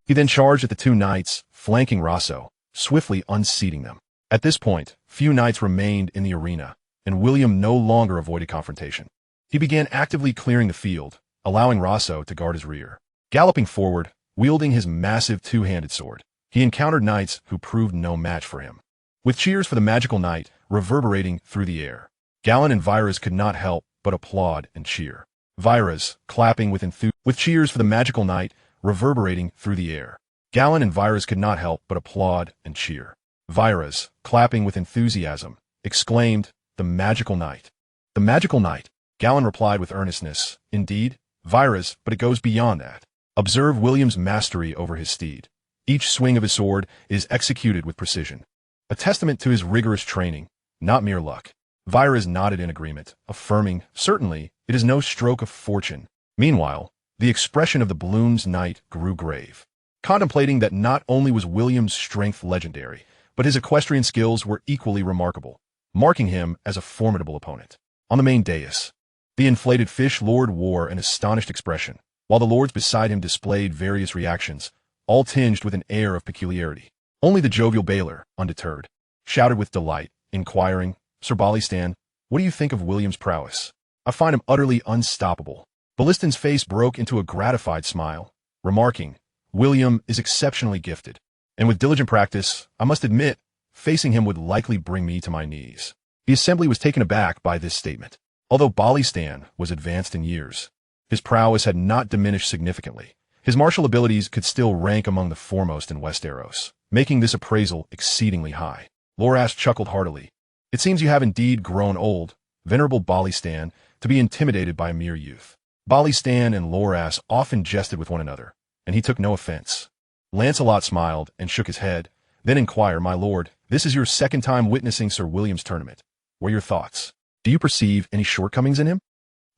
He then charged at the two knights, flanking Rosso, swiftly unseating them. At this point, few knights remained in the arena, and William no longer avoided confrontation. He began actively clearing the field, allowing Rosso to guard his rear. Galloping forward, wielding his massive two-handed sword, he encountered knights who proved no match for him. With cheers for the magical knight reverberating through the air, Galen and Virus could not help but applaud and cheer. Virus, clapping with enthusiasm. With cheers for the magical knight reverberating through the air, Galen and Virus could not help but applaud and cheer. Virus, clapping with enthusiasm, exclaimed, "The magical knight! The magical knight!" Galen replied with earnestness, "Indeed, Virus, but it goes beyond that. Observe William's mastery over his steed. Each swing of his sword is executed with precision, a testament to his rigorous training, not mere luck." Virus nodded in agreement, affirming, "Certainly, it is no stroke of fortune." Meanwhile, the expression of the Bloom's knight grew grave, contemplating that not only was William's strength legendary, but his equestrian skills were equally remarkable, marking him as a formidable opponent. On the main dais, the inflated fish lord wore an astonished expression, while the lords beside him displayed various reactions, all tinged with an air of peculiarity. Only the jovial Baylor, undeterred, shouted with delight, inquiring, "Sir Ballystan, what do you think of William's prowess?" "I find him utterly unstoppable." Balliston's face broke into a gratified smile, remarking, "William is exceptionally gifted, and with diligent practice, I must admit, facing him would likely bring me to my knees." The assembly was taken aback by this statement. Although Ballystan was advanced in years, his prowess had not diminished significantly. His martial abilities could still rank among the foremost in Westeros, making this appraisal exceedingly high. Loras chuckled heartily. "It seems you have indeed grown old, venerable Ballystan, to be intimidated by a mere youth." Ballystan and Loras often jested with one another, and he took no offense. Lancelot smiled and shook his head, then inquired, "My lord, this is your second time witnessing Sir William's tournament. What are your thoughts? Do you perceive any shortcomings in him?"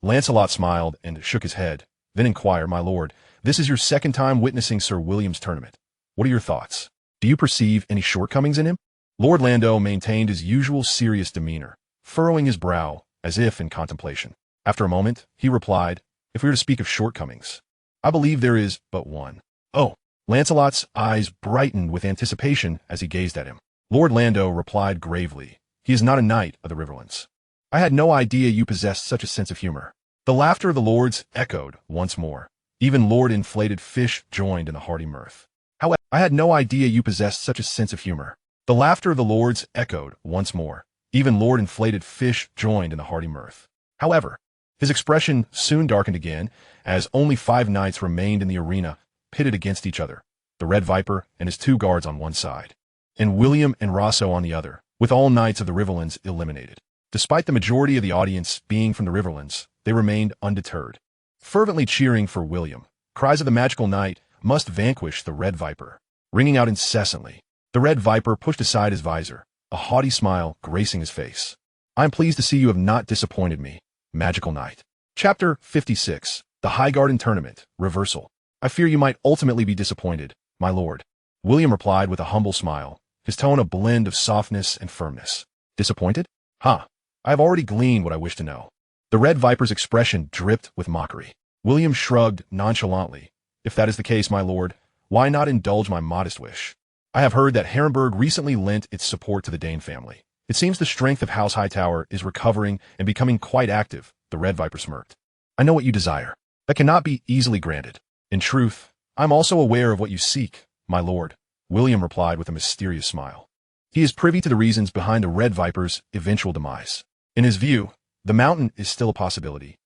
Lancelot smiled and shook his head, then inquired, "My lord, this is your second time witnessing Sir William's tournament. What are your thoughts? Do you perceive any shortcomings in him?" Lord Lando maintained his usual serious demeanor, furrowing his brow as if in contemplation. After a moment, he replied, "If we are to speak of shortcomings, I believe there is but one." "Oh." Lancelot's eyes brightened with anticipation as he gazed at him. Lord Lando replied gravely, "He is not a knight of the Riverlands." "I had no idea you possessed such a sense of humor." The laughter of the lords echoed once more. Even Lord Inflated Fish joined in the hearty mirth. "However, I had no idea you possessed such a sense of humor." The laughter of the lords echoed once more. Even Lord Inflated Fish joined in the hearty mirth. However, his expression soon darkened again, as only 5 knights remained in the arena, pitted against each other, the Red Viper and his 2 guards on one side, and William and Rosso on the other, with all knights of the Riverlands eliminated. Despite the majority of the audience being from the Riverlands, they remained undeterred, fervently cheering for William. Cries of the magical knight must vanquish the Red Viper, ringing out incessantly. The Red Viper pushed aside his visor, a haughty smile gracing his face. "I am pleased to see you have not disappointed me, magical knight." Chapter 56, The Highgarden Tournament, Reversal. "I fear you might ultimately be disappointed, my lord," William replied with a humble smile, his tone a blend of softness and firmness. "Disappointed? Ha! I have already gleaned what I wish to know." The Red Viper's expression dripped with mockery. William shrugged nonchalantly. "If that is the case, my lord, why not indulge my modest wish? I have heard that Herrenberg recently lent its support to the Dane family. It seems the strength of House Hightower is recovering and becoming quite active." The Red Viper smirked. "I know what you desire. That cannot be easily granted. In truth, I am also aware of what you seek, my lord," William replied with a mysterious smile. He is privy to the reasons behind the Red Viper's eventual demise. In his view, the mountain is still a possibility.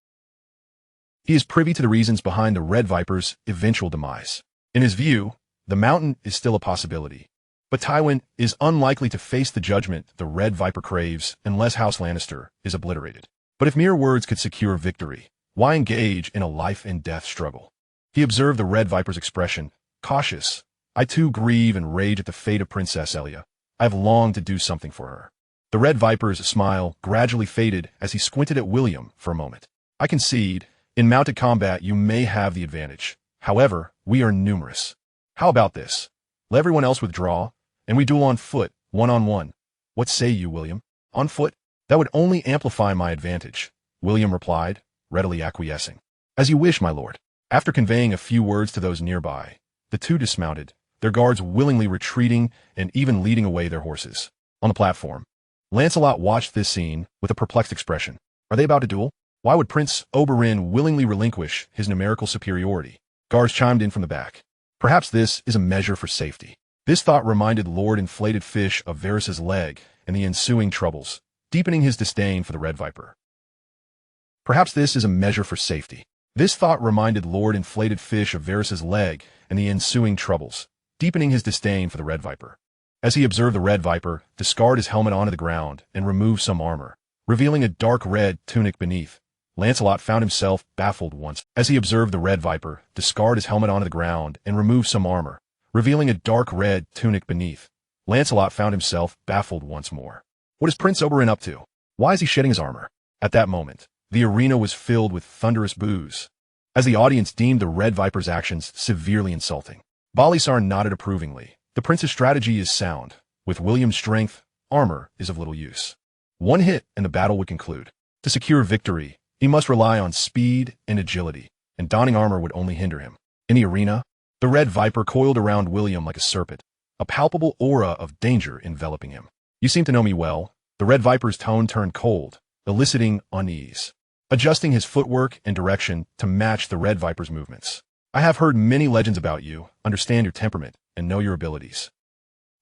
He is privy to the reasons behind the Red Viper's eventual demise. In his view, the mountain is still a possibility. But Tywin is unlikely to face the judgment the Red Viper craves unless House Lannister is obliterated. But if mere words could secure victory, why engage in a life-and-death struggle? He observed the Red Viper's expression, cautious. "I too grieve and rage at the fate of Princess Elia. I have longed to do something for her." The Red Viper's smile gradually faded as he squinted at William for a moment. "I concede, in mounted combat you may have the advantage. However, we are numerous. How about this? Let everyone else withdraw, and we duel on foot, one-on-one. What say you, William? On foot? That would only amplify my advantage, William replied, readily acquiescing. As you wish, my lord. After conveying a few words to those nearby, the two dismounted, their guards willingly retreating and even leading away their horses. On the platform, Lancelot watched this scene with a perplexed expression. Are they about to duel? Why would Prince Oberyn willingly relinquish his numerical superiority? Guards chimed in from the back. Perhaps this is a measure for safety. This thought reminded Lord Inflated Fish of Varys's leg and the ensuing troubles, deepening his disdain for the Red Viper. Perhaps this is a measure for safety. This thought reminded Lord Inflated Fish of Varys's leg and the ensuing troubles, deepening his disdain for the Red Viper. As he observed the Red Viper discard his helmet onto the ground and remove some armor, revealing a dark red tunic beneath, Lancelot found himself baffled once. As he observed the Red Viper discard his helmet onto the ground and remove some armor, revealing a dark red tunic beneath, Lancelot found himself baffled once more. What is Prince Oberyn up to? Why is he shedding his armor? At that moment, the arena was filled with thunderous boos, as the audience deemed the Red Viper's actions severely insulting. Balisar nodded approvingly. The prince's strategy is sound. With William's strength, armor is of little use. One hit and the battle would conclude. To secure victory, he must rely on speed and agility, and donning armor would only hinder him. In the arena, the Red Viper coiled around William like a serpent, a palpable aura of danger enveloping him. You seem to know me well. The Red Viper's tone turned cold, eliciting unease. Adjusting his footwork and direction to match the Red Viper's movements. I have heard many legends about you, understand your temperament, and know your abilities.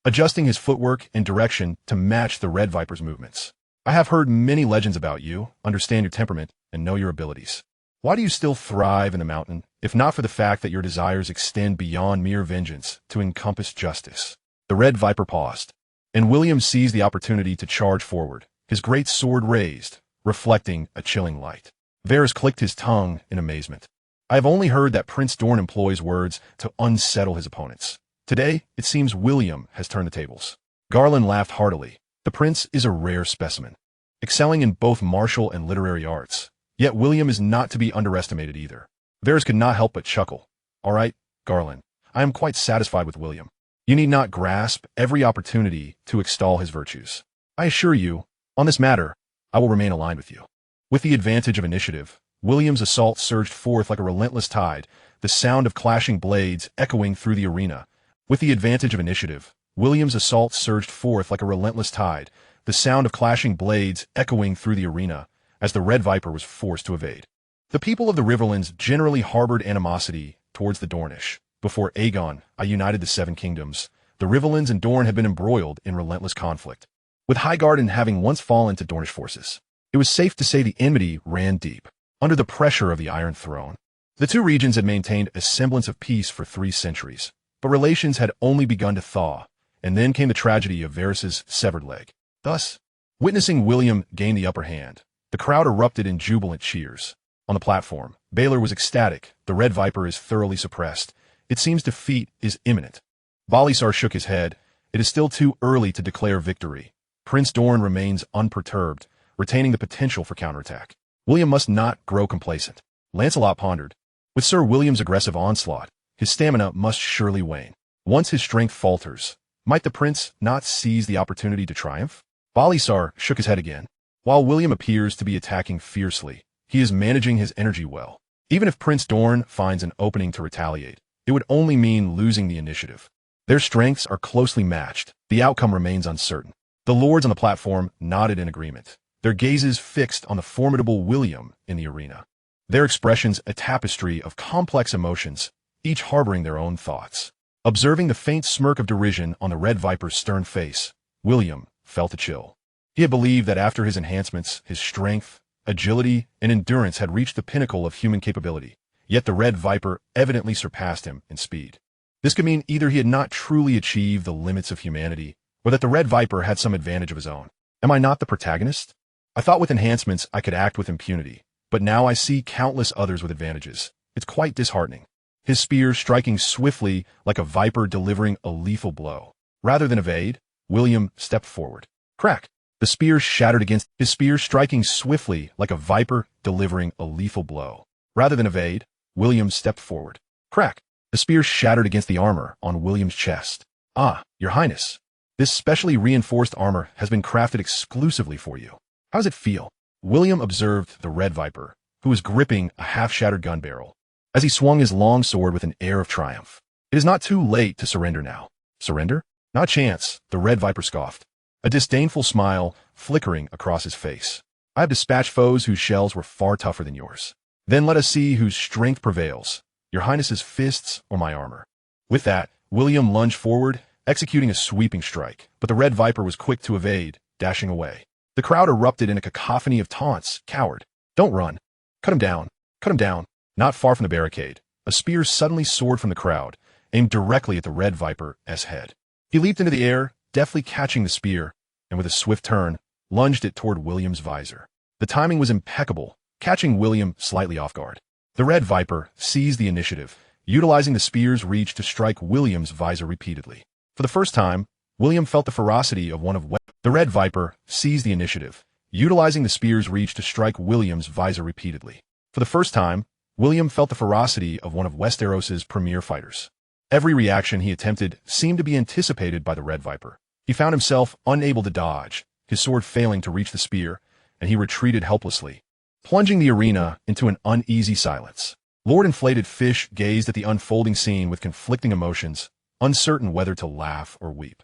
Adjusting his footwork and direction to match the Red Viper's movements. I have heard many legends about you, understand your temperament, and know your abilities. Why do you still thrive in the mountain, if not for the fact that your desires extend beyond mere vengeance to encompass justice? The Red Viper paused, and William seized the opportunity to charge forward, his great sword raised, reflecting a chilling light. Varys clicked his tongue in amazement. I have only heard that Prince Dorne employs words to unsettle his opponents. Today, it seems William has turned the tables. Garland laughed heartily. The prince is a rare specimen, excelling in both martial and literary arts. Yet William is not to be underestimated either. Varys could not help but chuckle. All right, Garland, I am quite satisfied with William. You need not grasp every opportunity to extol his virtues. I assure you, on this matter, I will remain aligned with you. With the advantage of initiative, William's assault surged forth like a relentless tide, the sound of clashing blades echoing through the arena. With the advantage of initiative, William's assault surged forth like a relentless tide, the sound of clashing blades echoing through the arena, as the Red Viper was forced to evade. The people of the Riverlands generally harbored animosity towards the Dornish. Before Aegon I united the Seven Kingdoms, the Riverlands and Dorne had been embroiled in relentless conflict. With Highgarden having once fallen to Dornish forces, it was safe to say the enmity ran deep. Under the pressure of the Iron Throne, the two regions had maintained a semblance of peace for 3 centuries, but relations had only begun to thaw, and then came the tragedy of Varys's severed leg. Thus, witnessing William gain the upper hand, the crowd erupted in jubilant cheers. On the platform, Baelor was ecstatic. The Red Viper is thoroughly suppressed. It seems defeat is imminent. Balisar shook his head. It is still too early to declare victory. Prince Dorne remains unperturbed, retaining the potential for counterattack. William must not grow complacent. Lancelot pondered. With Sir William's aggressive onslaught, his stamina must surely wane. Once his strength falters, might the prince not seize the opportunity to triumph? Balisar shook his head again. While William appears to be attacking fiercely, he is managing his energy well. Even if Prince Dorne finds an opening to retaliate, it would only mean losing the initiative. Their strengths are closely matched. The outcome remains uncertain. The lords on the platform nodded in agreement, their gazes fixed on the formidable William in the arena. Their expressions a tapestry of complex emotions, each harboring their own thoughts. Observing the faint smirk of derision on the Red Viper's stern face, William felt a chill. He had believed that after his enhancements, his strength, agility, and endurance had reached the pinnacle of human capability, yet the Red Viper evidently surpassed him in speed. This could mean either he had not truly achieved the limits of humanity, or that the Red Viper had some advantage of his own. Am I not the protagonist? I thought with enhancements I could act with impunity, but now I see countless others with advantages. It's quite disheartening. His spear striking swiftly like a viper delivering a lethal blow. Rather than evade, William stepped forward. Crack! The spear shattered against his spear striking swiftly like a viper delivering a lethal blow. Rather than evade, William stepped forward. Crack! The spear shattered against the armor on William's chest. Ah, your highness. This specially reinforced armor has been crafted exclusively for you. How does it feel? William observed the red viper, who was gripping a half-shattered gun barrel, as he swung his long sword with an air of triumph. It is not too late to surrender now. Surrender? Not a chance, the red viper scoffed, a disdainful smile flickering across his face. I have dispatched foes whose shells were far tougher than yours. Then let us see whose strength prevails, your highness's fists or my armor. With that, William lunged forward, executing a sweeping strike, but the red viper was quick to evade, dashing away. The crowd erupted in a cacophony of taunts. Coward. Don't run. Cut him down. Cut him down. Not far from the barricade, a spear suddenly soared from the crowd, aimed directly at the red viper's head. He leaped into the air, deftly catching the spear, and with a swift turn, lunged it toward William's visor. The timing was impeccable, catching William slightly off guard. The red viper seized the initiative, utilizing the spear's reach to strike William's visor repeatedly. For the first time, William felt the ferocity of one of the red viper seized the initiative, utilizing the spear's reach to strike William's visor repeatedly. For the first time, William felt the ferocity of one of Westeros's premier fighters. Every reaction he attempted seemed to be anticipated by the red viper. He found himself unable to dodge, his sword failing to reach the spear, and he retreated helplessly, plunging the arena into an uneasy silence. Lord Inflated Fish gazed at the unfolding scene with conflicting emotions, uncertain whether to laugh or weep.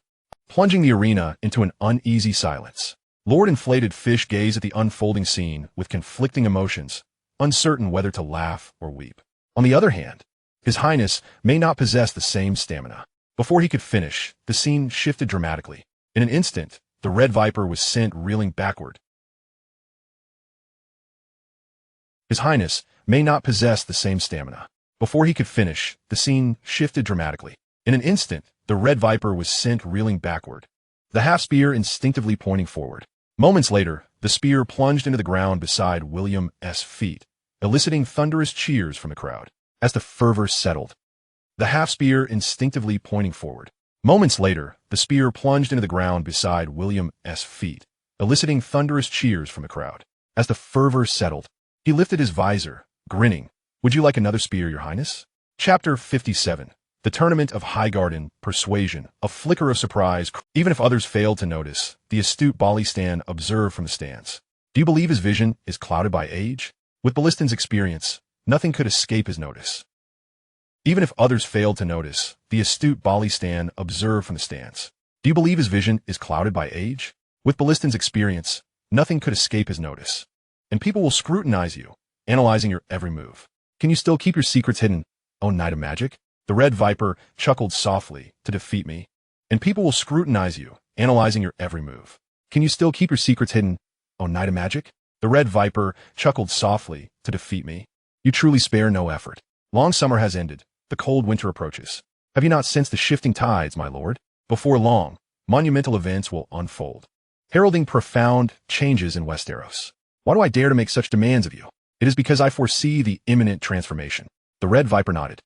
Plunging the arena into an uneasy silence. Lord Inflated Fish gazed at the unfolding scene with conflicting emotions, uncertain whether to laugh or weep. On the other hand, His Highness may not possess the same stamina. Before he could finish, the scene shifted dramatically. In an instant, the red viper was sent reeling backward. His Highness may not possess the same stamina. Before he could finish, the scene shifted dramatically. In an instant, the red viper was sent reeling backward, the half-spear instinctively pointing forward. Moments later, the spear plunged into the ground beside William's feet, eliciting thunderous cheers from the crowd. As the fervor settled, the half-spear instinctively pointing forward. Moments later, the spear plunged into the ground beside William's feet, eliciting thunderous cheers from the crowd. As the fervor settled, he lifted his visor, grinning. Would you like another spear, your highness? Chapter 57. The Tournament of Highgarden, Persuasion, a flicker of surprise. Even if others failed to notice, the astute Balistan observed from the stands. Do you believe his vision is clouded by age? With Ballistan's experience, nothing could escape his notice. Even if others failed to notice, the astute Balistan observed from the stands. Do you believe his vision is clouded by age? With Ballistan's experience, nothing could escape his notice. And people will scrutinize you, analyzing your every move. Can you still keep your secrets hidden, O Knight of Magic? The red viper chuckled softly. To defeat me. And people will scrutinize you, analyzing your every move. Can you still keep your secrets hidden, O Knight of Magic? The red viper chuckled softly. To defeat me. You truly spare no effort. Long summer has ended. The cold winter approaches. Have you not sensed the shifting tides, my lord? Before long, monumental events will unfold, heralding profound changes in Westeros. Why do I dare to make such demands of you? It is because I foresee the imminent transformation. The red viper nodded,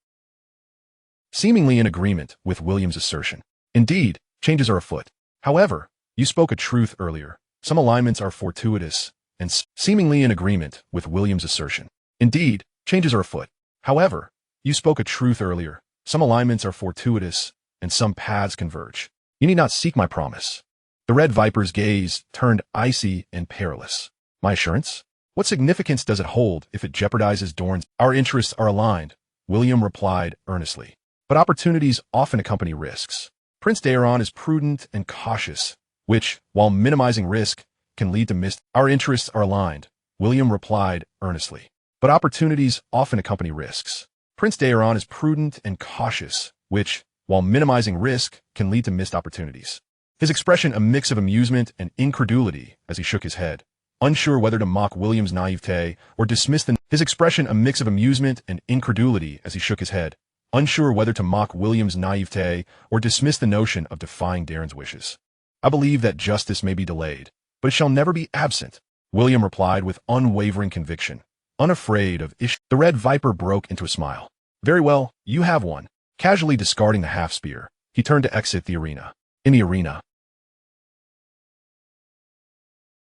seemingly in agreement with William's assertion. Indeed, changes are afoot. However, you spoke a truth earlier. Some alignments are fortuitous, and seemingly in agreement with William's assertion. Indeed, changes are afoot. However, you spoke a truth earlier. Some alignments are fortuitous, and some paths converge. You need not seek my promise. The red viper's gaze turned icy and perilous. My assurance? What significance does it hold if it jeopardizes Dorne's? Our interests are aligned, William replied earnestly. But opportunities often accompany risks. Prince Daeron is prudent and cautious, which, while minimizing risk, can lead to missed. Our interests are aligned, William replied earnestly. But opportunities often accompany risks. Prince Daeron is prudent and cautious, which, while minimizing risk, can lead to missed opportunities. His expression a mix of amusement and incredulity as he shook his head, unsure whether to mock William's naivete or dismiss the— His expression a mix of amusement and incredulity as he shook his head, unsure whether to mock William's naivete or dismiss the notion of defying Daeron's wishes. I believe that justice may be delayed, but it shall never be absent, William replied with unwavering conviction, unafraid of ish. The red viper broke into a smile. Very well, you have one. Casually discarding the half-spear, he turned to exit the arena. In the arena,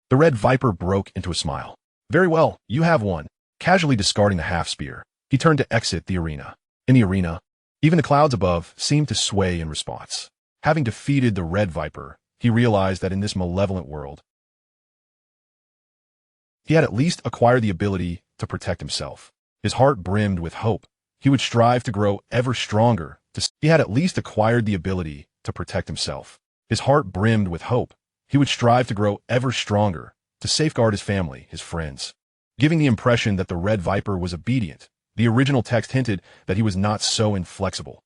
the red viper broke into a smile. Very well, you have one. Casually discarding the half-spear, he turned to exit the arena. In the arena, even the clouds above seemed to sway in response. Having defeated the Red Viper, he realized that in this malevolent world, he had at least acquired the ability to protect himself. His heart brimmed with hope. He would strive to grow ever stronger. He had at least acquired the ability to protect himself. His heart brimmed with hope. He would strive to grow ever stronger, to safeguard his family, his friends. Giving the impression that the Red Viper was obedient, the original text hinted that he was not so inflexible.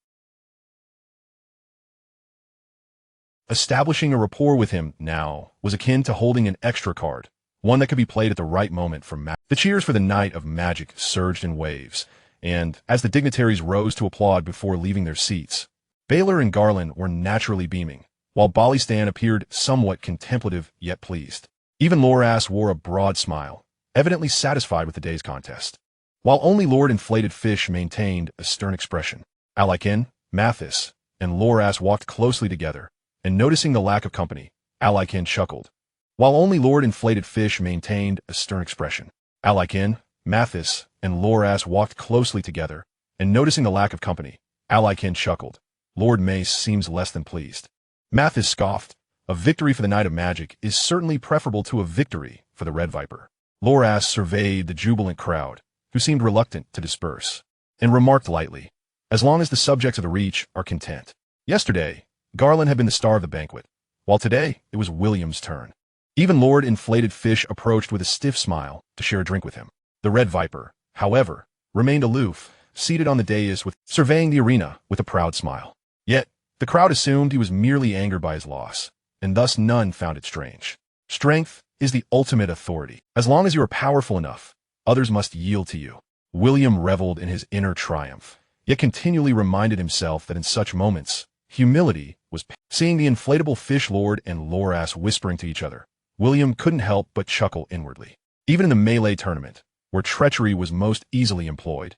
Establishing a rapport with him now was akin to holding an extra card, one that could be played at the right moment from magic. The cheers for the night of magic surged in waves, and as the dignitaries rose to applaud before leaving their seats, Baylor and Garland were naturally beaming, while Balistan appeared somewhat contemplative yet pleased. Even Loras wore a broad smile, evidently satisfied with the day's contest, while only Lord Inflated Fish maintained a stern expression. Alikin, Mathis, and Loras walked closely together, and noticing the lack of company, Alikin chuckled, while only Lord Inflated Fish maintained a stern expression. Alikin, Mathis, and Loras walked closely together, and noticing the lack of company, Alikin chuckled. Lord Mace seems less than pleased. Mathis scoffed. A victory for the Night of Magic is certainly preferable to a victory for the Red Viper. Loras surveyed the jubilant crowd, who seemed reluctant to disperse, and remarked lightly, as long as the subjects of the Reach are content. Yesterday, Garland had been the star of the banquet, while today it was William's turn. Even Lord Inflated Fish approached with a stiff smile to share a drink with him. The Red Viper, however, remained aloof, seated on the dais surveying the arena with a proud smile. Yet, the crowd assumed he was merely angered by his loss, and thus none found it strange. Strength is the ultimate authority. As long as you are powerful enough, others must yield to you. William reveled in his inner triumph, yet continually reminded himself that in such moments, humility was seeing the inflatable fish lord and Loras whispering to each other. William couldn't help but chuckle inwardly. Even in the melee tournament, where treachery was most easily employed,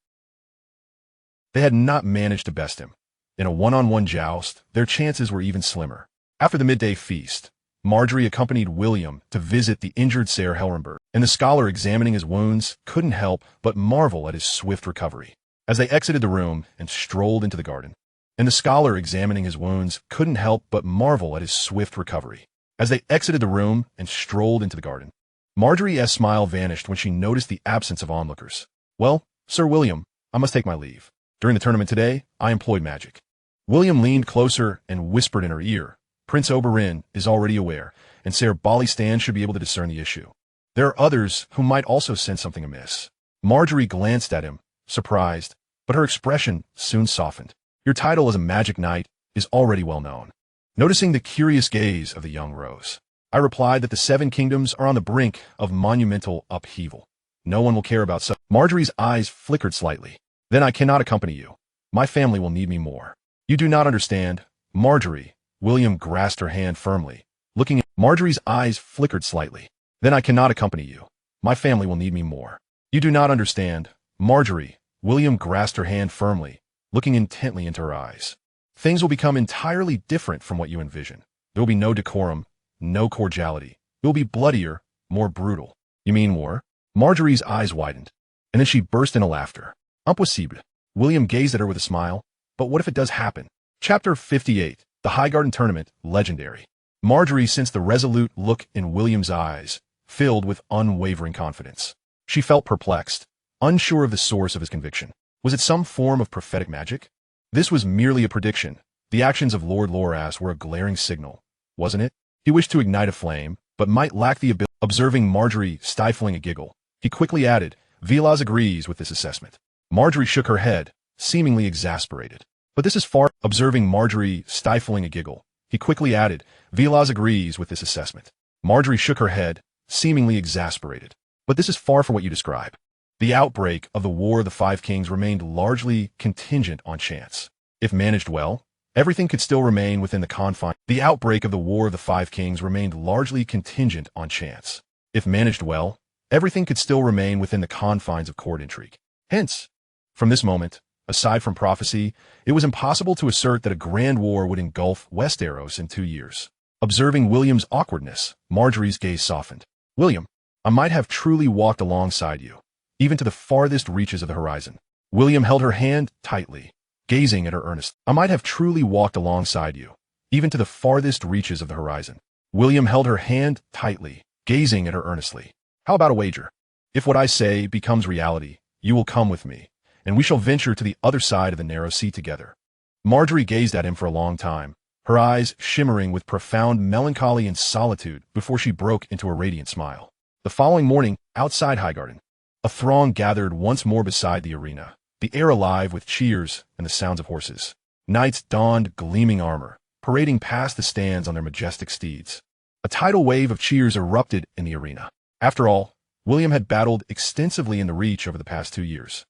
they had not managed to best him. In a one-on-one joust, their chances were even slimmer. After the midday feast, Marjorie accompanied William to visit the injured Heir Harrenhal, and the scholar examining his wounds couldn't help but marvel at his swift recovery. As they exited the room and strolled into the garden, and the scholar examining his wounds couldn't help but marvel at his swift recovery. As they exited the room and strolled into the garden, Marjorie's smile vanished when she noticed the absence of onlookers. Well, Sir William, I must take my leave. During the tournament today, I employed magic. William leaned closer and whispered in her ear, Prince Oberyn is already aware, and Sir Balistan should be able to discern the issue. There are others who might also sense something amiss. Marjorie glanced at him, surprised, but her expression soon softened. Your title as a magic knight is already well known. Noticing the curious gaze of the young rose, I replied that the Seven Kingdoms are on the brink of monumental upheaval. No one will care about such. Marjorie's eyes flickered slightly. Then I cannot accompany you. My family will need me more. You do not understand, Marjorie. William grasped her hand firmly, looking at Marjorie's eyes flickered slightly. Then I cannot accompany you. My family will need me more. You do not understand, Marjorie. William grasped her hand firmly, looking intently into her eyes. Things will become entirely different from what you envision. There will be no decorum, no cordiality. It will be bloodier, more brutal. You mean war? Marjorie's eyes widened, and then she burst into laughter. Impossible. William gazed at her with a smile. But what if it does happen? Chapter 58. The Highgarden Tournament, Legendary. Marjorie sensed the resolute look in William's eyes, filled with unwavering confidence. She felt perplexed, unsure of the source of his conviction. Was it some form of prophetic magic? This was merely a prediction. The actions of Lord Loras were a glaring signal, wasn't it? He wished to ignite a flame, but might lack the ability. Observing Marjorie stifling a giggle, he quickly added, Vilas agrees with this assessment. Marjorie shook her head, seemingly exasperated. But this is far. Observing Marjorie stifling a giggle, he quickly added, Vilas agrees with this assessment. Marjorie shook her head, seemingly exasperated. But this is far from what you describe. The outbreak of the War of the Five Kings remained largely contingent on chance. If managed well, everything could still remain within the confines. The outbreak of the War of the Five Kings remained largely contingent on chance. If managed well, everything could still remain within the confines of court intrigue. Hence, from this moment, aside from prophecy, it was impossible to assert that a grand war would engulf Westeros in 2 years. Observing William's awkwardness, Marjorie's gaze softened. William, I might have truly walked alongside you, even to the farthest reaches of the horizon. William held her hand tightly, gazing at her earnestly. I might have truly walked alongside you, even to the farthest reaches of the horizon. William held her hand tightly, gazing at her earnestly. How about a wager? If what I say becomes reality, you will come with me, and we shall venture to the other side of the narrow sea together. Marjorie gazed at him for a long time, her eyes shimmering with profound melancholy and solitude before she broke into a radiant smile. The following morning, outside Highgarden, a throng gathered once more beside the arena, the air alive with cheers and the sounds of horses. Knights donned gleaming armor, parading past the stands on their majestic steeds. A tidal wave of cheers erupted in the arena. After all, William had battled extensively in the Reach over the past 2 years,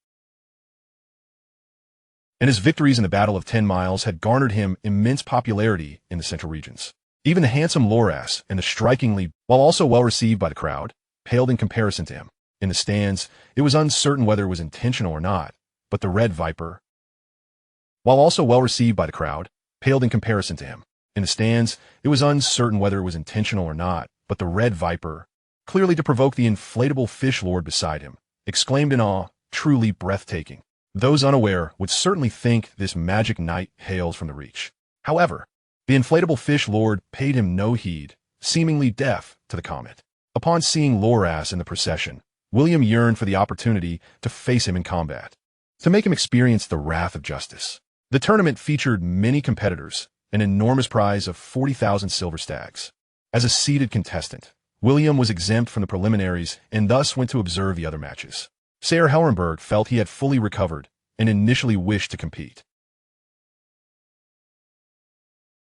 and his victories in the Battle of 10 Miles had garnered him immense popularity in the central regions. Even the handsome Loras and the strikingly, while also well received by the crowd, paled in comparison to him. In the stands, it was uncertain whether it was intentional or not, but the Red Viper, while also well received by the crowd, paled in comparison to him. In the stands, it was uncertain whether it was intentional or not, but the Red Viper, clearly to provoke the inflatable fish lord beside him, exclaimed in awe, truly breathtaking. Those unaware would certainly think this magic knight hails from the Reach. However, the inflatable fish lord paid him no heed, seemingly deaf to the comment. Upon seeing Loras in the procession, William yearned for the opportunity to face him in combat, to make him experience the wrath of justice. The tournament featured many competitors, an enormous prize of 40,000 silver stags. As a seeded contestant, William was exempt from the preliminaries and thus went to observe the other matches. Heir of Harrenhal felt he had fully recovered and initially wished to compete.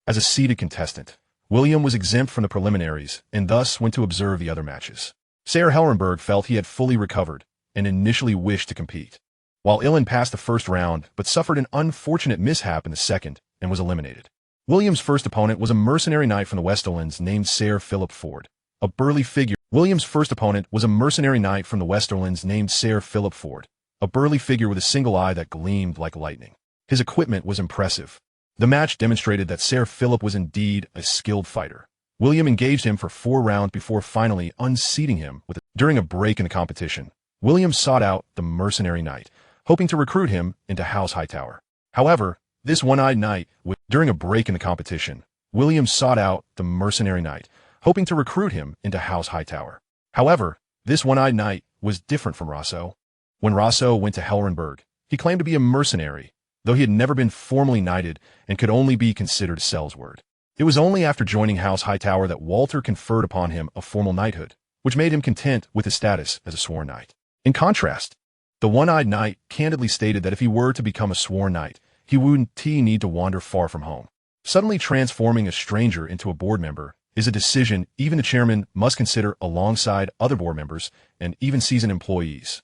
As a seeded contestant, William was exempt from the preliminaries and thus went to observe the other matches. Heir of Harrenhal felt he had fully recovered and initially wished to compete. While Ilan passed the first round but suffered an unfortunate mishap in the second and was eliminated. William's first opponent was a mercenary knight from the Westerlands named Sir Philip Ford, a burly figure. William's first opponent was a mercenary knight from the Westerlands named Sir Philip Ford, a burly figure with a single eye that gleamed like lightning. His equipment was impressive. The match demonstrated that Sir Philip was indeed a skilled fighter. William engaged him for 4 rounds before finally unseating him during a break in the competition. William sought out the mercenary knight, hoping to recruit him into House Hightower. However, this one-eyed knight, during a break in the competition, William sought out the mercenary knight, hoping to recruit him into House Hightower. However, this one-eyed knight was different from Rosso. When Rosso went to Helrenberg, he claimed to be a mercenary, though he had never been formally knighted and could only be considered a sellsword. It was only after joining House Hightower that Walter conferred upon him a formal knighthood, which made him content with his status as a sworn knight. In contrast, the one-eyed knight candidly stated that if he were to become a sworn knight, he wouldn't need to wander far from home. Suddenly transforming a stranger into a board member is a decision even the chairman must consider alongside other board members and even seasoned employees.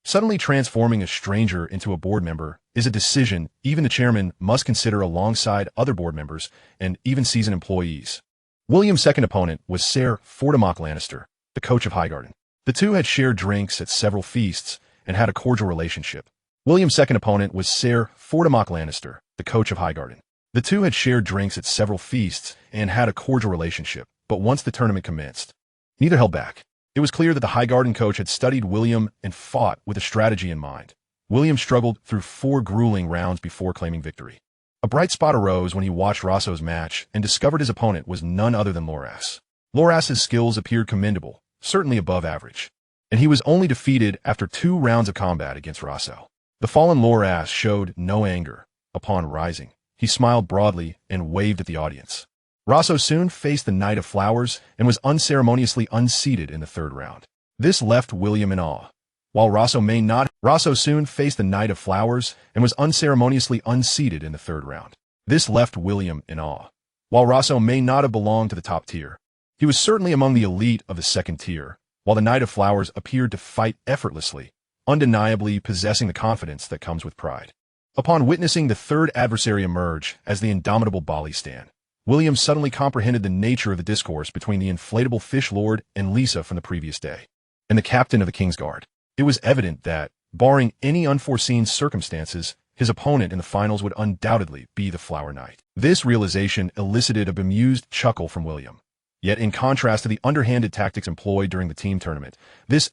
Suddenly transforming a stranger into a board member is a decision even the chairman must consider alongside other board members and even seasoned employees. William's second opponent was Sir Fortimac Lannister, the coach of Highgarden. The two had shared drinks at several feasts and had a cordial relationship. William's second opponent was Sir Fortimac Lannister, the coach of Highgarden. The two had shared drinks at several feasts and had a cordial relationship, but once the tournament commenced, neither held back. It was clear that the Highgarden coach had studied William and fought with a strategy in mind. William struggled through 4 grueling rounds before claiming victory. A bright spot arose when he watched Rosso's match and discovered his opponent was none other than Loras. Loras's skills appeared commendable, certainly above average, and he was only defeated after 2 rounds of combat against Rosso. The fallen Loras showed no anger. Upon rising, he smiled broadly and waved at the audience. Rosso soon faced the Knight of Flowers and was unceremoniously unseated in the 3rd round. This left William in awe. While Rosso soon faced the Knight of Flowers and was unceremoniously unseated in the 3rd round. This left William in awe. While Rosso may not have belonged to the top tier, he was certainly among the elite of the 2nd tier, while the Knight of Flowers appeared to fight effortlessly, undeniably possessing the confidence that comes with pride. Upon witnessing the 3rd adversary emerge as the indomitable Balistan, William suddenly comprehended the nature of the discourse between the inflatable fish lord and Lisa from the previous day, and the captain of the King's Guard. It was evident that, barring any unforeseen circumstances, his opponent in the finals would undoubtedly be the Flower Knight. This realization elicited a bemused chuckle from William. Yet in contrast to the underhanded tactics employed during the team tournament, this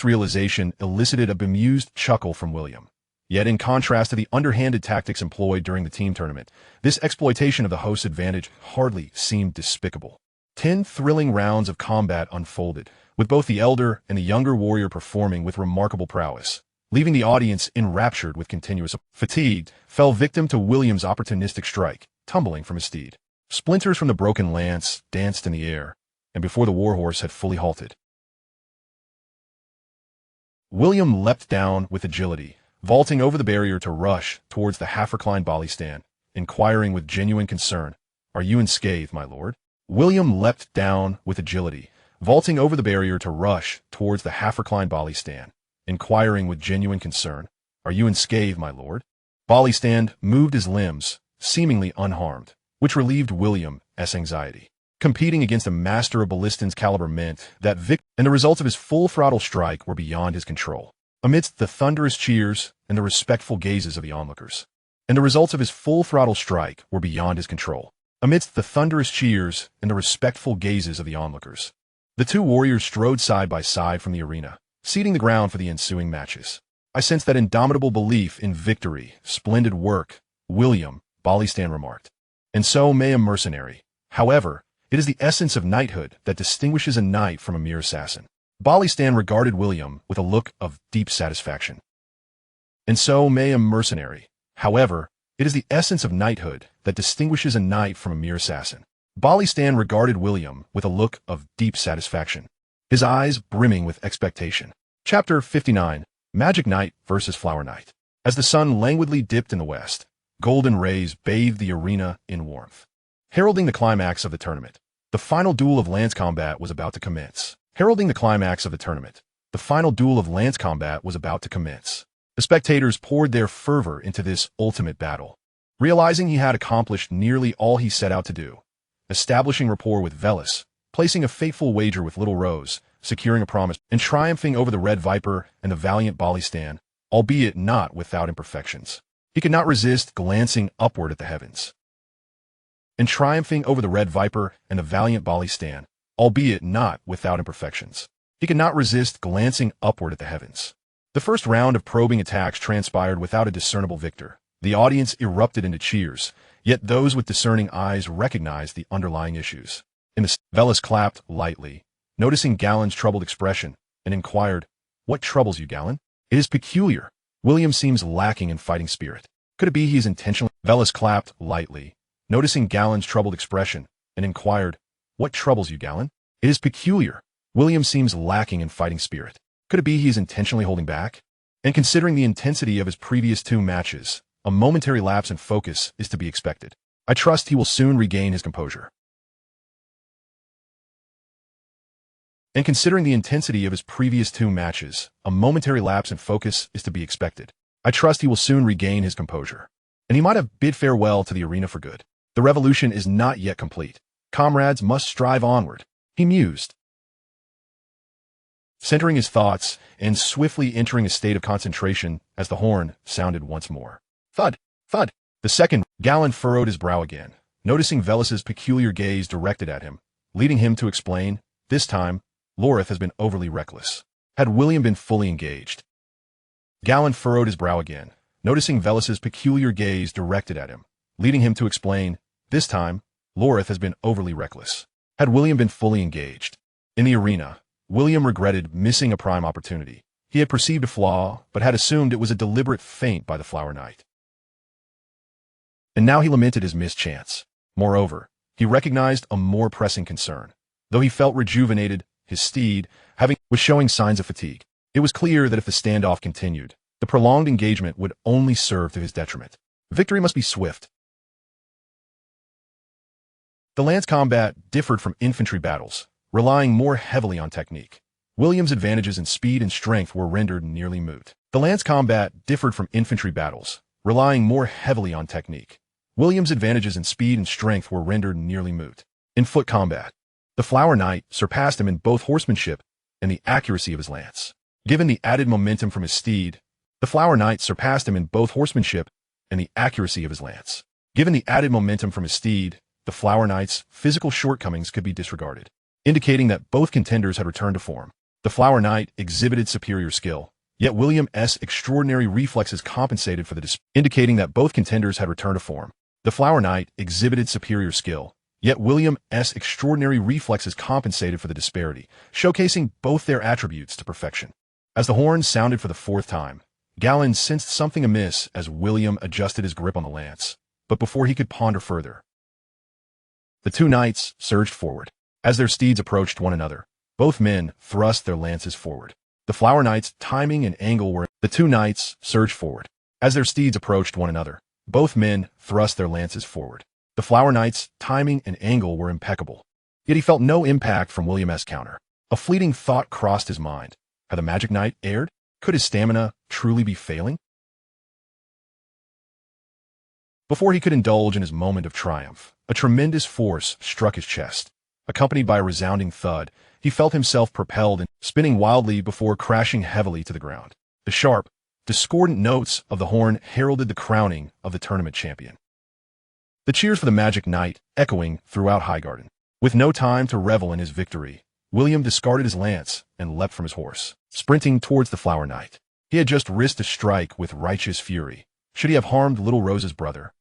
realization elicited a bemused chuckle from William. Yet in contrast to the underhanded tactics employed during the team tournament, this exploitation of the host's advantage hardly seemed despicable. 10 thrilling rounds of combat unfolded, with both the elder and the younger warrior performing with remarkable prowess, leaving the audience enraptured with continuous fatigued, fell victim to William's opportunistic strike, tumbling from his steed. Splinters from the broken lance danced in the air, and before the warhorse had fully halted, William leapt down with agility, vaulting over the barrier to rush towards the half-reclined Bali stand, inquiring with genuine concern, "Are you unscathed, my lord?" William leapt down with agility, vaulting over the barrier to rush towards the half-reclined Bali stand, inquiring with genuine concern, "Are you unscathed, my lord?" Bali stand moved his limbs, seemingly unharmed, which relieved William's anxiety. Competing against a master of Ballistin's caliber meant that and the results of his full-throttle strike were beyond his control. Amidst the thunderous cheers and the respectful gazes of the onlookers. And the results of his full-throttle strike were beyond his control. Amidst the thunderous cheers and the respectful gazes of the onlookers. The two warriors strode side by side from the arena, seeding the ground for the ensuing matches. "I sense that indomitable belief in victory. Splendid work," William Balistan remarked. "And so may a mercenary. However, it is the essence of knighthood that distinguishes a knight from a mere assassin." Balistan regarded William with a look of deep satisfaction. "And so may a mercenary. However, it is the essence of knighthood that distinguishes a knight from a mere assassin." Balistan regarded William with a look of deep satisfaction, his eyes brimming with expectation. Chapter 59, Magic Knight versus Flower Knight. As the sun languidly dipped in the west, golden rays bathed the arena in warmth. Heralding the climax of the tournament, the final duel of lance combat was about to commence. Heralding the climax of the tournament, the final duel of lance combat was about to commence. The spectators poured their fervor into this ultimate battle. Realizing he had accomplished nearly all he set out to do, establishing rapport with Velis, placing a fateful wager with Little Rose, securing a promise, and triumphing over the Red Viper and the valiant Balistan, albeit not without imperfections. He could not resist glancing upward at the heavens. And triumphing over the Red Viper and the valiant Balistan, albeit not without imperfections. He could not resist glancing upward at the heavens. The first round of probing attacks transpired without a discernible victor. The audience erupted into cheers, yet those with discerning eyes recognized the underlying issues. In the Velis clapped lightly, noticing Galen's troubled expression, and inquired, "What troubles you, Galen?" "It is peculiar. William seems lacking in fighting spirit. Could it be he is intentionally—" Velis clapped lightly, noticing Galen's troubled expression, and inquired, "What troubles you, Galen?" "It is peculiar. William seems lacking in fighting spirit. Could it be he is intentionally holding back?" And considering the intensity of his previous 2 matches, a momentary lapse in focus is to be expected. "I trust he will soon regain his composure." And considering the intensity of his previous 2 matches, a momentary lapse in focus is to be expected. "I trust he will soon regain his composure." And he might have bid farewell to the arena for good. The revolution is not yet complete. Comrades must strive onward, he mused. Centering his thoughts and swiftly entering a state of concentration as the horn sounded once more. Thud, thud. The second, Galen furrowed his brow again, noticing Velis's peculiar gaze directed at him, leading him to explain, "This time, Lorith has been overly reckless." Had William been fully engaged? Galen furrowed his brow again, noticing Velis's peculiar gaze directed at him, leading him to explain, "This time, Lorith has been overly reckless." Had William been fully engaged? In the arena, William regretted missing a prime opportunity. He had perceived a flaw, but had assumed it was a deliberate feint by the Flower Knight. And now he lamented his missed chance. Moreover, he recognized a more pressing concern. Though he felt rejuvenated, his steed, was showing signs of fatigue. It was clear that if the standoff continued, the prolonged engagement would only serve to his detriment. Victory must be swift. The lance combat differed from infantry battles, relying more heavily on technique. William's advantages in speed and strength were rendered nearly moot. The lance combat differed from infantry battles, relying more heavily on technique. William's advantages in speed and strength were rendered nearly moot. In foot combat, the Flower Knight surpassed him in both horsemanship and the accuracy of his lance. Given the added momentum from his steed, the Flower Knight surpassed him in both horsemanship and the accuracy of his lance. Given the added momentum from his steed, the Flower Knight's physical shortcomings could be disregarded, indicating that both contenders had returned to form. The Flower Knight exhibited superior skill, Yet William's extraordinary reflexes compensated for the indicating that both contenders had returned to form. The Flower Knight exhibited superior skill, yet William's extraordinary reflexes compensated for the disparity, showcasing both their attributes to perfection. As the horn sounded for the fourth time, Galen sensed something amiss as William adjusted his grip on the lance. But before he could ponder further, the two knights surged forward. As their steeds approached one another, both men thrust their lances forward. The Flower Knight's timing and angle were the two knights surged forward. As their steeds approached one another, both men thrust their lances forward. The Flower Knight's timing and angle were impeccable. Yet he felt no impact from William's counter. A fleeting thought crossed his mind. Had the Magic Knight erred? Could his stamina truly be failing? Before he could indulge in his moment of triumph, a tremendous force struck his chest. Accompanied by a resounding thud, he felt himself propelled and spinning wildly before crashing heavily to the ground. The sharp, discordant notes of the horn heralded the crowning of the tournament champion. The cheers for the Magic Knight echoing throughout Highgarden. With no time to revel in his victory, William discarded his lance and leapt from his horse, sprinting towards the Flower Knight. He had just risked a strike with righteous fury. Should he have harmed Little Rose's brother,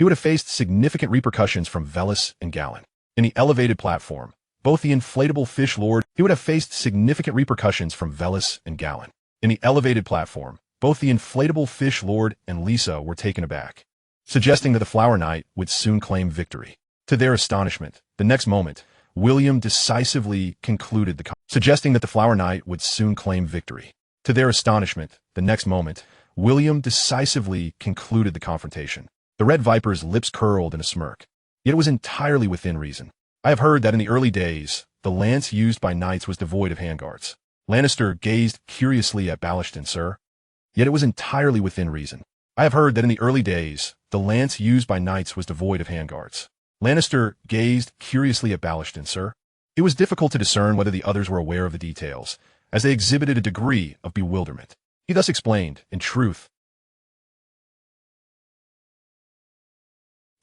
he would have faced significant repercussions from Velis and Galen. In the elevated platform, both the inflatable fish lord, he would have faced significant repercussions from Velis and Galen. In the elevated platform, both the inflatable fish lord and Lisa were taken aback, suggesting that the Flower Knight would soon claim victory. To their astonishment, the next moment, William decisively concluded the suggesting that the Flower Knight would soon claim victory. To their astonishment, the next moment, William decisively concluded the confrontation. The Red Viper's lips curled in a smirk. Yet it was entirely within reason. I have heard that in the early days, the lance used by knights was devoid of handguards. Lannister gazed curiously at Ballaston, sir. Yet it was entirely within reason. I have heard that in the early days, the lance used by knights was devoid of handguards. Lannister gazed curiously at Ballaston, sir. It was difficult to discern whether the others were aware of the details, as they exhibited a degree of bewilderment. He thus explained, in truth,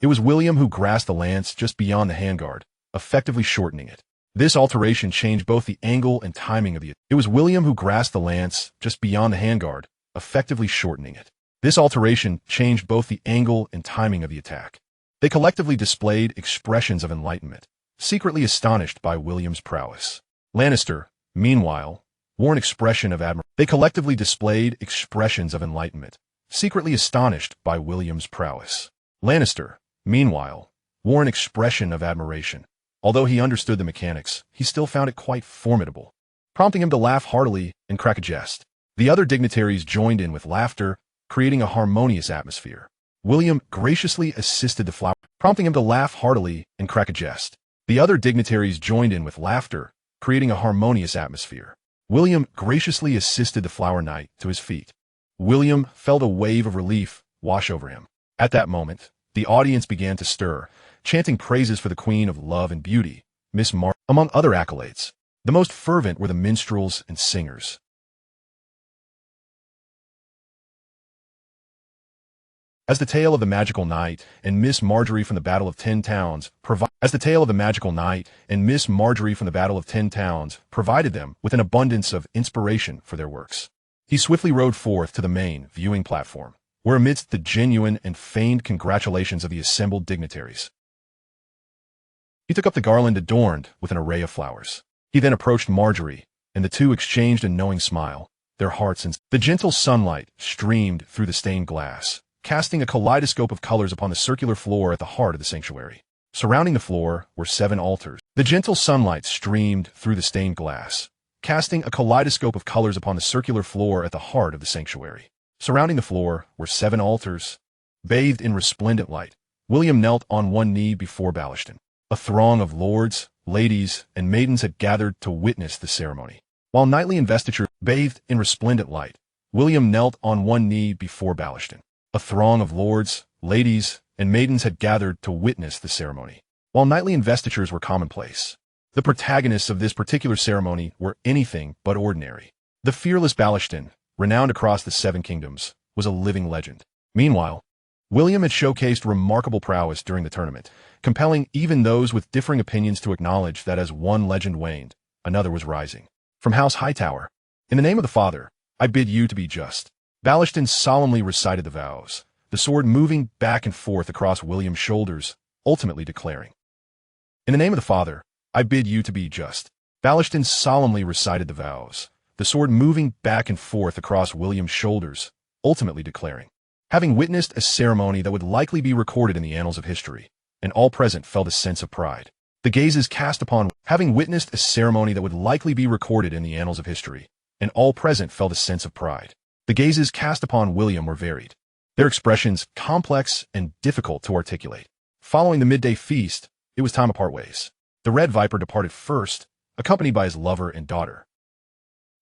it was William who grasped the lance just beyond the handguard, effectively shortening it. This alteration changed both the angle and timing of the attack. It was William who grasped the lance just beyond the handguard, effectively shortening it. This alteration changed both the angle and timing of the attack. They collectively displayed expressions of enlightenment, secretly astonished by William's prowess. Lannister, meanwhile, wore an expression of admiration. They collectively displayed expressions of enlightenment, secretly astonished by William's prowess. Lannister, meanwhile, wore an expression of admiration. Although he understood the mechanics, he still found it quite formidable, prompting him to laugh heartily and crack a jest. The other dignitaries joined in with laughter, creating a harmonious atmosphere. William graciously assisted the Flower, prompting him to laugh heartily and crack a jest. The other dignitaries joined in with laughter, creating a harmonious atmosphere. William graciously assisted the Flower Knight to his feet. William felt a wave of relief wash over him. At that moment, the audience began to stir, chanting praises for the Queen of Love and Beauty, Miss Mar. Among other accolades, the most fervent were the minstrels and singers. As the tale of the Magical Knight and Miss Marjorie from the Battle of 10 Towns provided them with an abundance of inspiration for their works, he swiftly rode forth to the main viewing platform, where amidst the genuine and feigned congratulations of the assembled dignitaries, he took up the garland adorned with an array of flowers. He then approached Marjorie, and the two exchanged a knowing smile, their hearts and the gentle sunlight streamed through the stained glass, casting a kaleidoscope of colors upon the circular floor at the heart of the sanctuary. Surrounding the floor were 7 altars. The gentle sunlight streamed through the stained glass, casting a kaleidoscope of colors upon the circular floor at the heart of the sanctuary. Surrounding the floor were 7 altars. Bathed in resplendent light, William knelt on one knee before Ballaston. A throng of lords, ladies, and maidens had gathered to witness the ceremony. While knightly investiture bathed in resplendent light, William knelt on one knee before Ballaston. A throng of lords, ladies, and maidens had gathered to witness the ceremony. While knightly investitures were commonplace, the protagonists of this particular ceremony were anything but ordinary. The fearless Ballaston, renowned across the 7 kingdoms, was a living legend. Meanwhile, William had showcased remarkable prowess during the tournament, compelling even those with differing opinions to acknowledge that as one legend waned, another was rising. From House Hightower, In the name of the Father, I bid you to be just. Ballaston solemnly recited the vows, the sword moving back and forth across William's shoulders, ultimately declaring, "In the name of the Father, I bid you to be just." Ballaston solemnly recited the vows, the sword moving back and forth across William's shoulders, ultimately declaring, having witnessed a ceremony that would likely be recorded in the annals of history, and all present felt a sense of pride. The gazes cast upon, having witnessed a ceremony that would likely be recorded in the annals of history, and all present felt a sense of pride. The gazes cast upon William were varied, their expressions complex and difficult to articulate. Following the midday feast, it was time to part ways. The Red Viper departed first, accompanied by his lover and daughter.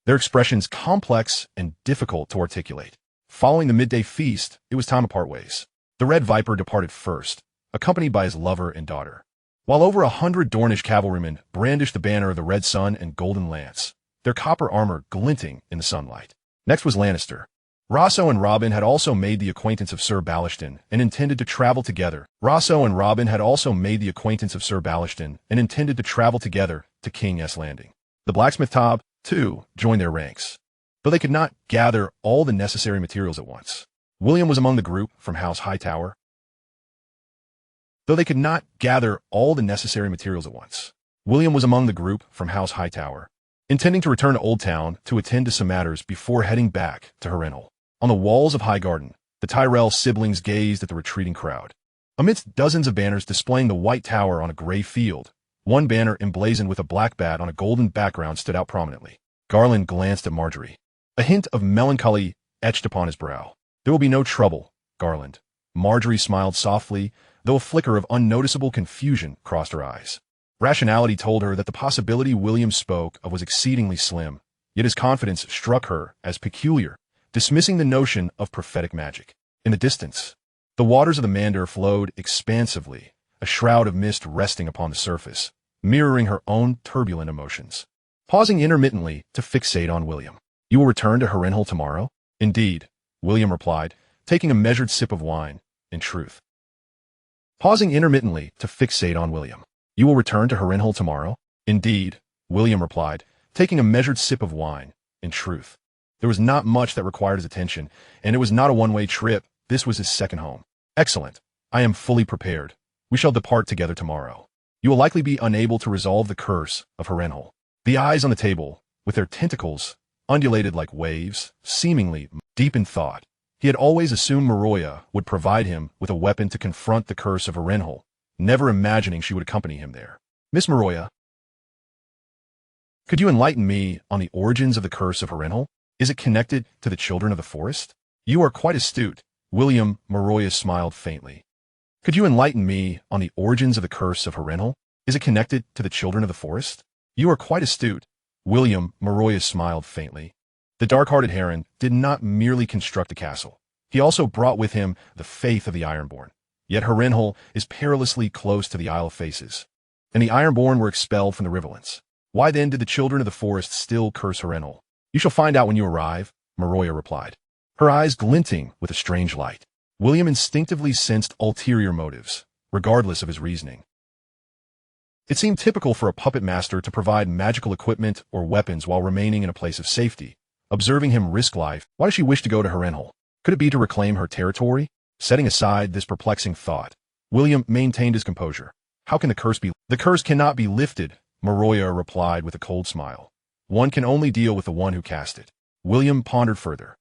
Their expressions complex and difficult to articulate. Following the midday feast, it was time to part ways. The Red Viper departed first, accompanied by his lover and daughter. While over 100 Dornish cavalrymen brandished the banner of the Red Sun and Golden Lance, their copper armor glinting in the sunlight. Next was Lannister. Rosso and Robin had also made the acquaintance of Sir Ballaston and intended to travel together. To King's Landing. The blacksmith Tob, too, joined their ranks. Though they could not gather all the necessary materials at once. William was among the group from House Hightower. William was among the group from House Hightower, intending to return to Old Town to attend to some matters before heading back to Harrenhal. On the walls of Highgarden, the Tyrell siblings gazed at the retreating crowd. Amidst dozens of banners displaying the White Tower on a gray field, one banner emblazoned with a black bat on a golden background stood out prominently. Garland glanced at Marjorie. A hint of melancholy etched upon his brow. "There will be no trouble, Garland." Marjorie smiled softly, though a flicker of unnoticeable confusion crossed her eyes. Rationality told her that the possibility William spoke of was exceedingly slim, yet his confidence struck her as peculiar, dismissing the notion of prophetic magic. In the distance, the waters of the Mander flowed expansively, a shroud of mist resting upon the surface, mirroring her own turbulent emotions. Pausing intermittently to fixate on William. "You will return to Harrenhal tomorrow?" "Indeed," William replied, taking a measured sip of wine. "In truth." Pausing intermittently to fixate on William. "You will return to Harrenhal tomorrow?" "Indeed," William replied, taking a measured sip of wine. "In truth." There was not much that required his attention, and it was not a one-way trip. This was his second home. "Excellent. I am fully prepared. We shall depart together tomorrow. You will likely be unable to resolve the curse of Harrenhal." The eyes on the table, with their tentacles, undulated like waves, seemingly deep in thought. He had always assumed Maroya would provide him with a weapon to confront the curse of Harrenhal, never imagining she would accompany him there. "Miss Maroya, could you enlighten me on the origins of the curse of Harrenhal? Is it connected to the children of the forest?" "You are quite astute." William Maroya smiled faintly. "Could you enlighten me on the origins of the curse of Harrenhal? Is it connected to the children of the forest?" "You are quite astute." William Maroya smiled faintly. The dark-hearted Heron did not merely construct a castle. He also brought with him the faith of the Ironborn. Yet Harrenhal is perilously close to the Isle of Faces, and the Ironborn were expelled from the Riverlands. Why then did the children of the forest still curse Harrenhal? "You shall find out when you arrive," Maroya replied, her eyes glinting with a strange light. William instinctively sensed ulterior motives, regardless of his reasoning. It seemed typical for a puppet master to provide magical equipment or weapons while remaining in a place of safety. Observing him risk life, why does she wish to go to Harrenhal? Could it be to reclaim her territory? Setting aside this perplexing thought, William maintained his composure. "How can the curse be? The curse cannot be lifted," Maroya replied with a cold smile. "One can only deal with the one who cast it." William pondered further.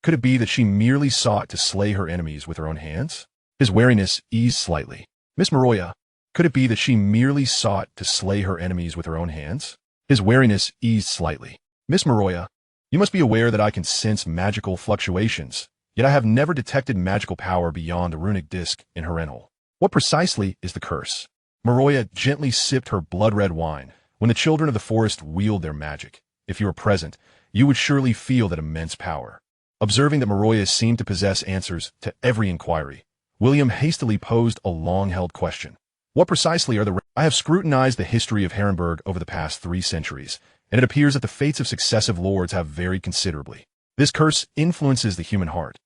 Could it be that she merely sought to slay her enemies with her own hands? His wariness eased slightly. "Miss Maroya, could it be that she merely sought to slay her enemies with her own hands?" His wariness eased slightly. "Miss Maroya, you must be aware that I can sense magical fluctuations, yet I have never detected magical power beyond the runic disc in Harrenhal. What precisely is the curse?" Maroya gently sipped her blood-red wine. "When the children of the forest wield their magic, if you were present, you would surely feel that immense power." Observing that Maroya seemed to possess answers to every inquiry, William hastily posed a long-held question. "What precisely are the... I have scrutinized the history of Harrenburg over the past 3 centuries, and it appears that the fates of successive lords have varied considerably. This curse influences the human heart.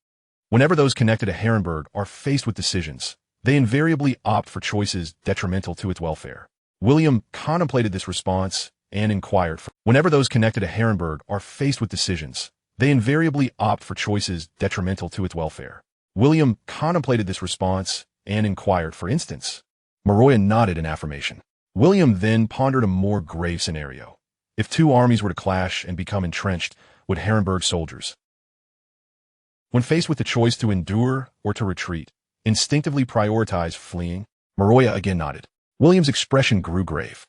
Whenever those connected to Harrenburg are faced with decisions, they invariably opt for choices detrimental to its welfare." William contemplated this response and inquired, Whenever those connected to Harrenhal are faced with decisions, they invariably opt for choices detrimental to its welfare. William contemplated this response and inquired, for instance. Maroya nodded in affirmation. William then pondered a more grave scenario. If two armies were to clash and become entrenched, would Harrenhal's soldiers, when faced with the choice to endure or to retreat, instinctively prioritize fleeing? Maroya again nodded. William's expression grew grave.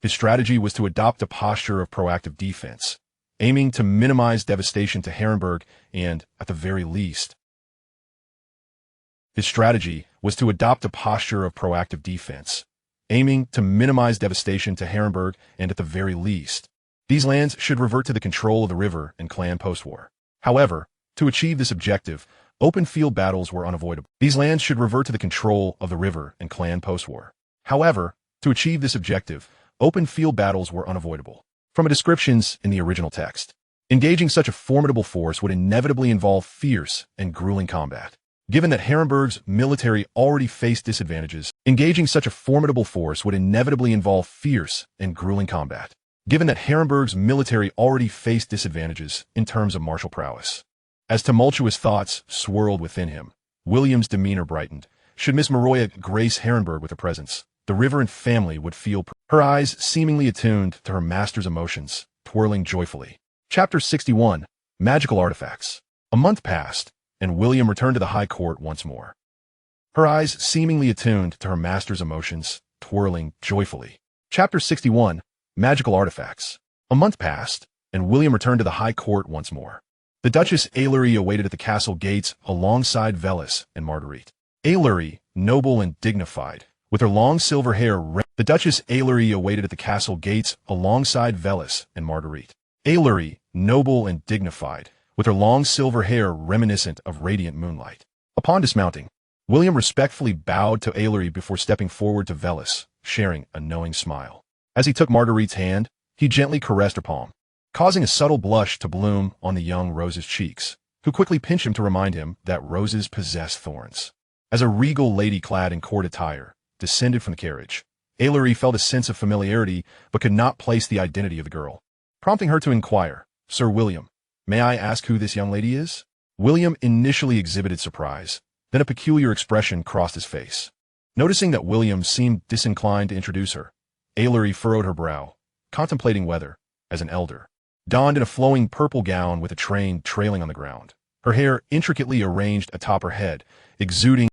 His strategy was to adopt a posture of proactive defense, aiming to minimize devastation to Harrenhal and, at the very least, these lands should revert to the control of the river and clan post-war. However, to achieve this objective, open field battles were unavoidable. From descriptions in the original text, engaging such a formidable force would inevitably involve fierce and grueling combat. Given that Harrenhal's military already faced disadvantages, in terms of martial prowess. As tumultuous thoughts swirled within him, William's demeanor brightened. Should Miss Maroya grace Harrenhal with her presence, the river and family would feel her eyes seemingly attuned to her master's emotions, twirling joyfully. Chapter 61, Magical Artifacts. A month passed, and William returned to the High Court once more. Her eyes seemingly attuned to her master's emotions, twirling joyfully. Chapter 61, Magical Artifacts. A month passed, and William returned to the High Court once more. The Duchess Ailery awaited at the castle gates alongside Velis and Marguerite. Ailery, noble and dignified, with her long silver hair reminiscent of radiant moonlight. Upon dismounting, William respectfully bowed to Ailery before stepping forward to Velis, sharing a knowing smile. As he took Marguerite's hand, he gently caressed her palm, causing a subtle blush to bloom on the young Rose's cheeks, who quickly pinched him to remind him that roses possess thorns. As a regal lady clad in court attire descended from the carriage, Ailery felt a sense of familiarity but could not place the identity of the girl, prompting her to inquire, "Sir William, may I ask who this young lady is?" William initially exhibited surprise, then a peculiar expression crossed his face. Noticing that William seemed disinclined to introduce her, Ailery furrowed her brow, contemplating whether, as an elder, donned in a flowing purple gown with a train trailing on the ground, her hair intricately arranged atop her head, exuding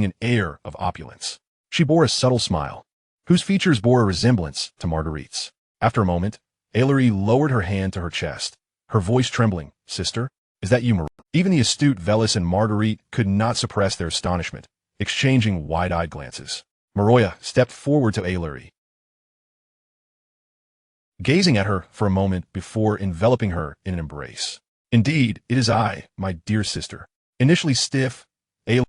an air of opulence. She bore a subtle smile, whose features bore a resemblance to Marguerite's. After a moment, Ailery lowered her hand to her chest, her voice trembling. "Sister, is that you, Maroya?" Even the astute Velis and Marguerite could not suppress their astonishment, exchanging wide-eyed glances. Maroya stepped forward to Ailery, gazing at her for a moment before enveloping her in an embrace. "Indeed, it is I, my dear sister." Initially stiff, Ailery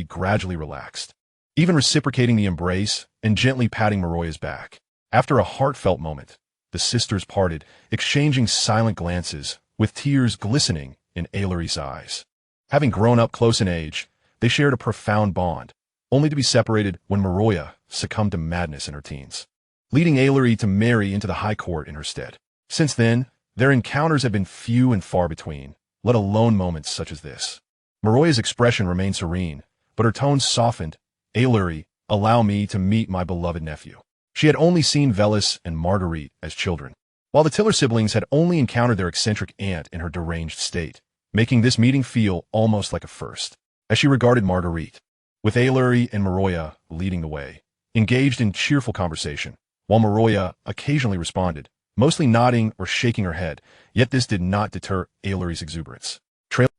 gradually relaxed, even reciprocating the embrace and gently patting Maroya's back. After a heartfelt moment, the sisters parted, exchanging silent glances, with tears glistening in Ailery's eyes. Having grown up close in age, they shared a profound bond, only to be separated when Maroya succumbed to madness in her teens, leading Ailery to marry into the High Court in her stead. Since then, their encounters have been few and far between, let alone moments such as this. Maroya's expression remained serene, but her tones softened. "Ailery, allow me to meet my beloved nephew." She had only seen Velis and Marguerite as children, while the Tiller siblings had only encountered their eccentric aunt in her deranged state, making this meeting feel almost like a first. As she regarded Marguerite, with Ailery and Maroya leading the way, engaged in cheerful conversation, while Maroya occasionally responded, mostly nodding or shaking her head, yet this did not deter Ailery's exuberance.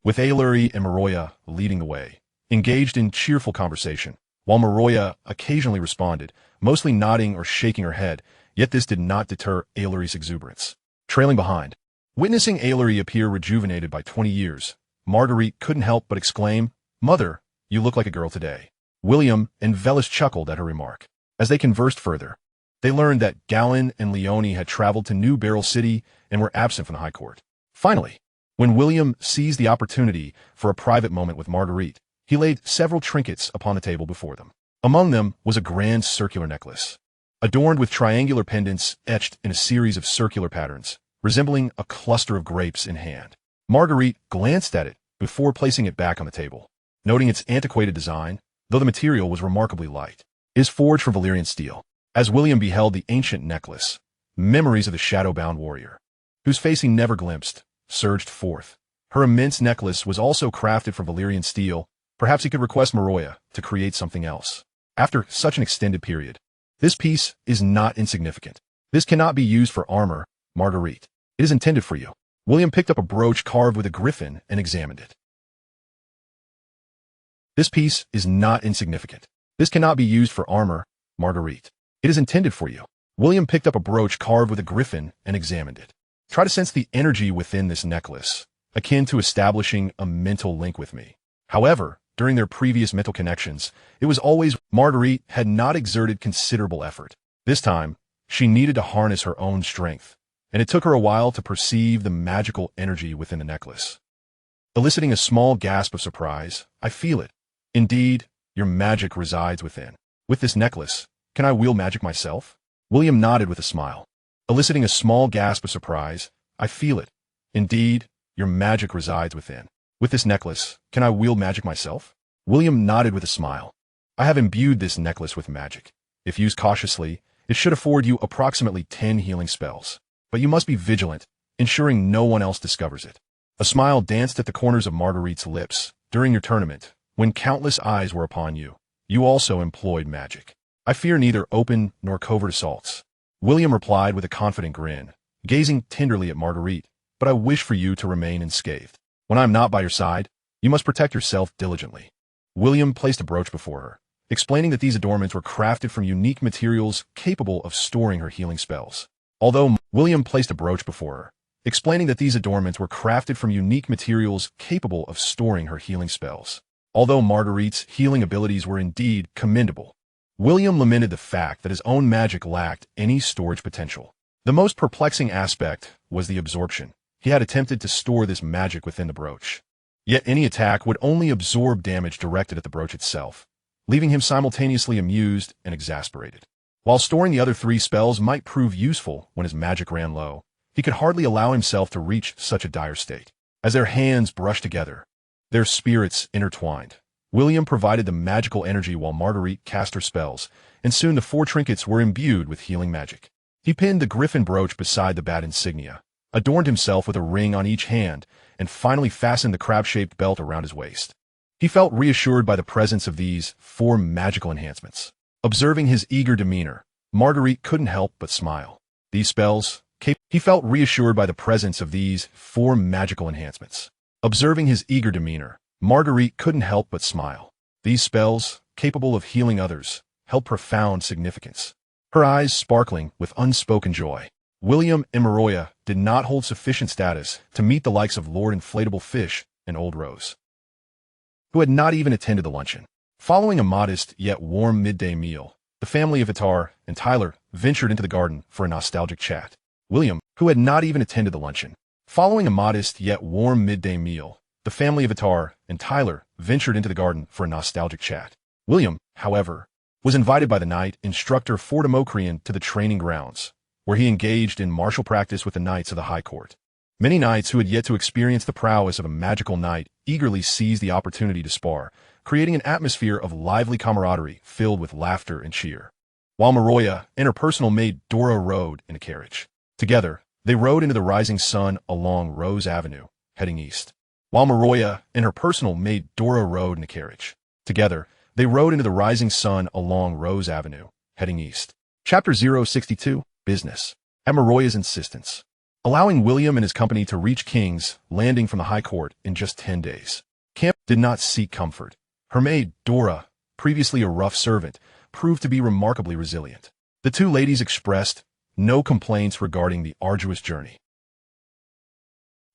With Ailery and Maroya leading the way, engaged in cheerful conversation, while Maroya occasionally responded, mostly nodding or shaking her head, yet this did not deter Ailery's exuberance. Trailing behind, witnessing Ailery appear rejuvenated by 20 years, Marguerite couldn't help but exclaim, "Mother, you look like a girl today." William and Velis chuckled at her remark. As they conversed further, they learned that Galen and Leone had traveled to New Beryl City and were absent from the High Court. Finally, When William seized the opportunity for a private moment with Marguerite, he laid several trinkets upon the table before them. Among them was a grand circular necklace, adorned with triangular pendants etched in a series of circular patterns, resembling a cluster of grapes in hand. Marguerite glanced at it before placing it back on the table, noting its antiquated design, though the material was remarkably light. It is forged from Valyrian steel. As William beheld the ancient necklace, memories of the shadow-bound warrior, whose face he never glimpsed, surged forth. Her immense necklace was also crafted from Valyrian steel. Perhaps he could request Maroya to create something else. After such an extended period, this piece is not insignificant. This cannot be used for armor, Marguerite. It is intended for you. William picked up a brooch carved with a griffin and examined it. This piece is not insignificant. This cannot be used for armor, Marguerite. It is intended for you. William picked up a brooch carved with a griffin and examined it. Try to sense the energy within this necklace, akin to establishing a mental link with me. However, during their previous mental connections, it was always Marguerite had not exerted considerable effort. This time, she needed to harness her own strength, and it took her a while to perceive the magical energy within the necklace. Eliciting a small gasp of surprise, I feel it. Indeed, your magic resides within. With this necklace, can I wield magic myself? William nodded with a smile. Eliciting a small gasp of surprise, I feel it. Indeed, your magic resides within. With this necklace, can I wield magic myself? William nodded with a smile. I have imbued this necklace with magic. If used cautiously, it should afford you approximately 10 healing spells. But you must be vigilant, ensuring no one else discovers it. A smile danced at the corners of Marguerite's lips. During your tournament, when countless eyes were upon you, you also employed magic. I fear neither open nor covert assaults. William replied with a confident grin, gazing tenderly at Marguerite, but I wish for you to remain unscathed. When I am not by your side, you must protect yourself diligently. William placed a brooch before her, explaining that these adornments were crafted from unique materials capable of storing her healing spells. William placed a brooch before her, explaining that these adornments were crafted from unique materials capable of storing her healing spells. Although Marguerite's healing abilities were indeed commendable, William lamented the fact that his own magic lacked any storage potential. The most perplexing aspect was the absorption. He had attempted to store this magic within the brooch. Yet any attack would only absorb damage directed at the brooch itself, leaving him simultaneously amused and exasperated. While storing the other 3 spells might prove useful when his magic ran low, he could hardly allow himself to reach such a dire state. As their hands brushed together, their spirits intertwined. William provided the magical energy while Marguerite cast her spells, and soon the 4 trinkets were imbued with healing magic. He pinned the griffin brooch beside the bat insignia, adorned himself with a ring on each hand, and finally fastened the crab-shaped belt around his waist. He felt reassured by the presence of these 4 magical enhancements. Observing his eager demeanor, Marguerite couldn't help but smile. He felt reassured by the presence of these 4 magical enhancements. Observing his eager demeanor, Marguerite couldn't help but smile. These spells, capable of healing others, held profound significance. Her eyes sparkling with unspoken joy. William and Maroya did not hold sufficient status to meet the likes of Lord Inflatable Fish and Old Rose, who had not even attended the luncheon. Following a modest yet warm midday meal, the family of Itar and Tyler ventured into the garden for a nostalgic chat. William, who had not even attended the luncheon. Following a modest yet warm midday meal, the family of Itar and Tyler ventured into the garden for a nostalgic chat. William, however, was invited by the knight instructor for Democrian to the training grounds, where he engaged in martial practice with the knights of the High Court. Many knights who had yet to experience the prowess of a magical knight eagerly seized the opportunity to spar, creating an atmosphere of lively camaraderie filled with laughter and cheer. While Maroya and her personal maid Dora rode in a carriage. Together, they rode into the rising sun along Rose Avenue, heading east. While Maroya and her personal maid Dora rode in a carriage. Together, they rode into the rising sun along Rose Avenue, heading east. Chapter 062, Business. At Maroya's insistence, allowing William and his company to reach King's Landing from the High Court in just 10 days. Camp did not seek comfort. Her maid, Dora, previously a rough servant, proved to be remarkably resilient. The 2 ladies expressed no complaints regarding the arduous journey.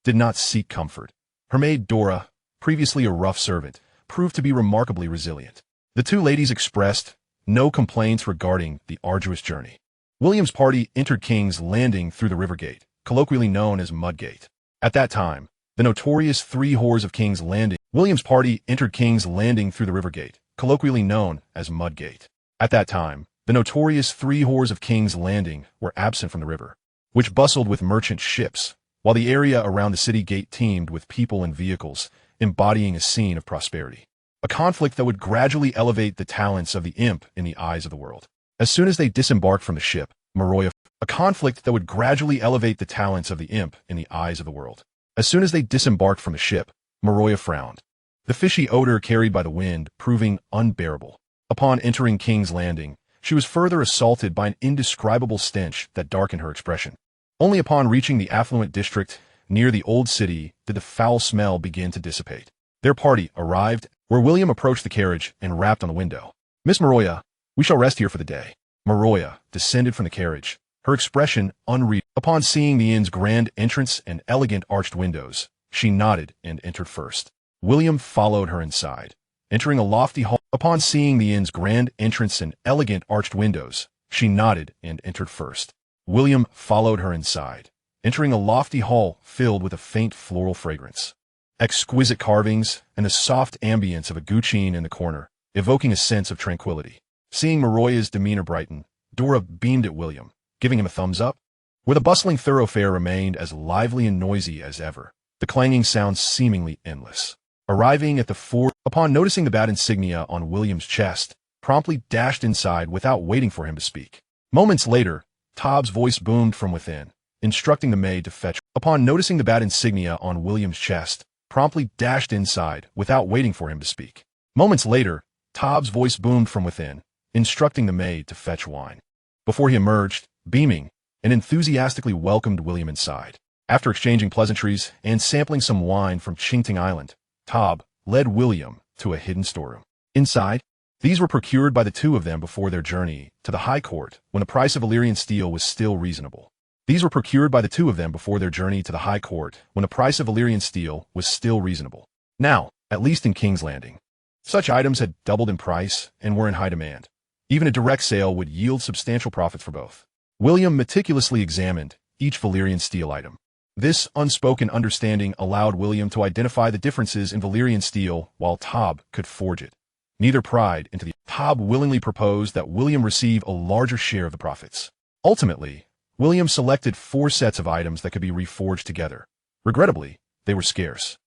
Did not seek comfort. Her maid, Dora, previously a rough servant, proved to be remarkably resilient. The 2 ladies expressed no complaints regarding the arduous journey. William's party entered King's Landing through the river gate, colloquially known as Mudgate. At that time, the notorious Three Whores of King's Landing. William's party entered King's Landing through the river gate, colloquially known as Mudgate. At that time, the notorious Three Whores of King's Landing were absent from the river, which bustled with merchant ships, while the area around the city gate teemed with people and vehicles, embodying a scene of prosperity. A conflict that would gradually elevate the talents of the imp in the eyes of the world. As soon as they disembarked from the ship, a conflict that would gradually elevate the talents of the imp in the eyes of the world. As soon as they disembarked from the ship, Maroya frowned, the fishy odor carried by the wind proving unbearable. Upon entering King's Landing, she was further assaulted by an indescribable stench that darkened her expression. Only upon reaching the affluent district near the old city did the foul smell begin to dissipate. Their party arrived, where William approached the carriage and rapped on the window. "Miss Maroya, we shall rest here for the day." Maroya descended from the carriage, her expression unreal. Upon seeing the inn's grand entrance and elegant arched windows, she nodded and entered first. William followed her inside, entering a lofty hall. Upon seeing the inn's grand entrance and elegant arched windows, she nodded and entered first. William followed her inside, entering a lofty hall filled with a faint floral fragrance. Exquisite carvings and the soft ambience of a guillotine in the corner, evoking a sense of tranquility. Seeing Maroya's demeanor brighten, Dora beamed at William, giving him a thumbs up. Where the bustling thoroughfare remained as lively and noisy as ever, the clanging sounds seemingly endless. Arriving at the fort, upon noticing the bad insignia on William's chest, promptly dashed inside without waiting for him to speak. Moments later, Tobb's voice boomed from within, instructing the maid to fetch. Upon noticing the bad insignia on William's chest, promptly dashed inside without waiting for him to speak. Moments later, Tobb's voice boomed from within, instructing the maid to fetch wine. Before he emerged, beaming, and enthusiastically welcomed William inside. After exchanging pleasantries and sampling some wine from Chingting Island, Tobb led William to a hidden storeroom. Inside, these were procured by the two of them before their journey to the High Court when the price of Illyrian steel was still reasonable. These were procured by the two of them before their journey to the High Court when the price of Illyrian steel was still reasonable. Now, at least in King's Landing, such items had doubled in price and were in high demand. Even a direct sale would yield substantial profits for both. William meticulously examined each Valyrian steel item. This unspoken understanding allowed William to identify the differences in Valyrian steel while Tobb could forge it. Neither pried into the... Tobb willingly proposed that William receive a larger share of the profits. Ultimately, William selected 4 sets of items that could be reforged together. Regrettably, they were scarce.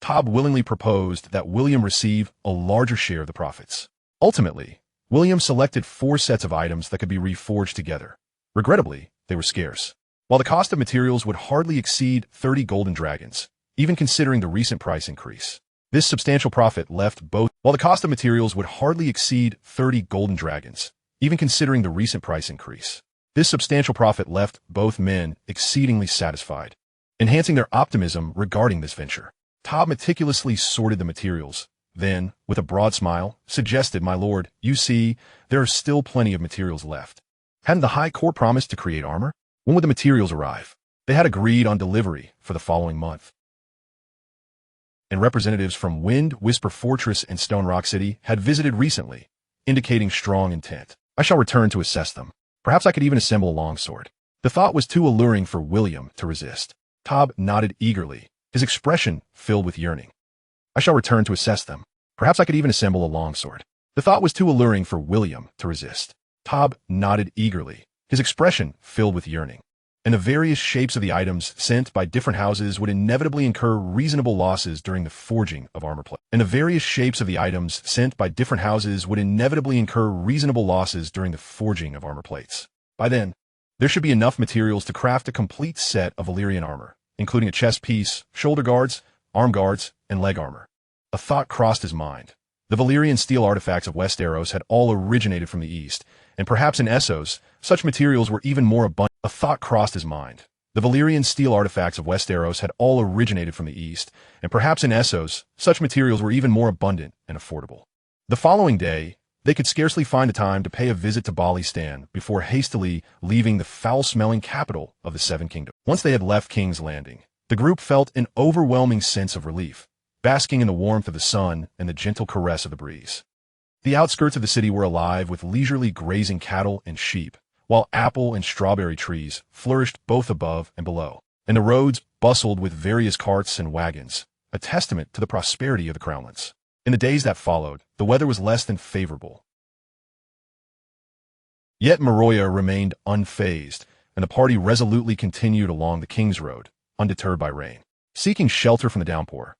Tobb willingly proposed that William receive a larger share of the profits. Ultimately, William selected 4 sets of items that could be reforged together. Regrettably, they were scarce. While the cost of materials would hardly exceed 30 golden dragons, even considering the recent price increase. This substantial profit left both... While the cost of materials would hardly exceed 30 golden dragons, even considering the recent price increase. This substantial profit left both men exceedingly satisfied, enhancing their optimism regarding this venture. Tobb meticulously sorted the materials, then, with a broad smile, suggested, "My lord, you see, there are still plenty of materials left. Hadn't the High Court promised to create armor? When would the materials arrive?" They had agreed on delivery for the following month. And representatives from Wind Whisper Fortress and Stone Rock City had visited recently, indicating strong intent. "I shall return to assess them. Perhaps I could even assemble a longsword." The thought was too alluring for William to resist. Tobb nodded eagerly, his expression filled with yearning. "I shall return to assess them. Perhaps I could even assemble a longsword." The thought was too alluring for William to resist. Tobb nodded eagerly, his expression filled with yearning. And the various shapes of the items sent by different houses would inevitably incur reasonable losses during the forging of armor plates. And the various shapes of the items sent by different houses would inevitably incur reasonable losses during the forging of armor plates. By then, there should be enough materials to craft a complete set of Valyrian armor, including a chest piece, shoulder guards, arm guards, and leg armor. A thought crossed his mind. The Valyrian steel artifacts of Westeros had all originated from the east, and perhaps in Essos, such materials were even more abundant. A thought crossed his mind. The Valyrian steel artifacts of Westeros had all originated from the east, and perhaps in Essos, such materials were even more abundant and affordable. The following day, they could scarcely find the time to pay a visit to Balistan before hastily leaving the foul-smelling capital of the Seven Kingdoms. Once they had left King's Landing, the group felt an overwhelming sense of relief, basking in the warmth of the sun and the gentle caress of the breeze. The outskirts of the city were alive with leisurely grazing cattle and sheep, while apple and strawberry trees flourished both above and below, and the roads bustled with various carts and wagons, a testament to the prosperity of the crownlands. In the days that followed, the weather was less than favorable. Yet Maroya remained unfazed, and the party resolutely continued along the King's Road, undeterred by rain. Seeking shelter from the downpour,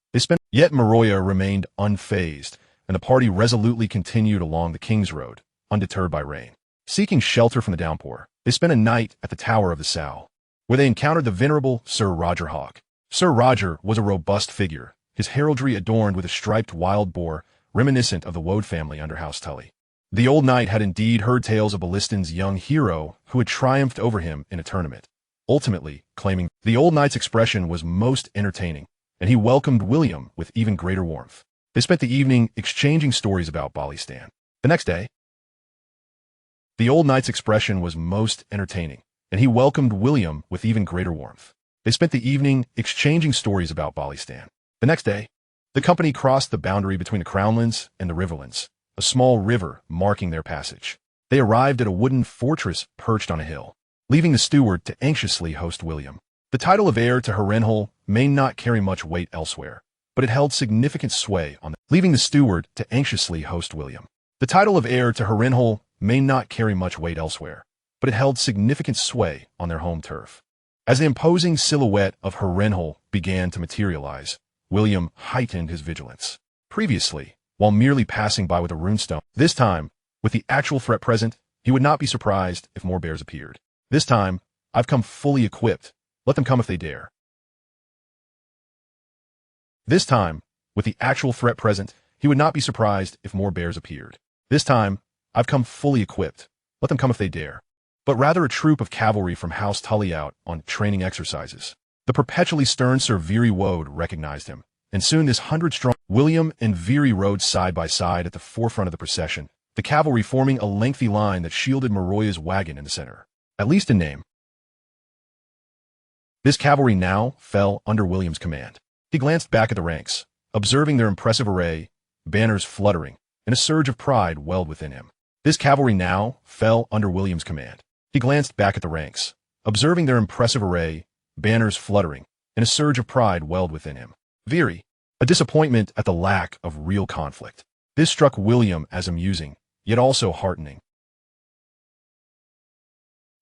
Yet Maroya remained unfazed, and the party resolutely continued along the King's Road, undeterred by rain. Seeking shelter from the downpour, they spent a night at the Tower of the Sow, where they encountered the venerable Sir Roger Hawk. Sir Roger was a robust figure, his heraldry adorned with a striped wild boar, reminiscent of the Woad family under House Tully. The old knight had indeed heard tales of Balliston's young hero who had triumphed over him in a tournament, ultimately claiming the old knight's expression was most entertaining, and he welcomed William with even greater warmth. They spent the evening exchanging stories about Balliston. The next day, the old knight's expression was most entertaining, and he welcomed William with even greater warmth. They spent the evening exchanging stories about Balliston. The next day, the company crossed the boundary between the Crownlands and the Riverlands, a small river marking their passage. They arrived at a wooden fortress perched on a hill, leaving the steward to anxiously host William. The title of heir to Harrenhal may not carry much weight elsewhere, but it held significant sway on leaving the steward to anxiously host William. The title of heir to Harrenhal may not carry much weight elsewhere, but it held significant sway on their home turf. As the imposing silhouette of Harrenhal began to materialize, William heightened his vigilance. Previously, while merely passing by with a runestone, this time, with the actual threat present, he would not be surprised if more bears appeared. This time, I've come fully equipped. Let them come if they dare. This time, with the actual threat present, he would not be surprised if more bears appeared. This time, I've come fully equipped. Let them come if they dare. But rather a troop of cavalry from House Tully out on training exercises. The perpetually stern Sir Veery Woad recognized him, and soon this 100-strong William and Veery rode side by side at the forefront of the procession, the cavalry forming a lengthy line that shielded Maroya's wagon in the center. At least in name. This cavalry now fell under William's command. He glanced back at the ranks, observing their impressive array, banners fluttering, and a surge of pride welled within him. This cavalry now fell under William's command. He glanced back at the ranks, observing their impressive array, banners fluttering, and a surge of pride welled within him. Veery, a disappointment at the lack of real conflict. This struck William as amusing, yet also heartening.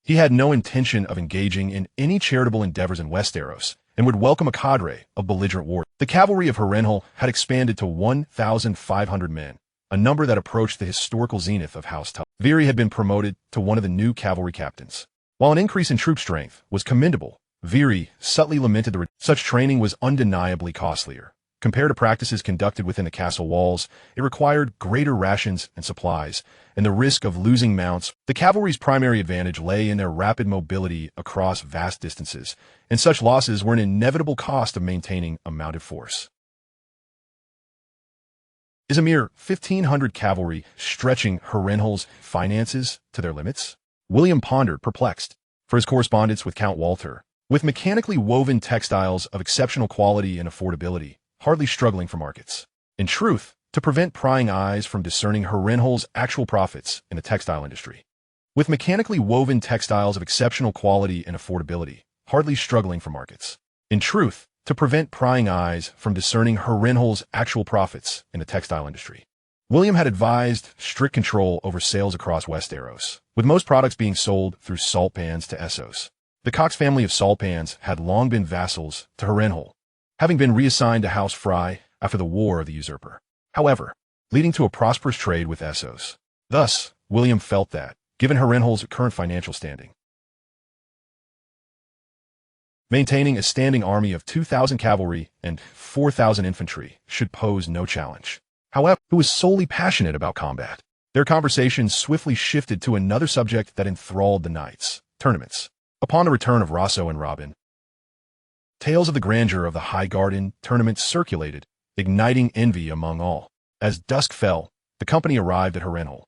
He had no intention of engaging in any charitable endeavors in Westeros, and would welcome a cadre of belligerent warriors. The cavalry of Harrenhal had expanded to 1,500 men, a number that approached the historical zenith of House Tully. Veery had been promoted to one of the new cavalry captains. While an increase in troop strength was commendable, Veery subtly lamented such training was undeniably costlier. Compared to practices conducted within the castle walls, it required greater rations and supplies, and the risk of losing mounts. The cavalry's primary advantage lay in their rapid mobility across vast distances, and such losses were an inevitable cost of maintaining a mounted force. Is a mere 1,500 cavalry stretching Harrenhal's finances to their limits? William pondered, perplexed. For his correspondence with Count Walter, with mechanically woven textiles of exceptional quality and affordability, hardly struggling for markets. In truth, to prevent prying eyes from discerning Harrenhal's actual profits in the textile industry. With mechanically woven textiles of exceptional quality and affordability, hardly struggling for markets. In truth, to prevent prying eyes from discerning Harrenhal's actual profits in the textile industry. William had advised strict control over sales across Westeros, with most products being sold through salt pans to Essos. The Cox family of salt pans had long been vassals to Harrenhal, having been reassigned to House Fry after the War of the Usurper. However, leading to a prosperous trade with Essos. Thus, William felt that, given Harrenhal's current financial standing, maintaining a standing army of 2,000 cavalry and 4,000 infantry should pose no challenge. However, he was solely passionate about combat. Their conversation swiftly shifted to another subject that enthralled the knights: tournaments. Upon the return of Rosso and Robin, tales of the grandeur of the High Garden tournament circulated, igniting envy among all. As dusk fell, the company arrived at Harrenhal.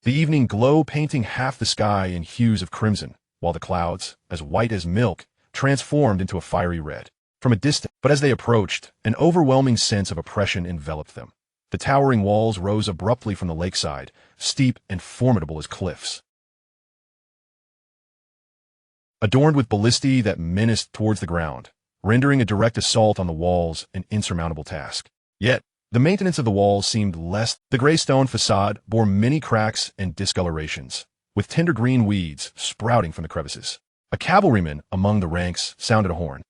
The evening glow painting half the sky in hues of crimson, while the clouds, as white as milk, transformed into a fiery red. From a distance, but as they approached, an overwhelming sense of oppression enveloped them. The towering walls rose abruptly from the lakeside, steep and formidable as cliffs. adorned with ballistae that menaced towards the ground, rendering a direct assault on the walls an insurmountable task. Yet, the maintenance of the walls seemed less. The gray stone facade bore many cracks and discolorations, with tender green weeds sprouting from the crevices. A cavalryman among the ranks sounded a horn.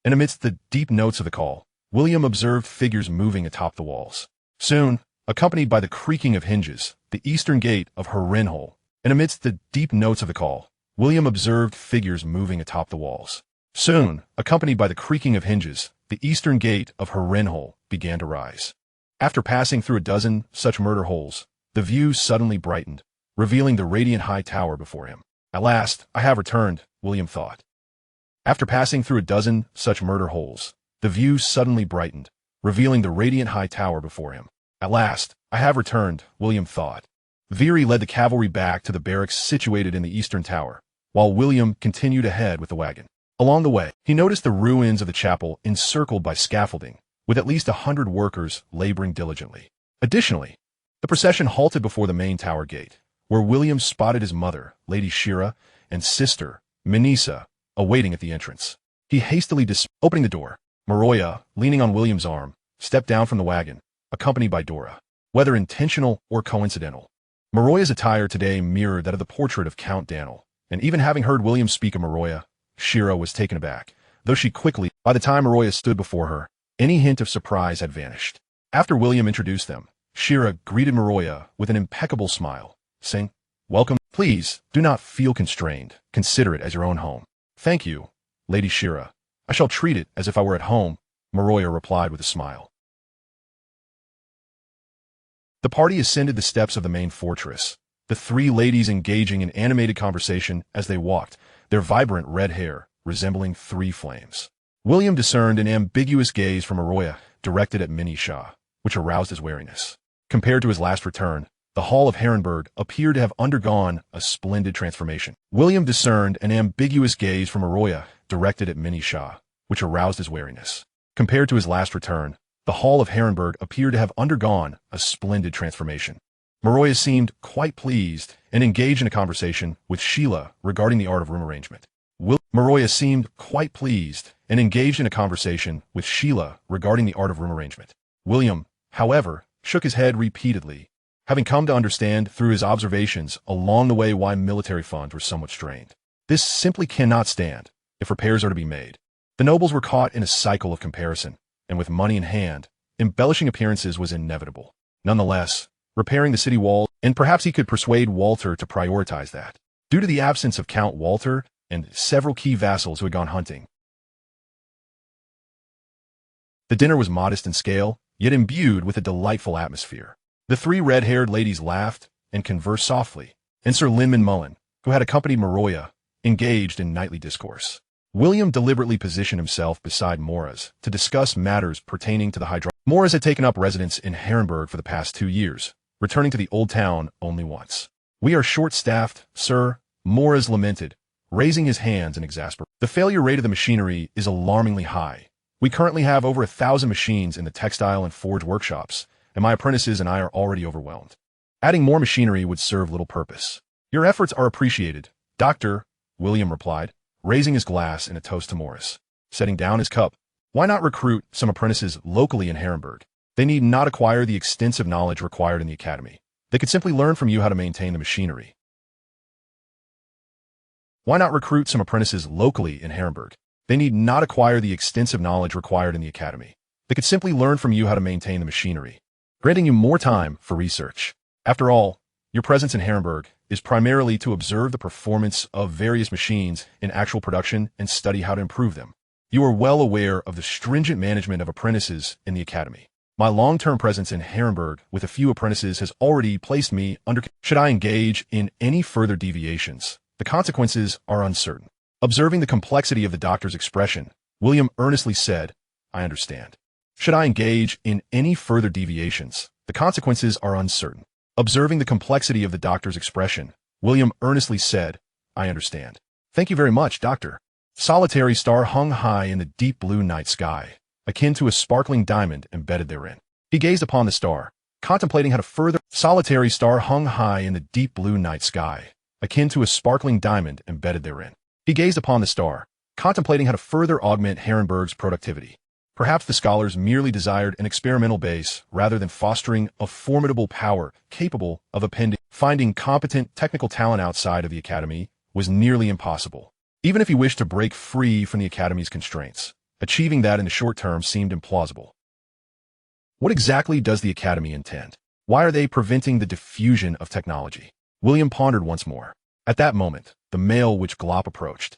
And amidst the deep notes of the call, William observed figures moving atop the walls. Soon, accompanied by the creaking of hinges, the eastern gate of Harrenhal, and amidst the deep notes of the call, William observed figures moving atop the walls. Soon, accompanied by the creaking of hinges, the eastern gate of Harrenhal began to rise. After passing through a dozen such murder holes, the view suddenly brightened, revealing the radiant high tower before him. At last, I have returned, William thought. After passing through a dozen such murder holes, the view suddenly brightened, revealing the radiant high tower before him. At last, I have returned, William thought. Veery led the cavalry back to the barracks situated in the eastern tower, while William continued ahead with the wagon. Along the way, he noticed the ruins of the chapel encircled by scaffolding, with at least 100 workers laboring diligently. Additionally, the procession halted before the main tower gate, where William spotted his mother, Lady Shira, and sister, Minisa, awaiting at the entrance. He hastily opening the door. Maroya, leaning on William's arm, stepped down from the wagon, accompanied by Dora. Whether intentional or coincidental, Maroya's attire today mirrored that of the portrait of Count Daniel, and even having heard William speak of Maroya, Shira was taken aback, though she quickly, by the time Maroya stood before her, any hint of surprise had vanished. After William introduced them, Shira greeted Maroya with an impeccable smile, saying, "Welcome. Please, do not feel constrained. Consider it as your own home." "Thank you, Lady Shira. I shall treat it as if I were at home," Maroya replied with a smile. The party ascended the steps of the main fortress, the three ladies engaging in animated conversation as they walked, their vibrant red hair resembling three flames. William discerned an ambiguous gaze from Maroya directed at Mini Shah, which aroused his wariness. Compared to his last return, the Hall of Harrenhal appeared to have undergone a splendid transformation. William discerned an ambiguous gaze from Maroya directed at Mini Shah, which aroused his wariness. Compared to his last return, the Hall of Harrenhal appeared to have undergone a splendid transformation. Maroya seemed quite pleased and engaged in a conversation with Sheila regarding the art of room arrangement. Maroya seemed quite pleased and engaged in a conversation with Sheila regarding the art of room arrangement. William, however, shook his head repeatedly, having come to understand through his observations along the way why military funds were somewhat strained. This simply cannot stand if repairs are to be made. The nobles were caught in a cycle of comparison, and with money in hand, embellishing appearances was inevitable. Nonetheless, repairing the city wall, and perhaps he could persuade Walter to prioritize that. Due to the absence of Count Walter and several key vassals who had gone hunting, the dinner was modest in scale, yet imbued with a delightful atmosphere. The three red-haired ladies laughed and conversed softly, and Sir Linman Mullen, who had accompanied Maroya, engaged in nightly discourse. William deliberately positioned himself beside Moraz to discuss matters pertaining to the hydro. Moraz had taken up residence in Harrenhal for the past 2 years, returning to the old town only once. "We are short-staffed, sir," Moraz lamented, raising his hands in exasperation. "The failure rate of the machinery is alarmingly high. We currently have over 1,000 machines in the textile and forge workshops, and my apprentices and I are already overwhelmed. Adding more machinery would serve little purpose." "Your efforts are appreciated, Doctor," William replied, raising his glass in a toast to Morris. Setting down his cup, "Why not recruit some apprentices locally in Harrenhal? They need not acquire the extensive knowledge required in the academy. They could simply learn from you how to maintain the machinery." "Why not recruit some apprentices locally in Harrenhal? They need not acquire the extensive knowledge required in the academy. They could simply learn from you how to maintain the machinery, granting you more time for research. After all, your presence in Harrenhal is primarily to observe the performance of various machines in actual production and study how to improve them. You are well aware of the stringent management of apprentices in the academy. My long-term presence in Harrenhal with a few apprentices has already placed me under. Should I engage in any further deviations, the consequences are uncertain." Observing the complexity of the doctor's expression, William earnestly said, "I understand." "Should I engage in any further deviations, the consequences are uncertain." Observing the complexity of the doctor's expression, William earnestly said, "I understand." "Thank you very much, Doctor." Solitary star hung high in the deep blue night sky, akin to a sparkling diamond embedded therein. He gazed upon the star, contemplating how to further. Solitary star hung high in the deep blue night sky, akin to a sparkling diamond embedded therein. He gazed upon the star, contemplating how to further augment Harrenberg's productivity. Perhaps the scholars merely desired an experimental base rather than fostering a formidable power capable of finding competent technical talent outside of the academy was nearly impossible. Even if he wished to break free from the academy's constraints, achieving that in the short term seemed implausible. What exactly does the academy intend? Why are they preventing the diffusion of technology? William pondered once more. At that moment, the male witch Glop approached,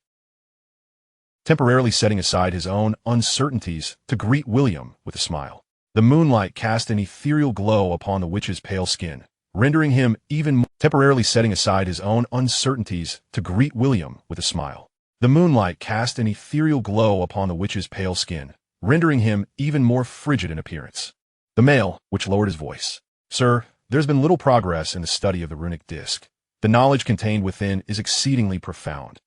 temporarily setting aside his own uncertainties to greet William with a smile. The moonlight cast an ethereal glow upon the witch's pale skin, rendering him even more temporarily setting aside his own uncertainties to greet William with a smile. The moonlight cast an ethereal glow upon the witch's pale skin, rendering him even more frigid in appearance. The male witch lowered his voice. Sir, there's been little progress in the study of the runic disc. The knowledge contained within is exceedingly profound,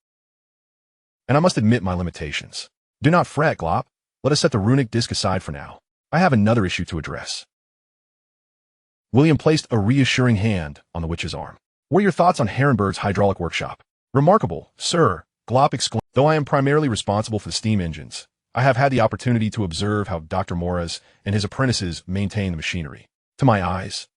and I must admit my limitations. Do not fret, Glop. Let us set the runic disc aside for now. I have another issue to address. William placed a reassuring hand on the witch's arm. What are your thoughts on Harrenberg's hydraulic workshop? Remarkable, sir, Glop exclaimed. Though I am primarily responsible for the steam engines, I have had the opportunity to observe how Dr. Moraz and his apprentices maintain the machinery. To my eyes,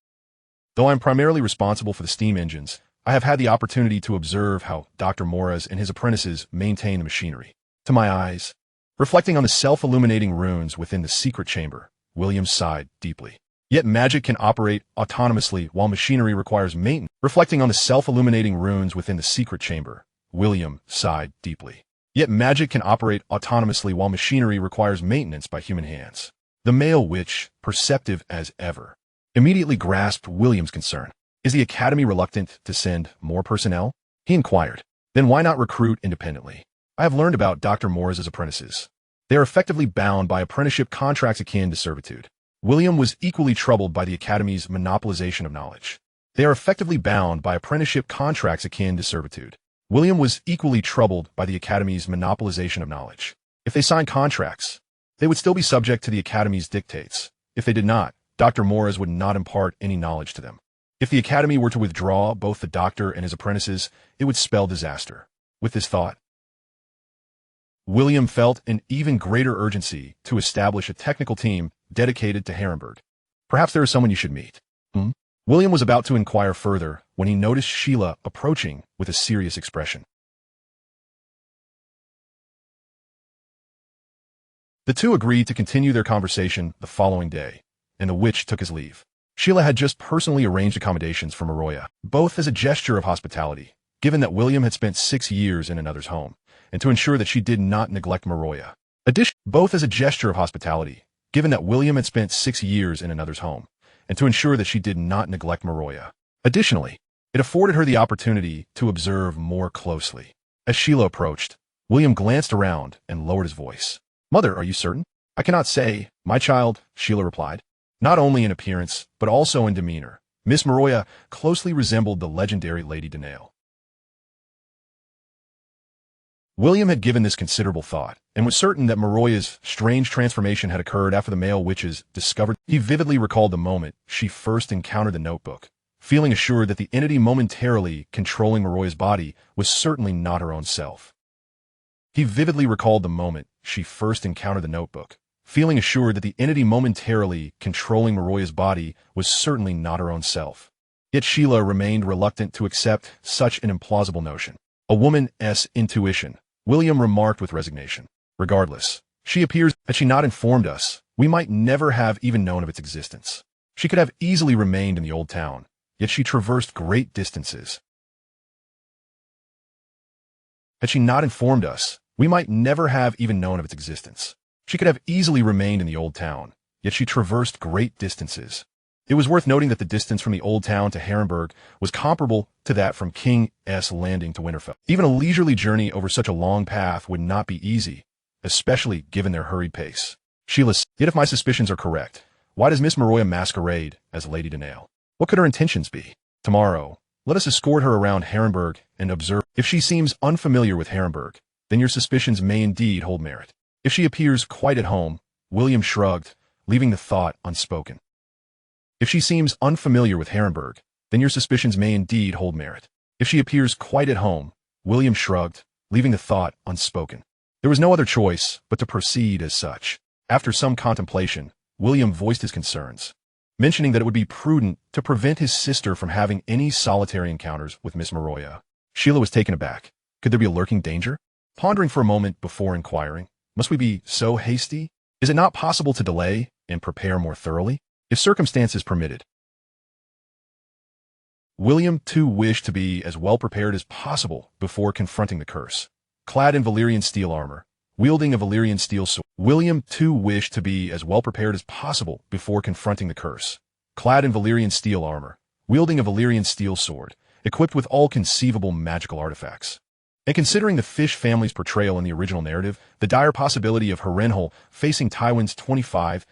though I am primarily responsible for the steam engines, I have had the opportunity to observe how Dr. Moraz and his apprentices maintain the machinery. To my eyes, reflecting on the self-illuminating runes within the secret chamber, William sighed deeply. Yet magic can operate autonomously while machinery requires maintenance. Reflecting on the self-illuminating runes within the secret chamber, William sighed deeply. Yet magic can operate autonomously while machinery requires maintenance by human hands. The male witch, perceptive as ever, immediately grasped William's concern. Is the academy reluctant to send more personnel? He inquired. Then why not recruit independently? I have learned about Dr. Moraz's apprentices. They are effectively bound by apprenticeship contracts akin to servitude. William was equally troubled by the academy's monopolization of knowledge. They are effectively bound by apprenticeship contracts akin to servitude. William was equally troubled by the academy's monopolization of knowledge. If they signed contracts, they would still be subject to the academy's dictates. If they did not, Dr. Moraz would not impart any knowledge to them. If the academy were to withdraw both the doctor and his apprentices, it would spell disaster. With this thought, William felt an even greater urgency to establish a technical team dedicated to Harrenberg. Perhaps there is someone you should meet. William was about to inquire further when he noticed Sheila approaching with a serious expression. The two agreed to continue their conversation the following day, and the witch took his leave. Sheila had just personally arranged accommodations for Maroya, both as a gesture of hospitality, given that William had spent 6 years in another's home, and to ensure that she did not neglect Maroya. Both as a gesture of hospitality, given that William had spent 6 years in another's home, and to ensure that she did not neglect Maroya. Additionally, it afforded her the opportunity to observe more closely. As Sheila approached, William glanced around and lowered his voice. Mother, are you certain? I cannot say, my child, Sheila replied. Not only in appearance, but also in demeanor, Miss Maroya closely resembled the legendary Lady Danail. William had given this considerable thought, and was certain that Maroya's strange transformation had occurred after the male witches discovered. He vividly recalled the moment she first encountered the notebook, feeling assured that the entity momentarily controlling Maroya's body was certainly not her own self. He vividly recalled the moment she first encountered the notebook, feeling assured that the entity momentarily controlling Maroya's body was certainly not her own self. Yet Sheila remained reluctant to accept such an implausible notion. A woman's intuition, William remarked with resignation. Regardless, she appears had she not informed us, we might never have even known of its existence. She could have easily remained in the old town, yet she traversed great distances. Had she not informed us, we might never have even known of its existence. She could have easily remained in the old town, yet she traversed great distances. It was worth noting that the distance from the old town to Harrenberg was comparable to that from King's Landing to Winterfell. Even a leisurely journey over such a long path would not be easy, especially given their hurried pace. Sheila, yet if my suspicions are correct, why does Miss Maroya masquerade as Lady Danail? What could her intentions be? Tomorrow, let us escort her around Harrenberg and observe. If she seems unfamiliar with Harrenberg, then your suspicions may indeed hold merit. If she appears quite at home, William shrugged, leaving the thought unspoken. If she seems unfamiliar with Harrenberg, then your suspicions may indeed hold merit. If she appears quite at home, William shrugged, leaving the thought unspoken. There was no other choice but to proceed as such. After some contemplation, William voiced his concerns, mentioning that it would be prudent to prevent his sister from having any solitary encounters with Miss Maroya. Sheila was taken aback. Could there be a lurking danger? Pondering for a moment before inquiring, must we be so hasty? Is it not possible to delay and prepare more thoroughly, if circumstances permitted? William, too, wished to be as well prepared as possible before confronting the curse. Clad in Valyrian steel armor, wielding a Valyrian steel sword, William, too, wished to be as well prepared as possible before confronting the curse. Clad in Valyrian steel armor, wielding a Valyrian steel sword, equipped with all conceivable magical artifacts. And considering the fish family's portrayal in the original narrative, the dire possibility of Harrenhal facing Tywin's 25,000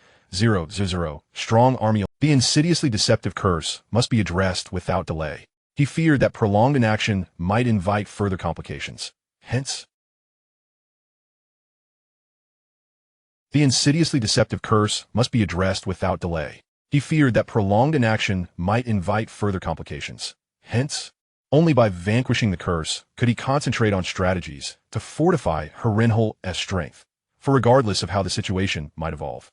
strong army, the insidiously deceptive curse must be addressed without delay. He feared that prolonged inaction might invite further complications. Hence, the insidiously deceptive curse must be addressed without delay. He feared that prolonged inaction might invite further complications. Hence, only by vanquishing the curse could he concentrate on strategies to fortify Harrenhal's strength, for regardless of how the situation might evolve,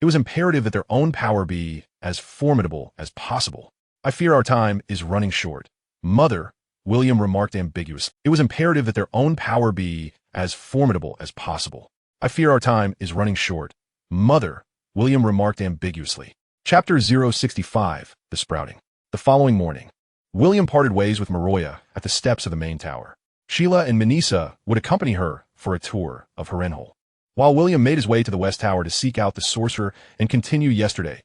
it was imperative that their own power be as formidable as possible. I fear our time is running short, Mother, William remarked ambiguously. It was imperative that their own power be as formidable as possible. I fear our time is running short, Mother, William remarked ambiguously. Chapter 065, The Sprouting. The following morning, William parted ways with Maroya at the steps of the main tower. Sheila and Minisa would accompany her for a tour of Harrenhal, while William made his way to the West Tower to seek out the sorcerer and continue yesterday's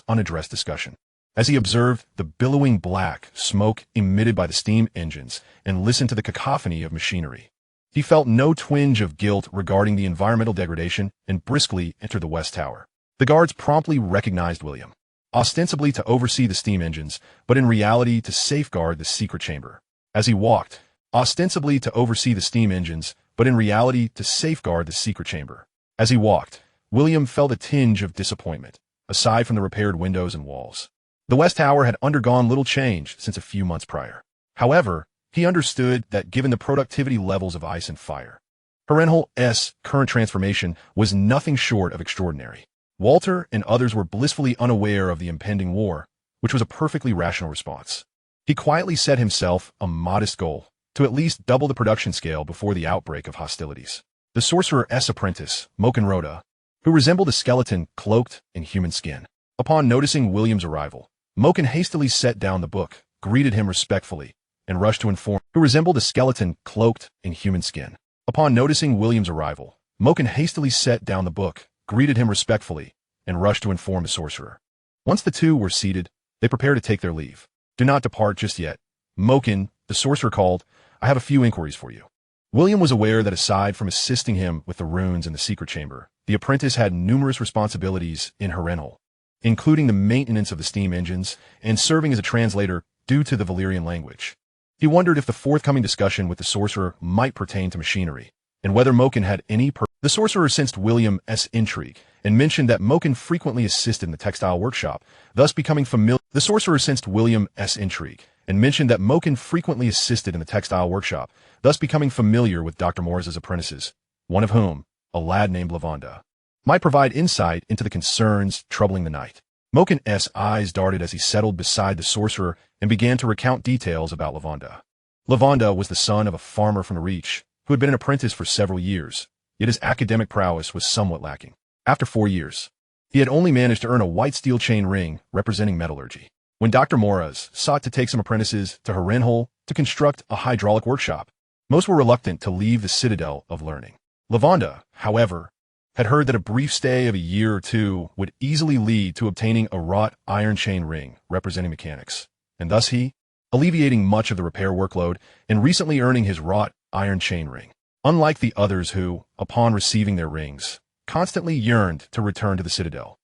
unaddressed discussion. As he observed the billowing black smoke emitted by the steam engines and listened to the cacophony of machinery, he felt no twinge of guilt regarding the environmental degradation and briskly entered the West Tower. The guards promptly recognized William, ostensibly to oversee the steam engines, but in reality to safeguard the secret chamber. As he walked, ostensibly to oversee the steam engines, but in reality to safeguard the secret chamber. As he walked, William felt a tinge of disappointment, aside from the repaired windows and walls. The West Tower had undergone little change since a few months prior. However, he understood that given the productivity levels of ice and fire, Harrenhal's current transformation was nothing short of extraordinary. Walter and others were blissfully unaware of the impending war, which was a perfectly rational response. He quietly set himself a modest goal, to at least double the production scale before the outbreak of hostilities. The sorcerer's apprentice, Moken Rhoda, who resembled a skeleton cloaked in human skin. Upon noticing William's arrival, Moken hastily set down the book, greeted him respectfully, and rushed to inform who resembled a skeleton cloaked in human skin. Upon noticing William's arrival, Moken hastily set down the book, greeted him respectfully, and rushed to inform the sorcerer. Once the two were seated, they prepared to take their leave. Do not depart just yet. Moken, the sorcerer called, I have a few inquiries for you. William was aware that aside from assisting him with the runes in the secret chamber, the apprentice had numerous responsibilities in Harrenhal, including the maintenance of the steam engines and serving as a translator due to the Valyrian language. He wondered if the forthcoming discussion with the sorcerer might pertain to machinery, and whether Moken had any The sorcerer sensed William's intrigue and mentioned that Moken frequently assisted in the textile workshop, thus becoming familiar. The sorcerer sensed William's intrigue and mentioned that Moken frequently assisted in the textile workshop, thus becoming familiar with Dr. Morris's apprentices, one of whom, a lad named Lavanda, might provide insight into the concerns troubling the night. Moken's eyes darted as he settled beside the sorcerer and began to recount details about Lavanda. Lavanda was the son of a farmer from the Reach who had been an apprentice for several years, yet his academic prowess was somewhat lacking. After 4 years, he had only managed to earn a white steel chain ring representing metallurgy. When Dr. Morris sought to take some apprentices to Harrenhal to construct a hydraulic workshop, most were reluctant to leave the citadel of learning. Lavanda, however, had heard that a brief stay of a year or two would easily lead to obtaining a wrought iron chain ring representing mechanics, and thus he, alleviating much of the repair workload and recently earning his wrought iron chain ring. Unlike the others who, upon receiving their rings, constantly yearned to return to the citadel.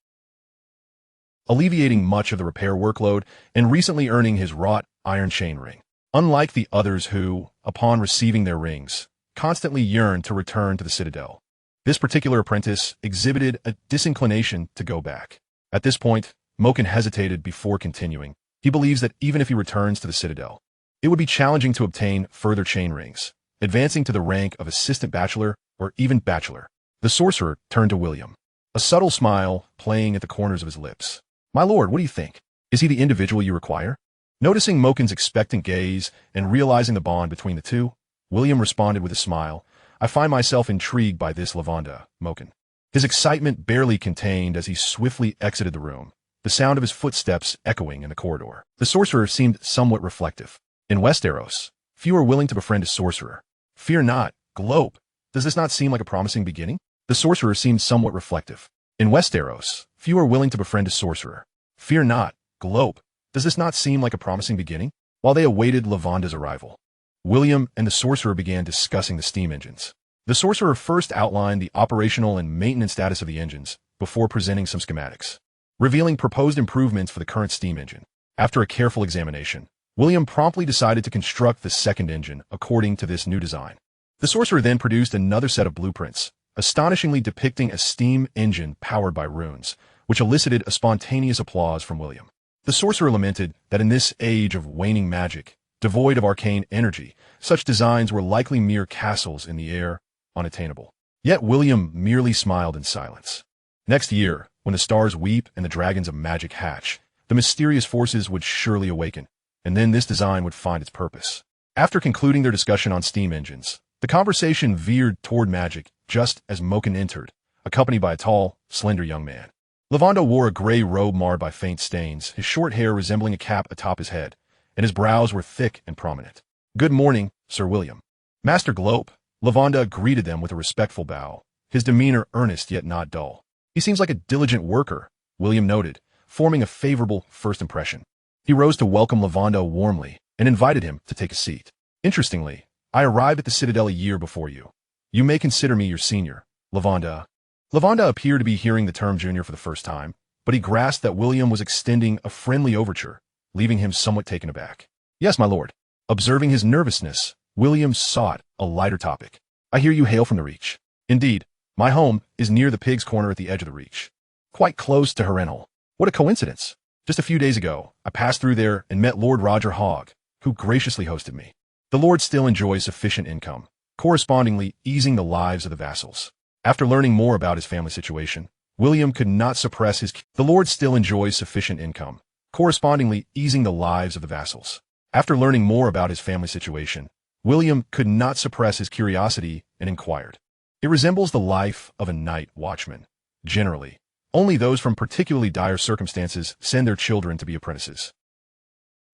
Alleviating much of the repair workload and recently earning his wrought iron chain ring. Unlike the others who, upon receiving their rings, constantly yearned to return to the citadel, this particular apprentice exhibited a disinclination to go back. At this point, Moken hesitated before continuing. He believes that even if he returns to the citadel, It would be challenging to obtain further chain rings, advancing to the rank of assistant bachelor or even bachelor. The sorcerer turned to William, a subtle smile playing at the corners of his lips. My lord, what do you think? Is he the individual you require? Noticing Moken's expectant gaze and realizing the bond between the two, William responded with a smile. I find myself intrigued by this Lavanda, Moken. His excitement barely contained as he swiftly exited the room, the sound of his footsteps echoing in the corridor. The sorcerer seemed somewhat reflective. In Westeros, few are willing to befriend a sorcerer. Fear not, Globe. Does this not seem like a promising beginning? The sorcerer seemed somewhat reflective. In Westeros, few are willing to befriend a sorcerer. Fear not, Globe. Does this not seem like a promising beginning? While they awaited Lavanda's arrival, William and the sorcerer began discussing the steam engines. The sorcerer first outlined the operational and maintenance status of the engines before presenting some schematics, revealing proposed improvements for the current steam engine. After a careful examination, William promptly decided to construct the second engine according to this new design. The sorcerer then produced another set of blueprints, astonishingly depicting a steam engine powered by runes, which elicited a spontaneous applause from William. The sorcerer lamented that in this age of waning magic, devoid of arcane energy, such designs were likely mere castles in the air, unattainable. Yet William merely smiled in silence. Next year, when the stars weep and the dragons of magic hatch, the mysterious forces would surely awaken, and then this design would find its purpose. After concluding their discussion on steam engines, the conversation veered toward magic just as Moken entered, accompanied by a tall, slender young man. Lavanda wore a gray robe marred by faint stains, his short hair resembling a cap atop his head, and his brows were thick and prominent. Good morning, Sir William. Master Globe. Lavanda greeted them with a respectful bow, his demeanor earnest yet not dull. He seems like a diligent worker, William noted, forming a favorable first impression. He rose to welcome Lavanda warmly and invited him to take a seat. Interestingly, I arrived at the Citadel a year before you. You may consider me your senior, Lavanda. Lavanda appeared to be hearing the term junior for the first time, but he grasped that William was extending a friendly overture, leaving him somewhat taken aback. Yes, my lord. Observing his nervousness, William sought a lighter topic. I hear you hail from the Reach. Indeed, my home is near the Pig's Corner at the edge of the Reach, quite close to Harrenhal. What a coincidence. Just a few days ago, I passed through there and met Lord Roger Hogg, who graciously hosted me. The lord still enjoys sufficient income, correspondingly easing the lives of the vassals. After learning more about his family situation, William could not suppress his... The lord still enjoys sufficient income, correspondingly easing the lives of the vassals. After learning more about his family situation, William could not suppress his curiosity and inquired. It resembles the life of a night watchman. Generally, only those from particularly dire circumstances send their children to be apprentices.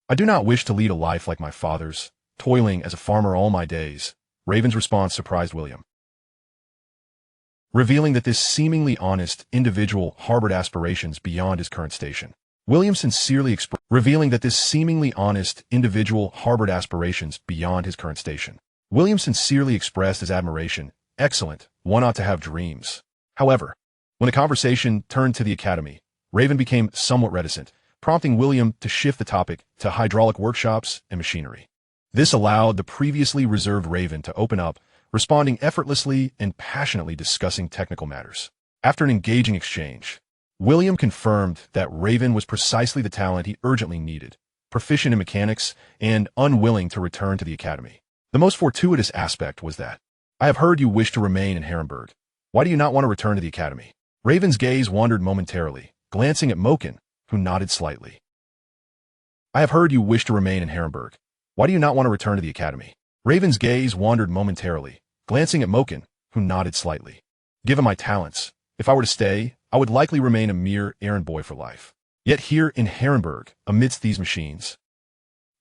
I do not wish to lead a life like my father's, toiling as a farmer all my days. Raven's response surprised William, revealing that this seemingly honest individual harbored aspirations beyond his current station. William sincerely expressed his admiration. Excellent, one ought to have dreams. However, when the conversation turned to the academy, Raven became somewhat reticent, prompting William to shift the topic to hydraulic workshops and machinery. This allowed the previously reserved Raven to open up, responding effortlessly and passionately discussing technical matters. After an engaging exchange, William confirmed that Raven was precisely the talent he urgently needed, proficient in mechanics and unwilling to return to the academy. The most fortuitous aspect was that, I have heard you wish to remain in Harrenhal. Why do you not want to return to the academy? Raven's gaze wandered momentarily, glancing at Moken, who nodded slightly. I have heard you wish to remain in Harrenhal. Why do you not want to return to the academy? Raven's gaze wandered momentarily, glancing at Moken, who nodded slightly. Given my talents, if I were to stay, I would likely remain a mere errand boy for life. Yet here in Harrenhal, amidst these machines,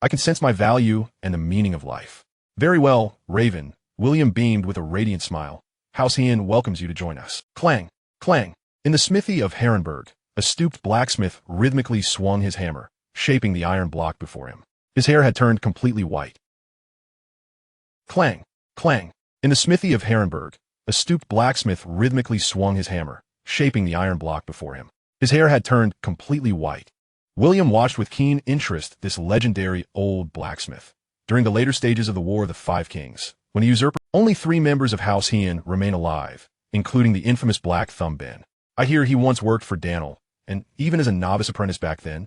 I can sense my value and the meaning of life. Very well, Raven. William beamed with a radiant smile. House Hean welcomes you to join us. Clang, clang. In the smithy of Harrenhal, a stooped blacksmith rhythmically swung his hammer, shaping the iron block before him. His hair had turned completely white. Clang, clang. In the smithy of Harrenhal, a stooped blacksmith rhythmically swung his hammer, shaping the iron block before him. His hair had turned completely white. William watched with keen interest this legendary old blacksmith. During the later stages of the War of the Five Kings, when the usurper... Only 3 members of House Hean remain alive, including the infamous Black Thumb Ben. I hear he once worked for Daniel, and even as a novice apprentice back then.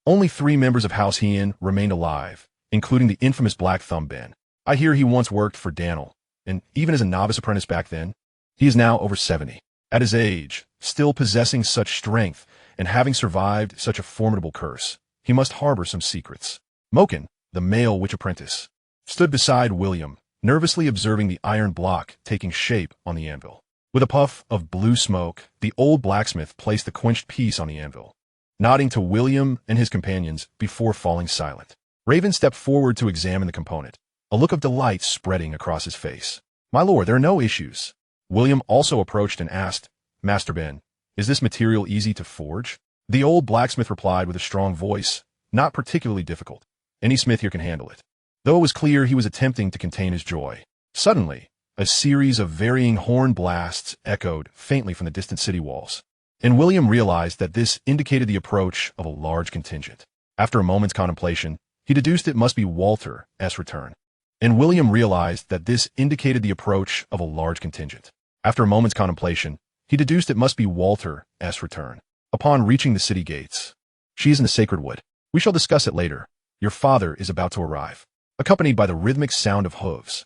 Only 3 members of House Hean remained alive, including the infamous Black Thumb ban. I hear he once worked for Daniel, and even as a novice apprentice back then, he is now over 70. At his age, still possessing such strength and having survived such a formidable curse, he must harbor some secrets. Moken, the male witch apprentice, stood beside William, nervously observing the iron block taking shape on the anvil. With a puff of blue smoke, the old blacksmith placed the quenched piece on the anvil, nodding to William and his companions before falling silent. Raven stepped forward to examine the component, a look of delight spreading across his face. "My lord, there are no issues." William also approached and asked, "Master Ben, is this material easy to forge?" The old blacksmith replied with a strong voice, "Not particularly difficult. Any smith here can handle it." Though it was clear he was attempting to contain his joy. Suddenly, a series of varying horn blasts echoed faintly from the distant city walls, and William realized that this indicated the approach of a large contingent. After a moment's contemplation, he deduced it must be Walter's return. And William realized that this indicated the approach of a large contingent. After a moment's contemplation, he deduced it must be Walter's return. Upon reaching the city gates, "She is in the sacred wood. We shall discuss it later. Your father is about to arrive," accompanied by the rhythmic sound of hooves.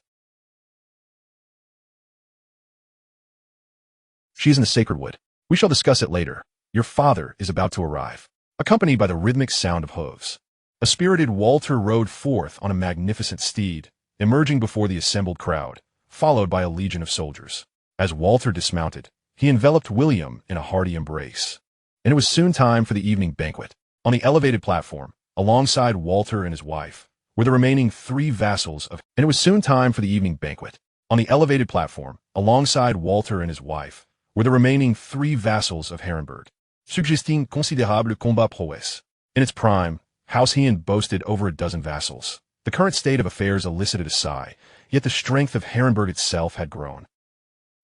"She is in the sacred wood. We shall discuss it later. Your father is about to arrive," accompanied by the rhythmic sound of hooves. A spirited Walter rode forth on a magnificent steed, emerging before the assembled crowd, followed by a legion of soldiers. As Walter dismounted, he enveloped William in a hearty embrace. And it was soon time for the evening banquet. On the elevated platform, alongside Walter and his wife, were the remaining 3 vassals of... And it was soon time for the evening banquet. On the elevated platform, alongside Walter and his wife, were the remaining 3 vassals of Harrenhal. Suggesting considérable combat prowess. In its prime, House Hean boasted over a dozen vassals. The current state of affairs elicited a sigh, yet the strength of Harrenhal itself had grown.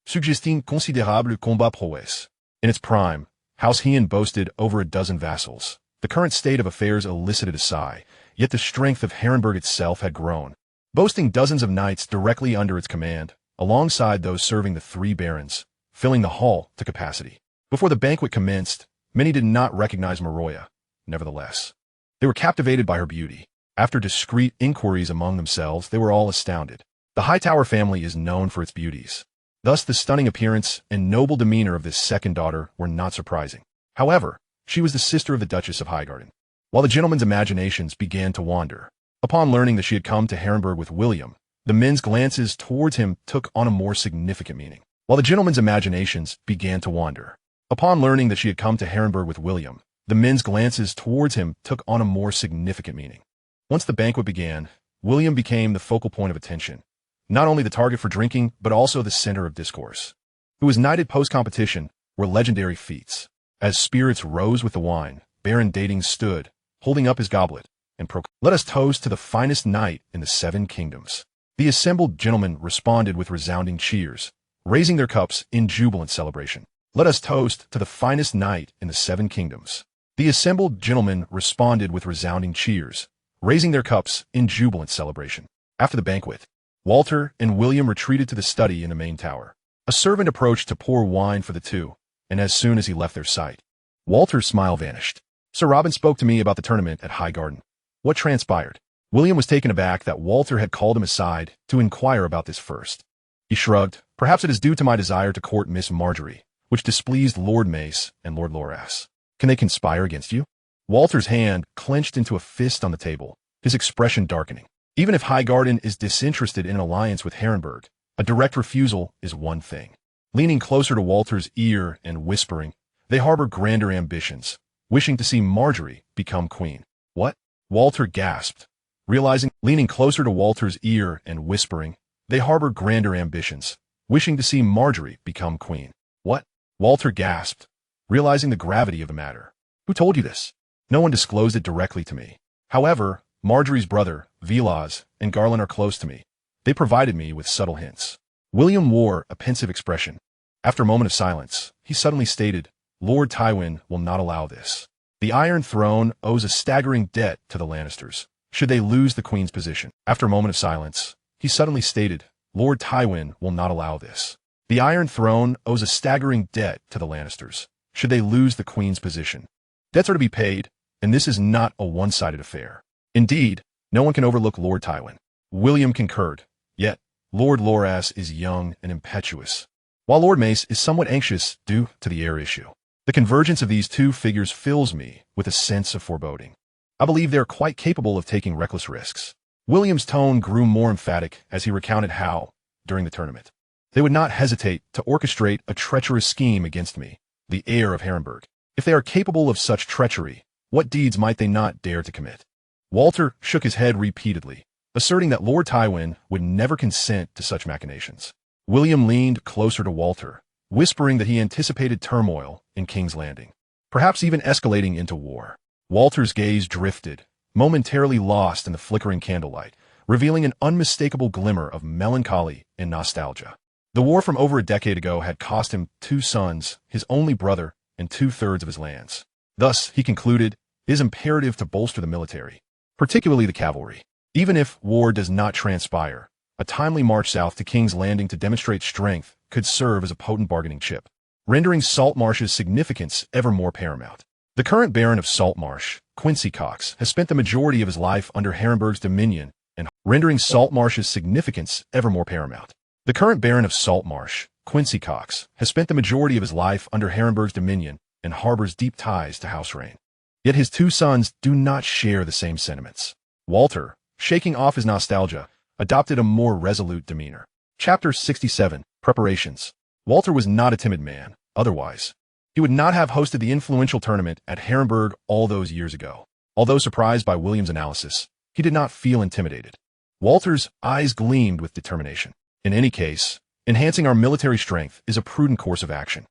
Suggesting considérable combat prowess. In its prime, House Hean boasted over a dozen vassals. The current state of affairs elicited a sigh, yet the strength of Harrenhal itself had grown. Boasting dozens of knights directly under its command, alongside those serving the 3 barons, filling the hall to capacity. Before the banquet commenced, many did not recognize Maroya. Nevertheless, they were captivated by her beauty. After discreet inquiries among themselves, they were all astounded. The Hightower family is known for its beauties. Thus, the stunning appearance and noble demeanor of this second daughter were not surprising. However, she was the sister of the Duchess of Highgarden. While the gentlemen's imaginations began to wander, upon learning that she had come to Harrenhal with William, the men's glances towards him took on a more significant meaning. While the gentlemen's imaginations began to wander, upon learning that she had come to Harrenhal with William, the men's glances towards him took on a more significant meaning. Once the banquet began, William became the focal point of attention, not only the target for drinking, but also the center of discourse. Who was knighted post-competition were legendary feats. As spirits rose with the wine, Baron Dating stood, holding up his goblet, and proclaimed, "Let us toast to the finest knight in the 7 kingdoms." The assembled gentlemen responded with resounding cheers, raising their cups in jubilant celebration. "Let us toast to the finest knight in the 7 kingdoms." The assembled gentlemen responded with resounding cheers, raising their cups in jubilant celebration. After the banquet, Walter and William retreated to the study in the main tower. A servant approached to pour wine for the 2, and as soon as he left their sight, Walter's smile vanished. "Sir Robin spoke to me about the tournament at Highgarden. What transpired?" William was taken aback that Walter had called him aside to inquire about this first. He shrugged. "Perhaps it is due to my desire to court Miss Marjorie, which displeased Lord Mace and Lord Loras. Can they conspire against you?" Walter's hand clenched into a fist on the table, his expression darkening. Even if Highgarden is disinterested in an alliance with Harrenhal, a direct refusal is one thing. Leaning closer to Walter's ear and whispering, "They harbor grander ambitions, wishing to see Marjorie become queen." "What?" Walter gasped, realizing. Leaning closer to Walter's ear and whispering, "They harbor grander ambitions, wishing to see Marjorie become queen." "What?" Walter gasped, realizing the gravity of the matter. "Who told you this?" "No one disclosed it directly to me. However, Marjorie's brother, Vilas, and Garland are close to me. They provided me with subtle hints." William wore a pensive expression. After a moment of silence, he suddenly stated, "Lord Tywin will not allow this. The Iron Throne owes a staggering debt to the Lannisters, should they lose the Queen's position." After a moment of silence, he suddenly stated, "Lord Tywin will not allow this. The Iron Throne owes a staggering debt to the Lannisters, should they lose the Queen's position. Debts are to be paid, and this is not a one-sided affair. Indeed, No one can overlook Lord Tywin. William concurred. Yet, Lord Loras is young and impetuous, while Lord Mace is somewhat anxious due to the heir issue. The convergence of these two figures fills me with a sense of foreboding. I believe they are quite capable of taking reckless risks. William's tone grew more emphatic as he recounted how, during the tournament, they would not hesitate to orchestrate a treacherous scheme against me, the heir of Harrenhal. If they are capable of such treachery, what deeds might they not dare to commit? Walter shook his head repeatedly, asserting that Lord Tywin would never consent to such machinations. William leaned closer to Walter, whispering that he anticipated turmoil in King's Landing, perhaps even escalating into war. Walter's gaze drifted, momentarily lost in the flickering candlelight, revealing an unmistakable glimmer of melancholy and nostalgia. The war from over a decade ago had cost him 2 sons, his only brother, and 2/3 of his lands. Thus, he concluded, it is imperative to bolster the military, particularly the cavalry. Even if war does not transpire, a timely march south to King's Landing to demonstrate strength could serve as a potent bargaining chip, rendering Saltmarsh's significance ever more paramount. The current Baron of Saltmarsh, Quincy Cox, has spent the majority of his life under Harrenhal's dominion and rendering Saltmarsh's significance ever more paramount. The current Baron of Saltmarsh, Quincy Cox, has spent the majority of his life under Harrenhal's dominion and harbors deep ties to House Rain. Yet his 2 sons do not share the same sentiments. Walter, shaking off his nostalgia, adopted a more resolute demeanor. Chapter 67, Preparations. Walter was not a timid man. Otherwise, he would not have hosted the influential tournament at Harrenhal all those years ago. Although surprised by William's analysis, he did not feel intimidated. Walter's eyes gleamed with determination. In any case, enhancing our military strength is a prudent course of action.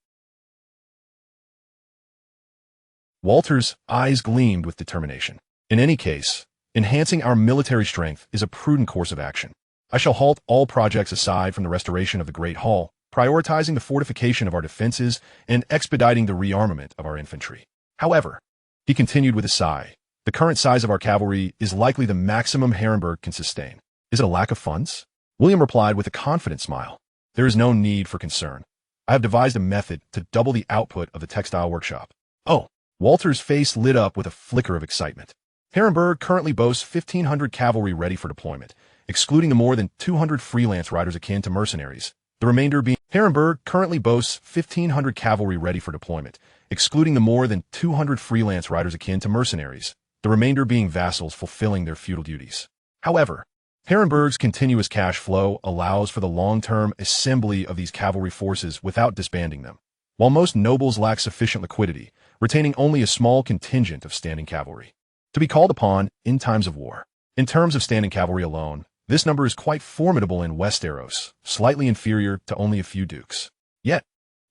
Walter's eyes gleamed with determination. In any case, enhancing our military strength is a prudent course of action. I shall halt all projects aside from the restoration of the Great Hall, prioritizing the fortification of our defenses and expediting the rearmament of our infantry. However, he continued with a sigh, the current size of our cavalry is likely the maximum Harrenhal can sustain. Is it a lack of funds? William replied with a confident smile. There is no need for concern. I have devised a method to double the output of the textile workshop. Oh, Walter's face lit up with a flicker of excitement. Harrenhal currently boasts 1,500 cavalry ready for deployment, excluding the more than 200 freelance riders akin to mercenaries, the remainder being Harrenhal currently boasts 1,500 cavalry ready for deployment, excluding the more than 200 freelance riders akin to mercenaries, the remainder being vassals fulfilling their feudal duties. However, Harrenhal's continuous cash flow allows for the long-term assembly of these cavalry forces without disbanding them, while most nobles lack sufficient liquidity, retaining only a small contingent of standing cavalry to be called upon in times of war. In terms of standing cavalry alone, this number is quite formidable in Westeros, slightly inferior to only a few dukes, yet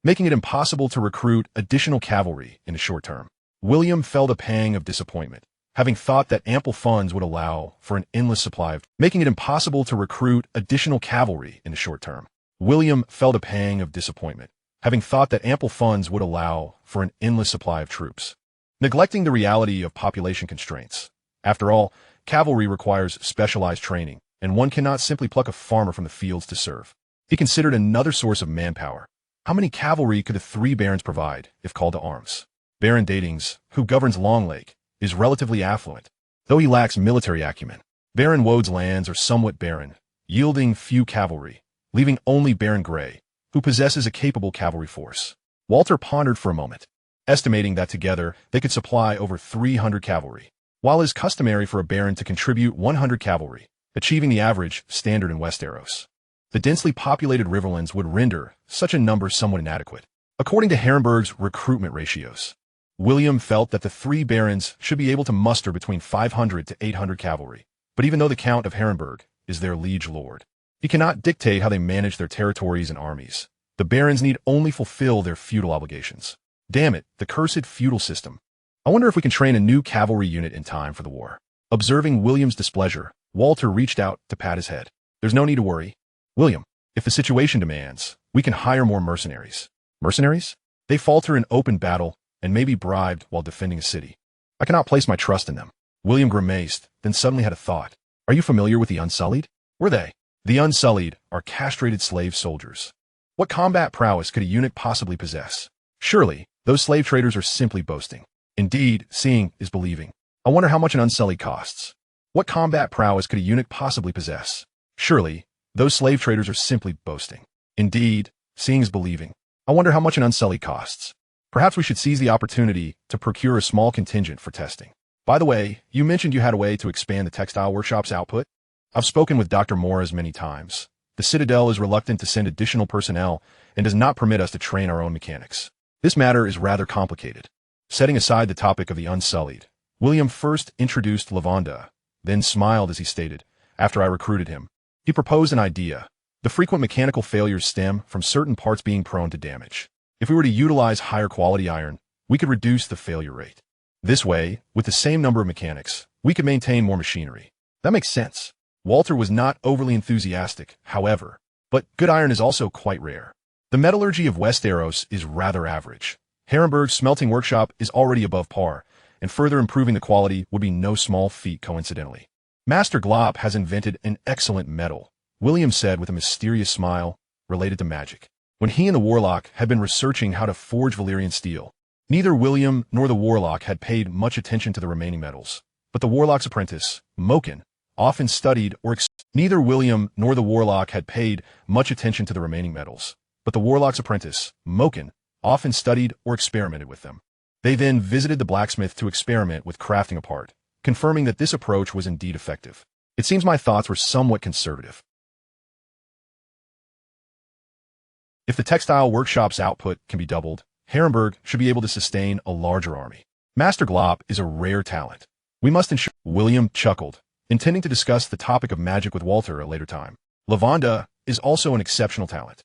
making it impossible to recruit additional cavalry in the short term. William felt a pang of disappointment, having thought that ample funds would allow for an endless supply of making it impossible to recruit additional cavalry in the short term. William felt a pang of disappointment, having thought that ample funds would allow for an endless supply of troops, neglecting the reality of population constraints. After all, cavalry requires specialized training, and one cannot simply pluck a farmer from the fields to serve. He considered another source of manpower. How many cavalry could the 3 barons provide if called to arms? Baron Datings, who governs Long Lake, is relatively affluent, though he lacks military acumen. Baron Wode's lands are somewhat barren, yielding few cavalry, leaving only Baron Grey, who possesses a capable cavalry force. Walter pondered for a moment, estimating that together they could supply over 300 cavalry, while it is customary for a baron to contribute 100 cavalry, achieving the average standard in Westeros. The densely populated Riverlands would render such a number somewhat inadequate. According to Harrenhal's recruitment ratios, William felt that the 3 barons should be able to muster between 500 to 800 cavalry, but even though the Count of Harrenhal is their liege lord, he cannot dictate how they manage their territories and armies. The barons need only fulfill their feudal obligations. Damn it, the cursed feudal system. I wonder if we can train a new cavalry unit in time for the war. Observing William's displeasure, Walter reached out to pat his head. There's no need to worry, William. If the situation demands, we can hire more mercenaries. Mercenaries? They falter in open battle and may be bribed while defending a city. I cannot place my trust in them. William grimaced, then suddenly had a thought. Are you familiar with the Unsullied? Were they? The Unsullied are castrated slave soldiers. What combat prowess could a eunuch possibly possess? Surely, those slave traders are simply boasting. Indeed, seeing is believing. I wonder how much an Unsullied costs. What combat prowess could a eunuch possibly possess? Surely, those slave traders are simply boasting. Indeed, seeing is believing. I wonder how much an unsullied costs. Perhaps we should seize the opportunity to procure a small contingent for testing. By the way, you mentioned you had a way to expand the textile workshop's output. I've spoken with Dr. Moraes many times. The Citadel is reluctant to send additional personnel and does not permit us to train our own mechanics. This matter is rather complicated. Setting aside the topic of the unsullied, William first introduced Lavanda, then smiled as he stated, after I recruited him. He proposed an idea. The frequent mechanical failures stem from certain parts being prone to damage. If we were to utilize higher quality iron, we could reduce the failure rate. This way, with the same number of mechanics, we could maintain more machinery. That makes sense. Walter was not overly enthusiastic, however, but good iron is also quite rare. The metallurgy of Westeros is rather average. Harrenhal's smelting workshop is already above par, and further improving the quality would be no small feat coincidentally. Master Glop has invented an excellent metal, William said with a mysterious smile, related to magic. When he and the Warlock had been researching how to forge Valyrian steel, neither William nor the Warlock had paid much attention to the remaining metals, but the Warlock's apprentice, Moken, often studied or neither William nor the Warlock had paid much attention to the remaining metals, but the Warlock's apprentice, Moken, often studied or experimented with them. They then visited the blacksmith to experiment with crafting a part, confirming that this approach was indeed effective. It seems my thoughts were somewhat conservative. If the textile workshop's output can be doubled, Harrenhal should be able to sustain a larger army. Master Glop is a rare talent. We must ensure. William chuckled, intending to discuss the topic of magic with Walter at a later time. Lavanda is also an exceptional talent.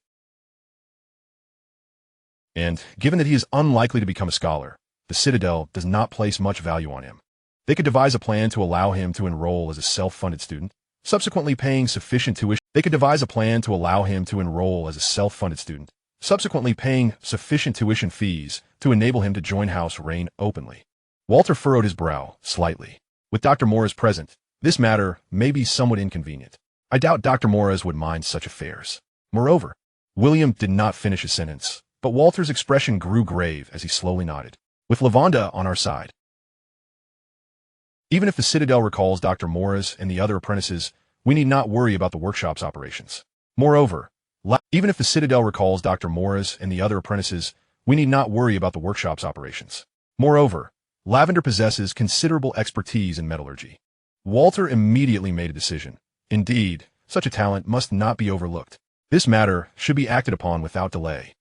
And, given that he is unlikely to become a scholar, the Citadel does not place much value on him. They could devise a plan to allow him to enroll as a self-funded student, subsequently paying sufficient tuition. They could devise a plan to allow him to enroll as a self-funded student, subsequently paying sufficient tuition fees to enable him to join House Rain openly. Walter furrowed his brow slightly. With Dr. Moraes present, this matter may be somewhat inconvenient. I doubt Dr. Moraes would mind such affairs. Moreover, William did not finish his sentence, but Walter's expression grew grave as he slowly nodded. With Lavanda on our side. Even if the Citadel recalls Dr. Moraes and the other apprentices, we need not worry about the workshop's operations. Moreover, even if the Citadel recalls Dr. Moraes and the other apprentices, we need not worry about the workshop's operations. Moreover, Lavender possesses considerable expertise in metallurgy. Walter immediately made a decision. Indeed, such a talent must not be overlooked. This matter should be acted upon without delay.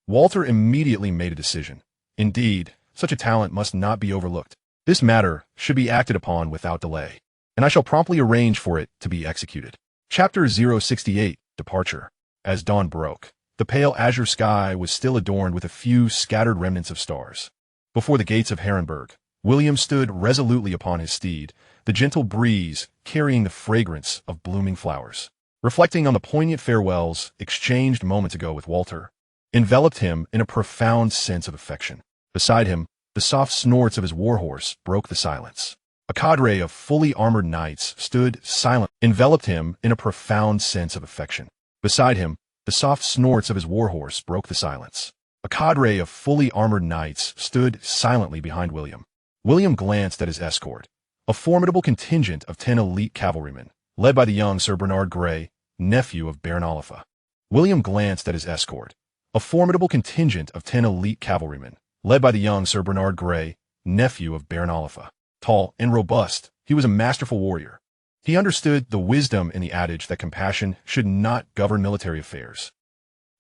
Walter immediately made a decision. Indeed, such a talent must not be overlooked. This matter should be acted upon without delay, and I shall promptly arrange for it to be executed. Chapter 068, Departure. As dawn broke, the pale azure sky was still adorned with a few scattered remnants of stars. Before the gates of Harrenhal, William stood resolutely upon his steed, the gentle breeze carrying the fragrance of blooming flowers. Reflecting on the poignant farewells exchanged moments ago with Walter, enveloped him in a profound sense of affection. Beside him, the soft snorts of his warhorse broke the silence. A cadre of fully armored knights stood silent, enveloped him in a profound sense of affection. Beside him, the soft snorts of his warhorse broke the silence. A cadre of fully armored knights stood silently behind William. William glanced at his escort, a formidable contingent of 10 elite cavalrymen, led by the young Sir Bernard Grey, nephew of Baron Olifa. William glanced at his escort, a formidable contingent of 10 elite cavalrymen, led by the young Sir Bernard Grey, nephew of Baron Olifa. Tall and robust, he was a masterful warrior. He understood the wisdom in the adage that compassion should not govern military affairs.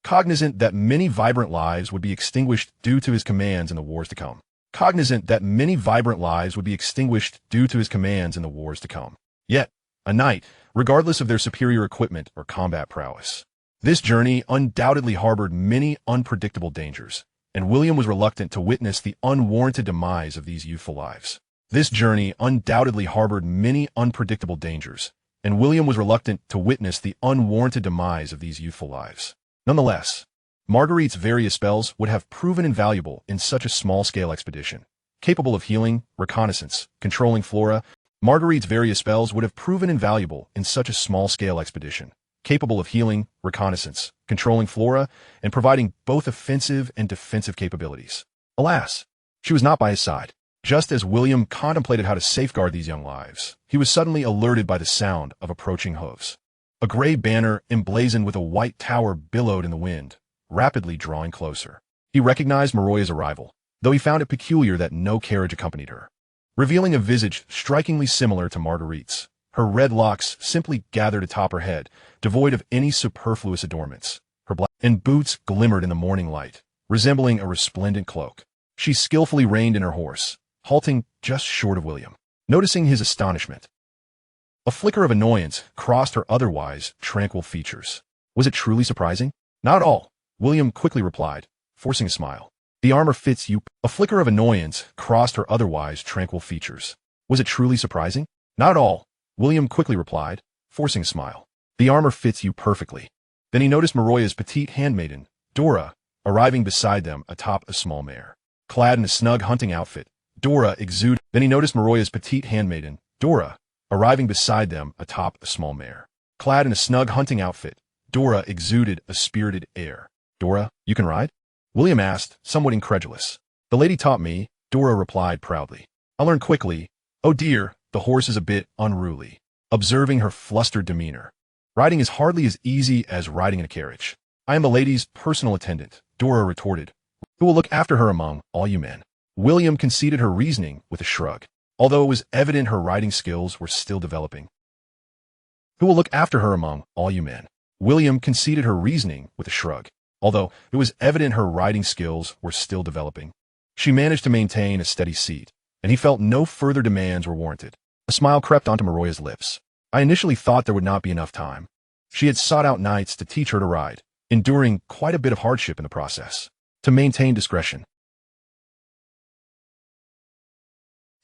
Cognizant that many vibrant lives would be extinguished due to his commands in the wars to come. Cognizant that many vibrant lives would be extinguished due to his commands in the wars to come. Yet, a knight, regardless of their superior equipment or combat prowess. This journey undoubtedly harbored many unpredictable dangers, and William was reluctant to witness the unwarranted demise of these youthful lives. This journey undoubtedly harbored many unpredictable dangers, and William was reluctant to witness the unwarranted demise of these youthful lives. Nonetheless, Marguerite's various spells would have proven invaluable in such a small-scale expedition. Capable of healing, reconnaissance, controlling flora, Marguerite's various spells would have proven invaluable in such a small-scale expedition. Capable of healing, reconnaissance, controlling flora, and providing both offensive and defensive capabilities. Alas, she was not by his side. Just as William contemplated how to safeguard these young lives, he was suddenly alerted by the sound of approaching hooves. A gray banner emblazoned with a white tower billowed in the wind, rapidly drawing closer. He recognized Maroya's arrival, though he found it peculiar that no carriage accompanied her. Revealing a visage strikingly similar to Marguerite's, her red locks simply gathered atop her head, devoid of any superfluous adornments. Her black and boots glimmered in the morning light, resembling a resplendent cloak. She skillfully reined in her horse, halting just short of William. Noticing his astonishment, a flicker of annoyance crossed her otherwise tranquil features. Was it truly surprising? Not at all, William quickly replied, forcing a smile. The armor fits you. A flicker of annoyance crossed her otherwise tranquil features. Was it truly surprising? Not at all, William quickly replied, forcing a smile. The armor fits you perfectly. Then he noticed Maroya's petite handmaiden, Dora, arriving beside them atop a small mare. Clad in a snug hunting outfit, Dora exuded. Then he noticed Maroya's petite handmaiden, Dora, arriving beside them atop a small mare. Clad in a snug hunting outfit, Dora exuded a spirited air. Dora, you can ride? William asked, somewhat incredulous. The lady taught me, Dora replied proudly. I learned quickly. Oh dear, the horse is a bit unruly. Observing her flustered demeanor. Riding is hardly as easy as riding in a carriage. I am the lady's personal attendant, Dora retorted. Who will look after her among all you men? William conceded her reasoning with a shrug, although it was evident her riding skills were still developing. Who will look after her among all you men? William conceded her reasoning with a shrug, although it was evident her riding skills were still developing. She managed to maintain a steady seat, and he felt no further demands were warranted. A smile crept onto Maroya's lips. I initially thought there would not be enough time. She had sought out knights to teach her to ride, enduring quite a bit of hardship in the process. To maintain discretion.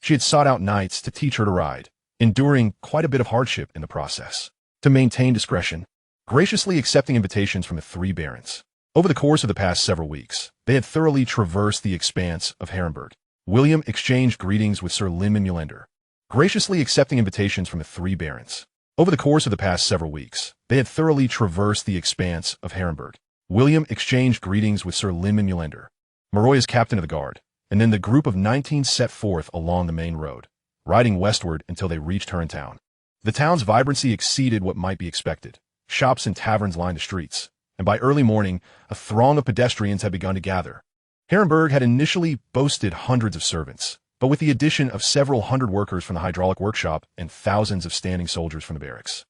She had sought out knights to teach her to ride, enduring quite a bit of hardship in the process. To maintain discretion. Graciously accepting invitations from the three barons. Over the course of the past several weeks, they had thoroughly traversed the expanse of Harrenhal. William exchanged greetings with Sir Linman Mullender. Graciously accepting invitations from the three barons. Over the course of the past several weeks, they had thoroughly traversed the expanse of Harrenhal. William exchanged greetings with Sir Linman Mullender, Maroya's captain of the guard, and then the group of 19 set forth along the main road, riding westward until they reached Harrentown. The town's vibrancy exceeded what might be expected. Shops and taverns lined the streets, and by early morning, a throng of pedestrians had begun to gather. Harrenhal had initially boasted hundreds of servants, but with the addition of several hundred workers from the hydraulic workshop and thousands of standing soldiers from the barracks,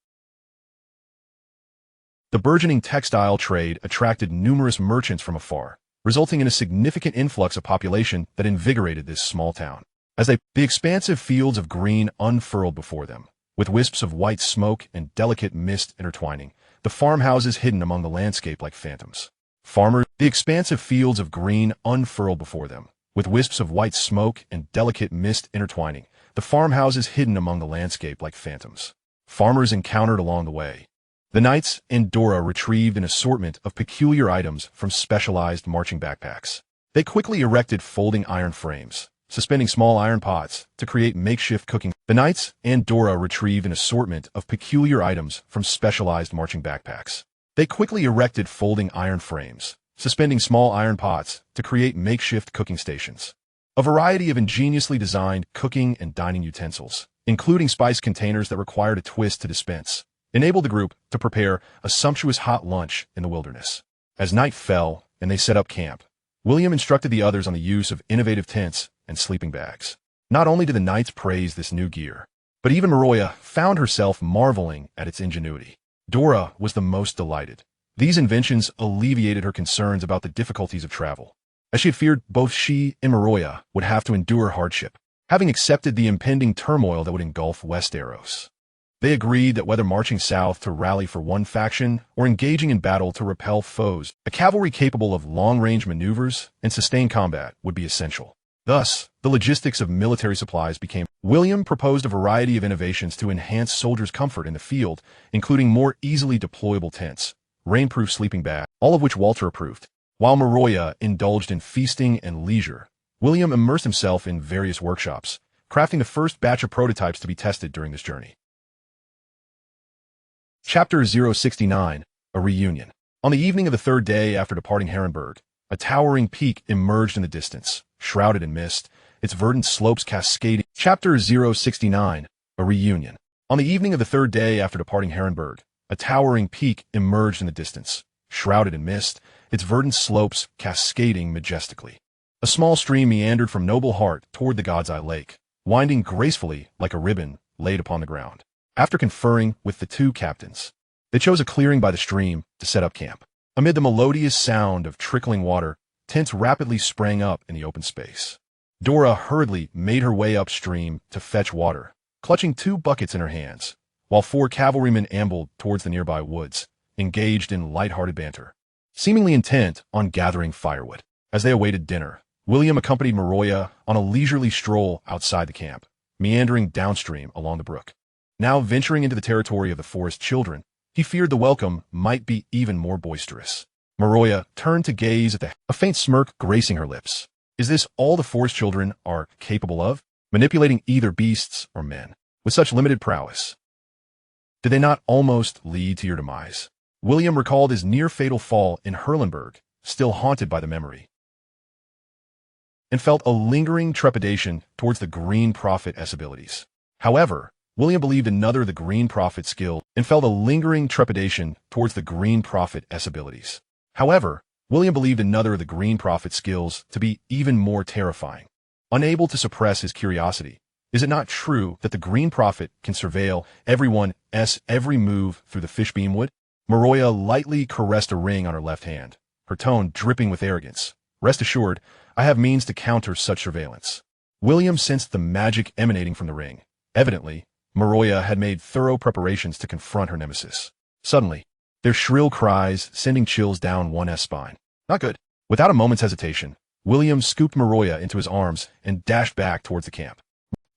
the burgeoning textile trade attracted numerous merchants from afar, resulting in a significant influx of population that invigorated this small town. As the expansive fields of green unfurled before them, with wisps of white smoke and delicate mist intertwining, the farmhouses hidden among the landscape like phantoms. The expansive fields of green unfurled before them, with wisps of white smoke and delicate mist intertwining, the farmhouses hidden among the landscape like phantoms. Farmers encountered along the way. The knights and Dora retrieved an assortment of peculiar items from specialized marching backpacks. They quickly erected folding iron frames, suspending small iron pots to create makeshift cooking. The knights and Dora retrieved an assortment of peculiar items from specialized marching backpacks. They quickly erected folding iron frames, suspending small iron pots to create makeshift cooking stations. A variety of ingeniously designed cooking and dining utensils, including spice containers that required a twist to dispense, enabled the group to prepare a sumptuous hot lunch in the wilderness. As night fell and they set up camp, William instructed the others on the use of innovative tents and sleeping bags. Not only did the knights praise this new gear, but even Maroya found herself marveling at its ingenuity. Dora was the most delighted. These inventions alleviated her concerns about the difficulties of travel, as she had feared both she and Maroya would have to endure hardship, having accepted the impending turmoil that would engulf Westeros. They agreed that whether marching south to rally for one faction or engaging in battle to repel foes, a cavalry capable of long-range maneuvers and sustained combat would be essential. Thus, the logistics of military supplies became. William proposed a variety of innovations to enhance soldiers' comfort in the field, including more easily deployable tents, rainproof sleeping bags, all of which Walter approved. While Maroya indulged in feasting and leisure, William immersed himself in various workshops, crafting the first batch of prototypes to be tested during this journey. Chapter 069, A Reunion. On the evening of the third day after departing Harrenhal, a towering peak emerged in the distance, shrouded in mist, its verdant slopes cascading. Chapter 069, A Reunion. On the evening of the third day after departing Herrenberg, a towering peak emerged in the distance, shrouded in mist, its verdant slopes cascading majestically. A small stream meandered from Noble Heart toward the God's Eye Lake, winding gracefully like a ribbon laid upon the ground. After conferring with the two captains, they chose a clearing by the stream to set up camp. Amid the melodious sound of trickling water, tents rapidly sprang up in the open space. Dora hurriedly made her way upstream to fetch water, clutching 2 buckets in her hands, while 4 cavalrymen ambled towards the nearby woods, engaged in light-hearted banter, seemingly intent on gathering firewood. As they awaited dinner, William accompanied Maroya on a leisurely stroll outside the camp, meandering downstream along the brook. Now venturing into the territory of the forest children, he feared the welcome might be even more boisterous. Maroya turned to gaze at a faint smirk gracing her lips. Is this all the forest children are capable of? Manipulating either beasts or men, with such limited prowess? Did they not almost lead to your demise? William recalled his near-fatal fall in Herlenberg, still haunted by the memory, and felt a lingering trepidation towards the Green Prophet's abilities. However, William believed another of the Green Prophet's skill and felt a lingering trepidation towards the Green Prophet's abilities. However, William believed another of the Green Prophet's skills to be even more terrifying. Unable to suppress his curiosity, is it not true that the Green Prophet can surveil everyone's every move through the Fishbeam Wood? Maroya lightly caressed a ring on her left hand, her tone dripping with arrogance. Rest assured, I have means to counter such surveillance. William sensed the magic emanating from the ring. Evidently, Maroya had made thorough preparations to confront her nemesis. Suddenly, their shrill cries sending chills down one's spine. Not good. Without a moment's hesitation, William scooped Maroya into his arms and dashed back towards the camp.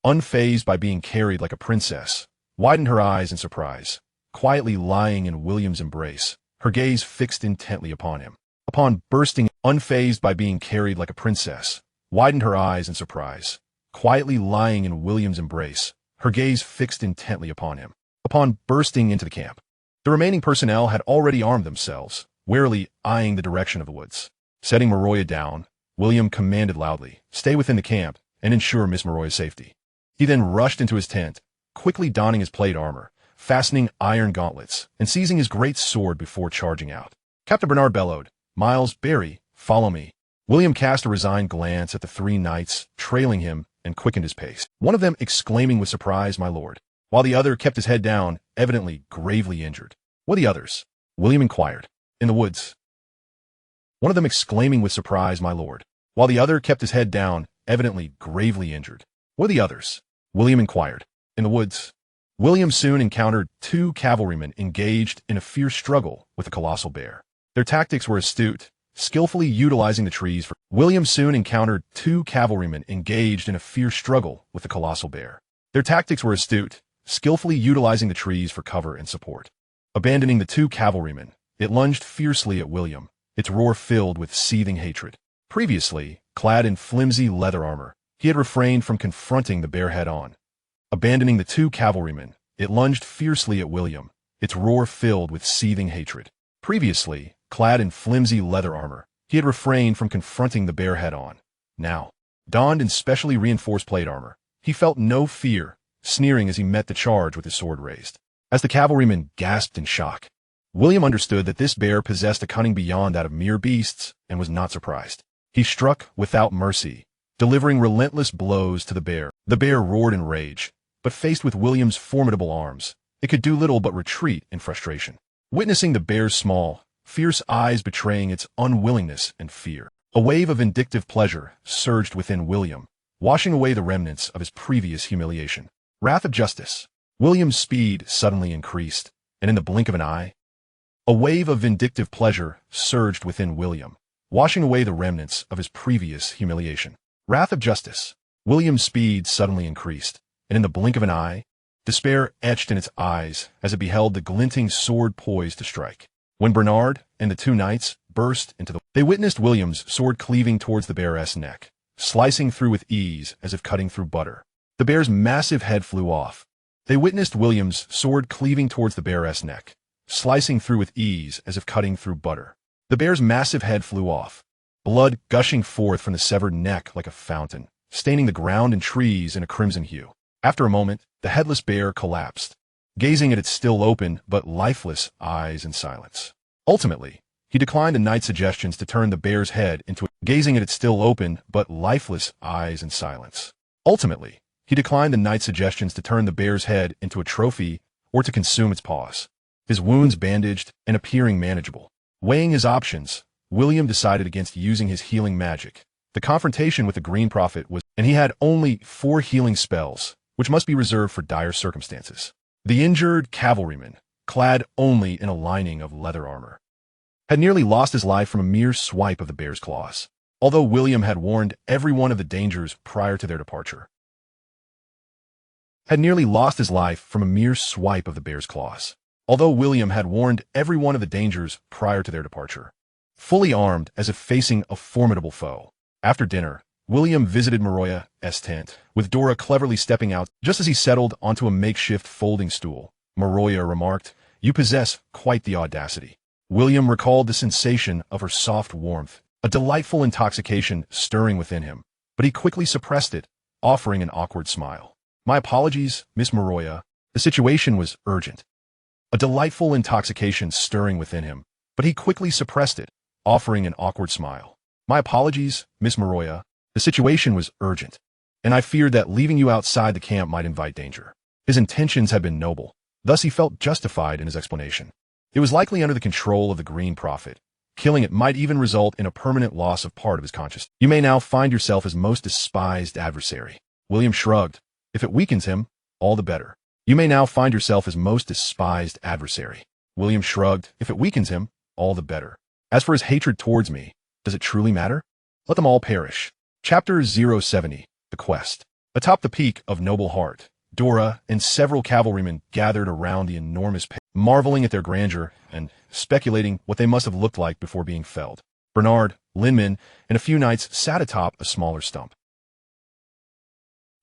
Unfazed by being carried like a princess, widened her eyes in surprise, quietly lying in William's embrace, her gaze fixed intently upon him. Upon bursting, unfazed by being carried like a princess, widened her eyes in surprise, quietly lying in William's embrace, her gaze fixed intently upon him. Upon bursting into the camp, the remaining personnel had already armed themselves, warily eyeing the direction of the woods. Setting Maroya down, William commanded loudly, "Stay within the camp and ensure Miss Maroya's safety." He then rushed into his tent, quickly donning his plate armor, fastening iron gauntlets, and seizing his great sword before charging out. Captain Bernard bellowed, "Miles, Barry, follow me." William cast a resigned glance at the 3 knights trailing him and quickened his pace, one of them exclaiming with surprise, "My lord," while the other kept his head down, evidently gravely injured. "What are the others?" William inquired. "In the woods." One of them exclaiming with surprise, "My lord," while the other kept his head down, evidently gravely injured. "What are the others?" William inquired. "In the woods." William soon encountered 2 cavalrymen engaged in a fierce struggle with a colossal bear. Their tactics were astute, skillfully utilizing the trees for... William soon encountered 2 cavalrymen engaged in a fierce struggle with the colossal bear. Their tactics were astute, skillfully utilizing the trees for cover and support. Abandoning the 2 cavalrymen, it lunged fiercely at William, its roar filled with seething hatred. Previously, clad in flimsy leather armor, he had refrained from confronting the bear head-on. Abandoning the 2 cavalrymen, it lunged fiercely at William, its roar filled with seething hatred. Previously, clad in flimsy leather armor, he had refrained from confronting the bear head-on. Now, donned in specially reinforced plate armor, he felt no fear, sneering as he met the charge with his sword raised. As the cavalryman gasped in shock, William understood that this bear possessed a cunning beyond that of mere beasts and was not surprised. He struck without mercy, delivering relentless blows to the bear. The bear roared in rage, but faced with William's formidable arms, it could do little but retreat in frustration. Witnessing the bear's small, fierce eyes betraying its unwillingness and fear, a wave of vindictive pleasure surged within William, washing away the remnants of his previous humiliation. Wrath of justice. William's speed suddenly increased, and in the blink of an eye, a wave of vindictive pleasure surged within William, washing away the remnants of his previous humiliation. Wrath of justice. William's speed suddenly increased, and in the blink of an eye, despair etched in its eyes as it beheld the glinting sword poised to strike. When Bernard and the 2 knights burst into the... They witnessed William's sword cleaving towards the bear's neck, slicing through with ease as if cutting through butter. The bear's massive head flew off. They witnessed William's sword cleaving towards the bear's neck, slicing through with ease as if cutting through butter. The bear's massive head flew off, blood gushing forth from the severed neck like a fountain. staining the ground and trees in a crimson hue. After a moment, the headless bear collapsed, gazing at its still open but lifeless eyes in silence. Ultimately, he declined the knight's suggestions to turn the bear's head into a gazing at its still open but lifeless eyes in silence. Ultimately, he declined the knight's suggestions to turn the bear's head into a trophy or to consume its paws. His wounds bandaged and appearing manageable. Weighing his options, William decided against using his healing magic. The confrontation with the Green Prophet was, and he had only 4 healing spells, which must be reserved for dire circumstances. The injured cavalryman, clad only in a lining of leather armor, had nearly lost his life from a mere swipe of the bear's claws. Although William had warned everyone of the dangers prior to their departure. Had nearly lost his life from a mere swipe of the bear's claws. Although William had warned everyone of the dangers prior to their departure. Fully armed as if facing a formidable foe. After dinner, William visited Maroya's tent, with Dora cleverly stepping out just as he settled onto a makeshift folding stool. Maroya remarked, "You possess quite the audacity." William recalled the sensation of her soft warmth, a delightful intoxication stirring within him, but he quickly suppressed it, offering an awkward smile. "My apologies, Miss Maroya. The situation was urgent." A delightful intoxication stirring within him, but he quickly suppressed it, offering an awkward smile. "My apologies, Miss Maroya. The situation was urgent, and I feared that leaving you outside the camp might invite danger." His intentions had been noble, thus he felt justified in his explanation. It was likely under the control of the Green Prophet. Killing it might even result in a permanent loss of part of his consciousness. "You may now find yourself his most despised adversary." William shrugged. "If it weakens him, all the better." "You may now find yourself his most despised adversary." William shrugged. "If it weakens him, all the better. As for his hatred towards me, does it truly matter? Let them all perish." Chapter 070, The Quest. Atop the peak of Noble Heart, Dora and several cavalrymen gathered around the enormous pit, marveling at their grandeur and speculating what they must have looked like before being felled. Bernard, Linman, and a few knights sat atop a smaller stump,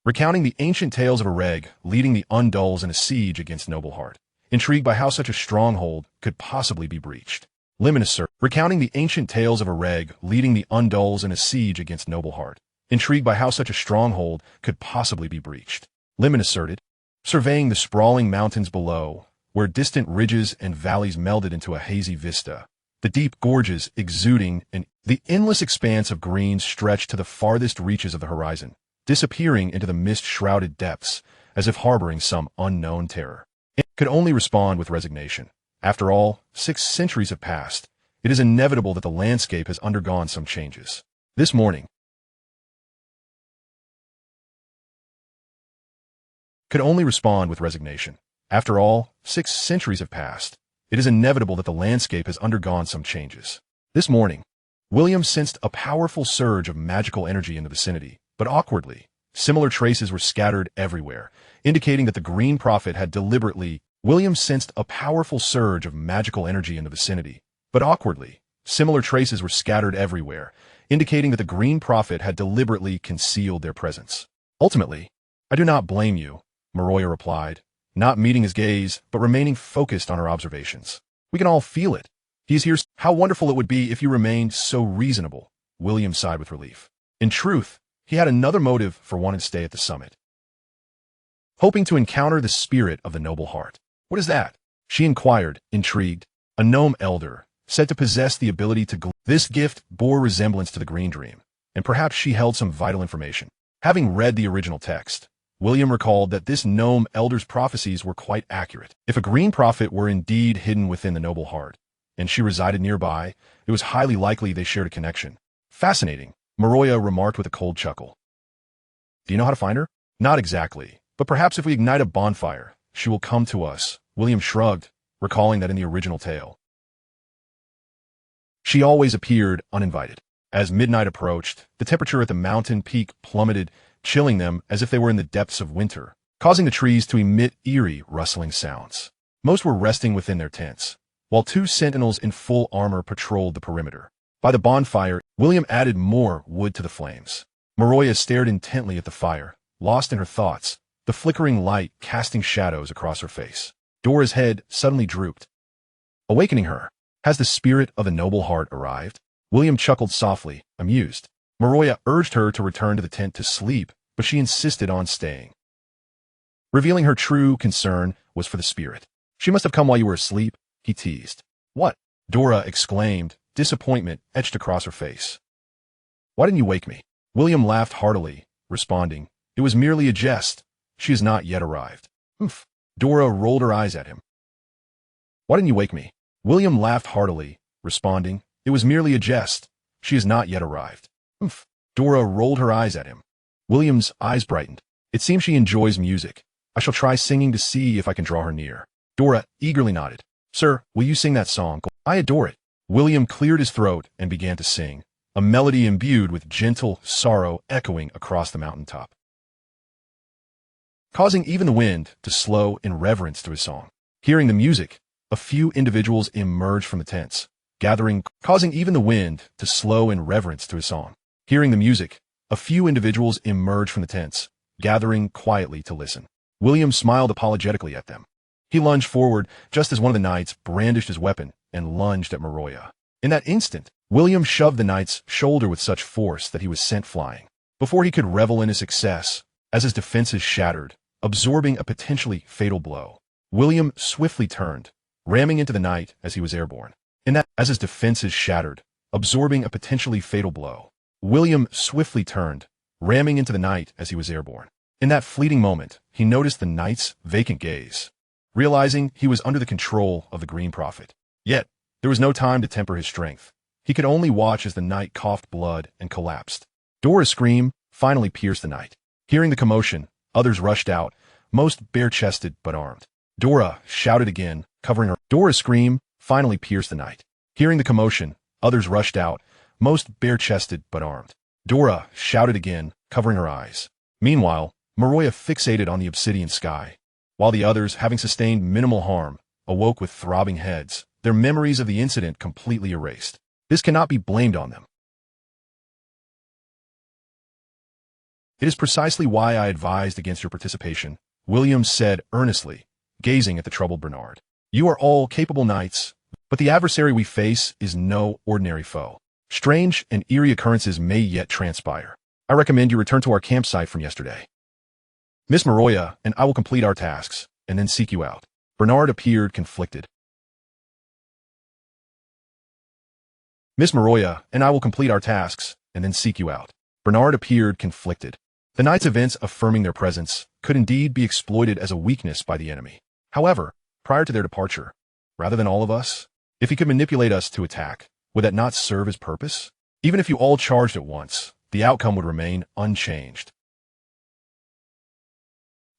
recounting the ancient tales of Areg leading the Undulls in a siege against Noble Heart, intrigued by how such a stronghold could possibly be breached. Linman asserted, recounting the ancient tales of Areg leading the Undulls in a siege against Noble Heart, intrigued by how such a stronghold could possibly be breached. Linman asserted, surveying the sprawling mountains below, where distant ridges and valleys melded into a hazy vista, the deep gorges exuding and the endless expanse of green stretched to the farthest reaches of the horizon, disappearing into the mist-shrouded depths, as if harboring some unknown terror. It could only respond with resignation. After all, 6 centuries have passed. It is inevitable that the landscape has undergone some changes. This morning, could only respond with resignation. After all, 6 centuries have passed. It is inevitable that the landscape has undergone some changes. This morning, William sensed a powerful surge of magical energy in the vicinity, but awkwardly, similar traces were scattered everywhere, indicating that the Green Prophet had deliberately. William sensed a powerful surge of magical energy in the vicinity, but awkwardly, similar traces were scattered everywhere, indicating that the Green Prophet had deliberately concealed their presence. "Ultimately, I do not blame you," Maroya replied, not meeting his gaze, but remaining focused on her observations. "We can all feel it. He is here. How wonderful it would be if you remained so reasonable." William sighed with relief. In truth, he had another motive for wanting to stay at the summit. Hoping to encounter the spirit of the Noble Heart. "What is that?" she inquired, intrigued. "A gnome elder, said to possess the ability to This gift bore resemblance to the Green Dream, and perhaps she held some vital information. Having read the original text, William recalled that this gnome elder's prophecies were quite accurate. If a Green Prophet were indeed hidden within the Noble Heart, and she resided nearby, it was highly likely they shared a connection. "Fascinating," Maroya remarked with a cold chuckle. "Do you know how to find her?" "Not exactly, but perhaps if we ignite a bonfire, she will come to us." William shrugged, recalling that in the original tale, she always appeared uninvited. As midnight approached, the temperature at the mountain peak plummeted, chilling them as if they were in the depths of winter, causing the trees to emit eerie, rustling sounds. Most were resting within their tents, while 2 sentinels in full armor patrolled the perimeter. By the bonfire, William added more wood to the flames. Maroya stared intently at the fire, lost in her thoughts, the flickering light casting shadows across her face. Dora's head suddenly drooped, awakening her. "Has the spirit of the Noble Heart arrived?" William chuckled softly, amused. Maroya urged her to return to the tent to sleep, but she insisted on staying, revealing her true concern was for the spirit. She must have come while you were asleep, he teased. What? Dora exclaimed, disappointment etched across her face. Why didn't you wake me? William laughed heartily, responding, it was merely a jest. She has not yet arrived. Oof. Dora rolled her eyes at him. Why didn't you wake me? William laughed heartily, responding, it was merely a jest. She has not yet arrived. Oof. Dora rolled her eyes at him. William's eyes brightened. It seems she enjoys music. I shall try singing to see if I can draw her near. Dora eagerly nodded. Sir, will you sing that song? I adore it. William cleared his throat and began to sing, a melody imbued with gentle sorrow echoing across the mountaintop, causing even the wind to slow in reverence to his song. Hearing the music, a few individuals emerged from the tents, causing even the wind to slow in reverence to his song. Hearing the music, a few individuals emerged from the tents, gathering quietly to listen. William smiled apologetically at them. He lunged forward just as one of the knights brandished his weapon and lunged at Maroya. In that instant, William shoved the knight's shoulder with such force that he was sent flying. Before he could revel in his success, as his defenses shattered, absorbing a potentially fatal blow, William swiftly turned, ramming into the knight as he was airborne. As his defenses shattered, absorbing a potentially fatal blow, William swiftly turned, ramming into the knight as he was airborne. In that fleeting moment, he noticed the knight's vacant gaze, realizing he was under the control of the Green Prophet. Yet, there was no time to temper his strength. He could only watch as the knight coughed blood and collapsed. Dora's scream finally pierced the night. Hearing the commotion, others rushed out, most bare-chested but armed. Dora shouted again, covering her. Dora's scream finally pierced the night. Hearing the commotion, others rushed out, most bare-chested but armed. Dora shouted again, covering her eyes. Meanwhile, Maroya fixated on the obsidian sky, while the others, having sustained minimal harm, awoke with throbbing heads, their memories of the incident completely erased. This cannot be blamed on them. It is precisely why I advised against your participation, William said earnestly, gazing at the troubled Bernard. You are all capable knights, but the adversary we face is no ordinary foe. Strange and eerie occurrences may yet transpire. I recommend you return to our campsite from yesterday. Miss Maroya and I will complete our tasks, and then seek you out. Bernard appeared conflicted. Miss Maroya and I will complete our tasks, and then seek you out. Bernard appeared conflicted. The knight's events affirming their presence could indeed be exploited as a weakness by the enemy. However, prior to their departure, rather than all of us, if he could manipulate us to attack, would that not serve his purpose? Even if you all charged at once, the outcome would remain unchanged.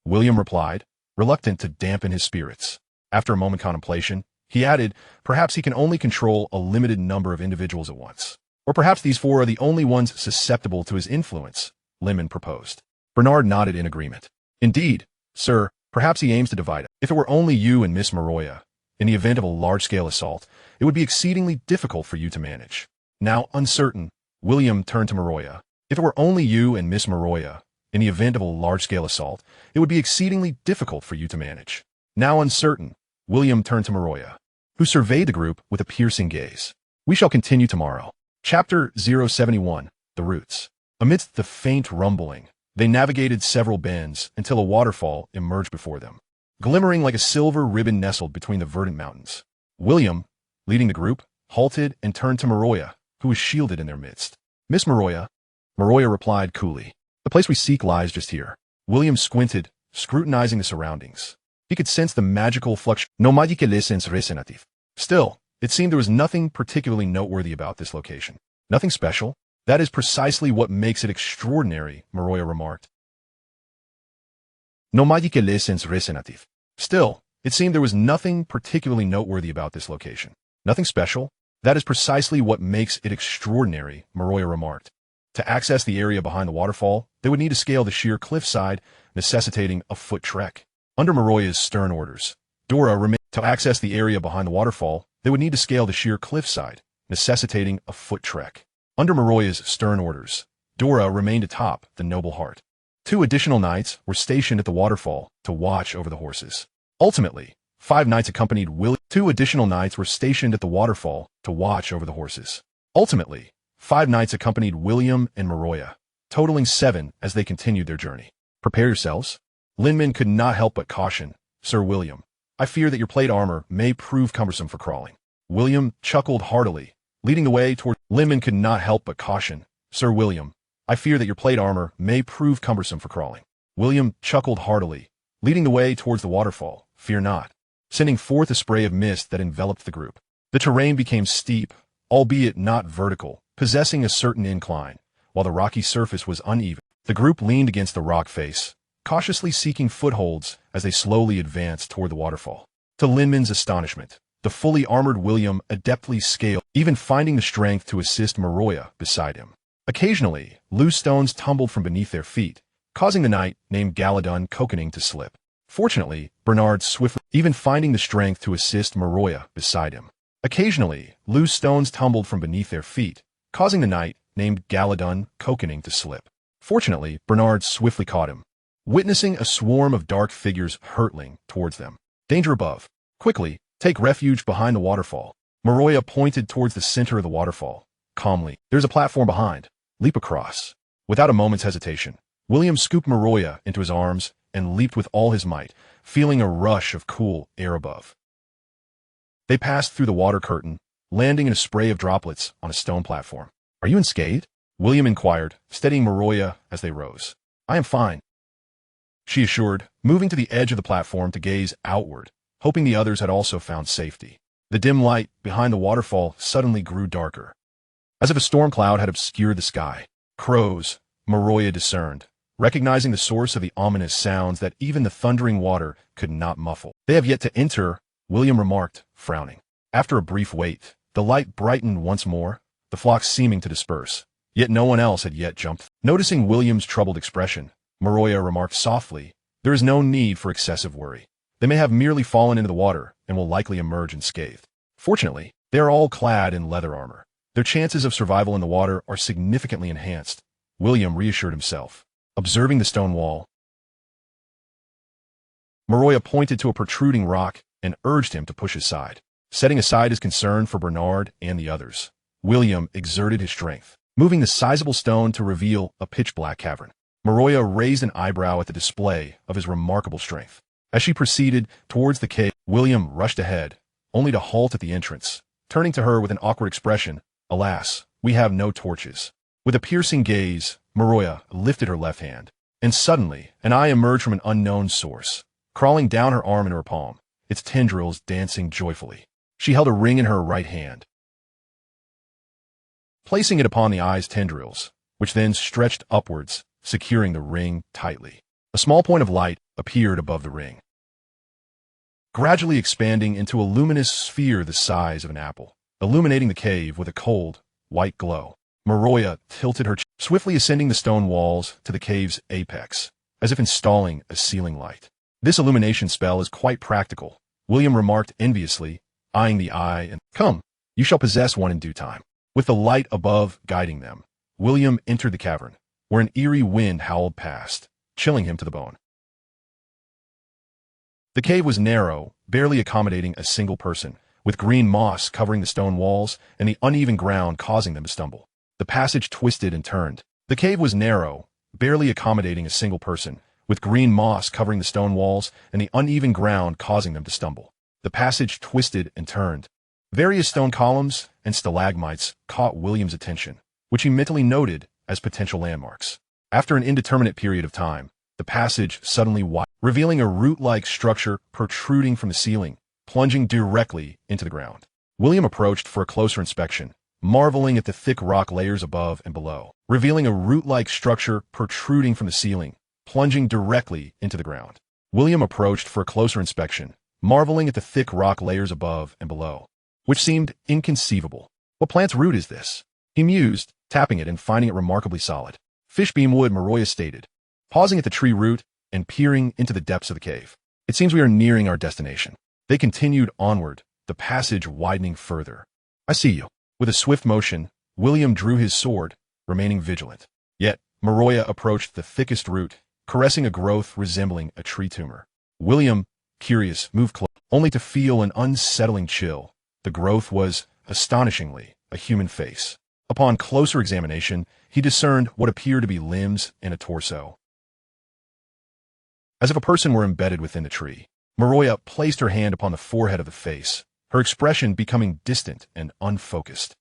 William replied, reluctant to dampen his spirits. After a moment's contemplation, he added, perhaps he can only control a limited number of individuals at once. Or perhaps these four are the only ones susceptible to his influence, Lemon proposed. Bernard nodded in agreement. Indeed, sir, perhaps he aims to divide us. If it were only you and Miss Maroya, in the event of a large-scale assault, it would be exceedingly difficult for you to manage. Now uncertain, William turned to Maroya. If it were only you and Miss Maroya, in the event of a large-scale assault, it would be exceedingly difficult for you to manage. Now uncertain, William turned to Maroya, who surveyed the group with a piercing gaze. We shall continue tomorrow. Chapter 071, The Roots. Amidst the faint rumbling, they navigated several bends until a waterfall emerged before them, glimmering like a silver ribbon nestled between the verdant mountains. William, leading the group, halted and turned to Maroya, who was shielded in their midst. Miss Maroya, Maroya replied coolly. The place we seek lies just here. William squinted, scrutinizing the surroundings. He could sense the magical fluctuation. No magique lessons resonative. Still, it seemed there was nothing particularly noteworthy about this location. Nothing special. That is precisely what makes it extraordinary, Maroya remarked. No magique lessons resonative. Still, it seemed there was nothing particularly noteworthy about this location. Nothing special. That is precisely what makes it extraordinary, Maroya remarked. To access the area behind the waterfall, they would need to scale the sheer cliffside, necessitating a foot trek. Under Maroya's stern orders, Dora remained. To access the area behind the waterfall, they would need to scale the sheer cliffside, necessitating a foot trek. Under Maroya's stern orders, Dora remained atop the Noble Heart. 2 additional knights were stationed at the waterfall to watch over the horses. Ultimately, 5 knights accompanied William. 2 additional knights were stationed at the waterfall to watch over the horses. Ultimately, 5 knights accompanied William and Maroya, totaling 7 as they continued their journey. Prepare yourselves. Linman could not help but caution, Sir William, I fear that your plate armor may prove cumbersome for crawling. William chuckled heartily, leading the way toward Linman could not help but caution, Sir William, I fear that your plate armor may prove cumbersome for crawling. William chuckled heartily, leading the way towards the waterfall, fear not, sending forth a spray of mist that enveloped the group. The terrain became steep, albeit not vertical, possessing a certain incline, while the rocky surface was uneven. The group leaned against the rock face, cautiously seeking footholds as they slowly advanced toward the waterfall. To Linman's astonishment, the fully armored William adeptly scaled, even finding the strength to assist Maroya beside him. Occasionally, loose stones tumbled from beneath their feet, causing the knight named Galadon Kokening to slip. Fortunately, Bernard swiftly, even finding the strength to assist Maroya beside him. Occasionally, loose stones tumbled from beneath their feet, causing the knight named Galadon Kokening to slip. Fortunately, Bernard swiftly caught him, witnessing a swarm of dark figures hurtling towards them. Danger above. Quickly, take refuge behind the waterfall. Maroya pointed towards the center of the waterfall. Calmly, there's a platform behind. Leap across. Without a moment's hesitation, William scooped Maroya into his arms and leaped with all his might, feeling a rush of cool air above. They passed through the water curtain, landing in a spray of droplets on a stone platform. Are you unscathed? William inquired, steadying Maroya as they rose. I am fine, she assured, moving to the edge of the platform to gaze outward, hoping the others had also found safety. The dim light behind the waterfall suddenly grew darker, as if a storm cloud had obscured the sky. Crows, Maroya discerned, recognizing the source of the ominous sounds that even the thundering water could not muffle. They have yet to enter, William remarked, frowning. After a brief wait, the light brightened once more, the flock seeming to disperse. Yet no one else had yet jumped. Noticing William's troubled expression, Maroya remarked softly, there is no need for excessive worry. They may have merely fallen into the water and will likely emerge unscathed. Fortunately, they are all clad in leather armor. Their chances of survival in the water are significantly enhanced, William reassured himself. Observing the stone wall, Maroya pointed to a protruding rock and urged him to push aside. Setting aside his concern for Bernard and the others, William exerted his strength, moving the sizable stone to reveal a pitch-black cavern. Maroya raised an eyebrow at the display of his remarkable strength. As she proceeded towards the cave, William rushed ahead, only to halt at the entrance, turning to her with an awkward expression. Alas, we have no torches. With a piercing gaze, Maroya lifted her left hand, and suddenly an eye emerged from an unknown source, crawling down her arm into her palm, its tendrils dancing joyfully. She held a ring in her right hand, placing it upon the eye's tendrils, which then stretched upwards, securing the ring tightly. A small point of light appeared above the ring, gradually expanding into a luminous sphere the size of an apple, illuminating the cave with a cold, white glow. Maroya tilted her, swiftly ascending the stone walls to the cave's apex, as if installing a ceiling light. This illumination spell is quite practical, William remarked enviously, eyeing the eye, and, come, you shall possess one in due time. With the light above guiding them, William entered the cavern, where an eerie wind howled past, chilling him to the bone. The cave was narrow, barely accommodating a single person, with green moss covering the stone walls and the uneven ground causing them to stumble. The passage twisted and turned. The cave was narrow, barely accommodating a single person, with green moss covering the stone walls and the uneven ground causing them to stumble. The passage twisted and turned. Various stone columns and stalagmites caught William's attention, which he mentally noted as potential landmarks. After an indeterminate period of time, the passage suddenly widened, revealing a root-like structure protruding from the ceiling, plunging directly into the ground. William approached for a closer inspection, marveling at the thick rock layers above and below, revealing a root-like structure protruding from the ceiling, plunging directly into the ground. William approached for a closer inspection, marveling at the thick rock layers above and below, which seemed inconceivable. What plant's root is this? He mused, tapping it and finding it remarkably solid. Fishbeam wood, Maroya stated, pausing at the tree root and peering into the depths of the cave. It seems we are nearing our destination. They continued onward, the passage widening further. I see you. With a swift motion, William drew his sword, remaining vigilant. Yet, Maroya approached the thickest root, caressing a growth resembling a tree tumor. William, curious, moved close, only to feel an unsettling chill. The growth was, astonishingly, a human face. Upon closer examination, he discerned what appeared to be limbs and a torso. As if a person were embedded within the tree, Moroya placed her hand upon the forehead of the face, her expression becoming distant and unfocused.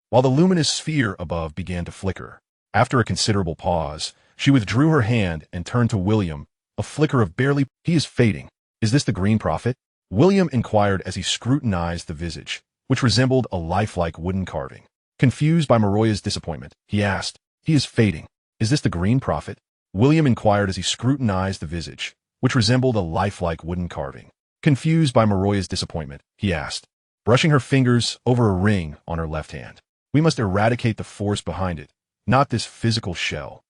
While the luminous sphere above began to flicker, after a considerable pause, she withdrew her hand and turned to William, a flicker of barely, "He is fading. Is this the Green Prophet?" William inquired as he scrutinized the visage, which resembled a lifelike wooden carving. Confused by Moroya's disappointment, he asked, "He is fading. Is this the Green Prophet?" William inquired as he scrutinized the visage, which resembled a lifelike wooden carving. Confused by Moroya's disappointment, he asked, brushing her fingers over a ring on her left hand. "We must eradicate the force behind it, not this physical shell.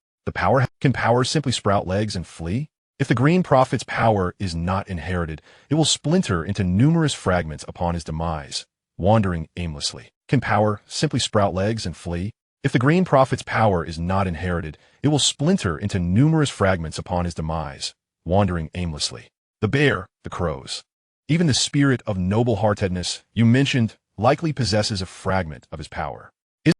Can power simply sprout legs and flee? If the Green Prophet's power is not inherited, it will splinter into numerous fragments upon his demise, wandering aimlessly. Can power simply sprout legs and flee? If the Green Prophet's power is not inherited, it will splinter into numerous fragments upon his demise, wandering aimlessly. The bear, the crows. Even the spirit of noble-heartedness you mentioned likely possesses a fragment of his power."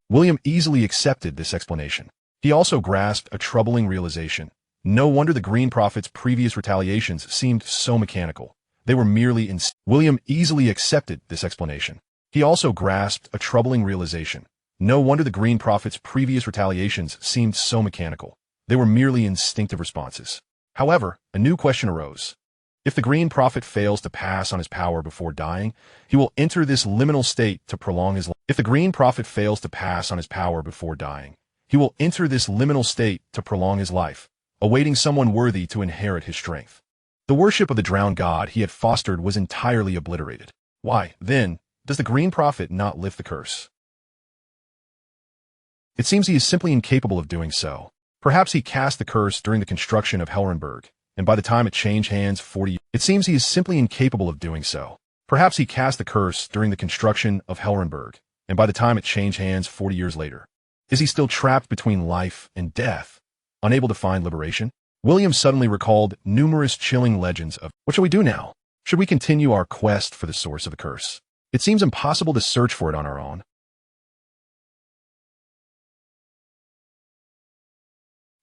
William easily accepted this explanation. He also grasped a troubling realization. No wonder the Green Prophet's previous retaliations seemed so mechanical. They were merely William easily accepted this explanation. He also grasped a troubling realization. No wonder the Green Prophet's previous retaliations seemed so mechanical. They were merely instinctive responses. However, a new question arose. If the Green Prophet fails to pass on his power before dying, he will enter this liminal state to prolong his life. If the Green Prophet fails to pass on his power before dying, he will enter this liminal state to prolong his life, awaiting someone worthy to inherit his strength. The worship of the drowned god he had fostered was entirely obliterated. Why, then, does the Green Prophet not lift the curse? It seems he is simply incapable of doing so. Perhaps he cast the curse during the construction of Helrenberg, and by the time it changed hands 40 years, it seems he is simply incapable of doing so. Perhaps he cast the curse during the construction of Helrenberg, and by the time it changed hands 40 years later. Is he still trapped between life and death, unable to find liberation? William suddenly recalled numerous chilling legends of, what shall we do now? Should we continue our quest for the source of the curse? It seems impossible to search for it on our own.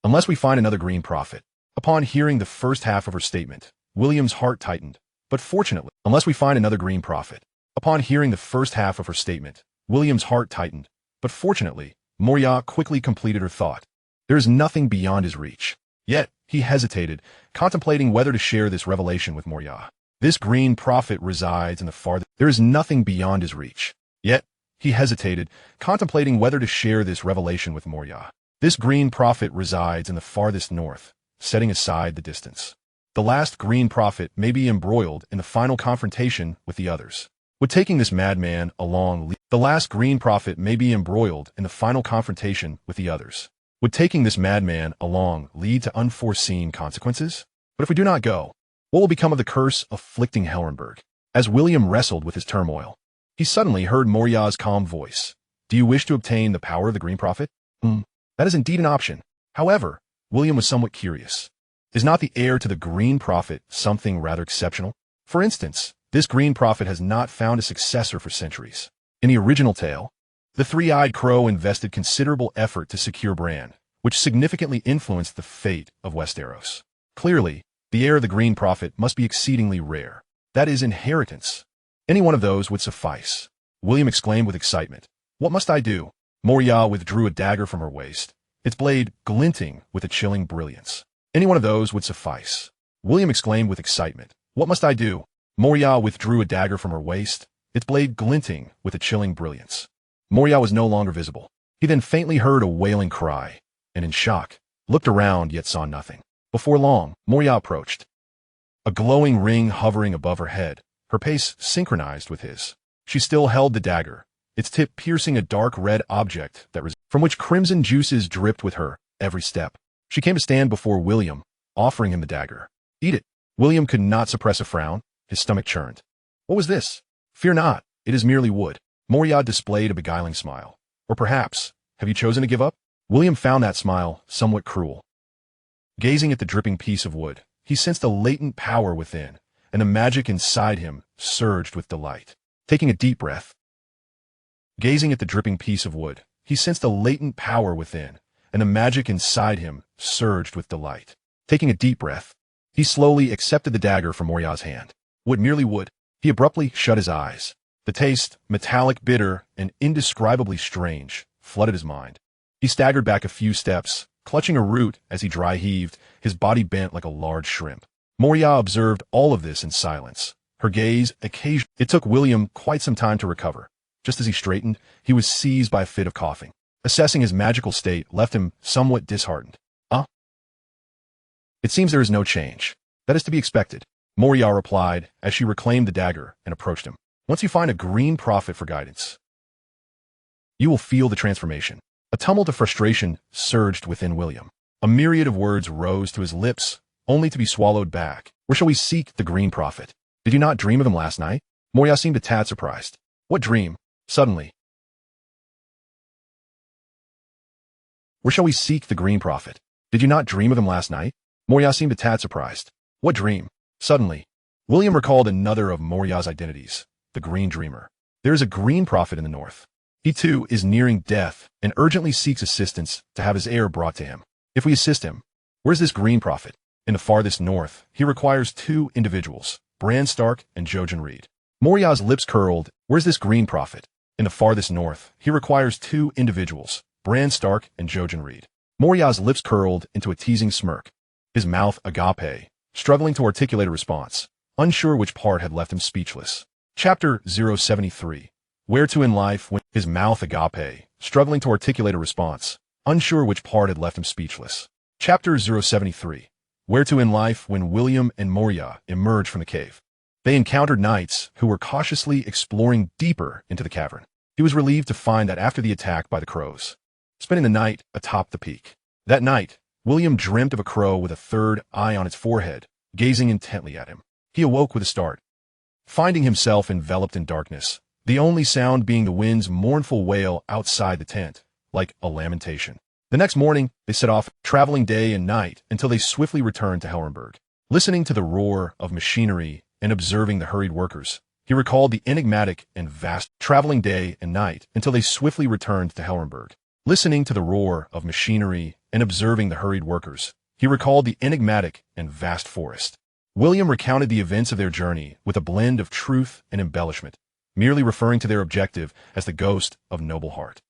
Unless we find another Green Prophet. Upon hearing the first half of her statement, William's heart tightened, but fortunately, unless we find another Green Prophet. Upon hearing the first half of her statement, William's heart tightened, but fortunately, Moroya quickly completed her thought. There is nothing beyond his reach. Yet, he hesitated, contemplating whether to share this revelation with Moroya. This Green Prophet resides in the farthest. There is nothing beyond his reach. Yet, he hesitated, contemplating whether to share this revelation with Moroya. This Green Prophet resides in the farthest north, setting aside the distance. The last Green Prophet may be embroiled in the final confrontation with the others. Would taking this madman along the last Green Prophet may be embroiled in the final confrontation with the others. Would taking this madman along lead to unforeseen consequences? But if we do not go, what will become of the curse afflicting Helrenberg? As William wrestled with his turmoil, he suddenly heard Moroya's calm voice. "Do you wish to obtain the power of the Green Prophet?" That is indeed an option. However, William was somewhat curious. Is not the heir to the Green Prophet something rather exceptional? For instance, this Green Prophet has not found a successor for centuries. In the original tale, the three-eyed crow invested considerable effort to secure Bran, which significantly influenced the fate of Westeros. Clearly, the heir of the Green Prophet must be exceedingly rare. That is inheritance. Any one of those would suffice. William exclaimed with excitement. "What must I do?" Moroya withdrew a dagger from her waist, its blade glinting with a chilling brilliance. "Any one of those would suffice." William exclaimed with excitement. "What must I do?" Moroya withdrew a dagger from her waist, its blade glinting with a chilling brilliance. Moroya was no longer visible. He then faintly heard a wailing cry, and in shock, looked around yet saw nothing. Before long, Moroya approached. A glowing ring hovering above her head, her pace synchronized with his. She still held the dagger, its tip piercing a dark red object from which crimson juices dripped with her every step. She came to stand before William, offering him the dagger. "Eat it." William could not suppress a frown. His stomach churned. "What was this?" "Fear not, it is merely wood." Moroya displayed a beguiling smile. "Or perhaps, have you chosen to give up?" William found that smile somewhat cruel. Gazing at the dripping piece of wood, he sensed a latent power within, and the magic inside him surged with delight. Taking a deep breath, Gazing at the dripping piece of wood, he sensed a latent power within, and the magic inside him surged with delight. Taking a deep breath, he slowly accepted the dagger from Moriya's hand. Wood, merely wood. He abruptly shut his eyes. The taste, metallic, bitter, and indescribably strange, flooded his mind. He staggered back a few steps, clutching a root as he dry heaved, his body bent like a large shrimp. Moriya observed all of this in silence. Her gaze occasionally. It took William quite some time to recover. Just as he straightened, he was seized by a fit of coughing. Assessing his magical state left him somewhat disheartened. It seems there is no change. That is to be expected, Moriya replied as she reclaimed the dagger and approached him. Once you find a green prophet for guidance, you will feel the transformation. A tumult of frustration surged within William. A myriad of words rose to his lips, only to be swallowed back. Where shall we seek the green prophet? Did you not dream of him last night? Moriya seemed a tad surprised. What dream? Suddenly. Where shall we seek the green prophet? Did you not dream of him last night? Moriya seemed a tad surprised. What dream? Suddenly. William recalled another of Moriya's identities, the Green Dreamer. There is a green prophet in the north. He too is nearing death and urgently seeks assistance to have his heir brought to him. If we assist him, where's this green prophet? In the farthest north, he requires 2 individuals, Bran Stark and Jojen Reed. Moriya's lips curled. Where's this green prophet? In the farthest north, he requires 2 individuals, Bran Stark and Jojen Reed. Moriya's lips curled into a teasing smirk. His mouth agape, struggling to articulate a response, unsure which part had left him speechless. Chapter 073. Where to in life when his mouth agape, struggling to articulate a response, unsure which part had left him speechless. Chapter 073. Where to in life when William and Moriya emerged from the cave. They encountered knights who were cautiously exploring deeper into the cavern. He was relieved to find that after the attack by the crows, spending the night atop the peak. That night, William dreamt of a crow with a third eye on its forehead, gazing intently at him. He awoke with a start, finding himself enveloped in darkness, the only sound being the wind's mournful wail outside the tent, like a lamentation. The next morning, they set off, traveling day and night until they swiftly returned to Helrenberg. Listening to the roar of machinery and observing the hurried workers, he recalled the enigmatic and vast traveling day and night until they swiftly returned to Helrenberg. Listening to the roar of machinery and observing the hurried workers, he recalled the enigmatic and vast forest. William recounted the events of their journey with a blend of truth and embellishment, merely referring to their objective as the ghost of noble heart.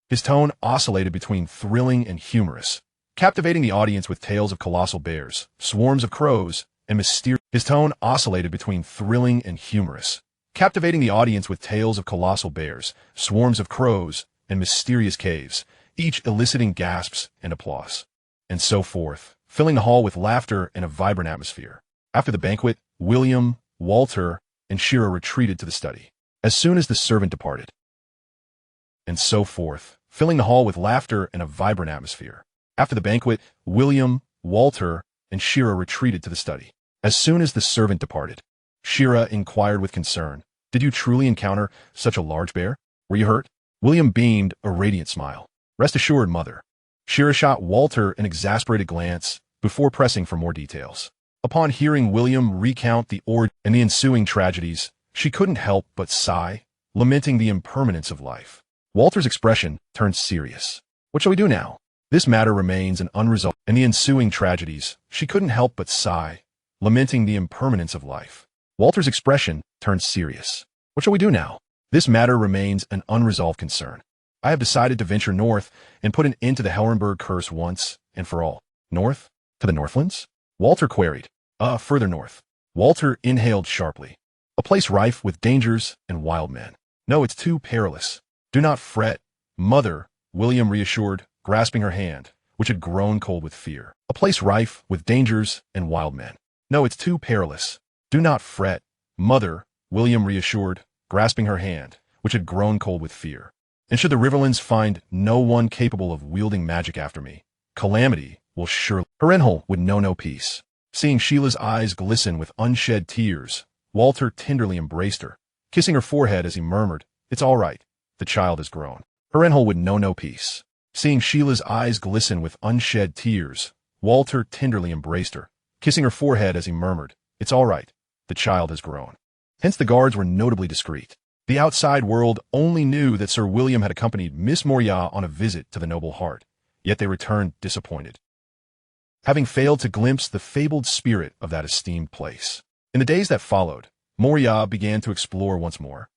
His tone oscillated between thrilling and humorous, captivating the audience with tales of colossal bears, swarms of crows, and mysterious. His tone oscillated between thrilling and humorous, captivating the audience with tales of colossal bears, swarms of crows, and mysterious caves, each eliciting gasps and applause, and so forth, filling the hall with laughter and a vibrant atmosphere. After the banquet, William, Walter, and Shira retreated to the study. As soon as the servant departed, and so forth, filling the hall with laughter and a vibrant atmosphere. After the banquet, William, Walter, and Shira retreated to the study. As soon as the servant departed, Shira inquired with concern, "Did you truly encounter such a large bear? Were you hurt?" William beamed a radiant smile. "Rest assured, mother." Shira shot Walter an exasperated glance before pressing for more details. Upon hearing William recount the ordeal and the ensuing tragedies, she couldn't help but sigh, lamenting the impermanence of life. Walter's expression turned serious. "What shall we do now? This matter remains an unresolved, and the ensuing tragedies, she couldn't help but sigh, lamenting the impermanence of life." Walter's expression turned serious. "What shall we do now? This matter remains an unresolved concern. I have decided to venture north and put an end to the Helrenberg curse once and for all." "North? To the Northlands?" Walter queried. Further north." Walter inhaled sharply. "A place rife with dangers and wild men." "No, it's too perilous." "Do not fret, mother," William reassured, grasping her hand, which had grown cold with fear. "A place rife with dangers and wild men." "No, it's too perilous." "Do not fret, mother," William reassured, grasping her hand, which had grown cold with fear. "And should the Riverlands find no one capable of wielding magic after me, calamity will surely—" Harrenhal would know no peace. Seeing Sheila's eyes glisten with unshed tears, Walter tenderly embraced her, kissing her forehead as he murmured, "It's all right. The child has grown." Harrenhal would know no peace. Seeing Sheila's eyes glisten with unshed tears, Walter tenderly embraced her, kissing her forehead as he murmured, "It's all right. The child has grown." Hence the guards were notably discreet. The outside world only knew that Sir William had accompanied Miss Moria on a visit to the noble heart, yet they returned disappointed, having failed to glimpse the fabled spirit of that esteemed place. In the days that followed, Moria began to explore once more,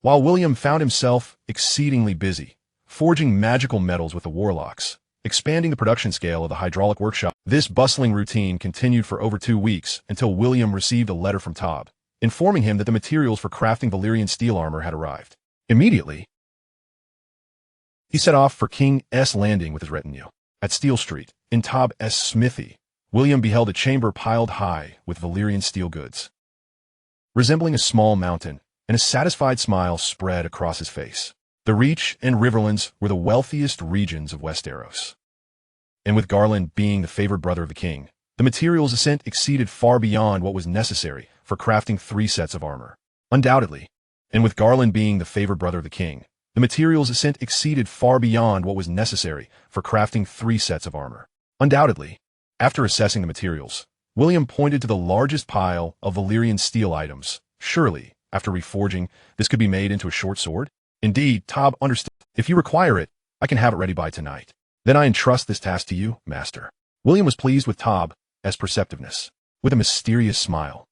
while William found himself exceedingly busy, forging magical metals with the warlocks, expanding the production scale of the hydraulic workshop. This bustling routine continued for over 2 weeks until William received a letter from Tob, informing him that the materials for crafting Valyrian steel armor had arrived. Immediately, he set off for King's Landing with his retinue. At Steel Street, in Tob's smithy, William beheld a chamber piled high with Valyrian steel goods, resembling a small mountain, and a satisfied smile spread across his face. The Reach and Riverlands were the wealthiest regions of Westeros, and with Garland being the favored brother of the king, the materials sent exceeded far beyond what was necessary for crafting 3 sets of armor. Undoubtedly, and with Garland being the favored brother of the king, the materials sent exceeded far beyond what was necessary for crafting 3 sets of armor. Undoubtedly, after assessing the materials, William pointed to the largest pile of Valyrian steel items. Surely, after reforging, this could be made into a short sword? Indeed, Tob understood. If you require it, I can have it ready by tonight. Then I entrust this task to you, master. William was pleased with Tob's perceptiveness. With a mysterious smile,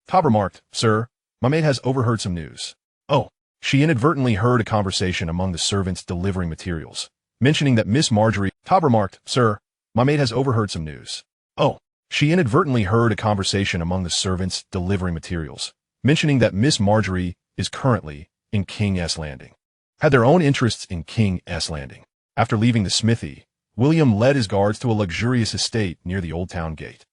Tob remarked, "Sir, my maid has overheard some news." Oh, she inadvertently heard a conversation among the servants delivering materials, mentioning that Miss Marjorie. Tob remarked, "Sir, my maid has overheard some news." Oh, she inadvertently heard a conversation among the servants delivering materials, mentioning that Miss Marjorie is currently in King's Landing. Had their own interests in King's Landing. After leaving the smithy, William led his guards to a luxurious estate near the Old Town Gate,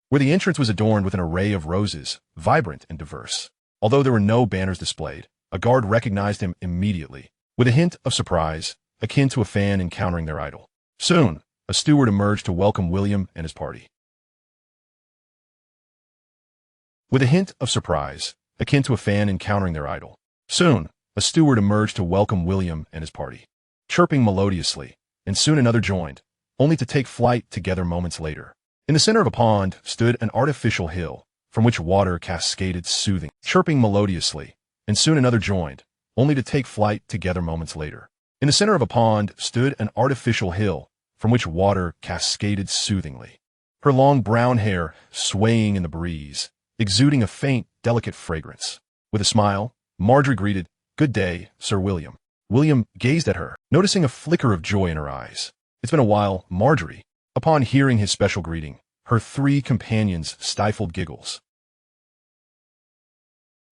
where the entrance was adorned with an array of roses, vibrant and diverse. Although there were no banners displayed, a guard recognized him immediately, with a hint of surprise, akin to a fan encountering their idol. Soon, a steward emerged to welcome William and his party. With a hint of surprise, akin to a fan encountering their idol. Soon, a steward emerged to welcome William and his party, chirping melodiously, and soon another joined, only to take flight together moments later. In the center of a pond stood an artificial hill, from which water cascaded soothing, chirping melodiously, and soon another joined, only to take flight together moments later. In the center of a pond stood an artificial hill, from which water cascaded soothingly, her long brown hair swaying in the breeze, exuding a faint, delicate fragrance. With a smile, Marjorie greeted, "Good day, Sir William." William gazed at her, noticing a flicker of joy in her eyes. "It's been a while, Marjorie." Upon hearing his special greeting, her 3 companions stifled giggles,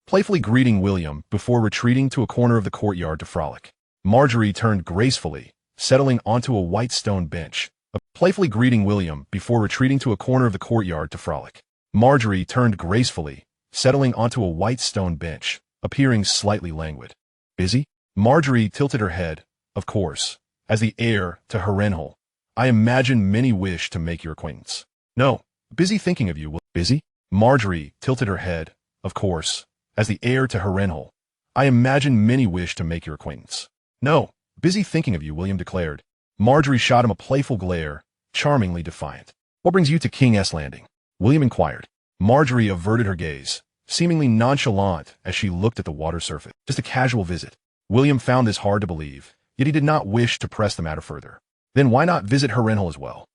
playfully greeting William before retreating to a corner of the courtyard to frolic. Marjorie turned gracefully, settling onto a white stone bench, playfully greeting William before retreating to a corner of the courtyard to frolic. Marjorie turned gracefully, settling onto a white stone bench, appearing slightly languid. "Busy?" Marjorie tilted her head. "Of course. As the heir to Harrenhal, I imagine many wish to make your acquaintance." "No, busy thinking of you." "Busy?" Marjorie tilted her head. "Of course. As the heir to Harrenhal, I imagine many wish to make your acquaintance." "No, busy thinking of you," William declared. Marjorie shot him a playful glare, charmingly defiant. "What brings you to King's Landing?" William inquired. Marjorie averted her gaze, seemingly nonchalant as she looked at the water surface. "Just a casual visit." William found this hard to believe, yet he did not wish to press the matter further. "Then why not visit Harrenhal as well?"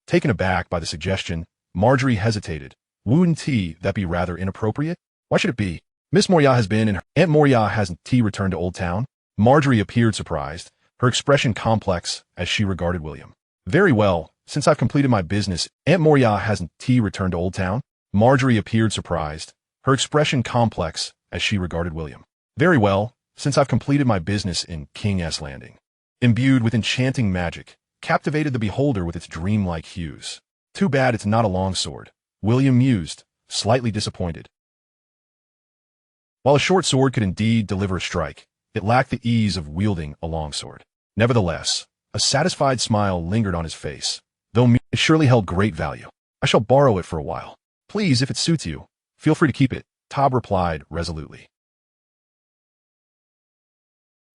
Taken aback by the suggestion, Marjorie hesitated. "Wouldn't that be rather inappropriate?" "Why should it be? Miss Moria has been and Aunt Moria hasn't returned to Old Town?" Marjorie appeared surprised, her expression complex as she regarded William. "Very well, since I've completed my business, Aunt Moria hasn't returned to Old Town?" Marjorie appeared surprised, her expression complex as she regarded William. "Very well, since I've completed my business in King's Landing." Imbued with enchanting magic, captivated the beholder with its dreamlike hues. "Too bad it's not a longsword," William mused, slightly disappointed. While a short sword could indeed deliver a strike, it lacked the ease of wielding a longsword. Nevertheless, a satisfied smile lingered on his face, though it surely held great value. "I shall borrow it for a while. Please, if it suits you, feel free to keep it," Tob replied resolutely.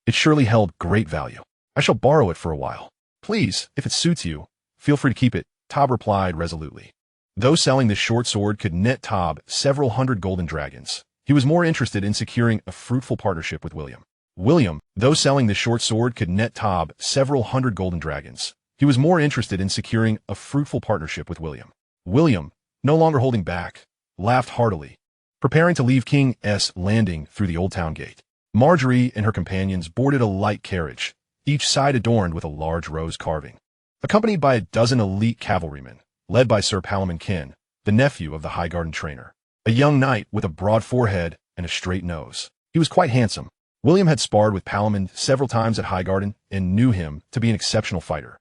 "It surely held great value. I shall borrow it for a while. Please, if it suits you, Feel free to keep it, Tob replied resolutely. Those selling this short sword could net Tob several hundred golden dragons. He was more interested in securing a fruitful partnership with William, those selling this short sword could net Tob several hundred golden dragons. He was more interested in securing a fruitful partnership with William, no longer holding back, laughed heartily, preparing to leave King's Landing through the Old Town Gate. Marjorie and her companions boarded a light carriage, each side adorned with a large rose carving. Accompanied by a dozen elite cavalrymen, led by Sir Palamon Kin, the nephew of the Highgarden trainer, a young knight with a broad forehead and a straight nose. He was quite handsome. William had sparred with Palamon several times at Highgarden and knew him to be an exceptional fighter.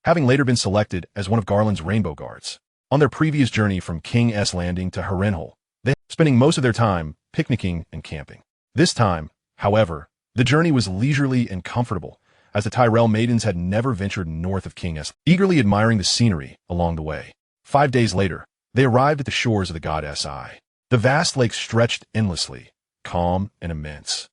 Having later been selected as one of Garland's Rainbow Guards. On their previous journey from King's Landing to Harrenhal, they spending most of their time picnicking and camping. This time, however, the journey was leisurely and comfortable, as the Tyrell maidens had never ventured north of King's, eagerly admiring the scenery along the way. 5 days later, they arrived at the shores of the Goddess Eye. The vast lake stretched endlessly, calm and immense.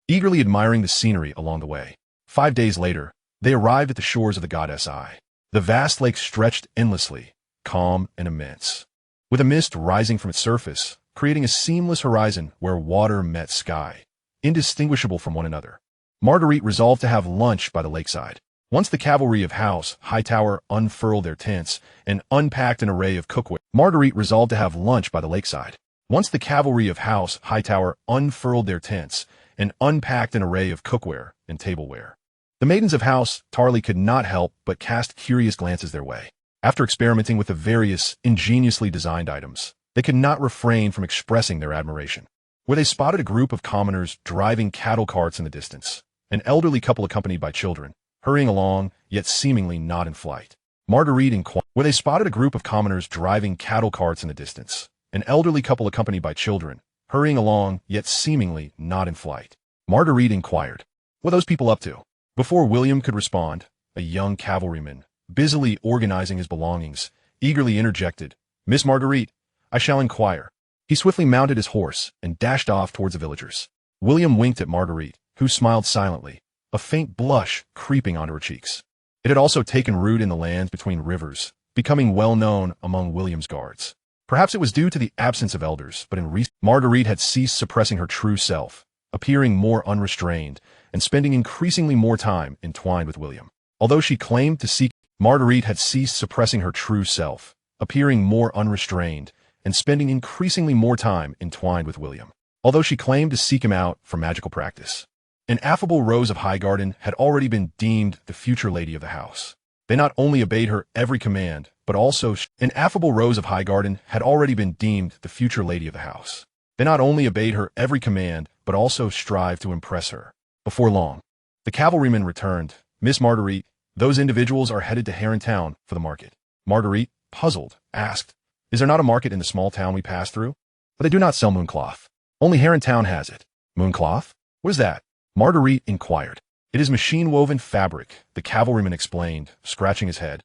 Eagerly admiring the scenery along the way. 5 days later, they arrived at the shores of the Goddess Eye. The vast lake stretched endlessly, calm and immense, with a mist rising from its surface, creating a seamless horizon where water met sky, indistinguishable from one another. Marguerite resolved to have lunch by the lakeside. Once the cavalry of House Hightower unfurled their tents and unpacked an array of cookware, Marguerite resolved to have lunch by the lakeside. Once the cavalry of House Hightower unfurled their tents and unpacked an array of cookware and tableware, the maidens of House Tarley could not help but cast curious glances their way. After experimenting with the various ingeniously designed items, they could not refrain from expressing their admiration. Where they spotted a group of commoners driving cattle carts in the distance, an elderly couple accompanied by children, hurrying along, yet seemingly not in flight. Marguerite inquired. Where they spotted a group of commoners driving cattle carts in the distance, an elderly couple accompanied by children, hurrying along, yet seemingly not in flight. Marguerite inquired, "What are those people up to?" Before William could respond, a young cavalryman, busily organizing his belongings, eagerly interjected, "Miss Marguerite, I shall inquire." He swiftly mounted his horse and dashed off towards the villagers. William winked at Marguerite, who smiled silently, a faint blush creeping onto her cheeks. It had also taken root in the lands between rivers, becoming well known among William's guards. Perhaps it was due to the absence of elders, but in recent Marguerite had ceased suppressing her true self, appearing more unrestrained and spending increasingly more time entwined with William. Although she claimed to seek, Marguerite had ceased suppressing her true self, appearing more unrestrained and spending increasingly more time entwined with William. Although she claimed to seek him out for magical practice. An affable Rose of Highgarden had already been deemed the future lady of the house. They not only obeyed her every command, but also an affable Rose of Highgarden had already been deemed the future lady of the house. They not only obeyed her every command, but also strived to impress her. Before long, the cavalrymen returned. "Miss Marguerite, those individuals are headed to Heron Town for the market." Marguerite, puzzled, asked, "Is there not a market in the small town we passed through?" "But they do not sell mooncloth. Only Heron Town has it." "Mooncloth? What is that?" Marguerite inquired. "It is machine-woven fabric," the cavalryman explained, scratching his head.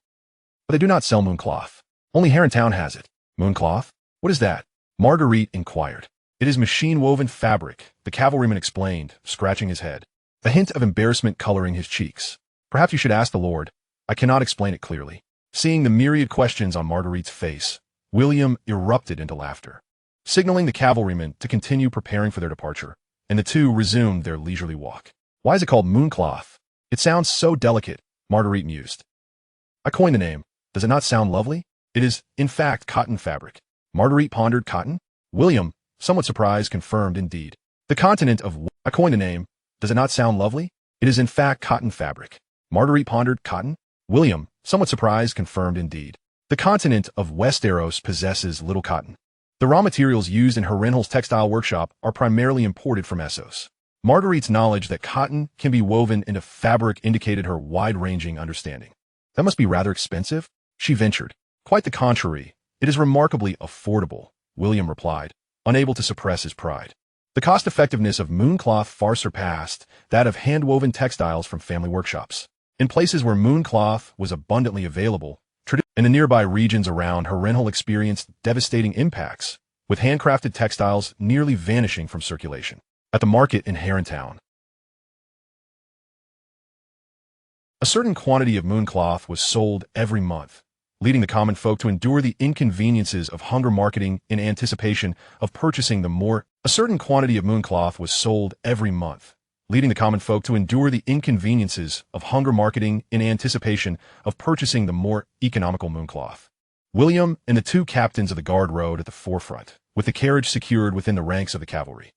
"But they do not sell mooncloth. Only Heron Town has it." "Mooncloth? What is that?" Marguerite inquired. "It is machine-woven fabric," the cavalryman explained, scratching his head, a hint of embarrassment coloring his cheeks. "Perhaps you should ask the Lord. I cannot explain it clearly." Seeing the myriad questions on Marguerite's face, William erupted into laughter, signaling the cavalrymen to continue preparing for their departure, and the two resumed their leisurely walk. "Why is it called mooncloth? It sounds so delicate," Marguerite mused. "I coined the name. Does it not sound lovely?" "It is, in fact, cotton fabric." Marguerite pondered. "Cotton?" William, somewhat surprised, confirmed, "Indeed. The continent of I coined the name. Does it not sound lovely?" "It is, in fact, cotton fabric." Marguerite pondered. "Cotton?" William, somewhat surprised, confirmed, "Indeed. The continent of Westeros possesses little cotton. The raw materials used in Harrenhal's textile workshop are primarily imported from Essos." Marguerite's knowledge that cotton can be woven into fabric indicated her wide-ranging understanding. "That must be rather expensive?" she ventured. "Quite the contrary. It is remarkably affordable," William replied, unable to suppress his pride. The cost-effectiveness of mooncloth far surpassed that of hand-woven textiles from family workshops. In places where mooncloth was abundantly available, and the nearby regions around Harrenhal experienced devastating impacts, with handcrafted textiles nearly vanishing from circulation. At the market in Heron Town, A certain quantity of mooncloth was sold every month, leading the common folk to endure the inconveniences of hunger marketing in anticipation of purchasing the more. A certain quantity of mooncloth was sold every month, leading the common folk to endure the inconveniences of hunger marketing in anticipation of purchasing the more economical mooncloth. William and the two captains of the guard rode at the forefront, with the carriage secured within the ranks of the cavalry.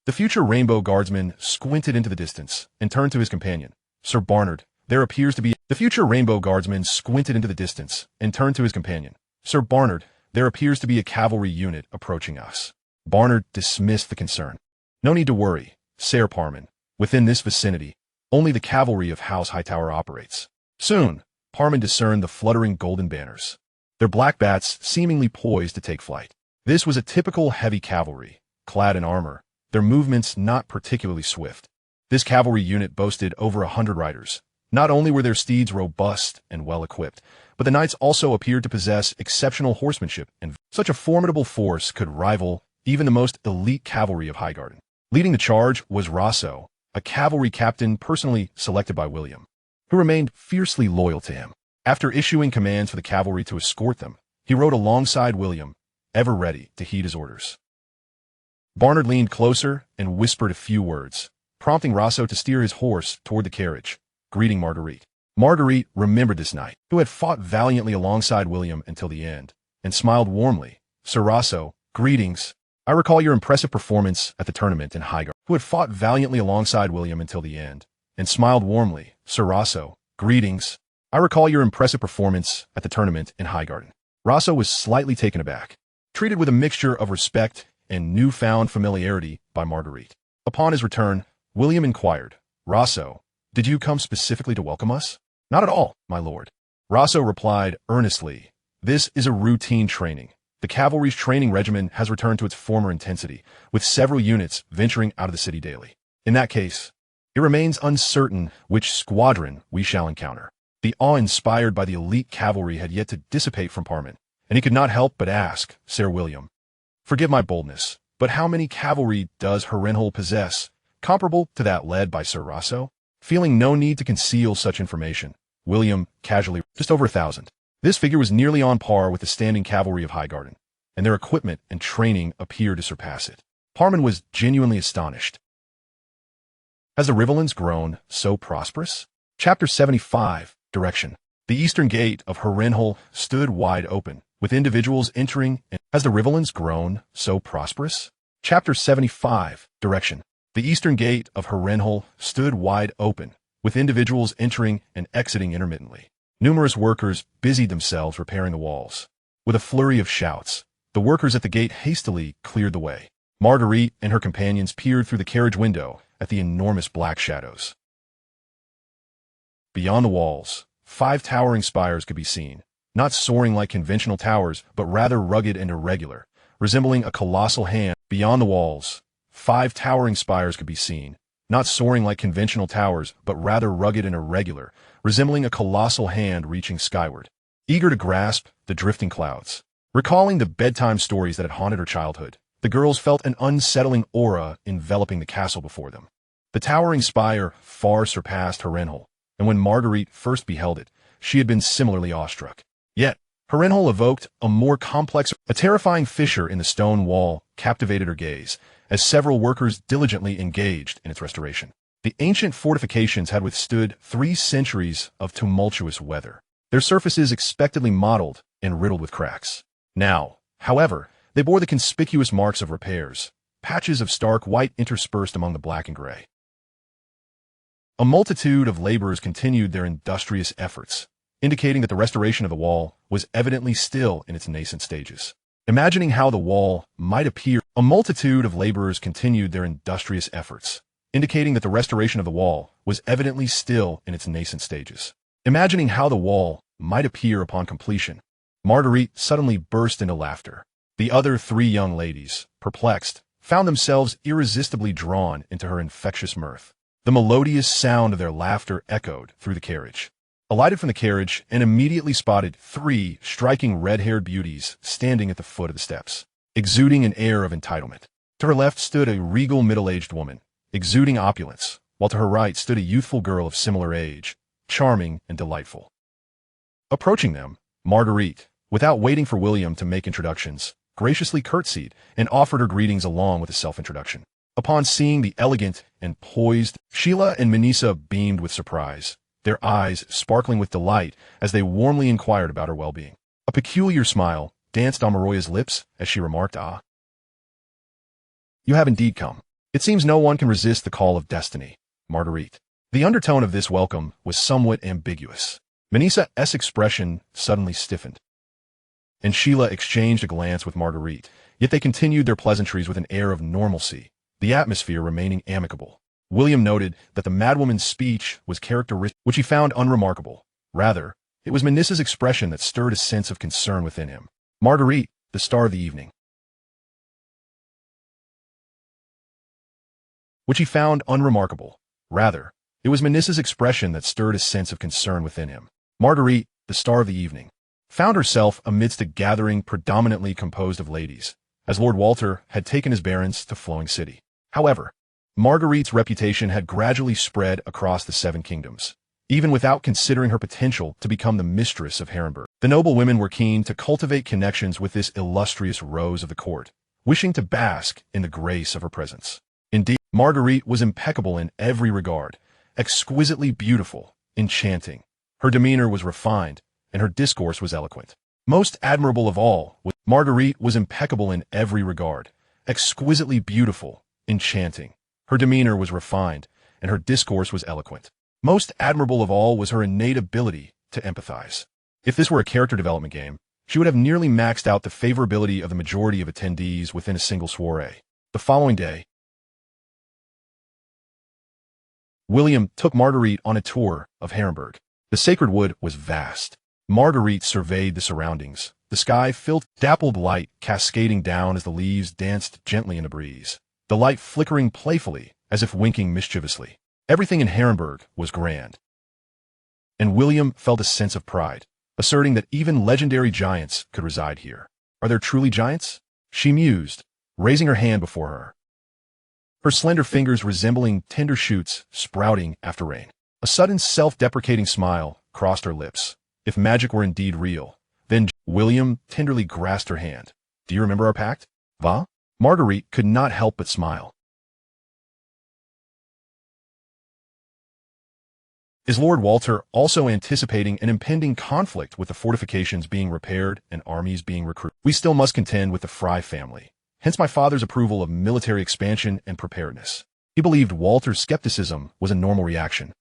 The future Rainbow Guardsman squinted into the distance and turned to his companion. Sir Barnard, there appears to be... The future Rainbow Guardsman squinted into the distance and turned to his companion. Sir Barnard, there appears to be a cavalry unit approaching us. Barnard dismissed the concern. No need to worry, Sir Parman. Within this vicinity, only the cavalry of House Hightower operates. Soon, Parman discerned the fluttering golden banners, their black bats seemingly poised to take flight. This was a typical heavy cavalry, clad in armor, their movements not particularly swift. This cavalry unit boasted over 100 riders. Not only were their steeds robust and well-equipped, but the knights also appeared to possess exceptional horsemanship, and such a formidable force could rival even the most elite cavalry of Highgarden. Leading the charge was Rosso, a cavalry captain personally selected by William, who remained fiercely loyal to him. After issuing commands for the cavalry to escort them, he rode alongside William, ever ready to heed his orders. Barnard leaned closer and whispered a few words, prompting Rosso to steer his horse toward the carriage, greeting Marguerite. Marguerite remembered this knight, who had fought valiantly alongside William until the end, and smiled warmly. Sir Rosso, greetings. I recall your impressive performance at the tournament in Highgarden. Who had fought valiantly alongside William until the end, and smiled warmly. Sir Rosso, greetings. I recall your impressive performance at the tournament in Highgarden. Rosso was slightly taken aback, treated with a mixture of respect and newfound familiarity by Marguerite. Upon his return, William inquired, Rosso, did you come specifically to welcome us? Not at all, my lord. Rosso replied earnestly, this is a routine training. The cavalry's training regimen has returned to its former intensity, with several units venturing out of the city daily. In that case, it remains uncertain which squadron we shall encounter. The awe inspired by the elite cavalry had yet to dissipate from Parman, and he could not help but ask, Sir William, forgive my boldness, but how many cavalry does Harrenhal possess, comparable to that led by Sir Rosso? Feeling no need to conceal such information, William casually, just over 1,000. This figure was nearly on par with the standing cavalry of Highgarden, and their equipment and training appeared to surpass it. Parman was genuinely astonished. Has the Riverlands grown so prosperous? Chapter 75, Direction. The eastern gate of Harrenhal stood wide open, with individuals entering and... Has the Riverlands grown so prosperous? Chapter 75, Direction. The eastern gate of Harrenhal stood wide open, with individuals entering and exiting intermittently. Numerous workers busied themselves repairing the walls. With a flurry of shouts, the workers at the gate hastily cleared the way. Marguerite and her companions peered through the carriage window at the enormous black shadows. Beyond the walls, 5 towering spires could be seen, not soaring like conventional towers, but rather rugged and irregular, resembling a colossal hand. Beyond the walls, 5 towering spires could be seen, not soaring like conventional towers, but rather rugged and irregular, resembling a colossal hand reaching skyward. Eager to grasp the drifting clouds, recalling the bedtime stories that had haunted her childhood, the girls felt an unsettling aura enveloping the castle before them. The towering spire far surpassed Harrenhal, and when Marguerite first beheld it, she had been similarly awestruck. Yet, Harrenhal evoked a more complex, a terrifying fissure in the stone wall captivated her gaze, as several workers diligently engaged in its restoration. The ancient fortifications had withstood 3 centuries of tumultuous weather, their surfaces expectedly mottled and riddled with cracks. Now, however, they bore the conspicuous marks of repairs, patches of stark white interspersed among the black and gray. A multitude of laborers continued their industrious efforts, indicating that the restoration of the wall was evidently still in its nascent stages. Imagining how the wall might appear, a multitude of laborers continued their industrious efforts, indicating that the restoration of the wall was evidently still in its nascent stages. Imagining how the wall might appear upon completion, Marguerite suddenly burst into laughter. The other 3 young ladies, perplexed, found themselves irresistibly drawn into her infectious mirth. The melodious sound of their laughter echoed through the carriage. Alighted from the carriage and immediately spotted 3 striking red-haired beauties standing at the foot of the steps, exuding an air of entitlement. To her left stood a regal middle-aged woman, exuding opulence, while to her right stood a youthful girl of similar age, charming and delightful. Approaching them, Marguerite, without waiting for William to make introductions, graciously curtsied and offered her greetings along with a self-introduction. Upon seeing the elegant and poised, Sheila and Manisa beamed with surprise, their eyes sparkling with delight as they warmly inquired about her well-being. A peculiar smile danced on Maroya's lips as she remarked, "Ah, you have indeed come. It seems no one can resist the call of destiny, Marguerite." The undertone of this welcome was somewhat ambiguous. Manisa's expression suddenly stiffened, and Sheila exchanged a glance with Marguerite, yet they continued their pleasantries with an air of normalcy, the atmosphere remaining amicable. William noted that the madwoman's speech was characteristic, which he found unremarkable. Rather, it was Manisa's expression that stirred a sense of concern within him. Marguerite, the star of the evening, which he found unremarkable. Rather, it was Manisa's expression that stirred a sense of concern within him. Marguerite, the star of the evening, found herself amidst a gathering predominantly composed of ladies, as Lord Walter had taken his bearance to Flowing City. However, Marguerite's reputation had gradually spread across the Seven Kingdoms, even without considering her potential to become the mistress of Harrenhal. The noble women were keen to cultivate connections with this illustrious rose of the court, wishing to bask in the grace of her presence. Indeed, Marguerite was impeccable in every regard, exquisitely beautiful, enchanting. Her demeanor was refined, and her discourse was eloquent. Most admirable of all, Marguerite was impeccable in every regard, exquisitely beautiful, enchanting. Her demeanor was refined, and her discourse was eloquent. Most admirable of all was her innate ability to empathize. If this were a character development game, she would have nearly maxed out the favorability of the majority of attendees within a single soiree. The following day, William took Marguerite on a tour of Harrenhal. The sacred wood was vast. Marguerite surveyed the surroundings, the sky filled with dappled light cascading down as the leaves danced gently in a breeze, the light flickering playfully as if winking mischievously. Everything in Harrenhal was grand, and William felt a sense of pride, asserting that even legendary giants could reside here. Are there truly giants? She mused, raising her hand before her, her slender fingers resembling tender shoots sprouting after rain. A sudden self-deprecating smile crossed her lips. If magic were indeed real, then William tenderly grasped her hand. "Do you remember our pact? Va?" Marguerite could not help but smile. Is Lord Walter also anticipating an impending conflict with the fortifications being repaired and armies being recruited? We still must contend with the Fry family, hence my father's approval of military expansion and preparedness. He believed Walter's skepticism was a normal reaction,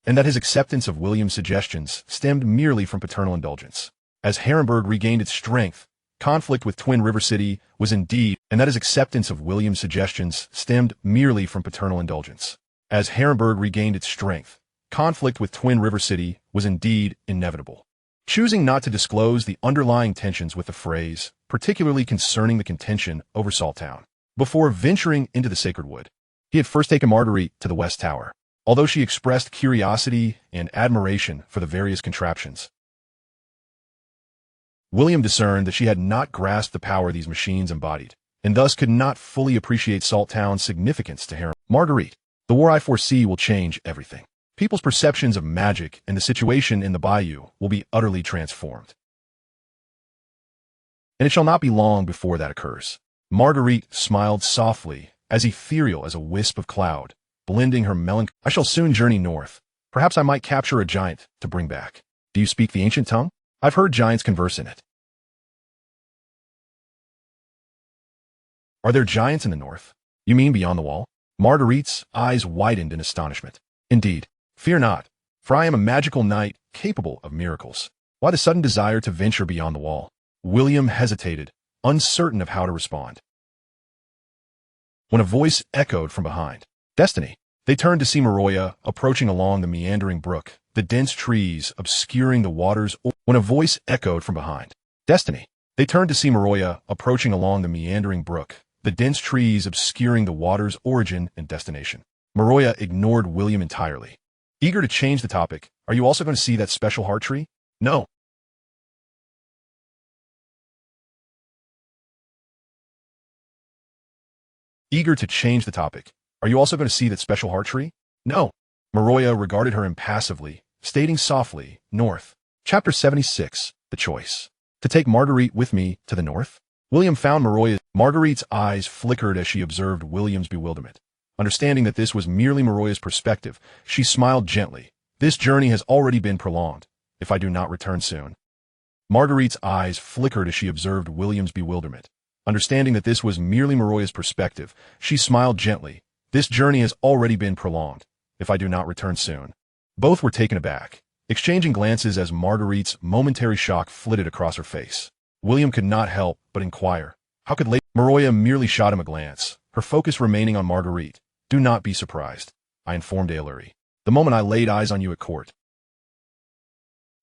and that his acceptance of William's suggestions stemmed merely from paternal indulgence. As Harrenhal regained its strength, conflict with Twin River City was indeed, and that his acceptance of William's suggestions stemmed merely from paternal indulgence. As Harrenhal regained its strength, conflict with Twin River City was indeed inevitable. Choosing not to disclose the underlying tensions with the phrase, particularly concerning the contention over Salttown, before venturing into the Sacred Wood, he had first taken Marguerite to the West Tower. Although she expressed curiosity and admiration for the various contraptions, William discerned that she had not grasped the power these machines embodied, and thus could not fully appreciate Salttown's significance to Harrenhal. Marguerite, the war I foresee will change everything. People's perceptions of magic and the situation in the bayou will be utterly transformed, and it shall not be long before that occurs. Marguerite smiled softly, as ethereal as a wisp of cloud, blending her melancholy. I shall soon journey north. Perhaps I might capture a giant to bring back. Do you speak the ancient tongue? I've heard giants converse in it. Are there giants in the north? You mean beyond the wall? Marguerite's eyes widened in astonishment. Indeed, fear not, for I am a magical knight capable of miracles. Why the sudden desire to venture beyond the wall? William hesitated, uncertain of how to respond, when a voice echoed from behind. Destiny. They turned to see Maroya approaching along the meandering brook, the dense trees obscuring the water's when a voice echoed from behind. Destiny. They turned to see Maroya approaching along the meandering brook, the dense trees obscuring the water's origin and destination. Maroya ignored William entirely. Eager to change the topic, are you also going to see that special heart tree? No. Eager to change the topic, Are you also going to see that special heart tree? No. Maroya regarded her impassively, stating softly, North. Chapter 76, The Choice. To take Marguerite with me to the north? William found Marguerite's eyes flickered as she observed William's bewilderment. Understanding that this was merely Maroya's perspective, she smiled gently. This journey has already been prolonged, if I do not return soon. Marguerite's eyes flickered as she observed William's bewilderment. Understanding that this was merely Maroya's perspective, she smiled gently. This journey has already been prolonged, if I do not return soon. Both were taken aback, exchanging glances as Marguerite's momentary shock flitted across her face. William could not help but inquire. How could Maroya merely shot him a glance, her focus remaining on Marguerite. Do not be surprised, I informed Ailuri. The moment I laid eyes on you at court,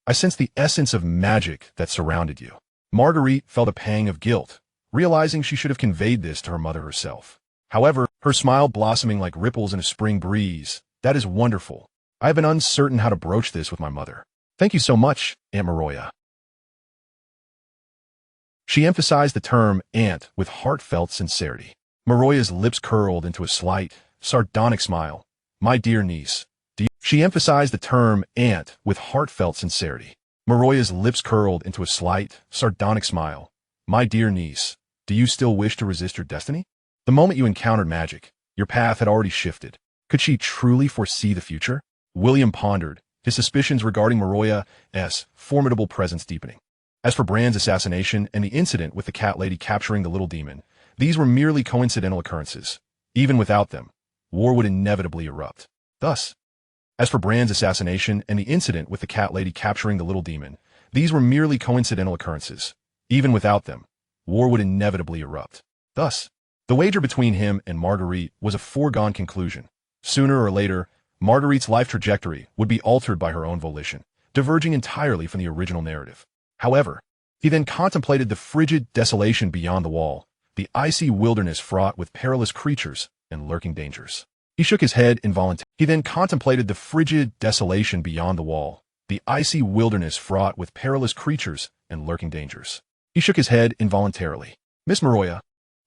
I sensed the essence of magic that surrounded you. Marguerite felt a pang of guilt, realizing she should have conveyed this to her mother herself. However, her smile blossoming like ripples in a spring breeze. That is wonderful. I have been uncertain how to broach this with my mother. Thank you so much, Aunt Maroya. She emphasized the term aunt with heartfelt sincerity. Maroya's lips curled into a slight, sardonic smile. My dear niece, She emphasized the term aunt with heartfelt sincerity. Maroya's lips curled into a slight, sardonic smile. My dear niece, do you still wish to resist your destiny? The moment you encountered magic, your path had already shifted. Could she truly foresee the future? William pondered, his suspicions regarding Maroya's formidable presence deepening. As for Bran's assassination and the incident with the cat lady capturing the little demon, these were merely coincidental occurrences. Even without them, war would inevitably erupt. Thus, as for Bran's assassination and the incident with the cat lady capturing the little demon, these were merely coincidental occurrences. Even without them, war would inevitably erupt. Thus, the wager between him and Marguerite was a foregone conclusion. Sooner or later, Marguerite's life trajectory would be altered by her own volition, diverging entirely from the original narrative. However, he then contemplated the frigid desolation beyond the wall, the icy wilderness fraught with perilous creatures and lurking dangers. He shook his head involuntarily. He then contemplated the frigid desolation beyond the wall, the icy wilderness fraught with perilous creatures and lurking dangers. He shook his head involuntarily. Miss Maroya,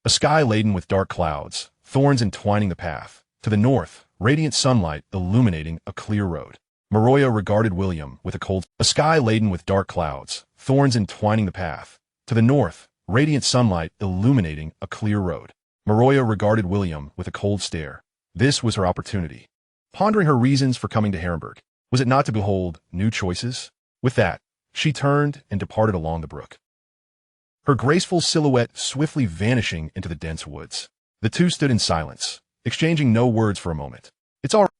a sky laden with dark clouds, thorns entwining the path. To the north, radiant sunlight illuminating a clear road. Maroya regarded William with a sky laden with dark clouds, thorns entwining the path. To the north, radiant sunlight illuminating a clear road. Maroya regarded William with a cold stare. This was her opportunity. Pondering her reasons for coming to Harrenhal, was it not to behold new choices? With that, she turned and departed along the brook, her graceful silhouette swiftly vanishing into the dense woods. The two stood in silence, exchanging no words for a moment.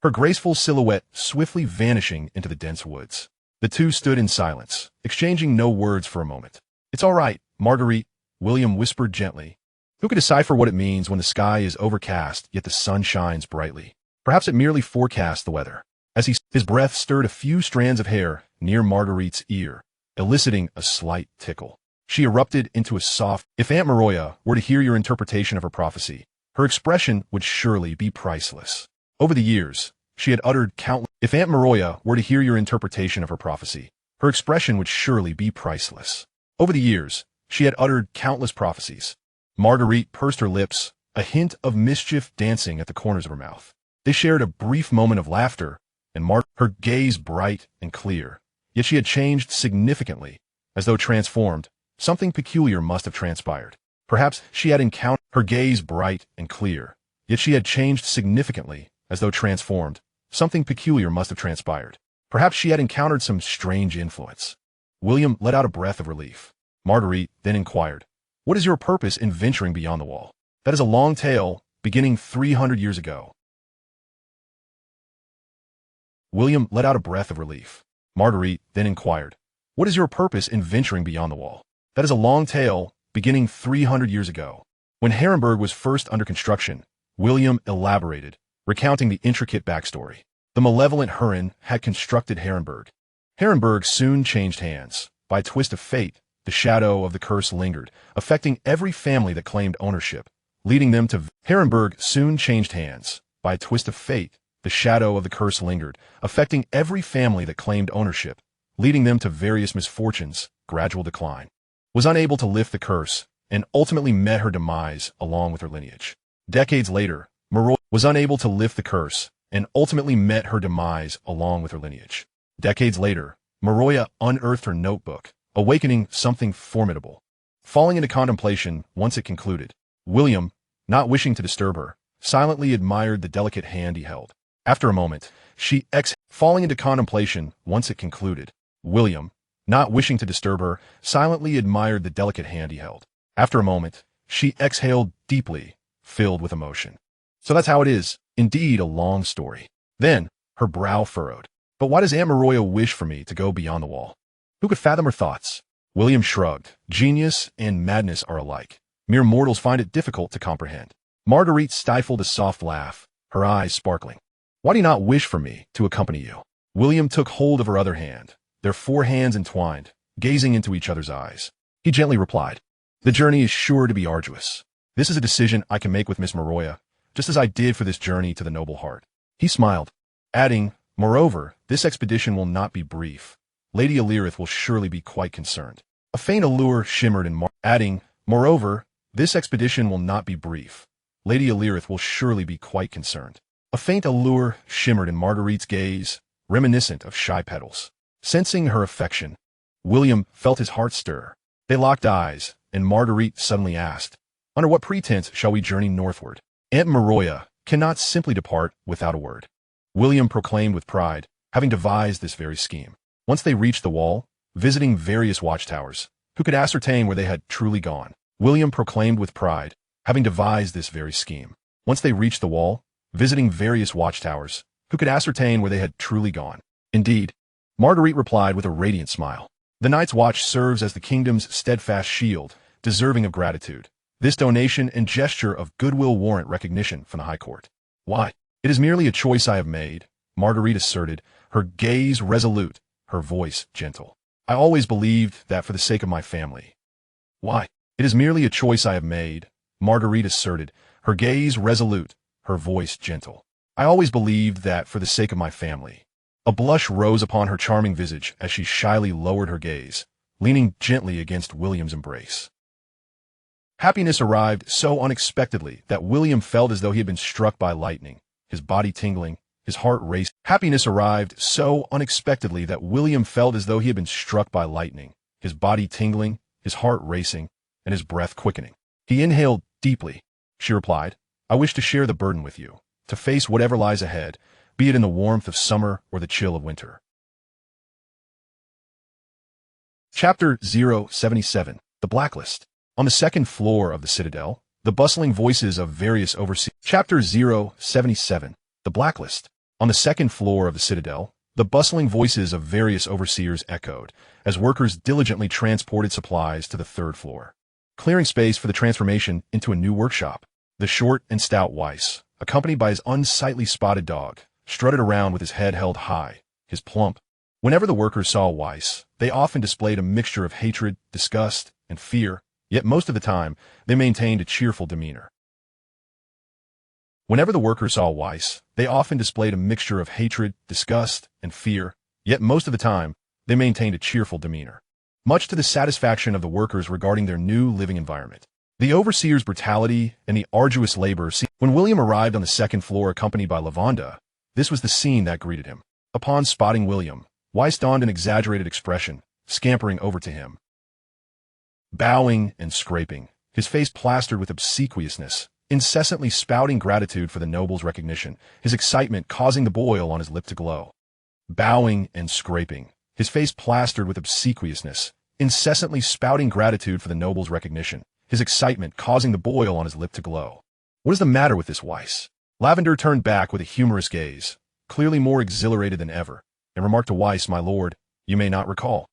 Her graceful silhouette swiftly vanishing into the dense woods. The two stood in silence, exchanging no words for a moment. It's all right, Marguerite, William whispered gently. Who could decipher what it means when the sky is overcast yet the sun shines brightly? Perhaps it merely forecasts the weather. As his breath stirred a few strands of hair near Marguerite's ear, eliciting a slight tickle. She erupted into a soft, if Aunt Maroya were to hear your interpretation of her prophecy, her expression would surely be priceless. Over the years, she had uttered countless, if Aunt Maroya were to hear your interpretation of her prophecy, her expression would surely be priceless. Over the years, she had uttered countless prophecies. Marguerite pursed her lips, a hint of mischief dancing at the corners of her mouth. They shared a brief moment of laughter, and her gaze bright and clear. Yet she had changed significantly, as though transformed. Something peculiar must have transpired. Perhaps she had encountered her gaze bright and clear. Yet she had changed significantly, as though transformed. Something peculiar must have transpired. Perhaps she had encountered some strange influence. William let out a breath of relief. Marguerite then inquired, what is your purpose in venturing beyond the wall? That is a long tale, beginning 300 years ago. William let out a breath of relief. Marguerite then inquired, what is your purpose in venturing beyond the wall? That is a long tale, beginning 300 years ago. When Harrenhal was first under construction, William elaborated, recounting the intricate backstory. The malevolent Hoan had constructed Harrenhal. Harrenhal soon changed hands. By a twist of fate, the shadow of the curse lingered, affecting every family that claimed ownership, leading them to Harrenhal soon changed hands. By a twist of fate, the shadow of the curse lingered, affecting every family that claimed ownership, leading them to various misfortunes, gradual decline. Was unable to lift the curse, and ultimately met her demise along with her lineage. Decades later, was unable to lift the curse, and ultimately met her demise along with her lineage. Decades later, Maroya unearthed her notebook, awakening something formidable. Falling into contemplation once it concluded, William, not wishing to disturb her, silently admired the delicate hand he held. After a moment, she exhaled. Falling into contemplation once it concluded, William, not wishing to disturb her, silently admired the delicate hand he held. After a moment, she exhaled deeply, filled with emotion. So that's how it is. Indeed, a long story. Then, her brow furrowed. But why does Aunt Maroya wish for me to go beyond the wall? Who could fathom her thoughts? William shrugged. Genius and madness are alike. Mere mortals find it difficult to comprehend. Marguerite stifled a soft laugh, her eyes sparkling. Why do you not wish for me to accompany you? William took hold of her other hand, their 4 hands entwined, gazing into each other's eyes. He gently replied, the journey is sure to be arduous. This is a decision I can make with Miss Maroya, just as I did for this journey to the noble heart. He smiled, adding, moreover, this expedition will not be brief. Lady Alirith will surely be quite concerned. A faint allure shimmered in adding, moreover, this expedition will not be brief. Lady Alirith will surely be quite concerned. A faint allure shimmered in Marguerite's gaze, reminiscent of shy petals. Sensing her affection, William felt his heart stir. They locked eyes, and Marguerite suddenly asked, under what pretense shall we journey northward? Aunt Maroya cannot simply depart without a word. William proclaimed with pride, having devised this very scheme. Once they reached the wall, visiting various watchtowers, who could ascertain where they had truly gone? William proclaimed with pride, having devised this very scheme. Once they reached the wall, visiting various watchtowers, who could ascertain where they had truly gone? Indeed, Marguerite replied with a radiant smile. The Night's Watch serves as the kingdom's steadfast shield, deserving of gratitude. This donation and gesture of goodwill warrant recognition from the High Court. Why? It is merely a choice I have made, Marguerite asserted, her gaze resolute, her voice gentle. I always believed that for the sake of my family. Why? It is merely a choice I have made, Marguerite asserted, her gaze resolute, her voice gentle. I always believed that for the sake of my family. A blush rose upon her charming visage as she shyly lowered her gaze, leaning gently against William's embrace. Happiness arrived so unexpectedly that William felt as though he had been struck by lightning, his body tingling, his heart racing. Happiness arrived so unexpectedly that William felt as though he had been struck by lightning, his body tingling, his heart racing, and his breath quickening. He inhaled deeply. She replied, I wish to share the burden with you, to face whatever lies ahead, be it in the warmth of summer or the chill of winter. Chapter 077, The Blacklist. On the second floor of the Citadel, the bustling voices of various overseers. Chapter 077, The Blacklist. On the second floor of the Citadel, the bustling voices of various overseers echoed, as workers diligently transported supplies to the third floor, clearing space for the transformation into a new workshop. The short and stout Weiss, accompanied by his unsightly spotted dog, strutted around with his head held high, his plump. Whenever the workers saw Weiss, they often displayed a mixture of hatred, disgust, and fear, yet most of the time, they maintained a cheerful demeanor. Whenever the workers saw Weiss, they often displayed a mixture of hatred, disgust, and fear, yet most of the time, they maintained a cheerful demeanor, much to the satisfaction of the workers regarding their new living environment. The overseer's brutality and the arduous labor. When William arrived on the second floor accompanied by Lavanda, this was the scene that greeted him. Upon spotting William, Weiss donned an exaggerated expression, scampering over to him, bowing and scraping, his face plastered with obsequiousness, incessantly spouting gratitude for the noble's recognition, his excitement causing the boil on his lip to glow. Bowing and scraping, his face plastered with obsequiousness, incessantly spouting gratitude for the noble's recognition, his excitement causing the boil on his lip to glow. What is the matter with this Weiss? Lavender turned back with a humorous gaze, clearly more exhilarated than ever, and remarked to Weiss, my lord, you may not recall,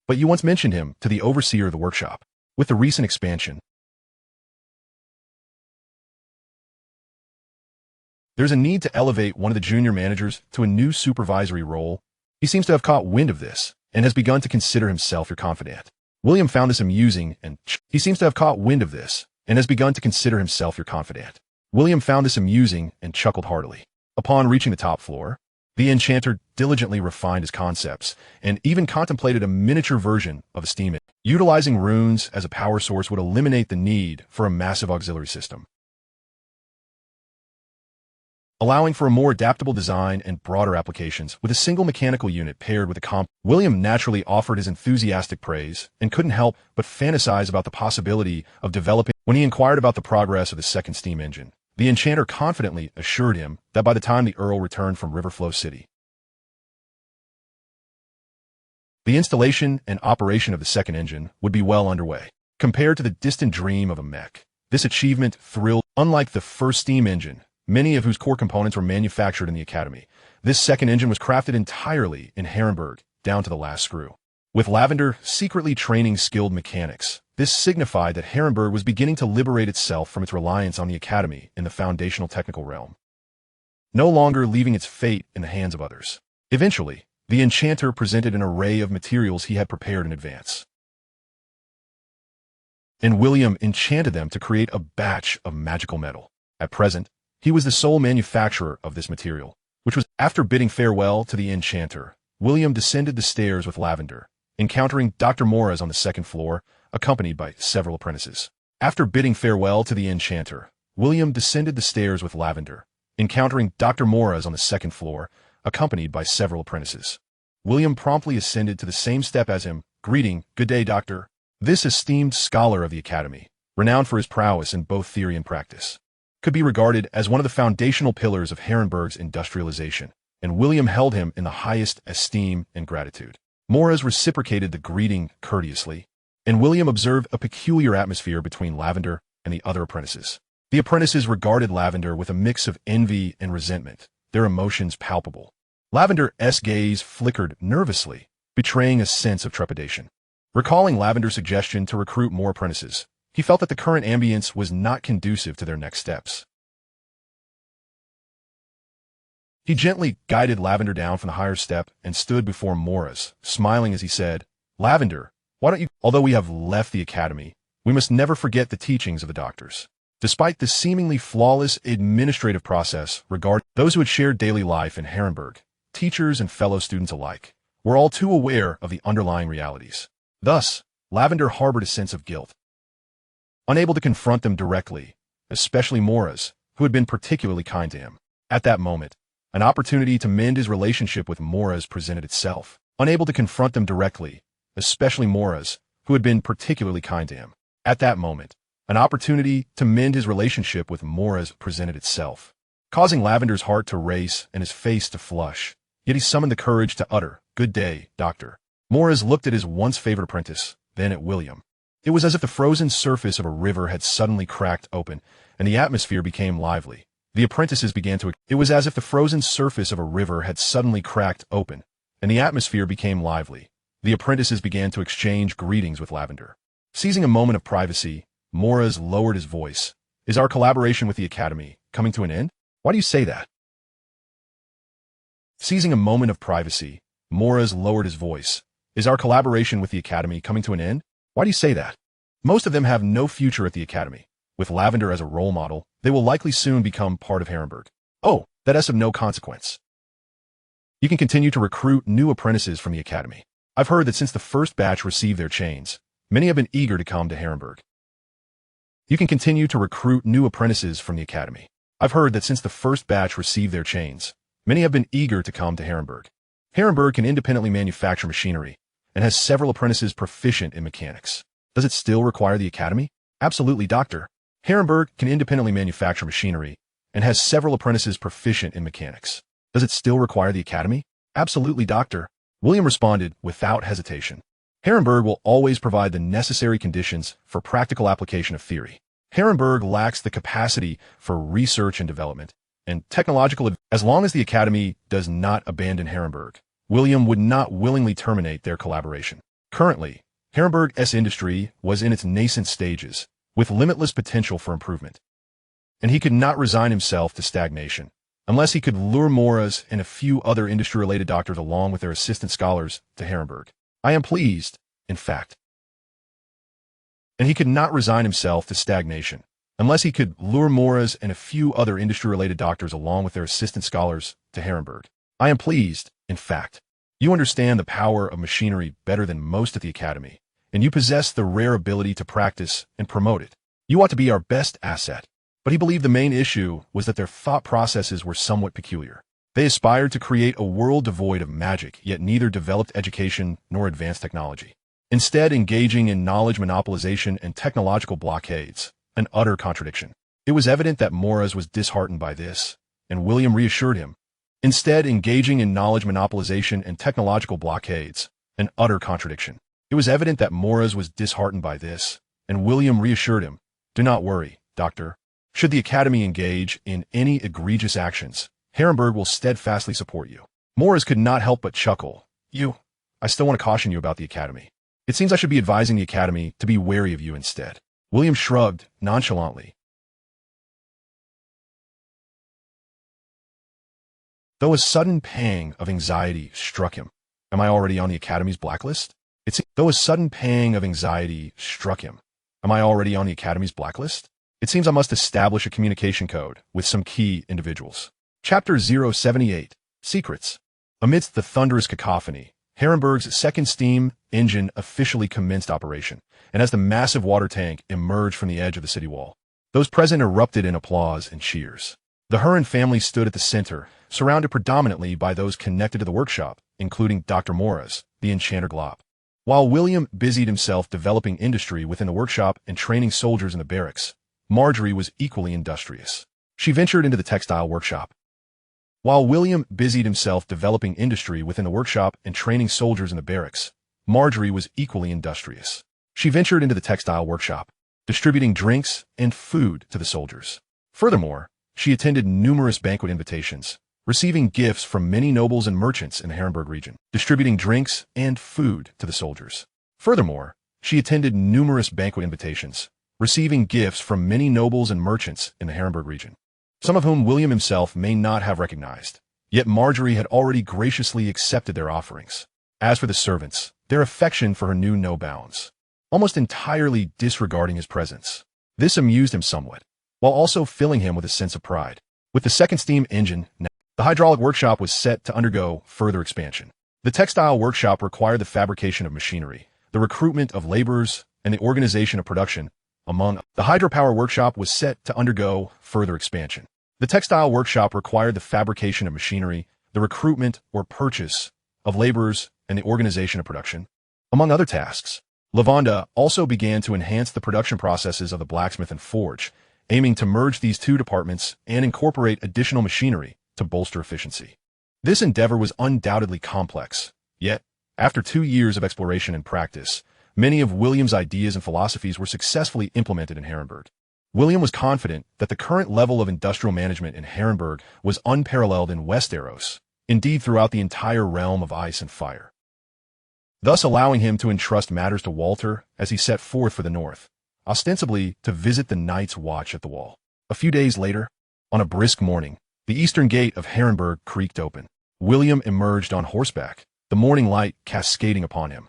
but you once mentioned him to the overseer of the workshop. With the recent expansion, there's a need to elevate one of the junior managers to a new supervisory role. He seems to have caught wind of this and has begun to consider himself your confidant. William found this amusing and he seems to have caught wind of this and has begun to consider himself your confidant. William found this amusing and chuckled heartily. Upon reaching the top floor, the enchanter diligently refined his concepts and even contemplated a miniature version of a steam engine. Utilizing runes as a power source would eliminate the need for a massive auxiliary system. allowing for a more adaptable design and broader applications with a single mechanical unit paired with a comp. William naturally offered his enthusiastic praise and couldn't help but fantasize about the possibility of developing. When he inquired about the progress of the second steam engine, the enchanter confidently assured him that by the time the Earl returned from Riverflow City, the installation and operation of the second engine would be well underway. Compared to the distant dream of a mech, this achievement thrilled. Unlike the first steam engine, many of whose core components were manufactured in the Academy, this second engine was crafted entirely in Harrenhal, down to the last screw. With Lavender secretly training skilled mechanics, this signified that Harrenhal was beginning to liberate itself from its reliance on the Academy in the foundational technical realm, no longer leaving its fate in the hands of others. Eventually, the enchanter presented an array of materials he had prepared in advance, and William enchanted them to create a batch of magical metal. At present, he was the sole manufacturer of this material, which was. After bidding farewell to the enchanter, William descended the stairs with Lavender, encountering Dr. Moraz on the second floor, accompanied by several apprentices. After bidding farewell to the enchanter, William descended the stairs with Lavender, encountering Dr. Moraz on the second floor, accompanied by several apprentices. William promptly ascended to the same step as him, greeting, "Good day, Doctor." This esteemed scholar of the Academy, renowned for his prowess in both theory and practice, could be regarded as one of the foundational pillars of Harrenhal's industrialization, and William held him in the highest esteem and gratitude. Moraz reciprocated the greeting courteously, and William observed a peculiar atmosphere between Lavender and the other apprentices. The apprentices regarded Lavender with a mix of envy and resentment, their emotions palpable. Lavender's gaze flickered nervously, betraying a sense of trepidation. Recalling Lavender's suggestion to recruit more apprentices, he felt that the current ambience was not conducive to their next steps. He gently guided Lavender down from the higher step and stood before Moraz, smiling as he said, "Lavender, why don't you? Although we have left the Academy, we must never forget the teachings of the doctors." Despite the seemingly flawless administrative process regarding those who had shared daily life in Harrenhal, teachers and fellow students alike were all too aware of the underlying realities. Thus, Lavender harbored a sense of guilt, unable to confront them directly, especially Moraz, who had been particularly kind to him. At that moment, an opportunity to mend his relationship with Moraz presented itself. Unable to confront them directly, especially Moraz, who had been particularly kind to him. At that moment, an opportunity to mend his relationship with Moraz presented itself, causing Lavender's heart to race and his face to flush. Yet he summoned the courage to utter, "Good day, Doctor." Moraz looked at his once favorite apprentice, then at William. It was as if the frozen surface of a river had suddenly cracked open, and the atmosphere became lively. The apprentices began to. It was as if the frozen surface of a river had suddenly cracked open, and the atmosphere became lively. The apprentices began to exchange greetings with Lavender. Seizing a moment of privacy, Moraz lowered his voice. "Is our collaboration with the Academy coming to an end? Why do you say that?" Seizing a moment of privacy, Moraz lowered his voice. "Is our collaboration with the Academy coming to an end? Why do you say that? Most of them have no future at the Academy. With Lavender as a role model, they will likely soon become part of Harrenhal. Oh, that is of no consequence. You can continue to recruit new apprentices from the Academy. I've heard that since the first batch received their chains, many have been eager to come to Harrenhal. You can continue to recruit new apprentices from the Academy. I've heard that since the first batch received their chains, many have been eager to come to Harrenhal. Harrenhal can independently manufacture machinery, and has several apprentices proficient in mechanics. Does it still require the Academy? Absolutely, Doctor. Harrenhal can independently manufacture machinery, and has several apprentices proficient in mechanics. Does it still require the Academy? Absolutely, Doctor. William responded without hesitation. Harrenhal will always provide the necessary conditions for practical application of theory. Harrenhal lacks the capacity for research and development, and technological as long as the Academy does not abandon Harrenhal, William would not willingly terminate their collaboration. Currently, Harrenhal's industry was in its nascent stages, with limitless potential for improvement, and he could not resign himself to stagnation, unless he could lure Moraz and a few other industry-related doctors along with their assistant scholars to Harrenhal. I am pleased, in fact. And he could not resign himself to stagnation, unless he could lure Moraz and a few other industry-related doctors along with their assistant scholars to Harrenhal. I am pleased, in fact. You understand the power of machinery better than most at the Academy, and you possess the rare ability to practice and promote it. You ought to be our best asset. But he believed the main issue was that their thought processes were somewhat peculiar. They aspired to create a world devoid of magic, yet neither developed education nor advanced technology. Instead, engaging in knowledge monopolization and technological blockades, an utter contradiction. It was evident that Moraz was disheartened by this, and William reassured him. Instead, engaging in knowledge monopolization and technological blockades, an utter contradiction. It was evident that Moraz was disheartened by this, and William reassured him. Do not worry, Doctor. Should the Academy engage in any egregious actions, Harrenhal will steadfastly support you. Moraz could not help but chuckle. I still want to caution you about the Academy. It seems I should be advising the Academy to be wary of you instead. William shrugged nonchalantly. Though a sudden pang of anxiety struck him. Am I already on the Academy's blacklist? Though a sudden pang of anxiety struck him. Am I already on the Academy's blacklist? It seems I must establish a communication code with some key individuals. Chapter 078, Secrets. Amidst the thunderous cacophony, Harrenhal's second steam engine officially commenced operation, and as the massive water tank emerged from the edge of the city wall, those present erupted in applause and cheers. The Hoan family stood at the center, surrounded predominantly by those connected to the workshop, including Dr. Moraz, the enchanter Glop. While William busied himself developing industry within the workshop and training soldiers in the barracks, Marjorie was equally industrious. She ventured into the textile workshop. While William busied himself developing industry within the workshop and training soldiers in the barracks, Marjorie was equally industrious. She ventured into the textile workshop, distributing drinks and food to the soldiers. Furthermore, she attended numerous banquet invitations, receiving gifts from many nobles and merchants in the Harrenhal region, distributing drinks and food to the soldiers. Furthermore, she attended numerous banquet invitations, receiving gifts from many nobles and merchants in the Harrenhal region, some of whom William himself may not have recognized. Yet Marjorie had already graciously accepted their offerings. As for the servants, their affection for her knew no bounds, almost entirely disregarding his presence. This amused him somewhat, while also filling him with a sense of pride. With the second steam engine, the hydraulic workshop was set to undergo further expansion. The textile workshop required the fabrication of machinery, the recruitment of laborers, and the organization of production. The hydropower workshop was set to undergo further expansion. The textile workshop required the fabrication of machinery, the recruitment or purchase of laborers, and the organization of production, among other tasks. Lavanda also began to enhance the production processes of the blacksmith and forge, aiming to merge these two departments and incorporate additional machinery to bolster efficiency. This endeavor was undoubtedly complex, yet, after 2 years of exploration and practice, many of William's ideas and philosophies were successfully implemented in Harrenhal. William was confident that the current level of industrial management in Harrenhal was unparalleled in Westeros, indeed throughout the entire realm of ice and fire, thus allowing him to entrust matters to Walter as he set forth for the north, ostensibly to visit the Night's Watch at the Wall. A few days later, on a brisk morning, the eastern gate of Harrenhal creaked open. William emerged on horseback, the morning light cascading upon him,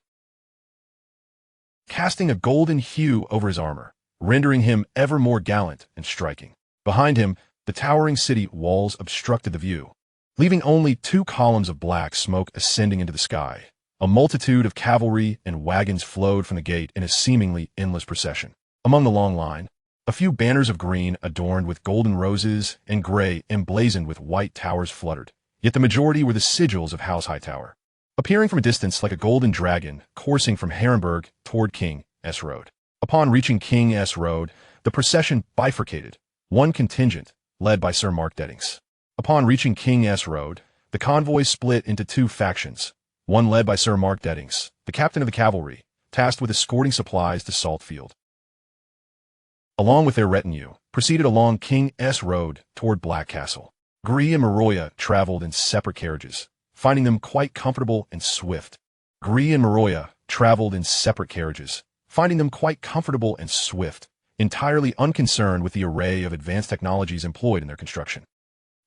casting a golden hue over his armor, rendering him ever more gallant and striking. Behind him, the towering city walls obstructed the view, leaving only 2 columns of black smoke ascending into the sky. A multitude of cavalry and wagons flowed from the gate in a seemingly endless procession. Among the long line, a few banners of green adorned with golden roses and gray emblazoned with white towers fluttered, yet the majority were the sigils of House Hightower, appearing from a distance like a golden dragon coursing from Harrenhal toward King S. Road. Upon reaching King S. Road, the procession bifurcated, one contingent, led by Sir Mark Deddings. Upon reaching King S. Road, the convoy split into 2 factions, one led by Sir Mark Deddings, the captain of the cavalry, tasked with escorting supplies to Saltfield. Along with their retinue, proceeded along King S. Road toward Black Castle. Gree and Maroya traveled in separate carriages, finding them quite comfortable and swift. Gree and Maroya traveled in separate carriages, finding them quite comfortable and swift, entirely unconcerned with the array of advanced technologies employed in their construction.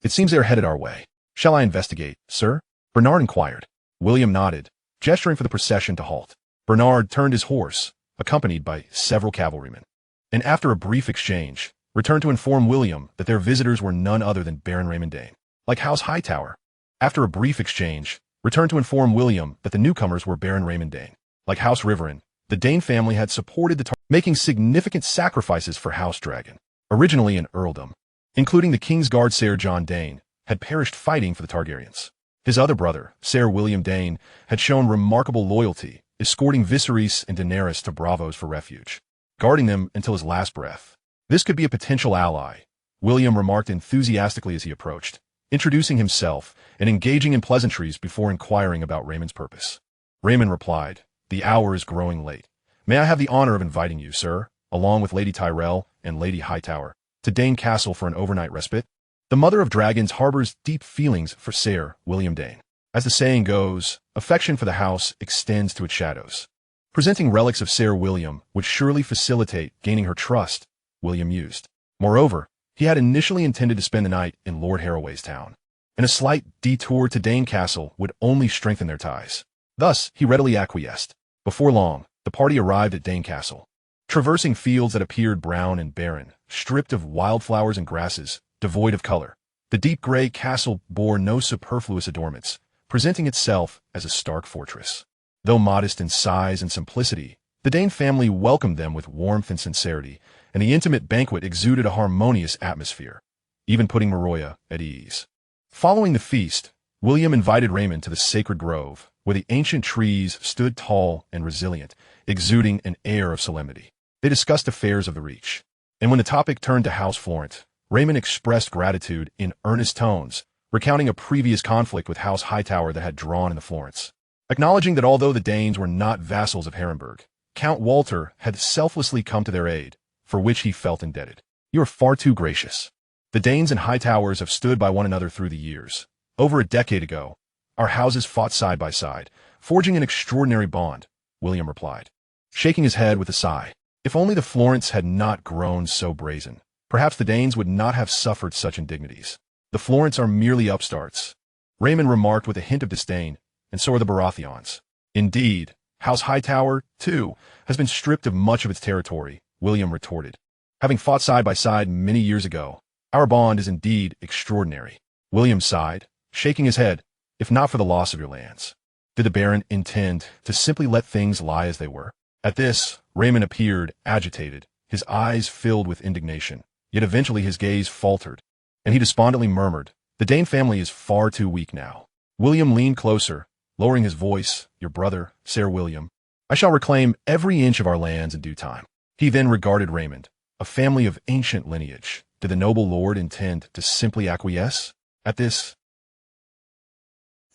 It seems they are headed our way. Shall I investigate, sir? Bernard inquired. William nodded, gesturing for the procession to halt. Bernard turned his horse, accompanied by several cavalrymen, and after a brief exchange, returned to inform William that their visitors were none other than Baron Raymond Dane, like House Hightower. After a brief exchange, returned to inform William that the newcomers were Baron Raymond Dane, like House Riverine. The Dane family had supported the making significant sacrifices for House Dragon. originally an earldom, including the King's Guard Ser John Dane, had perished fighting for the Targaryens. His other brother, Ser William Dane, had shown remarkable loyalty, escorting Viserys and Daenerys to Braavos for refuge, guarding them until his last breath. This could be a potential ally, William remarked enthusiastically as he approached, introducing himself and engaging in pleasantries before inquiring about Raymond's purpose. Raymond replied, "The hour is growing late. May I have the honor of inviting you, sir, along with Lady Tyrell and Lady Hightower, to Dane Castle for an overnight respite?" The Mother of Dragons harbors deep feelings for Ser William Dane. As the saying goes, affection for the house extends to its shadows. Presenting relics of Ser William would surely facilitate gaining her trust, William mused. Moreover, he had initially intended to spend the night in Lord Harroway's town, and a slight detour to Dane Castle would only strengthen their ties. Thus, he readily acquiesced. Before long, the party arrived at Dane Castle. Traversing fields that appeared brown and barren, stripped of wildflowers and grasses, devoid of color, the deep gray castle bore no superfluous adornments, presenting itself as a stark fortress. Though modest in size and simplicity, the Dane family welcomed them with warmth and sincerity, and the intimate banquet exuded a harmonious atmosphere, even putting Maroya at ease. Following the feast, William invited Raymond to the sacred grove, where the ancient trees stood tall and resilient, exuding an air of solemnity. They discussed affairs of the Reach, and when the topic turned to House Florent, Raymond expressed gratitude in earnest tones, recounting a previous conflict with House Hightower that had drawn in the Florents. Acknowledging that although the Danes were not vassals of Harrenburg, Count Walter had selflessly come to their aid, for which he felt indebted. "You are far too gracious. The Danes and Hightowers have stood by one another through the years. Over a decade ago, our houses fought side by side, forging an extraordinary bond," William replied, shaking his head with a sigh. If only the Florents had not grown so brazen, perhaps the Danes would not have suffered such indignities. "The Florents are merely upstarts," Raymond remarked with a hint of disdain, "and so are the Baratheons." "Indeed, House Hightower, too, has been stripped of much of its territory," William retorted. "Having fought side by side many years ago, our bond is indeed extraordinary." William sighed, shaking his head. "If not for the loss of your lands, did the Baron intend to simply let things lie as they were?" At this, Raymond appeared agitated, his eyes filled with indignation, yet eventually his gaze faltered, and he despondently murmured, "The Dane family is far too weak now." William leaned closer, lowering his voice. "Your brother, Ser William, I shall reclaim every inch of our lands in due time." He then regarded Raymond, a family of ancient lineage. Did the noble lord intend to simply acquiesce? At this,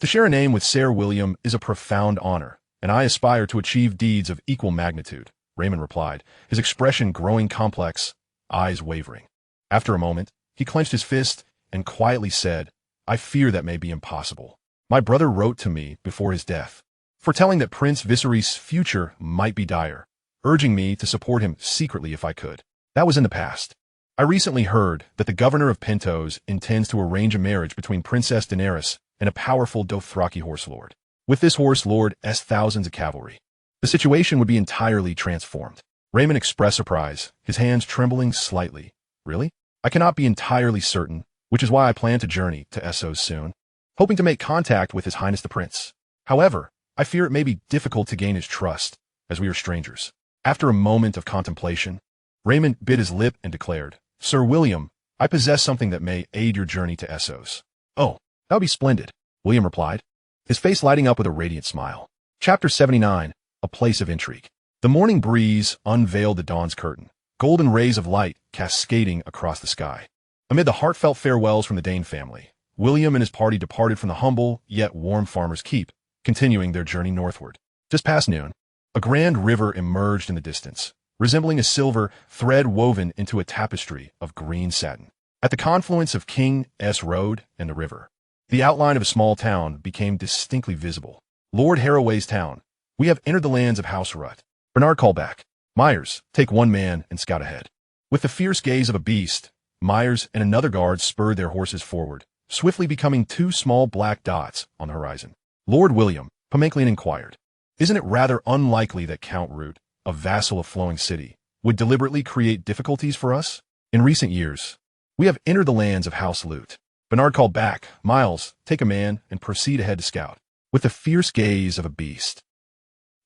"To share a name with Ser William is a profound honor, and I aspire to achieve deeds of equal magnitude," Raymond replied, his expression growing complex, eyes wavering. After a moment, he clenched his fist and quietly said, "I fear that may be impossible. My brother wrote to me before his death, foretelling that Prince Viserys' future might be dire, urging me to support him secretly if I could. That was in the past. I recently heard that the governor of Pentos intends to arrange a marriage between Princess Daenerys and a powerful Dothraki horse lord. With this horse lord thousands of cavalry. The situation would be entirely transformed." Raymond expressed surprise, his hands trembling slightly. "Really? I cannot be entirely certain, which is why I plan to journey to Essos soon, hoping to make contact with His Highness the Prince. However, I fear it may be difficult to gain his trust, as we are strangers." After a moment of contemplation, Raymond bit his lip and declared, "Sir William, I possess something that may aid your journey to Essos." "Oh, that would be splendid," William replied, his face lighting up with a radiant smile. Chapter 79, A Place of Intrigue. The morning breeze unveiled the dawn's curtain, golden rays of light cascading across the sky. Amid the heartfelt farewells from the Dane family, William and his party departed from the humble yet warm farmer's keep, continuing their journey northward. Just past noon, a grand river emerged in the distance, resembling a silver thread woven into a tapestry of green satin. At the confluence of King S. Road and the river, the outline of a small town became distinctly visible. "Lord Harroway's town. We have entered the lands of House Rut." Bernard called back. "Myers, take one man and scout ahead." With the fierce gaze of a beast, Myers and another guard spurred their horses forward, swiftly becoming two small black dots on the horizon. "Lord William," Pemaiklian inquired, "isn't it rather unlikely that Count Root, a vassal of Flowing City, would deliberately create difficulties for us? In recent years, we have entered the lands of House Lute." Bernard called back, "Miles, take a man and proceed ahead to scout." With the fierce gaze of a beast,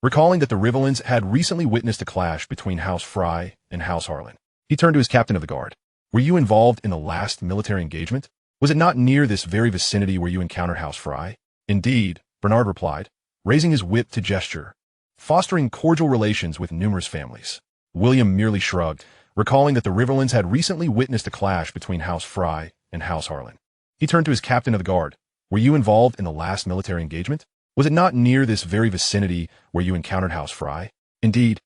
recalling that the Rivellins had recently witnessed a clash between House Fry and House Harlan, he turned to his captain of the guard. Were you involved in the last military engagement? Was it not near this very vicinity where you encountered House Fry? Indeed, Bernard replied, raising his whip to gesture, fostering cordial relations with numerous families. William merely shrugged, recalling that the Riverlands had recently witnessed a clash between House Fry and House Harlan. He turned to his captain of the guard. Were you involved in the last military engagement? Was it not near this very vicinity where you encountered House Fry? Indeed.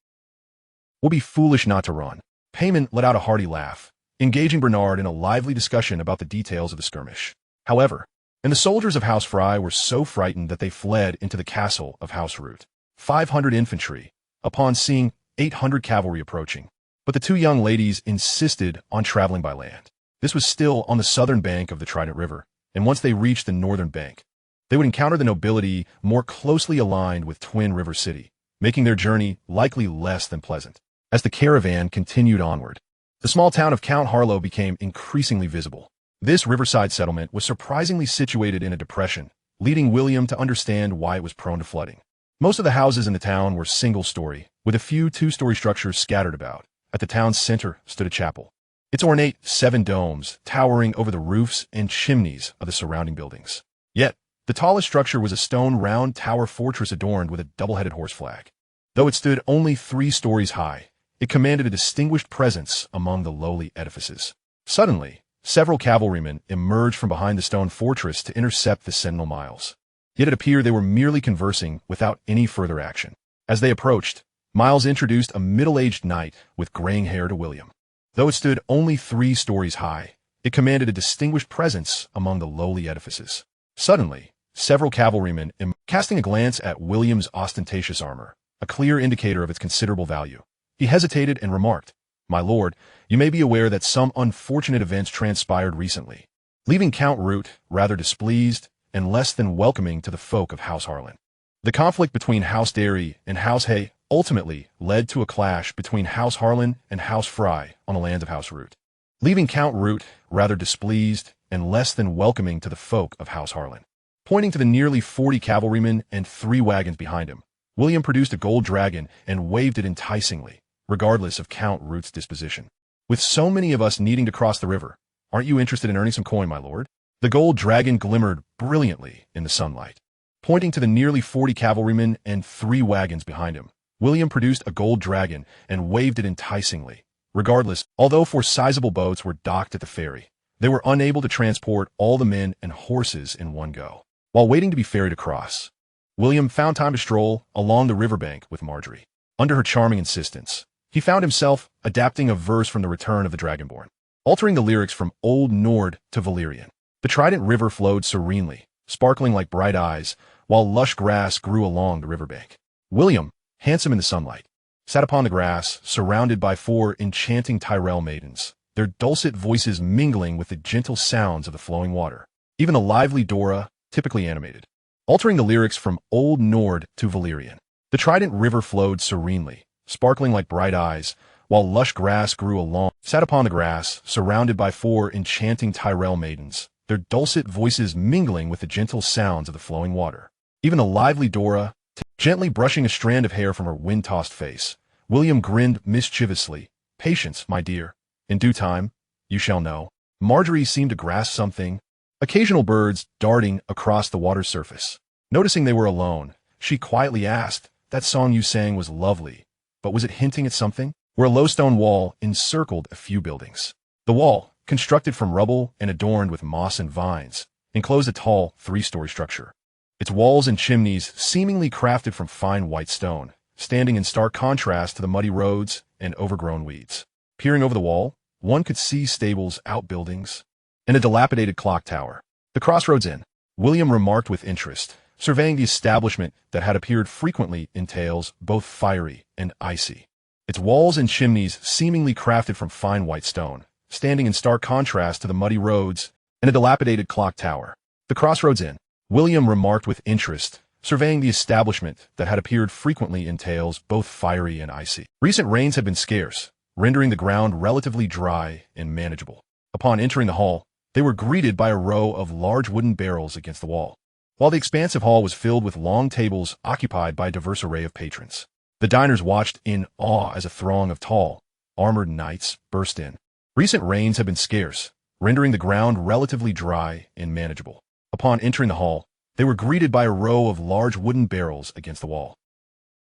We'll be foolish not to run. Payman let out a hearty laugh, engaging Bernard in a lively discussion about the details of the skirmish. However, the soldiers of House Fry were so frightened that they fled into the castle of House Root. 500 infantry, upon seeing 800 cavalry approaching. But the two young ladies insisted on traveling by land. This was still on the southern bank of the Trident River, and once they reached the northern bank, they would encounter the nobility more closely aligned with Twin River City, making their journey likely less than pleasant. As the caravan continued onward, the small town of Count Harlow became increasingly visible. This riverside settlement was surprisingly situated in a depression, leading William to understand why it was prone to flooding. Most of the houses in the town were single-story, with a few two-story structures scattered about. At the town's center stood a chapel, its ornate 7 domes towering over the roofs and chimneys of the surrounding buildings. Yet, the tallest structure was a stone round tower fortress adorned with a double-headed horse flag. Though it stood only 3 stories high, it commanded a distinguished presence among the lowly edifices. Suddenly, several cavalrymen emerged from behind the stone fortress to intercept the sentinel Miles. Yet it appeared they were merely conversing without any further action. As they approached, Miles introduced a middle-aged knight with graying hair to William. Though it stood only 3 stories high, it commanded a distinguished presence among the lowly edifices. Suddenly, several cavalrymen, casting a glance at William's ostentatious armor, a clear indicator of its considerable value, he hesitated and remarked, "My lord, you may be aware that some unfortunate events transpired recently, leaving Count Root rather displeased and less than welcoming to the folk of House Harlan. The conflict between House Derry and House Hay ultimately led to a clash between House Harlan and House Fry on the lands of House Root, leaving Count Root rather displeased and less than welcoming to the folk of House Harlan." Pointing to the nearly 40 cavalrymen and 3 wagons behind him, William produced a gold dragon and waved it enticingly, regardless of Count Root's disposition. "With so many of us needing to cross the river, aren't you interested in earning some coin, my lord?" The gold dragon glimmered brilliantly in the sunlight. Pointing to the nearly 40 cavalrymen and 3 wagons behind him, William produced a gold dragon and waved it enticingly, regardless. Although 4 sizable boats were docked at the ferry, they were unable to transport all the men and horses in one go. While waiting to be ferried across, William found time to stroll along the riverbank with Marjorie. Under her charming insistence, he found himself adapting a verse from The Return of the Dragonborn, altering the lyrics from Old Nord to Valyrian. The Trident River flowed serenely, sparkling like bright eyes, while lush grass grew along the riverbank. William, handsome in the sunlight, sat upon the grass, surrounded by 4 enchanting Tyrell maidens, their dulcet voices mingling with the gentle sounds of the flowing water. Even the lively Dora, typically animated, altering the lyrics from Old Nord to Valyrian. The Trident River flowed serenely, sparkling like bright eyes, while lush grass grew along, sat upon the grass, surrounded by 4 enchanting Tyrell maidens, their dulcet voices mingling with the gentle sounds of the flowing water. Even the lively Dora, gently brushing a strand of hair from her wind-tossed face, William grinned mischievously. "Patience, my dear. In due time, you shall know." Marjorie seemed to grasp something, occasional birds darting across the water's surface. Noticing they were alone, she quietly asked, "That song you sang was lovely, but was it hinting at something?" Where a low stone wall encircled a few buildings. The wall, constructed from rubble and adorned with moss and vines, enclosed a tall 3-story structure. Its walls and chimneys seemingly crafted from fine white stone, standing in stark contrast to the muddy roads and overgrown weeds. Peering over the wall, one could see stables, outbuildings, and a dilapidated clock tower. "The Crossroads Inn," William remarked with interest, surveying the establishment that had appeared frequently in tales both fiery and icy. Its walls and chimneys seemingly crafted from fine white stone, standing in stark contrast to the muddy roads and a dilapidated clock tower. "The Crossroads Inn," William remarked with interest, surveying the establishment that had appeared frequently in tales both fiery and icy. Recent rains had been scarce, rendering the ground relatively dry and manageable. Upon entering the hall, they were greeted by a row of large wooden barrels against the wall, while the expansive hall was filled with long tables occupied by a diverse array of patrons. The diners watched in awe as a throng of tall, armored knights burst in. Recent rains have been scarce, rendering the ground relatively dry and manageable. Upon entering the hall, they were greeted by a row of large wooden barrels against the wall,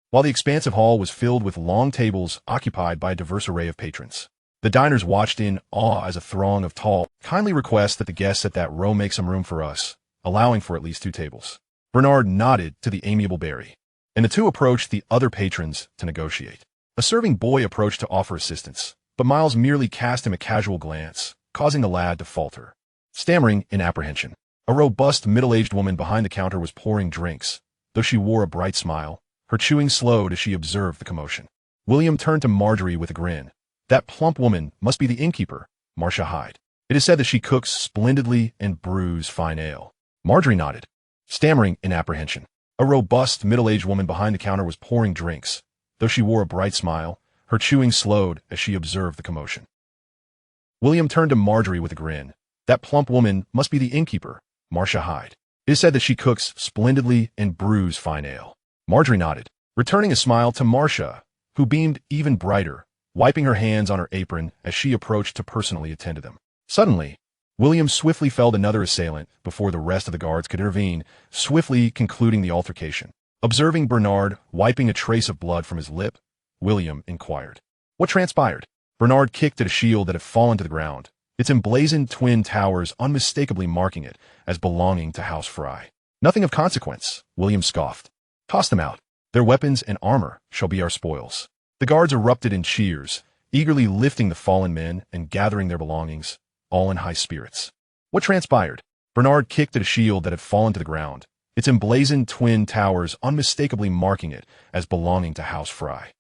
while the expansive hall was filled with long tables occupied by a diverse array of patrons. The diners watched in awe as a throng of tall, kindly request that the guests at that row make some room for us, allowing for at least 2 tables. Bernard nodded to the amiable Barry, and the two approached the other patrons to negotiate. A serving boy approached to offer assistance, but Miles merely cast him a casual glance, causing the lad to falter, stammering in apprehension. A robust, middle-aged woman behind the counter was pouring drinks, though she wore a bright smile. Her chewing slowed as she observed the commotion. William turned to Marjorie with a grin. That plump woman must be the innkeeper, Marcia Hyde. It is said that she cooks splendidly and brews fine ale. Marjorie nodded, stammering in apprehension. A robust, middle-aged woman behind the counter was pouring drinks, though she wore a bright smile. Her chewing slowed as she observed the commotion. William turned to Marjorie with a grin. That plump woman must be the innkeeper, Marcia Hyde. It is said that she cooks splendidly and brews fine ale. Marjorie nodded, returning a smile to Marcia, who beamed even brighter, wiping her hands on her apron as she approached to personally attend to them. Suddenly, William swiftly felled another assailant before the rest of the guards could intervene, swiftly concluding the altercation. Observing Bernard wiping a trace of blood from his lip, William inquired, "What transpired?" Bernard kicked at a shield that had fallen to the ground, its emblazoned twin towers unmistakably marking it as belonging to House Fry. "Nothing of consequence," William scoffed. "Toss them out. Their weapons and armor shall be our spoils." The guards erupted in cheers, eagerly lifting the fallen men and gathering their belongings, all in high spirits. "What transpired?" Bernard kicked at a shield that had fallen to the ground, its emblazoned twin towers unmistakably marking it as belonging to House Fry.